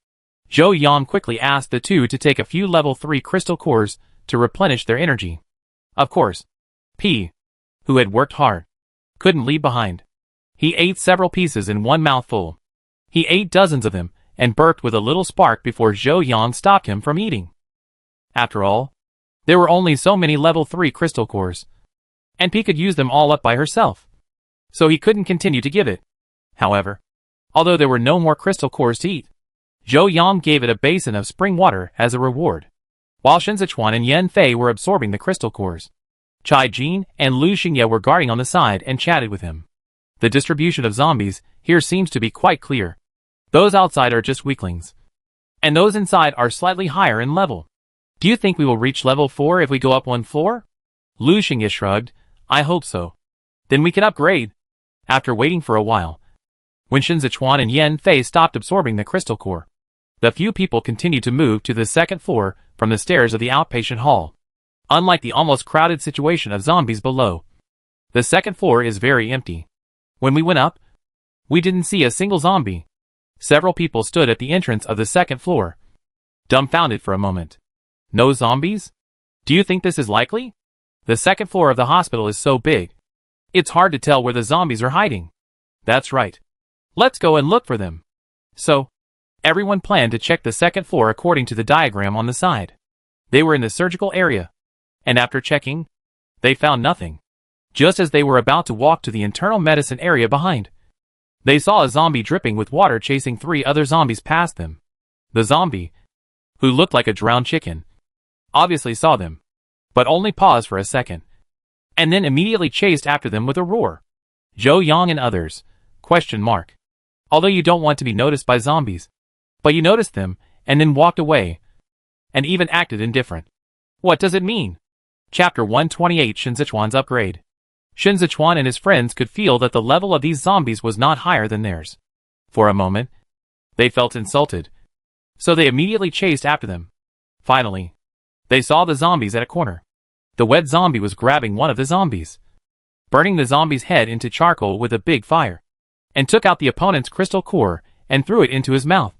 Zhou Yang quickly asked the two to take a few level 3 crystal cores to replenish their energy. Of course, P, who had worked hard, couldn't leave behind. He ate several pieces in one mouthful. He ate dozens of them and burped with a little spark before Zhou Yang stopped him from eating. After all, there were only so many level 3 crystal cores, and P could use them all up by herself. So he couldn't continue to give it. However, although there were no more crystal cores to eat, Zhou Yang gave it a basin of spring water as a reward, while Shen Zechuan and Yan Fei were absorbing the crystal cores. Chai Jin and Lu Xingye were guarding on the side and chatted with him. The distribution of zombies here seems to be quite clear. Those outside are just weaklings, and those inside are slightly higher in level. Do you think we will reach level 4 if we go up 1 floor? Lu Xingye shrugged. I hope so. Then we can upgrade. After waiting for a while, when Shen Zechuan and Yan Fei stopped absorbing the crystal core, the few people continued to move to the 2nd floor from the stairs of the outpatient hall. Unlike the almost crowded situation of zombies below, the 2nd floor is very empty. When we went up, we didn't see a single zombie. Several people stood at the entrance of the 2nd floor, dumbfounded for a moment. No zombies? Do you think this is likely? The second floor of the hospital is so big. It's hard to tell where the zombies are hiding. That's right. Let's go and look for them. So, everyone planned to check the second floor according to the diagram on the side. They were in the surgical area. And after checking, they found nothing. Just as they were about to walk to the internal medicine area behind, they saw a zombie dripping with water chasing 3 other zombies past them. The zombie, who looked like a drowned chicken, obviously saw them, but only paused for a second, and then immediately chased after them with a roar. Zhou Yang and others, ? Although you don't want to be noticed by zombies, but you noticed them, and then walked away, and even acted indifferent. What does it mean? Chapter 128 Shen Zechuan's upgrade. Shen Zechuan and his friends could feel that the level of these zombies was not higher than theirs. For a moment, they felt insulted, so they immediately chased after them. Finally, they saw the zombies at a corner. The wet zombie was grabbing one of the zombies, burning the zombie's head into charcoal with a big fire, and took out the opponent's crystal core and threw it into his mouth,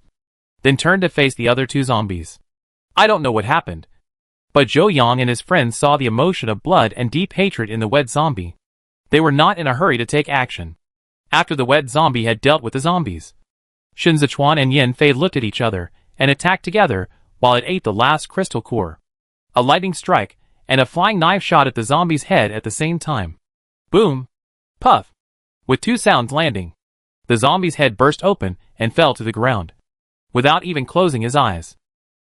then turned to face the other 2 zombies. I don't know what happened, but Zhou Yang and his friends saw the emotion of blood and deep hatred in the wet zombie. They were not in a hurry to take action. After the wet zombie had dealt with the zombies, Shen Zechuan and Yan Fei looked at each other and attacked together while it ate the last crystal core. A lightning strike and a flying knife shot at the zombie's head at the same time. Boom! Puff! With 2 sounds landing, the zombie's head burst open and fell to the ground, without even closing his eyes.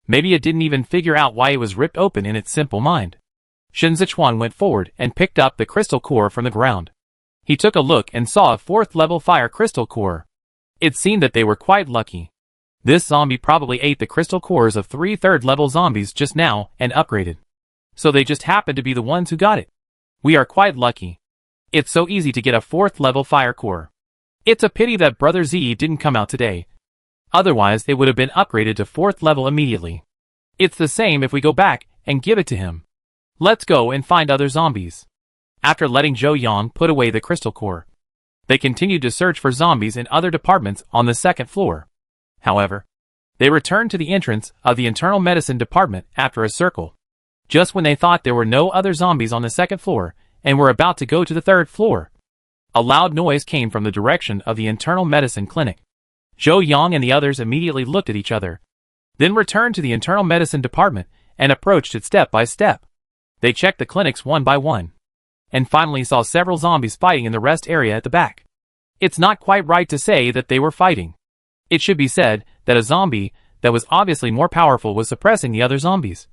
Maybe it didn't even figure out why it was ripped open in its simple mind. Shen Zechuan went forward and picked up the crystal core from the ground. He took a look and saw a 4th level fire crystal core. It seemed that they were quite lucky. This zombie probably ate the crystal cores of 3 3rd level zombies just now and upgraded. So they just happened to be the ones who got it. We are quite lucky. It's so easy to get a 4th level fire core. It's a pity that Brother Z didn't come out today. Otherwise they would have been upgraded to 4th level immediately. It's the same if we go back and give it to him. Let's go and find other zombies. After letting Zhou Yang put away the crystal core, they continued to search for zombies in other departments on the 2nd floor. However, they returned to the entrance of the internal medicine department after a circle, just when they thought there were no other zombies on the 2nd floor and were about to go to the 3rd floor. A loud noise came from the direction of the internal medicine clinic. Zhou Yang and the others immediately looked at each other, then returned to the internal medicine department and approached it step by step. They checked the clinics one by one, and finally saw several zombies fighting in the rest area at the back. It's not quite right to say that they were fighting. It should be said that a zombie that was obviously more powerful was suppressing the other zombies,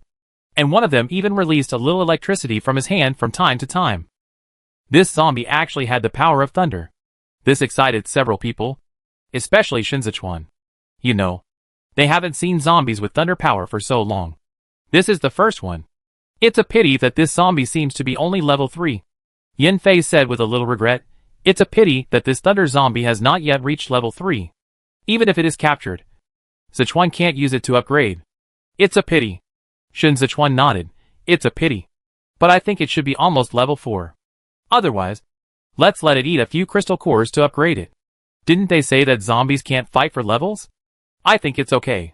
and one of them even released a little electricity from his hand from time to time. This zombie actually had the power of thunder. This excited several people, especially Shen Zechuan. You know, they haven't seen zombies with thunder power for so long. This is the first one. It's a pity that this zombie seems to be only level 3. Yan Fei said with a little regret. It's a pity that this thunder zombie has not yet reached level 3. Even if it is captured, Zechuan can't use it to upgrade. It's a pity. Shen Zechuan nodded. It's a pity. But I think it should be almost level 4. Otherwise, let's let it eat a few crystal cores to upgrade it. Didn't they say that zombies can't fight for levels? I think it's okay.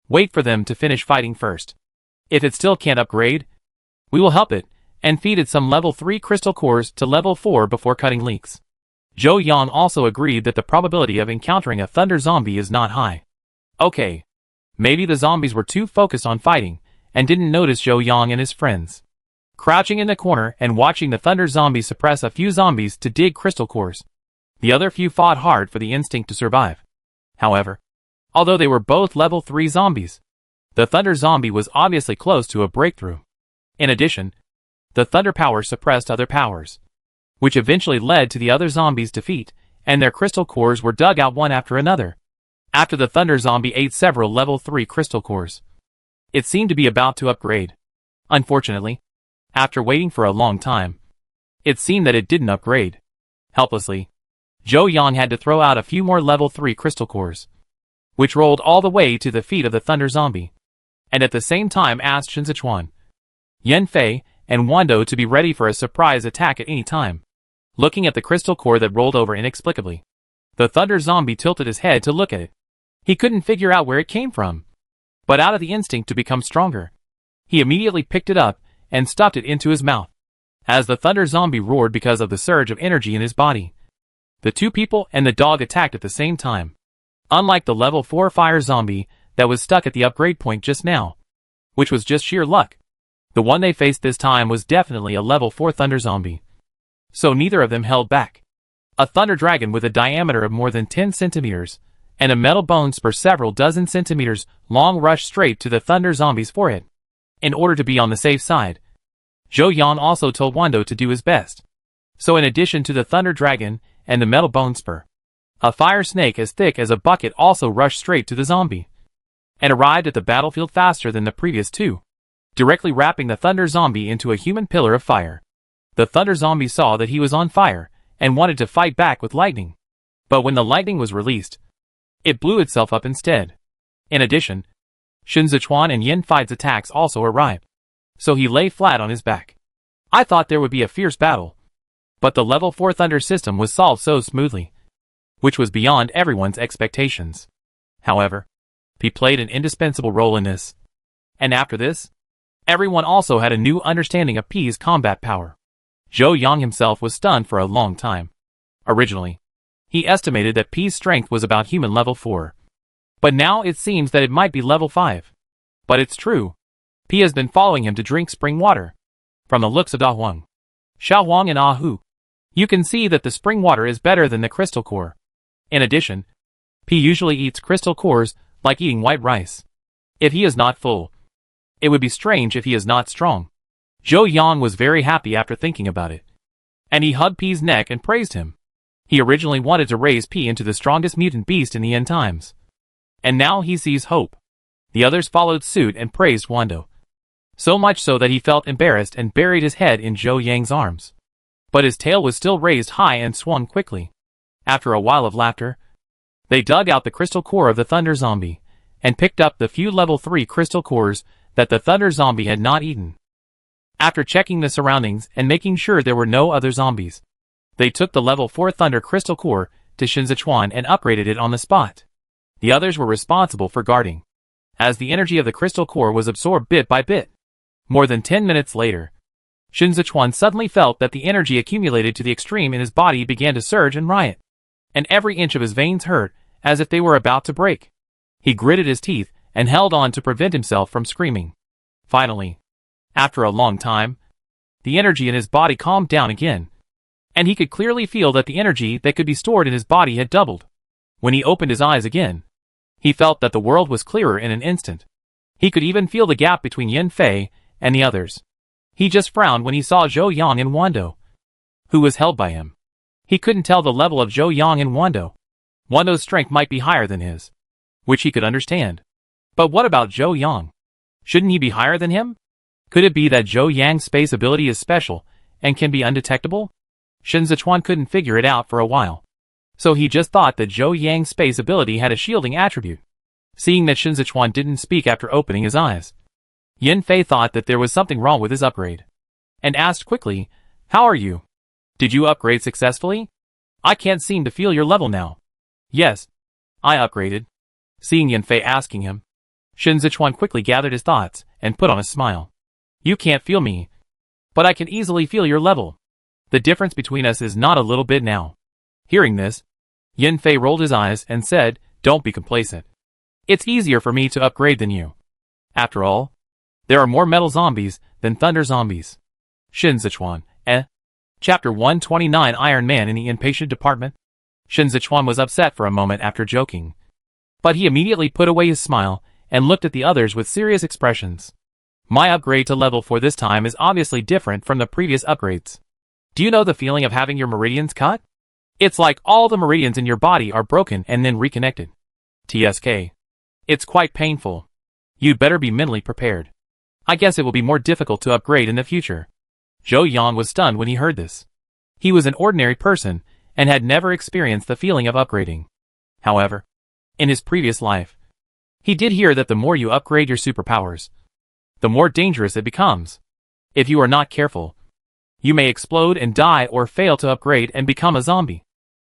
Wait for them to finish fighting first. If it still can't upgrade, we will help it and feed it some level 3 crystal cores to level 4 before cutting leaks. Zhou Yang also agreed that the probability of encountering a thunder zombie is not high. Okay. Maybe the zombies were too focused on fighting and didn't notice Zhou Yang and his friends crouching in the corner and watching the thunder zombie suppress a few zombies to dig crystal cores. The other few fought hard for the instinct to survive. However, although they were both level 3 zombies, the thunder zombie was obviously close to a breakthrough. In addition, the thunder power suppressed other powers, which eventually led to the other zombies' defeat, and their crystal cores were dug out one after another. After the thunder zombie ate several level 3 crystal cores, it seemed to be about to upgrade. Unfortunately, after waiting for a long time, it seemed that it didn't upgrade. Helplessly, Zhou Yang had to throw out a few more level 3 crystal cores, which rolled all the way to the feet of the thunder zombie, and at the same time asked Shen Zechuan, Yan Fei, and Wando to be ready for a surprise attack at any time. Looking at the crystal core that rolled over inexplicably, the thunder zombie tilted his head to look at it. He couldn't figure out where it came from, but out of the instinct to become stronger, He immediately picked it up and stuffed it into his mouth. As the thunder zombie roared because of the surge of energy in his body, the two people and the dog attacked at the same time. Unlike the level 4 fire zombie that was stuck at the upgrade point just now, which was just sheer luck, the one they faced this time was definitely a level 4 thunder zombie. So neither of them held back. A thunder dragon with a diameter of more than 10 centimeters and a metal bone spur several dozen centimeters long rushed straight to the thunder zombie's forehead. In order to be on the safe side, Zhou Yang also told Wando to do his best. So in addition to the thunder dragon and the metal bone spur, a fire snake as thick as a bucket also rushed straight to the zombie and arrived at the battlefield faster than the previous two, directly wrapping the thunder zombie into a human pillar of fire. The thunder zombie saw that he was on fire and wanted to fight back with lightning. But when the lightning was released, it blew itself up instead. In addition, Shen Zechuan and Yan Fei's attacks also arrived, so he lay flat on his back. I thought there would be a fierce battle, but the level 4 thunder system was solved so smoothly, which was beyond everyone's expectations. However, P played an indispensable role in this. And after this, everyone also had a new understanding of P's combat power. Zhou Yang himself was stunned for a long time. Originally, he estimated that P's strength was about human level 4. But now it seems that it might be level 5. But it's true. P has been following him to drink spring water. From the looks of Da Huang, Xiao Huang and Ah Hu, you can see that the spring water is better than the crystal core. In addition, P usually eats crystal cores like eating white rice. If he is not full, it would be strange if he is not strong. Zhou Yang was very happy after thinking about it, and he hugged P's neck and praised him. He originally wanted to raise P into the strongest mutant beast in the end times, and now he sees hope. The others followed suit and praised Wando, so much so that he felt embarrassed and buried his head in Zhou Yang's arms. But his tail was still raised high and swung quickly. After a while of laughter, they dug out the crystal core of the thunder zombie and picked up the few level 3 crystal cores that the thunder zombie had not eaten. After checking the surroundings and making sure there were no other zombies, they took the level 4 thunder crystal core to Shen Zechuan and upgraded it on the spot. The others were responsible for guarding, as the energy of the crystal core was absorbed bit by bit. More than 10 minutes later, Shen Zechuan suddenly felt that the energy accumulated to the extreme in his body began to surge and riot, and every inch of his veins hurt as if they were about to break. He gritted his teeth and held on to prevent himself from screaming. Finally, after a long time, the energy in his body calmed down again, and he could clearly feel that the energy that could be stored in his body had doubled. When he opened his eyes again, he felt that the world was clearer in an instant. He could even feel the gap between Yan Fei and the others. He just frowned when he saw Zhou Yang and Wando, who was held by him. He couldn't tell the level of Zhou Yang and Wando. Wando's strength might be higher than his, which he could understand. But what about Zhou Yang? Shouldn't he be higher than him? Could it be that Zhou Yang's space ability is special and can be undetectable? Shen Zechuan couldn't figure it out for a while, so he just thought that Zhou Yang's space ability had a shielding attribute. Seeing that Shen Zechuan didn't speak after opening his eyes, Yan Fei thought that there was something wrong with his upgrade, and asked quickly, "How are you? Did you upgrade successfully? I can't seem to feel your level now." "Yes, I upgraded." Seeing Yan Fei asking him, Shen Zechuan quickly gathered his thoughts and put on a smile. "You can't feel me, but I can easily feel your level. The difference between us is not a little bit now." Hearing this, Yan Fei rolled his eyes and said, "Don't be complacent. It's easier for me to upgrade than you. After all, there are more metal zombies than thunder zombies." Shen Zechuan, Chapter 129 Iron Man in the Inpatient Department. Shen Zechuan was upset for a moment after joking, but he immediately put away his smile and looked at the others with serious expressions. "My upgrade to level 4 this time is obviously different from the previous upgrades. Do you know the feeling of having your meridians cut? It's like all the meridians in your body are broken and then reconnected. TSK. It's quite painful. You'd better be mentally prepared. I guess it will be more difficult to upgrade in the future." Zhou Yang was stunned when he heard this. He was an ordinary person and had never experienced the feeling of upgrading. However, in his previous life, he did hear that the more you upgrade your superpowers, the more dangerous it becomes. If you are not careful, you may explode and die or fail to upgrade and become a zombie.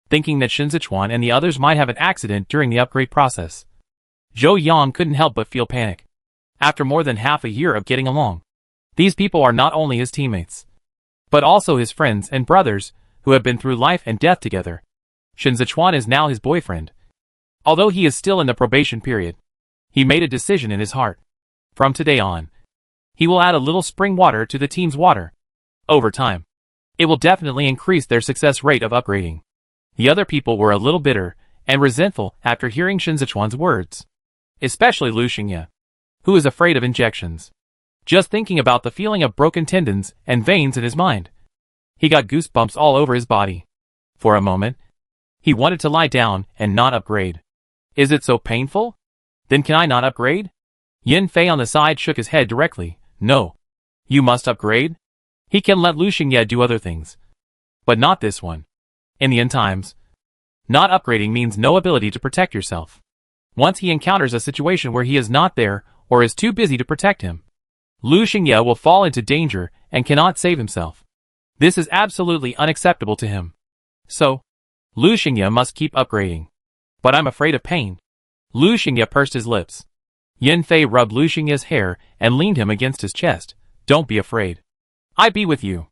Thinking that Shen Zechuan and the others might have an accident during the upgrade process, Zhou Yang couldn't help but feel panic. After more than half a year of getting along, these people are not only his teammates, but also his friends and brothers who have been through life and death together. Shen Zechuan is now his boyfriend. Although he is still in the probation period, he made a decision in his heart. From today on, he will add a little spring water to the team's water. Over time, it will definitely increase their success rate of upgrading. The other people were a little bitter and resentful after hearing Shen Zechuan's words. Especially Lu Xingye, who is afraid of injections. Just thinking about the feeling of broken tendons and veins in his mind, he got goosebumps all over his body. For a moment, he wanted to lie down and not upgrade. Is it so painful? Then can I not upgrade? Yan Fei on the side shook his head directly. No. You must upgrade. He can let Lu Xingye do other things, but not this one. In the end times, not upgrading means no ability to protect yourself. Once he encounters a situation where he is not there or is too busy to protect him, Lu Xingye will fall into danger and cannot save himself. This is absolutely unacceptable to him. So, Lu Xingye must keep upgrading. But I'm afraid of pain. Lu Xingye pursed his lips. Yan Fei rubbed Lu Xingye's hair and leaned him against his chest. Don't be afraid. I be with you.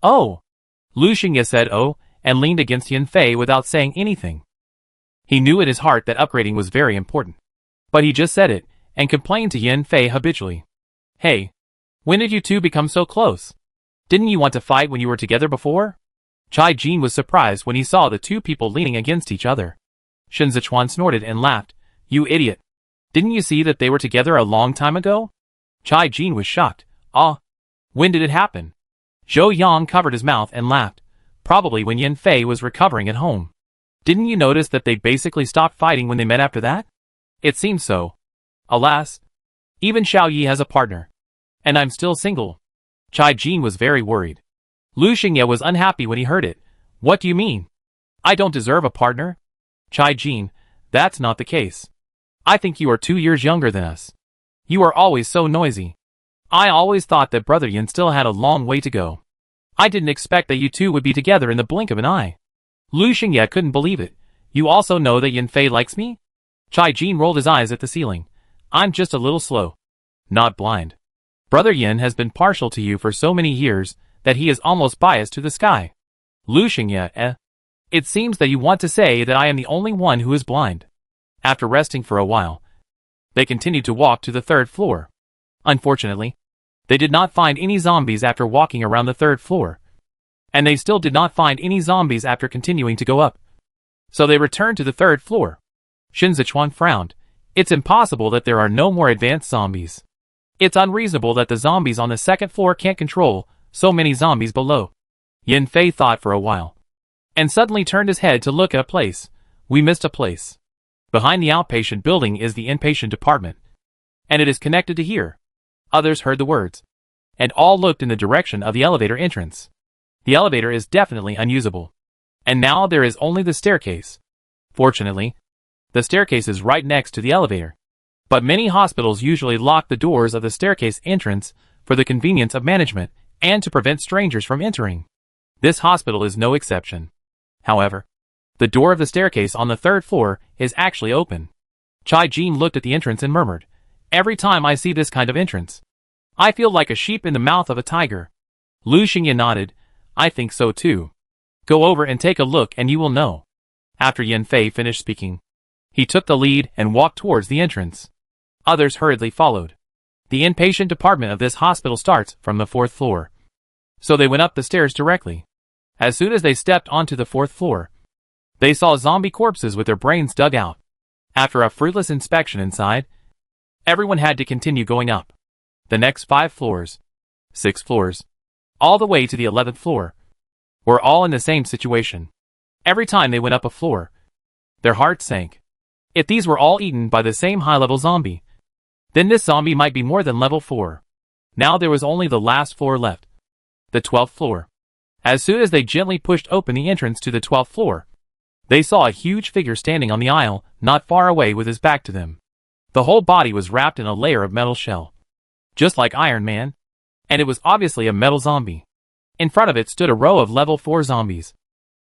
Oh! Lu Xingye said oh, and leaned against Yan Fei without saying anything. He knew in his heart that upgrading was very important. But he just said it, and complained to Yan Fei habitually. Hey, when did you two become so close? Didn't you want to fight when you were together before? Chai Jin was surprised when he saw the two people leaning against each other. Shen Zechuan snorted and laughed. You idiot. Didn't you see that they were together a long time ago? Chai Jin was shocked. Ah. When did it happen? Zhou Yang covered his mouth and laughed. Probably when Yan Fei was recovering at home. Didn't you notice that they basically stopped fighting when they met after that? It seems so. Alas. Even Xiao Yi has a partner. And I'm still single. Chai Jin was very worried. Lu Xingye was unhappy when he heard it. What do you mean? I don't deserve a partner? Chai Jin, that's not the case. I think you are 2 years younger than us. You are always so noisy. I always thought that Brother Yan still had a long way to go. I didn't expect that you two would be together in the blink of an eye. Lu Xingye couldn't believe it. You also know that Yan Fei likes me? Chai Jin rolled his eyes at the ceiling. I'm just a little slow. Not blind. Brother Yan has been partial to you for so many years that he is almost biased to the sky. Lu Xingye, It seems that you want to say that I am the only one who is blind. After resting for a while, they continued to walk to the 3rd floor. Unfortunately, they did not find any zombies after walking around the 3rd floor. And they still did not find any zombies after continuing to go up. So they returned to the 3rd floor. Shen Zechuan frowned. It's impossible that there are no more advanced zombies. It's unreasonable that the zombies on the 2nd floor can't control so many zombies below. Yan Fei thought for a while, and suddenly turned his head to look at a place. We missed a place. Behind the outpatient building is the inpatient department, and it is connected to here. Others heard the words, and all looked in the direction of the elevator entrance. The elevator is definitely unusable, and now there is only the staircase. Fortunately, the staircase is right next to the elevator, but many hospitals usually lock the doors of the staircase entrance for the convenience of management and to prevent strangers from entering. This hospital is no exception. However, the door of the staircase on the 3rd floor is actually open. Chai Jin looked at the entrance and murmured, Every time I see this kind of entrance, I feel like a sheep in the mouth of a tiger. Lu Xingye nodded. I think so too. Go over and take a look and you will know. After Yan Fei finished speaking, he took the lead and walked towards the entrance. Others hurriedly followed. The inpatient department of this hospital starts from the 4th floor. So they went up the stairs directly. As soon as they stepped onto the 4th floor, they saw zombie corpses with their brains dug out. After a fruitless inspection inside, everyone had to continue going up. The next 5 floors, 6 floors, all the way to the 11th floor, were all in the same situation. Every time they went up a floor, their hearts sank. If these were all eaten by the same high-level zombie, then this zombie might be more than level 4. Now there was only the last floor left, the 12th floor. As soon as they gently pushed open the entrance to the 12th floor, they saw a huge figure standing on the aisle not far away with his back to them. The whole body was wrapped in a layer of metal shell, just like Iron Man, and it was obviously a metal zombie. In front of it stood a row of level 4 zombies,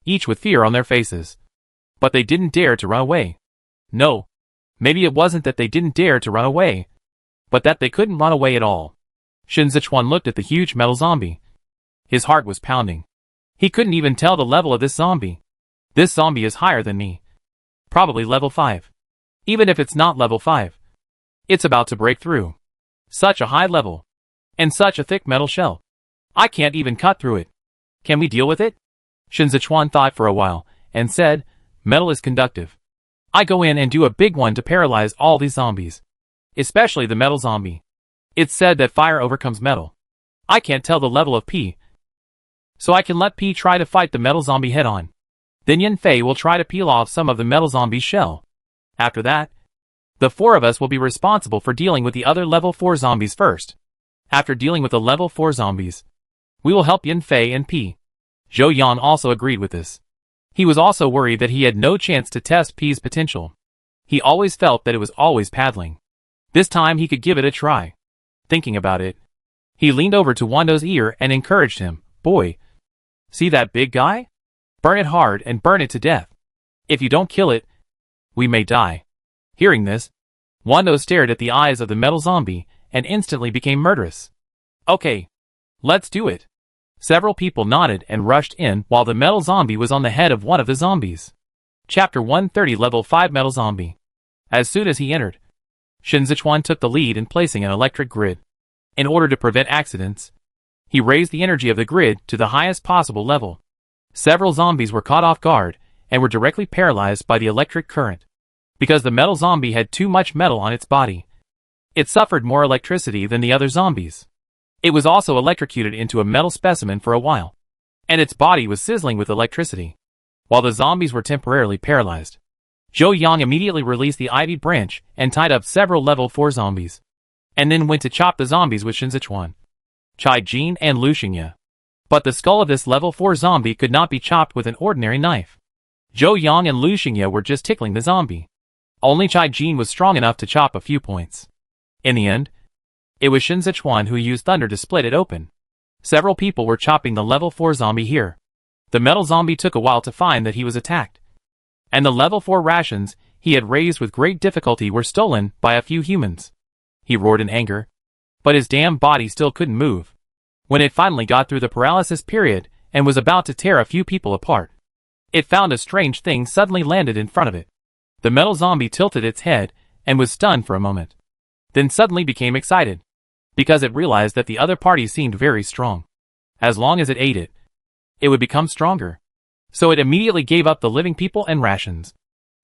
each with fear on their faces. But they didn't dare to run away. No, maybe it wasn't that they didn't dare to run away. but that they couldn't run away at all. Shen Zechuan looked at the huge metal zombie. His heart was pounding. He couldn't even tell the level of this zombie. This zombie is higher than me. Probably level 5. Even if it's not level 5. It's about to break through. Such a high level. And such a thick metal shell. I can't even cut through it. Can we deal with it? Shen Zechuan thought for a while, and said, metal is conductive. I go in and do a big one to paralyze all these zombies. Especially the metal zombie. It's said that fire overcomes metal. I can't tell the level of P. So I can let P try to fight the metal zombie head on. Then Yan Fei will try to peel off some of the metal zombie's shell. After that, the 4 of us will be responsible for dealing with the other level 4 zombies first. After dealing with the level 4 zombies, we will help Yan Fei and P. Zhou Yan also agreed with this. He was also worried that he had no chance to test P's potential. He always felt that it was always paddling. This time he could give it a try. Thinking about it, he leaned over to Wando's ear and encouraged him. Boy, see that big guy? Burn it hard and burn it to death. If you don't kill it, we may die. Hearing this, Wando stared at the eyes of the metal zombie and instantly became murderous. Okay, let's do it. Several people nodded and rushed in while the metal zombie was on the head of one of the zombies. Chapter 130 Level 5 Metal Zombie. As soon as he entered, Shen Zechuan took the lead in placing an electric grid. In order to prevent accidents, he raised the energy of the grid to the highest possible level. Several zombies were caught off guard and were directly paralyzed by the electric current. Because the metal zombie had too much metal on its body, it suffered more electricity than the other zombies. It was also electrocuted into a metal specimen for a while, and its body was sizzling with electricity. While the zombies were temporarily paralyzed, Zhou Yang immediately released the ivy branch and tied up several level 4 zombies, and then went to chop the zombies with Shen Zechuan, Chai Jin and Lu Xingye. But the skull of this level 4 zombie could not be chopped with an ordinary knife. Zhou Yang and Lu Xingye were just tickling the zombie. Only Chai Jin was strong enough to chop a few points. In the end, it was Shen Zechuan who used thunder to split it open. Several people were chopping the level 4 zombie here. The metal zombie took a while to find that he was attacked. And the level 4 rations he had raised with great difficulty were stolen by a few humans. He roared in anger, but his damn body still couldn't move. When it finally got through the paralysis period and was about to tear a few people apart, it found a strange thing suddenly landed in front of it. The metal zombie tilted its head and was stunned for a moment, then suddenly became excited, because it realized that the other party seemed very strong. As long as it ate it, it would become stronger. So it immediately gave up the living people and rations,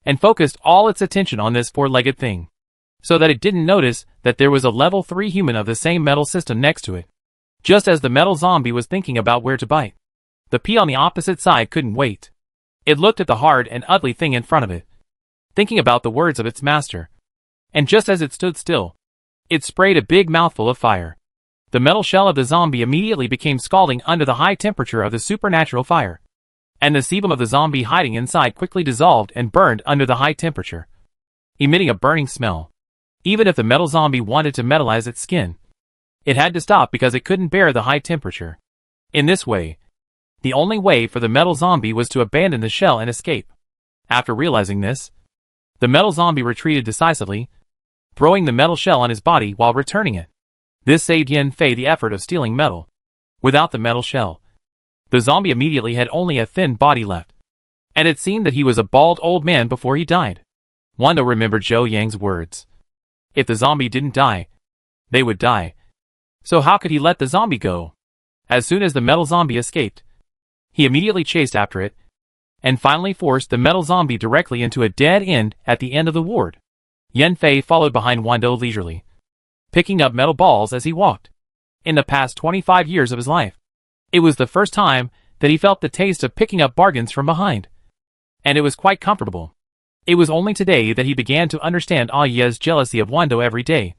and focused all its attention on this 4-legged thing, so that it didn't notice that there was a level 3 human of the same metal system next to it. Just as the metal zombie was thinking about where to bite, the P on the opposite side couldn't wait. It looked at the hard and ugly thing in front of it, thinking about the words of its master. And just as it stood still, it sprayed a big mouthful of fire. The metal shell of the zombie immediately became scalding under the high temperature of the supernatural fire. And the sebum of the zombie hiding inside quickly dissolved and burned under the high temperature, emitting a burning smell. Even if the metal zombie wanted to metallize its skin, it had to stop because it couldn't bear the high temperature. In this way, the only way for the metal zombie was to abandon the shell and escape. After realizing this, the metal zombie retreated decisively, throwing the metal shell on his body while returning it. This saved Yan Fei the effort of stealing metal. Without the metal shell, the zombie immediately had only a thin body left, and it seemed that he was a bald old man before he died. Wando remembered Zhou Yang's words. If the zombie didn't die, they would die. So how could he let the zombie go? As soon as the metal zombie escaped, he immediately chased after it, and finally forced the metal zombie directly into a dead end at the end of the ward. Yan Fei followed behind Wando leisurely, picking up metal balls as he walked. In the past 25 years of his life, it was the first time that he felt the taste of picking up bargains from behind. And it was quite comfortable. It was only today that he began to understand Ah Ye's jealousy of Wando every day.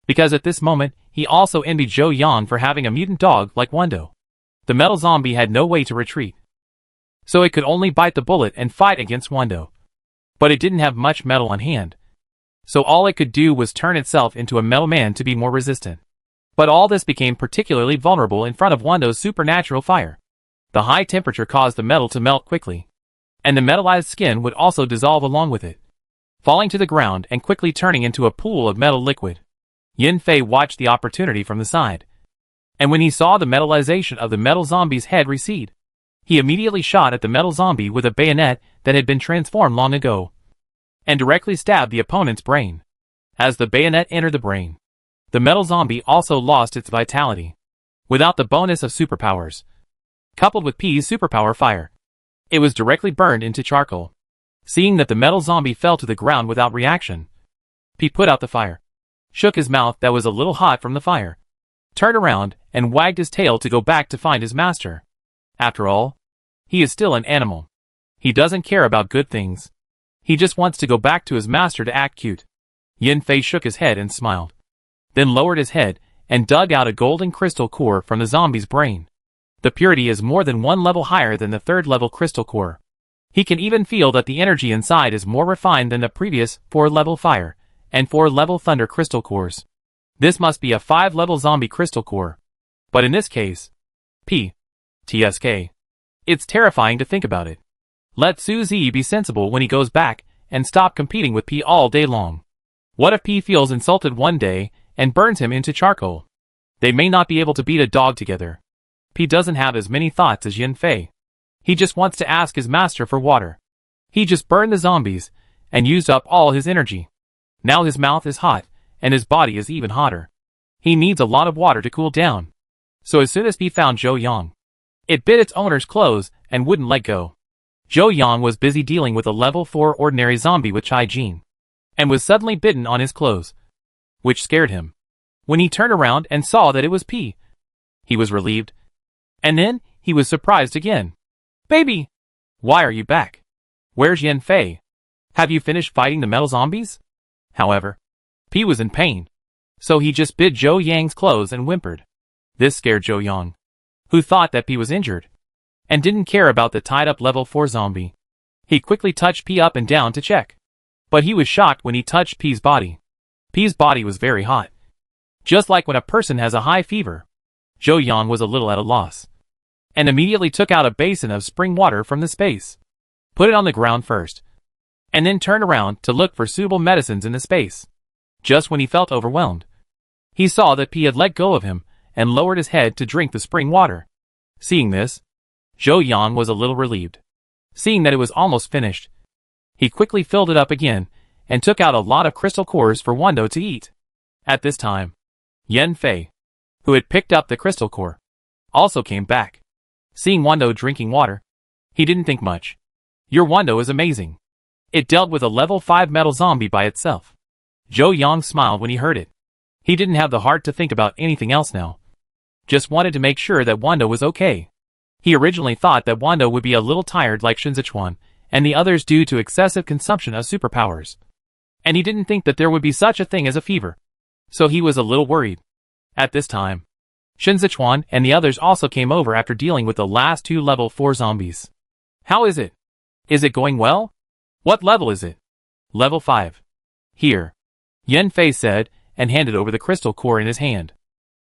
Because at this moment, he also envied Zhou Yang for having a mutant dog like Wando. The metal zombie had no way to retreat, so it could only bite the bullet and fight against Wando. But it didn't have much metal on hand, so all it could do was turn itself into a metal man to be more resistant. But all this became particularly vulnerable in front of Wando's supernatural fire. The high temperature caused the metal to melt quickly, and the metallized skin would also dissolve along with it, falling to the ground and quickly turning into a pool of metal liquid. Yan Fei watched the opportunity from the side. And when he saw the metallization of the metal zombie's head recede, he immediately shot at the metal zombie with a bayonet that had been transformed long ago, and directly stabbed the opponent's brain. As the bayonet entered the brain, the metal zombie also lost its vitality. Without the bonus of superpowers, coupled with P's superpower fire, it was directly burned into charcoal. Seeing that the metal zombie fell to the ground without reaction, P put out the fire, shook his mouth that was a little hot from the fire, turned around and wagged his tail to go back to find his master. After all, he is still an animal. He doesn't care about good things. He just wants to go back to his master to act cute. Yan Fei shook his head and smiled, then lowered his head and dug out a golden crystal core from the zombie's brain. The purity is more than one level higher than the third level crystal core. He can even feel that the energy inside is more refined than the previous 4-level fire and 4-level thunder crystal cores. This must be a 5-level zombie crystal core. But in this case, TSK. It's terrifying to think about it. Let Suzy be sensible when he goes back and stop competing with P all day long. What if P feels insulted one day and burns him into charcoal? They may not be able to beat a dog together. P doesn't have as many thoughts as Yan Fei. He just wants to ask his master for water. He just burned the zombies and used up all his energy. Now his mouth is hot and his body is even hotter. He needs a lot of water to cool down. So as soon as P found Zhou Yang, it bit its owner's clothes and wouldn't let go. Zhou Yang was busy dealing with a level 4 ordinary zombie with Chai Jin, and was suddenly bitten on his clothes, which scared him. When he turned around and saw that it was P, he was relieved. And then, he was surprised again. Baby! Why are you back? Where's Yan Fei? Have you finished fighting the metal zombies? However, P was in pain, so he just bit Zhou Yang's clothes and whimpered. This scared Zhou Yang, who thought that P was injured, and didn't care about the tied-up level 4 zombie. He quickly touched P up and down to check. But he was shocked when he touched P's body. P's body was very hot. Just like when a person has a high fever. Zhou Yang was a little at a loss, and immediately took out a basin of spring water from the space. Put it on the ground first, and then turned around to look for suitable medicines in the space. Just when he felt overwhelmed, he saw that P had let go of him and lowered his head to drink the spring water. Seeing this, Zhou Yang was a little relieved. Seeing that it was almost finished, he quickly filled it up again and took out a lot of crystal cores for Wando to eat. At this time, Yan Fei, who had picked up the crystal core, also came back. Seeing Wando drinking water, he didn't think much. Your Wando is amazing. It dealt with a level 5 metal zombie by itself. Zhou Yang smiled when he heard it. He didn't have the heart to think about anything else now. Just wanted to make sure that Wando was okay. He originally thought that Wando would be a little tired like Shen Zechuan and the others due to excessive consumption of superpowers. And he didn't think that there would be such a thing as a fever. So he was a little worried. At this time, Shen Zechuan and the others also came over after dealing with the last 2 level 4 zombies. How is it? Is it going well? What level is it? Level 5. Here, Yan Fei said and handed over the crystal core in his hand.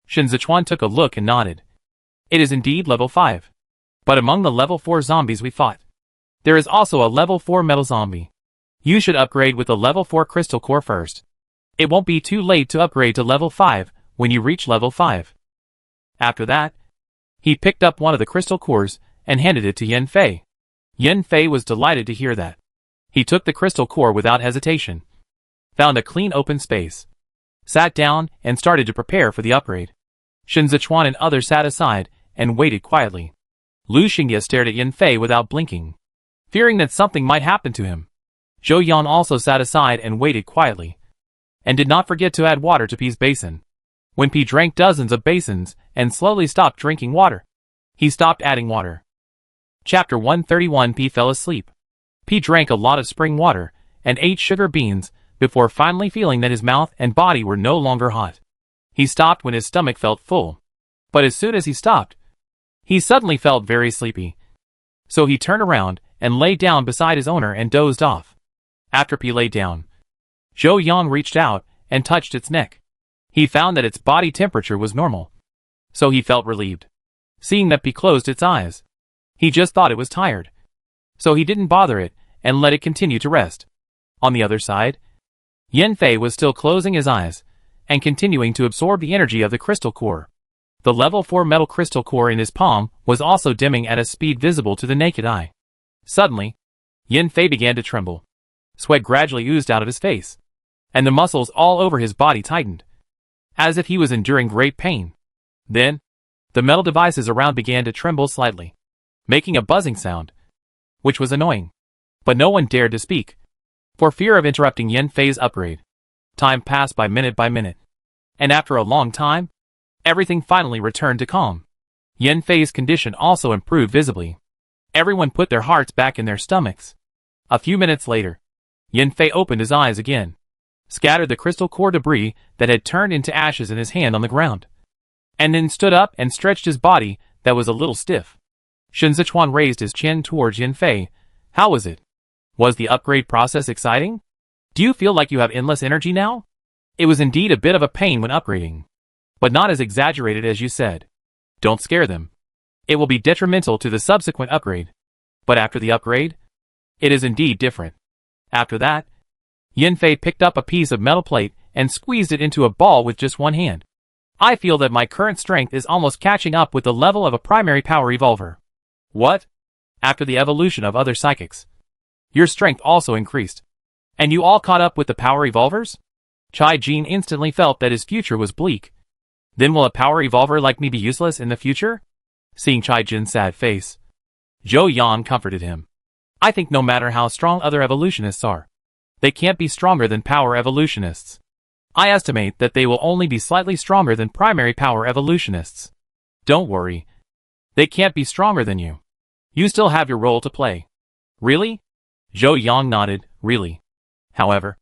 Shen Zechuan took a look and nodded. It is indeed level 5. But among the level 4 zombies we fought, there is also a level 4 metal zombie. You should upgrade with the level 4 crystal core first. It won't be too late to upgrade to level 5 when you reach level 5. After that, he picked up one of the crystal cores and handed it to Yan Fei. Yan Fei was delighted to hear that. He took the crystal core without hesitation, found a clean open space, sat down and started to prepare for the upgrade. Shen Zechuan and others sat aside and waited quietly. Lu Xingye stared at Yan Fei without blinking, fearing that something might happen to him. Zhou Yang also sat aside and waited quietly, and did not forget to add water to P's basin. When P drank dozens of basins and slowly stopped drinking water, he stopped adding water. Chapter 131. P fell asleep. P drank a lot of spring water and ate sugar beans before finally feeling that his mouth and body were no longer hot. He stopped when his stomach felt full, but as soon as he stopped, he suddenly felt very sleepy. So he turned around and lay down beside his owner and dozed off. After P lay down, Zhou Yang reached out and touched its neck. He found that its body temperature was normal, so he felt relieved. Seeing that P closed its eyes, he just thought it was tired, so he didn't bother it and let it continue to rest. On the other side, Yan Fei was still closing his eyes and continuing to absorb the energy of the crystal core. The level 4 metal crystal core in his palm was also dimming at a speed visible to the naked eye. Suddenly, Yan Fei began to tremble. Sweat gradually oozed out of his face, and the muscles all over his body tightened, as if he was enduring great pain. Then, the metal devices around began to tremble slightly, making a buzzing sound, which was annoying. But no one dared to speak, for fear of interrupting Yan Fei's upgrade. Time passed by minute, and after a long time, everything finally returned to calm. Yan Fei's condition also improved visibly. Everyone put their hearts back in their stomachs. A few minutes later, Yan Fei opened his eyes again, scattered the crystal core debris that had turned into ashes in his hand on the ground, and then stood up and stretched his body that was a little stiff. Shen Zechuan raised his chin towards Yan Fei. How was it? Was the upgrade process exciting? Do you feel like you have endless energy now? It was indeed a bit of a pain when upgrading, but not as exaggerated as you said. Don't scare them. It will be detrimental to the subsequent upgrade. But after the upgrade, it is indeed different. After that, Yan Fei picked up a piece of metal plate and squeezed it into a ball with just one hand. I feel that my current strength is almost catching up with the level of a primary power evolver. What? After the evolution of other psychics, your strength also increased, and you all caught up with the power evolvers? Chai Jin instantly felt that his future was bleak. Then will a power evolver like me be useless in the future? Seeing Chai Jin's sad face, Zhou Yan comforted him. I think no matter how strong other evolutionists are, they can't be stronger than power evolutionists. I estimate that they will only be slightly stronger than primary power evolutionists. Don't worry. They can't be stronger than you. You still have your role to play. Really? Zhou Yang nodded, really. However,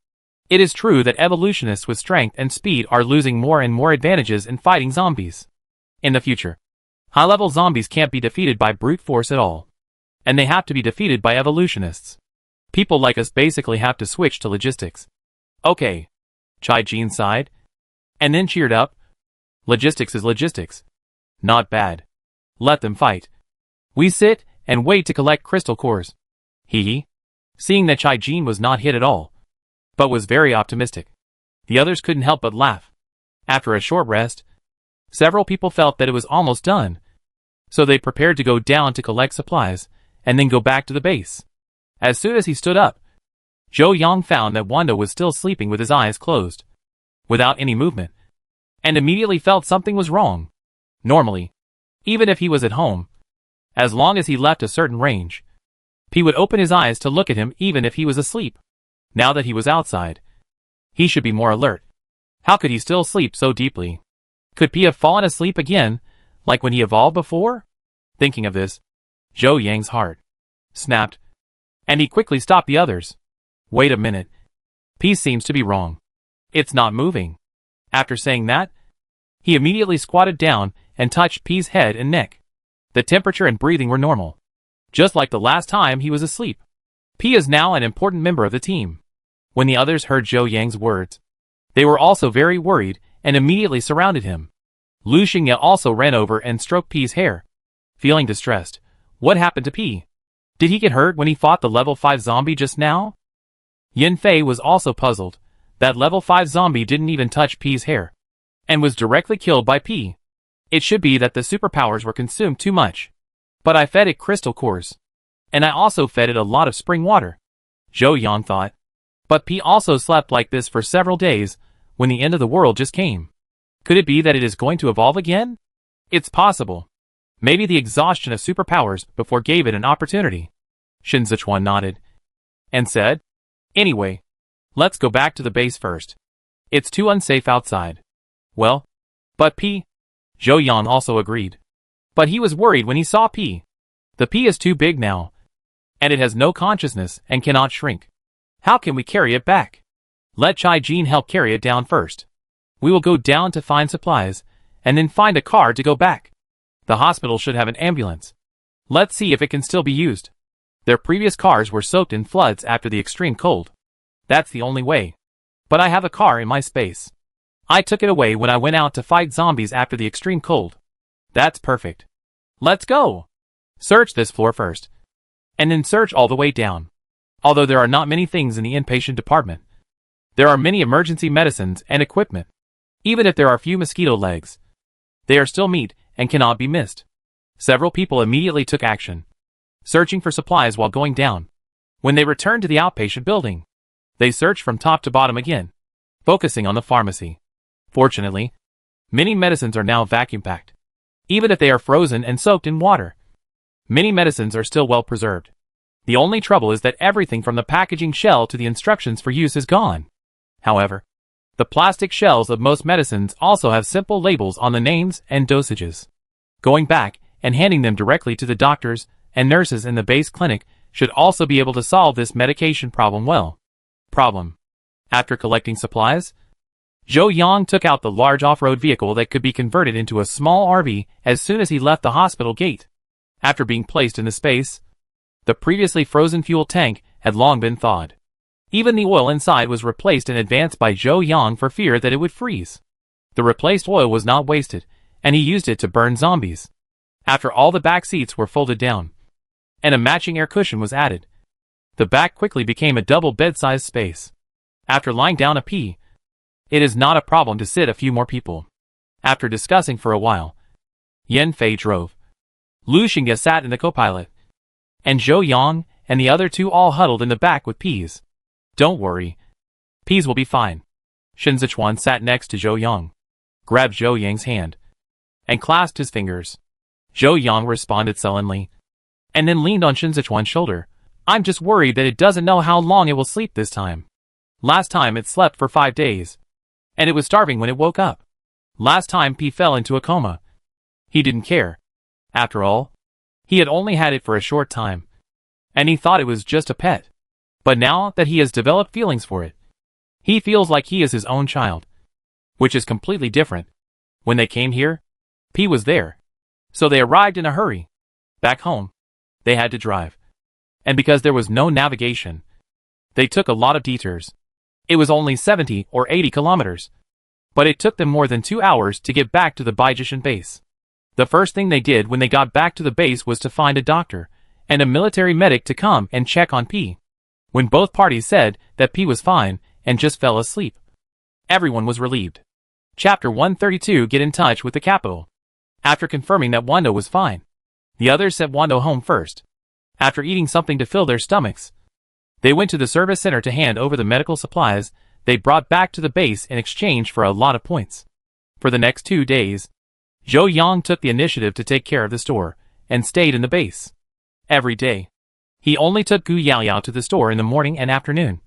it is true that evolutionists with strength and speed are losing more and more advantages in fighting zombies. In the future, high-level zombies can't be defeated by brute force at all, and they have to be defeated by evolutionists. People like us basically have to switch to logistics. Okay. Chai Jin sighed, and then cheered up. Logistics is logistics. Not bad. Let them fight. We sit and wait to collect crystal cores. Hee. Seeing that Chai Jin was not hit at all, but was very optimistic, the others couldn't help but laugh. After a short rest, several people felt that it was almost done, so they prepared to go down to collect supplies, and then go back to the base. As soon as he stood up, Zhou Yang found that Wanda was still sleeping with his eyes closed, without any movement, and immediately felt something was wrong. Normally, even if he was at home, as long as he left a certain range, he would open his eyes to look at him even if he was asleep. Now that he was outside, he should be more alert. How could he still sleep so deeply? Could P have fallen asleep again, like when he evolved before? Thinking of this, Zhou Yang's heart snapped, and he quickly stopped the others. Wait a minute. P seems to be wrong. It's not moving. After saying that, he immediately squatted down and touched P's head and neck. The temperature and breathing were normal, just like the last time he was asleep. P is now an important member of the team. When the others heard Zhou Yang's words, they were also very worried and immediately surrounded him. Lu Xingya also ran over and stroked P's hair, feeling distressed. What happened to P? Did he get hurt when he fought the level 5 zombie just now? Yan Fei was also puzzled. That level 5 zombie didn't even touch P's hair, and was directly killed by P. It should be that the superpowers were consumed too much. But I fed it crystal cores, and I also fed it a lot of spring water, Zhou Yang thought. But P also slept like this for several days, when the end of the world just came. Could it be that it is going to evolve again? It's possible. Maybe the exhaustion of superpowers before gave it an opportunity. Shen Zechuan nodded, and said, Anyway, let's go back to the base first. It's too unsafe outside. Well, but P? Zhou Yang also agreed. But he was worried when he saw P. The P is too big now, and it has no consciousness and cannot shrink. How can we carry it back? Let Chai Jin help carry it down first. We will go down to find supplies, and then find a car to go back. The hospital should have an ambulance. Let's see if it can still be used. Their previous cars were soaked in floods after the extreme cold. That's the only way. But I have a car in my space. I took it away when I went out to fight zombies after the extreme cold. That's perfect. Let's go. Search this floor first, and then search all the way down. Although there are not many things in the inpatient department, there are many emergency medicines and equipment. Even if there are few mosquito legs, they are still meat and cannot be missed. Several people immediately took action, searching for supplies while going down. When they returned to the outpatient building, they searched from top to bottom again, focusing on the pharmacy. Fortunately, many medicines are now vacuum-packed. Even if they are frozen and soaked in water, many medicines are still well preserved. The only trouble is that everything from the packaging shell to the instructions for use is gone. However, the plastic shells of most medicines also have simple labels on the names and dosages. Going back and handing them directly to the doctors and nurses in the base clinic should also be able to solve this medication problem well. After collecting supplies, Zhou Yang took out the large off-road vehicle that could be converted into a small RV as soon as he left the hospital gate. After being placed in the space, the previously frozen fuel tank had long been thawed. Even the oil inside was replaced in advance by Zhou Yang for fear that it would freeze. The replaced oil was not wasted, and he used it to burn zombies. After all the back seats were folded down, and a matching air cushion was added, the back quickly became a double bed-sized space. After lying down a pee, it is not a problem to sit a few more people. After discussing for a while, Yan Fei drove. Lu Xingye sat in the co-pilot, and Zhou Yang and the other two all huddled in the back with peas. Don't worry. Peas will be fine. Shen Zechuan sat next to Zhou Yang, grabbed Zhou Yang's hand, and clasped his fingers. Zhou Yang responded sullenly, and then leaned on Shen Zechuan's shoulder. I'm just worried that it doesn't know how long it will sleep this time. Last time it slept for 5 days, and it was starving when it woke up. Last time P fell into a coma. He didn't care. After all, he had only had it for a short time, and he thought it was just a pet. But now that he has developed feelings for it, he feels like he is his own child, which is completely different. When they came here, P was there, so they arrived in a hurry. Back home, they had to drive, and because there was no navigation, they took a lot of detours. It was only 70 or 80 kilometers, but it took them more than 2 hours to get back to the Baijishan base. The first thing they did when they got back to the base was to find a doctor and a military medic to come and check on P. When both parties said that P was fine and just fell asleep, everyone was relieved. Chapter 132. Get in touch with the capital. After confirming that Wando was fine, the others sent Wando home first. After eating something to fill their stomachs, they went to the service center to hand over the medical supplies they brought back to the base in exchange for a lot of points. For the next 2 days, Zhou Yang took the initiative to take care of the store and stayed in the base. Every day, he only took Gu Yaoyao to the store in the morning and afternoon,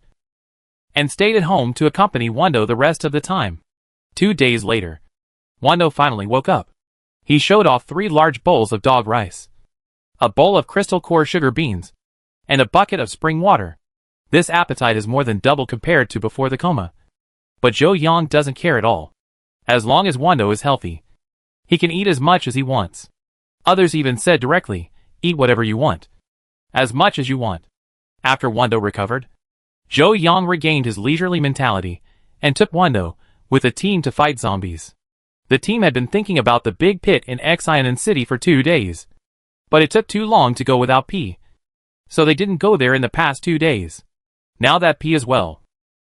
and stayed at home to accompany Wando the rest of the time. 2 days later, Wando finally woke up. He showed off 3 large bowls of dog rice, a bowl of crystal core sugar beans, and a bucket of spring water. This appetite is more than double compared to before the coma. But Zhou Yang doesn't care at all. As long as Wando is healthy, he can eat as much as he wants. Others even said directly, eat whatever you want, as much as you want. After Wando recovered, Zhou Yang regained his leisurely mentality and took Wando with a team to fight zombies. The team had been thinking about the big pit in Xianan City for 2 days, but it took too long to go without P, so they didn't go there in the past 2 days. Now that P is well,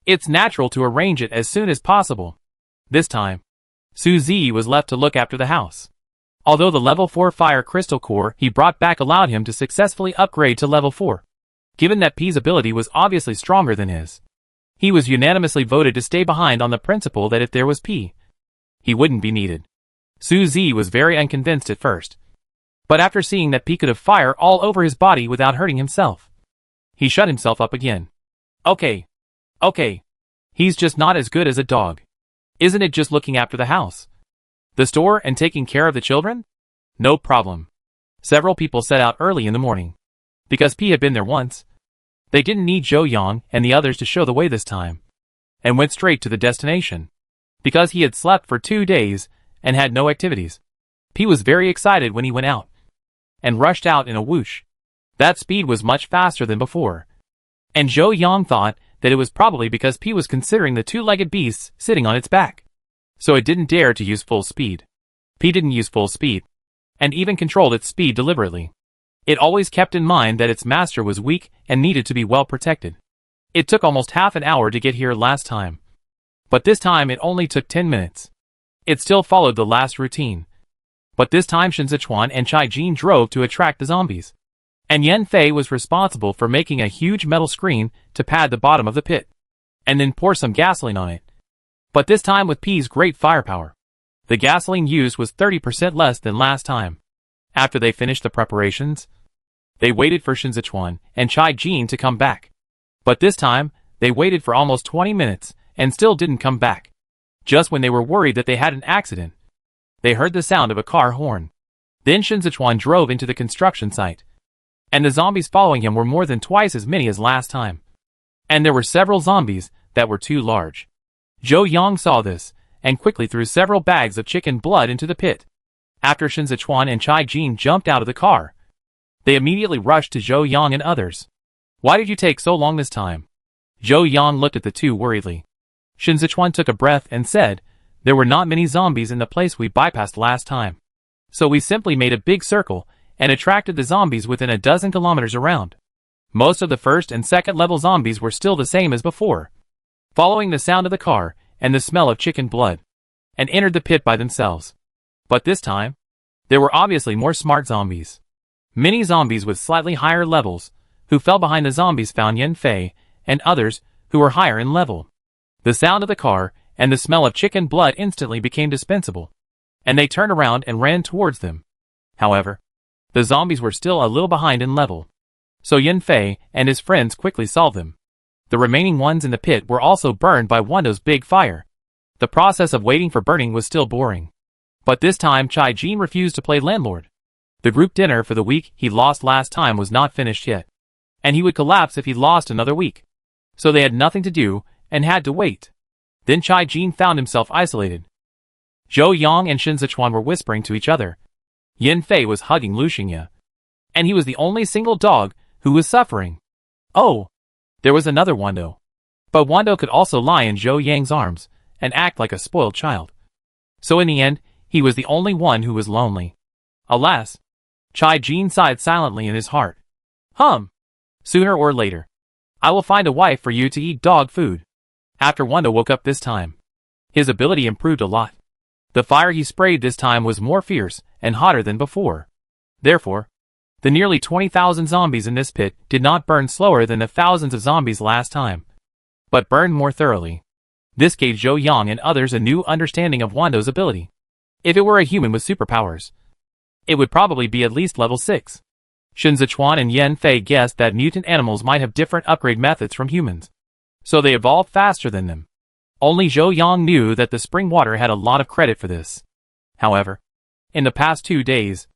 it's natural to arrange it as soon as possible. This time, Su Zi was left to look after the house. Although the level 4 fire crystal core he brought back allowed him to successfully upgrade to level 4, given that P's ability was obviously stronger than his, he was unanimously voted to stay behind on the principle that if there was P, he wouldn't be needed. Su Zi was very unconvinced at first, but after seeing that P could have fire all over his body without hurting himself, he shut himself up again. Okay. He's just not as good as a dog. Isn't it just looking after the house, the store, and taking care of the children? No problem. Several people set out early in the morning. Because P had been there once, they didn't need Zhou Yang and the others to show the way this time, and went straight to the destination. Because he had slept for 2 days and had no activities, P was very excited when he went out, and rushed out in a whoosh. That speed was much faster than before, and Zhou Yang thought that it was probably because P was considering the 2-legged beast sitting on its back, so it didn't dare to use full speed. P didn't use full speed, and even controlled its speed deliberately. It always kept in mind that its master was weak and needed to be well protected. It took almost half an hour to get here last time, but this time it only took 10 minutes. It still followed the last routine. But this time Shen Zechuan and Chai Jin drove to attract the zombies. And Yan Fei was responsible for making a huge metal screen to pad the bottom of the pit. And then pour some gasoline on it. But this time with P's great firepower. The gasoline used was 30% less than last time. After they finished the preparations, they waited for Shen Zechuan and Chai Jin to come back. But this time, they waited for almost 20 minutes and still didn't come back. Just when they were worried that they had an accident, they heard the sound of a car horn. Then Shen Zechuan drove into the construction site. And the zombies following him were more than twice as many as last time. And there were several zombies that were too large. Zhou Yang saw this, and quickly threw several bags of chicken blood into the pit. After Shen Zechuan and Chai Jin jumped out of the car, they immediately rushed to Zhou Yang and others. Why did you take so long this time? Zhou Yang looked at the two worriedly. Shen Zechuan took a breath and said, there were not many zombies in the place we bypassed last time. So we simply made a big circle and attracted the zombies within a dozen kilometers around. Most of the first and second level zombies were still the same as before, following the sound of the car and the smell of chicken blood, and entered the pit by themselves. But this time, there were obviously more smart zombies. Many zombies with slightly higher levels, who fell behind the zombies found Yan Fei, and others, who were higher in level. The sound of the car, and the smell of chicken blood instantly became dispensable, and they turned around and ran towards them. However, the zombies were still a little behind in level, so Yan Fei and his friends quickly solved them. The remaining ones in the pit were also burned by Wando's big fire. The process of waiting for burning was still boring. But this time Chai Jin refused to play landlord. The group dinner for the week he lost last time was not finished yet, and he would collapse if he lost another week. So they had nothing to do, and had to wait. Then Chai Jin found himself isolated. Zhou Yang and Shen Zechuan were whispering to each other. Yan Fei was hugging Lu Xingye. And he was the only single dog who was suffering. Oh! There was another Wando. But Wando could also lie in Zhou Yang's arms, and act like a spoiled child. So in the end, he was the only one who was lonely. Alas! Chai Jin sighed silently in his heart. Sooner or later, I will find a wife for you to eat dog food. After Wando woke up this time, his ability improved a lot. The fire he sprayed this time was more fierce and hotter than before. Therefore, the nearly 20,000 zombies in this pit did not burn slower than the thousands of zombies last time, but burned more thoroughly. This gave Zhou Yang and others a new understanding of Wando's ability. If it were a human with superpowers, it would probably be at least level 6. Shen Zechuan and Yan Fei guessed that mutant animals might have different upgrade methods from humans, so they evolved faster than them. Only Zhou Yang knew that the spring water had a lot of credit for this. However, in the past 2 days,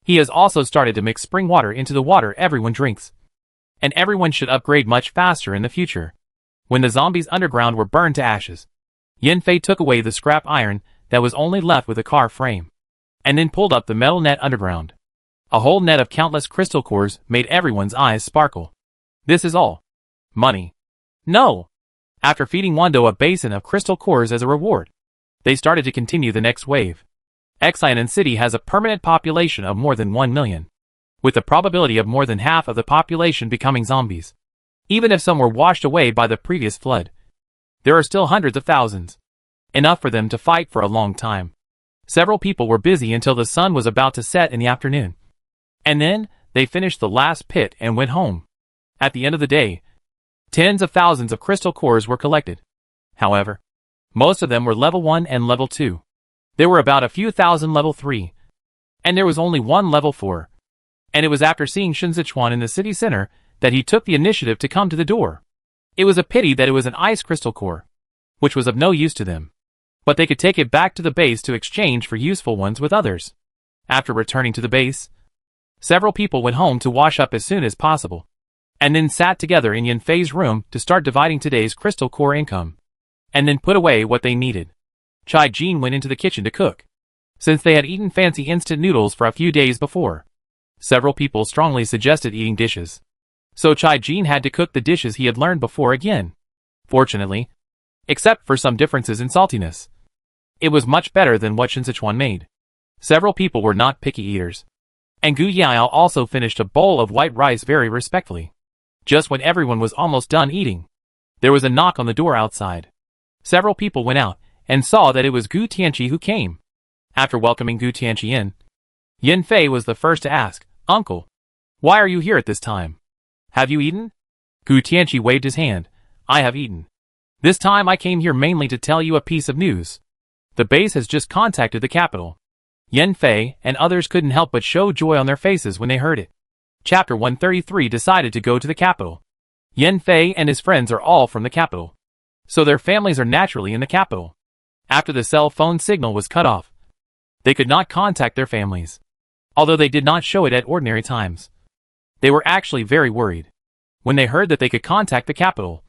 he has also started to mix spring water into the water everyone drinks. And everyone should upgrade much faster in the future. When the zombies underground were burned to ashes, Yan Fei took away the scrap iron that was only left with the car frame, and then pulled up the metal net underground. A whole net of countless crystal cores made everyone's eyes sparkle. This is all money. No! After feeding Wando a basin of crystal cores as a reward, they started to continue the next wave. Xianan City has a permanent population of more than 1 million, with the probability of more than half of the population becoming zombies. Even if some were washed away by the previous flood, there are still hundreds of thousands, enough for them to fight for a long time. Several people were busy until the sun was about to set in the afternoon. And then, they finished the last pit and went home. At the end of the day, tens of thousands of crystal cores were collected. However, most of them were level 1 and level 2. There were about a few thousand level 3. And there was only one level 4. And it was after seeing Shen Zechuan in the city center that he took the initiative to come to the door. It was a pity that it was an ice crystal core, which was of no use to them. But they could take it back to the base to exchange for useful ones with others. After returning to the base, several people went home to wash up as soon as possible, and then sat together in Yan Fei's room to start dividing today's crystal core income, and then put away what they needed. Chai Jin went into the kitchen to cook, since they had eaten fancy instant noodles for a few days before. Several people strongly suggested eating dishes, so Chai Jin had to cook the dishes he had learned before again. Fortunately, except for some differences in saltiness, it was much better than what Shen Zechuan made. Several people were not picky eaters, and Gu Yao also finished a bowl of white rice very respectfully. Just when everyone was almost done eating, there was a knock on the door outside. Several people went out, and saw that it was Gu Tianqi who came. After welcoming Gu Tianqi in, Yan Fei was the first to ask, "Uncle, why are you here at this time? Have you eaten?" Gu Tianqi waved his hand. "I have eaten. This time I came here mainly to tell you a piece of news. The base has just contacted the capital." Yan Fei and others couldn't help but show joy on their faces when they heard it. Chapter 133 decided to go to the capital. Yan Fei and his friends are all from the capital, so their families are naturally in the capital. After the cell phone signal was cut off, they could not contact their families. Although they did not show it at ordinary times, they were actually very worried. When they heard that they could contact the capital,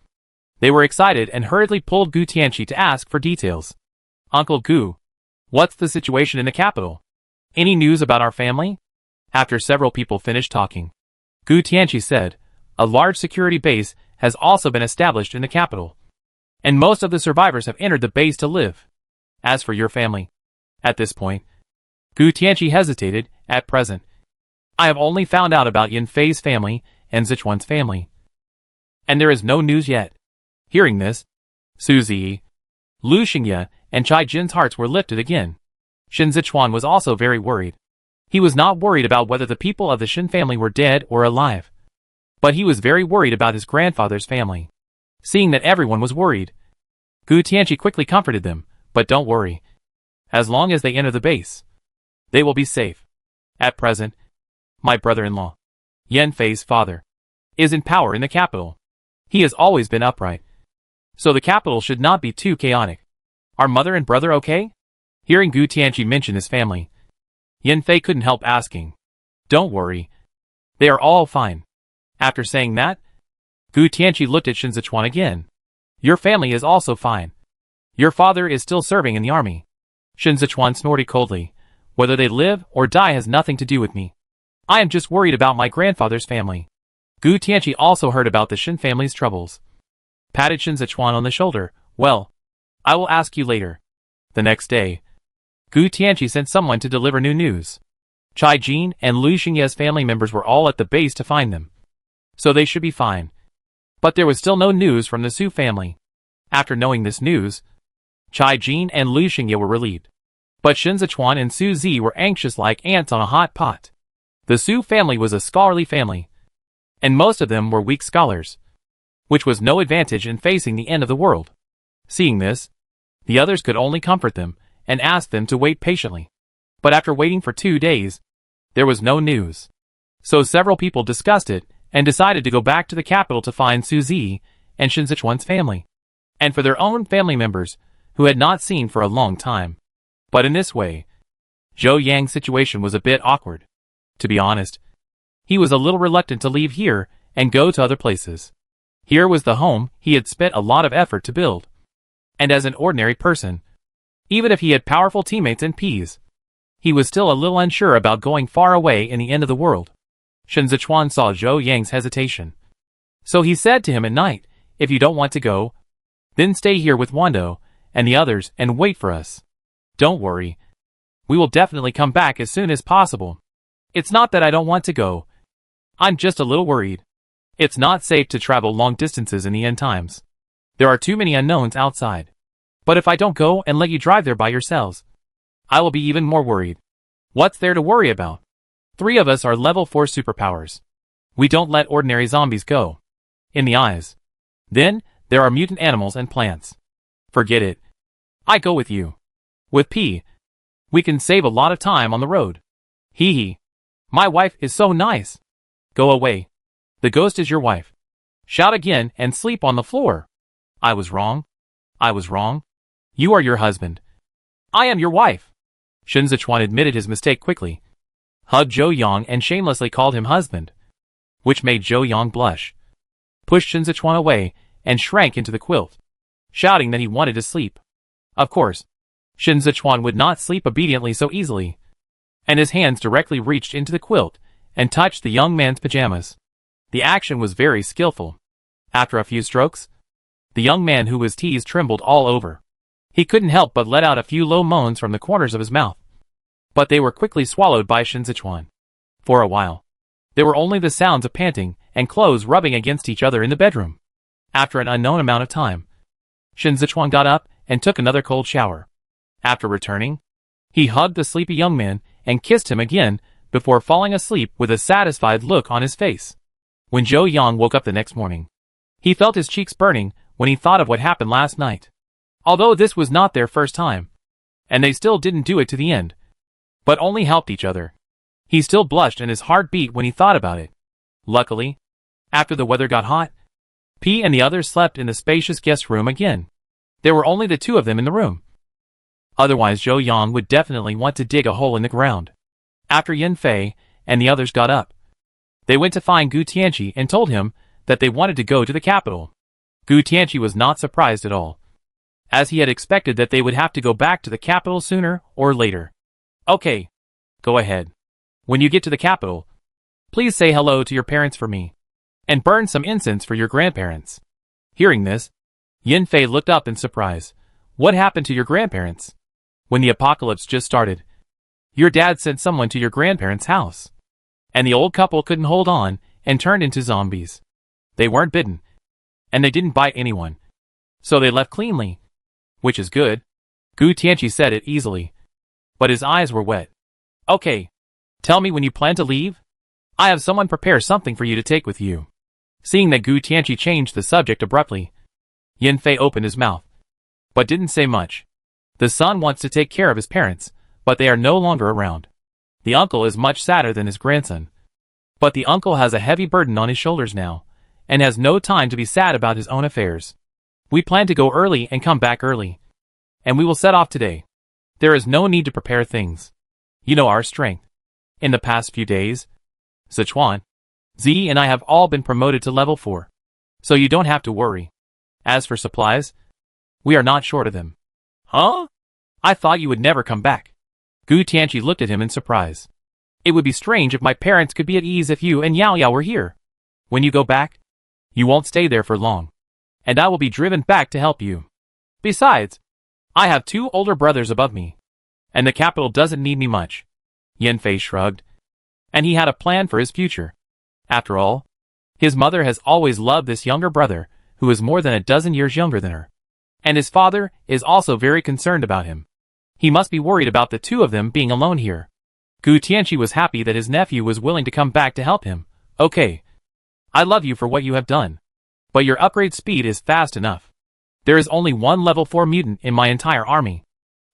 they were excited and hurriedly pulled Gu Tianqi to ask for details. "Uncle Gu, what's the situation in the capital? Any news about our family?" After several people finished talking, Gu Tianqi said, "A large security base has also been established in the capital, and most of the survivors have entered the base to live. As for your family..." At this point, Gu Tianqi hesitated. "At present, I have only found out about Yan Fei's family and Zechuan's family, and there is no news yet." Hearing this, Su Zi, Lu Xingye, and Chai Jin's hearts were lifted again. Shen Zechuan was also very worried. He was not worried about whether the people of the Shin family were dead or alive, but he was very worried about his grandfather's family. Seeing that everyone was worried, Gu Tianqi quickly comforted them, "But don't worry. As long as they enter the base, they will be safe. At present, my brother-in-law, Yan Fei's father, is in power in the capital. He has always been upright, so the capital should not be too chaotic. Are mother and brother okay?" Hearing Gu Tianqi mention his family, Yan Fei couldn't help asking, "Don't worry. They are all fine." After saying that, Gu Tianqi looked at Shen Zechuan again. "Your family is also fine. Your father is still serving in the army." Shen Zechuan snorted coldly. "Whether they live or die has nothing to do with me. I am just worried about my grandfather's family." Gu Tianqi also heard about the Shin family's troubles. Patted Shen Zechuan on the shoulder. "Well, I will ask you later." The next day, Gu Tianqi sent someone to deliver new news. Chai Jin and Lu Xingye's family members were all at the base to find them, so they should be fine. But there was still no news from the Su family. After knowing this news, Chai Jin and Lu Xingye were relieved. But Shen Zechuan and Su Zi were anxious like ants on a hot pot. The Su family was a scholarly family, and most of them were weak scholars, which was no advantage in facing the end of the world. Seeing this, the others could only comfort them and ask them to wait patiently. But after waiting for 2 days, there was no news. So several people discussed it and decided to go back to the capital to find Su Zi and Shen Zechuan's family, and for their own family members who had not seen for a long time. But in this way, Zhou Yang's situation was a bit awkward. To be honest, he was a little reluctant to leave here and go to other places. Here was the home he had spent a lot of effort to build. And as an ordinary person, even if he had powerful teammates and Ps, he was still a little unsure about going far away in the end of the world. Shen Zechuan saw Zhou Yang's hesitation, so he said to him at night, "If you don't want to go, then stay here with Wando and the others and wait for us. Don't worry. We will definitely come back as soon as possible. It's not that I don't want to go. I'm just a little worried. It's not safe to travel long distances in the end times. There are too many unknowns outside. But if I don't go and let you drive there by yourselves, I will be even more worried. What's there to worry about? 3 of us are level 4 superpowers. We don't let ordinary zombies go in the eyes. Then, there are mutant animals and plants. Forget it. I go with you. With P, we can save a lot of time on the road. Hee hee. My wife is so nice. Go away. The ghost is your wife. Shout again and sleep on the floor. I was wrong. I was wrong. You are your husband. I am your wife." Shen Zechuan admitted his mistake quickly, hugged Zhou Yang and shamelessly called him husband, which made Zhou Yang blush, pushed Shen Zechuan away, and shrank into the quilt, shouting that he wanted to sleep. Of course, Shen Zechuan would not sleep obediently so easily, and his hands directly reached into the quilt and touched the young man's pajamas. The action was very skillful. After a few strokes, the young man who was teased trembled all over. He couldn't help but let out a few low moans from the corners of his mouth, but they were quickly swallowed by Shen Zechuan. For a while, there were only the sounds of panting and clothes rubbing against each other in the bedroom. After an unknown amount of time, Shen Zechuan got up and took another cold shower. After returning, he hugged the sleepy young man and kissed him again before falling asleep with a satisfied look on his face. When Zhou Yang woke up the next morning, he felt his cheeks burning when he thought of what happened last night. Although this was not their first time, and they still didn't do it to the end, but only helped each other, he still blushed and his heart beat when he thought about it. Luckily, after the weather got hot, P and the others slept in the spacious guest room again. There were only the two of them in the room. Otherwise Zhou Yang would definitely want to dig a hole in the ground. After Yan Fei and the others got up, they went to find Gu Tianqi and told him that they wanted to go to the capital. Gu Tianqi was not surprised at all, as he had expected that they would have to go back to the capital sooner or later. Okay, go ahead. When you get to the capital, please say hello to your parents for me, and burn some incense for your grandparents. Hearing this, Yan Fei looked up in surprise. What happened to your grandparents? When the apocalypse just started, your dad sent someone to your grandparents' house, and the old couple couldn't hold on and turned into zombies. They weren't bitten, and they didn't bite anyone, so they left cleanly, which is good. Gu Tianqi said it easily, but his eyes were wet. Okay, tell me when you plan to leave. I have someone prepare something for you to take with you. Seeing that Gu Tianqi changed the subject abruptly, Yan Fei opened his mouth, but didn't say much. The son wants to take care of his parents, but they are no longer around. The uncle is much sadder than his grandson, but the uncle has a heavy burden on his shoulders now, and has no time to be sad about his own affairs. We plan to go early and come back early, and we will set off today. There is no need to prepare things. You know our strength. In the past few days, Zechuan, Z and I have all been promoted to level 4, so you don't have to worry. As for supplies, we are not short of them. Huh? I thought you would never come back. Gu Tianqi looked at him in surprise. It would be strange if my parents could be at ease if you and Yao Yao were here. When you go back, you won't stay there for long, and I will be driven back to help you. Besides, I have 2 older brothers above me, and the capital doesn't need me much. Yan Fei shrugged, and he had a plan for his future. After all, his mother has always loved this younger brother, who is more than a dozen years younger than her. And his father is also very concerned about him. He must be worried about the two of them being alone here. Gu Tianqi was happy that his nephew was willing to come back to help him. Okay, I love you for what you have done, but your upgrade speed is fast enough. There is only one level 4 mutant in my entire army.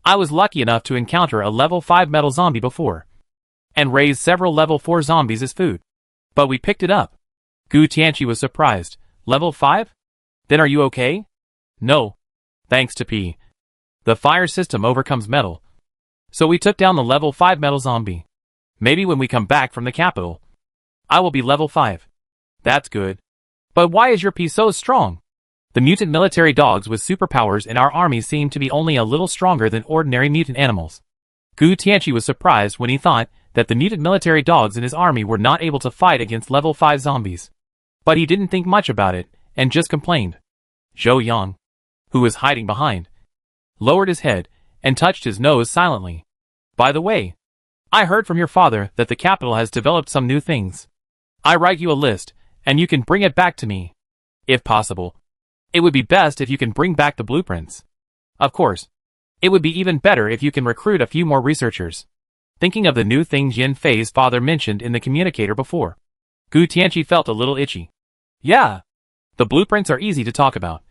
I was lucky enough to encounter a level 5 metal zombie before, and raised several level 4 zombies as food. But we picked it up. Gu Tianqi was surprised. Level 5? Then are you okay? No. Thanks to P. The fire system overcomes metal. So we took down the level 5 metal zombie. Maybe when we come back from the capital, I will be level 5. That's good. But why is your P so strong? The mutant military dogs with superpowers in our army seem to be only a little stronger than ordinary mutant animals. Gu Tianqi was surprised when he thought that the mutant military dogs in his army were not able to fight against level 5 zombies. But he didn't think much about it, and just complained. Zhou Yang, who was hiding behind, lowered his head and touched his nose silently. By the way, I heard from your father that the capital has developed some new things. I write you a list, and you can bring it back to me. If possible, it would be best if you can bring back the blueprints. Of course, it would be even better if you can recruit a few more researchers. Thinking of the new things Yan Fei's father mentioned in the communicator before, Gu Tianqi felt a little itchy. Yeah, the blueprints are easy to talk about,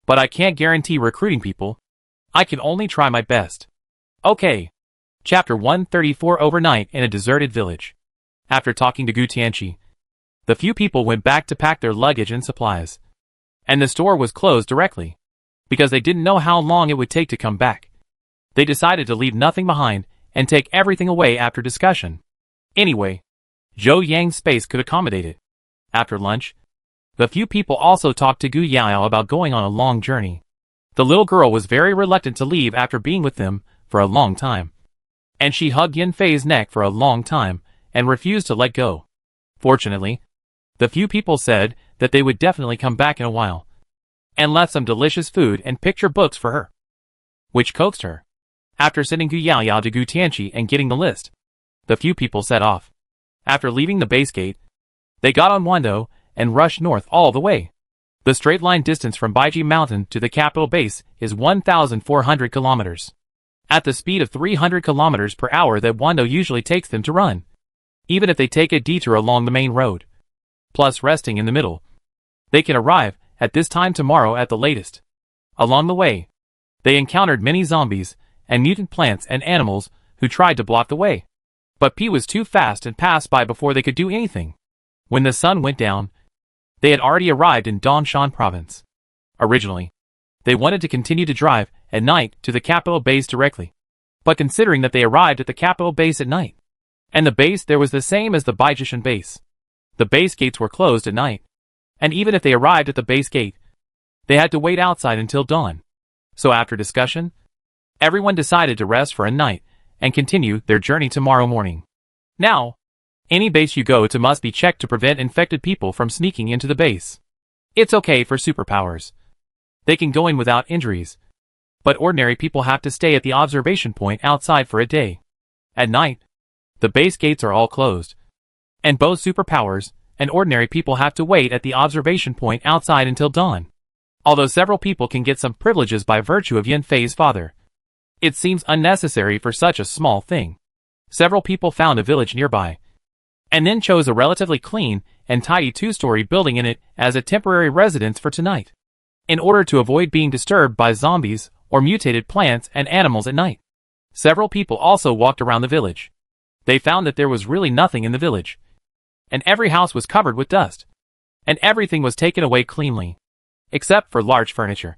but I can't guarantee recruiting people. I can only try my best. Okay. Chapter 134. Overnight in a deserted village. After talking to Gu Tianqi, the few people went back to pack their luggage and supplies, and the store was closed directly, because they didn't know how long it would take to come back. They decided to leave nothing behind and take everything away after discussion. Anyway, Zhou Yang's space could accommodate it. After lunch, the few people also talked to Gu Yaoyao about going on a long journey. The little girl was very reluctant to leave after being with them for a long time, and she hugged Yan Fei's neck for a long time and refused to let go. Fortunately, the few people said that they would definitely come back in a while, and left some delicious food and picture books for her, which coaxed her. After sending Gu Yaoyao to Gu Tianqi and getting the list, the few people set off. After leaving the base gate, they got on Wando and rushed north all the way. The straight line distance from Baiji Mountain to the capital base is 1,400 kilometers. At the speed of 300 kilometers per hour that Wando usually takes them to run. Even if they take a detour along the main road, plus resting in the middle, they can arrive at this time tomorrow at the latest. Along the way, they encountered many zombies and mutant plants and animals who tried to block the way. But P was too fast and passed by before they could do anything. When the sun went down, they had already arrived in Dongshan province. Originally, they wanted to continue to drive at night to the capital base directly. But considering that they arrived at the capital base at night, and the base there was the same as the Baijishan base, the base gates were closed at night. And even if they arrived at the base gate, they had to wait outside until dawn. So after discussion, everyone decided to rest for a night and continue their journey tomorrow morning. Now, any base you go to must be checked to prevent infected people from sneaking into the base. It's okay for superpowers. They can go in without injuries. But ordinary people have to stay at the observation point outside for a day. At night, the base gates are all closed. And both superpowers and ordinary people have to wait at the observation point outside until dawn. Although several people can get some privileges by virtue of Yan Fei's father, it seems unnecessary for such a small thing. Several people found a village nearby, and then chose a relatively clean and tidy two-story building in it as a temporary residence for tonight, in order to avoid being disturbed by zombies or mutated plants and animals at night. Several people also walked around the village. They found that there was really nothing in the village, and every house was covered with dust, and everything was taken away cleanly, except for large furniture.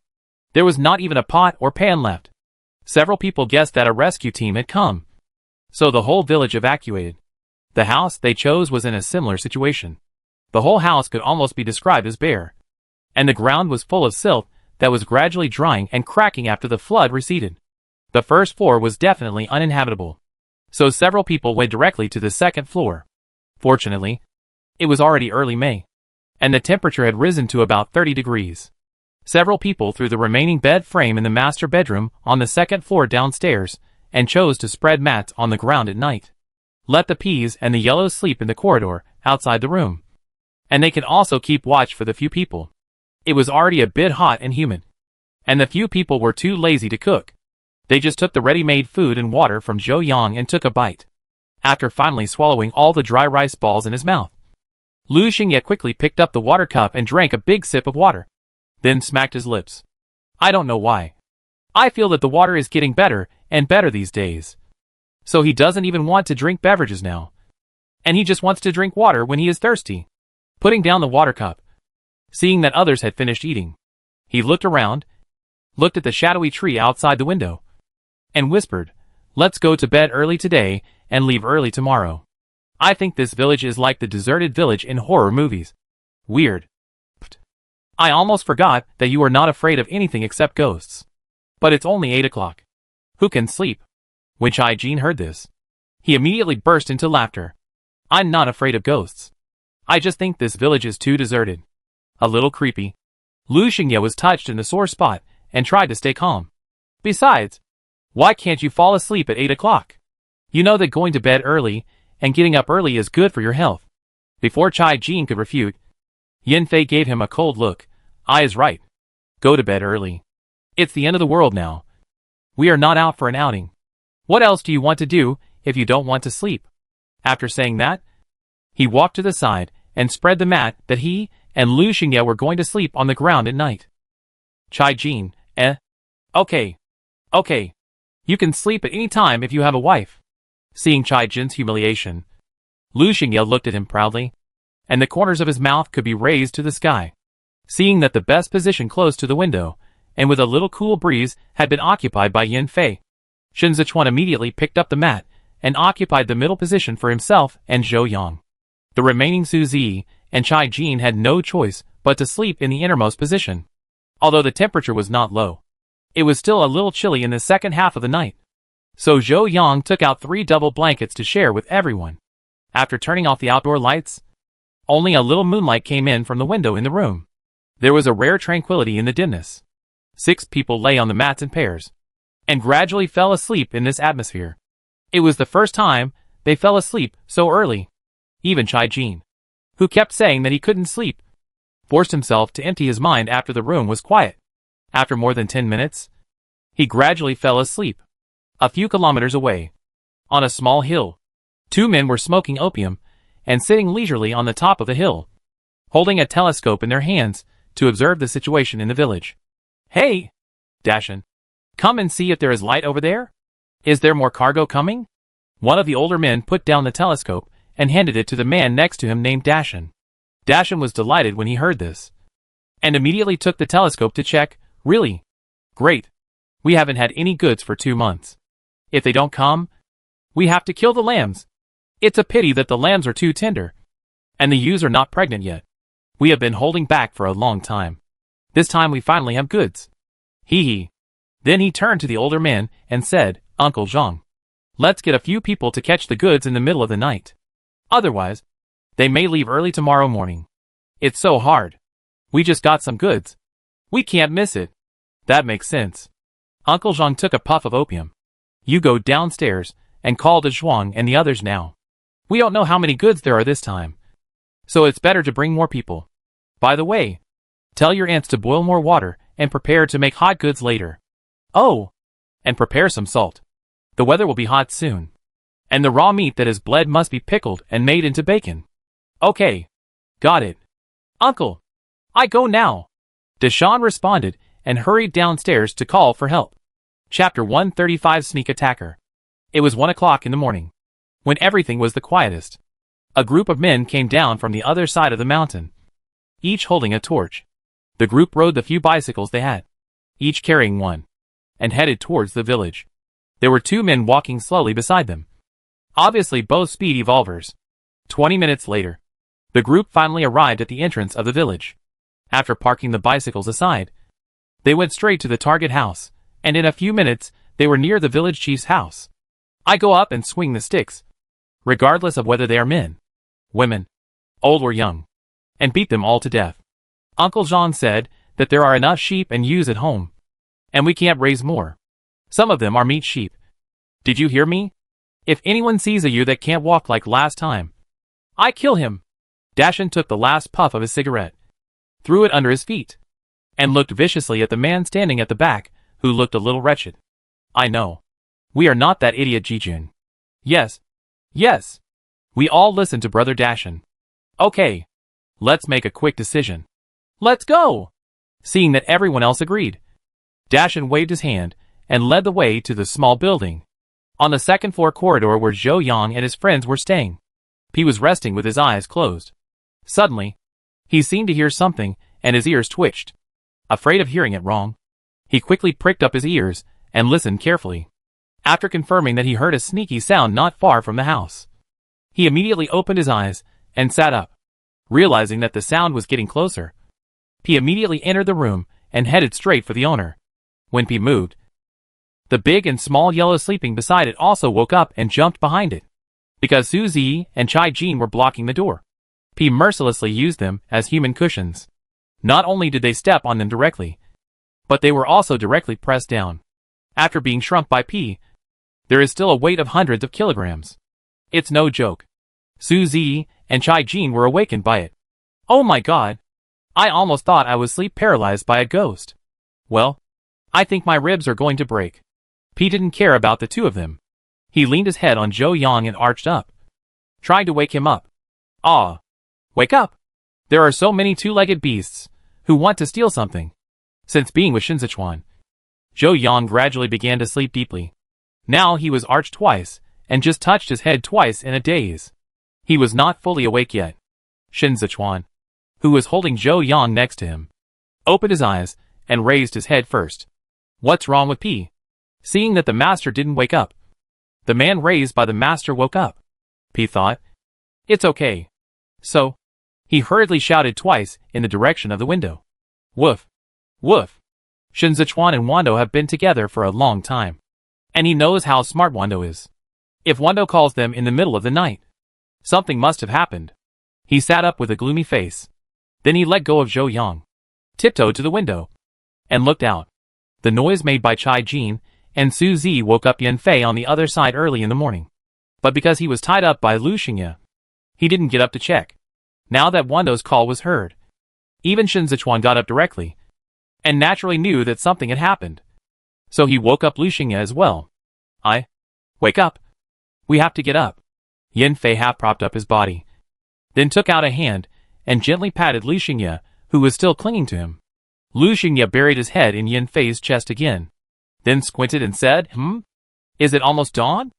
There was not even a pot or pan left. Several people guessed that a rescue team had come, so the whole village evacuated. The house they chose was in a similar situation. The whole house could almost be described as bare, and the ground was full of silt that was gradually drying and cracking after the flood receded. The first floor was definitely uninhabitable, so several people went directly to the second floor. Fortunately, it was already early May, and the temperature had risen to about 30 degrees. Several people threw the remaining bed frame in the master bedroom on the second floor downstairs and chose to spread mats on the ground at night. Let the peas and the yellows sleep in the corridor outside the room, and they can also keep watch for the few people. It was already a bit hot and humid, and the few people were too lazy to cook. They just took the ready-made food and water from Zhou Yang and took a bite. After finally swallowing all the dry rice balls in his mouth, Lu Xingye quickly picked up the water cup and drank a big sip of water, then smacked his lips. I don't know why. I feel that the water is getting better and better these days. So he doesn't even want to drink beverages now. And he just wants to drink water when he is thirsty. Putting down the water cup, seeing that others had finished eating, he looked around, looked at the shadowy tree outside the window, and whispered, "Let's go to bed early today and leave early tomorrow. I think this village is like the deserted village in horror movies. Weird. I almost forgot that you are not afraid of anything except ghosts. But it's only 8 o'clock. Who can sleep?" When Chai Jin heard this, he immediately burst into laughter. I'm not afraid of ghosts. I just think this village is too deserted. A little creepy. Lu Xingye was touched in the sore spot and tried to stay calm. Besides, why can't you fall asleep at 8 o'clock? You know that going to bed early and getting up early is good for your health. Before Chai Jin could refute, Yan Fei gave him a cold look. I is right. Go to bed early. It's the end of the world now. We are not out for an outing. What else do you want to do if you don't want to sleep? After saying that, he walked to the side and spread the mat that he and Lu Xingye were going to sleep on the ground at night. Chai Jin, Okay. You can sleep at any time if you have a wife. Seeing Chai Jin's humiliation, Lu Xingye looked at him proudly, and the corners of his mouth could be raised to the sky. Seeing that the best position close to the window, and with a little cool breeze, had been occupied by Yan Fei, Shen Zechuan immediately picked up the mat and occupied the middle position for himself and Zhou Yang. The remaining Su Zi and Chai Jin had no choice but to sleep in the innermost position. Although the temperature was not low, it was still a little chilly in the second half of the night. So Zhou Yang took out 3 double blankets to share with everyone. After turning off the outdoor lights, only a little moonlight came in from the window in the room. There was a rare tranquility in the dimness. 6 people lay on the mats in pairs, and gradually fell asleep in this atmosphere. It was the first time they fell asleep so early. Even Chai Jin, who kept saying that he couldn't sleep, forced himself to empty his mind after the room was quiet. After more than 10 minutes, he gradually fell asleep. A few kilometers away, on a small hill, two men were smoking opium and sitting leisurely on the top of the hill, holding a telescope in their hands to observe the situation in the village. "Hey, Dashin, come and see if there is light over there? Is there more cargo coming?" One of the older men put down the telescope and handed it to the man next to him named Dashin. Dashin was delighted when he heard this, and immediately took the telescope to check. "Really? Great. We haven't had any goods for 2 months. If they don't come, we have to kill the lambs. It's a pity that the lambs are too tender, and the ewes are not pregnant yet. We have been holding back for a long time. This time we finally have goods. Hee hee." Then he turned to the older man and said, "Uncle Zhang, let's get a few people to catch the goods in the middle of the night. Otherwise, they may leave early tomorrow morning. It's so hard. We just got some goods. We can't miss it." "That makes sense." Uncle Zhang took a puff of opium. "You go downstairs and call the Zhuang and the others now. We don't know how many goods there are this time, so it's better to bring more people. By the way, tell your aunts to boil more water and prepare to make hot goods later. Oh, and prepare some salt. The weather will be hot soon. And the raw meat that is bled must be pickled and made into bacon." "Okay. Got it. Uncle, I go now." Deshaun responded and hurried downstairs to call for help. Chapter 135 Sneak Attacker. It was 1 o'clock in the morning, when everything was the quietest. A group of men came down from the other side of the mountain, each holding a torch. The group rode the few bicycles they had, each carrying one, and headed towards the village. There were 2 men walking slowly beside them, obviously both speed evolvers. 20 minutes later, the group finally arrived at the entrance of the village. After parking the bicycles aside, they went straight to the target house, and in a few minutes, they were near the village chief's house. I go up and swing the sticks, regardless of whether they are men, women, old or young, and beat them all to death. Uncle Jean said that there are enough sheep and ewes at home, and we can't raise more. Some of them are meat sheep. Did you hear me? If anyone sees a ewe that can't walk like last time, I kill him." Dashin took the last puff of his cigarette, threw it under his feet, and looked viciously at the man standing at the back, who looked a little wretched. "I know. We are not that idiot Jijun." Yes. Yes. We all listened to Brother Dashin. "Okay. Let's make a quick decision. Let's go." Seeing that everyone else agreed, Dashin waved his hand and led the way to the small building on the second-floor corridor where Zhou Yang and his friends were staying. He was resting with his eyes closed. Suddenly, he seemed to hear something, and his ears twitched. Afraid of hearing it wrong, he quickly pricked up his ears and listened carefully. After confirming that he heard a sneaky sound not far from the house, he immediately opened his eyes and sat up. Realizing that the sound was getting closer, he immediately entered the room and headed straight for the owner. When P moved, the big and small yellow sleeping beside it also woke up and jumped behind it. Because Su Zi and Chai Jin were blocking the door, P mercilessly used them as human cushions. Not only did they step on them directly, but they were also directly pressed down. After being shrunk by P, there is still a weight of hundreds of kilograms. It's no joke. Su Zi and Chai Jin were awakened by it. "Oh my god! I almost thought I was sleep paralyzed by a ghost. Well, I think my ribs are going to break." P didn't care about the 2 of them. He leaned his head on Zhou Yang and arched up, trying to wake him up. "Ah! Wake up! There are so many 2-legged beasts who want to steal something." Since being with Shen Zechuan, Zhou Yang gradually began to sleep deeply. Now he was arched twice and just touched his head twice in a daze. He was not fully awake yet. Shen Zechuan, who was holding Zhou Yang next to him, opened his eyes and raised his head first. "What's wrong with P?" Seeing that the master didn't wake up, the man raised by the master woke up. P thought, "It's okay." So, he hurriedly shouted twice in the direction of the window. "Woof! Woof!" Shen Zechuan and Wando have been together for a long time, and he knows how smart Wando is. If Wando calls them in the middle of the night, something must have happened. He sat up with a gloomy face. Then he let go of Zhou Yang, tiptoed to the window, and looked out. The noise made by Chai Jin and Su Zi woke up Yan Fei on the other side early in the morning. But because he was tied up by Lu Xingye, he didn't get up to check. Now that Wando's call was heard, Even Shen Zechuan got up directly, and naturally knew that something had happened. So he woke up Lu Xingye as well. Wake up. We have to get up. Yan Fei half propped up his body, then took out a hand and gently patted Lu Xingye, who was still clinging to him. Lu Xingye buried his head in Yan Fei's chest again, then squinted and said, Is it almost dawn?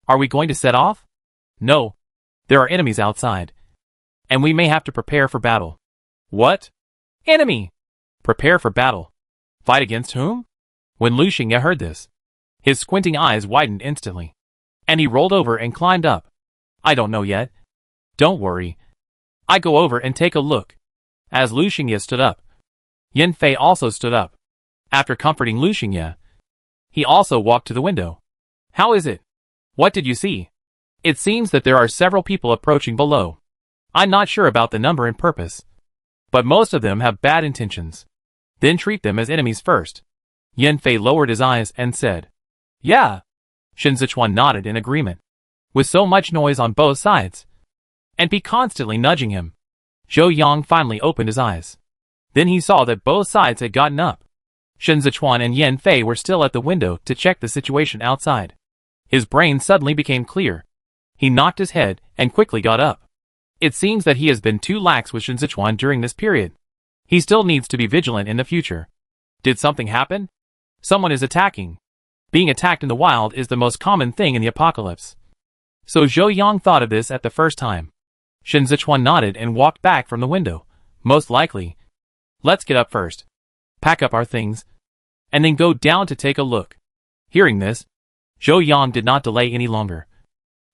Are we going to set off? No. There are enemies outside, and we may have to prepare for battle. What? Enemy! Prepare for battle. Fight against whom? When Lu Xingye heard this, his squinting eyes widened instantly, and he rolled over and climbed up. I don't know yet. Don't worry. I go over and take a look. As Lu Xingye stood up, Yan Fei also stood up. After comforting Lu Xingye, he also walked to the window. How is it? What did you see? It seems that there are several people approaching below. I'm not sure about the number and purpose, but most of them have bad intentions. Then treat them as enemies first. Yan Fei lowered his eyes and said, Yeah. Shen Zechuan nodded in agreement. With so much noise on both sides, and P constantly nudging him, Zhou Yang finally opened his eyes. Then he saw that both sides had gotten up. Shen Zechuan and Yan Fei were still at the window to check the situation outside. His brain suddenly became clear. He knocked his head and quickly got up. It seems that he has been too lax with Shen Zechuan during this period. He still needs to be vigilant in the future. Did something happen? Someone is attacking. Being attacked in the wild is the most common thing in the apocalypse. So Zhou Yang thought of this at the first time. Shen Zechuan nodded and walked back from the window. Most likely. Let's get up first. Pack up our things, and then go down to take a look. Hearing this, Zhou Yang did not delay any longer,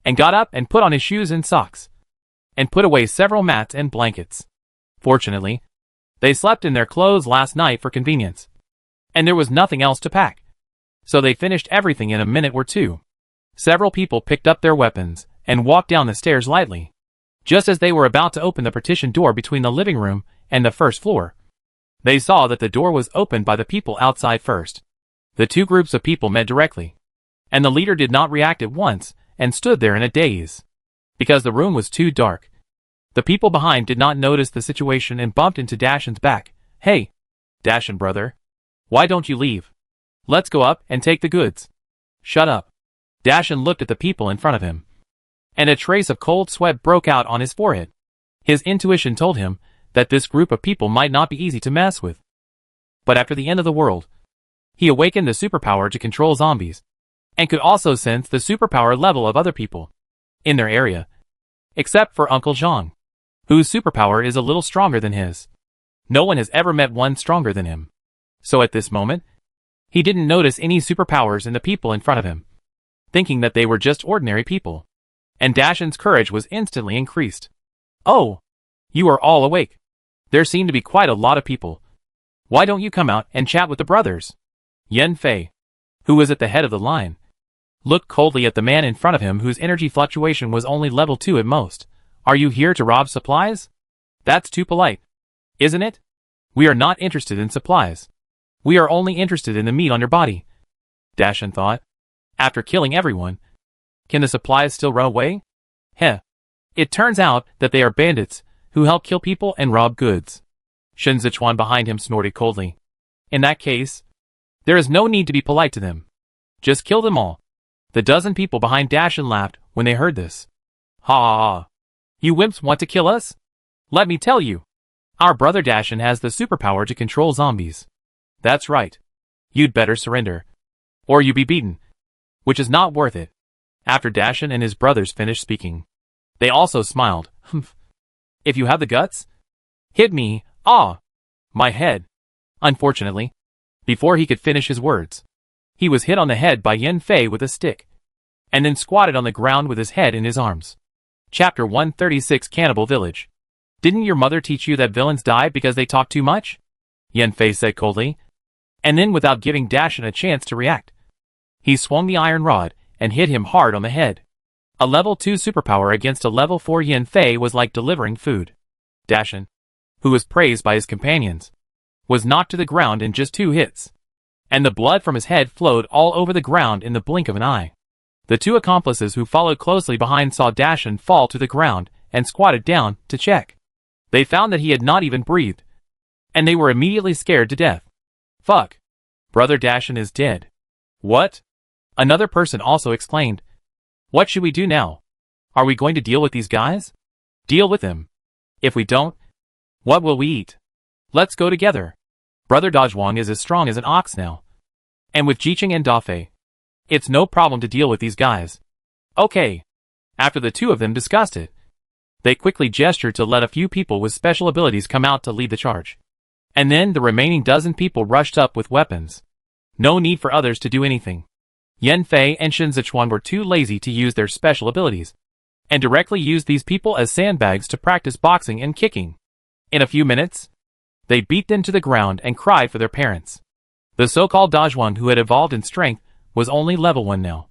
and got up and put on his shoes and socks, and put away several mats and blankets. Fortunately, they slept in their clothes last night for convenience, and there was nothing else to pack. So they finished everything in a minute or two. Several people picked up their weapons and walked down the stairs lightly. Just as they were about to open the partition door between the living room and the first floor, they saw that the door was opened by the people outside first. The two groups of people met directly, and the leader did not react at once and stood there in a daze, because the room was too dark. The people behind did not notice the situation and bumped into Dashan's back. Hey, Dashan brother, why don't you leave? Let's go up and take the goods. Shut up. Dashan looked at the people in front of him, and a trace of cold sweat broke out on his forehead. His intuition told him that this group of people might not be easy to mess with. But after the end of the world, he awakened the superpower to control zombies, and could also sense the superpower level of other people in their area, except for Uncle Zhang, whose superpower is a little stronger than his. No one has ever met one stronger than him. So at this moment, he didn't notice any superpowers in the people in front of him, thinking that they were just ordinary people. And Dashan's courage was instantly increased. Oh, you are all awake. There seem to be quite a lot of people. Why don't you come out and chat with the brothers? Yan Fei, who was at the head of the line, looked coldly at the man in front of him whose energy fluctuation was only level 2 at most. Are you here to rob supplies? That's too polite, isn't it? We are not interested in supplies. We are only interested in the meat on your body. Dashan thought. After killing everyone, can the supplies still run away? Heh. It turns out that they are bandits who help kill people and rob goods. Shen Zechuan behind him snorted coldly. In that case, there is no need to be polite to them. Just kill them all. The dozen people behind Dashan laughed when they heard this. Ha ha ha. You wimps want to kill us? Let me tell you. Our brother Dashan has the superpower to control zombies. That's right. You'd better surrender, or you be beaten, which is not worth it. After Dashan and his brothers finished speaking, they also smiled. Humph. If you have the guts, hit me. Ah, my head. Unfortunately, before he could finish his words, he was hit on the head by Yan Fei with a stick, and then squatted on the ground with his head in his arms. Chapter 136 Cannibal Village. Didn't your mother teach you that villains die because they talk too much? Yan Fei said coldly, and then without giving Dashan a chance to react, he swung the iron rod and hit him hard on the head. A level 2 superpower against a level 4 Yan Fei was like delivering food. Dashan, who was praised by his companions, was knocked to the ground in just 2 hits, and the blood from his head flowed all over the ground in the blink of an eye. The 2 accomplices who followed closely behind saw Dashan fall to the ground and squatted down to check. They found that he had not even breathed, and they were immediately scared to death. Fuck. Brother Dashan is dead. What? Another person also exclaimed. What should we do now? Are we going to deal with these guys? Deal with them. If we don't, what will we eat? Let's go together. Brother Dazhuang is as strong as an ox now. And with Jiqing and Dafei, it's no problem to deal with these guys. Okay. After the two of them discussed it, they quickly gestured to let a few people with special abilities come out to lead the charge. And then the remaining dozen people rushed up with weapons. No need for others to do anything. Yan Fei and Shen Zechuan were too lazy to use their special abilities, and directly used these people as sandbags to practice boxing and kicking. In a few minutes, they beat them to the ground and cried for their parents. The so-called Dazhuang, who had evolved in strength, was only level 1 now,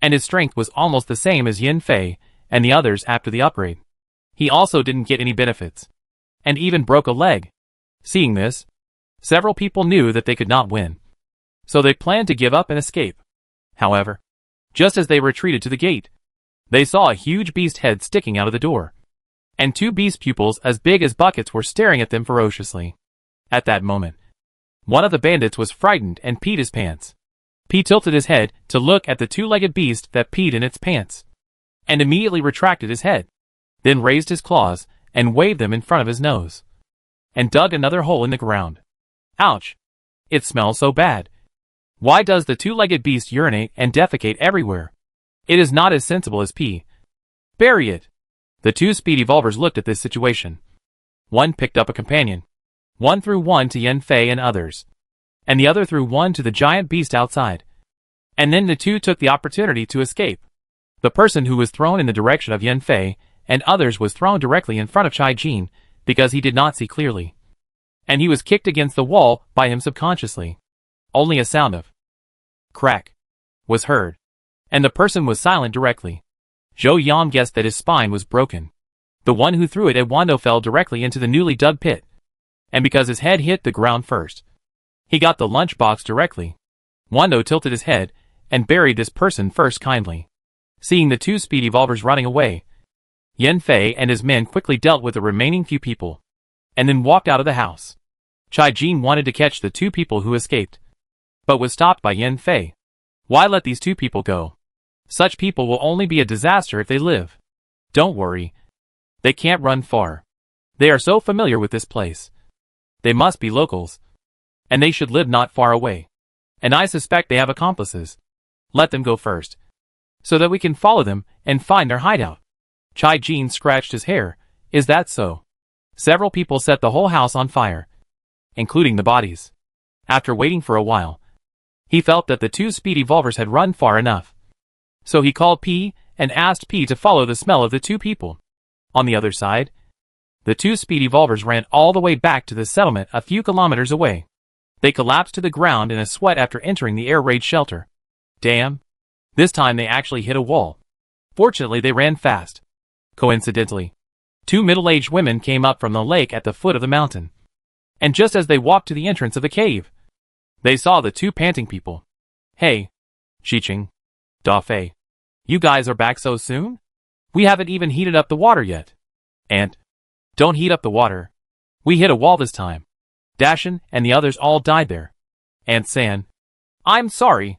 and his strength was almost the same as Yan Fei and the others after the upgrade. He also didn't get any benefits, and even broke a leg. Seeing this, several people knew that they could not win, so they planned to give up and escape. However, just as they retreated to the gate, they saw a huge beast head sticking out of the door, and two beast pupils as big as buckets were staring at them ferociously. At that moment, one of the bandits was frightened and peed his pants. He tilted his head to look at the two-legged beast that peed in its pants, and immediately retracted his head, then raised his claws and waved them in front of his nose, and dug another hole in the ground. Ouch! It smells so bad. Why does the two-legged beast urinate and defecate everywhere? It is not as sensible as pee. Bury it! The two speed evolvers looked at this situation. One picked up a companion. One threw one to Yan Fei and others, and the other threw one to the giant beast outside. And then the two took the opportunity to escape. The person who was thrown in the direction of Yan Fei and others was thrown directly in front of Chai Jin because he did not see clearly, and he was kicked against the wall by him subconsciously. Only a sound of crack was heard, and the person was silent directly. Zhou Yang guessed that his spine was broken. The one who threw it at Wando fell directly into the newly dug pit, and because his head hit the ground first, he got the lunchbox directly. Wando tilted his head and buried this person first kindly. Seeing the two speed evolvers running away, Yan Fei and his men quickly dealt with the remaining few people, and then walked out of the house. Chai Jin wanted to catch the two people who escaped, but was stopped by Yan Fei. Why let these two people go? Such people will only be a disaster if they live. Don't worry. They can't run far. They are so familiar with this place. They must be locals, and they should live not far away. And I suspect they have accomplices. Let them go first, so that we can follow them and find their hideout. Chai Jin scratched his hair. Is that so? Several people set the whole house on fire, including the bodies. After waiting for a while, he felt that the two speed evolvers had run far enough. So he called P and asked P to follow the smell of the two people. On the other side, the two speed evolvers ran all the way back to the settlement a few kilometers away. They collapsed to the ground in a sweat after entering the air raid shelter. Damn. This time they actually hit a wall. Fortunately, they ran fast. Coincidentally, two middle-aged women came up from the lake at the foot of the mountain, and just as they walked to the entrance of the cave, they saw the two panting people. Hey, Xiqing, Dafei, you guys are back so soon? We haven't even heated up the water yet. And don't heat up the water. We hit a wall this time. Dashan and the others all died there. Aunt San, I'm sorry.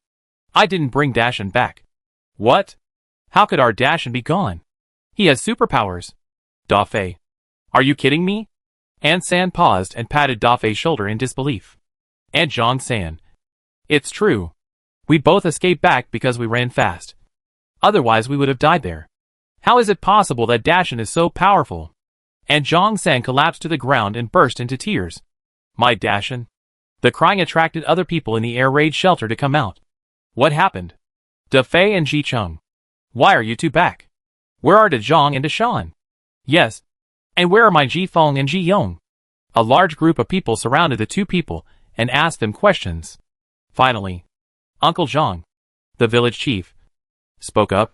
I didn't bring Dashan back. What? How could our Dashan be gone? He has superpowers. Dafei, are you kidding me? Aunt San paused and patted Dafei's shoulder in disbelief. Aunt Zhang San, it's true. We both escaped back because we ran fast. Otherwise we would have died there. How is it possible that Dashan is so powerful? And Zhang San collapsed to the ground and burst into tears. My Dashan. The crying attracted other people in the air raid shelter to come out. What happened? Dafei and Jicheng. Why are you two back? Where are Dezhong and Deshan? Yes. And where are my Jifeng and Jiyong? A large group of people surrounded the two people and asked them questions. Finally, Uncle Zhang, the village chief, spoke up.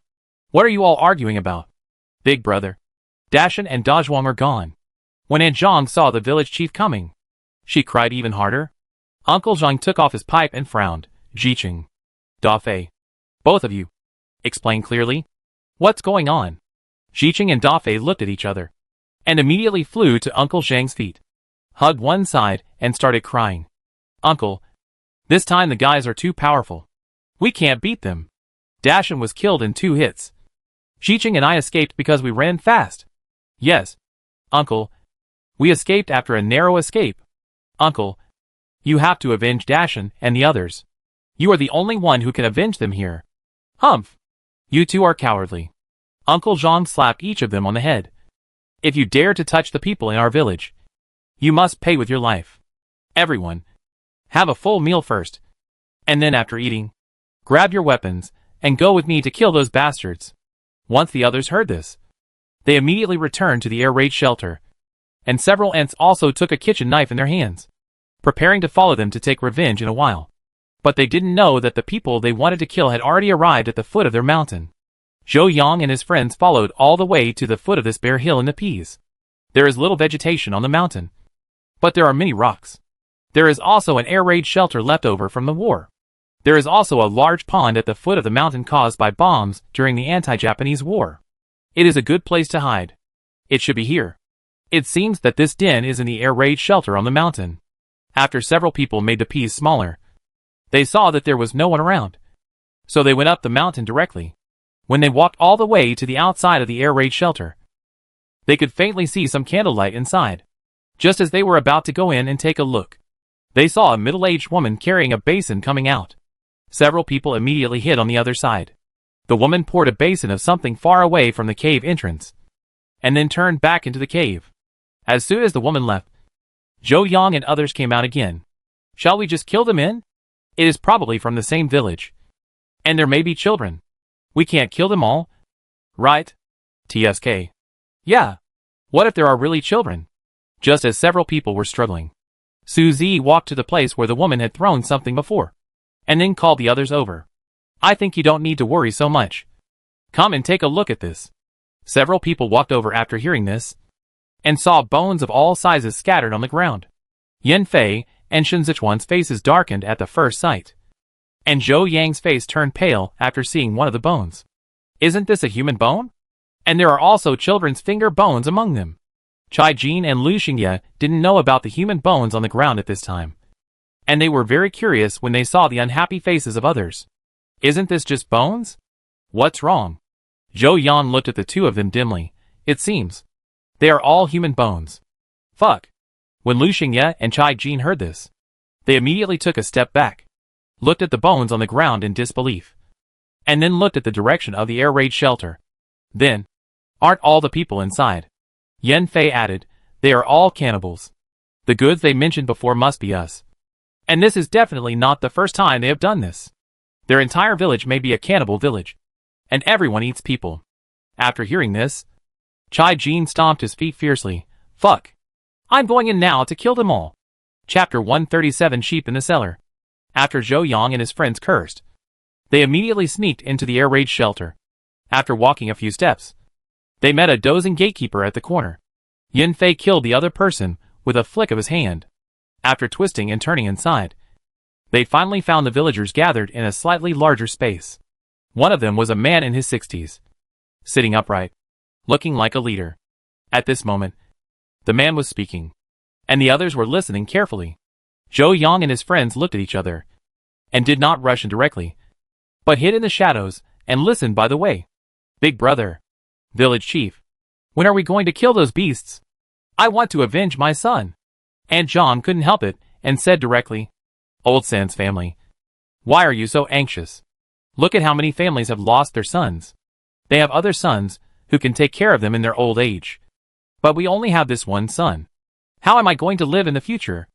What are you all arguing about? Big brother, Dashan and Dazhuang are gone. When Aunt Zhang saw the village chief coming, she cried even harder. Uncle Zhang took off his pipe and frowned. Jiqing, Dafei, both of you, explain clearly. What's going on? Jiqing and Dafei looked at each other, and immediately flew to Uncle Zhang's feet. hugged one side, and started crying. Uncle, this time the guys are too powerful. We can't beat them. Dashan was killed in 2 hits. Xiqing and I escaped because we ran fast. Yes, Uncle. We escaped after a narrow escape. Uncle, you have to avenge Dashan and the others. You are the only one who can avenge them here. Humph. You two are cowardly. Uncle Jean slapped each of them on the head. If you dare to touch the people in our village, you must pay with your life. Everyone, have a full meal first. And then after eating, grab your weapons and go with me to kill those bastards. Once the others heard this, they immediately returned to the air raid shelter, and several ants also took a kitchen knife in their hands, preparing to follow them to take revenge in a while. But they didn't know that the people they wanted to kill had already arrived at the foot of their mountain. Zhou Yang and his friends followed all the way to the foot of this bare hill in the peas. There is little vegetation on the mountain, but there are many rocks. There is also an air raid shelter left over from the war. There is also a large pond at the foot of the mountain caused by bombs during the anti-Japanese war. It is a good place to hide. It should be here. It seems that this den is in the air raid shelter on the mountain. After several people made the peas smaller, they saw that there was no one around. So they went up the mountain directly. When they walked all the way to the outside of the air raid shelter, they could faintly see some candlelight inside. Just as they were about to go in and take a look, they saw a middle-aged woman carrying a basin coming out. Several people immediately hid on the other side. The woman poured a basin of something far away from the cave entrance, and then turned back into the cave. As soon as the woman left, Zhou Yang and others came out again. Shall we just kill them in? It is probably from the same village. And there may be children. We can't kill them all. Right? TSK. Yeah. What if there are really children? Just as several people were struggling, Suzy walked to the place where the woman had thrown something before, and then called the others over. I think you don't need to worry so much. Come and take a look at this. Several people walked over after hearing this, and saw bones of all sizes scattered on the ground. Yan Fei and Shen Zechuan's faces darkened at the first sight, and Zhou Yang's face turned pale after seeing one of the bones. Isn't this a human bone? And there are also children's finger bones among them. Chai Jin and Lu Xingye didn't know about the human bones on the ground at this time, and they were very curious when they saw the unhappy faces of others. Isn't this just bones? What's wrong? Zhou Yan looked at the two of them dimly. It seems they are all human bones. Fuck. When Lu Xingye and Chai Jin heard this, they immediately took a step back, looked at the bones on the ground in disbelief, and then looked at the direction of the air raid shelter. Then, aren't all the people inside? Yan Fei added, they are all cannibals. The goods they mentioned before must be us. And this is definitely not the first time they have done this. Their entire village may be a cannibal village, and everyone eats people. After hearing this, Chai Jin stomped his feet fiercely. Fuck. I'm going in now to kill them all. Chapter 137 Sheep in the Cellar. After Zhou Yang and his friends cursed, they immediately sneaked into the air raid shelter. After walking a few steps, they met a dozing gatekeeper at the corner. Yan Fei killed the other person with a flick of his hand. After twisting and turning inside, they finally found the villagers gathered in a slightly larger space. One of them was a man in his 60s, sitting upright, looking like a leader. At this moment, the man was speaking, and the others were listening carefully. Zhou Yang and his friends looked at each other, and did not rush in directly, but hid in the shadows and listened by the way. Big brother, village chief, when are we going to kill those beasts? I want to avenge my son. And John couldn't help it, and said directly, Old San's family, why are you so anxious? Look at how many families have lost their sons. They have other sons who can take care of them in their old age. But we only have this one son. How am I going to live in the future?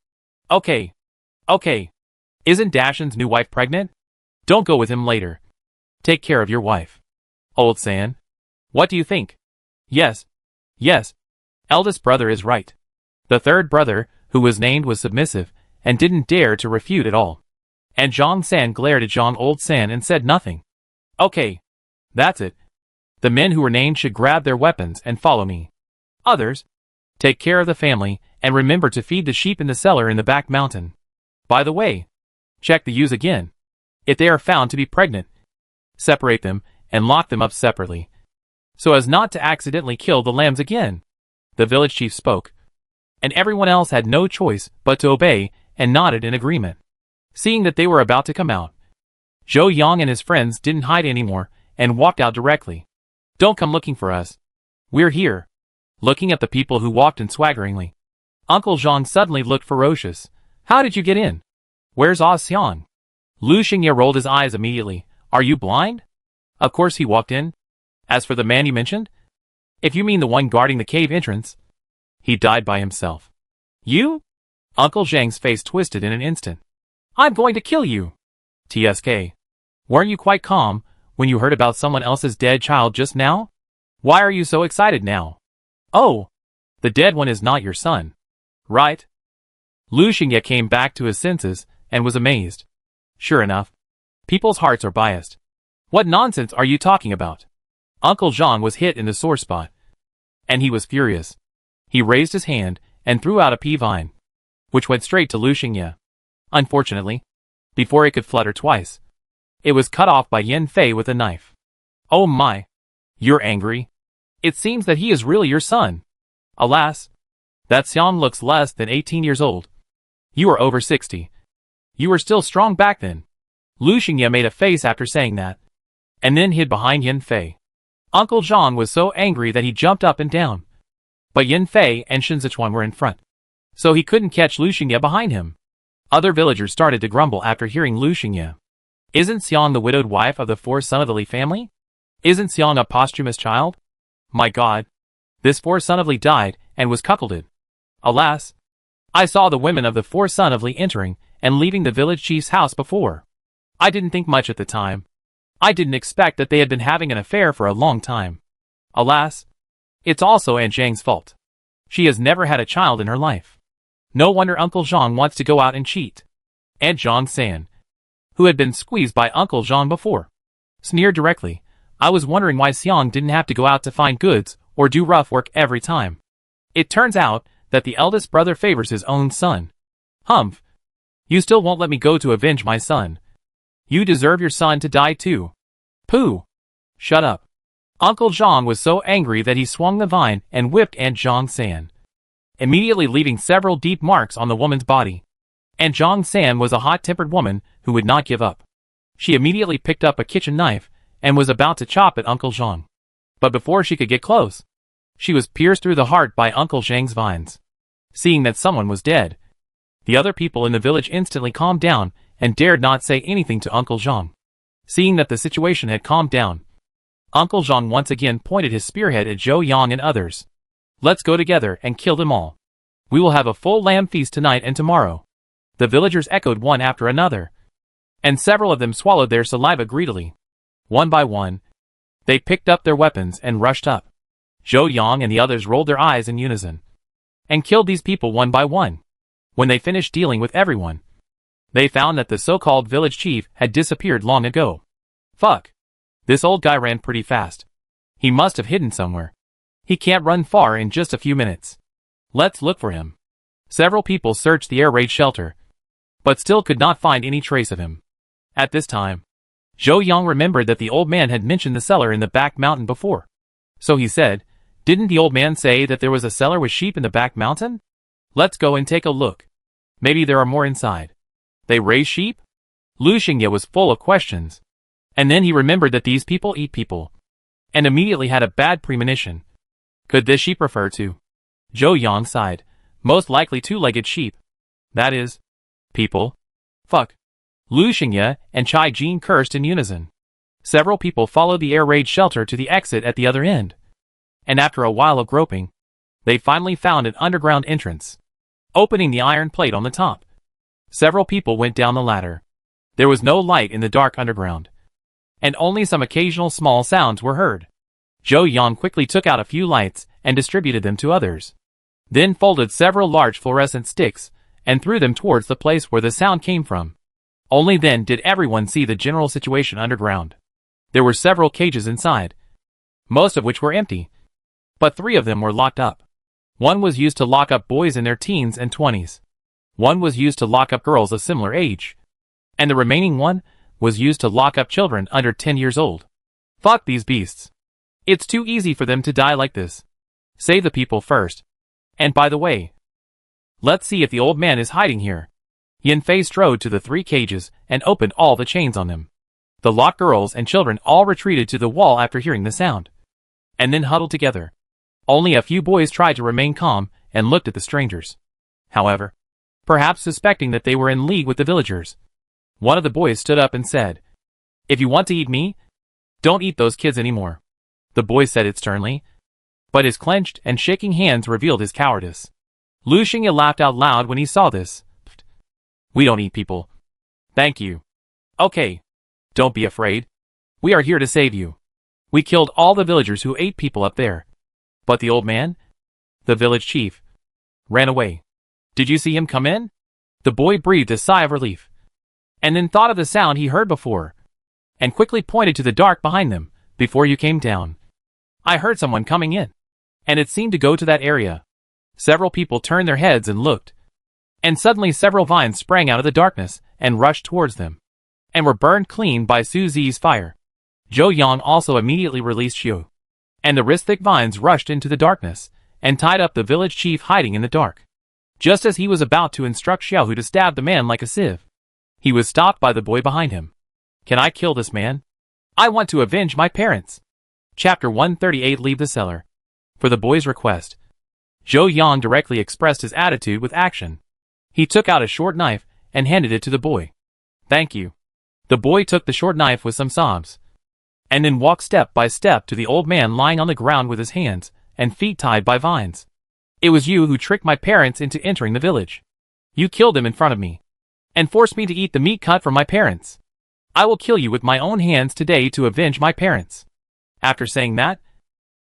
Okay. Isn't Dashan's new wife pregnant? Don't go with him later. Take care of your wife. Old San, what do you think? Yes. Eldest brother is right. The third brother, who was named, was submissive, and didn't dare to refute at all. And Zhang San glared at Zhang Old San and said nothing. Okay. That's it. The men who were named should grab their weapons and follow me. Others, take care of the family, and remember to feed the sheep in the cellar in the back mountain. By the way, check the ewes again. If they are found to be pregnant, separate them and lock them up separately, so as not to accidentally kill the lambs again. The village chief spoke. and everyone else had no choice but to obey and nodded in agreement. Seeing that they were about to come out, Zhou Yang and his friends didn't hide anymore and walked out directly. Don't come looking for us. We're here. Looking at the people who walked in swaggeringly, Uncle Zhang suddenly looked ferocious. How did you get in? Where's Xian? Lu Xingye rolled his eyes immediately. Are you blind? Of course he walked in. As for the man you mentioned, if you mean the one guarding the cave entrance, he died by himself. You? Uncle Zhang's face twisted in an instant. I'm going to kill you. TSK. Weren't you quite calm when you heard about someone else's dead child just now? Why are you so excited now? Oh, the dead one is not your son, right? Lu Xingye came back to his senses and was amazed. Sure enough, people's hearts are biased. What nonsense are you talking about? Uncle Zhang was hit in the sore spot, and he was furious. He raised his hand and threw out a pea vine, which went straight to Lu Xingye. Unfortunately, before it could flutter twice, it was cut off by Yan Fei with a knife. Oh my! You're angry? It seems that he is really your son. Alas, that Xian looks less than 18 years old. You are over 60. You were still strong back then. Lu Xingye made a face after saying that, and then hid behind Yan Fei. Uncle Zhang was so angry that he jumped up and down. But Yan Fei and Shen Zechuan were in front, so he couldn't catch Lu Xingye behind him. Other villagers started to grumble after hearing Lu Xingye. Isn't Xian the widowed wife of the fourth son of the Li family? Isn't Xian a posthumous child? My god, this fourth son of Li died and was cuckolded. Alas, I saw the women of the fourth son of Li entering and leaving the village chief's house before. I didn't think much at the time. I didn't expect that they had been having an affair for a long time. Alas, it's also Aunt Zhang's fault. She has never had a child in her life. No wonder Uncle Zhang wants to go out and cheat. Aunt Zhang San, who had been squeezed by Uncle Zhang before, sneered directly. I was wondering why Xiang didn't have to go out to find goods or do rough work every time. It turns out that the eldest brother favors his own son. Humph. You still won't let me go to avenge my son. You deserve your son to die too. Pooh. Shut up. Uncle Zhang was so angry that he swung the vine and whipped Aunt Zhang San, immediately leaving several deep marks on the woman's body. Aunt Zhang San was a hot-tempered woman who would not give up. She immediately picked up a kitchen knife and was about to chop at Uncle Zhang. But before she could get close, she was pierced through the heart by Uncle Zhang's vines. Seeing that someone was dead, the other people in the village instantly calmed down and dared not say anything to Uncle Zhang. Seeing that the situation had calmed down, Uncle Zhang once again pointed his spearhead at Zhou Yang and others. Let's go together and kill them all. We will have a full lamb feast tonight and tomorrow. The villagers echoed one after another, and several of them swallowed their saliva greedily. One by one, they picked up their weapons and rushed up. Zhou Yang and the others rolled their eyes in unison, and killed these people one by one. When they finished dealing with everyone, they found that the so-called village chief had disappeared long ago. Fuck. This old guy ran pretty fast. He must have hidden somewhere. He can't run far in just a few minutes. Let's look for him. Several people searched the air raid shelter, but still could not find any trace of him. At this time, Zhou Yang remembered that the old man had mentioned the cellar in the back mountain before. So he said, didn't the old man say that there was a cellar with sheep in the back mountain? Let's go and take a look. Maybe there are more inside. They raise sheep? Lu Xingye was full of questions. And then he remembered that these people eat people, and immediately had a bad premonition. Could this sheep refer to? Zhou Yang sighed. Most likely two-legged sheep. That is, people. Fuck. Lu Xingye and Chai Jin cursed in unison. Several people followed the air raid shelter to the exit at the other end. And after a while of groping, they finally found an underground entrance, opening the iron plate on the top. Several people went down the ladder. There was no light in the dark underground, and only some occasional small sounds were heard. Zhou Yang quickly took out a few lights and distributed them to others, then folded several large fluorescent sticks and threw them towards the place where the sound came from. Only then did everyone see the general situation underground. There were several cages inside, most of which were empty, but 3 of them were locked up. One was used to lock up boys in their teens and 20s. One was used to lock up girls of similar age, and the remaining one was used to lock up children under 10 years old. Fuck these beasts. It's too easy for them to die like this. Save the people first. And by the way, Let's see if the old man is hiding here. Yan Fei strode to the 3 cages and opened all the chains on them. The locked girls and children all retreated to the wall after hearing the sound, and then huddled together. Only a few boys tried to remain calm and looked at the strangers. However, perhaps suspecting that they were in league with the villagers, one of the boys stood up and said, "If you want to eat me, don't eat those kids anymore." The boy said it sternly, but his clenched and shaking hands revealed his cowardice. Lu Xingye laughed out loud when he saw this. "We don't eat people. Thank you." "Okay. Don't be afraid. We are here to save you. We killed all the villagers who ate people up there. But the old man, the village chief, ran away. Did you see him come in?" The boy breathed a sigh of relief, and then thought of the sound he heard before, and quickly pointed to the dark behind them. "Before you came down, I heard someone coming in, and it seemed to go to that area." Several people turned their heads and looked, and suddenly several vines sprang out of the darkness and rushed towards them, and were burned clean by Su Zi's fire. Zhou Yang also immediately released Xiu, and the wrist-thick vines rushed into the darkness and tied up the village chief hiding in the dark. Just as he was about to instruct Xiaohu to stab the man like a sieve, he was stopped by the boy behind him. "Can I kill this man? I want to avenge my parents." Chapter 138. Leave the cellar. For the boy's request, Zhou Yang directly expressed his attitude with action. He took out a short knife and handed it to the boy. "Thank you." The boy took the short knife with some sobs, and then walked step by step to the old man lying on the ground with his hands and feet tied by vines. "It was you who tricked my parents into entering the village. You killed them in front of me, and forced me to eat the meat cut from my parents. I will kill you with my own hands today to avenge my parents." After saying that,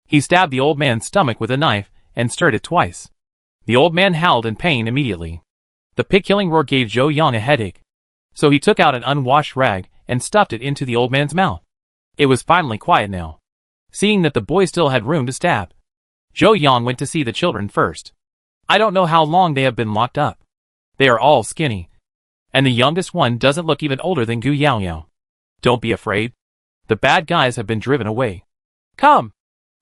he stabbed the old man's stomach with a knife and stirred it twice. The old man howled in pain immediately. The pig-killing roar gave Zhou Yang a headache, so he took out an unwashed rag and stuffed it into the old man's mouth. It was finally quiet now. Seeing that the boy still had room to stab, Zhou Yang went to see the children first. "I don't know how long they have been locked up. They are all skinny, and the youngest one doesn't look even older than Gu Yaoyao. Don't be afraid. The bad guys have been driven away. Come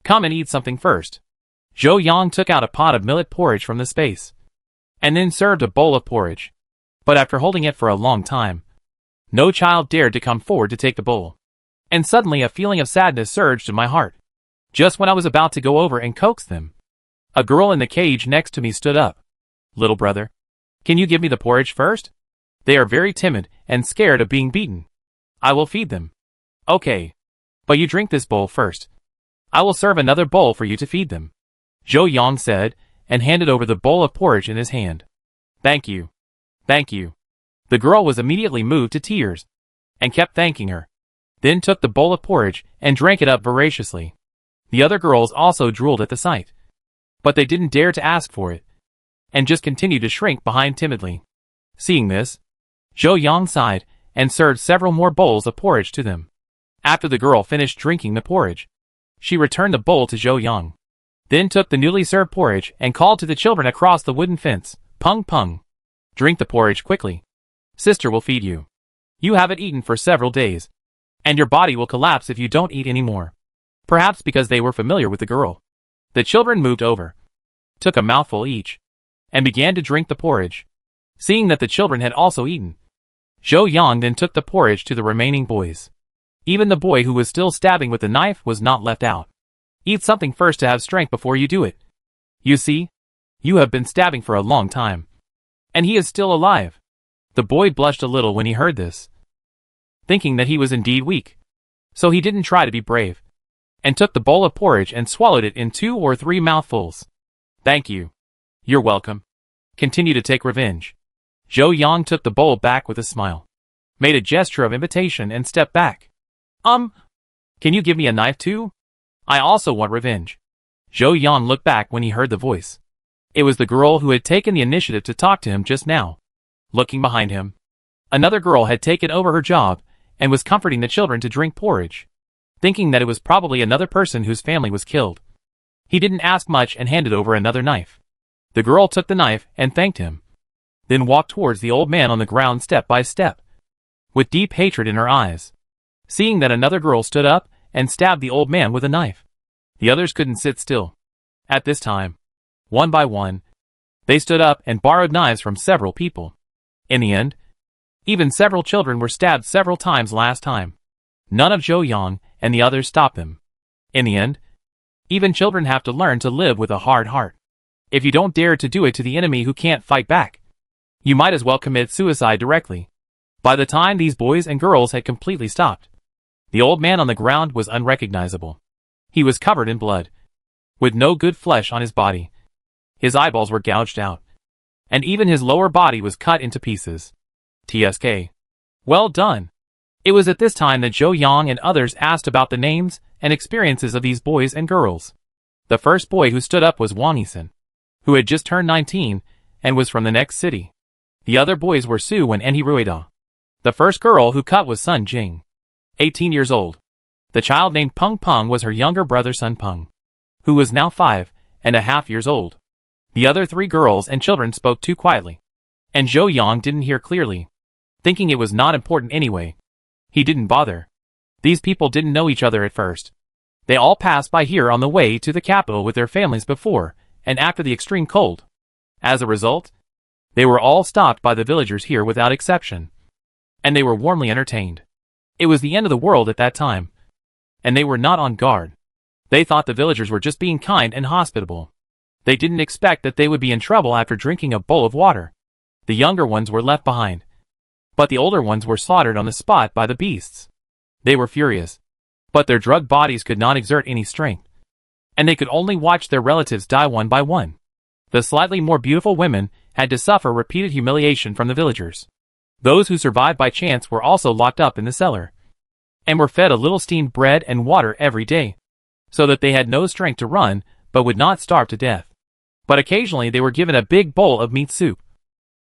and eat something first." Zhou Yang took out a pot of millet porridge from the space, and then served a bowl of porridge. But after holding it for a long time, no child dared to come forward to take the bowl. And suddenly a feeling of sadness surged in my heart. Just when I was about to go over and coax them, a girl in the cage next to me stood up. "Little brother, can you give me the porridge first? They are very timid and scared of being beaten. I will feed them." "Okay. But you drink this bowl first. I will serve another bowl for you to feed them," Zhou Yang said, and handed over the bowl of porridge in his hand. "Thank you. Thank you." The girl was immediately moved to tears, and kept thanking her, then took the bowl of porridge and drank it up voraciously. The other girls also drooled at the sight, but they didn't dare to ask for it, and just continued to shrink behind timidly. Seeing this, Zhou Yang sighed and served several more bowls of porridge to them. After the girl finished drinking the porridge, she returned the bowl to Zhou Yang, then took the newly served porridge and called to the children across the wooden fence, "Pung pung. Drink the porridge quickly. Sister will feed you. You haven't eaten for several days, and your body will collapse if you don't eat anymore." Perhaps because they were familiar with the girl, the children moved over, took a mouthful each, and began to drink the porridge. Seeing that the children had also eaten, Zhou Yang then took the porridge to the remaining boys. Even the boy who was still stabbing with the knife was not left out. "Eat something first to have strength before you do it. You see, you have been stabbing for a long time, and he is still alive." The boy blushed a little when he heard this, thinking that he was indeed weak. So he didn't try to be brave, and took the bowl of porridge and swallowed it in 2 or 3 mouthfuls. "Thank you. You're welcome. Continue to take revenge." Zhou Yang took the bowl back with a smile, made a gesture of invitation and stepped back. Can you give me a knife too? I also want revenge." Zhou Yang looked back when he heard the voice. It was the girl who had taken the initiative to talk to him just now. Looking behind him, another girl had taken over her job and was comforting the children to drink porridge, thinking that it was probably another person whose family was killed. He didn't ask much and handed over another knife. The girl took the knife and thanked him, then walked towards the old man on the ground step by step, with deep hatred in her eyes. Seeing that another girl stood up and stabbed the old man with a knife, the others couldn't sit still. At this time, one by one, They stood up and borrowed knives from several people. In the end, even several children were stabbed several times last time. None of Zhou Yang and the others stopped them. In the end, even children have to learn to live with a hard heart. If you don't dare to do it to the enemy who can't fight back, you might as well commit suicide directly. By the time these boys and girls had completely stopped, the old man on the ground was unrecognizable. He was covered in blood, with no good flesh on his body. His eyeballs were gouged out, and even his lower body was cut into pieces. TSK. Well done. It was at this time that Zhou Yang and others asked about the names and experiences of these boys and girls. The first boy who stood up was Wang Yisan, who had just turned 19 and was from the next city. The other boys were Su Wen and Hiruida. The first girl who cut was Sun Jing, 18 years old. The child named Peng Peng was her younger brother Sun Peng, who was now 5.5 years old. The other 3 girls and children spoke too quietly, and Zhou Yang didn't hear clearly. Thinking it was not important anyway, he didn't bother. These people didn't know each other at first. They all passed by here on the way to the capital with their families before and after the extreme cold. As a result, they were all stopped by the villagers here without exception, and they were warmly entertained. It was the end of the world at that time, and they were not on guard. They thought the villagers were just being kind and hospitable. They didn't expect that they would be in trouble after drinking a bowl of water. The younger ones were left behind, but the older ones were slaughtered on the spot by the beasts. They were furious, but their drugged bodies could not exert any strength, and they could only watch their relatives die one by one. The slightly more beautiful women had to suffer repeated humiliation from the villagers. Those who survived by chance were also locked up in the cellar, and were fed a little steamed bread and water every day, so that they had no strength to run but would not starve to death. But occasionally they were given a big bowl of meat soup.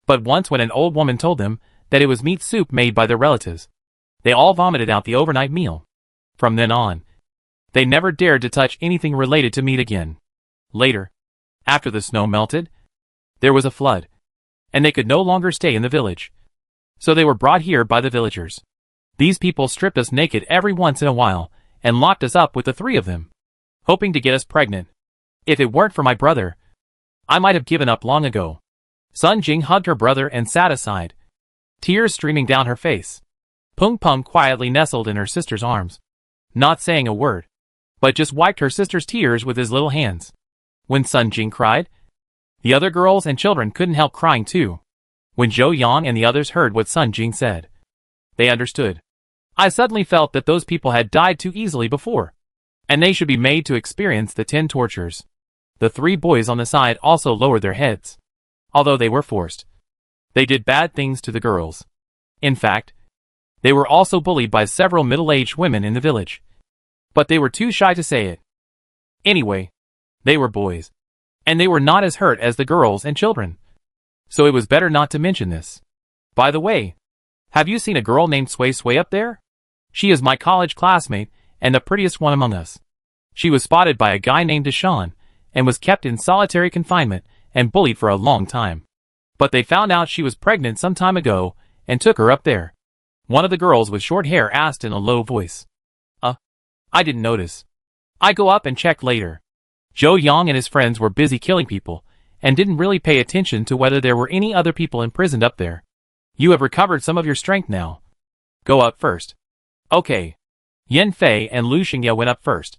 But once when an old woman told them that it was meat soup made by their relatives, they all vomited out the overnight meal. From then on, they never dared to touch anything related to meat again. Later, after the snow melted, there was a flood, and they could no longer stay in the village. So they were brought here by the villagers. These people stripped us naked every once in a while and locked us up with the 3 of them, hoping to get us pregnant. If it weren't for my brother, I might have given up long ago. Sun Jing hugged her brother and sat aside, tears streaming down her face. Peng Peng quietly nestled in her sister's arms, not saying a word, but just wiped her sister's tears with his little hands. When Sun Jing cried, the other girls and children couldn't help crying too. When Zhou Yang and the others heard what Sun Jing said, they understood. I suddenly felt that those people had died too easily before, and they should be made to experience the 10 tortures. The 3 boys on the side also lowered their heads. Although they were forced, they did bad things to the girls. In fact, they were also bullied by several middle-aged women in the village, but they were too shy to say it. Anyway, they were boys, and they were not as hurt as the girls and children, so it was better not to mention this. By the way, have you seen a girl named Sui Sui up there? She is my college classmate and the prettiest one among us. She was spotted by a guy named Shen, and was kept in solitary confinement and bullied for a long time. But they found out she was pregnant some time ago and took her up there. One of the girls with short hair asked in a low voice. I didn't notice. I go up and check later. Zhou Yang and his friends were busy killing people and didn't really pay attention to whether there were any other people imprisoned up there. You have recovered some of your strength now. Go up first. Okay. Yan Fei and Lu Xingye went up first,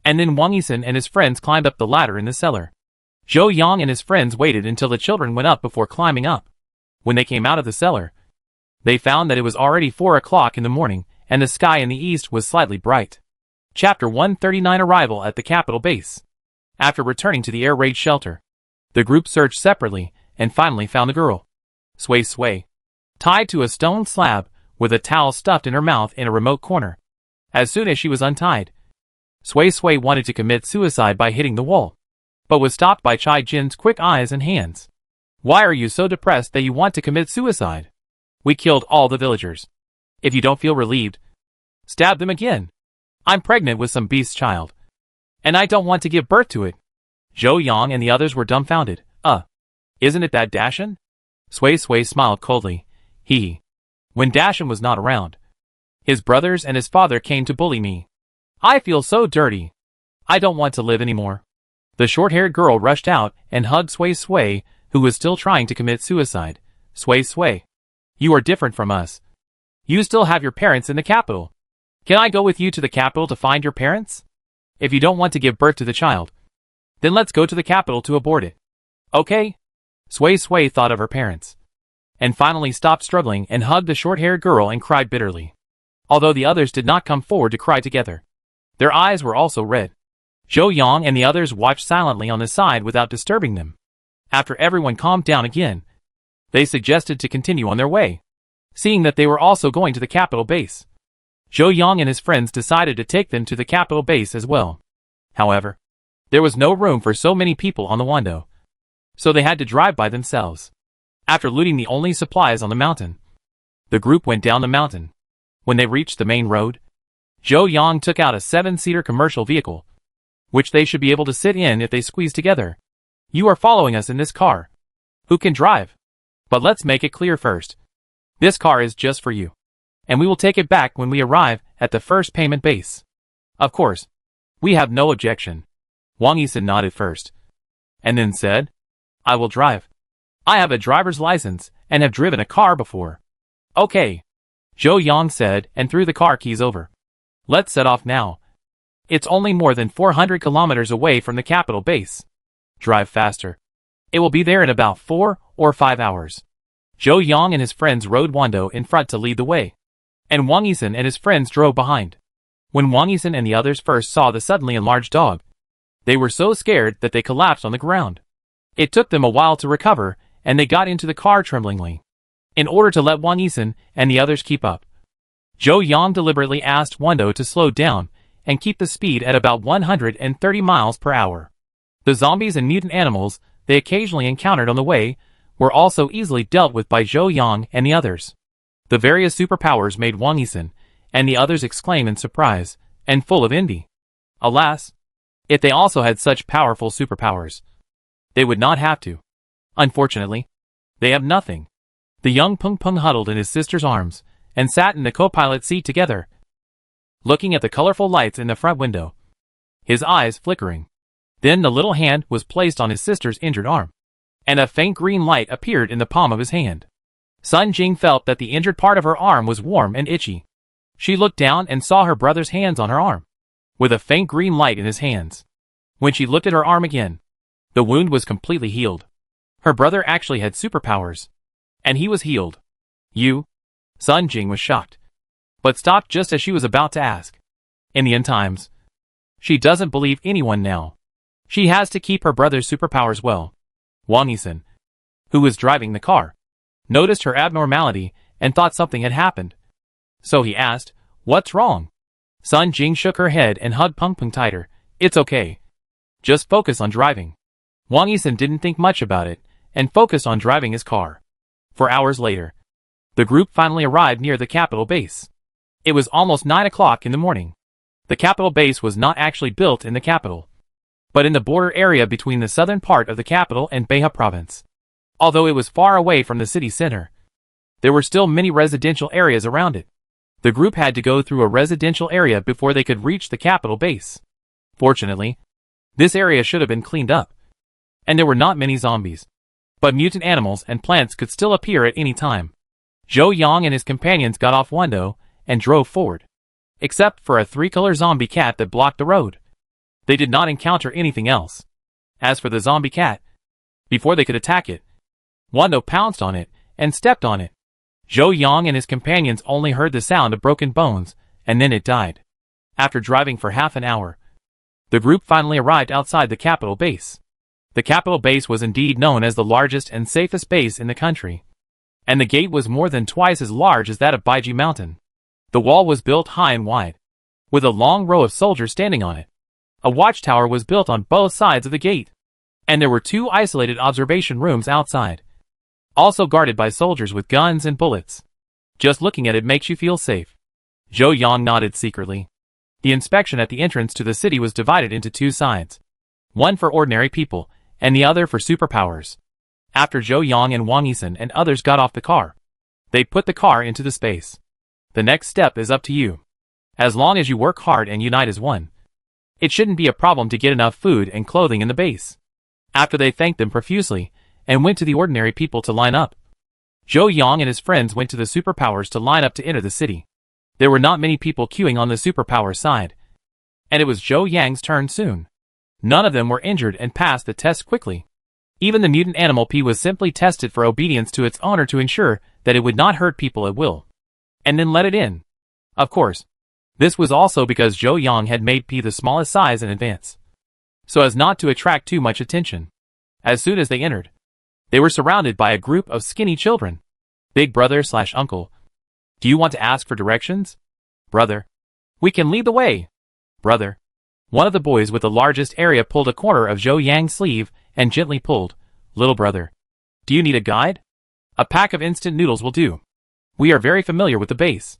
and then Wang Yisan and his friends climbed up the ladder in the cellar. Zhou Yang and his friends waited until the children went up before climbing up. When they came out of the cellar, they found that it was already 4 o'clock in the morning, and the sky in the east was slightly bright. Chapter 139 Arrival at the Capital Base. After returning to the air raid shelter, the group searched separately and finally found the girl, Sui Sui, tied to a stone slab with a towel stuffed in her mouth in a remote corner. As soon as she was untied, Sui Sui wanted to commit suicide by hitting the wall, but was stopped by Chai Jin's quick eyes and hands. Why are you so depressed that you want to commit suicide? We killed all the villagers. If you don't feel relieved, stab them again. I'm pregnant with some beast's child, and I don't want to give birth to it. Zhou Yang and the others were dumbfounded. Isn't it that Dashan? Sui Sui smiled coldly. When Dashan was not around, his brothers and his father came to bully me. I feel so dirty. I don't want to live anymore. The short-haired girl rushed out and hugged Sui Sui, who was still trying to commit suicide. Sway. You are different from us. You still have your parents in the capital. Can I go with you to the capital to find your parents? If you don't want to give birth to the child, then let's go to the capital to abort it. Okay? Sway thought of her parents, and finally stopped struggling and hugged the short-haired girl and cried bitterly. Although the others did not come forward to cry together, their eyes were also red. Zhou Yang and the others watched silently on the side without disturbing them. After everyone calmed down again, they suggested to continue on their way, seeing that they were also going to the capital base. Zhou Yang and his friends decided to take them to the capital base as well. However, there was no room for so many people on the Wando, so they had to drive by themselves. After looting the only supplies on the mountain, the group went down the mountain. When they reached the main road, Zhou Yang took out a 7-seater commercial vehicle, which they should be able to sit in if they squeeze together. You are following us in this car. Who can drive? But let's make it clear first. This car is just for you, and we will take it back when we arrive at the first payment base. Of course, we have no objection. Wang Yixin nodded first, and then said, I will drive. I have a driver's license and have driven a car before. Okay, Zhou Yang said and threw the car keys over. Let's set off now. It's only more than 400 kilometers away from the capital base. Drive faster. It will be there in about 4 or 5 hours. Zhou Yang and his friends rode Wando in front to lead the way, and Wang Yixin and his friends drove behind. When Wang Yixin and the others first saw the suddenly enlarged dog, they were so scared that they collapsed on the ground. It took them a while to recover, and they got into the car tremblingly, in order to let Wang Yixin and the others keep up. Zhou Yang deliberately asked Wando to slow down and keep the speed at about 130 miles per hour. The zombies and mutant animals they occasionally encountered on the way were also easily dealt with by Zhou Yang and the others. The various superpowers made Wang Yixin and the others exclaim in surprise and full of envy. Alas, if they also had such powerful superpowers, they would not have to. Unfortunately, they have nothing. The young Peng Peng huddled in his sister's arms and sat in the co-pilot seat together, looking at the colorful lights in the front window, his eyes flickering. Then the little hand was placed on his sister's injured arm, and a faint green light appeared in the palm of his hand. Sun Jing felt that the injured part of her arm was warm and itchy. She looked down and saw her brother's hands on her arm, with a faint green light in his hands. When she looked at her arm again, the wound was completely healed. Her brother actually had superpowers, and he was healed. You? Sun Jing was shocked, but stopped just as she was about to ask. In the end times, she doesn't believe anyone now. She has to keep her brother's superpowers well. Wang Yixin, who was driving the car, noticed her abnormality and thought something had happened. So he asked, What's wrong? Sun Jing shook her head and hugged Peng Peng tighter. It's okay. Just focus on driving. Wang Yixin didn't think much about it and focused on driving his car. 4 hours later, the group finally arrived near the capital base. It was almost 9 o'clock in the morning. The capital base was not actually built in the capital, but in the border area between the southern part of the capital and Beha province. Although it was far away from the city center, there were still many residential areas around it. The group had to go through a residential area before they could reach the capital base. Fortunately, this area should have been cleaned up, and there were not many zombies, but mutant animals and plants could still appear at any time. Zhou Yang and his companions got off Wando and drove forward, except for a 3-color zombie cat that blocked the road. They did not encounter anything else. As for the zombie cat, before they could attack it, Wando pounced on it and stepped on it. Zhou Yang and his companions only heard the sound of broken bones, and then it died. After driving for half an hour, the group finally arrived outside the capital base. The capital base was indeed known as the largest and safest base in the country, and the gate was more than twice as large as that of Baiji Mountain. The wall was built high and wide, with a long row of soldiers standing on it. A watchtower was built on both sides of the gate, and there were 2 isolated observation rooms outside, also guarded by soldiers with guns and bullets. Just looking at it makes you feel safe. Zhou Yang nodded secretly. The inspection at the entrance to the city was divided into 2 sides, one for ordinary people, and the other for superpowers. After Zhou Yang and Wang Yixin and others got off the car, they put the car into the space. The next step is up to you. As long as you work hard and unite as one, it shouldn't be a problem to get enough food and clothing in the base. After they thanked them profusely, and went to the ordinary people to line up. Zhou Yang and his friends went to the superpowers to line up to enter the city. There were not many people queuing on the superpower side. And it was Zhou Yang's turn soon. None of them were injured and passed the test quickly. Even the mutant animal P was simply tested for obedience to its owner to ensure that it would not hurt people at will. And then let it in. Of course. This was also because Zhou Yang had made P the smallest size in advance, so as not to attract too much attention. As soon as they entered, they were surrounded by a group of skinny children. Big brother/uncle. Do you want to ask for directions? Brother. We can lead the way. Brother. One of the boys with the largest area pulled a corner of Zhou Yang's sleeve and gently pulled. Little brother. Do you need a guide? A pack of instant noodles will do. We are very familiar with the base.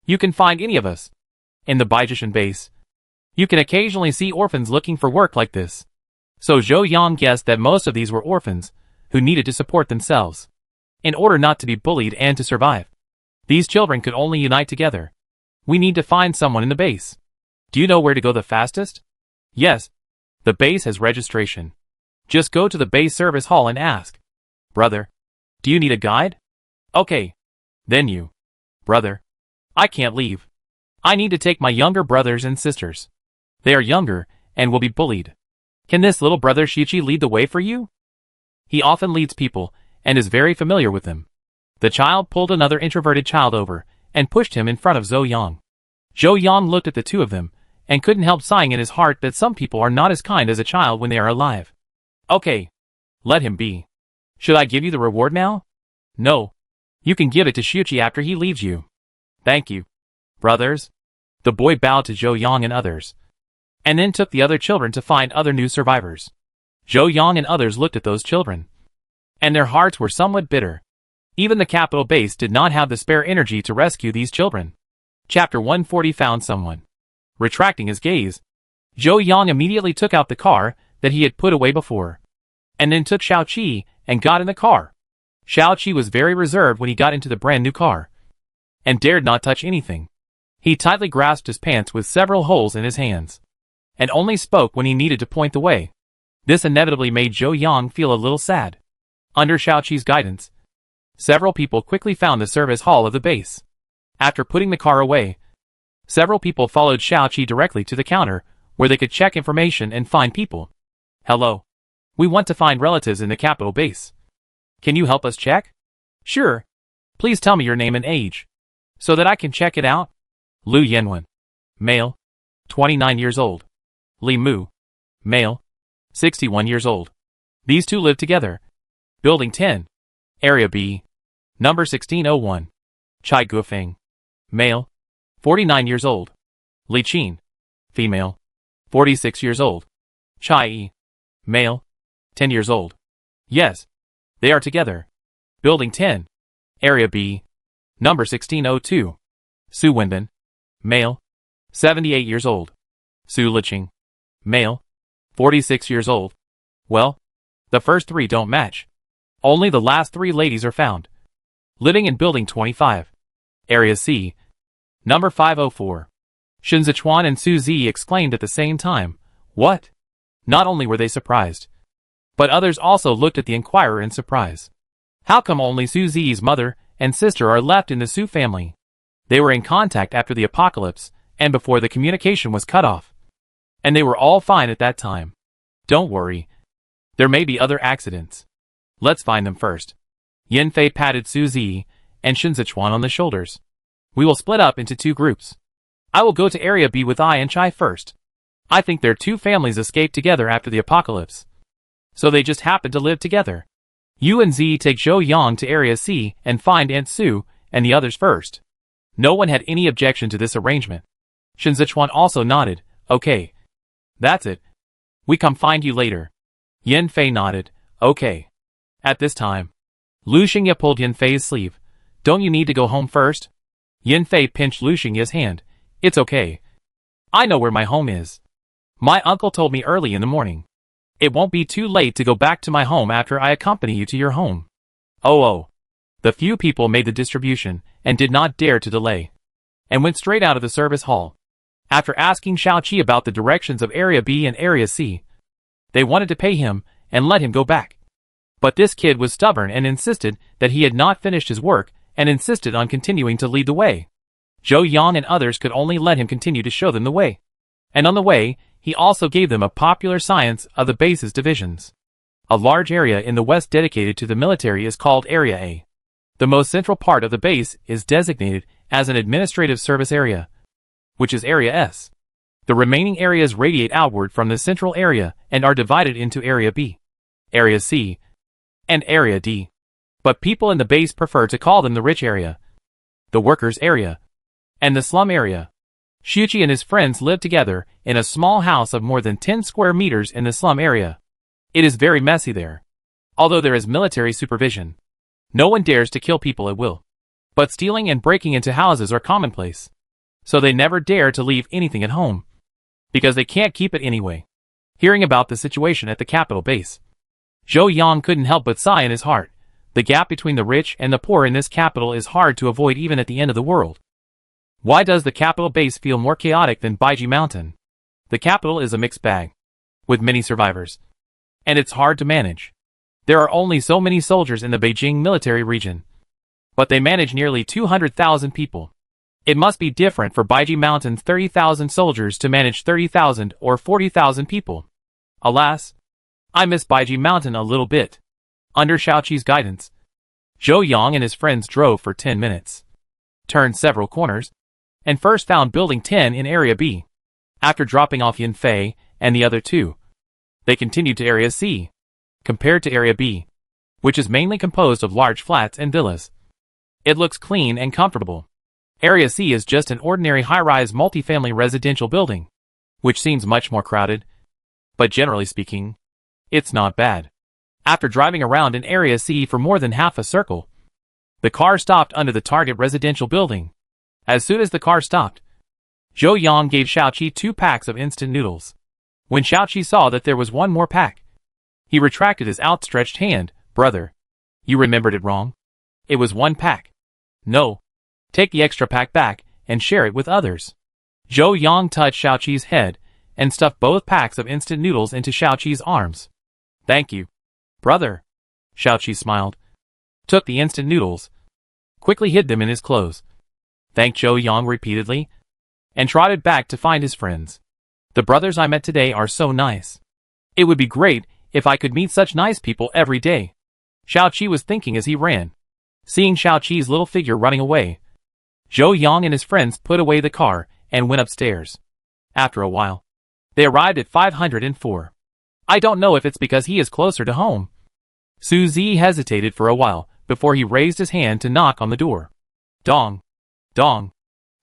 You can find any of us. In the Baijishan base, you can occasionally see orphans looking for work like this. So Zhou Yang guessed that most of these were orphans who needed to support themselves in order not to be bullied and to survive. These children could only unite together. We need to find someone in the base. Do you know where to go the fastest? Yes. The base has registration. Just go to the base service hall and ask. Brother. Do you need a guide? Okay. Then you. Brother. I can't leave. I need to take my younger brothers and sisters. They are younger and will be bullied. Can this little brother Shichi lead the way for you? He often leads people and is very familiar with them. The child pulled another introverted child over and pushed him in front of Zhou Yang. Zhou Yang looked at the two of them and couldn't help sighing in his heart that some people are not as kind as a child when they are alive. Okay. Let him be. Should I give you the reward now? No. You can give it to Shuchi after he leaves you. Thank you. Brothers. The boy bowed to Zhou Yang and others, and then took the other children to find other new survivors. Zhou Yang and others looked at those children, and their hearts were somewhat bitter. Even the capital base did not have the spare energy to rescue these children. Chapter 140 found someone. Retracting his gaze, Zhou Yang immediately took out the car that he had put away before, and then took Xiao Qi and got in the car. Xiao Qi was very reserved when he got into the brand new car, and dared not touch anything. He tightly grasped his pants with several holes in his hands, and only spoke when he needed to point the way. This inevitably made Zhou Yang feel a little sad. Under Xiao Qi's guidance, several people quickly found the service hall of the base. After putting the car away, several people followed Xiao Qi directly to the counter, where they could check information and find people. Hello. We want to find relatives in the capital base. Can you help us check? Sure. Please tell me your name and age, so that I can check it out. Lu Yanwen. Male. 29 years old. Li Mu. Male. 61 years old. These two live together. Building 10. Area B. Number 1601. Chai Gufeng. Male. 49 years old. Li Qin. Female. 46 years old. Chai Yi. Male. 10 years old. Yes. They are together. Building 10. Area B. Number 1602. Su Wenbin. Male. 78 years old. Su Liqing. Male. 46 years old. Well, the first three don't match. Only the last three ladies are found. Living in Building 25. Area C. Number 504. Shen Zechuan and Su Zi exclaimed at the same time. What? Not only were they surprised, but others also looked at the inquirer in surprise. How come only Su Zi's mother and sister are left in the Su family? They were in contact after the apocalypse and before the communication was cut off. And they were all fine at that time. Don't worry. There may be other accidents. Let's find them first. Yan Fei patted Su Zi and Shen Zechuan on the shoulders. We will split up into two groups. I will go to Area B with I and Chai first. I think their two families escaped together after the apocalypse, so they just happened to live together. You and Z take Zhou Yang to Area C and find Aunt Su and the others first. No one had any objection to this arrangement. Shen Zechuan also nodded. Okay. That's it. We come find you later. Yan Fei nodded. Okay. At this time, Lu Xingye pulled Yan Fei's sleeve. Don't you need to go home first? Yan Fei pinched Lu Xingye's hand. It's okay. I know where my home is. My uncle told me early in the morning. It won't be too late to go back to my home after I accompany you to your home. Oh. The few people made the distribution and did not dare to delay, and went straight out of the service hall. After asking Xiao Qi about the directions of Area B and Area C, they wanted to pay him and let him go back. But this kid was stubborn and insisted that he had not finished his work and insisted on continuing to lead the way. Zhou Yang and others could only let him continue to show them the way. And on the way, he also gave them a popular science of the base's divisions. A large area in the west dedicated to the military is called Area A. The most central part of the base is designated as an administrative service area, which is Area S. The remaining areas radiate outward from the central area and are divided into Area B, Area C, and Area D. But people in the base prefer to call them the rich area, the workers area, and the slum area. Xiuqi and his friends live together in a small house of more than 10 square meters in the slum area. It is very messy there. Although there is military supervision, no one dares to kill people at will. But stealing and breaking into houses are commonplace. So they never dare to leave anything at home, because they can't keep it anyway. Hearing about the situation at the capital base, Zhou Yang couldn't help but sigh in his heart. The gap between the rich and the poor in this capital is hard to avoid even at the end of the world. Why does the capital base feel more chaotic than Baiji Mountain? The capital is a mixed bag, with many survivors, and it's hard to manage. There are only so many soldiers in the Beijing military region, but they manage nearly 200,000 people. It must be different for Baiji Mountain's 30,000 soldiers to manage 30,000 or 40,000 people. Alas, I miss Baiji Mountain a little bit. Under Xiaoqi's guidance, Zhou Yang and his friends drove for 10 minutes, turned several corners, and first found Building 10 in Area B. After dropping off Yan Fei and the other two, they continued to Area C, compared to Area B, which is mainly composed of large flats and villas. It looks clean and comfortable. Area C is just an ordinary high-rise multifamily residential building, which seems much more crowded, but generally speaking, it's not bad. After driving around in Area C for more than half a circle, the car stopped under the target residential building. As soon as the car stopped, Zhou Yang gave Xiaoqi 2 packs of instant noodles. When Xiaoqi saw that there was one more pack, he retracted his outstretched hand. Brother, you remembered it wrong. It was 1 pack. No. Take the extra pack back and share it with others. Zhou Yang touched Xiaoqi's head and stuffed both packs of instant noodles into Xiaoqi's arms. Thank you, brother. Xiaoqi smiled, took the instant noodles, quickly hid them in his clothes, thanked Zhou Yang repeatedly, and trotted back to find his friends. The brothers I met today are so nice. It would be great if I could meet such nice people every day, Xiaoqi was thinking as he ran. Seeing Xiaoqi's little figure running away, Zhou Yang and his friends put away the car and went upstairs. After a while, they arrived at 504. I don't know if it's because he is closer to home. Su Zi hesitated for a while before he raised his hand to knock on the door. Dong. Dong.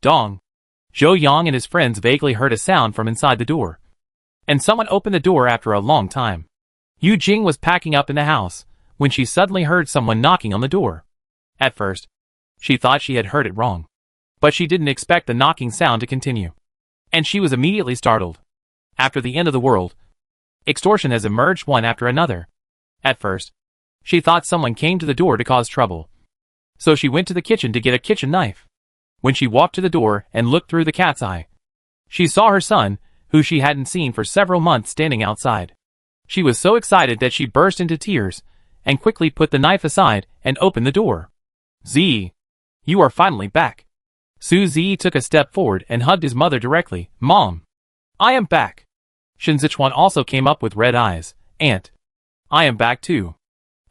Dong. Zhou Yang and his friends vaguely heard a sound from inside the door, and someone opened the door after a long time. Yu Jing was packing up in the house when she suddenly heard someone knocking on the door. At first, she thought she had heard it wrong, but she didn't expect the knocking sound to continue, and she was immediately startled. After the end of the world, extortion has emerged one after another. At first, she thought someone came to the door to cause trouble, so she went to the kitchen to get a kitchen knife. When she walked to the door and looked through the cat's eye, she saw her son, who she hadn't seen for several months, standing outside. She was so excited that she burst into tears and quickly put the knife aside and opened the door. Z, you are finally back. Su Zi took a step forward and hugged his mother directly. Mom, I am back. Shen Zechuan also came up with red eyes. Aunt, I am back too.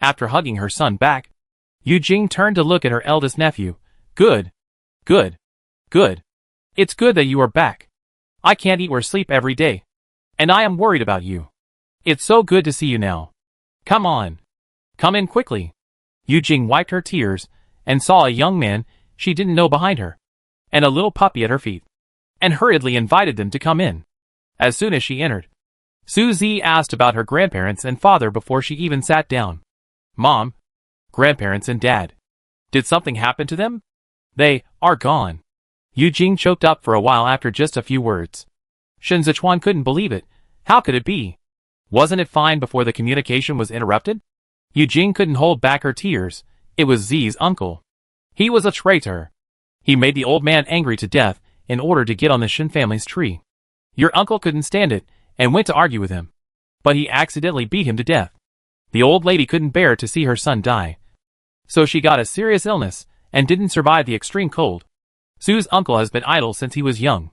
After hugging her son back, Yu Jing turned to look at her eldest nephew. Good. Good. Good. It's good that you are back. I can't eat or sleep every day, and I am worried about you. It's so good to see you now. Come on. Come in quickly. Yu Jing wiped her tears and saw a young man she didn't know behind her, and a little puppy at her feet, and hurriedly invited them to come in. As soon as she entered, Su Zi asked about her grandparents and father before she even sat down. Mom, grandparents and dad. Did something happen to them? They are gone. Yu Jing choked up for a while after just a few words. Shen Zechuan couldn't believe it. How could it be? Wasn't it fine before the communication was interrupted? Yu Jing couldn't hold back her tears. It was Zi's uncle. He was a traitor. He made the old man angry to death in order to get on the Shin family's tree. Your uncle couldn't stand it and went to argue with him, but he accidentally beat him to death. The old lady couldn't bear to see her son die. So she got a serious illness and didn't survive the extreme cold. Sue's uncle has been idle since he was young.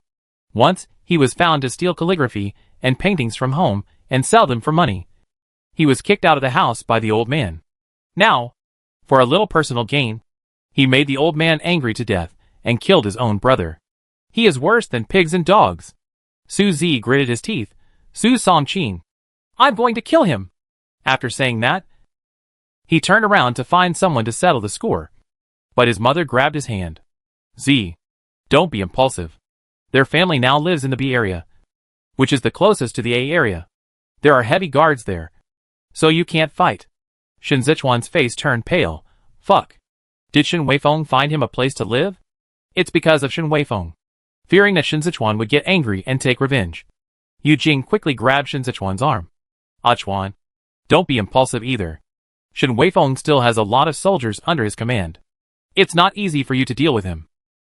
Once, he was found to steal calligraphy and paintings from home and sell them for money. He was kicked out of the house by the old man. Now, for a little personal gain, he made the old man angry to death and killed his own brother. He is worse than pigs and dogs. Su Zi gritted his teeth. Su Songqing. I'm going to kill him. After saying that, he turned around to find someone to settle the score. But his mother grabbed his hand. Z. Don't be impulsive. Their family now lives in the B area, which is the closest to the A area. There are heavy guards there, so you can't fight. Shen Zechuan's face turned pale. Fuck. Did Shen Weifeng find him a place to live? It's because of Shen Weifeng. Fearing that Shen Zechuan would get angry and take revenge, Yu Jing quickly grabbed Shen Zechuan's arm. Ah Chuan. Don't be impulsive either. Shen Weifeng still has a lot of soldiers under his command. It's not easy for you to deal with him.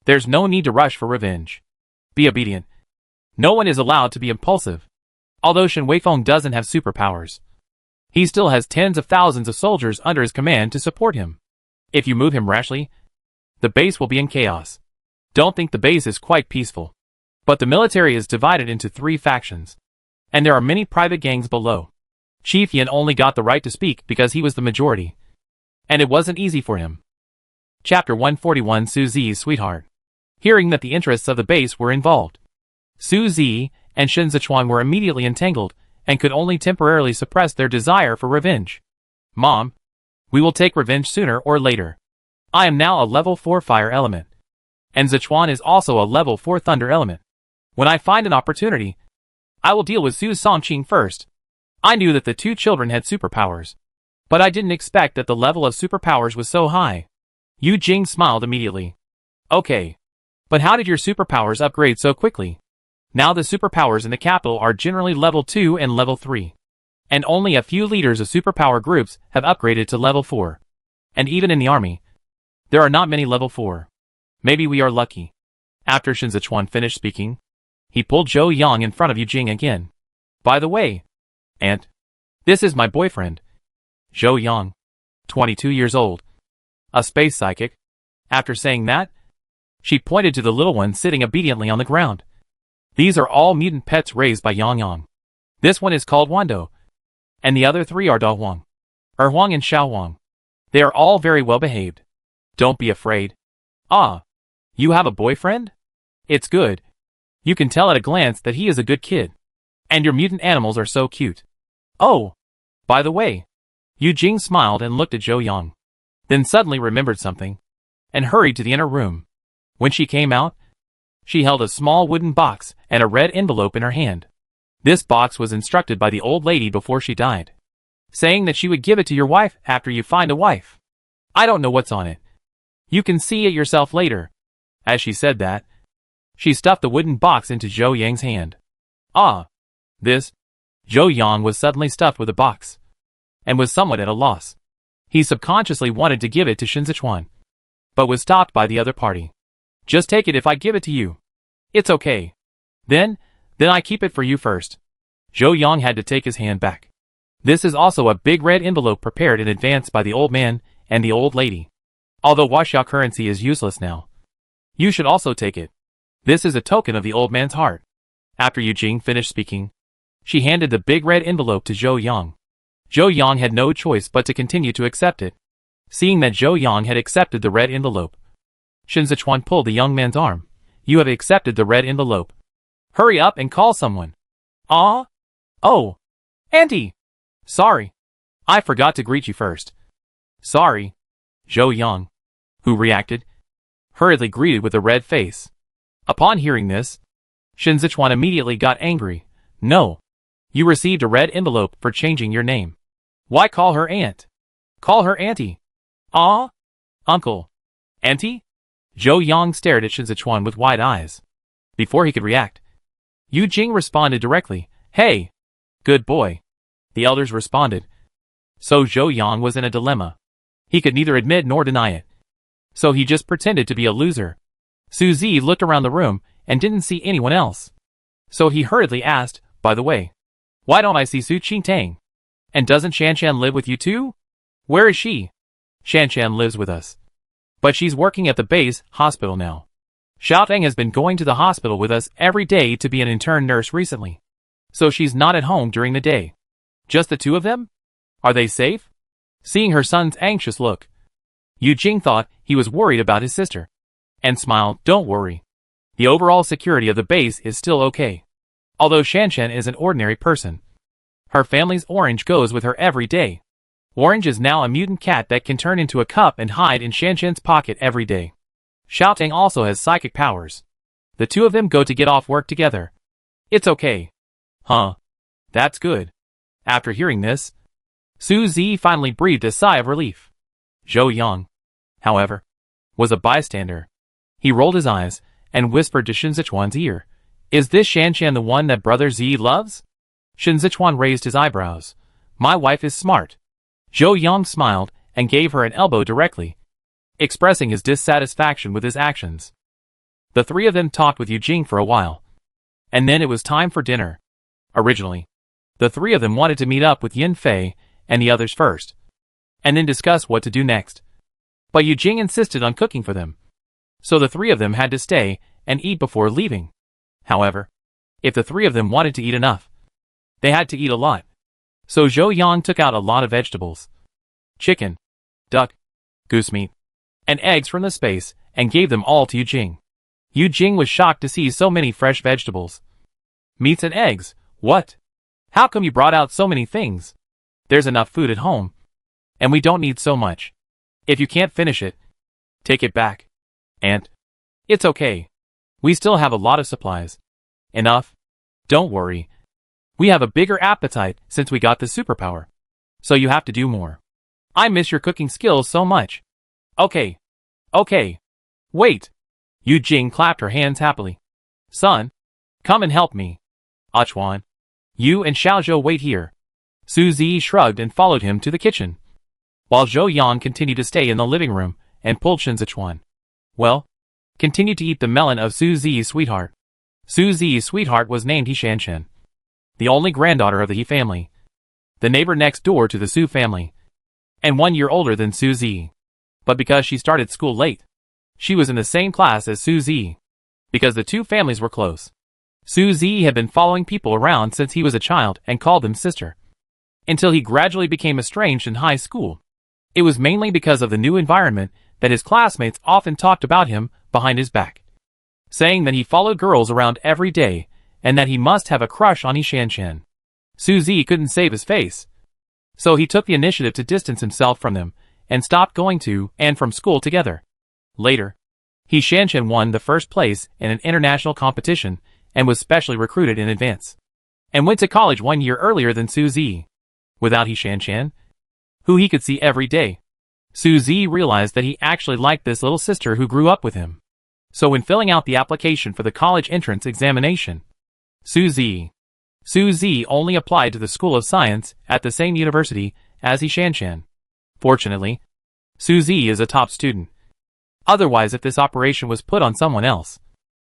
There's no need to rush for revenge. Be obedient. No one is allowed to be impulsive. Although Shen Weifeng doesn't have superpowers, he still has tens of thousands of soldiers under his command to support him. If you move him rashly, the base will be in chaos. Don't think the base is quite peaceful. But the military is divided into 3 factions, and there are many private gangs below. Chief Yan only got the right to speak because he was the majority, and it wasn't easy for him. Chapter 141 Su Zi's Sweetheart. Hearing that the interests of the base were involved, Su Zi and Shen Zechuan were immediately entangled and could only temporarily suppress their desire for revenge. Mom, we will take revenge sooner or later. I am now a level 4 fire element, and Zechuan is also a level 4 thunder element. When I find an opportunity, I will deal with Su Songqing first. I knew that the 2 children had superpowers, but I didn't expect that the level of superpowers was so high. Yu Jing smiled immediately. Okay. But how did your superpowers upgrade so quickly? Now the superpowers in the capital are generally level 2 and level 3. And only a few leaders of superpower groups have upgraded to level 4. And even in the army, there are not many level 4. Maybe we are lucky. After Shen Zechuan finished speaking, he pulled Zhou Yang in front of Yu Jing again. By the way, Aunt, this is my boyfriend, Zhou Yang, 22 years old, a space psychic. After saying that, she pointed to the little one sitting obediently on the ground. These are all mutant pets raised by Yang Yang. This one is called Wando, and the other 3 are Da Huang, Huang and Xiao Huang. They are all very well behaved. Don't be afraid. Ah, you have a boyfriend? It's good. You can tell at a glance that he is a good kid. And your mutant animals are so cute. Oh, by the way. Yu Jing smiled and looked at Zhou Yang, then suddenly remembered something, and hurried to the inner room. When she came out, she held a small wooden box and a red envelope in her hand. This box was instructed by the old lady before she died, saying that she would give it to your wife after you find a wife. I don't know what's on it. You can see it yourself later. As she said that, she stuffed the wooden box into Zhou Yang's hand. Ah, this. Zhou Yang was suddenly stuffed with a box, and was somewhat at a loss. He subconsciously wanted to give it to Shen Zechuan, but was stopped by the other party. Just take it if I give it to you. It's okay. Then I keep it for you first. Zhou Yang had to take his hand back. This is also a big red envelope prepared in advance by the old man and the old lady. Although Huaxia currency is useless now, you should also take it. This is a token of the old man's heart. After Yu Jing finished speaking, she handed the big red envelope to Zhou Yang. Zhou Yang had no choice but to continue to accept it. Seeing that Zhou Yang had accepted the red envelope, Shen Zechuan pulled the young man's arm. You have accepted the red envelope. Hurry up and call someone. Ah? Oh. Auntie. Sorry. I forgot to greet you first. Sorry. Zhou Yang, who reacted, hurriedly greeted with a red face. Upon hearing this, Shen Zechuan immediately got angry. No. You received a red envelope for changing your name. Why call her aunt? Call her auntie. Ah? Uncle. Auntie? Zhou Yang stared at Shen Zechuan with wide eyes. Before he could react, Yu Jing responded directly. Hey. Good boy. The elders responded. So Zhou Yang was in a dilemma. He could neither admit nor deny it. So he just pretended to be a loser. Su Zi looked around the room and didn't see anyone else. So he hurriedly asked, by the way, why don't I see Su Qingtang? And doesn't Shanshan live with you too? Where is she? Shanshan lives with us. But she's working at the base hospital now. Xiaoteng has been going to the hospital with us every day to be an intern nurse recently. So she's not at home during the day. Just the two of them? Are they safe? Seeing her son's anxious look, Yu Jing thought he was worried about his sister. And smiled, don't worry. The overall security of the base is still okay. Although Shanshan is an ordinary person. Her family's Orange goes with her every day. Orange is now a mutant cat that can turn into a cup and hide in Shanshan's pocket every day. Xiaoteng also has psychic powers. The two of them go to get off work together. It's okay. Huh. That's good. After hearing this, Su Zi finally breathed a sigh of relief. Zhou Yang, however, was a bystander. He rolled his eyes and whispered to Shen Zechuan's ear, "Is this Shanshan the one that Brother Zi loves?" Shen Zechuan raised his eyebrows. "My wife is smart." Zhou Yang smiled and gave her an elbow directly, expressing his dissatisfaction with his actions. The three of them talked with Yu Jing for a while. And then it was time for dinner. Originally, the three of them wanted to meet up with Yan Fei and the others first, and then discuss what to do next. But Yu Jing insisted on cooking for them. So the three of them had to stay and eat before leaving. However, if the three of them wanted to eat enough, they had to eat a lot. So Zhou Yang took out a lot of vegetables, chicken, duck, goose meat, and eggs from the space and gave them all to Yu Jing. Yu Jing was shocked to see so many fresh vegetables. Meats and eggs, what? How come you brought out so many things? There's enough food at home. And we don't need so much. If you can't finish it, take it back. Aunt. It's okay. We still have a lot of supplies. Enough. Don't worry. We have a bigger appetite since we got the superpower. So you have to do more. I miss your cooking skills so much. Okay. Okay. Wait. Yu Jing clapped her hands happily. Son, come and help me. Chuan, you and Xiaozhou wait here. Su Zi shrugged and followed him to the kitchen, while Zhou Yang continued to stay in the living room and pulled Shen Zechuan. Well, continued to eat the melon of Su Zi's sweetheart. Su Zi's sweetheart was named He Shanshan, the only granddaughter of the He family, the neighbor next door to the Su family, and 1 year older than Su Zi. But because she started school late, she was in the same class as Su Zi. Because the two families were close, Su Zi had been following people around since he was a child and called them sister, until he gradually became estranged in high school. It was mainly because of the new environment that his classmates often talked about him behind his back, saying that he followed girls around every day and that he must have a crush on He Shanshan. Su Zi couldn't save his face, so he took the initiative to distance himself from them and stopped going to and from school together. Later, He Shanshan won the first place in an international competition and was specially recruited in advance, and went to college 1 year earlier than Su Zi. Without He Shanshan, who he could see every day, Su Zi realized that he actually liked this little sister who grew up with him. So when filling out the application for the college entrance examination, Su Zi only applied to the School of Science at the same university as He Shanshan. Fortunately, Su Zi is a top student. Otherwise, if this operation was put on someone else,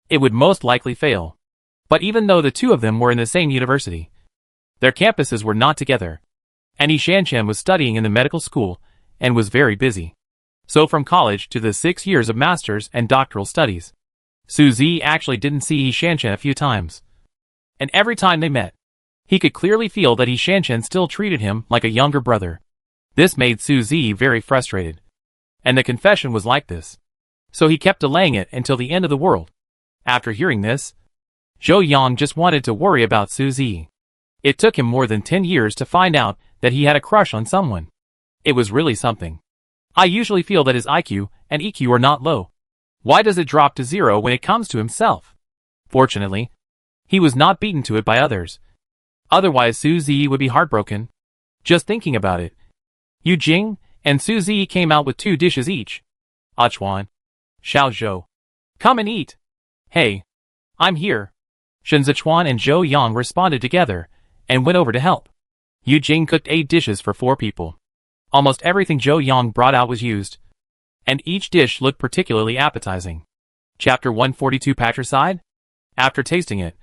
it would most likely fail. But even though the two of them were in the same university, their campuses were not together, and He Shanshan was studying in the medical school and was very busy. So from college to the 6 years of master's and doctoral studies, Su Zi actually didn't see He Shanshan a few times. And every time they met, he could clearly feel that He Shanshan still treated him like a younger brother. This made Su Zi very frustrated. And the confession was like this. So he kept delaying it until the end of the world. After hearing this, Zhou Yang just wanted to worry about Su Zi. It took him more than 10 years to find out that he had a crush on someone. It was really something. I usually feel that his IQ and EQ are not low. Why does it drop to 0 when it comes to himself? Fortunately, he was not beaten to it by others. Otherwise Su Zi would be heartbroken. Just thinking about it. Yu Jing and Su Zi came out with 2 dishes each. Chuan, Xiaozhou, come and eat. Hey, I'm here. Shen Zechuan and Zhou Yang responded together and went over to help. Yu Jing cooked 8 dishes for 4 people. Almost everything Zhou Yang brought out was used, and each dish looked particularly appetizing. Chapter 142 Patricide? After tasting it,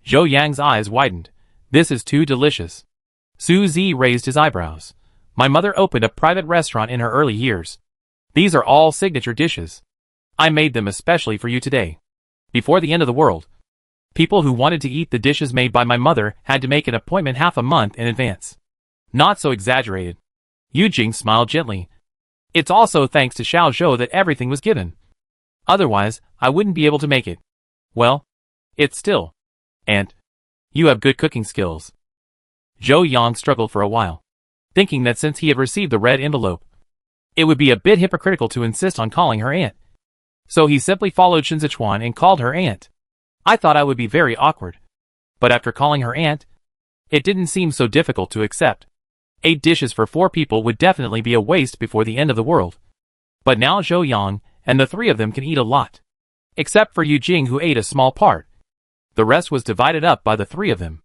Zhou Yang's eyes widened. This is too delicious. Suzy raised his eyebrows. My mother opened a private restaurant in her early years. These are all signature dishes. I made them especially for you today. Before the end of the world, people who wanted to eat the dishes made by my mother had to make an appointment half a month in advance. Not so exaggerated. Yu Jing smiled gently. It's also thanks to Xiao Zhou that everything was given. Otherwise, I wouldn't be able to make it. Well, it's still. And you have good cooking skills. Zhou Yang struggled for a while, thinking that since he had received the red envelope, it would be a bit hypocritical to insist on calling her aunt. So he simply followed Shen Zechuan and called her aunt. I thought I would be very awkward. But after calling her aunt, it didn't seem so difficult to accept. 8 dishes for 4 people would definitely be a waste before the end of the world. But now Zhou Yang and the 3 of them can eat a lot. Except for Yu Jing, who ate a small part. The rest was divided up by the 3 of them.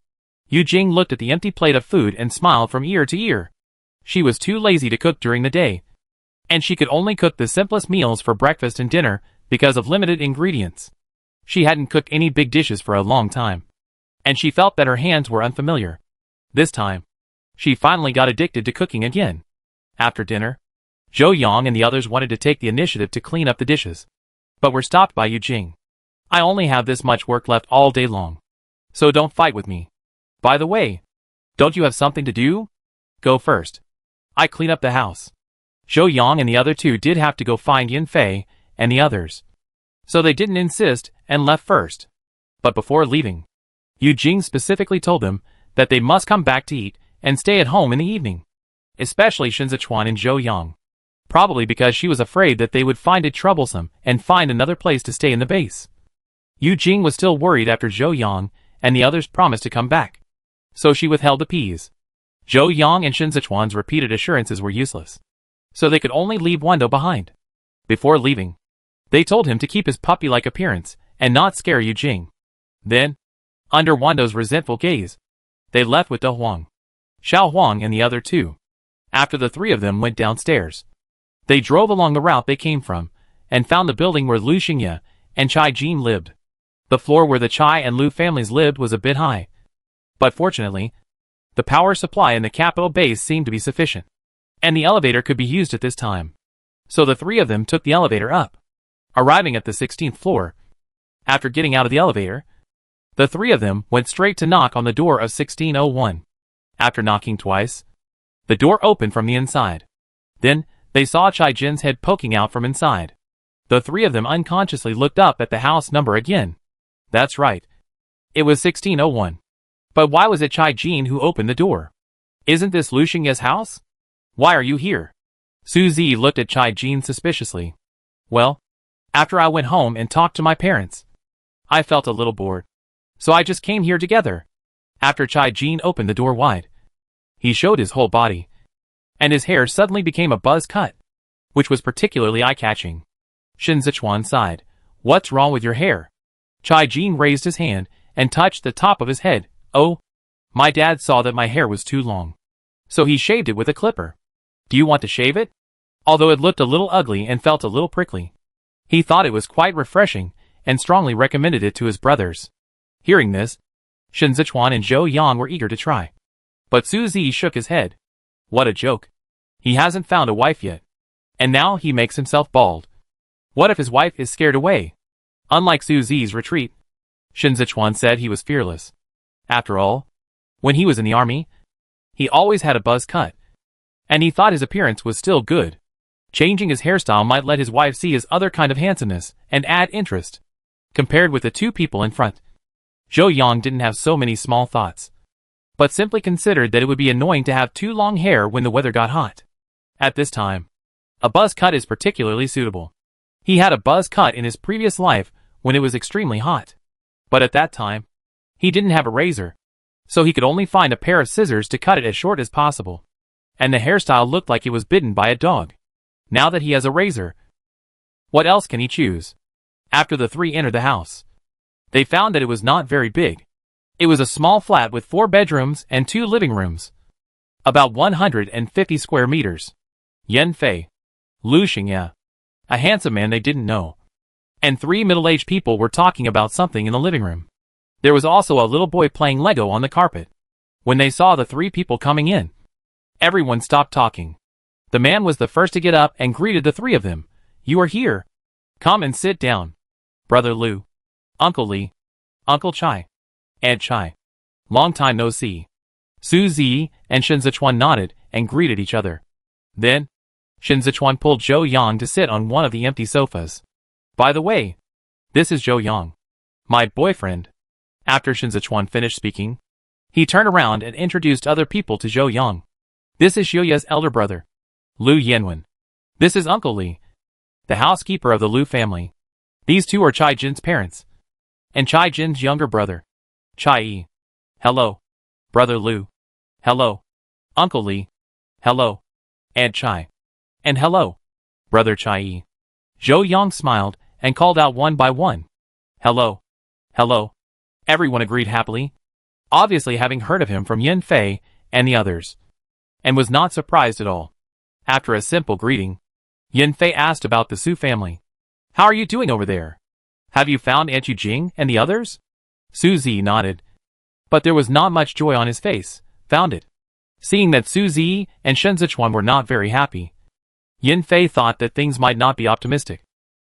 Yu Jing looked at the empty plate of food and smiled from ear to ear. She was too lazy to cook during the day, and she could only cook the simplest meals for breakfast and dinner because of limited ingredients. She hadn't cooked any big dishes for a long time, and she felt that her hands were unfamiliar. This time, she finally got addicted to cooking again. After dinner, Zhou Yang and the others wanted to take the initiative to clean up the dishes, but were stopped by Yu Jing. I only have this much work left all day long, so don't fight with me. By the way, don't you have something to do? Go first. I clean up the house. Zhou Yang and the other 2 did have to go find Yan Fei and the others, so they didn't insist and left first. But before leaving, Yu Jing specifically told them that they must come back to eat and stay at home in the evening, especially Shen Zechuan and Zhou Yang, probably because she was afraid that they would find it troublesome and find another place to stay in the base. Yu Jing was still worried after Zhou Yang and the others promised to come back, so she withheld the peas. Zhou Yang and Shen Zechuan's repeated assurances were useless, so they could only leave Wando behind. Before leaving, they told him to keep his puppy-like appearance and not scare Yu Jing. Then, under Wando's resentful gaze, they left with De Huang, Xiao Huang and the other 2. After the 3 of them went downstairs, they drove along the route they came from and found the building where Lu Xingye and Chai Jin lived. The floor where the Chai and Lu families lived was a bit high, but fortunately, the power supply in the capital base seemed to be sufficient, and the elevator could be used at this time. So the 3 of them took the elevator up, arriving at the 16th floor. After getting out of the elevator, the 3 of them went straight to knock on the door of 1601. After knocking twice, the door opened from the inside. Then, they saw Chai Jin's head poking out from inside. The 3 of them unconsciously looked up at the house number again. That's right. It was 1601. But why was it Chai Jin who opened the door? Isn't this Lu Xingye's house? Why are you here? Suzy looked at Chai Jin suspiciously. Well, after I went home and talked to my parents, I felt a little bored, so I just came here together. After Chai Jin opened the door wide, he showed his whole body, and his hair suddenly became a buzz cut, which was particularly eye-catching. Shen Zechuan sighed. What's wrong with your hair? Chai Jin raised his hand and touched the top of his head. Oh, my dad saw that my hair was too long, so he shaved it with a clipper. Do you want to shave it? Although it looked a little ugly and felt a little prickly, he thought it was quite refreshing and strongly recommended it to his brothers. Hearing this, Shen Zechuan and Zhou Yang were eager to try, but Suzy shook his head. What a joke. He hasn't found a wife yet, and now he makes himself bald. What if his wife is scared away? Unlike Suzy's retreat, Shen Zechuan said he was fearless. After all, when he was in the army, he always had a buzz cut, and he thought his appearance was still good. Changing his hairstyle might let his wife see his other kind of handsomeness and add interest. Compared with the 2 people in front, Zhou Yang didn't have so many small thoughts, but simply considered that it would be annoying to have too long hair when the weather got hot. At this time, a buzz cut is particularly suitable. He had a buzz cut in his previous life when it was extremely hot, but at that time, he didn't have a razor, so he could only find a pair of scissors to cut it as short as possible, and the hairstyle looked like it was bitten by a dog. Now that he has a razor, what else can he choose? After the 3 entered the house, they found that it was not very big. It was a small flat with 4 bedrooms and 2 living rooms, about 150 square meters. Yan Fei, Lu Xingye, a handsome man they didn't know, and 3 middle-aged people were talking about something in the living room. There was also a little boy playing Lego on the carpet. When they saw the three people coming in, everyone stopped talking. The man was the first to get up and greeted the three of them. "You are here. Come and sit down. Brother Lu, Uncle Li, Uncle Chai, Aunt Chai. Long time no see." Su Zi and Shen Zechuan nodded and greeted each other. Then, Shen Zechuan pulled Zhou Yang to sit on one of the empty sofas. "By the way, this is Zhou Yang, my boyfriend." After Shen Zechuan finished speaking, he turned around and introduced other people to Zhou Yang. "This is Xiuya's elder brother, Lu Yanwen. This is Uncle Li, the housekeeper of the Lu family. These two are Chai Jin's parents, and Chai Jin's younger brother, Chai Yi. Hello, Brother Lu. Hello, Uncle Li. Hello, Aunt Chai. And hello, Brother Chai Yi." Zhou Yang smiled and called out one by one. "Hello. Hello." Everyone agreed happily, obviously having heard of him from Yan Fei and the others, and was not surprised at all. After a simple greeting, Yan Fei asked about the Su family. "How are you doing over there? Have you found Aunt Jing and the others?" Su Zi nodded, but there was not much joy on his face. "Found it." Seeing that Su Zi and Shen Zechuan were not very happy, Yan Fei thought that things might not be optimistic.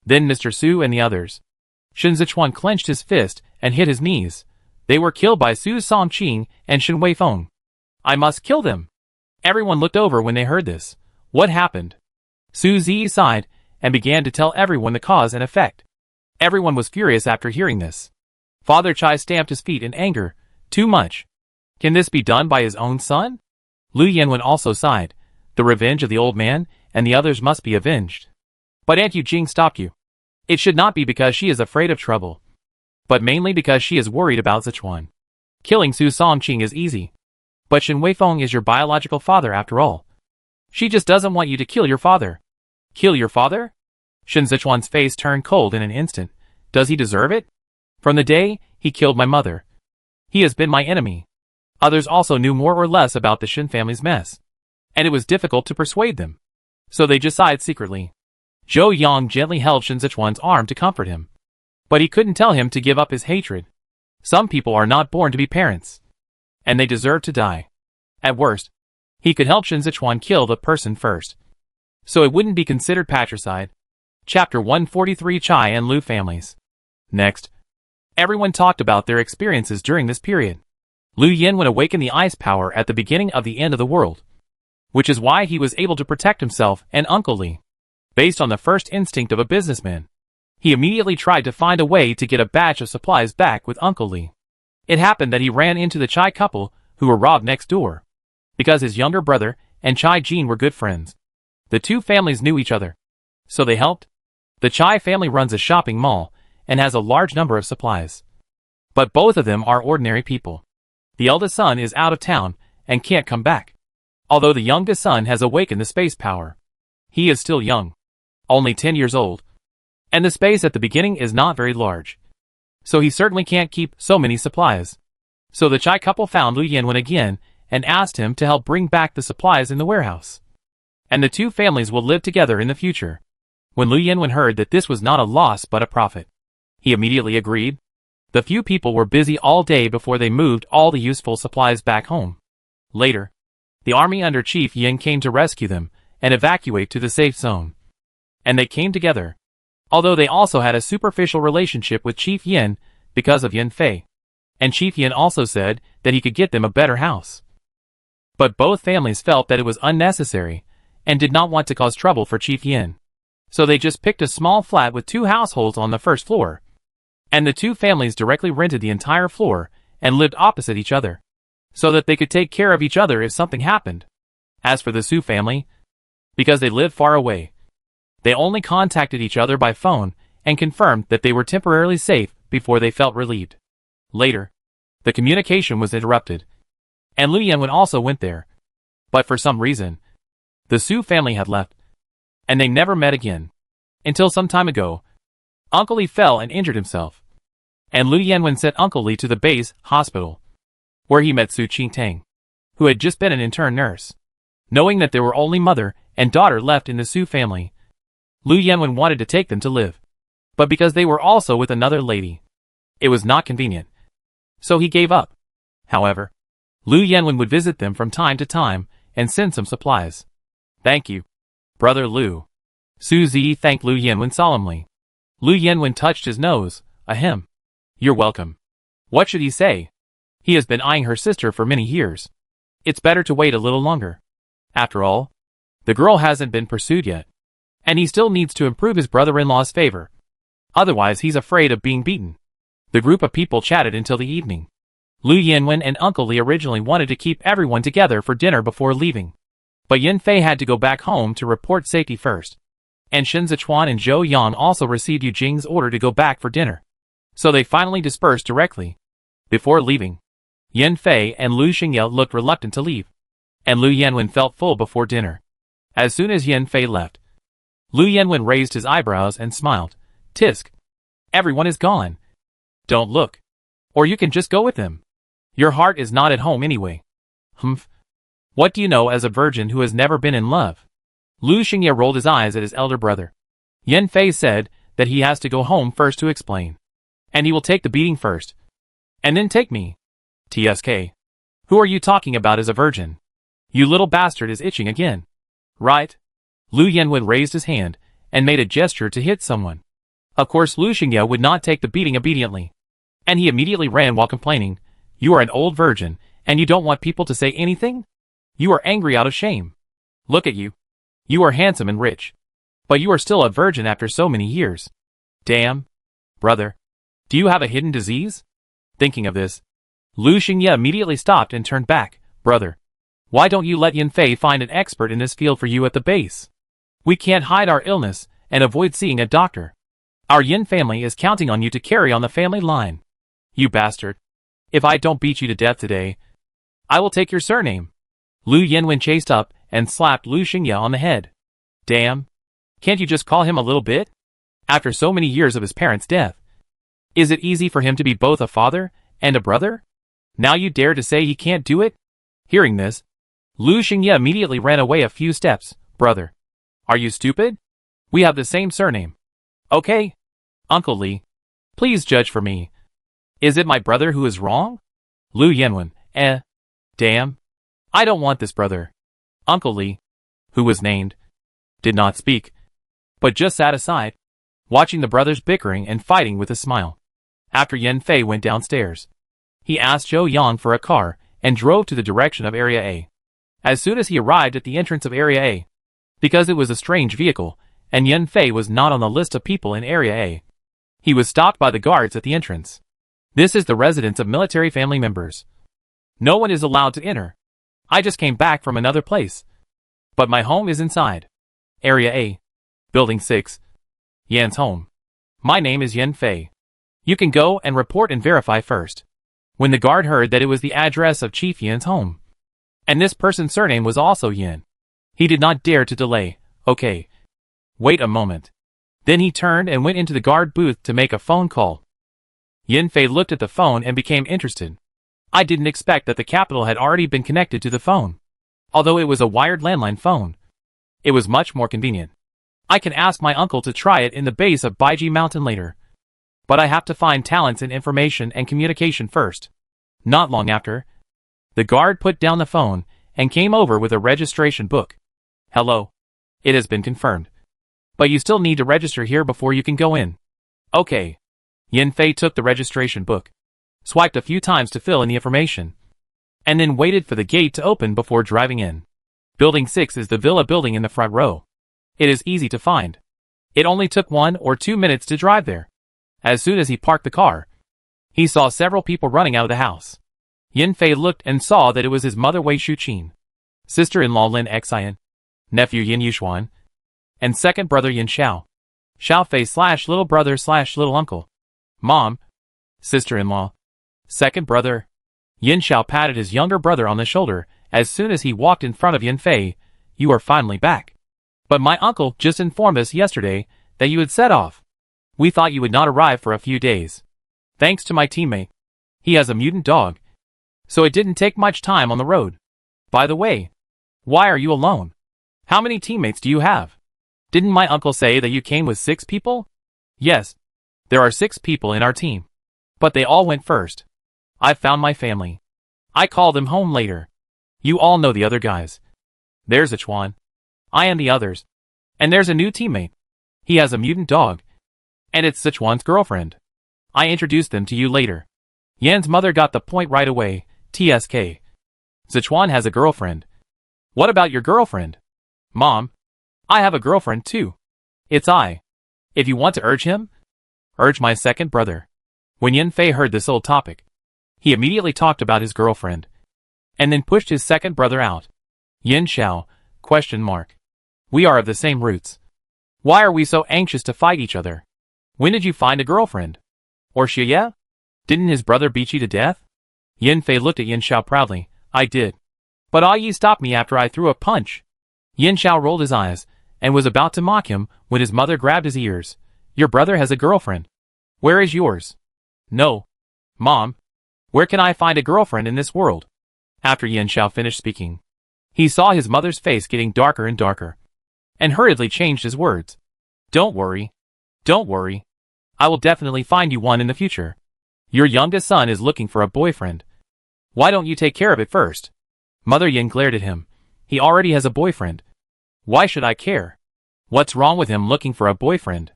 Then Mr. Su and the others. Shen Zechuan clenched his fist and hit his knees. They were killed by Su Songqing and Shen Weifeng. "I must kill them." Everyone looked over when they heard this. What happened? Su Zi sighed and began to tell everyone the cause and effect. Everyone was furious after hearing this. Father Chai stamped his feet in anger. Too much. Can this be done by his own son? Lu Yanwen also sighed. The revenge of the old man and the others must be avenged. But Aunt Jing stopped you. It should not be because she is afraid of trouble, but mainly because she is worried about Zechuan. Killing Su Songqing is easy, but Shen Weifeng is your biological father after all. She just doesn't want you to kill your father. Kill your father? Shen Zechuan's face turned cold in an instant. Does he deserve it? From the day he killed my mother, he has been my enemy. Others also knew more or less about the Shin family's mess, and it was difficult to persuade them. So they just sighed secretly. Zhou Yang gently held Shen Zechuan's arm to comfort him, but he couldn't tell him to give up his hatred. Some people are not born to be parents, and they deserve to die. At worst, he could help Shen Zechuan kill the person first, so it wouldn't be considered patricide. Chapter 143: Chai and Lu families. Next, everyone talked about their experiences during this period. Lu Yanwen awakened the ice power at the beginning of the end of the world, which is why he was able to protect himself and Uncle Li. Based on the first instinct of a businessman, he immediately tried to find a way to get a batch of supplies back with Uncle Li. It happened that he ran into the Chai couple who were robbed next door, because his younger brother and Chai Jin were good friends. The two families knew each other, so they helped. The Chai family runs a shopping mall and has a large number of supplies, but both of them are ordinary people. The eldest son is out of town and can't come back, although the youngest son has awakened the space power. He is still young, only 10 years old, and the space at the beginning is not very large, so he certainly can't keep so many supplies. So the Chai couple found Lu Yanwen again and asked him to help bring back the supplies in the warehouse, and the two families will live together in the future. When Lu Yanwen heard that this was not a loss but a profit, he immediately agreed. The few people were busy all day before they moved all the useful supplies back home. Later, the army under Chief Yan came to rescue them and evacuate to the safe zone. And they came together, although they also had a superficial relationship with Chief Yan because of Yan Fei. And Chief Yan also said that he could get them a better house. But both families felt that it was unnecessary and did not want to cause trouble for Chief Yan. So they just picked a small flat with 2 households on the first floor, and the two families directly rented the entire floor and lived opposite each other, so that they could take care of each other if something happened. As for the Su family, because they lived far away, they only contacted each other by phone and confirmed that they were temporarily safe before they felt relieved. Later, the communication was interrupted, and Lu Yanwen also went there. But for some reason, the Su family had left, and they never met again. Until some time ago, Uncle Li fell and injured himself, and Lu Yanwen sent Uncle Li to the base hospital, where he met Su Qingtang, who had just been an intern nurse. Knowing that there were only mother and daughter left in the Su family, Lu Yanwen wanted to take them to live, but because they were also with another lady, it was not convenient, so he gave up. However, Lu Yanwen would visit them from time to time and send some supplies. Thank you, Brother Lu. Su Zi thanked Lu Yanwen solemnly. Lu Yanwen touched his nose. Ahem. You're welcome. What should he say? He has been eyeing her sister for many years. It's better to wait a little longer. After all, the girl hasn't been pursued yet. And he still needs to improve his brother-in-law's favor. Otherwise he's afraid of being beaten. The group of people chatted until the evening. Lu Yanwen and Uncle Li originally wanted to keep everyone together for dinner before leaving. But Yan Fei had to go back home to report safety first. And Shen Zechuan and Zhou Yang also received Yu Jing's order to go back for dinner. So they finally dispersed directly. Before leaving, Yan Fei and Lu Xingye looked reluctant to leave. And Lu Yanwen felt full before dinner. As soon as Yan Fei left, Lu Yanwen raised his eyebrows and smiled. Tisk. Everyone is gone. Don't look. Or you can just go with them. Your heart is not at home anyway. Humph. What do you know as a virgin who has never been in love? Lu Xingye rolled his eyes at his elder brother. Yan Fei said that he has to go home first to explain. And he will take the beating first. And then take me. TSK. Who are you talking about as a virgin? You little bastard is itching again. Right? Lu Yanwen raised his hand and made a gesture to hit someone. Of course Lu Xingye would not take the beating obediently. And he immediately ran while complaining. You are an old virgin, and you don't want people to say anything? You are angry out of shame. Look at you. You are handsome and rich. But you are still a virgin after so many years. Damn. Brother. Do you have a hidden disease? Thinking of this, Lu Xingye immediately stopped and turned back. Brother. Why don't you let Yan Fei find an expert in this field for you at the base? We can't hide our illness and avoid seeing a doctor. Our Yin family is counting on you to carry on the family line. You bastard. If I don't beat you to death today, I will take your surname. Lu Yanwen chased up and slapped Lu Xingye on the head. Damn. Can't you just call him a little bit? After so many years of his parents' death. Is it easy for him to be both a father and a brother? Now you dare to say he can't do it? Hearing this, Lu Xingye immediately ran away a few steps. Brother. Are you stupid? We have the same surname. Okay. Uncle Li. Please judge for me. Is it my brother who is wrong? Lu Yanwen. Damn. I don't want this brother. Uncle Li, who was named, did not speak, but just sat aside, watching the brothers bickering and fighting with a smile. After Yan Fei went downstairs, he asked Zhou Yang for a car and drove to the direction of Area A. As soon as he arrived at the entrance of Area A, because it was a strange vehicle, and Yan Fei was not on the list of people in Area A, he was stopped by the guards at the entrance. This is the residence of military family members. No one is allowed to enter. I just came back from another place. But my home is inside. Area A. Building 6. Yan's home. My name is Yan Fei. You can go and report and verify first. When the guard heard that it was the address of Chief Yan's home, and this person's surname was also Yan, he did not dare to delay. Okay. Wait a moment. Then he turned and went into the guard booth to make a phone call. Yan Fei looked at the phone and became interested. I didn't expect that the capital had already been connected to the phone. Although it was a wired landline phone, it was much more convenient. I can ask my uncle to try it in the base of Baiji Mountain later. But I have to find talents in information and communication first. Not long after, the guard put down the phone and came over with a registration book. Hello. It has been confirmed. But you still need to register here before you can go in. Okay. Yan Fei took the registration book, swiped a few times to fill in the information, and then waited for the gate to open before driving in. Building 6 is the villa building in the front row. It is easy to find. It only took 1 or 2 minutes to drive there. As soon as he parked the car, he saw several people running out of the house. Yan Fei looked and saw that it was his mother Wei Shuqin, sister-in-law Lin Xian, nephew Yan Yuxuan, and second brother Yan Xiao. Xiao Fei / little brother / little uncle. Mom, sister-in-law, second brother. Yan Xiao patted his younger brother on the shoulder as soon as he walked in front of Yan Fei. You are finally back. But my uncle just informed us yesterday that you had set off. We thought you would not arrive for a few days. Thanks to my teammate. He has a mutant dog, so it didn't take much time on the road. By the way, why are you alone? How many teammates do you have? Didn't my uncle say that you came with 6 people? Yes, there are 6 people in our team. But they all went first. I found my family. I called him home later. You all know the other guys. There's Zechuan. I am the others. And there's a new teammate. He has a mutant dog. And it's Zechuan's girlfriend. I introduced them to you later. Yan's mother got the point right away. TSK. Zechuan has a girlfriend. What about your girlfriend? Mom. I have a girlfriend too. It's I. If you want to urge him, urge my second brother. When Yan Fei heard this old topic, he immediately talked about his girlfriend, and then pushed his second brother out. Yin Xiao, ? We are of the same roots. Why are we so anxious to fight each other? When did you find a girlfriend? Or Xie? Didn't his brother beat you to death? Yan Fei looked at Yin Xiao proudly. I did. But Yi stopped me after I threw a punch. Yin Xiao rolled his eyes, and was about to mock him when his mother grabbed his ears. Your brother has a girlfriend. Where is yours? No. Mom. Where can I find a girlfriend in this world? After Yin Xiao finished speaking, he saw his mother's face getting darker and darker, and hurriedly changed his words. Don't worry. Don't worry. I will definitely find you one in the future. Your youngest son is looking for a boyfriend. Why don't you take care of it first? Mother Yin glared at him. He already has a boyfriend. Why should I care? What's wrong with him looking for a boyfriend?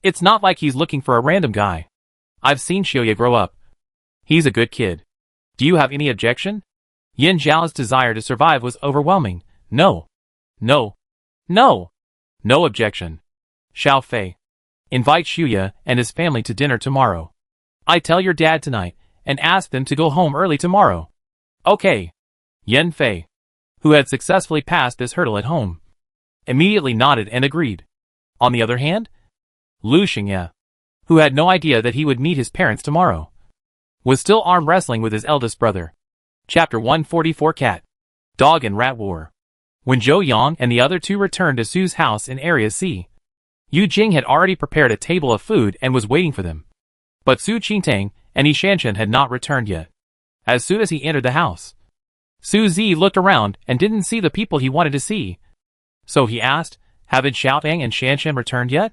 It's not like he's looking for a random guy. I've seen Xie grow up. He's a good kid. Do you have any objection? Yin Zhao's desire to survive was overwhelming. No. No. No. No objection. Xiao Fei. Invite Xue and his family to dinner tomorrow. I tell your dad tonight, and ask them to go home early tomorrow. Okay. Yan Fei, who had successfully passed this hurdle at home, immediately nodded and agreed. On the other hand, Lu Xingye, who had no idea that he would meet his parents tomorrow, was still arm wrestling with his eldest brother. Chapter 144 Cat, Dog and Rat War. When Zhou Yang and the other two returned to Su's house in Area C, Yu Jing had already prepared a table of food and was waiting for them. But Su Qingtang and Yi Shanshan had not returned yet. As soon as he entered the house, Su Zi looked around and didn't see the people he wanted to see. So he asked, haven't Xiaotang and Shanshan returned yet?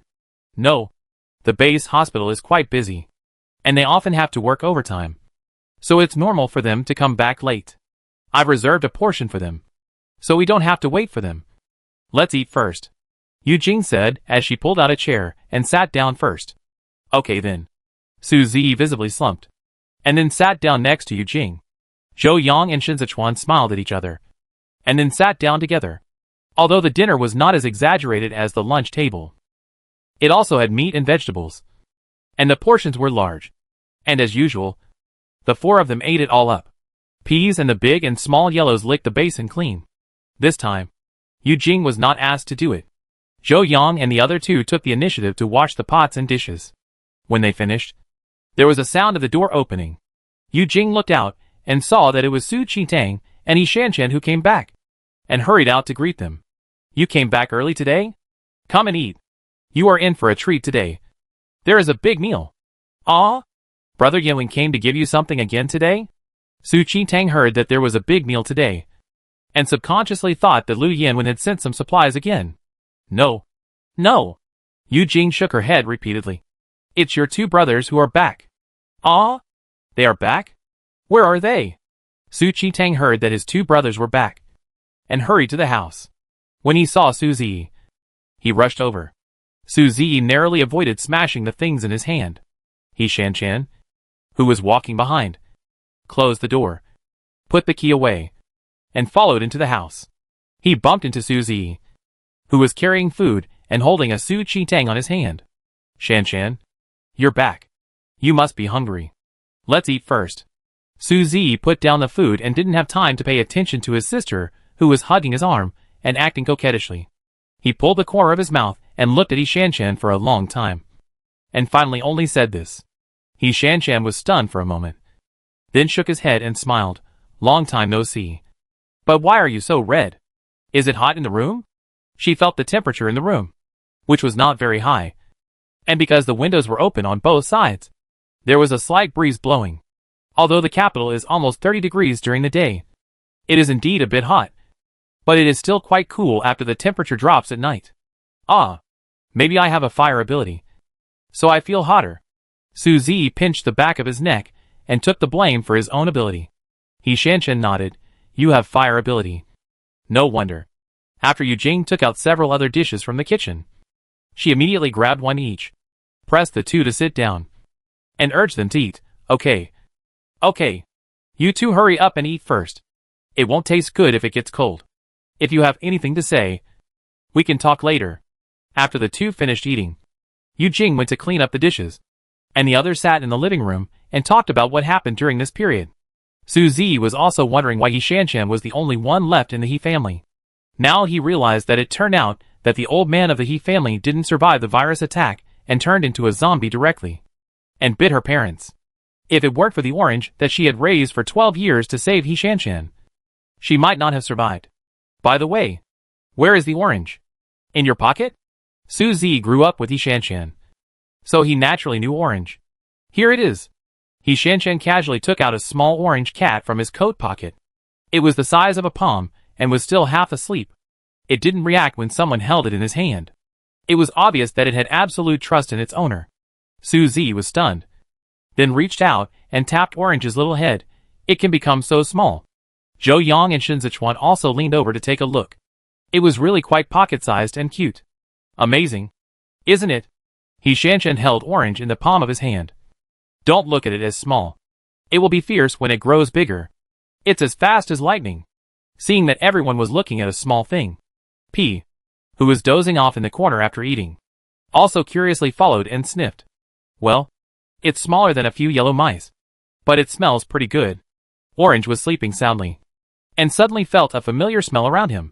No. The base hospital is quite busy, and they often have to work overtime. So it's normal for them to come back late. I've reserved a portion for them, so we don't have to wait for them. Let's eat first, Yu Jing said as she pulled out a chair and sat down first. Okay then. Su Zi visibly slumped, and then sat down next to Yu Jing. Zhou Yang and Shen Zechuan smiled at each other, and then sat down together. Although the dinner was not as exaggerated as the lunch table, it also had meat and vegetables, and the portions were large. And as usual, the four of them ate it all up. Peas and the big and small yellows licked the basin clean. This time, Yu Jing was not asked to do it. Zhou Yang and the other two took the initiative to wash the pots and dishes. When they finished, there was a sound of the door opening. Yu Jing looked out and saw that it was Su Qingtang and Yi Shanshan who came back, and hurried out to greet them. You came back early today? Come and eat. You are in for a treat today. There is a big meal. Ah? Brother Yin came to give you something again today? Su Qingtang heard that there was a big meal today, and subconsciously thought that Lu Yanwen had sent some supplies again. No. No. Yu Jing shook her head repeatedly. It's your two brothers who are back. Ah? They are back? Where are they? Su Qingtang heard that his two brothers were back, and hurried to the house. When he saw Su Zi, he rushed over. Su Zi narrowly avoided smashing the things in his hand. Yi Shanshan, who was walking behind, closed the door, put the key away, and followed into the house. He bumped into Su Zi, who was carrying food and holding a Su Qingtang on his hand. Shanshan, you're back. You must be hungry. Let's eat first. Su Zi put down the food and didn't have time to pay attention to his sister, who was hugging his arm and acting coquettishly. He pulled the corner of his mouth and looked at Yi Shanshan for a long time, and finally only said this. Yi Shanshan was stunned for a moment, then shook his head and smiled. Long time no see. But why are you so red? Is it hot in the room? She felt the temperature in the room, which was not very high, and because the windows were open on both sides, there was a slight breeze blowing. Although the capital is almost 30 degrees during the day, it is indeed a bit hot, but it is still quite cool after the temperature drops at night. Ah, maybe I have a fire ability, so I feel hotter. Su Zi pinched the back of his neck and took the blame for his own ability. He Shanshan nodded. You have fire ability. No wonder. After Yu Jing took out several other dishes from the kitchen, she immediately grabbed one each, pressed the two to sit down, and urged them to eat. Okay. Okay. You two hurry up and eat first. It won't taste good if it gets cold. If you have anything to say, we can talk later. After the two finished eating, Yu Jing went to clean up the dishes, and the others sat in the living room and talked about what happened during this period. Su Zi was also wondering why He Shanshan was the only one left in the He family. Now he realized that it turned out that the old man of the He family didn't survive the virus attack and turned into a zombie directly, and bit her parents. If it weren't for the orange that she had raised for 12 years to save He Shanshan, she might not have survived. By the way, where is the orange? In your pocket? Su Zi grew up with He Shanshan, so he naturally knew orange. Here it is. He Shanshan casually took out a small orange cat from his coat pocket. It was the size of a palm and was still half asleep. It didn't react when someone held it in his hand. It was obvious that it had absolute trust in its owner. Su Zi was stunned, then reached out and tapped Orange's little head. It can become so small. Zhou Yang and Shen Zechuan also leaned over to take a look. It was really quite pocket-sized and cute. Amazing, isn't it? He Shanshan held Orange in the palm of his hand. Don't look at it as small. It will be fierce when it grows bigger. It's as fast as lightning. Seeing that everyone was looking at a small thing, P, who was dozing off in the corner after eating, also curiously followed and sniffed. Well, it's smaller than a few yellow mice, but it smells pretty good. Orange was sleeping soundly, and suddenly felt a familiar smell around him.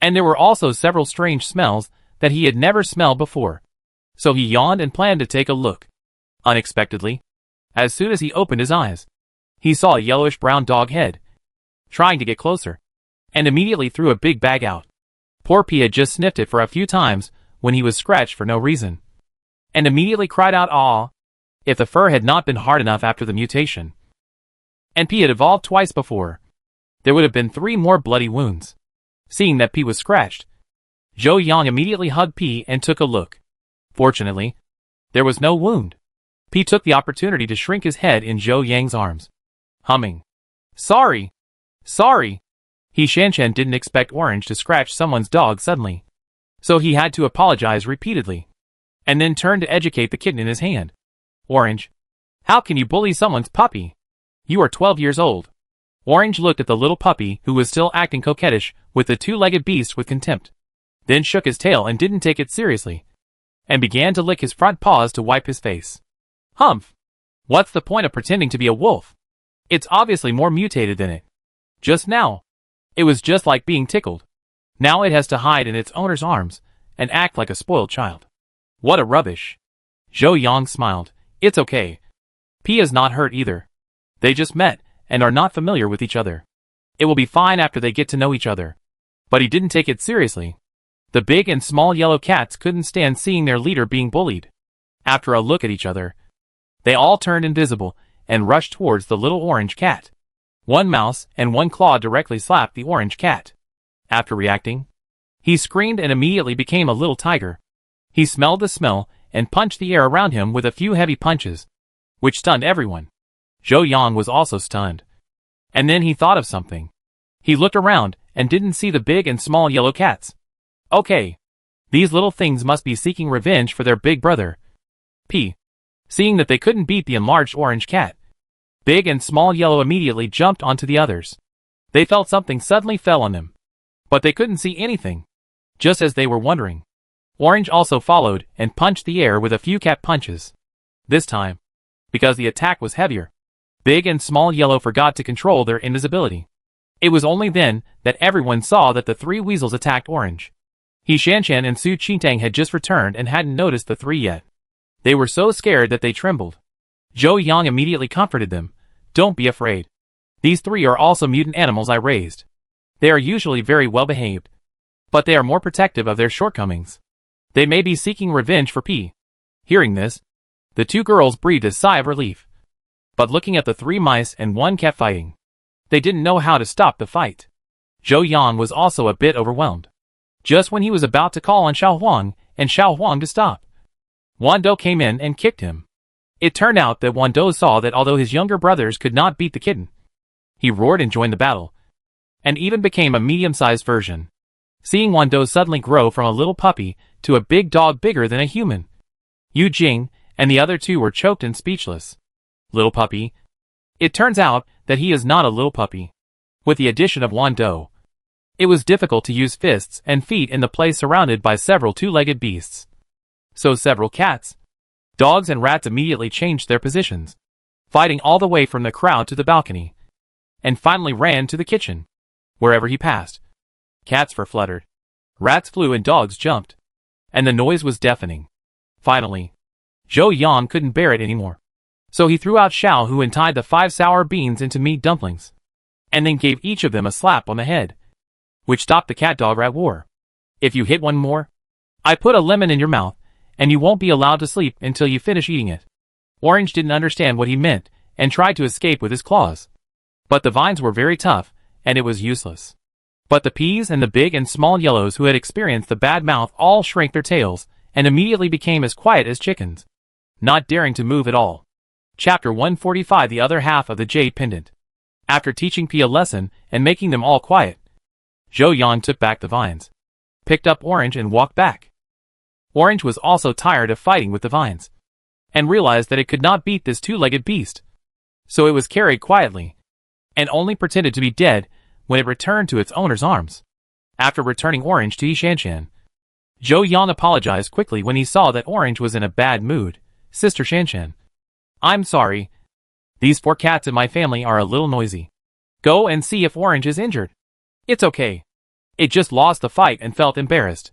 And there were also several strange smells that he had never smelled before. So he yawned and planned to take a look. Unexpectedly, as soon as he opened his eyes, he saw a yellowish-brown dog head, trying to get closer, and immediately threw a big bag out. Poor P had just sniffed it for a few times when he was scratched for no reason, and immediately cried out, "Aw!" If the fur had not been hard enough after the mutation, and P had evolved twice before, there would have been 3 more bloody wounds. Seeing that P was scratched, Zhou Yang immediately hugged P and took a look. Fortunately, there was no wound. P took the opportunity to shrink his head in Zhou Yang's arms, humming, "Sorry! Sorry!" He Shanshan didn't expect Orange to scratch someone's dog suddenly, so he had to apologize repeatedly, and then turned to educate the kitten in his hand. "Orange, how can you bully someone's puppy? You are 12 years old." Orange looked at the little puppy who was still acting coquettish with the two-legged beast with contempt, then shook his tail and didn't take it seriously, and began to lick his front paws to wipe his face. Humph! What's the point of pretending to be a wolf? It's obviously more mutated than it. Just now, it was just like being tickled. Now it has to hide in its owner's arms and act like a spoiled child. What a rubbish! Zhou Yang smiled. It's okay. P is not hurt either. They just met and are not familiar with each other. It will be fine after they get to know each other. But he didn't take it seriously. The big and small yellow cats couldn't stand seeing their leader being bullied. After a look at each other, they all turned invisible and rushed towards the little orange cat. One mouse and one claw directly slapped the orange cat. After reacting, he screamed and immediately became a little tiger. He smelled the smell and punched the air around him with a few heavy punches, which stunned everyone. Zhou Yang was also stunned. And then he thought of something. He looked around and didn't see the big and small yellow cats. Okay. These little things must be seeking revenge for their big brother, P. Seeing that they couldn't beat the enlarged orange cat, big and small yellow immediately jumped onto the others. They felt something suddenly fell on them, but they couldn't see anything. Just as they were wondering, Orange also followed and punched the air with a few cat punches. This time, because the attack was heavier, big and small yellow forgot to control their invisibility. It was only then that everyone saw that the 3 weasels attacked Orange. He Shanshan and Su Qintang had just returned and hadn't noticed the 3 yet. They were so scared that they trembled. Zhou Yang immediately comforted them. Don't be afraid. These 3 are also mutant animals I raised. They are usually very well behaved, but they are more protective of their shortcomings. They may be seeking revenge for P. Hearing this, the 2 girls breathed a sigh of relief. But looking at the 3 mice and 1 cat fighting, they didn't know how to stop the fight. Zhou Yang was also a bit overwhelmed. Just when he was about to call on Xiao Huang and Xiao Huang to stop, Wando came in and kicked him. It turned out that Wando saw that although his younger brothers could not beat the kitten, He roared and joined the battle, and even became a medium-sized version. Seeing Wando suddenly grow from a little puppy to a big dog bigger than a human, Yu Jing and the other two were choked and speechless. Little puppy? It turns out that he is not a little puppy. With the addition of Wando, it was difficult to use fists and feet in the place surrounded by several two-legged beasts. So several cats, dogs and rats immediately changed their positions, fighting all the way from the crowd to the balcony, and finally ran to the kitchen. Wherever he passed, cats fluttered, rats flew and dogs jumped, and the noise was deafening. Finally, Zhou Yang couldn't bear it anymore. So he threw out Xiao Hu and tied the 5 sour beans into meat dumplings, and then gave each of them a slap on the head, which stopped the cat-dog-rat war. If you hit one more, I put a lemon in your mouth, and you won't be allowed to sleep until you finish eating it. Orange didn't understand what he meant, and tried to escape with his claws. But the vines were very tough, and it was useless. But the peas and the big and small yellows who had experienced the bad mouth all shrank their tails, and immediately became as quiet as chickens, not daring to move at all. Chapter 145 The other half of the Jade Pendant. After teaching P a lesson, and making them all quiet, Zhou Yang took back the vines, picked up Orange and walked back. Orange was also tired of fighting with the vines, and realized that it could not beat this two-legged beast. So it was carried quietly, and only pretended to be dead when it returned to its owner's arms. After returning Orange to Shanshan, Zhou Yang apologized quickly when he saw that Orange was in a bad mood. Sister Shanshan, I'm sorry. These 4 cats in my family are a little noisy. Go and see if Orange is injured. It's okay. It just lost the fight and felt embarrassed.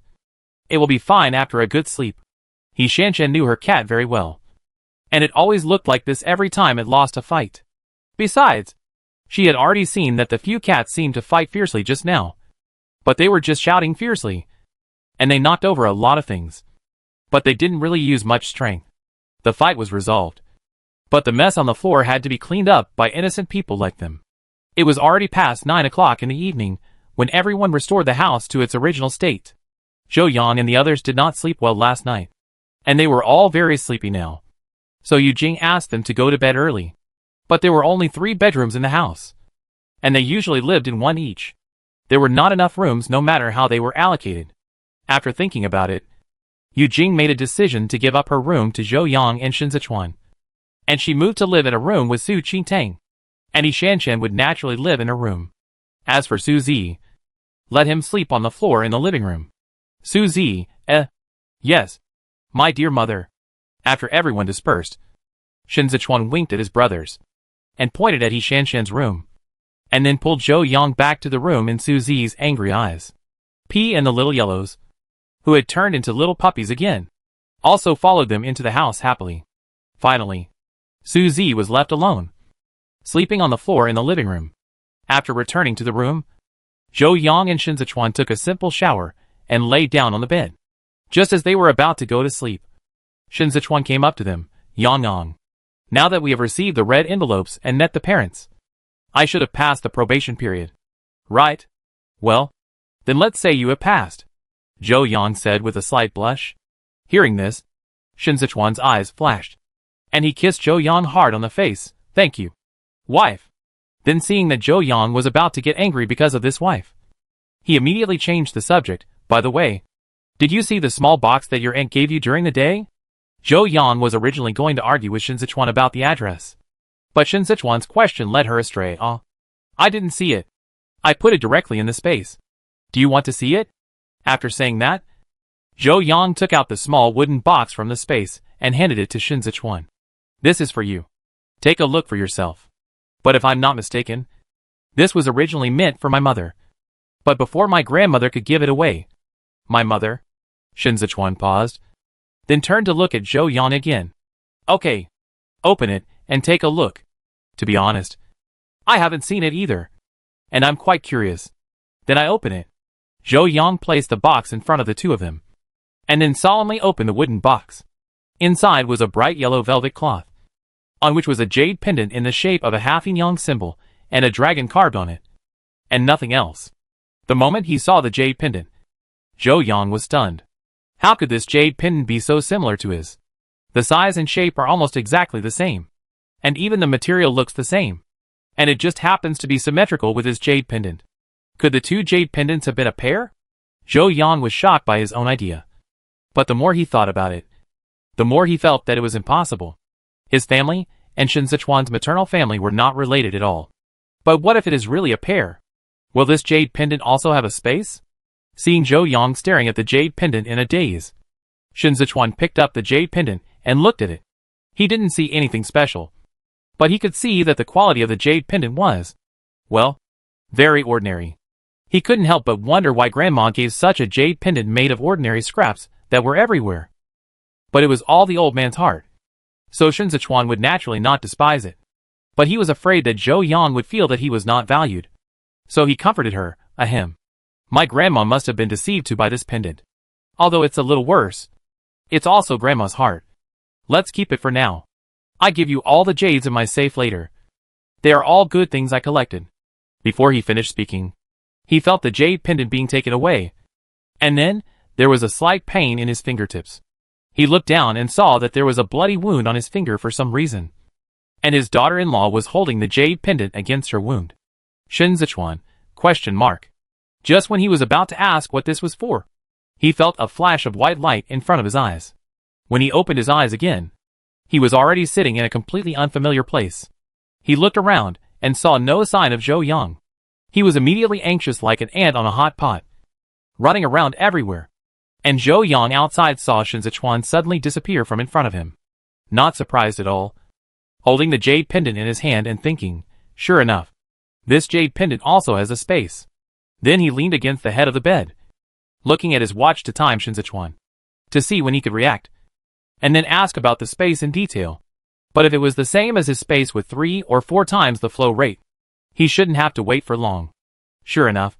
It will be fine after a good sleep. Shanshan knew her cat very well, and it always looked like this every time it lost a fight. Besides, she had already seen that the few cats seemed to fight fiercely just now. But they were just shouting fiercely, and they knocked over a lot of things. But they didn't really use much strength. The fight was resolved, but the mess on the floor had to be cleaned up by innocent people like them. It was already past 9 o'clock in the evening when everyone restored the house to its original state. Zhou Yang and the others did not sleep well last night, and they were all very sleepy now. So Yu Jing asked them to go to bed early. But there were only 3 bedrooms in the house, and they usually lived in one each. There were not enough rooms no matter how they were allocated. After thinking about it, Yu Jing made a decision to give up her room to Zhou Yang and Shen Zechuan, and she moved to live in a room with Su Qingtang, and Shanshan would naturally live in her room. As for Su Zi, let him sleep on the floor in the living room. Su Zi, yes, my dear mother. After everyone dispersed, Shen Zechuan winked at his brothers, and pointed at Shanshan's room, and then pulled Zhou Yang back to the room in Su Zi's angry eyes. P and the little yellows, who had turned into little puppies again, also followed them into the house happily. Finally, Su Zi was left alone, sleeping on the floor in the living room. After returning to the room, Zhou Yang and Shen Zechuan took a simple shower and lay down on the bed. Just as they were about to go to sleep, Shen Zechuan came up to them. Yang, now that we have received the red envelopes and met the parents, I should have passed the probation period. Right? Well, then let's say you have passed, Zhou Yang said with a slight blush. Hearing this, Shen Zechuan's eyes flashed, and he kissed Zhou Yang hard on the face. Thank you, wife. Then seeing that Zhou Yang was about to get angry because of this wife, he immediately changed the subject. By the way, did you see the small box that your aunt gave you during the day? Zhou Yang was originally going to argue with Shen Zechuan about the address, but Shen Zechuan's question led her astray. I didn't see it. I put it directly in the space. Do you want to see it? After saying that, Zhou Yang took out the small wooden box from the space and handed it to Shen Zechuan. This is for you. Take a look for yourself. But if I'm not mistaken, this was originally meant for my mother. But before my grandmother could give it away. My mother? Shen Zechuan paused, then turned to look at Zhou Yang again. Okay. Open it and take a look. To be honest, I haven't seen it either, and I'm quite curious. Then I open it. Zhou Yang placed the box in front of the two of them, and then solemnly opened the wooden box. Inside was a bright yellow velvet cloth, on which was a jade pendant in the shape of a half-yin-yang symbol and a dragon carved on it, and nothing else. The moment he saw the jade pendant, Zhou Yang was stunned. How could this jade pendant be so similar to his? The size and shape are almost exactly the same, and even the material looks the same. And it just happens to be symmetrical with his jade pendant. Could the two jade pendants have been a pair? Zhou Yang was shocked by his own idea. But the more he thought about it, the more he felt that it was impossible. His family and Shen Zechuan's maternal family were not related at all. But what if it is really a pair? Will this jade pendant also have a space? Seeing Zhou Yang staring at the jade pendant in a daze, Shen Zechuan picked up the jade pendant and looked at it. He didn't see anything special, but he could see that the quality of the jade pendant was, well, very ordinary. He couldn't help but wonder why Grandma gave such a jade pendant made of ordinary scraps that were everywhere. But it was all the old man's heart, so Shen Zechuan would naturally not despise it. But he was afraid that Zhou Yang would feel that he was not valued. So he comforted her, ahem. My grandma must have been deceived too by this pendant. Although it's a little worse, it's also Grandma's heart. Let's keep it for now. I give you all the jades in my safe later. They are all good things I collected. Before he finished speaking, he felt the jade pendant being taken away. And then, there was a slight pain in his fingertips. He looked down and saw that there was a bloody wound on his finger for some reason. And his daughter-in-law was holding the jade pendant against her wound. Shen Zechuan, ? Just when he was about to ask what this was for, he felt a flash of white light in front of his eyes. When he opened his eyes again, he was already sitting in a completely unfamiliar place. He looked around and saw no sign of Zhou Yang. He was immediately anxious like an ant on a hot pot, running around everywhere. And Zhou Yang outside saw Shen Zechuan suddenly disappear from in front of him. Not surprised at all, holding the jade pendant in his hand and thinking, sure enough, this jade pendant also has a space. Then he leaned against the head of the bed, looking at his watch to time Shen Zechuan, to see when he could react, and then ask about the space in detail. But if it was the same as his space with 3 or 4 times the flow rate, he shouldn't have to wait for long. Sure enough,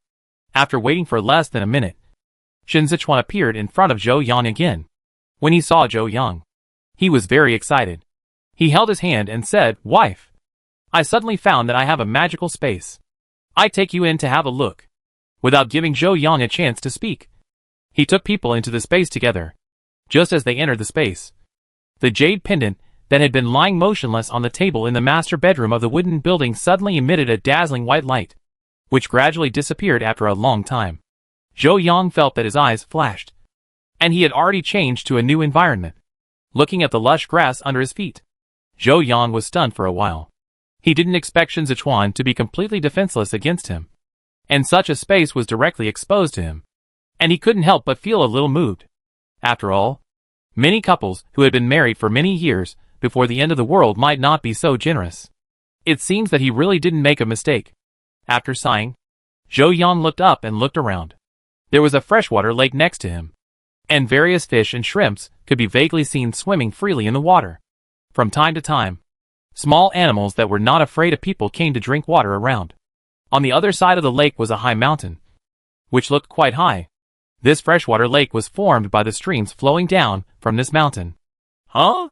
after waiting for less than a minute, Shen Zechuan appeared in front of Zhou Yang again. When he saw Zhou Yang, he was very excited. He held his hand and said, Wife, I suddenly found that I have a magical space. I take you in to have a look. Without giving Zhou Yang a chance to speak, he took people into the space together. Just as they entered the space, the jade pendant that had been lying motionless on the table in the master bedroom of the wooden building suddenly emitted a dazzling white light, which gradually disappeared after a long time. Zhou Yang felt that his eyes flashed, and he had already changed to a new environment. Looking at the lush grass under his feet, Zhou Yang was stunned for a while. He didn't expect Shen Zechuan to be completely defenseless against him, and such a space was directly exposed to him, and he couldn't help but feel a little moved. After all, many couples who had been married for many years before the end of the world might not be so generous. It seems that he really didn't make a mistake. After sighing, Zhou Yang looked up and looked around. There was a freshwater lake next to him, and various fish and shrimps could be vaguely seen swimming freely in the water. From time to time, small animals that were not afraid of people came to drink water around. On the other side of the lake was a high mountain, which looked quite high. This freshwater lake was formed by the streams flowing down from this mountain. Huh?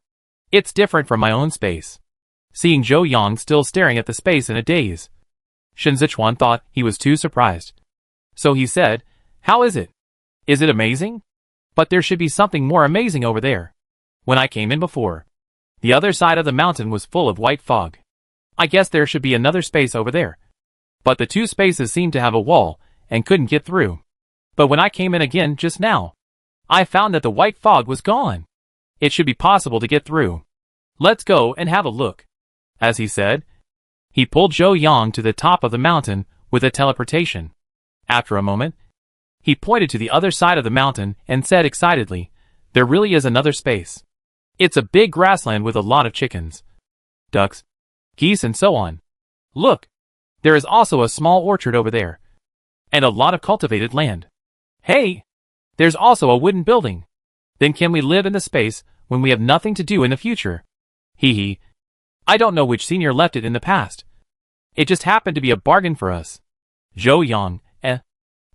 It's different from my own space. Seeing Zhou Yang still staring at the space in a daze, Shen Zechuan thought he was too surprised. So he said, How is it? Is it amazing? But there should be something more amazing over there. When I came in before, the other side of the mountain was full of white fog. I guess there should be another space over there. But the two spaces seemed to have a wall and couldn't get through. But when I came in again just now, I found that the white fog was gone. It should be possible to get through. Let's go and have a look. As he said, he pulled Zhou Yang to the top of the mountain with a teleportation. After a moment, he pointed to the other side of the mountain and said excitedly, There really is another space. It's a big grassland with a lot of chickens, ducks, geese and so on. Look, there is also a small orchard over there, and a lot of cultivated land. Hey, there's also a wooden building. Then can we live in the space when we have nothing to do in the future? Hee hee. I don't know which senior left it in the past. It just happened to be a bargain for us. Zhou Yang,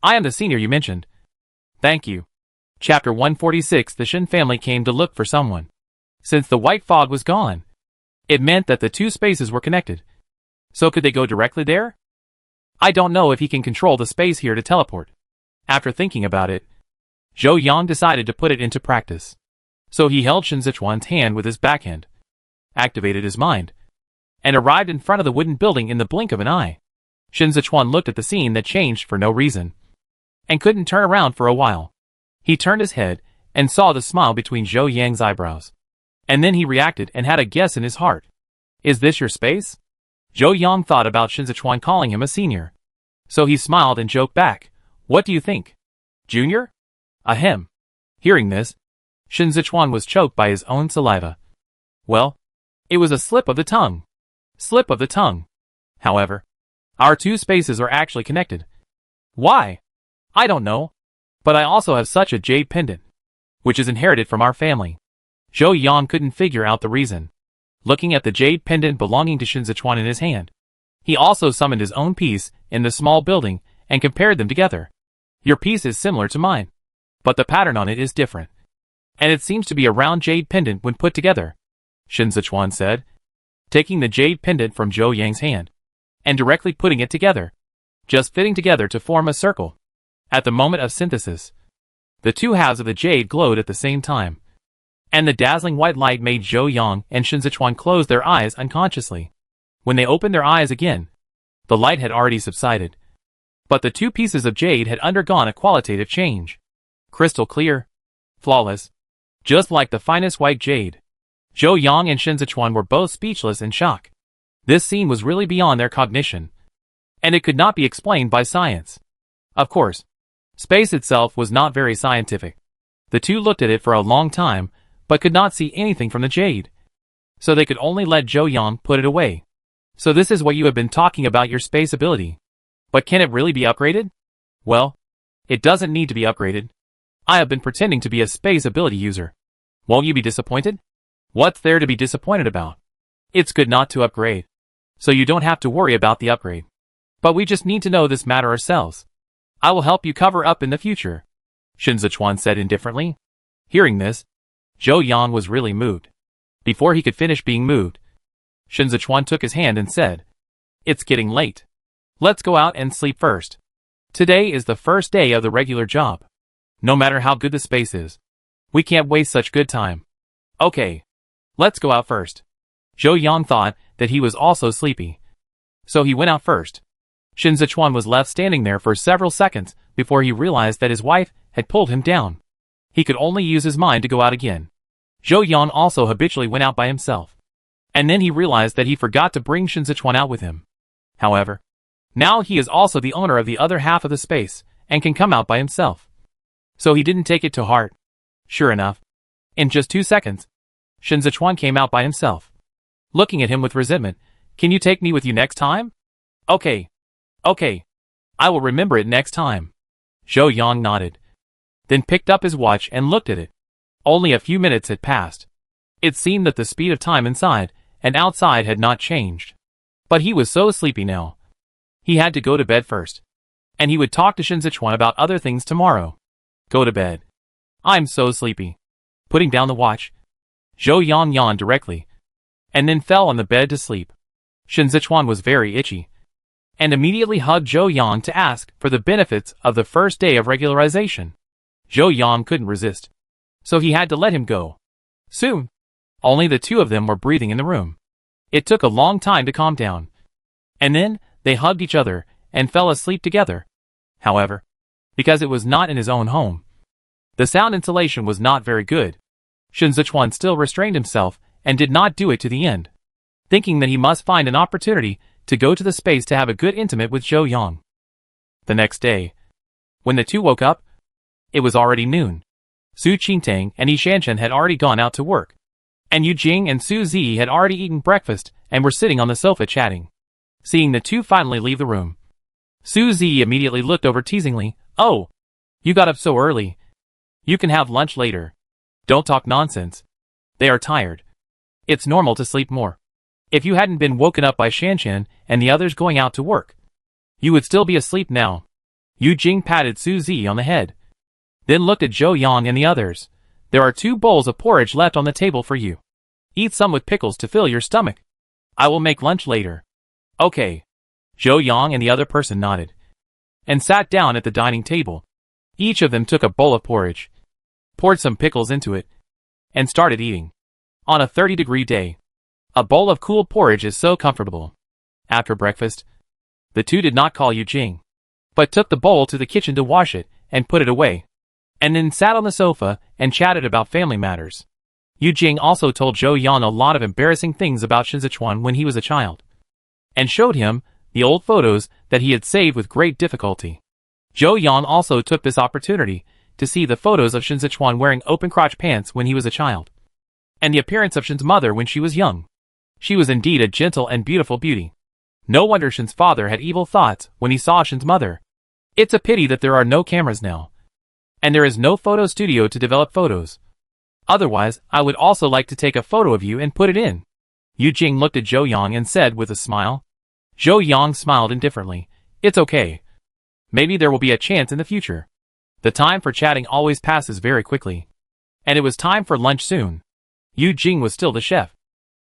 I am the senior you mentioned. Thank you. Chapter 146. The Shin family came to look for someone. Since the white fog was gone, it meant that the two spaces were connected. So could they go directly there? I don't know if he can control the space here to teleport. After thinking about it, Zhou Yang decided to put it into practice. So he held Shen Zechuan's hand with his backhand, activated his mind, and arrived in front of the wooden building in the blink of an eye. Shen Zechuan looked at the scene that changed for no reason, and couldn't turn around for a while. He turned his head, and saw the smile between Zhou Yang's eyebrows. And then he reacted and had a guess in his heart. Is this your space? Zhou Yang thought about Shen Zechuan calling him a senior. So he smiled and joked back. What do you think? Junior? Ahem. Hearing this, Shen Zechuan was choked by his own saliva. Well, it was a slip of the tongue. Slip of the tongue. However, our two spaces are actually connected. Why? I don't know. But I also have such a jade pendant, which is inherited from our family. Zhou Yang couldn't figure out the reason. Looking at the jade pendant belonging to Shen Zechuan in his hand, he also summoned his own piece in the small building and compared them together. Your piece is similar to mine, but the pattern on it is different. And it seems to be a round jade pendant when put together, Shen Zechuan said, taking the jade pendant from Zhou Yang's hand and directly putting it together, just fitting together to form a circle. At the moment of synthesis, the two halves of the jade glowed at the same time, and the dazzling white light made Zhou Yang and Shen Zechuan close their eyes unconsciously. When they opened their eyes again, the light had already subsided, but the two pieces of jade had undergone a qualitative change. Crystal clear, flawless, just like the finest white jade. Zhou Yang and Shen Zechuan were both speechless in shock. This scene was really beyond their cognition, and it could not be explained by science. Of course, space itself was not very scientific. The two looked at it for a long time, but could not see anything from the jade. So they could only let Zhou Yang put it away. So this is what you have been talking about, your space ability. But can it really be upgraded? Well, it doesn't need to be upgraded. I have been pretending to be a space ability user. Won't you be disappointed? What's there to be disappointed about? It's good not to upgrade, so you don't have to worry about the upgrade. But we just need to know this matter ourselves. I will help you cover up in the future, Shen Zechuan said indifferently. Hearing this, Zhou Yang was really moved. Before he could finish being moved, Shen Zechuan took his hand and said, It's getting late. Let's go out and sleep first. Today is the first day of the regular job. No matter how good the space is, we can't waste such good time. Okay. Let's go out first. Zhou Yang thought that he was also sleepy, so he went out first. Shen Zechuan was left standing there for several seconds before he realized that his wife had pulled him down. He could only use his mind to go out again. Zhou Yang also habitually went out by himself. And then he realized that he forgot to bring Shen Zechuan out with him. However, now he is also the owner of the other half of the space and can come out by himself. So he didn't take it to heart. Sure enough, in just 2 seconds, Shen Zechuan came out by himself. Looking at him with resentment, Can you take me with you next time? Okay. Okay. I will remember it next time. Zhou Yang nodded, then picked up his watch and looked at it. Only a few minutes had passed. It seemed that the speed of time inside and outside had not changed. But he was so sleepy now. He had to go to bed first. And he would talk to Shen Zechuan about other things tomorrow. Go to bed. I'm so sleepy. Putting down the watch, Zhou Yang yawned directly, and then fell on the bed to sleep. Shen Zechuan was very itchy, and immediately hugged Zhou Yang to ask for the benefits of the first day of regularization. Zhou Yang couldn't resist, so he had to let him go. Soon, only the two of them were breathing in the room. It took a long time to calm down, and then they hugged each other and fell asleep together. However, because it was not in his own home, the sound insulation was not very good. Shen Zechuan still restrained himself and did not do it to the end, thinking that he must find an opportunity to go to the space to have a good intimate with Zhou Yang. The next day, when the two woke up, it was already noon. Su Qingtang and Yi Shanshan had already gone out to work, and Yu Jing and Su Zi had already eaten breakfast and were sitting on the sofa chatting. Seeing the two finally leave the room, Su Zi immediately looked over teasingly. Oh, you got up so early. You can have lunch later. Don't talk nonsense. They are tired. It's normal to sleep more. If you hadn't been woken up by Shanshan and the others going out to work, you would still be asleep now. Yu Jing patted Su Zi on the head, then looked at Zhou Yang and the others. There are 2 bowls of porridge left on the table for you. Eat some with pickles to fill your stomach. I will make lunch later. Okay. Zhou Yang and the other person nodded, and sat down at the dining table. Each of them took a bowl of porridge, poured some pickles into it, and started eating. On a 30-degree day, A bowl of cool porridge is so comfortable. After breakfast, the two did not call Yu Jing, but took the bowl to the kitchen to wash it and put it away, and then sat on the sofa and chatted about family matters. Yu Jing also told Zhou Yan a lot of embarrassing things about Shen Zechuan when he was a child, and showed him the old photos that he had saved with great difficulty. Zhou Yan also took this opportunity to see the photos of Shen Zechuan wearing open-crotch pants when he was a child, and the appearance of Shen's mother when she was young. She was indeed a gentle and beautiful beauty. No wonder Shen's father had evil thoughts when he saw Shen's mother. It's a pity that there are no cameras now, and there is no photo studio to develop photos. Otherwise, I would also like to take a photo of you and put it in. Yu Jing looked at Zhou Yang and said with a smile. Zhou Yang smiled indifferently. It's okay. Maybe there will be a chance in the future. The time for chatting always passes very quickly. And it was time for lunch soon. Yu Jing was still the chef,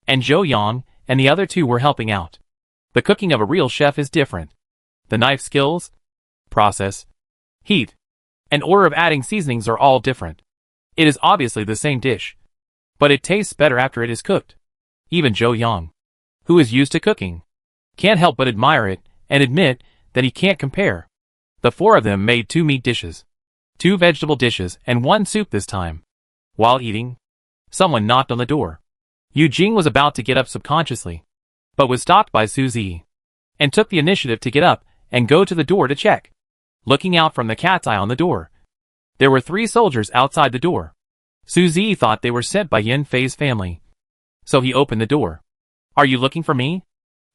and Zhou Yang and the other two were helping out. The cooking of a real chef is different. The knife skills, process, heat, and order of adding seasonings are all different. It is obviously the same dish, but it tastes better after it is cooked. Even Zhou Yang, who is used to cooking, can't help but admire it and admit that he can't compare. The four of them made 2 meat dishes, 2 vegetable dishes, and 1 soup this time. While eating, someone knocked on the door. Yu Jing was about to get up subconsciously, but was stopped by Su Zi, and took the initiative to get up and go to the door to check. Looking out from the cat's eye on the door, there were 3 soldiers outside the door. Su Zi thought they were sent by Yan Fei's family, so he opened the door. Are you looking for me?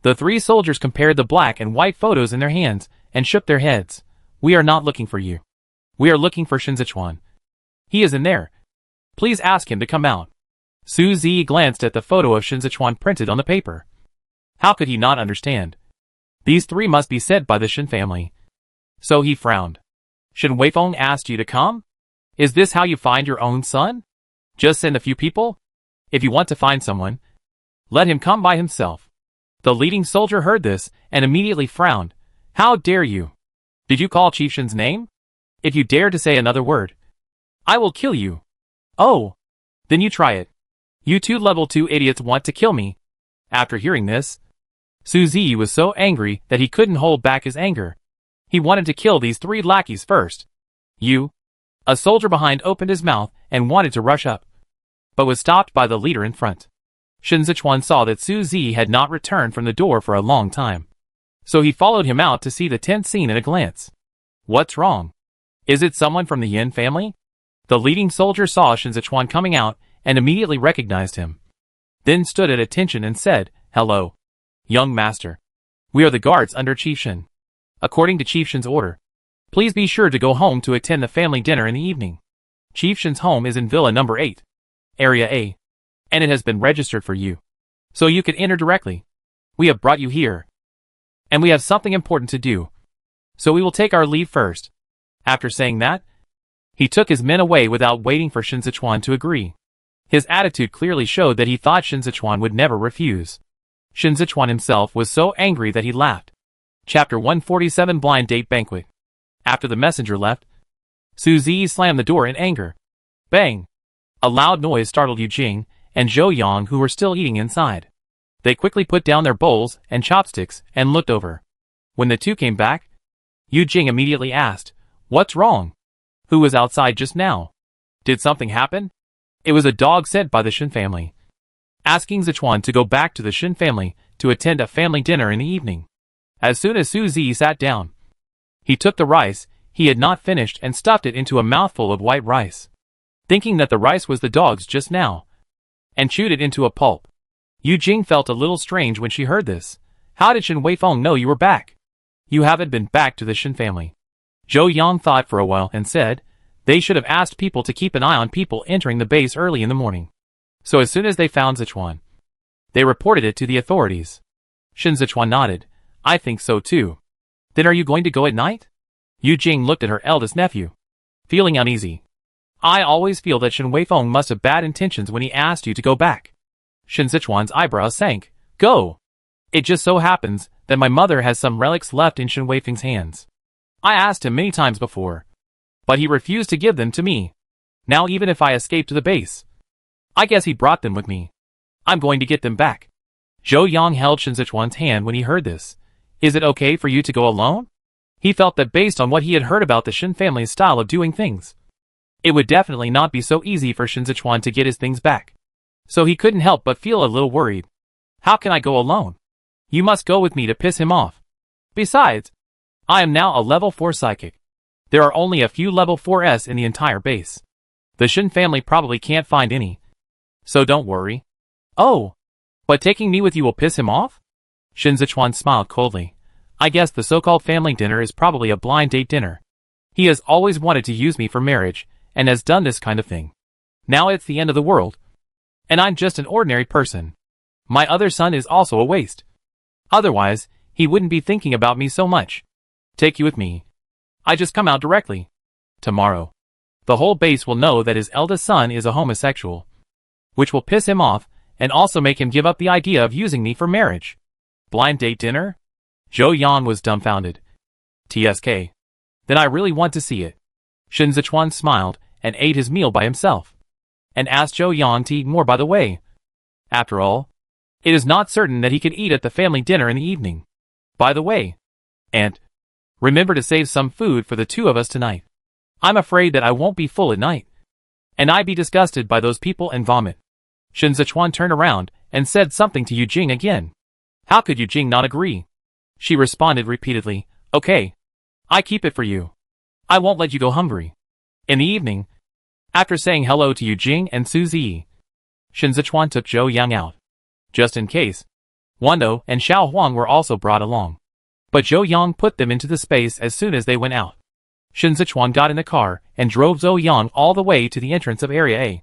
The 3 soldiers compared the black and white photos in their hands and shook their heads. We are not looking for you. We are looking for Shen Zechuan. He is in there. Please ask him to come out. Su Zi glanced at the photo of Shen Zechuan printed on the paper. How could he not understand? These 3 must be sent by the Shin family. So he frowned. Shen Weifeng asked you to come? Is this how you find your own son? Just send a few people? If you want to find someone, let him come by himself. The leading soldier heard this and immediately frowned. How dare you? Did you call Chief Shen's name? If you dare to say another word, I will kill you. Oh, then you try it. You 2 level 2 idiots want to kill me. After hearing this, Su Zi was so angry that he couldn't hold back his anger. He wanted to kill these 3 lackeys first. You. A soldier behind opened his mouth and wanted to rush up, but was stopped by the leader in front. Shen Zechuan saw that Su Zi had not returned from the door for a long time, so he followed him out to see the tense scene at a glance. What's wrong? Is it someone from the Yan family? The leading soldier saw Shen Zechuan coming out and immediately recognized him, then stood at attention and said, Hello, young master. We are the guards under Chief Shen. According to Chief Shen's order, please be sure to go home to attend the family dinner in the evening. Chief Shen's home is in Villa number 8, Area A, and it has been registered for you, so you can enter directly. We have brought you here, and we have something important to do, so we will take our leave first. After saying that, he took his men away without waiting for Shen Zechuan to agree. His attitude clearly showed that he thought Shen Zechuan would never refuse. Shen Zechuan himself was so angry that he laughed. Chapter 147 Blind Date Banquet. After the messenger left, Su Zi slammed the door in anger. Bang! A loud noise startled Yu Jing and Zhou Yang, who were still eating inside. They quickly put down their bowls and chopsticks and looked over. When the 2 came back, Yu Jing immediately asked, What's wrong? Who was outside just now? Did something happen? It was a dog sent by the Shin family, asking Zechuan to go back to the Shin family to attend a family dinner in the evening. As soon as Su Zi sat down, he took the rice he had not finished and stuffed it into a mouthful of white rice, thinking that the rice was the dog's just now, and chewed it into a pulp. Yu Jing felt a little strange when she heard this. How did Shen Weifeng know you were back? You haven't been back to the Shin family. Zhou Yang thought for a while and said, they should have asked people to keep an eye on people entering the base early in the morning. So as soon as they found Zechuan, they reported it to the authorities. Shen Zechuan nodded. I think so too. Then are you going to go at night? Yu Jing looked at her eldest nephew, feeling uneasy. I always feel that Shen Weifeng must have bad intentions when he asked you to go back. Shen Zechuan's eyebrows sank. Go! It just so happens that my mother has some relics left in Shen Weifeng's hands. I asked him many times before, but he refused to give them to me. Now even if I escape to the base, I guess he brought them with me. I'm going to get them back. Zhou Yang held Shen Zechuan's hand when he heard this. Is it okay for you to go alone? He felt that based on what he had heard about the Shin family's style of doing things, it would definitely not be so easy for Shen Zechuan to get his things back. So he couldn't help but feel a little worried. How can I go alone? You must go with me to piss him off. Besides, I am now a level 4 psychic. There are only a few level 4s in the entire base. The Shin family probably can't find any. So don't worry. Oh, but taking me with you will piss him off? Shen Zechuan smiled coldly. I guess the so-called family dinner is probably a blind date dinner. He has always wanted to use me for marriage, and has done this kind of thing. Now it's the end of the world. And I'm just an ordinary person. My other son is also a waste. Otherwise, he wouldn't be thinking about me so much. Take you with me. I just come out directly. Tomorrow. The whole base will know that his eldest son is a homosexual. Which will piss him off, and also make him give up the idea of using me for marriage. Blind date dinner? Zhou Yan was dumbfounded. TSK. Then I really want to see it. Shen Zechuan smiled, and ate his meal by himself. And asked Zhou Yan to eat more by the way. After all, it is not certain that he could eat at the family dinner in the evening. By the way, Aunt, remember to save some food for the two of us tonight. I'm afraid that I won't be full at night. And I be disgusted by those people and vomit. Shen Zechuan turned around and said something to Yu Jing again. How could Yu Jing not agree? She responded repeatedly, okay. I keep it for you. I won't let you go hungry. In the evening, after saying hello to Yu Jing and Su Zi, Shen Zechuan took Zhou Yang out. Just in case, Wando and Xiao Huang were also brought along. But Zhou Yang put them into the space as soon as they went out. Shen Zechuan got in the car and drove Zhou Yang all the way to the entrance of Area A.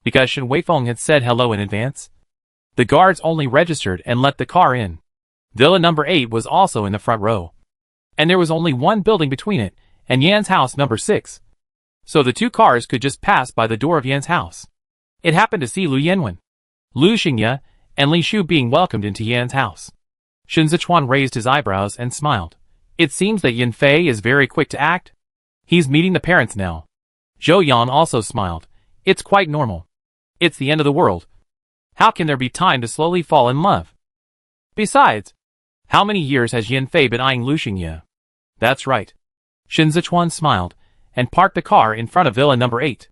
Because Shen Weifeng had said hello in advance, the guards only registered and let the car in. Villa number 8 was also in the front row. And there was only one building between it and Yan's house number 6. So the two cars could just pass by the door of Yan's house. It happened to see Lu Yanwen, Lu Xingye, and Li Shu being welcomed into Yan's house. Shen Zechuan raised his eyebrows and smiled. It seems that Yan Fei is very quick to act. He's meeting the parents now. Zhou Yan also smiled. It's quite normal. It's the end of the world. How can there be time to slowly fall in love? Besides, how many years has Yan Fei been eyeing Lu Xingye? That's right. Shen Zechuan smiled, and parked the car in front of Villa number 8.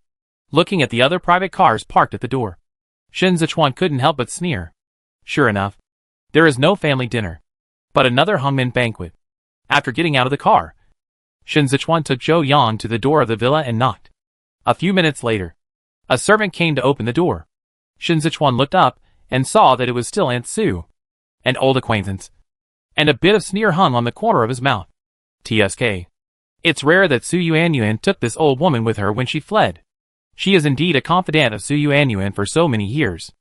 Looking at the other private cars parked at the door, Shen Zechuan couldn't help but sneer. Sure enough, there is no family dinner, but another hangmen banquet. After getting out of the car, Shen Zechuan took Zhou Yang to the door of the villa and knocked. A few minutes later, a servant came to open the door. Shen Zechuan looked up and saw that it was still Aunt Su, an old acquaintance, and a bit of sneer hung on the corner of his mouth. TSK. It's rare that Su Yuanyuan took this old woman with her when she fled. She is indeed a confidant of Su Yuanyuan for so many years.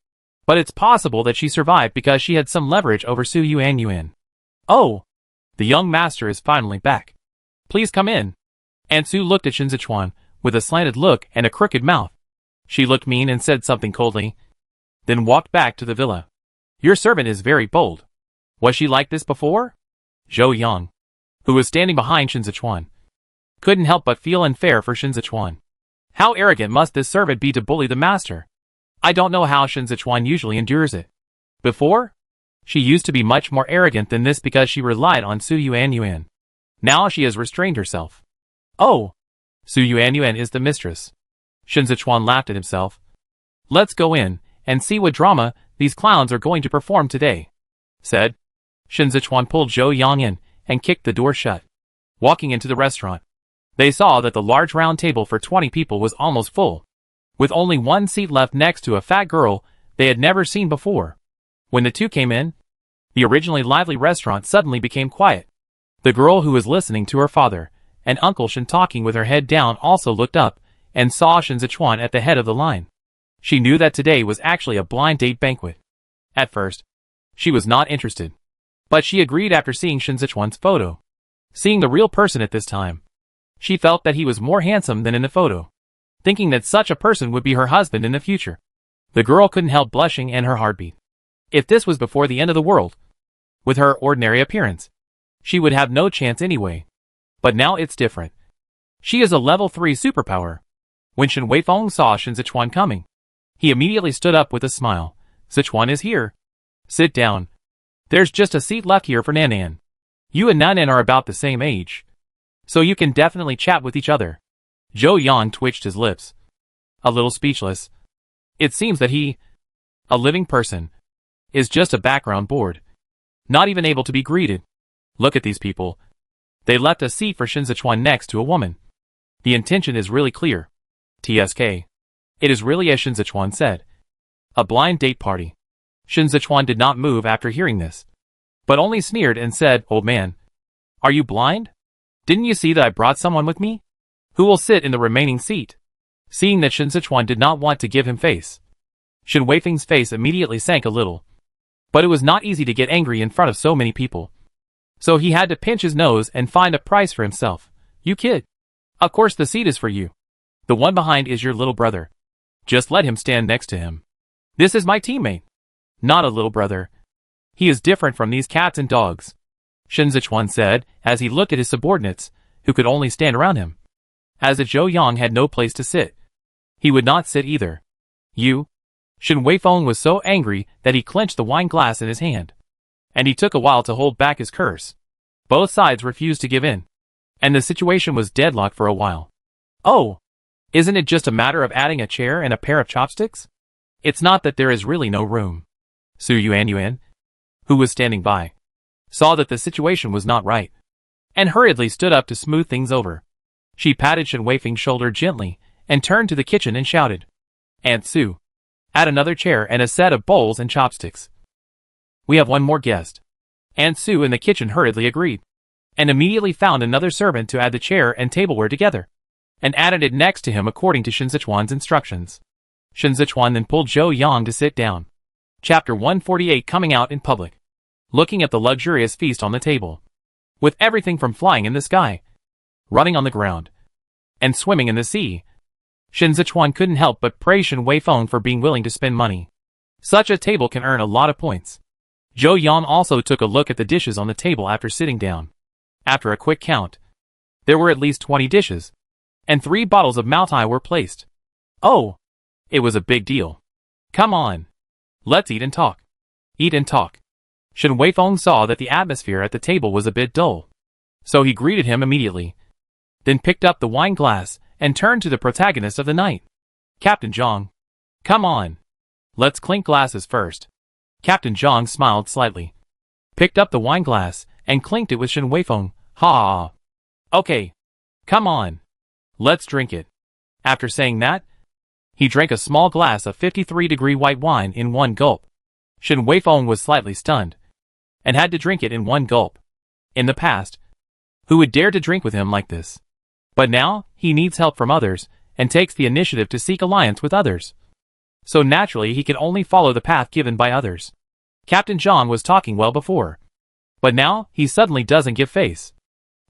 But it's possible that she survived because she had some leverage over Su Yuanyuan. Oh! The young master is finally back. Please come in. Aunt Su looked at Shen Zechuan with a slanted look and a crooked mouth. She looked mean and said something coldly, then walked back to the villa. Your servant is very bold. Was she like this before? Zhou Yang, who was standing behind Shen Zechuan, couldn't help but feel unfair for Shen Zechuan. How arrogant must this servant be to bully the master? I don't know how Shen Zechuan usually endures it. Before, she used to be much more arrogant than this because she relied on Su Yuanyuan. Now she has restrained herself. Oh, Su Yuanyuan is the mistress. Shen Zechuan laughed at himself. Let's go in and see what drama these clowns are going to perform today, said. Shen Zechuan pulled Zhou Yang in and kicked the door shut. Walking into the restaurant, they saw that the large round table for 20 people was almost full, with only one seat left next to a fat girl they had never seen before. When the two came in, the originally lively restaurant suddenly became quiet. The girl who was listening to her father and Uncle Shen talking with her head down also looked up and saw Shen Zechuan at the head of the line. She knew that today was actually a blind date banquet. At first, she was not interested, but she agreed after seeing Shen Zechuan's photo. Seeing the real person at this time, she felt that he was more handsome than in the photo, thinking that such a person would be her husband in the future. The girl couldn't help blushing and her heart beat. If this was before the end of the world, with her ordinary appearance, she would have no chance anyway. But now it's different. She is a level 3 superpower. When Shen Weifeng saw Shen Zechuan coming, he immediately stood up with a smile. Zechuan is here. Sit down, There's just a seat left here for Nanan. You and Nanan are about the same age, so you can definitely chat with each other. Zhou Yang twitched his lips, a little speechless. It seems that he, a living person, is just a background board, not even able to be greeted. Look at these people. They left a seat for Shen Zechuan next to a woman. The intention is really clear. TSK. It is really as Shen Zechuan said. A blind date party. Shen Zechuan did not move after hearing this, but only sneered and said, "Old man, are you blind? Didn't you see that I brought someone with me? Who will sit in the remaining seat?" Seeing that Shen Zechuan did not want to give him face, Shen Weifeng's face immediately sank a little. But it was not easy to get angry in front of so many people. So he had to pinch his nose and find a price for himself. "You kid. Of course the seat is for you. The one behind is your little brother. Just let him stand next to him. This is my teammate. Not a little brother. He is different from these cats and dogs," Shen Zechuan said as he looked at his subordinates, who could only stand around him. As if Zhou Yang had no place to sit, he would not sit either. "You?" Shen Weifeng was so angry that he clenched the wine glass in his hand. And he took a while to hold back his curse. Both sides refused to give in, and the situation was deadlocked for a while. "Oh, isn't it just a matter of adding a chair and a pair of chopsticks? It's not that there is really no room." Su Yuan, who was standing by, saw that the situation was not right, and hurriedly stood up to smooth things over. She patted Shen Weifeng's shoulder gently, and turned to the kitchen and shouted, "Aunt Su, add another chair and a set of bowls and chopsticks. We have one more guest." Aunt Su in the kitchen hurriedly agreed, and immediately found another servant to add the chair and tableware together, and added it next to him according to Shen Zechuan's instructions. Shen Zechuan then pulled Zhou Yang to sit down. Chapter 148. Coming out in public. Looking at the luxurious feast on the table, with everything from flying in the sky, running on the ground, and swimming in the sea, Shen Zechuan couldn't help but praise Shen Weifeng for being willing to spend money. Such a table can earn a lot of points. Zhou Yang also took a look at the dishes on the table after sitting down. After a quick count, there were at least 20 dishes, and 3 bottles of Maotai were placed. Oh, it was a big deal. "Come on. Let's eat and talk." Eat and talk. Shen Weifeng saw that the atmosphere at the table was a bit dull, so he greeted him immediately, then picked up the wine glass and turned to the protagonist of the night. "Captain Zhang. Come on. Let's clink glasses first." Captain Zhang smiled slightly, picked up the wine glass, and clinked it with Shen Weifeng. "Ha! Okay. Come on. Let's drink it." After saying that, he drank a small glass of 53-degree white wine in one gulp. Shen Weifeng was slightly stunned, and had to drink it in one gulp. In the past, who would dare to drink with him like this? But now, he needs help from others, and takes the initiative to seek alliance with others. So naturally he can only follow the path given by others. Captain Zhang was talking well before, but now he suddenly doesn't give face.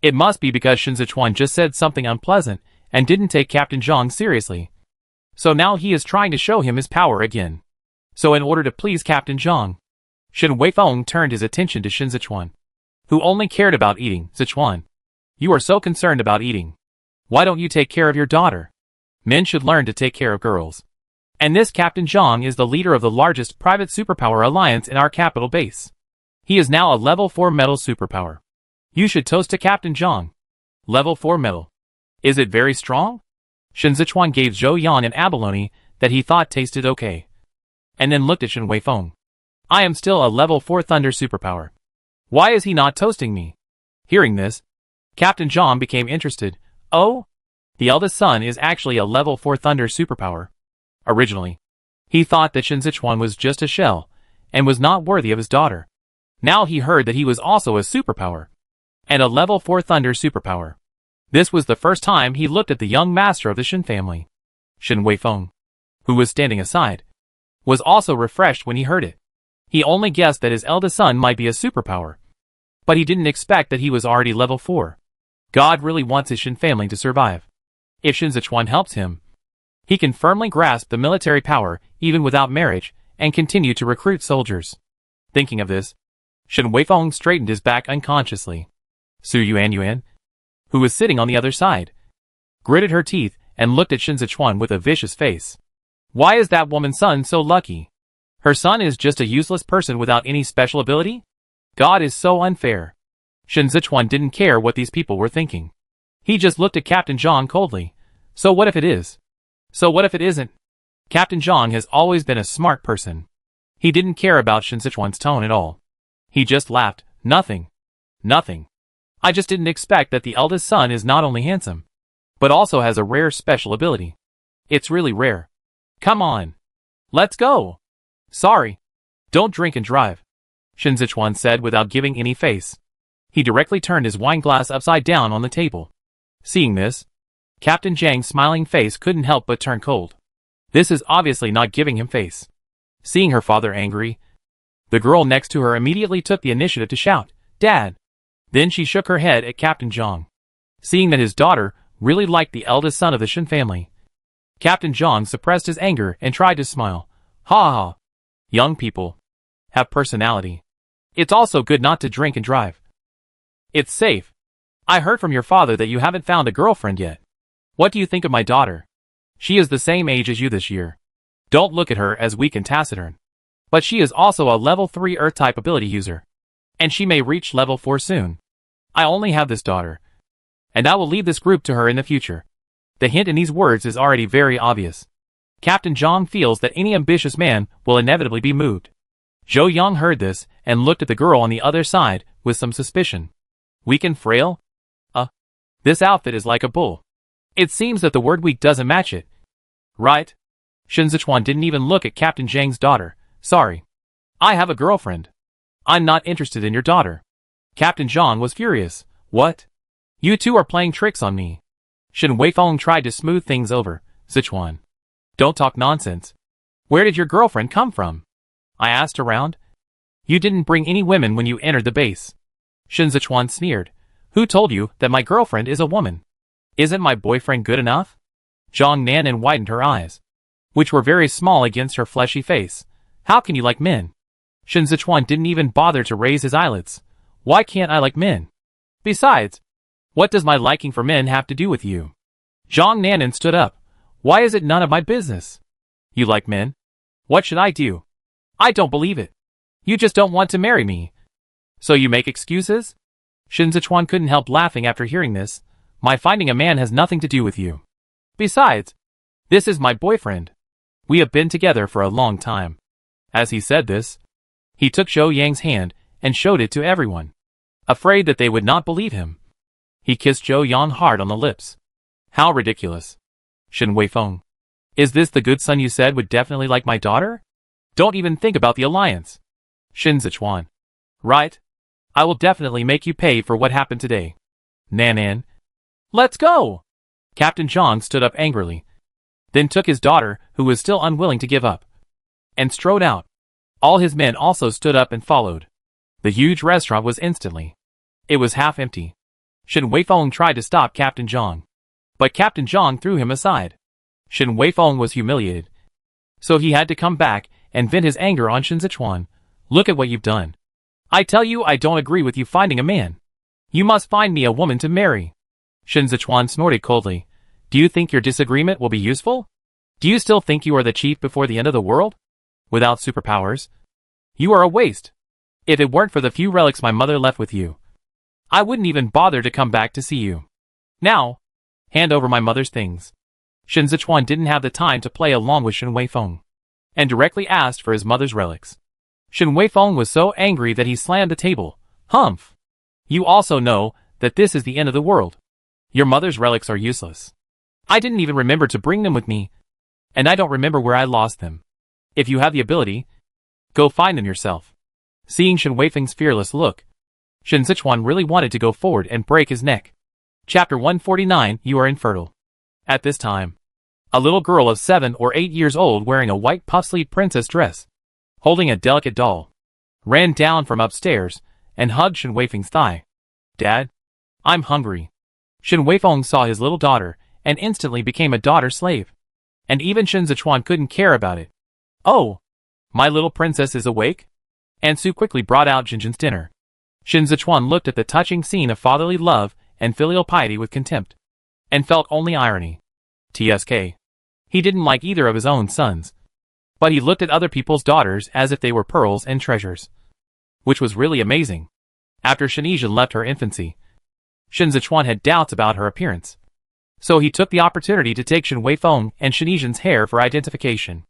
It must be because Shen Zechuan just said something unpleasant and didn't take Captain Zhang seriously. So now he is trying to show him his power again. So in order to please Captain Zhang, Shen Weifeng turned his attention to Shen Zechuan, who only cared about eating. "Zechuan, you are so concerned about eating. Why don't you take care of your daughter? Men should learn to take care of girls. And this Captain Zhang is the leader of the largest private superpower alliance in our capital base. He is now a level 4 metal superpower. You should toast to Captain Zhang. Level 4 metal. Is it very strong?" Shen Zechuan gave Zhou Yang an abalone that he thought tasted okay, and then looked at Shen Weifeng. "I am still a level 4 thunder superpower. Why is he not toasting me?" Hearing this, Captain Zhang became interested. "Oh? The eldest son is actually a level 4 thunder superpower." Originally, he thought that Shen Zechuan was just a shell, and was not worthy of his daughter. Now he heard that he was also a superpower, and a level 4 thunder superpower. This was the first time he looked at the young master of the Shin family. Shen Weifeng, who was standing aside, was also refreshed when he heard it. He only guessed that his eldest son might be a superpower, but he didn't expect that he was already level 4. God really wants his Shin family to survive. If Shen Zechuan helps him, he can firmly grasp the military power even without marriage and continue to recruit soldiers. Thinking of this, Shen Weifeng straightened his back unconsciously. Su Yuan, who was sitting on the other side, gritted her teeth and looked at Shen Zechuan with a vicious face. Why is that woman's son so lucky? Her son is just a useless person without any special ability? God is so unfair. Shen Zechuan didn't care what these people were thinking. He just looked at Captain Zhang coldly. So what if it is? So what if it isn't? Captain Zhang has always been a smart person. He didn't care about Shen Zechuan's tone at all. He just laughed. Nothing. Nothing. I just didn't expect that the eldest son is not only handsome, but also has a rare special ability. It's really rare. Come on. Let's go. Sorry. Don't drink and drive, Shen Zechuan said without giving any face. He directly turned his wine glass upside down on the table. Seeing this, Captain Zhang's smiling face couldn't help but turn cold. This is obviously not giving him face. Seeing her father angry, the girl next to her immediately took the initiative to shout, "Dad!" Then she shook her head at Captain Zhang. Seeing that his daughter really liked the eldest son of the Shin family, Captain Zhang suppressed his anger and tried to smile. Ha ha. Young people have personality. It's also good not to drink and drive. It's safe. I heard from your father that you haven't found a girlfriend yet. What do you think of my daughter? She is the same age as you this year. Don't look at her as weak and taciturn. But she is also a level 3 Earth-type ability user. And she may reach level 4 soon. I only have this daughter. And I will leave this group to her in the future. The hint in these words is already very obvious. Captain Zhang feels that any ambitious man will inevitably be moved. Zhou Yang heard this and looked at the girl on the other side with some suspicion. Weak and frail? This outfit is like a bull. It seems that the word weak doesn't match it. Right? Shen Zechuan didn't even look at Captain Zhang's daughter. Sorry. I have a girlfriend. I'm not interested in your daughter. Captain Zhang was furious. What? You two are playing tricks on me. Shen Weifeng tried to smooth things over. Zechuan. Don't talk nonsense. Where did your girlfriend come from? I asked around. You didn't bring any women when you entered the base. Shen Zechuan sneered. Who told you that my girlfriend is a woman? Isn't my boyfriend good enough? Zhang Nanan widened her eyes, which were very small against her fleshy face. How can you like men? Shen Zechuan didn't even bother to raise his eyelids. Why can't I like men? Besides, what does my liking for men have to do with you? Zhang Nanan stood up. Why is it none of my business? You like men? What should I do? I don't believe it. You just don't want to marry me. So you make excuses? Shen Zechuan couldn't help laughing after hearing this. My finding a man has nothing to do with you. Besides, this is my boyfriend. We have been together for a long time. As he said this, he took Zhou Yang's hand and showed it to everyone. Afraid that they would not believe him, he kissed Zhou Yang hard on the lips. How ridiculous. Shen Weifeng. Is this the good son you said would definitely like my daughter? Don't even think about the alliance. Shen Zechuan. Right? I will definitely make you pay for what happened today. Nanan. Let's go! Captain Zhang stood up angrily, then took his daughter, who was still unwilling to give up, and strode out. All his men also stood up and followed. The huge restaurant was instantly. It was half empty. Shen Weifeng tried to stop Captain Zhang, but Captain Zhang threw him aside. Shen Weifeng was humiliated, so he had to come back and vent his anger on Shen Zechuan. Look at what you've done. I tell you I don't agree with you finding a man. You must find me a woman to marry. Shen Zechuan snorted coldly. Do you think your disagreement will be useful? Do you still think you are the chief before the end of the world? Without superpowers? You are a waste. If it weren't for the few relics my mother left with you, I wouldn't even bother to come back to see you. Now, hand over my mother's things. Shen Zechuan didn't have the time to play along with Shen Weifeng, and directly asked for his mother's relics. Shen Weifeng was so angry that he slammed the table. Humph! You also know that this is the end of the world. Your mother's relics are useless. I didn't even remember to bring them with me, and I don't remember where I lost them. If you have the ability, go find them yourself. Seeing Shen Weifeng's fearless look, Shen Zechuan really wanted to go forward and break his neck. Chapter 149. You are infertile. At this time, a little girl of 7 or 8 years old wearing a white puff-sleeve princess dress, holding a delicate doll, ran down from upstairs and hugged Shen Weifeng's thigh. Dad, I'm hungry. Shen Weifeng saw his little daughter and instantly became a daughter slave. And even Shen Zechuan couldn't care about it. Oh, my little princess is awake? Ansu quickly brought out Jinjin's dinner. Shen Zechuan looked at the touching scene of fatherly love and filial piety with contempt, and felt only irony. TSK. He didn't like either of his own sons, but he looked at other people's daughters as if they were pearls and treasures. which was really amazing. After Shen Zechuan left her infancy, Shen Zechuan had doubts about her appearance. So he took the opportunity to take Shen Weifeng and Shen Zechuan's hair for identification.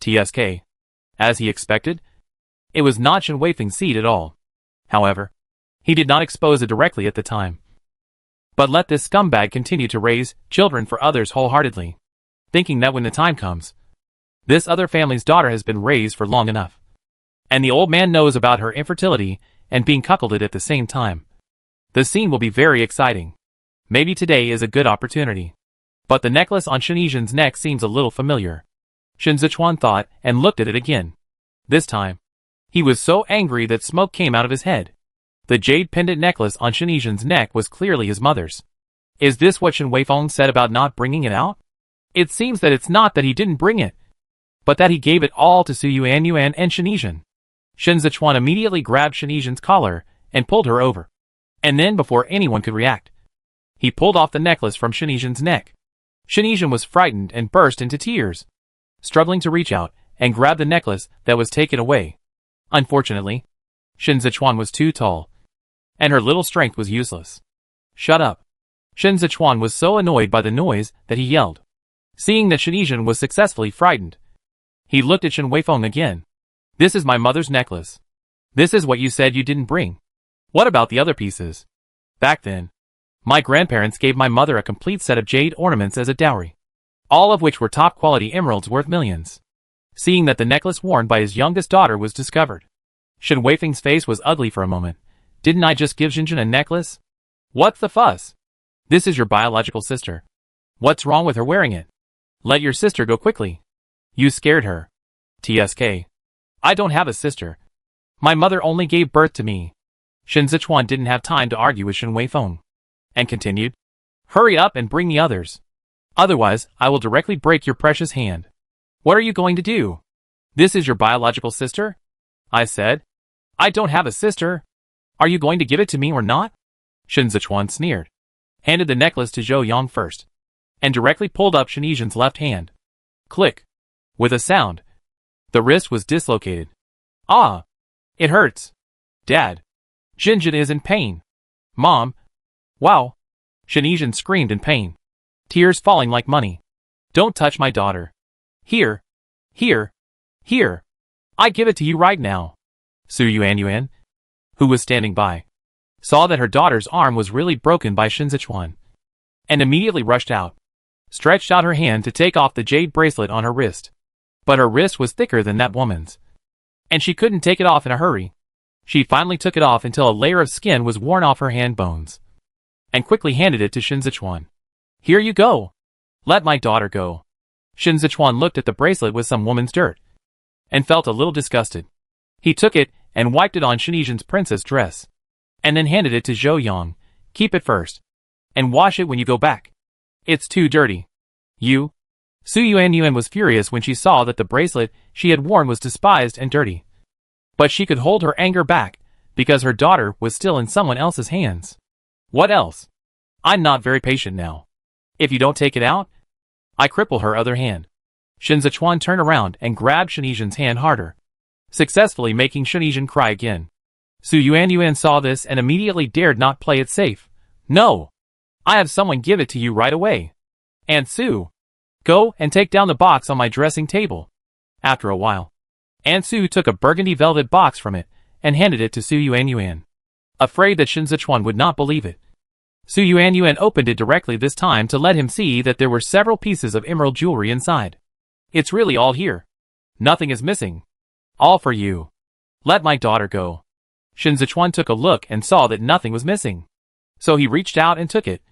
TSK. As he expected, it was not Shen Weifeng's seed at all. However, he did not expose it directly at the time, but let this scumbag continue to raise children for others wholeheartedly, thinking that when the time comes, this other family's daughter has been raised for long enough, and the old man knows about her infertility and being cuckolded at the same time. The scene will be very exciting. Maybe today is a good opportunity. But the necklace on Shen Zechuan's neck seems a little familiar. Shen Zechuan thought and looked at it again. This time, he was so angry that smoke came out of his head. The jade pendant necklace on Shen Zechuan's neck was clearly his mother's. Is this what Shen Weifeng said about not bringing it out? It seems that it's not that he didn't bring it, but that he gave it all to Su Yuan and Shen Zechuan. Shen Zechuan immediately grabbed Shen Zechuan's collar and pulled her over. And then before anyone could react, he pulled off the necklace from Shen Zechuan's neck. Shen Zechuan was frightened and burst into tears, struggling to reach out and grab the necklace that was taken away. Unfortunately, Shen Zechuan was too tall, and her little strength was useless. Shut up. Shen Zechuan was so annoyed by the noise that he yelled. Seeing that Shen Zechuan was successfully frightened, he looked at Shen Weifeng again. This is my mother's necklace. This is what you said you didn't bring. What about the other pieces? Back then, my grandparents gave my mother a complete set of jade ornaments as a dowry, all of which were top-quality emeralds worth millions. Seeing that the necklace worn by his youngest daughter was discovered, Shen Weifeng's face was ugly for a moment. Didn't I just give Shen Zechuan a necklace? What's the fuss? This is your biological sister. What's wrong with her wearing it? Let your sister go quickly. You scared her. TSK. I don't have a sister. My mother only gave birth to me. Shen Zechuan didn't have time to argue with Shen Weifeng, and continued, hurry up and bring the others. Otherwise, I will directly break your precious hand. What are you going to do? This is your biological sister? I said. I don't have a sister. Are you going to give it to me or not? Shen Zechuan sneered, handed the necklace to Zhou Yang first, and directly pulled up Shen Zechuan's left hand. Click. With a sound, the wrist was dislocated. Ah! It hurts. Dad. Shen Zechuan is in pain. Mom. Wow. Shen Zechuan screamed in pain, tears falling like money. Don't touch my daughter. Here. Here. Here. I give it to you right now. Su Yuan, who was standing by, saw that her daughter's arm was really broken by Shen Zechuan, and immediately rushed out, stretched out her hand to take off the jade bracelet on her wrist. But her wrist was thicker than that woman's, and she couldn't take it off in a hurry. She finally took it off until a layer of skin was worn off her hand bones, and quickly handed it to Shen Zechuan. Here you go. Let my daughter go. Shen Zechuan looked at the bracelet with some woman's dirt, and felt a little disgusted. He took it and wiped it on Shen Zechuan's princess dress, and then handed it to Zhou Yang. Keep it first, and wash it when you go back. It's too dirty. You. Su Yuan was furious when she saw that the bracelet she had worn was despised and dirty. But she could hold her anger back, because her daughter was still in someone else's hands. What else? I'm not very patient now. If you don't take it out, I cripple her other hand. Shen Zechuan turned around and grabbed Shen Zechuan's hand harder, successfully making Shen Zechuan cry again. Su Yuan saw this and immediately dared not play it safe. No! I have someone give it to you right away. Aunt Su, go and take down the box on my dressing table. After a while, Aunt Su took a burgundy velvet box from it and handed it to Su Yuan. Afraid that Shen Zechuan would not believe it, Su Yuan opened it directly this time to let him see that there were several pieces of emerald jewelry inside. It's really all here. Nothing is missing. All for you. Let my daughter go. Shen Zechuan took a look and saw that nothing was missing. So he reached out and took it,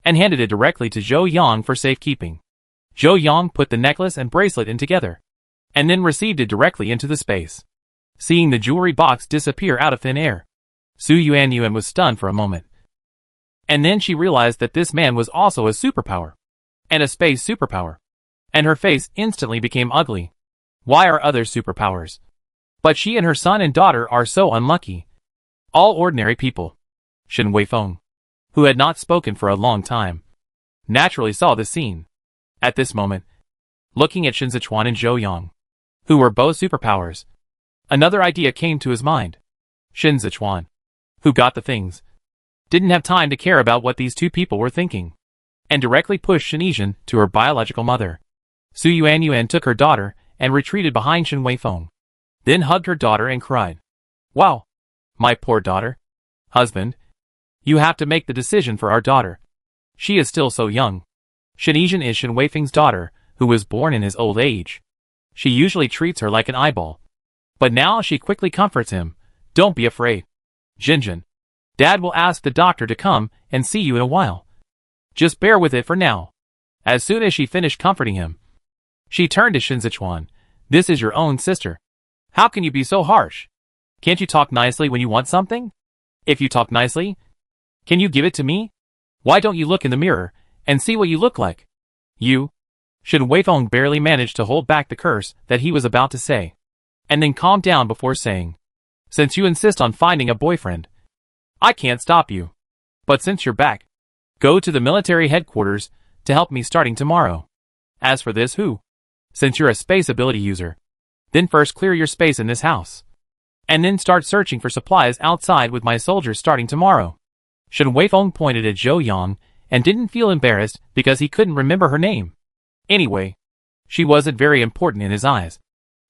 and handed it directly to Zhou Yang for safekeeping. Zhou Yang put the necklace and bracelet in together, and then received it directly into the space. Seeing the jewelry box disappear out of thin air, Su Yuan was stunned for a moment. And then she realized that this man was also a superpower, and a space superpower, and her face instantly became ugly. Why are others superpowers? But she and her son and daughter are so unlucky. All ordinary people. Shen Weifeng, who had not spoken for a long time, naturally saw this scene. At this moment, looking at Shen Zechuan and Zhou Yang, who were both superpowers, another idea came to his mind. Shen Zechuan, who got the things, didn't have time to care about what these two people were thinking, and directly pushed Shen Zechuan to her biological mother. Su Yuanyuan took her daughter and retreated behind Shen Weifeng, then hugged her daughter and cried, "Wow, my poor daughter. Husband, you have to make the decision for our daughter. She is still so young." Shen Zechuan is Shen Weifeng's daughter, who was born in his old age. She usually treats her like an eyeball, but now she quickly comforts him. "Don't be afraid, Jinjin. Dad will ask the doctor to come and see you in a while. Just bear with it for now." As soon as she finished comforting him, she turned to Shen Zechuan. "This is your own sister. How can you be so harsh? Can't you talk nicely when you want something? If you talk nicely, can you give it to me? Why don't you look in the mirror and see what you look like?" You? Shen Weifeng barely managed to hold back the curse that he was about to say, and then calmed down before saying, "Since you insist on finding a boyfriend, I can't stop you. But since you're back, go to the military headquarters to help me starting tomorrow. As for this since you're a space ability user, then first clear your space in this house, and then start searching for supplies outside with my soldiers starting tomorrow." Shen Weifeng pointed at Zhou Yang and didn't feel embarrassed because he couldn't remember her name. Anyway, she wasn't very important in his eyes,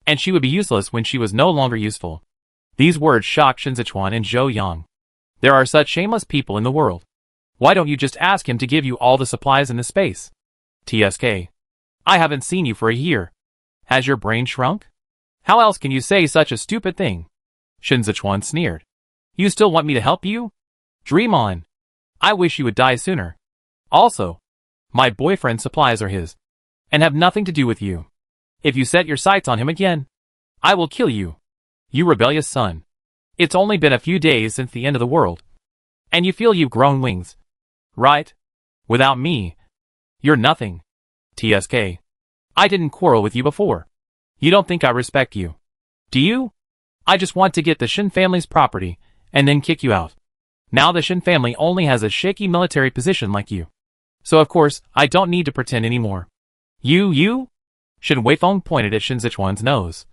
and she would be useless when she was no longer useful. These words shocked Shen Zechuan and Zhou Yang. There are such shameless people in the world. Why don't you just ask him to give you all the supplies in the space? TSK. I haven't seen you for a year. Has your brain shrunk? How else can you say such a stupid thing? Shen Zechuan sneered. You still want me to help you? Dream on. I wish you would die sooner. Also, my boyfriend's supplies are his, and have nothing to do with you. If you set your sights on him again, I will kill you. You rebellious son. It's only been a few days since the end of the world, and you feel you've grown wings, right? Without me, you're nothing. TSK. I didn't quarrel with you before. You don't think I respect you, do you? I just want to get the Shin family's property, and then kick you out. Now the Shin family only has a shaky military position like you, so of course I don't need to pretend anymore. You? Shen Weifeng pointed at Shen Zechuan's nose,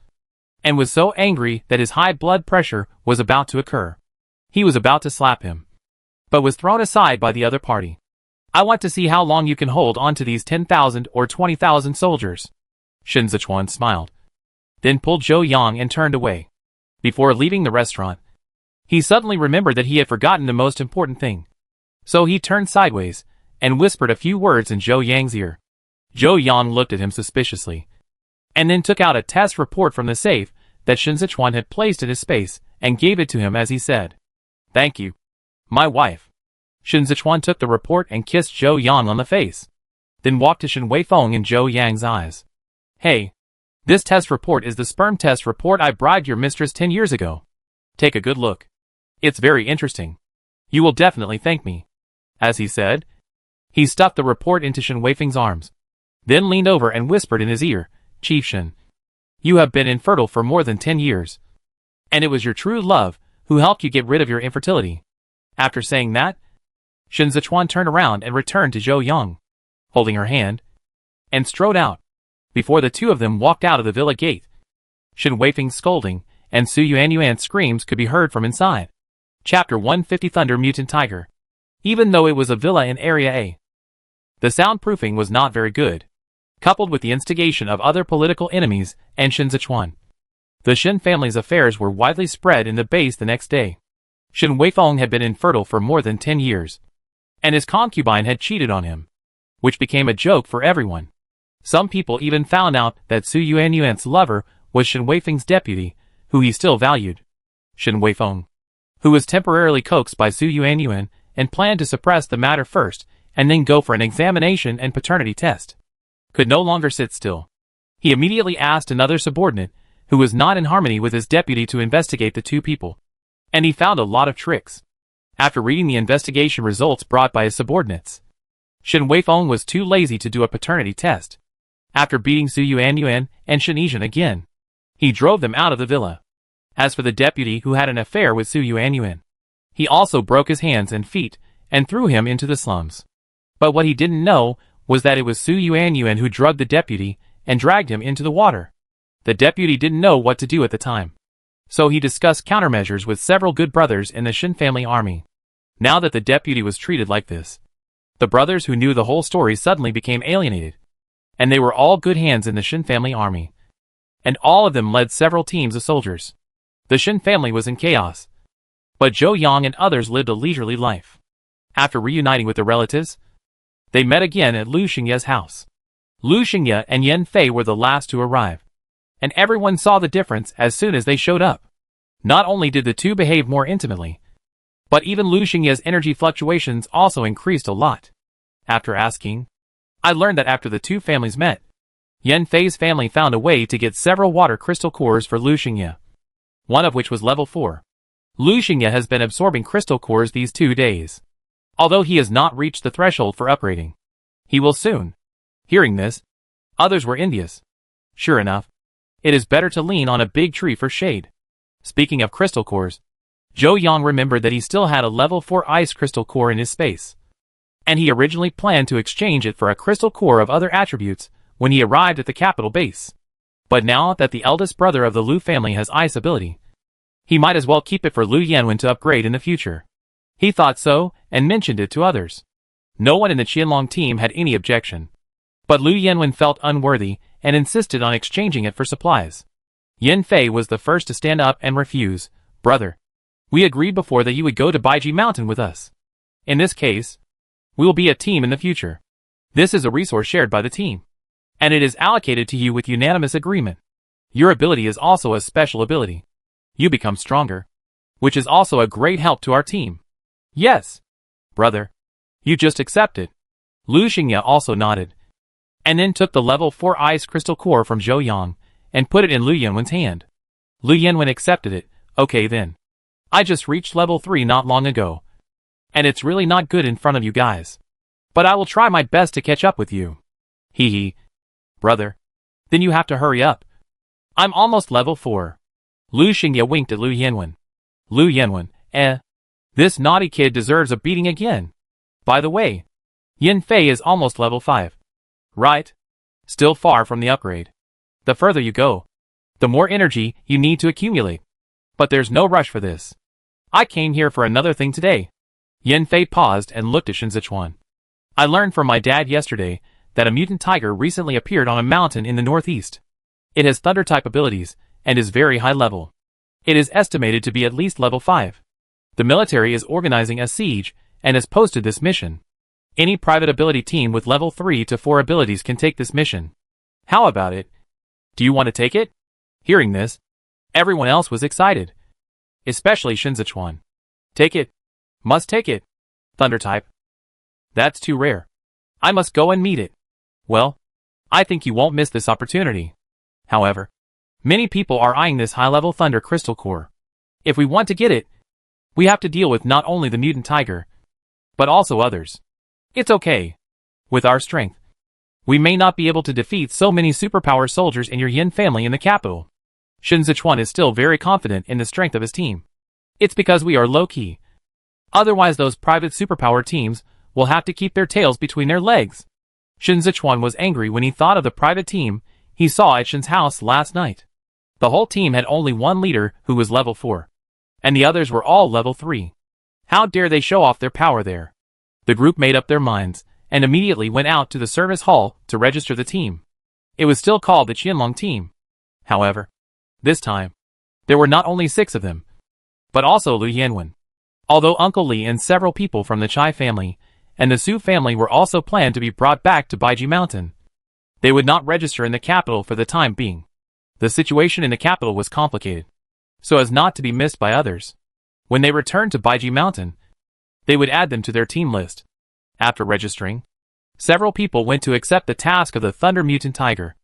and was so angry that his high blood pressure was about to occur. He was about to slap him, but was thrown aside by the other party. I want to see how long you can hold on to these 10,000 or 20,000 soldiers. Shen Zechuan smiled, then pulled Zhou Yang and turned away. Before leaving the restaurant, he suddenly remembered that he had forgotten the most important thing. So he turned sideways and whispered a few words in Zhou Yang's ear. Zhou Yang looked at him suspiciously, and then took out a test report from the safe that Shen Zechuan had placed in his space and gave it to him as he said, "Thank you, my wife." Shen Zechuan took the report and kissed Zhou Yang on the face, then walked to Shen Weifeng and Zhou Yang's eyes. "Hey, this test report is the sperm test report I bribed your mistress 10 years ago. Take a good look. It's very interesting. You will definitely thank me." As he said, he stuffed the report into Shen Weifeng's arms, then leaned over and whispered in his ear, "Chief Shen, you have been infertile for more than 10 years, and it was your true love who helped you get rid of your infertility." After saying that, Shen Zechuan turned around and returned to Zhou Yang, holding her hand, and strode out. Before the two of them walked out of the villa gate, Shen Weifeng's scolding and Su Yuanyuan's screams could be heard from inside. Chapter 150 Thunder Mutant Tiger. Even though it was a villa in Area A, the soundproofing was not very good, coupled with the instigation of other political enemies and Shen Zechuan. The Shin family's affairs were widely spread in the base the next day. Shen Weifeng had been infertile for more than 10 years, and his concubine had cheated on him, which became a joke for everyone. Some people even found out that Su Yuanyuan's lover was Shen Weifeng's deputy, who he still valued. Shen Weifeng, who was temporarily coaxed by Su Yuanyuan and planned to suppress the matter first and then go for an examination and paternity test, could no longer sit still. He immediately asked another subordinate, who was not in harmony with his deputy, to investigate the two people, and he found a lot of tricks. After reading the investigation results brought by his subordinates, Shen Weifeng was too lazy to do a paternity test. After beating Su Yuanyuan and Shen Zechuan again, he drove them out of the villa. As for the deputy who had an affair with Su Yuanyuan, he also broke his hands and feet and threw him into the slums. But what he didn't know was that it was Su Yuanyuan who drugged the deputy and dragged him into the water. The deputy didn't know what to do at the time, So he discussed countermeasures with several good brothers in the Shin family army. Now that the deputy was treated like this, the brothers who knew the whole story suddenly became alienated. And they were all good hands in the Shin family army. And all of them led several teams of soldiers. The Shin family was in chaos. But Zhou Yang and others lived a leisurely life. After reuniting with their relatives, they met again at Lu Xingye's house. Lu Xingye and Yan Fei were the last to arrive. And everyone saw the difference as soon as they showed up. Not only did the two behave more intimately, but even Lu Xingye's energy fluctuations also increased a lot. After asking, I learned that after the two families met, Yan Fei's family found a way to get several water crystal cores for Lu Xingye, one of which was level 4. Lu Xingye has been absorbing crystal cores these 2 days. Although he has not reached the threshold for upgrading, he will soon. Hearing this, others were envious. Sure enough, it is better to lean on a big tree for shade. Speaking of crystal cores, Zhou Yang remembered that he still had a level 4 ice crystal core in his space. And he originally planned to exchange it for a crystal core of other attributes when he arrived at the capital base. But now that the eldest brother of the Lu family has ice ability, he might as well keep it for Lu Yanwen to upgrade in the future. He thought so, and mentioned it to others. No one in the Qianlong team had any objection. But Lu Yanwen felt unworthy, and insisted on exchanging it for supplies. Yan Fei was the first to stand up and refuse. Brother, we agreed before that you would go to Baiji Mountain with us. In this case, we will be a team in the future. This is a resource shared by the team, and it is allocated to you with unanimous agreement. Your ability is also a special ability. You become stronger, which is also a great help to our team. Yes, brother. You just accept it. Lu Xingye also nodded, and then took the level 4 ice crystal core from Zhou Yang, and put it in Lu Yanwen's hand. Lu Yanwen accepted it. Okay then. I just reached level 3 not long ago, and it's really not good in front of you guys. But I will try my best to catch up with you. Hee hee. Brother. Then you have to hurry up. I'm almost level 4. Lu Xingye winked at Lu Yanwen. Lu Yanwen, this naughty kid deserves a beating again. By the way, Yan Fei is almost level 5. Right? Still far from the upgrade. The further you go, the more energy you need to accumulate. But there's no rush for this. I came here for another thing today. Yan Fei paused and looked at Shen Zechuan. I learned from my dad yesterday that a mutant tiger recently appeared on a mountain in the northeast. It has thunder-type abilities, and is very high level. It is estimated to be at least level 5. The military is organizing a siege, and has posted this mission. Any private ability team with level 3 to 4 abilities can take this mission. How about it? Do you want to take it? Hearing this, everyone else was excited. Especially Shen Zechuan. Take it. Must take it. Thunder type. That's too rare. I must go and meet it. Well, I think you won't miss this opportunity. However, many people are eyeing this high-level thunder crystal core. If we want to get it, we have to deal with not only the mutant tiger, but also others. It's okay. With our strength, we may not be able to defeat so many superpower soldiers in your Yin family in the capital. Shen Zechuan is still very confident in the strength of his team. It's because we are low-key. Otherwise those private superpower teams will have to keep their tails between their legs. Shen Zechuan was angry when he thought of the private team he saw at Shen's house last night. The whole team had only one leader who was level 4. And the others were all level 3. How dare they show off their power there? The group made up their minds, and immediately went out to the service hall to register the team. It was still called the Qianlong team. However, this time, there were not only 6 of them, but also Lu Yanwen. Although Uncle Li and several people from the Chai family and the Su family were also planned to be brought back to Baiji Mountain, they would not register in the capital for the time being. The situation in the capital was complicated, so as not to be missed by others. When they returned to Baiji Mountain, they would add them to their team list. After registering, several people went to accept the task of the Thunder Mutant Tiger.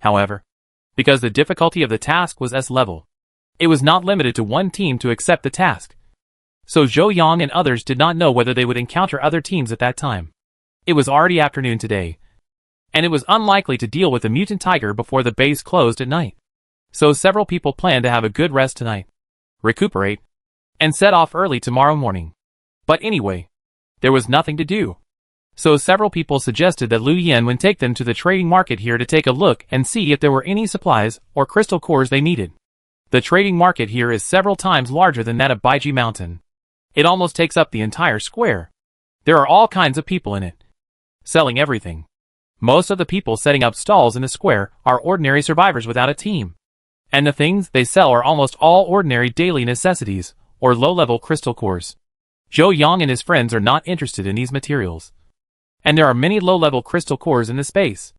However, because the difficulty of the task was S level, it was not limited to one team to accept the task. So Zhou Yang and others did not know whether they would encounter other teams at that time. It was already afternoon today, and it was unlikely to deal with the Mutant Tiger before the base closed at night. So several people planned to have a good rest tonight, recuperate, and set off early tomorrow morning. But anyway, there was nothing to do. So several people suggested that Lu Yanwen take them to the trading market here to take a look and see if there were any supplies or crystal cores they needed. The trading market here is several times larger than that of Baiji Mountain. It almost takes up the entire square. There are all kinds of people in it, selling everything. Most of the people setting up stalls in the square are ordinary survivors without a team. And the things they sell are almost all ordinary daily necessities, or low-level crystal cores. Zhou Yang and his friends are not interested in these materials. And there are many low-level crystal cores in the space.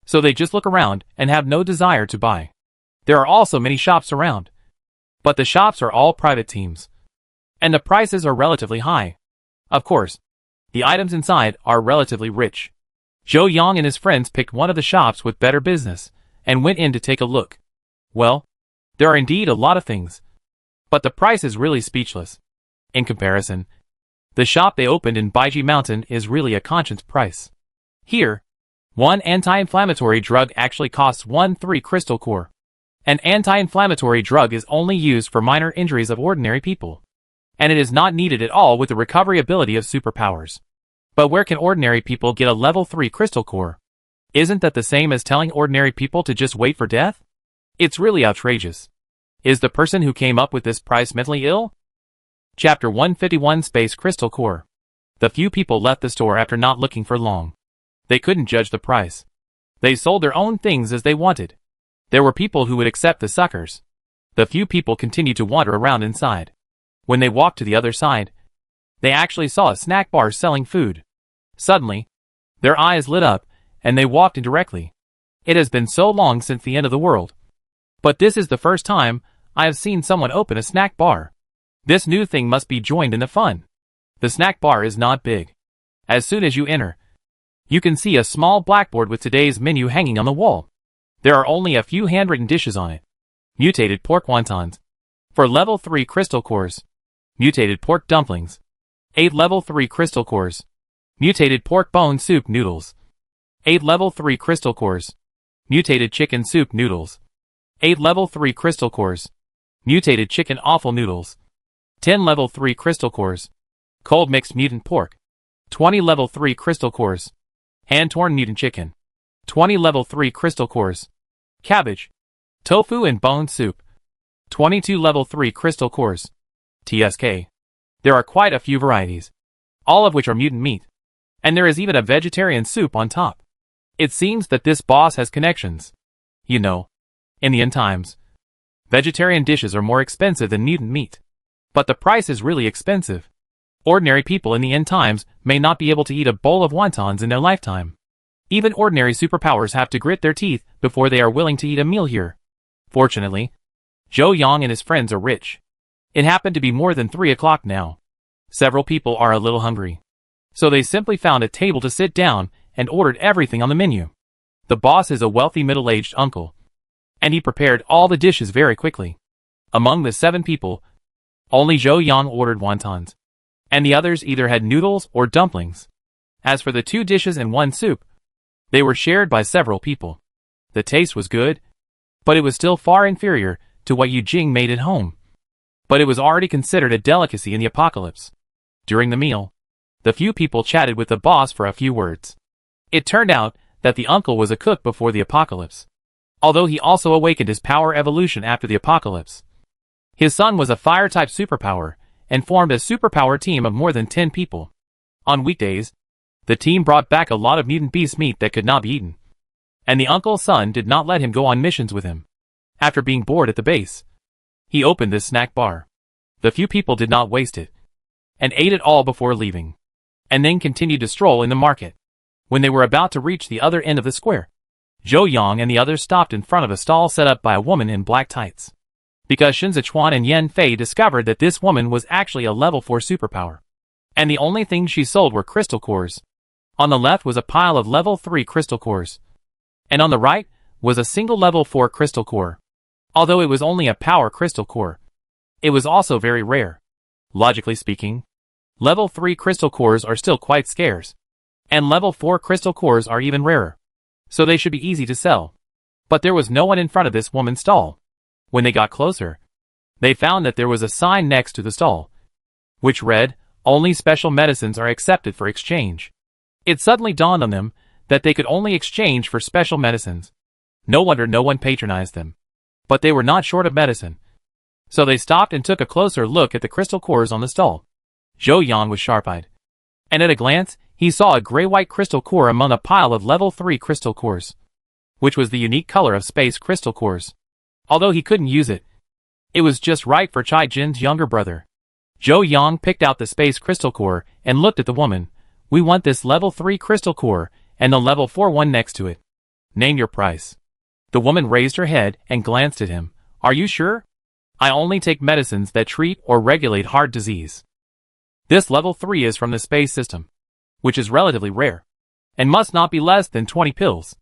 So they just look around and have no desire to buy. There are also many shops around. But the shops are all private teams. And the prices are relatively high. Of course, the items inside are relatively rich. Zhou Yang and his friends picked one of the shops with better business, and went in to take a look. Well, there are indeed a lot of things. But the price is really speechless. In comparison, the shop they opened in Baiji Mountain is really a conscience price. Here, one anti-inflammatory drug actually costs 1-3 crystal core. An anti-inflammatory drug is only used for minor injuries of ordinary people. And it is not needed at all with the recovery ability of superpowers. But where can ordinary people get a level 3 crystal core? Isn't that the same as telling ordinary people to just wait for death? It's really outrageous. Is the person who came up with this price mentally ill? Chapter 151 Space Crystal Core. The few people left the store after not looking for long. They couldn't judge the price. They sold their own things as they wanted. There were people who would accept the suckers. The few people continued to wander around inside. When they walked to the other side, they actually saw a snack bar selling food. Suddenly, their eyes lit up, and they walked in directly. It has been so long since the end of the world. But this is the first time I have seen someone open a snack bar. This new thing must be joined in the fun. The snack bar is not big. As soon as you enter, you can see a small blackboard with today's menu hanging on the wall. There are only a few handwritten dishes on it. Mutated pork wontons. For level 3 crystal cores. Mutated pork dumplings. 8 level 3 crystal cores. Mutated pork bone soup noodles. 8 level 3 crystal cores. Mutated chicken soup noodles. 8 level 3 crystal cores. Mutated chicken offal noodles. 10 level 3 crystal cores. Cold mixed mutant pork. 20 level 3 crystal cores. Hand-torn mutant chicken. 20 level 3 crystal cores. Cabbage. Tofu and bone soup. 22 level 3 crystal cores. TSK. There are quite a few varieties, all of which are mutant meat. And there is even a vegetarian soup on top. It seems that this boss has connections. You know, in the end times, vegetarian dishes are more expensive than mutant meat. But the price is really expensive. Ordinary people in the end times may not be able to eat a bowl of wontons in their lifetime. Even ordinary superpowers have to grit their teeth before they are willing to eat a meal here. Fortunately, Zhou Yang and his friends are rich. It happened to be more than 3 o'clock now. Several people are a little hungry. So they simply found a table to sit down and ordered everything on the menu. The boss is a wealthy middle-aged uncle. And he prepared all the dishes very quickly. Among the 7 people, only Zhou Yang ordered wontons. And the others either had noodles or dumplings. As for the 2 dishes and 1 soup, they were shared by several people. The taste was good, but it was still far inferior to what Yu Jing made at home. But it was already considered a delicacy in the apocalypse. During the meal, the few people chatted with the boss for a few words. It turned out that the uncle was a cook before the apocalypse, although he also awakened his power evolution after the apocalypse. His son was a fire-type superpower, and formed a superpower team of more than 10 people. On weekdays, the team brought back a lot of mutant beast meat that could not be eaten. And the uncle's son did not let him go on missions with him. After being bored at the base, he opened this snack bar. The few people did not waste it, and ate it all before leaving, and then continued to stroll in the market. When they were about to reach the other end of the square, Zhou Yang and the others stopped in front of a stall set up by a woman in black tights. Because Shen Zechuan and Yan Fei discovered that this woman was actually a level 4 superpower. And the only thing she sold were crystal cores. On the left was a pile of level 3 crystal cores. And on the right was a single level 4 crystal core. Although it was only a power crystal core, it was also very rare. Logically speaking, level 3 crystal cores are still quite scarce. And level 4 crystal cores are even rarer. So they should be easy to sell. But there was no one in front of this woman's stall. When they got closer, they found that there was a sign next to the stall, which read, "Only special medicines are accepted for exchange." It suddenly dawned on them that they could only exchange for special medicines. No wonder no one patronized them. But they were not short of medicine. So they stopped and took a closer look at the crystal cores on the stall. Zhou Yan was sharp-eyed. And at a glance, he saw a gray-white crystal core among a pile of level 3 crystal cores, which was the unique color of space crystal cores. Although he couldn't use it, it was just right for Chai Jin's younger brother. Zhou Yang picked out the space crystal core and looked at the woman. We want this level 3 crystal core and the level 4 one next to it. Name your price. The woman raised her head and glanced at him. Are you sure? I only take medicines that treat or regulate heart disease. This level 3 is from the space system, which is relatively rare, and must not be less than 20 pills.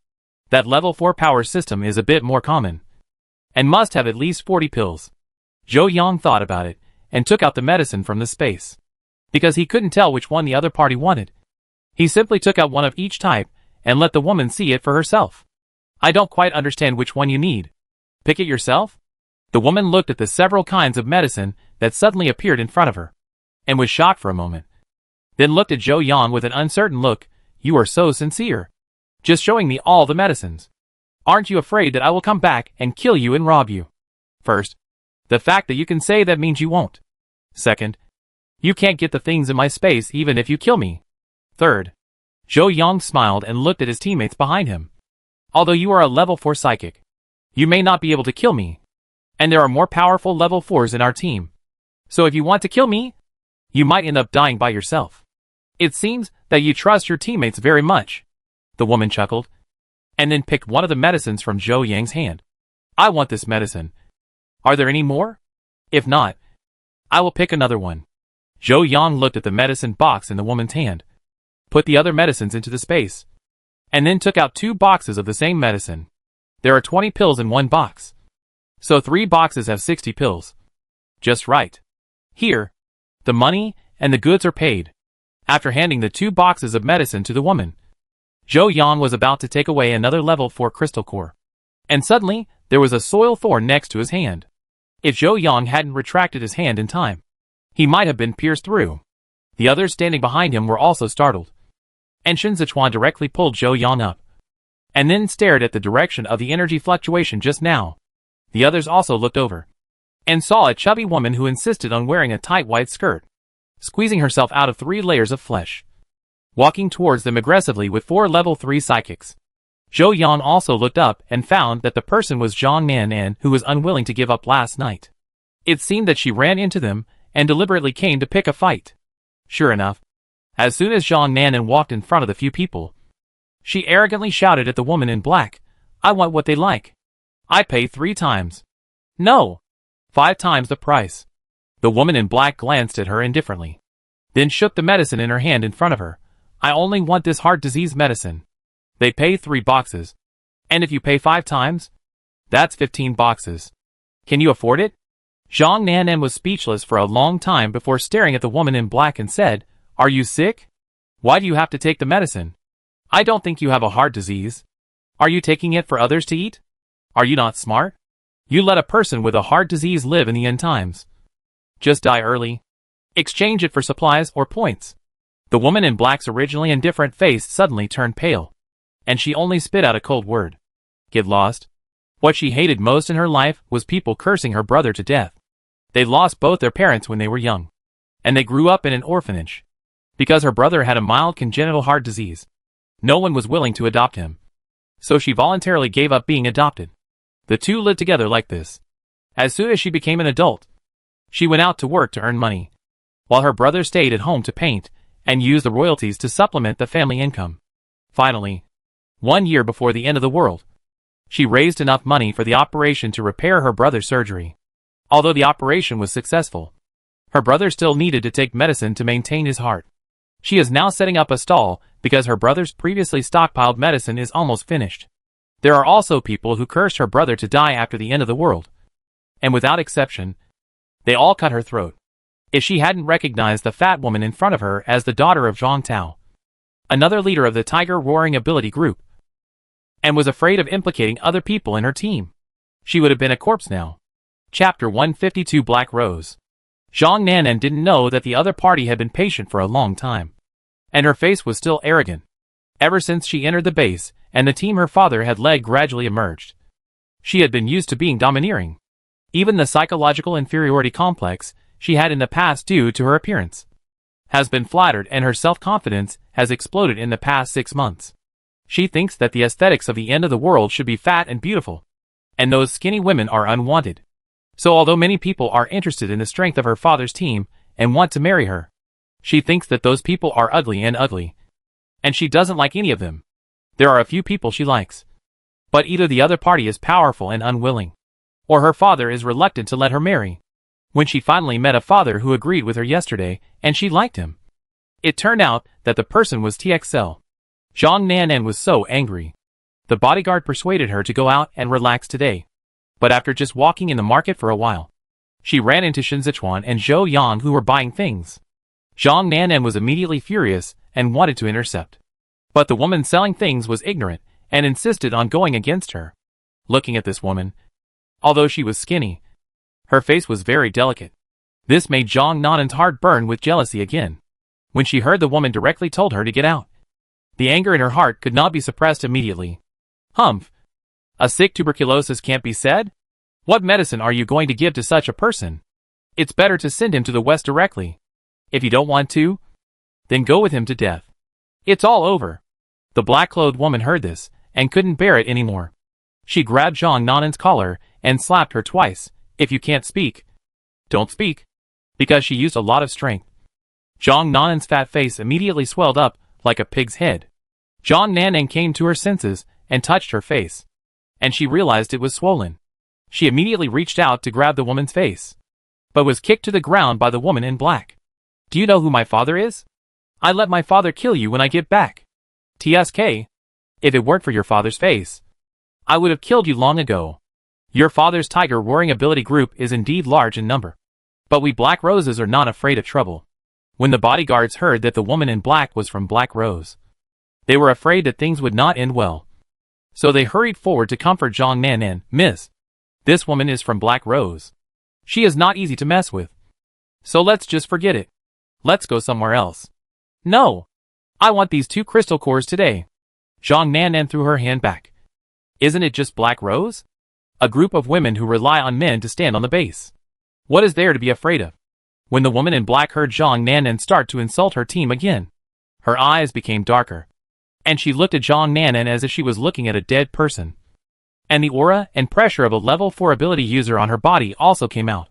That level 4 power system is a bit more common, and must have at least 40 pills. Zhou Yang thought about it, and took out the medicine from the space. Because he couldn't tell which one the other party wanted. He simply took out one of each type, and let the woman see it for herself. I don't quite understand which one you need. Pick it yourself? The woman looked at the several kinds of medicine that suddenly appeared in front of her, and was shocked for a moment. Then looked at Zhou Yan with an uncertain look. You are so sincere. Just showing me all the medicines. Aren't you afraid that I will come back and kill you and rob you? First, the fact that you can say that means you won't. Second, you can't get the things in my space even if you kill me. Third, Zhou Yang smiled and looked at his teammates behind him. Although you are a level 4 psychic, you may not be able to kill me. And there are more powerful level 4s in our team. So if you want to kill me, you might end up dying by yourself. It seems that you trust your teammates very much. The woman chuckled, and then picked one of the medicines from Zhou Yang's hand. I want this medicine. Are there any more? If not, I will pick another one. Zhou Yang looked at the medicine box in the woman's hand, put the other medicines into the space, and then took out 2 boxes of the same medicine. There are 20 pills in one box. So 3 boxes have 60 pills. Just right. Here, the money and the goods are paid. After handing the 2 boxes of medicine to the woman, Zhou Yan was about to take away another level 4 crystal core. And suddenly, there was a soil thorn next to his hand. If Zhou Yan hadn't retracted his hand in time, he might have been pierced through. The others standing behind him were also startled. And Shen Zechuan directly pulled Zhou Yan up, and then stared at the direction of the energy fluctuation just now. The others also looked over, and saw a chubby woman who insisted on wearing a tight white skirt, squeezing herself out of 3 layers of flesh, walking towards them aggressively with 4 level 3 psychics. Zhou Yan also looked up and found that the person was Zhang Nanan, who was unwilling to give up last night. It seemed that she ran into them and deliberately came to pick a fight. Sure enough, as soon as Zhang Nanan walked in front of the few people, she arrogantly shouted at the woman in black, I want what they like. I pay 3 times. No, 5 times the price. The woman in black glanced at her indifferently, then shook the medicine in her hand in front of her. I only want this heart disease medicine. They pay 3 boxes. And if you pay 5 times, that's 15 boxes. Can you afford it? Zhang Nanan was speechless for a long time before staring at the woman in black and said, Are you sick? Why do you have to take the medicine? I don't think you have a heart disease. Are you taking it for others to eat? Are you not smart? You let a person with a heart disease live in the end times. Just die early. Exchange it for supplies or points. The woman in black's originally indifferent face suddenly turned pale, and she only spit out a cold word. Get lost. What she hated most in her life was people cursing her brother to death. They lost both their parents when they were young, and they grew up in an orphanage. Because her brother had a mild congenital heart disease, no one was willing to adopt him. So she voluntarily gave up being adopted. The two lived together like this. As soon as she became an adult, she went out to work to earn money, while her brother stayed at home to paint and use the royalties to supplement the family income. Finally, 1 year before the end of the world, she raised enough money for the operation to repair her brother's surgery. Although the operation was successful, her brother still needed to take medicine to maintain his heart. She is now setting up a stall because her brother's previously stockpiled medicine is almost finished. There are also people who cursed her brother to die after the end of the world, and without exception, they all cut her throat. If she hadn't recognized the fat woman in front of her as the daughter of Zhang Tao, another leader of the Tiger Roaring Ability Group, and was afraid of implicating other people in her team, she would have been a corpse now. Chapter 152 Black Rose. Zhang Nanan didn't know that the other party had been patient for a long time, and her face was still arrogant. Ever since she entered the base, and the team her father had led gradually emerged, she had been used to being domineering. Even the psychological inferiority complex she had in the past due to her appearance has been flattered, and her self-confidence has exploded in the past 6 months. She thinks that the aesthetics of the end of the world should be fat and beautiful, and those skinny women are unwanted. So although many people are interested in the strength of her father's team and want to marry her, she thinks that those people are ugly, and she doesn't like any of them. There are a few people she likes, but either the other party is powerful and unwilling, or her father is reluctant to let her marry. When she finally met a father who agreed with her yesterday, and she liked him, it turned out that the person was TXL. Zhang Nanan was so angry. The bodyguard persuaded her to go out and relax today, but after just walking in the market for a while, she ran into Shen Zechuan and Zhou Yang, who were buying things. Zhang Nanan was immediately furious and wanted to intercept, but the woman selling things was ignorant and insisted on going against her. Looking at this woman, although she was skinny, her face was very delicate. This made Zhang Nanan's heart burn with jealousy again. When she heard the woman directly told her to get out, the anger in her heart could not be suppressed immediately. Humph! A sick tuberculosis can't be said? What medicine are you going to give to such a person? It's better to send him to the west directly. If you don't want to, then go with him to death. It's all over. The black-clothed woman heard this and couldn't bear it anymore. She grabbed Zhang Nanan's collar and slapped her twice. If you can't speak, don't speak. Because she used a lot of strength. Zhang Nanan's fat face immediately swelled up like a pig's head. Zhang Nanan came to her senses and touched her face, and she realized it was swollen. She immediately reached out to grab the woman's face, but was kicked to the ground by the woman in black. Do you know who my father is? I let my father kill you when I get back. TSK. If it weren't for your father's face, I would have killed you long ago. Your father's tiger roaring ability group is indeed large in number, but we Black Roses are not afraid of trouble. When the bodyguards heard that the woman in black was from Black Rose, they were afraid that things would not end well. So they hurried forward to comfort Zhang Nanan. Miss, this woman is from Black Rose. She is not easy to mess with. So let's just forget it. Let's go somewhere else. No. I want these 2 crystal cores today. Zhang Nanan threw her hand back. Isn't it just Black Rose? A group of women who rely on men to stand on the base. What is there to be afraid of? When the woman in black heard Zhang Nanan start to insult her team again, her eyes became darker, and she looked at Zhang Nanan as if she was looking at a dead person. And the aura and pressure of a level 4 ability user on her body also came out.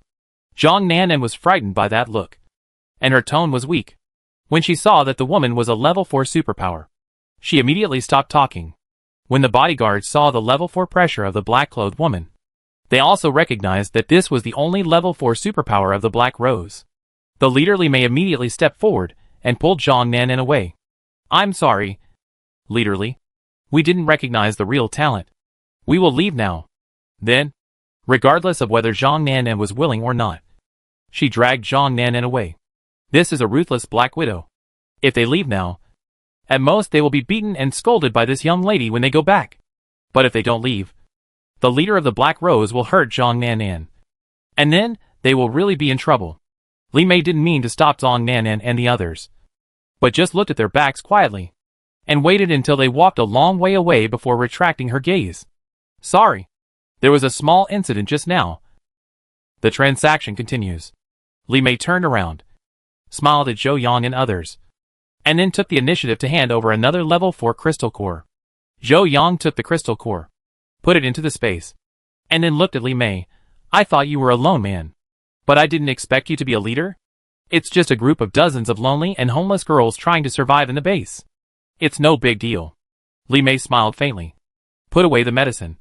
Zhang Nanan was frightened by that look, and her tone was weak. When she saw that the woman was a level 4 superpower, she immediately stopped talking. When the bodyguards saw the level 4 pressure of the black-clothed woman, they also recognized that this was the only level 4 superpower of the Black Rose. The leader Li Mei immediately stepped forward and pulled Zhang Nanan away. I'm sorry, Leader Li. We didn't recognize the real talent. We will leave now. Then, regardless of whether Zhang Nanan was willing or not, she dragged Zhang Nanan away. This is a ruthless Black Widow. If they leave now, at most they will be beaten and scolded by this young lady when they go back. But if they don't leave, the leader of the Black Rose will hurt Zhang Nanan. And then, they will really be in trouble. Li Mei didn't mean to stop Zhang Nanan and the others, but just looked at their backs quietly, and waited until they walked a long way away before retracting her gaze. Sorry. There was a small incident just now. The transaction continues. Li Mei turned around, smiled at Zhou Yang and others, and then took the initiative to hand over another level 4 crystal core. Zhou Yang took the crystal core, put it into the space, and then looked at Li Mei. I thought you were a lone man, but I didn't expect you to be a leader. It's just a group of dozens of lonely and homeless girls trying to survive in the base. It's no big deal. Li Mei smiled faintly, put away the medicine,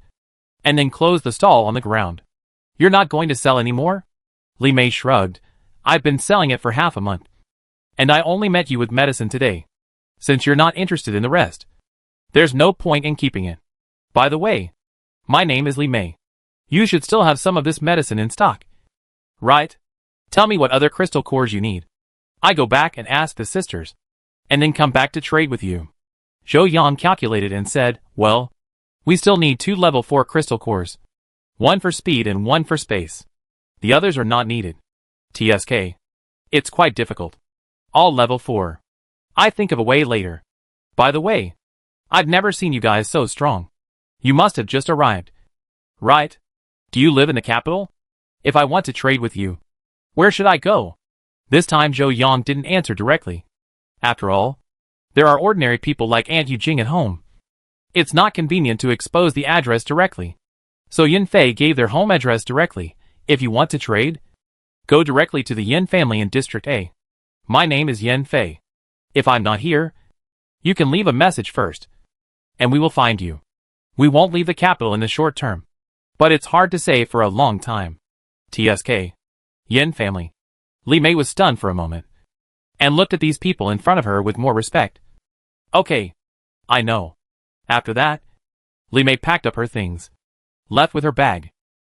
and then closed the stall on the ground. You're not going to sell anymore? Li Mei shrugged. I've been selling it for half a month, and I only met you with medicine today. Since you're not interested in the rest, there's no point in keeping it. By the way, my name is Li Mei. You should still have some of this medicine in stock. Right? Tell me what other crystal cores you need. I go back and ask the sisters, and then come back to trade with you. Zhou Yang calculated and said, well, we still need 2 level 4 crystal cores. 1 for speed and 1 for space. The others are not needed. TSK. It's quite difficult. All level 4. I think of a way later. By the way, I've never seen you guys so strong. You must have just arrived. Right? Do you live in the capital? If I want to trade with you, where should I go? This time Zhou Yang didn't answer directly. After all, there are ordinary people like Aunt Yujing at home. It's not convenient to expose the address directly. So Yan Fei gave their home address directly. If you want to trade, go directly to the Yan family in District A. My name is Yan Fei. If I'm not here, you can leave a message first, and we will find you. We won't leave the capital in the short term, but it's hard to say for a long time. TSK. Yan family. Li Mei was stunned for a moment, and looked at these people in front of her with more respect. Okay. I know. After that, Li Mei packed up her things, left with her bag.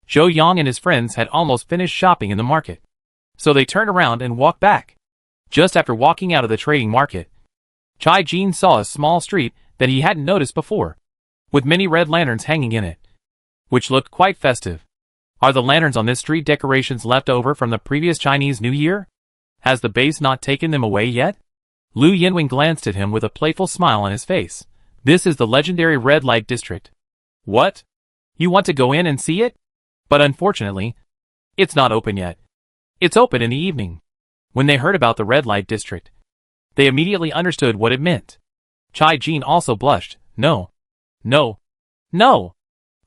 Zhou Yang and his friends had almost finished shopping in the market, so they turned around and walked back. Just after walking out of the trading market, Chai Jin saw a small street that he hadn't noticed before, with many red lanterns hanging in it, which looked quite festive. Are the lanterns on this street decorations left over from the previous Chinese New Year? Has the base not taken them away yet? Lu Yinwen glanced at him with a playful smile on his face. This is the legendary red light district. What? You want to go in and see it? But unfortunately, it's not open yet. It's open in the evening. When they heard about the red light district, they immediately understood what it meant. Chai Jin also blushed. No. No. No.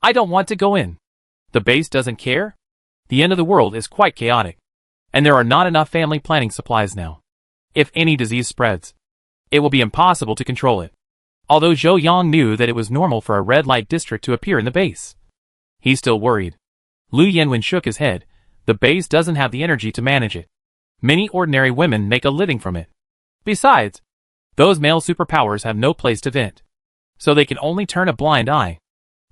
I don't want to go in. The base doesn't care? The end of the world is quite chaotic, and there are not enough family planning supplies now. If any disease spreads, it will be impossible to control it. Although Zhou Yang knew that it was normal for a red light district to appear in the base, he still worried. Lu Yinwen shook his head. The base doesn't have the energy to manage it. Many ordinary women make a living from it. Besides, those male superpowers have no place to vent, so they can only turn a blind eye.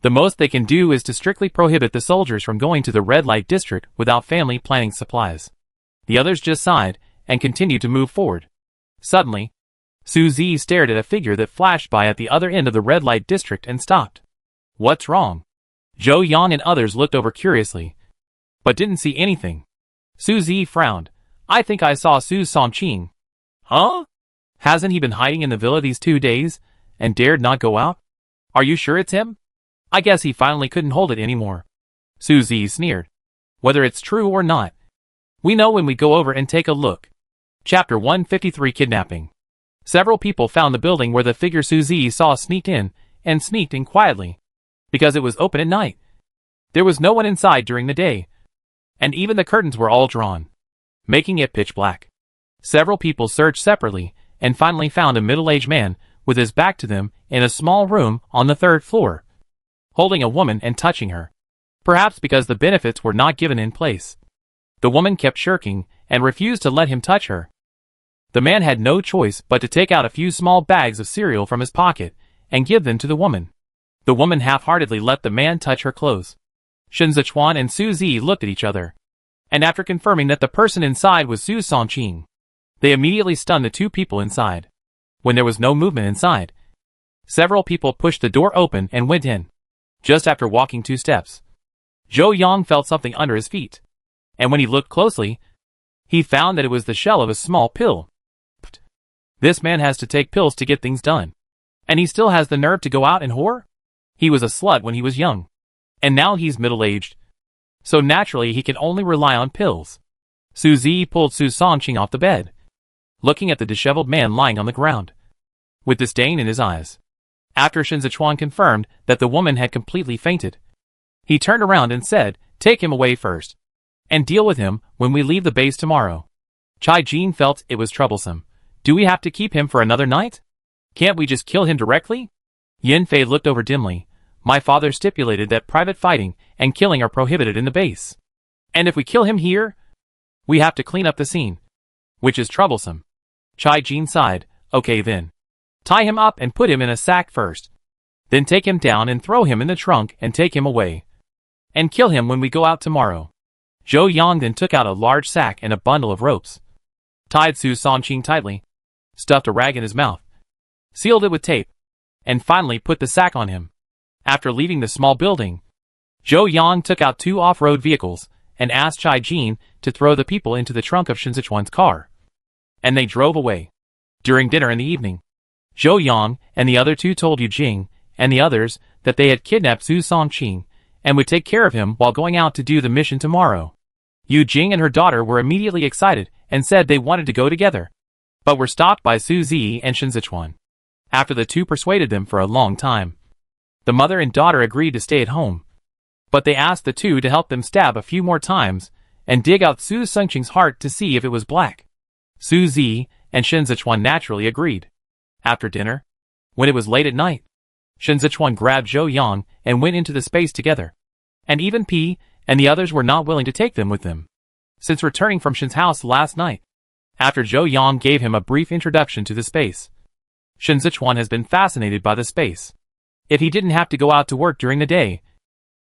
The most they can do is to strictly prohibit the soldiers from going to the red light district without family planning supplies. The others just sighed and continued to move forward. Suddenly, Su Zi stared at a figure that flashed by at the other end of the red light district and stopped. What's wrong? Zhou Yang and others looked over curiously, but didn't see anything. Su Zi frowned. I think I saw Su Songqing. Huh? Hasn't he been hiding in the villa these 2 days and dared not go out? Are you sure it's him? I guess he finally couldn't hold it anymore. Su Zi sneered. Whether it's true or not, we know when we go over and take a look. Chapter 153 Kidnapping. Several people found the building where the figure Su Zi saw sneaked in quietly, because it was open at night. There was no one inside during the day, and even the curtains were all drawn, making it pitch black. Several people searched separately and finally found a middle-aged man with his back to them in a small room on the 3rd floor, holding a woman and touching her. Perhaps because the benefits were not given in place, the woman kept shirking and refused to let him touch her. The man had no choice but to take out a few small bags of cereal from his pocket and give them to the woman. The woman half-heartedly let the man touch her clothes. Shen Zechuan and Su Zi looked at each other, and after confirming that the person inside was Su Songqing, they immediately stunned the 2 people inside. When there was no movement inside, several people pushed the door open and went in. Just after walking 2 steps, Zhou Yang felt something under his feet, and when he looked closely, he found that it was the shell of a small pill. This man has to take pills to get things done, and he still has the nerve to go out and whore? He was a slut when he was young, and now he's middle-aged, so naturally he can only rely on pills. Su Zi pulled Su Songqing off the bed, looking at the disheveled man lying on the ground, with disdain in his eyes. After Shen Zechuan confirmed that the woman had completely fainted, he turned around and said, "Take him away first, and deal with him when we leave the base tomorrow." Chai Jin felt it was troublesome. Do we have to keep him for another night? Can't we just kill him directly? Yan Fei looked over dimly. My father stipulated that private fighting and killing are prohibited in the base. And if we kill him here, we have to clean up the scene, which is troublesome. Chai Jin sighed. Okay then. Tie him up and put him in a sack first. Then take him down and throw him in the trunk and take him away. And kill him when we go out tomorrow. Zhou Yang then took out a large sack and a bundle of ropes, tied Su Songqing tightly, stuffed a rag in his mouth, sealed it with tape, and finally put the sack on him. After leaving the small building, Zhou Yang took out 2 off-road vehicles and asked Chai Jin to throw the people into the trunk of Shen Zechuan's car. And they drove away. During dinner in the evening, Zhou Yang and the other 2 told Yujing and the others that they had kidnapped Su Songqing and would take care of him while going out to do the mission tomorrow. Yu Jing and her daughter were immediately excited and said they wanted to go together, but were stopped by Su Zi and Shen Zechuan. After the two persuaded them for a long time, the mother and daughter agreed to stay at home, but they asked the two to help them stab a few more times and dig out Su Sengqing's heart to see if it was black. Su Zi and Shen Zechuan naturally agreed. After dinner, when it was late at night, Shen Zechuan grabbed Zhou Yang and went into the space together, and even P and the others were not willing to take them with them, since returning from Shen's house last night. After Zhou Yang gave him a brief introduction to the space, Shen Zechuan has been fascinated by the space. If he didn't have to go out to work during the day,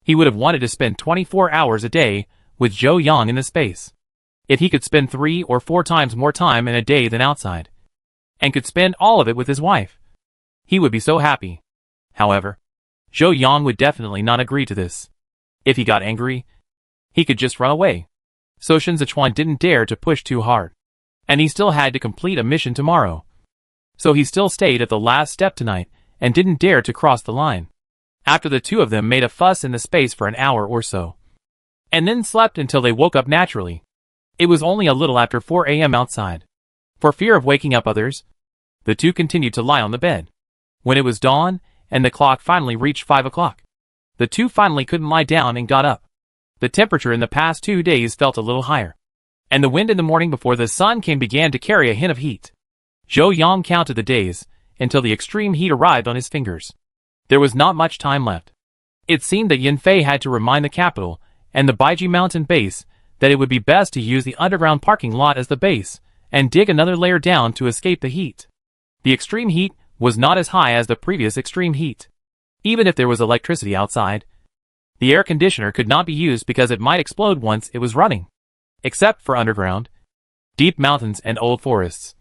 he would have wanted to spend 24 hours a day with Zhou Yang in the space. If he could spend 3 or 4 times more time in a day than outside, and could spend all of it with his wife, he would be so happy. However, Zhou Yang would definitely not agree to this. If he got angry, he could just run away. So Shen Zechuan didn't dare to push too hard, and he still had to complete a mission tomorrow. So he still stayed at the last step tonight and didn't dare to cross the line. After the two of them made a fuss in the space for an hour or so, and then slept until they woke up naturally. It was only a little after 4 a.m. outside. For fear of waking up others, the two continued to lie on the bed. When it was dawn, and the clock finally reached 5 o'clock, the two finally couldn't lie down and got up. The temperature in the past 2 days felt a little higher, and the wind in the morning before the sun came began to carry a hint of heat. Zhou Yang counted the days until the extreme heat arrived on his fingers. There was not much time left. It seemed that Yan Fei had to remind the capital and the Baiji mountain base that it would be best to use the underground parking lot as the base and dig another layer down to escape the heat. The extreme heat was not as high as the previous extreme heat. Even if there was electricity outside, the air conditioner could not be used because it might explode once it was running. Except for underground, deep mountains and old forests,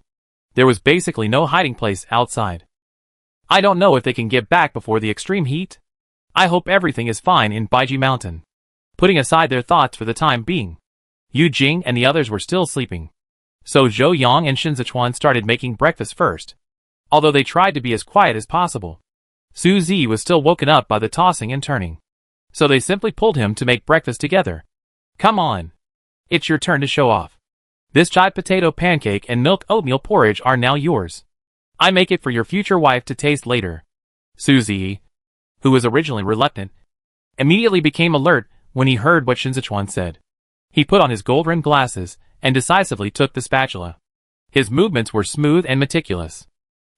there was basically no hiding place outside. I don't know if they can get back before the extreme heat. I hope everything is fine in Baiji Mountain. Putting aside their thoughts for the time being, Yu Jing and the others were still sleeping. So Zhou Yang and Shen Zechuan started making breakfast first, although they tried to be as quiet as possible. Su Zi was still woken up by the tossing and turning, so they simply pulled him to make breakfast together. Come on. It's your turn to show off. This chai potato pancake and milk oatmeal porridge are now yours. I make it for your future wife to taste later. Su Zi, who was originally reluctant, immediately became alert when he heard what Shen Zechuan said. He put on his gold-rimmed glasses and decisively took the spatula. His movements were smooth and meticulous.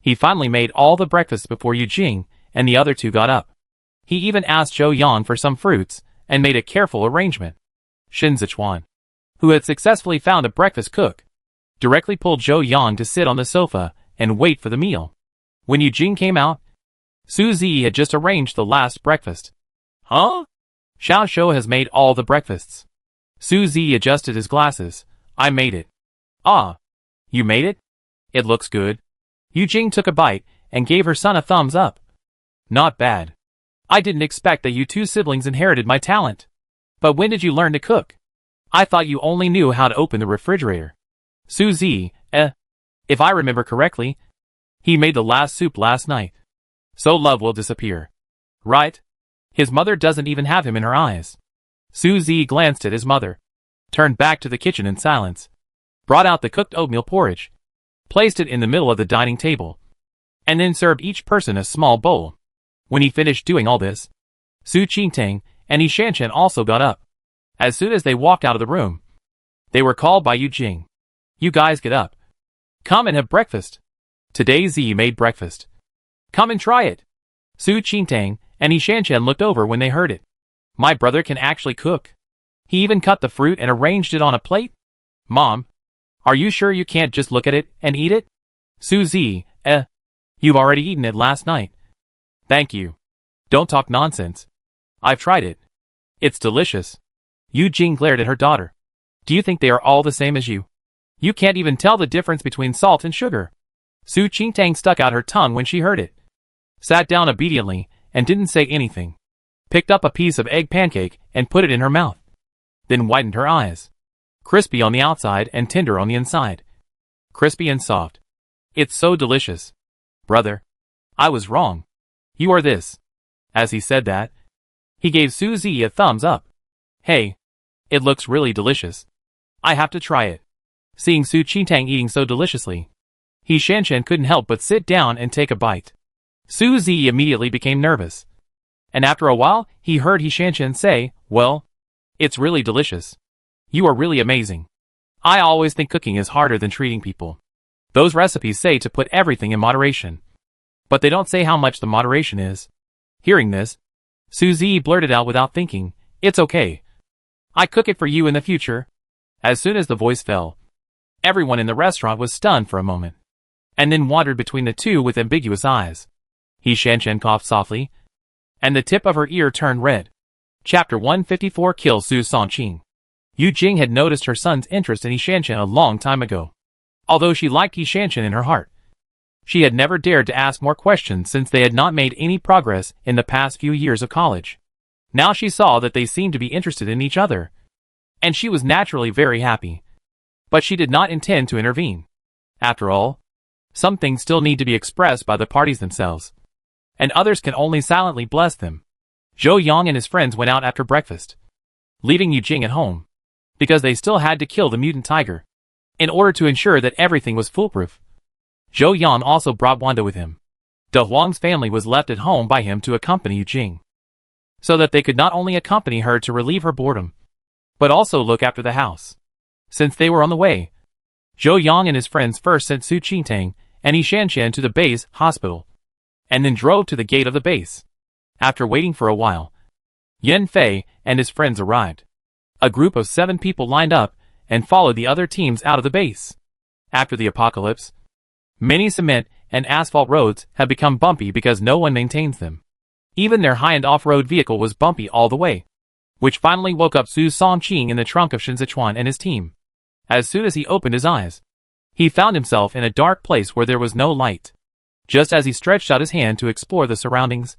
He finally made all the breakfast before Yu Jing and the other two got up. He even asked Zhou Yang for some fruits and made a careful arrangement. Shen Zechuan, who had successfully found a breakfast cook, directly pulled Zhou Yang to sit on the sofa and wait for the meal. When Yu Jing came out, Su Zi had just arranged the last breakfast. Huh? Xiao Shou has made all the breakfasts. Su Zi adjusted his glasses. I made it. Ah. You made it? It looks good. Yu Jing took a bite and gave her son a thumbs up. Not bad. I didn't expect that you two siblings inherited my talent. But when did you learn to cook? I thought you only knew how to open the refrigerator. Su Zi, if I remember correctly, he made the last soup last night. So love will disappear. Right? His mother doesn't even have him in her eyes. Su Zi glanced at his mother, turned back to the kitchen in silence, brought out the cooked oatmeal porridge, placed it in the middle of the dining table, and then served each person a small bowl. When he finished doing all this, Su Qingtang and Yi Shanshan also got up. As soon as they walked out of the room, they were called by Yu Jing. You guys get up. Come and have breakfast. Today Zi made breakfast. Come and try it. Su Qingtang and Yi Shanshan looked over when they heard it. My brother can actually cook. He even cut the fruit and arranged it on a plate. Mom, are you sure you can't just look at it and eat it? Su Zi, you've already eaten it last night. Thank you. Don't talk nonsense. I've tried it. It's delicious. Yu Jing glared at her daughter. Do you think they are all the same as you? You can't even tell the difference between salt and sugar. Su Qingtang stuck out her tongue when she heard it, sat down obediently, and didn't say anything. Picked up a piece of egg pancake and put it in her mouth. Then widened her eyes. Crispy on the outside and tender on the inside. Crispy and soft. It's so delicious. Brother, I was wrong. You are this. As he said that, he gave Su Zi a thumbs up. Hey, it looks really delicious. I have to try it. Seeing Su Qintang eating so deliciously, Shen couldn't help but sit down and take a bite. Su Zi immediately became nervous. And after a while, he heard Shen say, "Well, it's really delicious. You are really amazing. I always think cooking is harder than treating people. Those recipes say to put everything in moderation. But they don't say how much the moderation is." Hearing this, Su Zi blurted out without thinking, "It's okay. I cook it for you in the future." As soon as the voice fell, everyone in the restaurant was stunned for a moment, and then wandered between the two with ambiguous eyes. Shen coughed softly, and the tip of her ear turned red. Chapter 154 Kill Su Songqing. Yu Jing had noticed her son's interest in Shen a long time ago. Although she liked Shen in her heart, she had never dared to ask more questions since they had not made any progress in the past few years of college. Now she saw that they seemed to be interested in each other, and she was naturally very happy. But she did not intend to intervene. After all, some things still need to be expressed by the parties themselves, and others can only silently bless them. Zhou Yang and his friends went out after breakfast, leaving Yu Jing at home, because they still had to kill the mutant tiger, in order to ensure that everything was foolproof. Zhou Yang also brought Wanda with him. De Huang's family was left at home by him to accompany Yu Jing, so that they could not only accompany her to relieve her boredom, but also look after the house. Since they were on the way, Zhou Yang and his friends first sent Su Qintang and Shen to the base hospital, and then drove to the gate of the base. After waiting for a while, Yan Fei and his friends arrived. A group of 7 people lined up and followed the other teams out of the base. After the apocalypse, many cement and asphalt roads have become bumpy because no one maintains them. Even their high-end off-road vehicle was bumpy all the way, which finally woke up Su Songqing in the trunk of Shen Zechuan and his team. As soon as he opened his eyes, he found himself in a dark place where there was no light. Just as he stretched out his hand to explore the surroundings,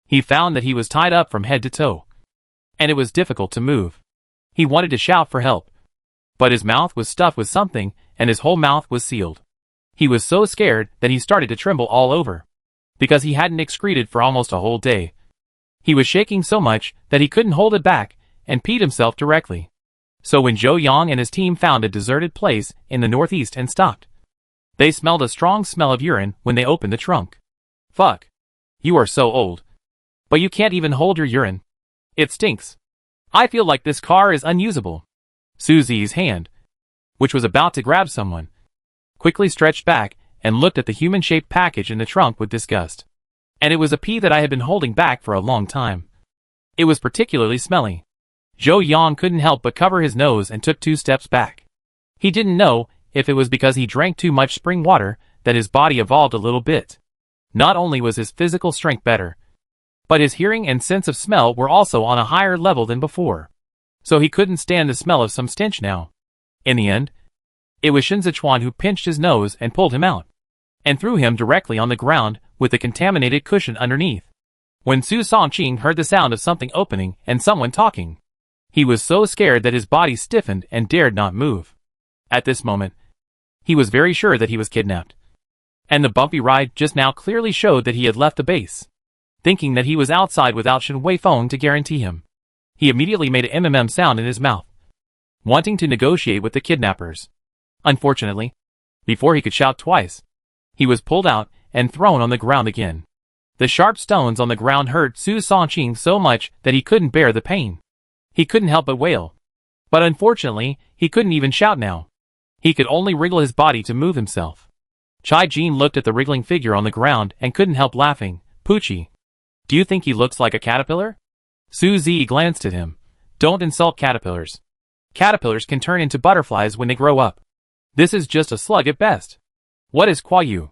he found that he was tied up from head to toe, and it was difficult to move. He wanted to shout for help, but his mouth was stuffed with something and his whole mouth was sealed. He was so scared that he started to tremble all over, because he hadn't excreted for almost a whole day. He was shaking so much that he couldn't hold it back and peed himself directly. So when Zhou Yang and his team found a deserted place in the northeast and stopped, they smelled a strong smell of urine when they opened the trunk. "Fuck. You are so old. But you can't even hold your urine. It stinks. I feel like this car is unusable." Su Zi's hand, which was about to grab someone, quickly stretched back and looked at the human-shaped package in the trunk with disgust. And it was a pee that I had been holding back for a long time. It was particularly smelly. Zhou Yang couldn't help but cover his nose and took 2 steps back. He didn't know if it was because he drank too much spring water that his body evolved a little bit. Not only was his physical strength better, but his hearing and sense of smell were also on a higher level than before. So he couldn't stand the smell of some stench now. In the end, it was Shen Zechuan who pinched his nose and pulled him out, and threw him directly on the ground with the contaminated cushion underneath. When Su Songqing heard the sound of something opening and someone talking, he was so scared that his body stiffened and dared not move. At this moment, he was very sure that he was kidnapped, and the bumpy ride just now clearly showed that he had left the base. Thinking that he was outside without Shen Weifeng to guarantee him, he immediately made an MMM sound in his mouth, wanting to negotiate with the kidnappers. Unfortunately, before he could shout twice, he was pulled out and thrown on the ground again. The sharp stones on the ground hurt Su Songqing so much that he couldn't bear the pain. He couldn't help but wail. But unfortunately, he couldn't even shout now. He could only wriggle his body to move himself. Chai Jin looked at the wriggling figure on the ground and couldn't help laughing. "Poochie, do you think he looks like a caterpillar?" Su Zi glanced at him. "Don't insult caterpillars. Caterpillars can turn into butterflies when they grow up. This is just a slug at best." "What is Kuayu?"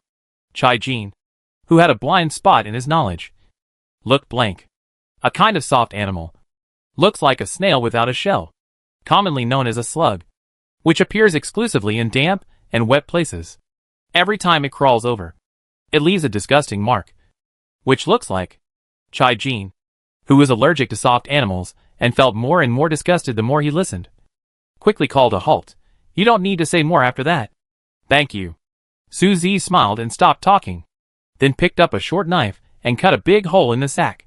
Chai Jin, who had a blind spot in his knowledge, looked blank. "A kind of soft animal. Looks like a snail without a shell. Commonly known as a slug, which appears exclusively in damp and wet places. Every time it crawls over, it leaves a disgusting mark. Which looks like..." Chai Jin, who was allergic to soft animals and felt more and more disgusted the more he listened, quickly called a halt. "You don't need to say more after that. Thank you." Su Zi smiled and stopped talking, then picked up a short knife and cut a big hole in the sack,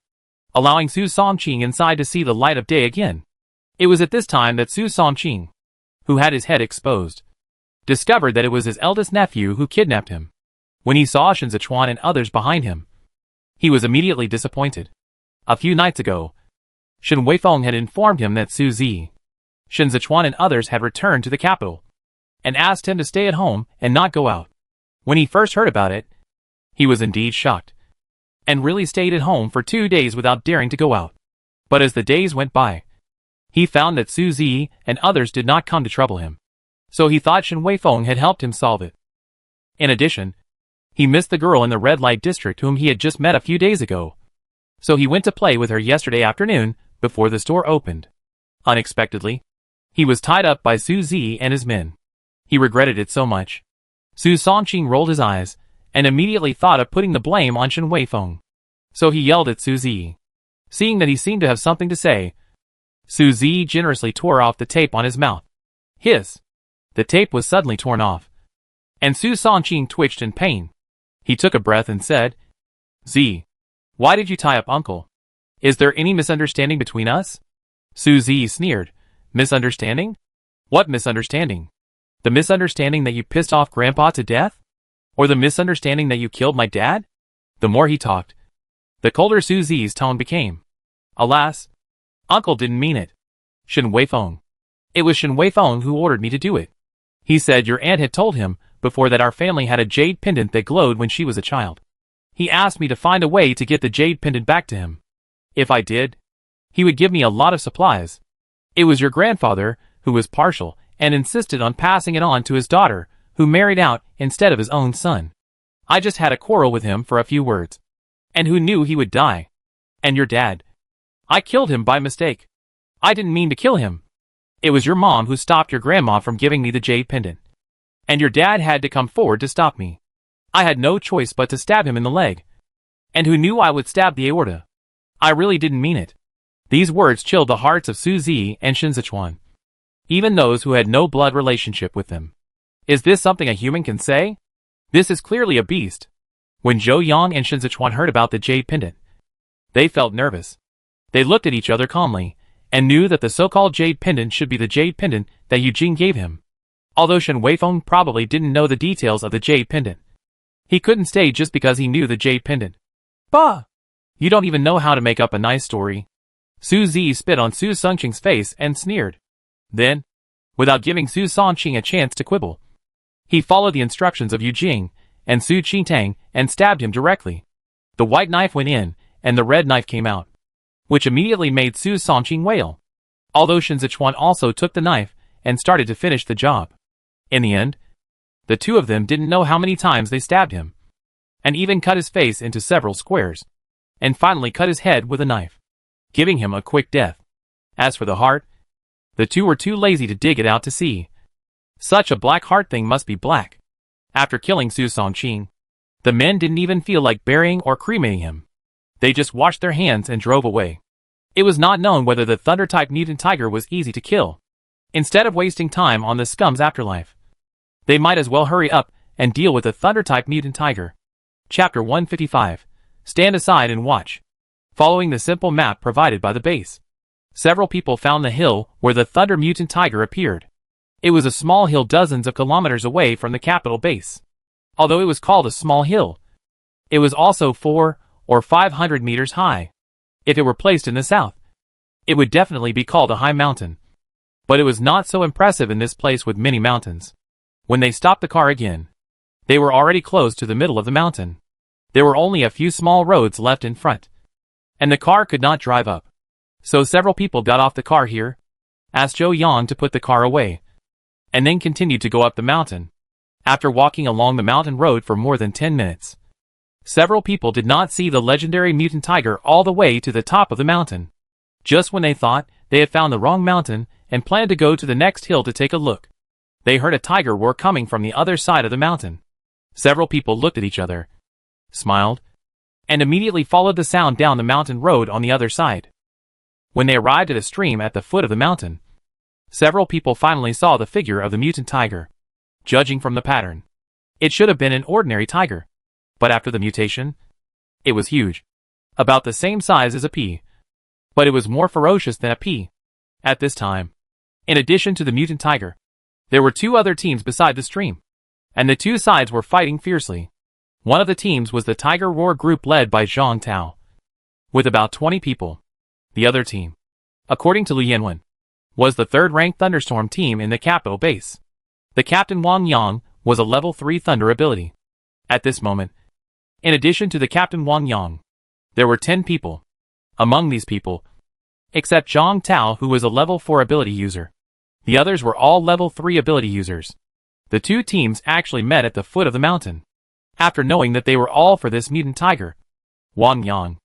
allowing Su Songqing inside to see the light of day again. It was at this time that Su Songqing, who had his head exposed, discovered that it was his eldest nephew who kidnapped him. When he saw Shen Zechuan and others behind him, he was immediately disappointed. A few nights ago, Shen Weifeng had informed him that Su Zi, Shen Zechuan and others had returned to the capital, and asked him to stay at home and not go out. When he first heard about it, he was indeed shocked, and really stayed at home for 2 days without daring to go out. But as the days went by, he found that Su Zi and others did not come to trouble him, so he thought Shen Weifeng had helped him solve it. In addition, he missed the girl in the red light district whom he had just met a few days ago, so he went to play with her yesterday afternoon before the store opened. Unexpectedly, he was tied up by Su Zi and his men. He regretted it so much. Su Songqing rolled his eyes and immediately thought of putting the blame on Shen Weifeng. So he yelled at Su Zi. Seeing that he seemed to have something to say, Su Zi generously tore off the tape on his mouth. Hiss! The tape was suddenly torn off, and Su Songqing twitched in pain. He took a breath and said, Zi, why did you tie up Uncle? Is there any misunderstanding between us? Su Zi sneered. Misunderstanding? What misunderstanding? The misunderstanding that you pissed off Grandpa to death? Or the misunderstanding that you killed my dad? The more he talked, the colder Su Zi's tone became. Alas, Uncle didn't mean it. Shen Weifeng. It was Shen Weifeng who ordered me to do it. He said your aunt had told him before that our family had a jade pendant that glowed when she was a child. He asked me to find a way to get the jade pendant back to him. If I did, he would give me a lot of supplies. It was your grandfather who was partial and insisted on passing it on to his daughter, who married out instead of his own son. I just had a quarrel with him for a few words. And who knew he would die? And your dad? I killed him by mistake. I didn't mean to kill him. It was your mom who stopped your grandma from giving me the jade pendant. And your dad had to come forward to stop me. I had no choice but to stab him in the leg. And who knew I would stab the aorta? I really didn't mean it. These words chilled the hearts of Su Zi and Shen Zechuan, even those who had no blood relationship with them. Is this something a human can say? This is clearly a beast. When Zhou Yang and Shen Zechuan heard about the jade pendant, they felt nervous. They looked at each other calmly, and knew that the so-called jade pendant should be the jade pendant that Eugene gave him. Although Shen Weifeng probably didn't know the details of the jade pendant, he couldn't stay just because he knew the jade pendant. Bah! You don't even know how to make up a nice story. Su Zi spit on Su Songqing's face and sneered. Then, without giving Su Songqing a chance to quibble, he followed the instructions of Yu Jing and Su Qintang and stabbed him directly. The white knife went in, and the red knife came out, which immediately made Su Songqing wail. Although Shen Zechuan also took the knife and started to finish the job. In the end, the two of them didn't know how many times they stabbed him, and even cut his face into several squares, and finally cut his head with a knife, giving him a quick death. As for the heart, the two were too lazy to dig it out to see. Such a black heart thing must be black. After killing Su Songqing, the men didn't even feel like burying or cremating him. They just washed their hands and drove away. It was not known whether the thunder-type mutant tiger was easy to kill. Instead of wasting time on the scum's afterlife, they might as well hurry up and deal with the thunder-type mutant tiger. Chapter 155. Stand aside and watch. Following the simple map provided by the base, several people found the hill where the thunder mutant tiger appeared. It was a small hill dozens of kilometers away from the capital base. Although it was called a small hill, it was also 400 or 500 meters high. If it were placed in the south, it would definitely be called a high mountain. But it was not so impressive in this place with many mountains. When they stopped the car again, they were already close to the middle of the mountain. There were only a few small roads left in front, and the car could not drive up. So several people got off the car here, asked Zhou Yang to put the car away, and then continued to go up the mountain. After walking along the mountain road for more than 10 minutes, several people did not see the legendary mutant tiger all the way to the top of the mountain. Just when they thought they had found the wrong mountain and planned to go to the next hill to take a look, they heard a tiger roar coming from the other side of the mountain. Several people looked at each other, smiled, and immediately followed the sound down the mountain road on the other side. When they arrived at a stream at the foot of the mountain, several people finally saw the figure of the mutant tiger. Judging from the pattern, it should have been an ordinary tiger. But after the mutation, it was huge. About the same size as a pea. But it was more ferocious than a pea. At this time, in addition to the mutant tiger, There were two other teams beside the stream, and the two sides were fighting fiercely. One of the teams was the Tiger Roar group led by Zhang Tao, with about 20 people. The other team, according to Lu Yanwen, was the third-ranked Thunderstorm team in the capital base. The captain Wang Yang was a level 3 thunder ability. At this moment, in addition to the captain Wang Yang, there were 10 people. Among these people, except Zhang Tao, who was a level 4 ability user, the others were all level 3 ability users. The two teams actually met at the foot of the mountain. After knowing that they were all for this mutant tiger, Wang Yang,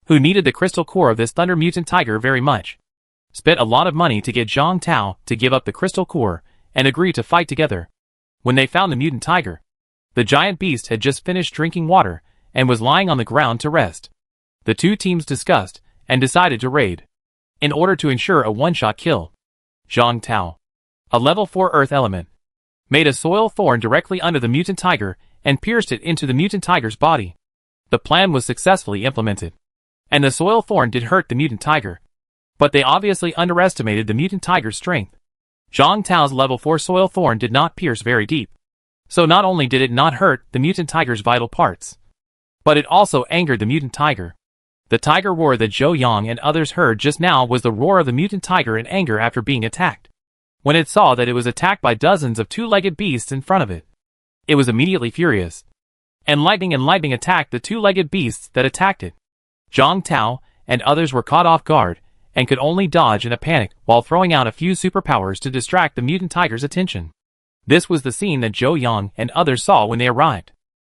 who needed the crystal core of this thunder mutant tiger very much, spent a lot of money to get Zhang Tao to give up the crystal core and agree to fight together. When they found the mutant tiger, the giant beast had just finished drinking water and was lying on the ground to rest. The two teams discussed and decided to raid, in order to ensure a one-shot kill. Zhang Tao, a level 4 earth element, made a soil thorn directly under the mutant tiger and pierced it into the mutant tiger's body. The plan was successfully implemented, and the soil thorn did hurt the mutant tiger, but they obviously underestimated the mutant tiger's strength. Zhang Tao's level 4 soil thorn did not pierce very deep, so not only did it not hurt the mutant tiger's vital parts, but it also angered the mutant tiger. The tiger roar that Zhou Yang and others heard just now was the roar of the mutant tiger in anger after being attacked. When it saw that it was attacked by dozens of two-legged beasts in front of it, it was immediately furious, and lightning attacked the two-legged beasts that attacked it. Zhang Tao and others were caught off guard and could only dodge in a panic while throwing out a few superpowers to distract the mutant tiger's attention. This was the scene that Zhou Yang and others saw when they arrived.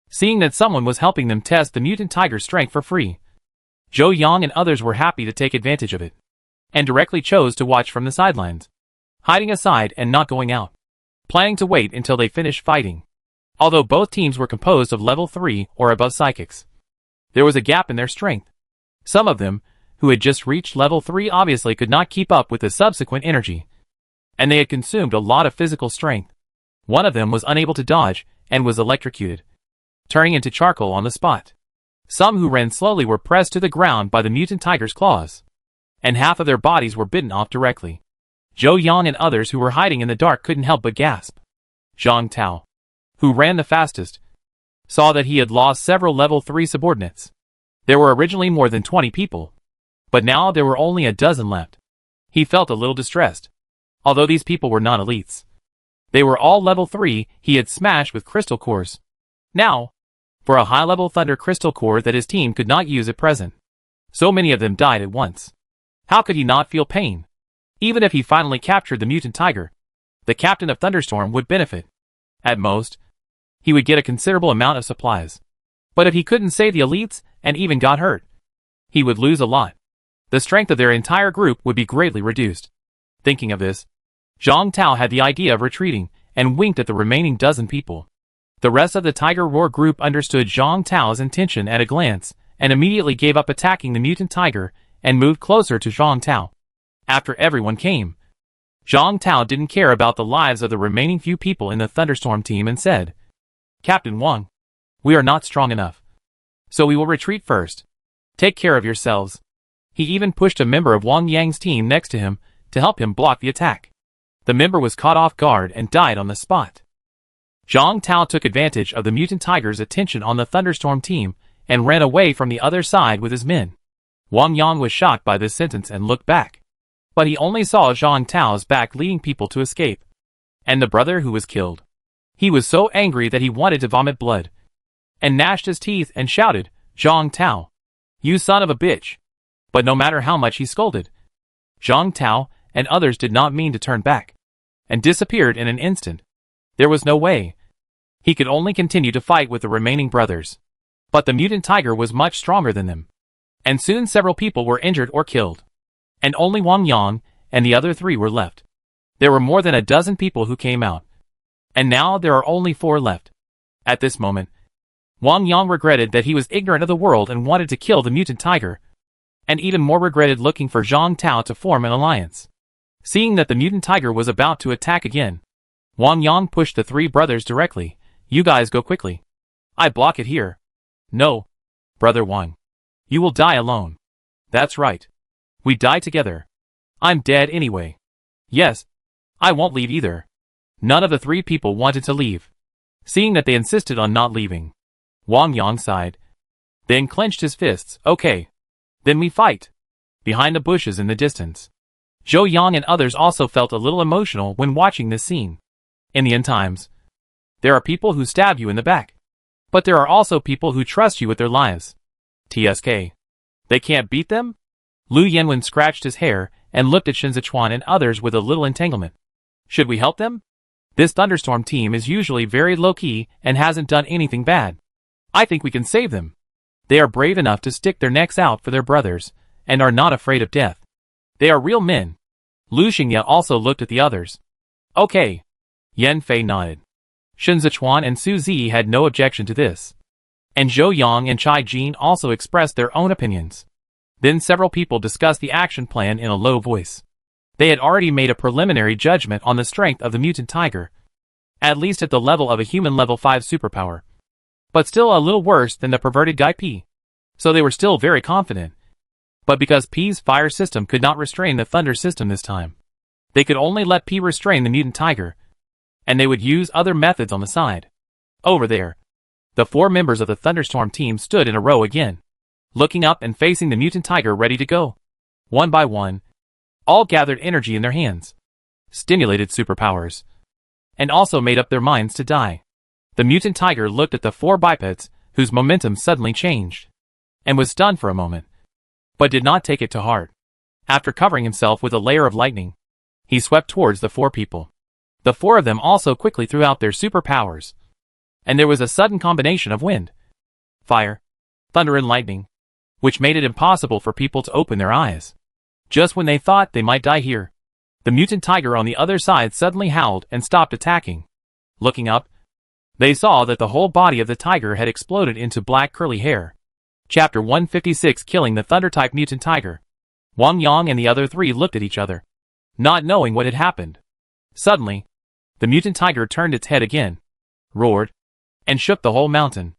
Seeing that someone was helping them test the mutant tiger's strength for free, Zhou Yang and others were happy to take advantage of it, and directly chose to watch from the sidelines, hiding aside and not going out, planning to wait until they finished fighting. Although both teams were composed of level 3 or above psychics, there was a gap in their strength. Some of them, who had just reached level 3, obviously could not keep up with the subsequent energy, and they had consumed a lot of physical strength. One of them was unable to dodge and was electrocuted, turning into charcoal on the spot. Some who ran slowly were pressed to the ground by the mutant tiger's claws, and half of their bodies were bitten off directly. Zhou Yang and others who were hiding in the dark couldn't help but gasp. Zhang Tao, who ran the fastest, saw that he had lost several level 3 subordinates. There were originally more than 20 people, but now there were only a dozen left. He felt a little distressed. Although these people were not elites, they were all level 3 he had smashed with crystal cores. Now, for a high-level thunder crystal core that his team could not use at present, so many of them died at once. How could he not feel pain? Even if he finally captured the mutant tiger, the captain of Thunderstorm would benefit. At most, he would get a considerable amount of supplies. But if he couldn't save the elites and even got hurt, he would lose a lot. The strength of their entire group would be greatly reduced. Thinking of this, Zhang Tao had the idea of retreating and winked at the remaining dozen people. The rest of the Tiger Roar group understood Zhang Tao's intention at a glance and immediately gave up attacking the mutant tiger and moved closer to Zhang Tao. After everyone came, Zhang Tao didn't care about the lives of the remaining few people in the Thunderstorm team and said, "Captain Wang, we are not strong enough, so we will retreat first. Take care of yourselves." He even pushed a member of Wang Yang's team next to him to help him block the attack. The member was caught off guard and died on the spot. Zhang Tao took advantage of the mutant tiger's attention on the Thunderstorm team and ran away from the other side with his men. Wang Yang was shocked by this sentence and looked back, but he only saw Zhang Tao's back leading people to escape, and the brother who was killed. He was so angry that he wanted to vomit blood, and gnashed his teeth and shouted, "Zhang Tao, you son of a bitch!" But no matter how much he scolded, Zhang Tao and others did not mean to turn back, and disappeared in an instant. There was no way. He could only continue to fight with the remaining brothers. But the mutant tiger was much stronger than them, and soon several people were injured or killed, and only Wang Yang and the other 3 were left. There were more than a dozen people who came out, and now there are only 4 left. At this moment, Wang Yang regretted that he was ignorant of the world and wanted to kill the mutant tiger, and even more regretted looking for Zhang Tao to form an alliance. Seeing that the mutant tiger was about to attack again, Wang Yang pushed the 3 brothers directly. "You guys go quickly. I block it here." "No, Brother Wang. You will die alone." "That's right. We die together. I'm dead anyway." "Yes, I won't leave either." None of the three people wanted to leave. Seeing that they insisted on not leaving, Wang Yang sighed, then clenched his fists. Okay. Then we fight. Behind the bushes in the distance, Zhou Yang and others also felt a little emotional when watching this scene. In the end times, there are people who stab you in the back. But there are also people who trust you with their lives. TSK. They can't beat them? Lu Yanwen scratched his hair and looked at Shen Zechuan and others with a little entanglement. Should we help them? This thunderstorm team is usually very low-key and hasn't done anything bad. I think we can save them. They are brave enough to stick their necks out for their brothers, and are not afraid of death. They are real men. Lu Xingye also looked at the others. Okay. Yan Fei nodded. Shen Zechuan and Su Zi had no objection to this. And Zhou Yang and Chai Jin also expressed their own opinions. Then several people discussed the action plan in a low voice. They had already made a preliminary judgment on the strength of the mutant tiger, at least at the level of a human level 5 superpower. But still a little worse than the perverted guy P. So they were still very confident. But because P's fire system could not restrain the thunder system this time, they could only let P restrain the mutant tiger, and they would use other methods on the side. Over there, the 4 members of the thunderstorm team stood in a row again, looking up and facing the mutant tiger ready to go. One by one, all gathered energy in their hands, stimulated superpowers, and also made up their minds to die. The mutant tiger looked at the 4 bipeds, whose momentum suddenly changed, and was stunned for a moment, but did not take it to heart. After covering himself with a layer of lightning, he swept towards the 4 people. The 4 of them also quickly threw out their superpowers, and there was a sudden combination of wind, fire, thunder and lightning, which made it impossible for people to open their eyes. Just when they thought they might die here, the mutant tiger on the other side suddenly howled and stopped attacking. Looking up, they saw that the whole body of the tiger had exploded into black curly hair. Chapter 156 Killing the Thunder-type Mutant Tiger. Wang Yang and the other 3 looked at each other, not knowing what had happened. Suddenly, the mutant tiger turned its head again, roared, and shook the whole mountain.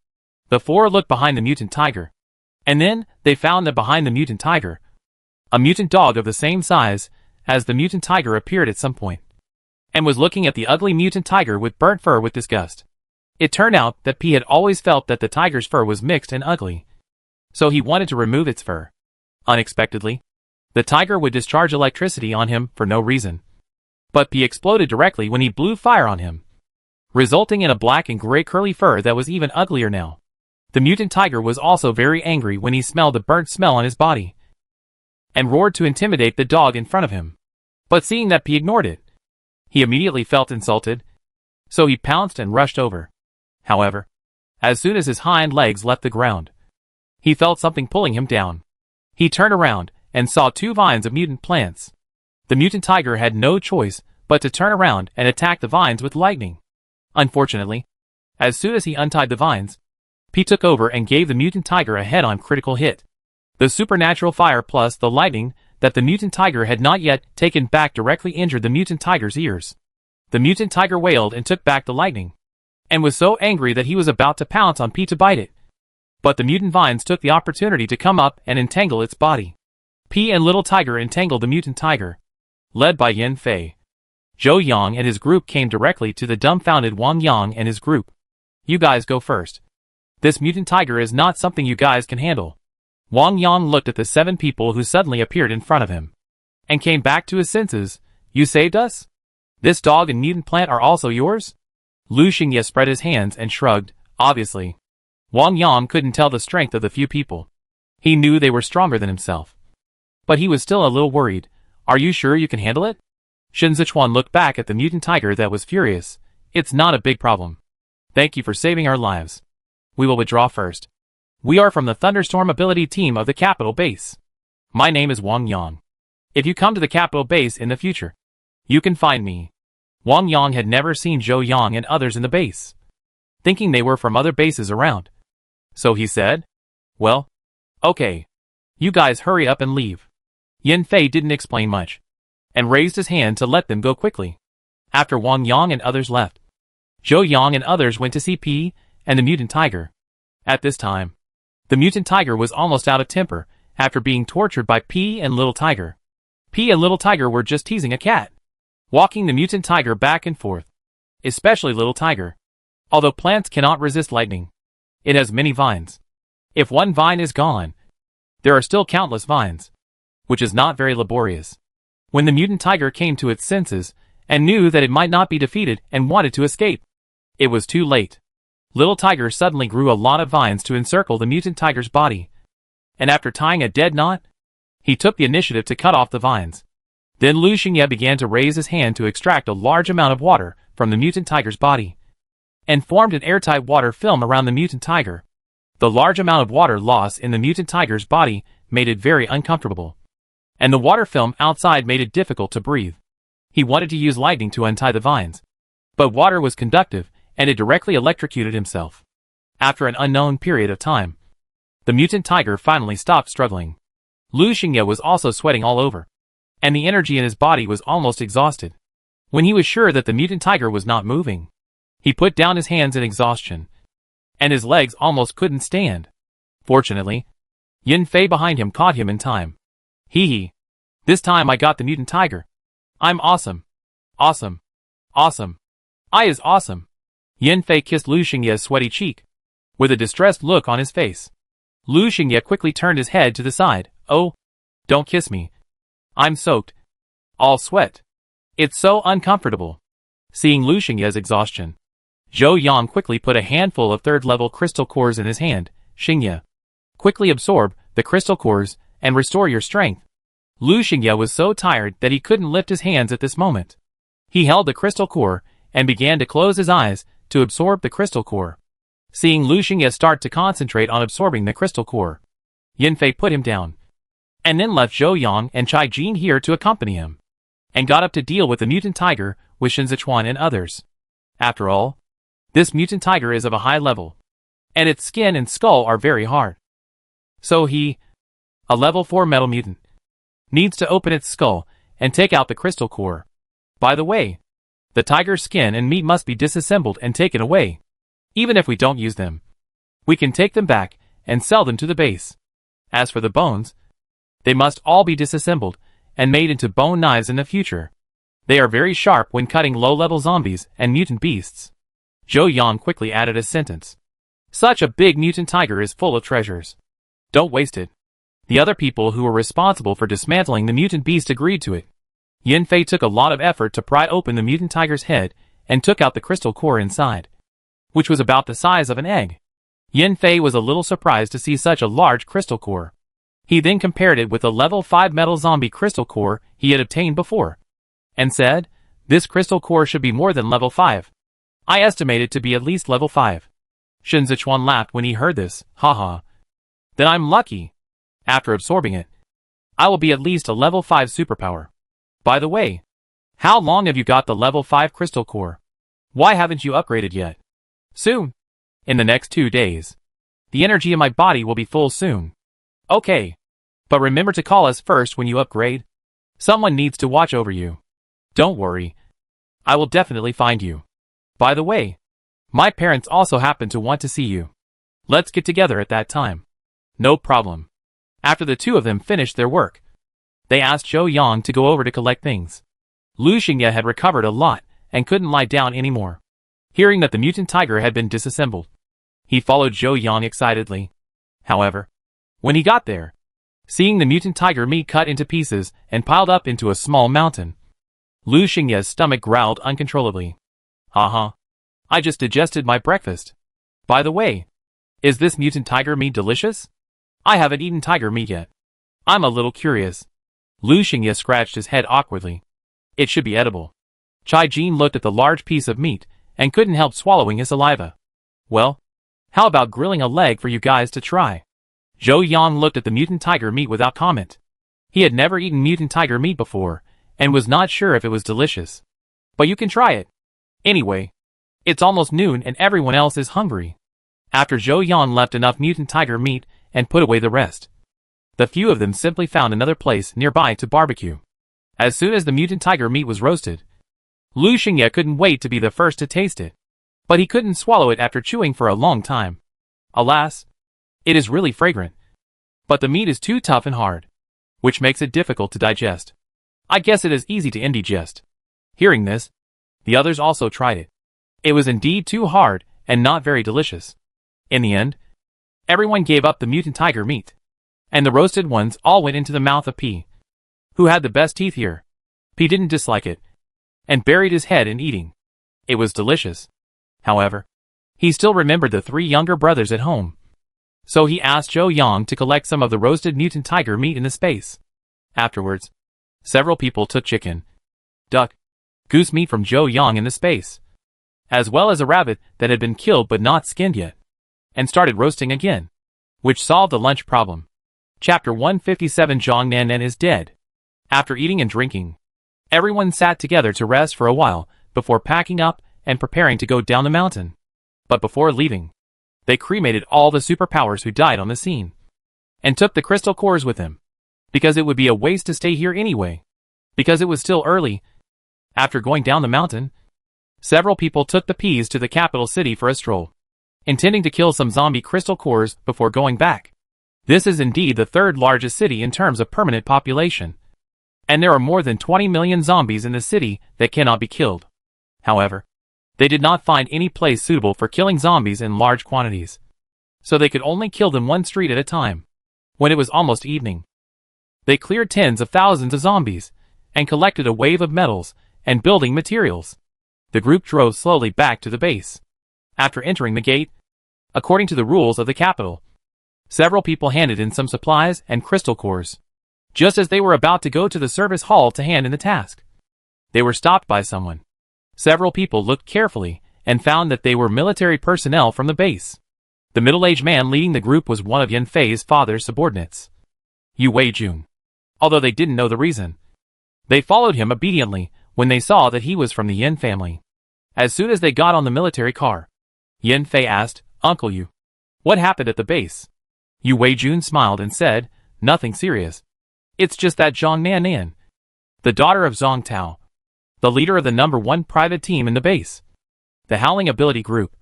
The 4 looked behind the mutant tiger, and then they found that behind the mutant tiger, a mutant dog of the same size as the mutant tiger appeared at some point, and was looking at the ugly mutant tiger with burnt fur with disgust. It turned out that P had always felt that the tiger's fur was mixed and ugly, so he wanted to remove its fur. Unexpectedly, the tiger would discharge electricity on him for no reason, but P exploded directly when he blew fire on him, resulting in a black and gray curly fur that was even uglier now. The mutant tiger was also very angry when he smelled the burnt smell on his body, and roared to intimidate the dog in front of him. But seeing that P ignored it, he immediately felt insulted, so he pounced and rushed over. However, as soon as his hind legs left the ground, he felt something pulling him down. He turned around and saw 2 vines of mutant plants. The mutant tiger had no choice but to turn around and attack the vines with lightning. Unfortunately, as soon as he untied the vines, P took over and gave the mutant tiger a head-on critical hit. The supernatural fire plus the lightning that the mutant tiger had not yet taken back directly injured the mutant tiger's ears. The mutant tiger wailed and took back the lightning, and was so angry that he was about to pounce on P to bite it. But the mutant vines took the opportunity to come up and entangle its body. P and Little Tiger entangled the mutant tiger, led by Yan Fei. Zhou Yang and his group came directly to the dumbfounded Wang Yang and his group. You guys go first. This mutant tiger is not something you guys can handle. Wang Yang looked at the 7 people who suddenly appeared in front of him, and came back to his senses. You saved us? This dog and mutant plant are also yours? Lu Xingye spread his hands and shrugged. Obviously, Wang Yang couldn't tell the strength of the few people. He knew they were stronger than himself, but he was still a little worried. Are you sure you can handle it? Shen Zechuan looked back at the mutant tiger that was furious. It's not a big problem. Thank you for saving our lives. We will withdraw first. We are from the Thunderstorm Ability Team of the Capital Base. My name is Wang Yang. If you come to the Capital Base in the future, you can find me. Wang Yang had never seen Zhou Yang and others in the base, thinking they were from other bases around. So he said, well, okay. You guys hurry up and leave. Yan Fei didn't explain much, and raised his hand to let them go quickly. After Wang Yang and others left, Zhou Yang and others went to see P and the mutant tiger. At this time, the mutant tiger was almost out of temper after being tortured by P and Little Tiger. P and Little Tiger were just teasing a cat, walking the mutant tiger back and forth. especially little tiger. Although plants cannot resist lightning, it has many vines. If one vine is gone, there are still countless vines, which is not very laborious. When the mutant tiger came to its senses, and knew that it might not be defeated and wanted to escape, it was too late. Little tiger suddenly grew a lot of vines to encircle the mutant tiger's body, and after tying a dead knot, he took the initiative to cut off the vines. Then Lu Xingye began to raise his hand to extract a large amount of water from the mutant tiger's body, and formed an airtight water film around the mutant tiger. The large amount of water loss in the mutant tiger's body made it very uncomfortable, and the water film outside made it difficult to breathe. He wanted to use lightning to untie the vines, but water was conductive, and it directly electrocuted himself. After an unknown period of time, the mutant tiger finally stopped struggling. Lu Xingye was also sweating all over, and the energy in his body was almost exhausted. When he was sure that the mutant tiger was not moving, he put down his hands in exhaustion, and his legs almost couldn't stand. Fortunately, Yan Fei behind him caught him in time. Hee hee. This time I got the mutant tiger. I'm awesome. Awesome. Awesome. I is awesome. Yan Fei kissed Lu Xingye's sweaty cheek, with a distressed look on his face. Lu Xingye quickly turned his head to the side. Oh, don't kiss me. I'm soaked. All sweat. It's so uncomfortable. Seeing Lu Xingye's exhaustion, Zhou Yang quickly put a handful of third-level crystal cores in his hand. Xingye, quickly absorb the crystal cores and restore your strength. Lu Xingye was so tired that he couldn't lift his hands at this moment. He held the crystal core and began to close his eyes to absorb the crystal core. Seeing Lu Xingye start to concentrate on absorbing the crystal core, Yan Fei put him down, and then left Zhou Yang and Chai Jin here to accompany him, and got up to deal with the mutant tiger with Shen Zechuan and others. After all, this mutant tiger is of a high level, and its skin and skull are very hard. So he, a level 4 metal mutant, needs to open its skull and take out the crystal core. By the way, the tiger's skin and meat must be disassembled and taken away. Even if we don't use them, we can take them back and sell them to the base. As for the bones, they must all be disassembled and made into bone knives in the future. They are very sharp when cutting low-level zombies and mutant beasts. Zhou Yang quickly added a sentence. Such a big mutant tiger is full of treasures. Don't waste it. The other people who were responsible for dismantling the mutant beast agreed to it. Yan Fei took a lot of effort to pry open the mutant tiger's head and took out the crystal core inside, which was about the size of an egg. Yan Fei was a little surprised to see such a large crystal core. He then compared it with the level 5 metal zombie crystal core he had obtained before, and said, this crystal core should be more than level 5. I estimate it to be at least level 5. Shen Zechuan laughed when he heard this. Haha. Then I'm lucky. After absorbing it, I will be at least a level 5 superpower. By the way, how long have you got the level 5 crystal core? Why haven't you upgraded yet? Soon. In the next 2 days. The energy in my body will be full soon. Okay. But remember to call us first when you upgrade. Someone needs to watch over you. Don't worry. I will definitely find you. By the way, my parents also happen to want to see you. Let's get together at that time. No problem. After the two of them finished their work, they asked Zhou Yang to go over to collect things. Lu Xingye had recovered a lot and couldn't lie down anymore. Hearing that the mutant tiger had been disassembled, he followed Zhou Yang excitedly. However, when he got there, seeing the mutant tiger meat cut into pieces and piled up into a small mountain, Lu Xingye's stomach growled uncontrollably. Haha. I just digested my breakfast. By the way, is this mutant tiger meat delicious? I haven't eaten tiger meat yet. I'm a little curious. Lu Xingye scratched his head awkwardly. It should be edible. Chai Jin looked at the large piece of meat and couldn't help swallowing his saliva. Well, how about grilling a leg for you guys to try? Zhou Yang looked at the mutant tiger meat without comment. He had never eaten mutant tiger meat before and was not sure if it was delicious. But you can try it. Anyway, it's almost noon and everyone else is hungry. After Zhou Yang left enough mutant tiger meat and put away the rest, the few of them simply found another place nearby to barbecue. As soon as the mutant tiger meat was roasted, Lu Xingye couldn't wait to be the first to taste it. But he couldn't swallow it after chewing for a long time. Alas, it is really fragrant. But the meat is too tough and hard, which makes it difficult to digest. I guess it is easy to indigest. Hearing this, the others also tried it. It was indeed too hard and not very delicious. In the end, everyone gave up the mutant tiger meat, and the roasted ones all went into the mouth of P, who had the best teeth here. P didn't dislike it, and buried his head in eating. It was delicious. However, he still remembered the 3 younger brothers at home. So he asked Zhou Yang to collect some of the roasted mutant tiger meat in the space. Afterwards, several people took chicken, duck, goose meat from Zhou Yang in the space, as well as a rabbit that had been killed but not skinned yet, and started roasting again, which solved the lunch problem. Chapter 157. Zhang Nanan is dead. After eating and drinking, everyone sat together to rest for a while before packing up and preparing to go down the mountain. But before leaving, they cremated all the superpowers who died on the scene, and took the crystal cores with them, because it would be a waste to stay here anyway, because it was still early. After going down the mountain, several people took the Ps to the capital city for a stroll, intending to kill some zombie crystal cores before going back. This is indeed the 3rd largest city in terms of permanent population, and there are more than 20 million zombies in the city that cannot be killed. However, they did not find any place suitable for killing zombies in large quantities, so they could only kill them one street at a time. When it was almost evening, they cleared tens of thousands of zombies, and collected a wave of metals and building materials. The group drove slowly back to the base. After entering the gate, according to the rules of the capital, several people handed in some supplies and crystal cores. Just as they were about to go to the service hall to hand in the task, they were stopped by someone. Several people looked carefully and found that they were military personnel from the base. The middle-aged man leading the group was one of Yan Fei's father's subordinates, Yu Weijun. Although they didn't know the reason, they followed him obediently when they saw that he was from the Yan family. As soon as they got on the military car, Yan Fei asked, "Uncle Yu, what happened at the base?" Yu Weijun smiled and said, "Nothing serious. It's just that Zhang Nanan, the daughter of Zhang Tao, the leader of the #1 private team in the base, the Howling Ability Group,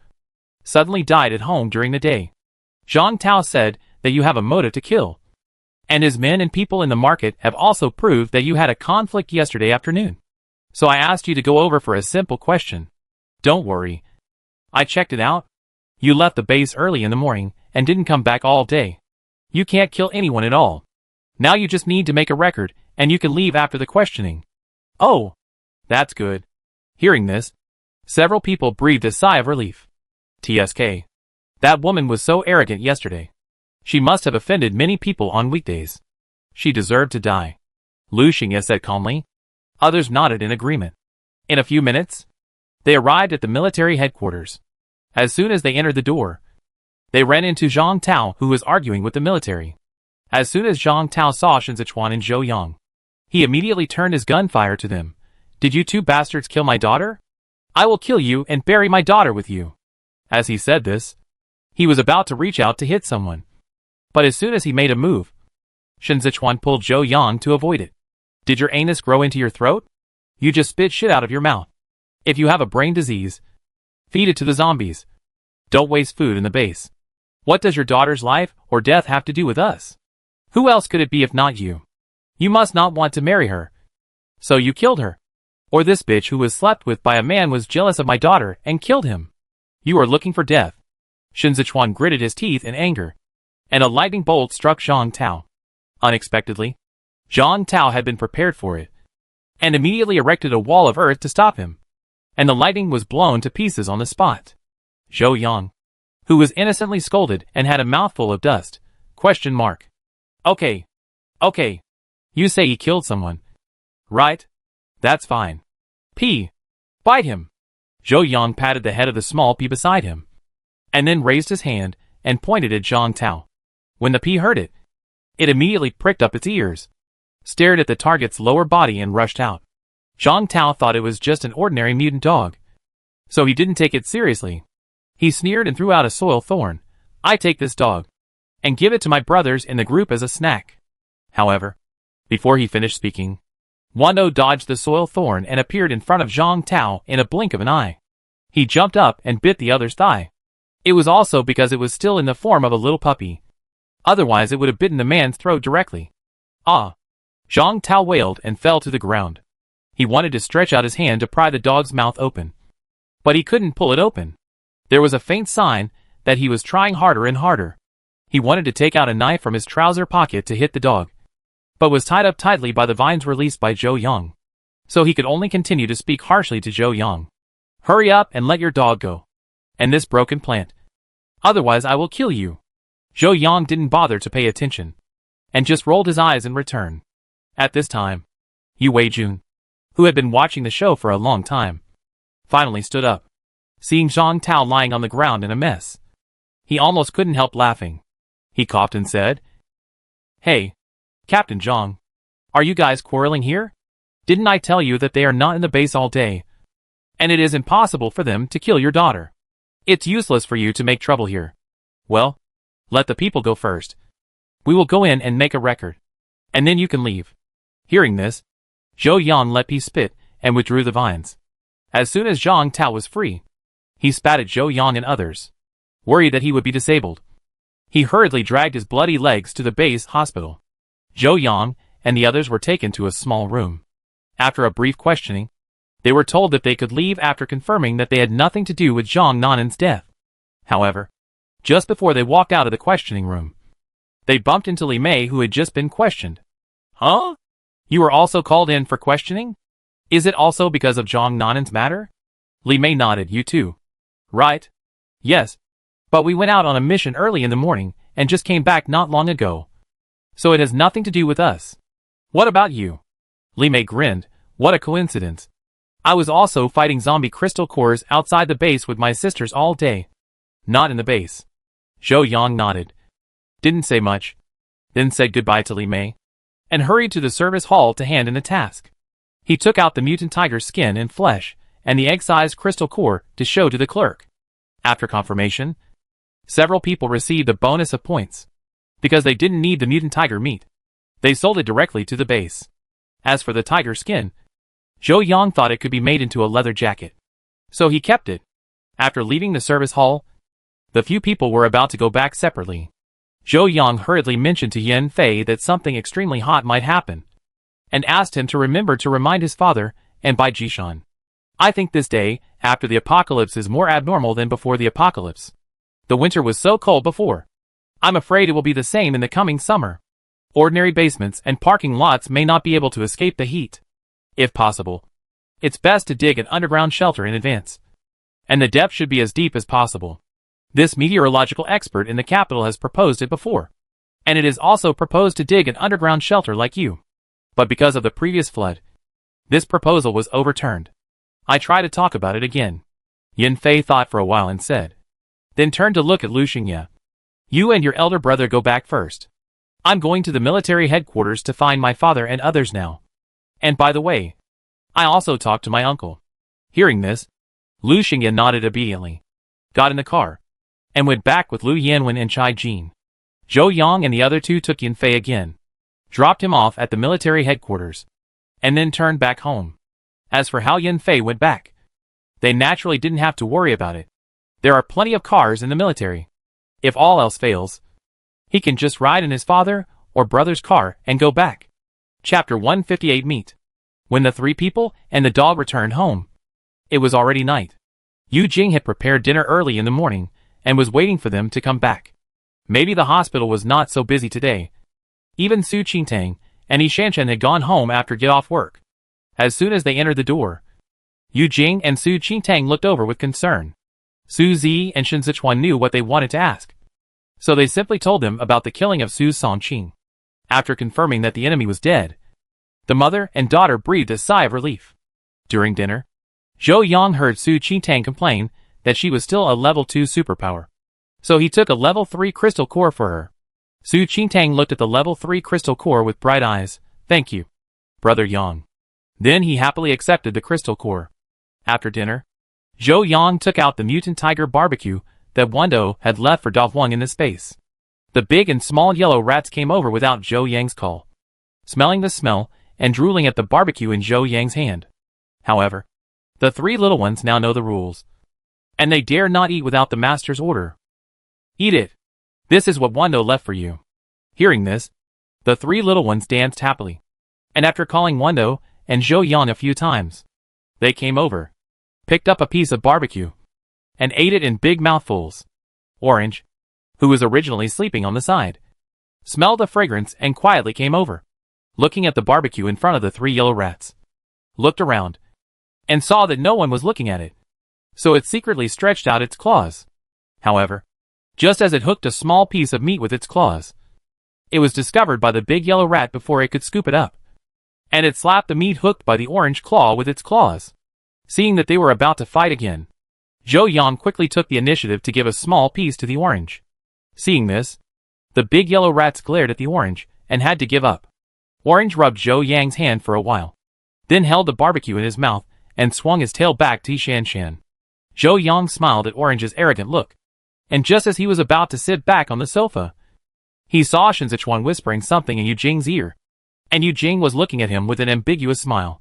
suddenly died at home during the day. Zhang Tao said that you have a motive to kill, and his men and people in the market have also proved that you had a conflict yesterday afternoon. So I asked you to go over for a simple question. Don't worry. I checked it out. You left the base early in the morning and didn't come back all day. You can't kill anyone at all. Now you just need to make a record, and you can leave after the questioning." "Oh, that's good." Hearing this, several people breathed a sigh of relief. TSK. That woman was so arrogant yesterday. She must have offended many people on weekdays. She deserved to die. Lu Xingye said calmly. Others nodded in agreement. In a few minutes, they arrived at the military headquarters. As soon as they entered the door, they ran into Zhang Tao, who was arguing with the military. As soon as Zhang Tao saw Shen Zechuan and Zhou Yang, he immediately turned his gunfire to them. "Did you 2 bastards kill my daughter? I will kill you and bury my daughter with you." As he said this, he was about to reach out to hit someone. But as soon as he made a move, Shen Zechuan pulled Zhou Yang to avoid it. "Did your anus grow into your throat? You just spit shit out of your mouth. If you have a brain disease, feed it to the zombies. Don't waste food in the base. What does your daughter's life or death have to do with us? Who else could it be if not you? You must not want to marry her. So you killed her. Or this bitch who was slept with by a man was jealous of my daughter and killed him. You are looking for death." Shen Zechuan gritted his teeth in anger, and a lightning bolt struck Zhang Tao. Unexpectedly, Zhang Tao had been prepared for it, and immediately erected a wall of earth to stop him, and the lightning was blown to pieces on the spot. Zhou Yang, who was innocently scolded and had a mouthful of dust, question mark. Okay. You say he killed someone. Right? That's fine. P. Bite him." Zhou Yang patted the head of the small P beside him, and then raised his hand and pointed at Zhang Tao. When the P heard it, it immediately pricked up its ears, stared at the target's lower body and rushed out. Zhang Tao thought it was just an ordinary mutant dog, so he didn't take it seriously. He sneered and threw out a soil thorn. "I take this dog, and give it to my brothers in the group as a snack." However, before he finished speaking, Wando dodged the soil thorn and appeared in front of Zhang Tao in a blink of an eye. He jumped up and bit the other's thigh. It was also because it was still in the form of a little puppy. Otherwise it would have bitten the man's throat directly. "Ah!" Zhang Tao wailed and fell to the ground. He wanted to stretch out his hand to pry the dog's mouth open, but he couldn't pull it open. There was a faint sign that he was trying harder and harder. He wanted to take out a knife from his trouser pocket to hit the dog, but was tied up tightly by the vines released by Zhou Yang. So he could only continue to speak harshly to Zhou Yang. Hurry up and let your dog go. And this broken plant. Otherwise I will kill you. Zhou Yang didn't bother to pay attention, and just rolled his eyes in return. At this time, Yu Weijun, who had been watching the show for a long time, finally stood up. Seeing Zhang Tao lying on the ground in a mess, he almost couldn't help laughing. He coughed and said, "Hey, Captain Zhang, are you guys quarreling here? Didn't I tell you that they are not in the base all day, and it is impossible for them to kill your daughter? It's useless for you to make trouble here. Well, let the people go first. We will go in and make a record, and then you can leave." Hearing this, Zhou Yang let P spit and withdrew the vines. As soon as Zhang Tao was free, he spat at Zhou Yang and others, worried that he would be disabled. He hurriedly dragged his bloody legs to the base hospital. Zhou Yang and the others were taken to a small room. After a brief questioning, they were told that they could leave after confirming that they had nothing to do with Zhang Nanan's death. However, just before they walked out of the questioning room, they bumped into Li Mei, who had just been questioned. "Huh? You were also called in for questioning? Is it also because of Zhang Nanan's matter?" Li Mei nodded. "You too?" "Right. Yes. But we went out on a mission early in the morning and just came back not long ago. So it has nothing to do with us." "What about you?" Li Mei grinned. "What a coincidence. I was also fighting zombie crystal cores outside the base with my sisters all day." "Not in the base." Zhou Yang nodded, didn't say much, then said goodbye to Li Mei, and hurried to the service hall to hand in the task. He took out the mutant tiger's skin and flesh, and the egg-sized crystal core to show to the clerk. After confirmation, several people received a bonus of points, because they didn't need the mutant tiger meat. They sold it directly to the base. As for the tiger skin, Zhou Yang thought it could be made into a leather jacket, so he kept it. After leaving the service hall, the few people were about to go back separately. Zhou Yang hurriedly mentioned to Yan Fei that something extremely hot might happen, and asked him to remember to remind his father and Bai Jishan. "I think this day, after the apocalypse, is more abnormal than before the apocalypse. The winter was so cold before. I'm afraid it will be the same in the coming summer. Ordinary basements and parking lots may not be able to escape the heat. If possible, it's best to dig an underground shelter in advance, and the depth should be as deep as possible. This meteorological expert in the capital has proposed it before, and it is also proposed to dig an underground shelter like you. But because of the previous flood, this proposal was overturned. I try to talk about it again." Yan Fei thought for a while and said, then turned to look at Lu Xingye. "You and your elder brother go back first. I'm going to the military headquarters to find my father and others now. And by the way, I also talked to my uncle." Hearing this, Lu Xingye nodded obediently, got in the car, and went back with Lu Yanwen and Chai Jin. Zhou Yang and the other two took Yan Fei again, dropped him off at the military headquarters, and then turned back home. As for how Yan Fei went back, they naturally didn't have to worry about it. There are plenty of cars in the military. If all else fails, he can just ride in his father or brother's car and go back. Chapter 158 Meet. When the three people and the dog returned home, it was already night. Yu Jing had prepared dinner early in the morning and was waiting for them to come back. Maybe the hospital was not so busy today. Even Su Qingtang and Yi Shanshan had gone home after get-off work. As soon as they entered the door, Yu Jing and Su Qingtang looked over with concern. Su Zi and Shen Zechuan knew what they wanted to ask, so they simply told them about the killing of Su Songqing. After confirming that the enemy was dead, the mother and daughter breathed a sigh of relief. During dinner, Zhou Yang heard Su Qingtang complain that she was still a level 2 superpower, so he took a level 3 crystal core for her. Su Qingtang looked at the level 3 crystal core with bright eyes. "Thank you, Brother Yang." Then he happily accepted the crystal core. After dinner, Zhou Yang took out the mutant tiger barbecue that Wando had left for Da Huang in the space. The big and small yellow rats came over without Zhou Yang's call, smelling the smell and drooling at the barbecue in Zhou Yang's hand. However, the three little ones now know the rules, and they dare not eat without the master's order. "Eat it. This is what Wando left for you." Hearing this, the three little ones danced happily, and after calling Wando and Zhou Yang a few times, they came over, picked up a piece of barbecue and ate it in big mouthfuls. Orange, who was originally sleeping on the side, smelled the fragrance and quietly came over, looking at the barbecue in front of the 3 yellow rats, looked around, and saw that no one was looking at it, so it secretly stretched out its claws. However, just as it hooked a small piece of meat with its claws, it was discovered by the big yellow rat before it could scoop it up, and it slapped the meat hooked by the orange claw with its claws. Seeing that they were about to fight again, Zhou Yang quickly took the initiative to give a small piece to the orange. Seeing this, the big yellow rats glared at the orange and had to give up. Orange rubbed Zhou Yang's hand for a while, then held the barbecue in his mouth and swung his tail back to Shan. Zhou Yang smiled at Orange's arrogant look, and just as he was about to sit back on the sofa, he saw Shen Zechuan whispering something in Yu Jing's ear, and Yu Jing was looking at him with an ambiguous smile.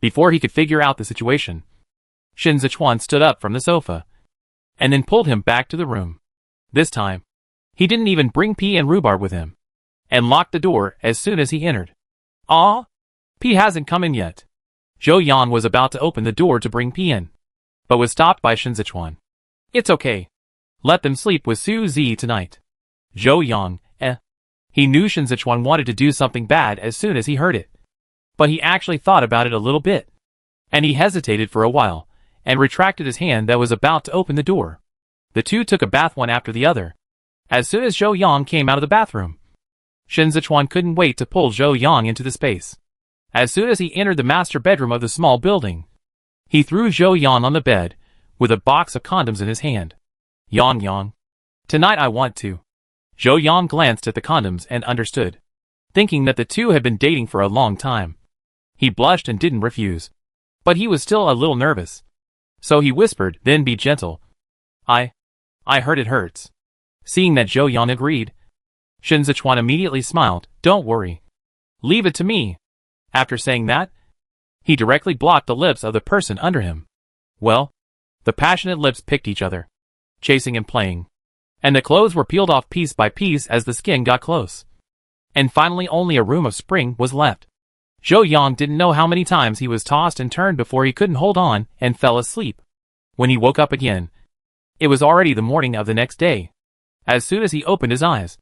Before he could figure out the situation, Shen Zechuan stood up from the sofa, and then pulled him back to the room. This time, he didn't even bring P and rhubarb with him, and locked the door as soon as he entered. "Ah, P hasn't come in yet." Zhou Yan was about to open the door to bring P in, but was stopped by Shen Zechuan. "It's okay. Let them sleep with Su Zi tonight." Zhou Yang, He knew Shen Zechuan wanted to do something bad as soon as he heard it, but he actually thought about it a little bit, and he hesitated for a while, and retracted his hand that was about to open the door. The two took a bath one after the other. As soon as Zhou Yang came out of the bathroom, Shen Zechuan couldn't wait to pull Zhou Yang into the space. As soon as he entered the master bedroom of the small building, he threw Zhou Yang on the bed, with a box of condoms in his hand. Yang, tonight I want to." Zhou Yang glanced at the condoms and understood, thinking that the two had been dating for a long time. He blushed and didn't refuse, but he was still a little nervous. So he whispered, "Then be gentle. I heard it hurts." Seeing that Zhou Yang agreed, Shen Zechuan immediately smiled. "Don't worry. Leave it to me." After saying that, he directly blocked the lips of the person under him. Well, the passionate lips picked each other, chasing and playing, and the clothes were peeled off piece by piece as the skin got close. And finally only a room of spring was left. Zhou Yang didn't know how many times he was tossed and turned before he couldn't hold on and fell asleep. When he woke up again, it was already the morning of the next day. As soon as he opened his eyes,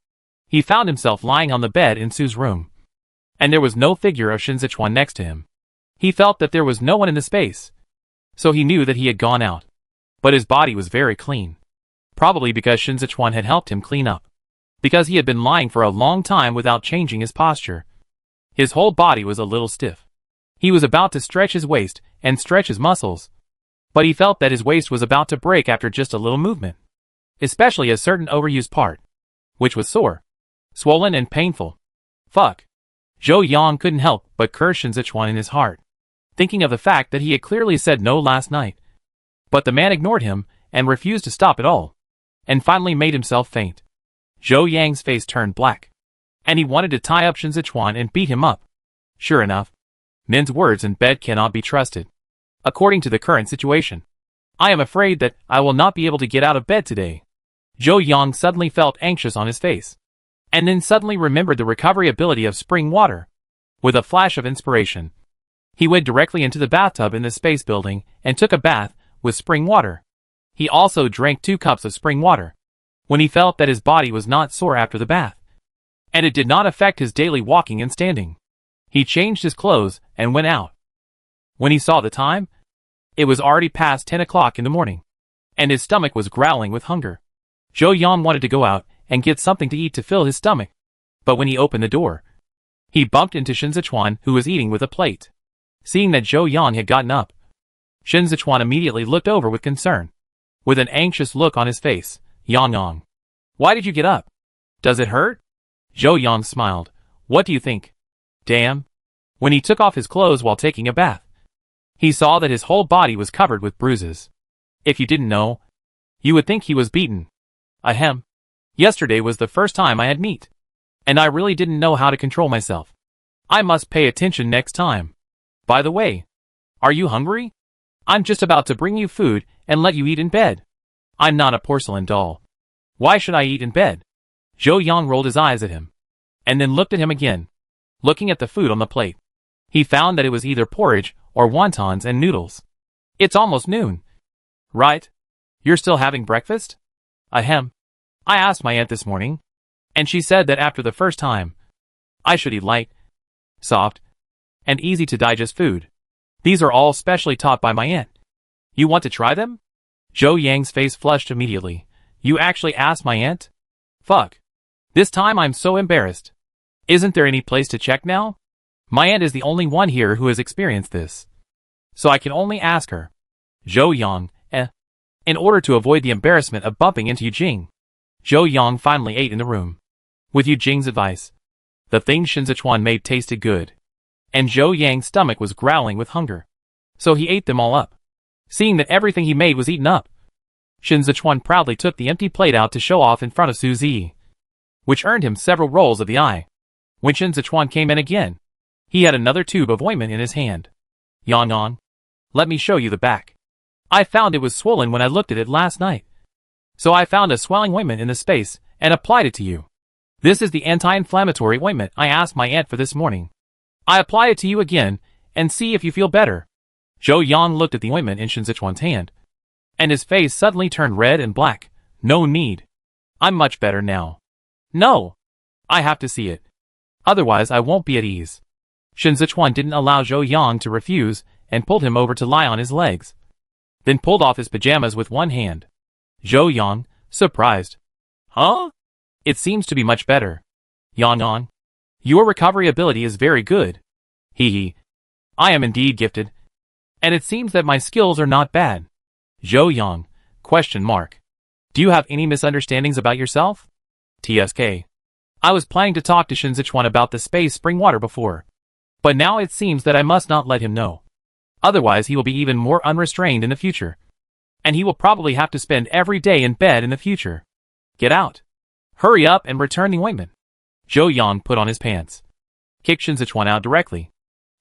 he found himself lying on the bed in Su's room, and there was no figure of Shen Zechuan next to him. He felt that there was no one in the space, so he knew that he had gone out. But his body was very clean, probably because Shen Zechuan had helped him clean up, because he had been lying for a long time without changing his posture. His whole body was a little stiff. He was about to stretch his waist and stretch his muscles, but he felt that his waist was about to break after just a little movement, especially a certain overused part, which was sore, swollen and painful. Fuck. Zhou Yang couldn't help but curse Shen Zechuan in his heart, thinking of the fact that he had clearly said no last night. But the man ignored him and refused to stop at all, and finally made himself faint. Zhou Yang's face turned black, and he wanted to tie up Shen Zechuan and beat him up. Sure enough, men's words in bed cannot be trusted. According to the current situation, I am afraid that I will not be able to get out of bed today. Zhou Yang suddenly felt anxious on his face, and then suddenly remembered the recovery ability of spring water. With a flash of inspiration, he went directly into the bathtub in the space building and took a bath with spring water. He also drank 2 cups of spring water, when he felt that his body was not sore after the bath, and it did not affect his daily walking and standing. He changed his clothes and went out. When he saw the time, it was already past 10 o'clock in the morning, and his stomach was growling with hunger. Zhou Yang wanted to go out and get something to eat to fill his stomach, but when he opened the door, he bumped into Shen Zechuan, who was eating with a plate. Seeing that Zhou Yang had gotten up, Shen Zechuan immediately looked over with concern, with an anxious look on his face. "Yang, why did you get up? Does it hurt?" Zhou Yang smiled. "What do you think?" Damn. When he took off his clothes while taking a bath, he saw that his whole body was covered with bruises. If you didn't know, you would think he was beaten. Ahem. Yesterday was the first time I had meat, and I really didn't know how to control myself. I must pay attention next time. By the way, are you hungry? I'm just about to bring you food and let you eat in bed. I'm not a porcelain doll. Why should I eat in bed? Zhou Yang rolled his eyes at him, and then looked at him again. Looking at the food on the plate, he found that it was either porridge or wontons and noodles. It's almost noon, Right? You're still having breakfast? Ahem. I asked my aunt this morning, and she said that after the first time, I should eat light, soft, and easy to digest food. These are all specially taught by my aunt. You want to try them? Zhou Yang's face flushed immediately. You actually asked my aunt? Fuck. This time I'm so embarrassed. Isn't there any place to check now? My aunt is the only one here who has experienced this. So I can only ask her. Zhou Yang, in order to avoid the embarrassment of bumping into Yu Jing. Zhou Yang finally ate in the room. With Yu Jing's advice, the things Shen Zechuan made tasted good, and Zhou Yang's stomach was growling with hunger. So he ate them all up. Seeing that everything he made was eaten up, Shen Zechuan proudly took the empty plate out to show off in front of Su Zi, which earned him several rolls of the eye. When Shen Zechuan came in again, he had another tube of ointment in his hand. Yan, let me show you the back. I found it was swollen when I looked at it last night. So I found a swelling ointment in the space and applied it to you. This is the anti-inflammatory ointment I asked my aunt for this morning. I apply it to you again and see if you feel better. Zhou Yang looked at the ointment in Shen Zechuan's hand, and his face suddenly turned red and black. No need. I'm much better now. No. I have to see it. Otherwise I won't be at ease. Shen Zechuan didn't allow Zhou Yang to refuse and pulled him over to lie on his legs. Then pulled off his pajamas with one hand. Zhou Yang, surprised. Huh? It seems to be much better. Yan, your recovery ability is very good. Hee. I am indeed gifted. And it seems that my skills are not bad. Zhou Yang, question mark. Do you have any misunderstandings about yourself? TSK. I was planning to talk to Shen Zechuan about the space spring water before. But now it seems that I must not let him know. Otherwise he will be even more unrestrained in the future. And he will probably have to spend every day in bed in the future. Get out. Hurry up and return the ointment. Zhou Yang put on his pants, kicked Shen Zechuan out directly,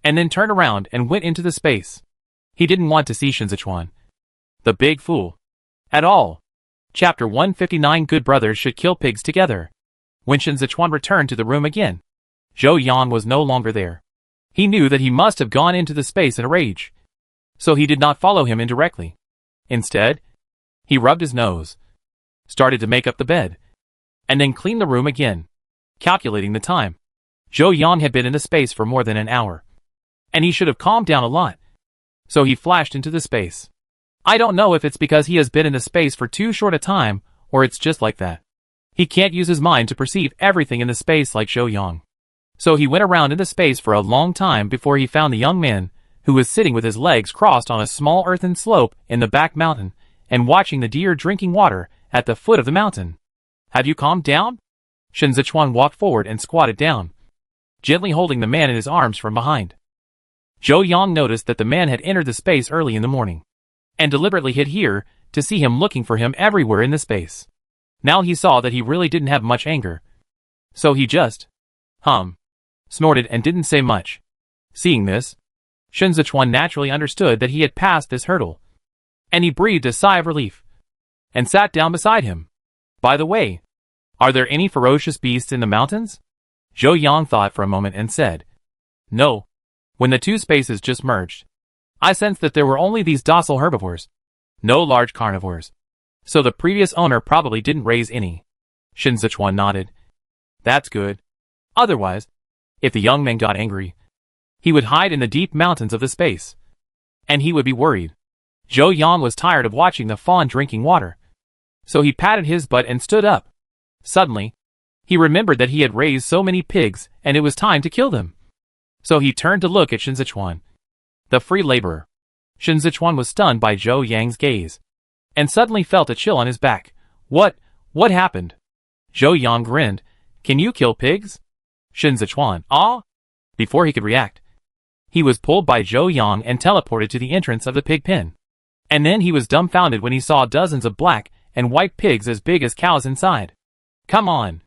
and then turned around and went into the space. He didn't want to see Shen Zechuan, the big fool, at all. Chapter 159. Good brothers should kill pigs together. When Shen Zechuan returned to the room again, Zhou Yang was no longer there. He knew that he must have gone into the space in a rage, so he did not follow him indirectly. Instead, he rubbed his nose, started to make up the bed, and then cleaned the room again. Calculating the time, Zhou Yang had been in the space for more than an hour, and he should have calmed down a lot. So he flashed into the space. I don't know if it's because he has been in the space for too short a time, or it's just like that. He can't use his mind to perceive everything in the space like Zhou Yang. So he went around in the space for a long time before he found the young man, who was sitting with his legs crossed on a small earthen slope in the back mountain, and watching the deer drinking water at the foot of the mountain. Have you calmed down? Shen Zechuan walked forward and squatted down, gently holding the man in his arms from behind. Zhou Yang noticed that the man had entered the space early in the morning, and deliberately hid here to see him looking for him everywhere in the space. Now he saw that he really didn't have much anger. So he just snorted and didn't say much. Seeing this, Shen Zechuan naturally understood that he had passed this hurdle, and he breathed a sigh of relief, and sat down beside him. By the way, are there any ferocious beasts in the mountains? Zhou Yang thought for a moment and said, No. When the two spaces just merged, I sensed that there were only these docile herbivores, no large carnivores. So the previous owner probably didn't raise any. Shen Zechuan nodded. That's good. Otherwise, if the young man got angry, he would hide in the deep mountains of the space, and he would be worried. Zhou Yang was tired of watching the fawn drinking water, so he patted his butt and stood up. Suddenly, he remembered that he had raised so many pigs and it was time to kill them. So he turned to look at Shen Zechuan, the free laborer. Shen Zechuan was stunned by Zhou Yang's gaze, and suddenly felt a chill on his back. What happened? Zhou Yang grinned. Can you kill pigs? Shen Zechuan, Before he could react, he was pulled by Zhou Yang and teleported to the entrance of the pig pen. And then he was dumbfounded when he saw dozens of black and white pigs as big as cows inside. Come on.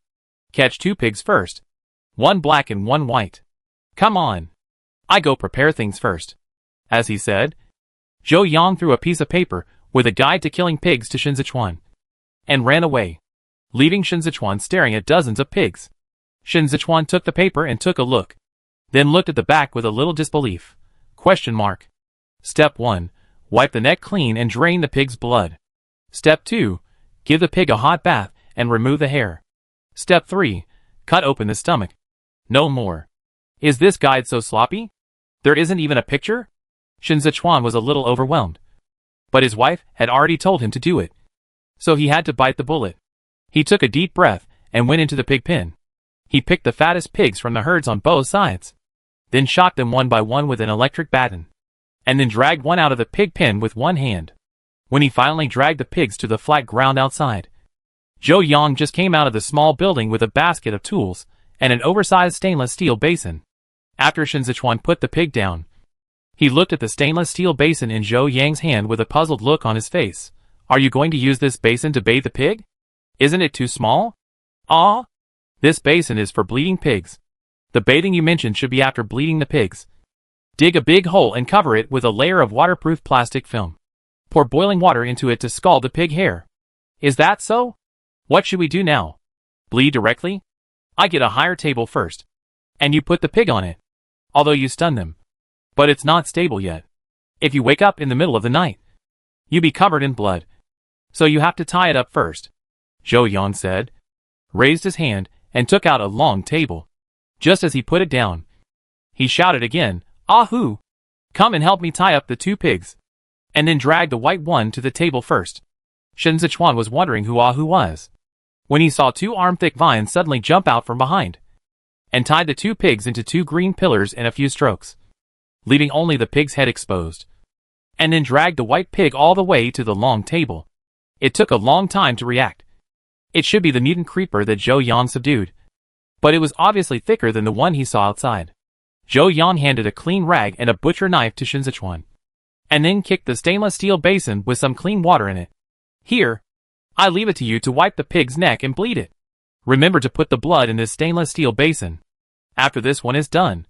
Catch 2 pigs first. 1 black and 1 white. Come on. I go prepare things first. As he said, Zhou Yang threw a piece of paper with a guide to killing pigs to Shen Zechuan, and ran away, leaving Shen Zechuan staring at dozens of pigs. Shen Zechuan took the paper and took a look, then looked at the back with a little disbelief. Question mark. Step 1. Wipe the neck clean and drain the pig's blood. Step 2. Give the pig a hot bath and remove the hair. Step 3. Cut open the stomach. No more. Is this guide so sloppy? There isn't even a picture? Shen Zechuan was a little overwhelmed. But his wife had already told him to do it. So he had to bite the bullet. He took a deep breath and went into the pig pen. He picked the fattest pigs from the herds on both sides. Then shot them one by one with an electric baton. And then dragged one out of the pig pen with one hand. When he finally dragged the pigs to the flat ground outside, Zhou Yang just came out of the small building with a basket of tools and an oversized stainless steel basin. After Shen Zechuan put the pig down, he looked at the stainless steel basin in Zhou Yang's hand with a puzzled look on his face. Are you going to use this basin to bathe the pig? Isn't it too small? Ah? This basin is for bleeding pigs. The bathing you mentioned should be after bleeding the pigs. Dig a big hole and cover it with a layer of waterproof plastic film. Pour boiling water into it to scald the pig hair. Is that so? What should we do now? Bleed directly? I get a higher table first. And you put the pig on it. Although you stun them. But it's not stable yet. If you wake up in the middle of the night, you be covered in blood. So you have to tie it up first. Zhou Yang said, raised his hand, and took out a long table. Just as he put it down, he shouted again, Ahoo! Come and help me tie up the two pigs. And then drag the white one to the table first. Shen Zechuan was wondering who Ahoo was, when he saw two arm-thick vines suddenly jump out from behind, and tied the two pigs into two green pillars in a few strokes, leaving only the pig's head exposed, and then dragged the white pig all the way to the long table. It took a long time to react. It should be the mutant creeper that Zhou Yang subdued, but it was obviously thicker than the one he saw outside. Zhou Yang handed a clean rag and a butcher knife to Shen Zechuan, and then kicked the stainless steel basin with some clean water in it. Here, I leave it to you to wipe the pig's neck and bleed it. Remember to put the blood in this stainless steel basin. After this one is done,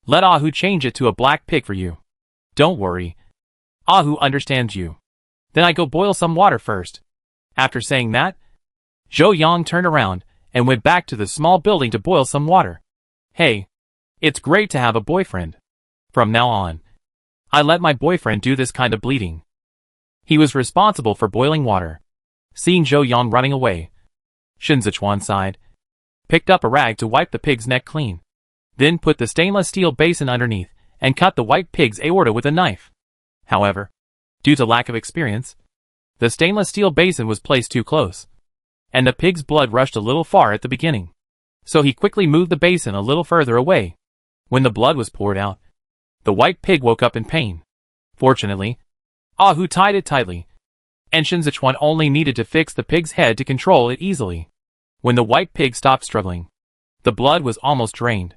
let Ahoo change it to a black pig for you. Don't worry. Ahoo understands you. Then I go boil some water first. After saying that, Zhou Yang turned around and went back to the small building to boil some water. Hey, it's great to have a boyfriend. From now on, I let my boyfriend do this kind of bleeding. He was responsible for boiling water. Seeing Zhou Yang running away, Shen Zechuan sighed, picked up a rag to wipe the pig's neck clean, then put the stainless steel basin underneath and cut the white pig's aorta with a knife. However, due to lack of experience, the stainless steel basin was placed too close, and the pig's blood rushed a little far at the beginning. So he quickly moved the basin a little further away. When the blood was poured out, the white pig woke up in pain. Fortunately, Ahoo tied it tightly, and Shen Zechuan only needed to fix the pig's head to control it easily. When the white pig stopped struggling, the blood was almost drained.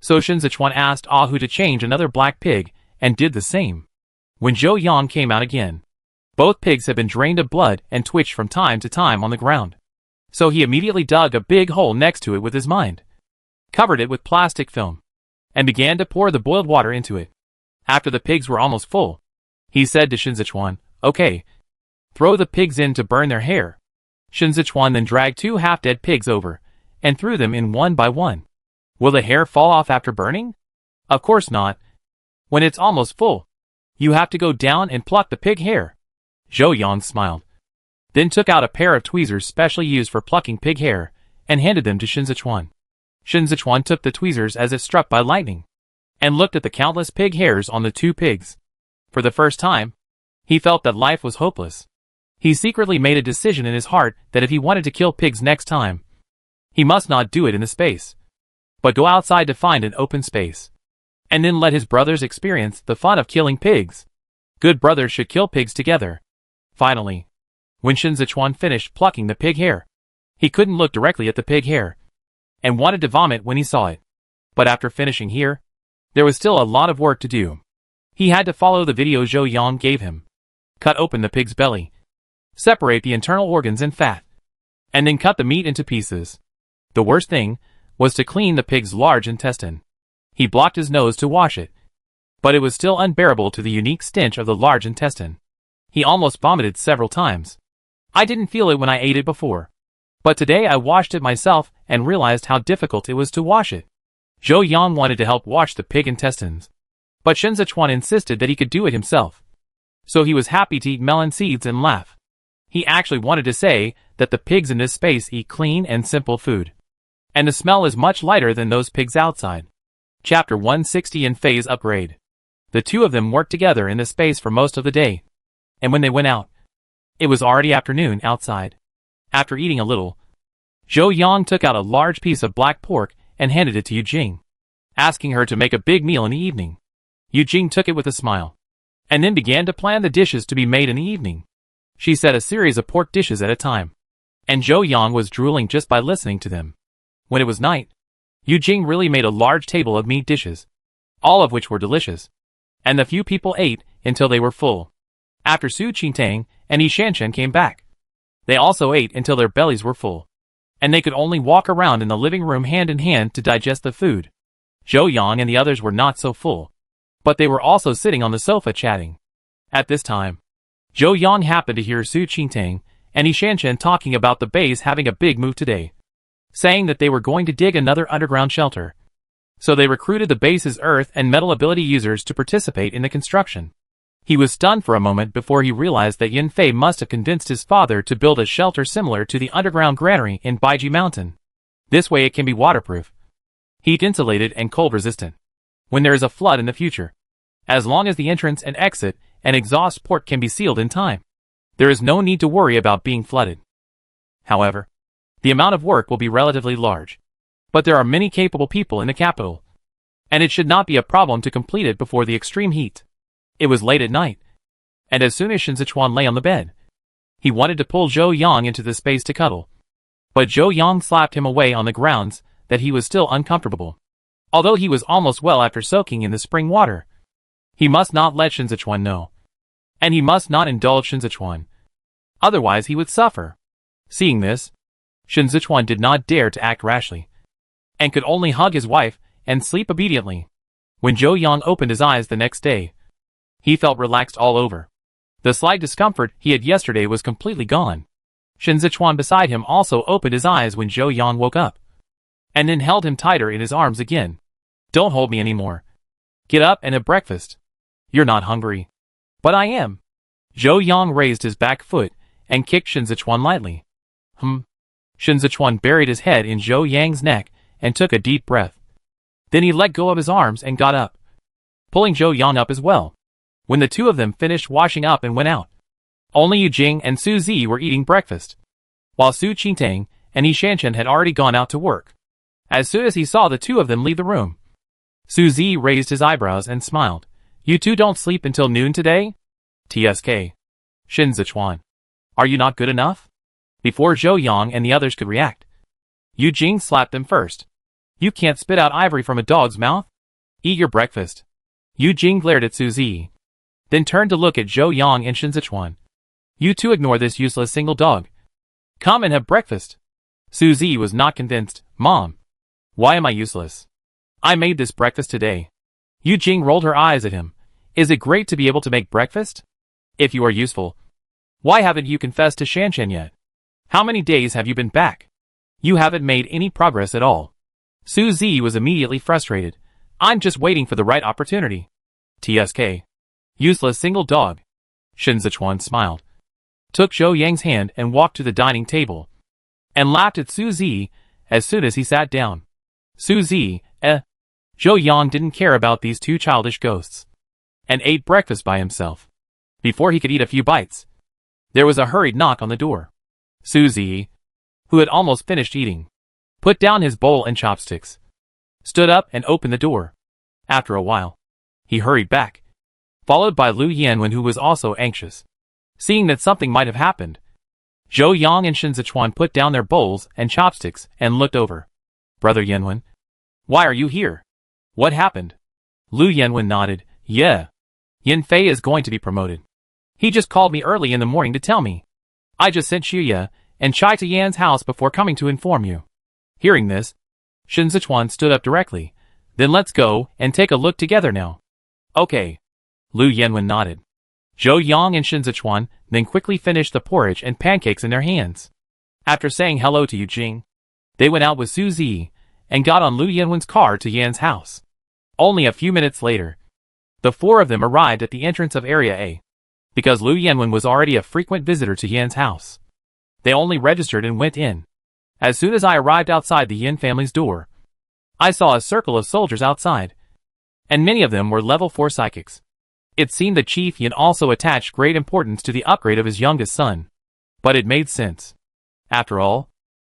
So Shen Zechuan asked Ahoo to change another black pig, and did the same. When Zhou Yang came out again, both pigs had been drained of blood and twitched from time to time on the ground. So he immediately dug a big hole next to it with his mind, covered it with plastic film, and began to pour the boiled water into it. After the pigs were almost full, he said to Shen Zechuan, okay, throw the pigs in to burn their hair. Shen Zechuan then dragged two half-dead pigs over, and threw them in one by one. Will the hair fall off after burning? Of course not. When it's almost full, you have to go down and pluck the pig hair. Zhou Yang smiled, then took out a pair of tweezers specially used for plucking pig hair, and handed them to Shen Zechuan. Shen Zechuan took the tweezers as if struck by lightning, and looked at the countless pig hairs on the two pigs. For the first time, he felt that life was hopeless. He secretly made a decision in his heart that if he wanted to kill pigs next time, he must not do it in the space, but go outside to find an open space, and then let his brothers experience the fun of killing pigs. Good brothers should kill pigs together. Finally, when Shen Zechuan finished plucking the pig hair, he couldn't look directly at the pig hair, and wanted to vomit when he saw it. But after finishing here, there was still a lot of work to do. He had to follow the video Zhou Yang gave him. Cut open the pig's belly, separate the internal organs and fat, and then cut the meat into pieces. The worst thing was to clean the pig's large intestine. He blocked his nose to wash it, but it was still unbearable to the unique stench of the large intestine. He almost vomited several times. I didn't feel it when I ate it before, but today I washed it myself and realized how difficult it was to wash it. Zhou Yang wanted to help wash the pig intestines, but Shen Zechuan insisted that he could do it himself. so he was happy to eat melon seeds and laugh. He actually wanted to say that the pigs in this space eat clean and simple food. And the smell is much lighter than those pigs outside. Chapter 160 in Fei's upgrade. The two of them worked together in the space for most of the day. And when they went out, it was already afternoon outside. After eating a little, Zhou Yang took out a large piece of black pork and handed it to Yu Jing, asking her to make a big meal in the evening. Yu Jing took it with a smile, and then began to plan the dishes to be made in the evening. She set a series of pork dishes at a time, and Zhou Yang was drooling just by listening to them. When it was night, Yu Jing really made a large table of meat dishes, all of which were delicious, and the few people ate until they were full. After Su Qingtang and Yi Shanshan came back, they also ate until their bellies were full, and they could only walk around in the living room hand in hand to digest the food. Zhou Yang and the others were not so full, but they were also sitting on the sofa chatting. At this time, Zhou Yang happened to hear Su Qingtang and Yi Shanshan talking about the base having a big move today, saying that they were going to dig another underground shelter. So they recruited the base's earth and metal ability users to participate in the construction. He was stunned for a moment before he realized that Yan Fei must have convinced his father to build a shelter similar to the underground granary in Baiji Mountain. This way it can be waterproof, heat insulated and cold resistant when there is a flood in the future. As long as the entrance and exit and exhaust port can be sealed in time, there is no need to worry about being flooded. However, the amount of work will be relatively large, but there are many capable people in the capital, and it should not be a problem to complete it before the extreme heat. It was late at night, and as soon as Shen Zechuan lay on the bed, he wanted to pull Zhou Yang into the space to cuddle, but Zhou Yang slapped him away on the grounds that he was still uncomfortable. Although he was almost well after soaking in the spring water, he must not let Shen Zechuan know, and he must not indulge Shen Zechuan, otherwise he would suffer. Seeing this, Shen Zechuan did not dare to act rashly, and could only hug his wife and sleep obediently. When Zhou Yang opened his eyes the next day, he felt relaxed all over. The slight discomfort he had yesterday was completely gone. Shen Zechuan beside him also opened his eyes when Zhou Yang woke up, and then held him tighter in his arms again. Don't hold me anymore. Get up and have breakfast. You're not hungry. But I am. Zhou Yang raised his back foot and kicked Shen Zechuan lightly. Shen Zechuan buried his head in Zhou Yang's neck and took a deep breath. Then he let go of his arms and got up, pulling Zhou Yang up as well. When the two of them finished washing up and went out, only Yu Jing and Su Zi were eating breakfast, while Su Qingtang and Yi Shanshan had already gone out to work. As soon as he saw the two of them leave the room, Su Zi raised his eyebrows and smiled. You two don't sleep until noon today? TSK. Shen Zechuan. Are you not good enough? Before Zhou Yang and the others could react, Yu Jing slapped them first. You can't spit out ivory from a dog's mouth? Eat your breakfast. Yu Jing glared at Su Zi, then turned to look at Zhou Yang and Shen Zechuan. You two ignore this useless single dog. Come and have breakfast. Su Zi was not convinced. Mom, why am I useless? I made this breakfast today. Yu Jing rolled her eyes at him. Is it great to be able to make breakfast? If you are useful, why haven't you confessed to Shanshan yet? How many days have you been back? You haven't made any progress at all. Su Zi was immediately frustrated. I'm just waiting for the right opportunity. TSK. Useless single dog. Shen Zechuan smiled, took Zhou Yang's hand and walked to the dining table, and laughed at Su Zi as soon as he sat down. Su Zi, Zhou Yang didn't care about these two childish ghosts, and ate breakfast by himself. Before he could eat a few bites, there was a hurried knock on the door. Su Zi, who had almost finished eating, put down his bowl and chopsticks, stood up and opened the door. After a while, he hurried back, followed by Lu Yanwen, who was also anxious. Seeing that something might have happened, Zhou Yang and Shen Zechuan put down their bowls and chopsticks and looked over. Brother Yanwen, why are you here? What happened? Lu Yanwen nodded. Yeah. Yan Fei is going to be promoted. He just called me early in the morning to tell me. I just sent Xuya and Chai to Yan's house before coming to inform you. Hearing this, Shen Zechuan stood up directly. Then let's go and take a look together now. Okay. Lu Yanwen nodded. Zhou Yang and Shen Zechuan then quickly finished the porridge and pancakes in their hands. After saying hello to Yu Jing, they went out with Su Zi and got on Lu Yanwen's car to Yan's house. Only a few minutes later, the four of them arrived at the entrance of Area A. because Lu Yanwen was already a frequent visitor to Yan's house. They only registered and went in. As soon as I arrived outside the Yan family's door, I saw a circle of soldiers outside, and many of them were level 4 psychics. It seemed that Chief Yan also attached great importance to the upgrade of his youngest son. But it made sense. After all,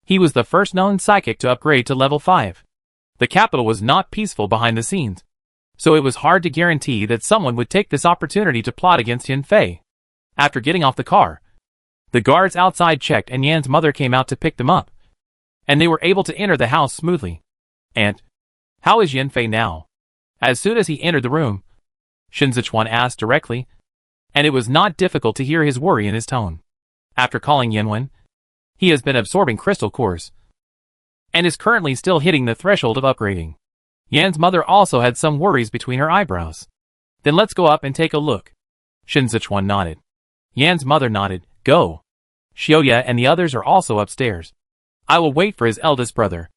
he was the first known psychic to upgrade to level 5. The capital was not peaceful behind the scenes, so it was hard to guarantee that someone would take this opportunity to plot against Yan Fei. After getting off the car, the guards outside checked and Yan's mother came out to pick them up, and they were able to enter the house smoothly. "Aunt, how is Yan Fei now?" As soon as he entered the room, Shen Zechuan asked directly, and it was not difficult to hear his worry in his tone. After calling Yanwen, he has been absorbing crystal cores, and is currently still hitting the threshold of upgrading. Yan's mother also had some worries between her eyebrows. "Then let's go up and take a look." Shen Zechuan nodded. Yan's mother nodded. "Go. Xiaoya and the others are also upstairs. I will wait for his eldest brother."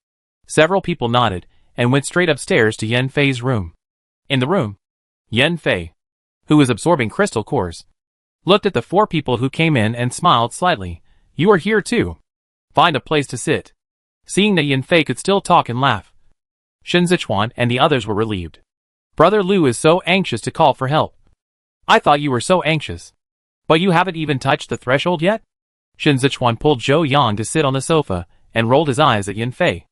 Several people nodded, and went straight upstairs to Yan Fei's room. In the room, Yan Fei, who was absorbing crystal cores, looked at the 4 people who came in and smiled slightly. "You are here too. Find a place to sit." Seeing that Yan Fei could still talk and laugh, Shen Zechuan and the others were relieved. "Brother Lu is so anxious to call for help. I thought you were so anxious. But you haven't even touched the threshold yet?" Shen Zechuan pulled Zhou Yang to sit on the sofa and rolled his eyes at Yan Fei.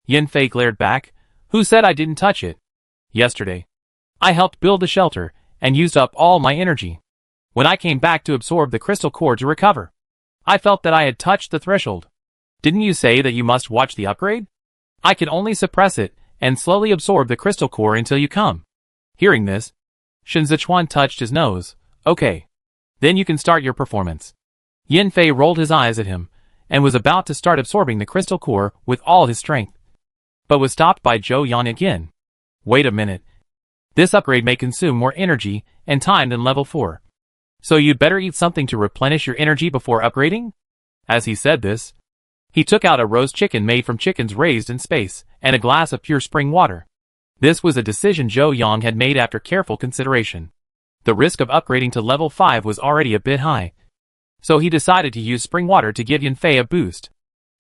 Yan Fei glared back. "Who said I didn't touch it? Yesterday, I helped build the shelter and used up all my energy. When I came back to absorb the crystal core to recover, I felt that I had touched the threshold. Didn't you say that you must watch the upgrade? I can only suppress it and slowly absorb the crystal core until you come." Hearing this, Shen Zechuan touched his nose. "Okay. Then you can start your performance." Yan Fei rolled his eyes at him, and was about to start absorbing the crystal core with all his strength, but was stopped by Zhou Yan again. "Wait a minute. This upgrade may consume more energy and time than level 4. So you'd better eat something to replenish your energy before upgrading?" As he said this, he took out a roast chicken made from chickens raised in space, and a glass of pure spring water. This was a decision Zhou Yang had made after careful consideration. The risk of upgrading to level 5 was already a bit high, so he decided to use spring water to give Yan Fei a boost.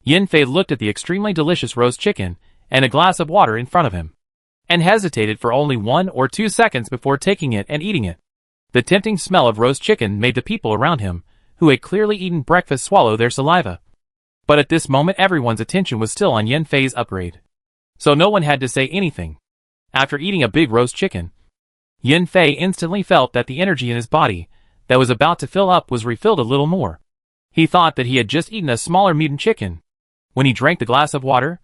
Yan Fei looked at the extremely delicious roast chicken and a glass of water in front of him, and hesitated for only 1 or 2 seconds before taking it and eating it. The tempting smell of roast chicken made the people around him, who had clearly eaten breakfast, swallow their saliva. But at this moment everyone's attention was still on Yan Fei's upgrade, so no one had to say anything. After eating a big roast chicken, Yan Fei instantly felt that the energy in his body that was about to fill up was refilled a little more. He thought that he had just eaten a smaller mutant chicken. When he drank the glass of water,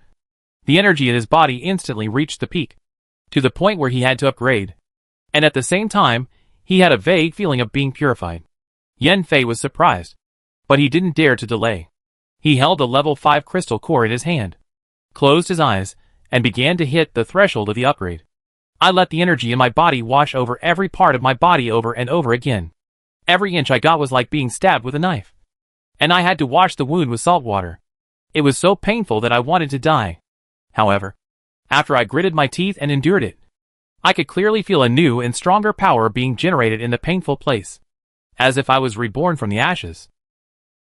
the energy in his body instantly reached the peak, to the point where he had to upgrade. And at the same time, he had a vague feeling of being purified. Yan Fei was surprised, but he didn't dare to delay. He held a level 5 crystal core in his hand, closed his eyes, and began to hit the threshold of the upgrade. I let the energy in my body wash over every part of my body over and over again. Every inch I got was like being stabbed with a knife, and I had to wash the wound with salt water. It was so painful that I wanted to die. However, after I gritted my teeth and endured it, I could clearly feel a new and stronger power being generated in the painful place, as if I was reborn from the ashes.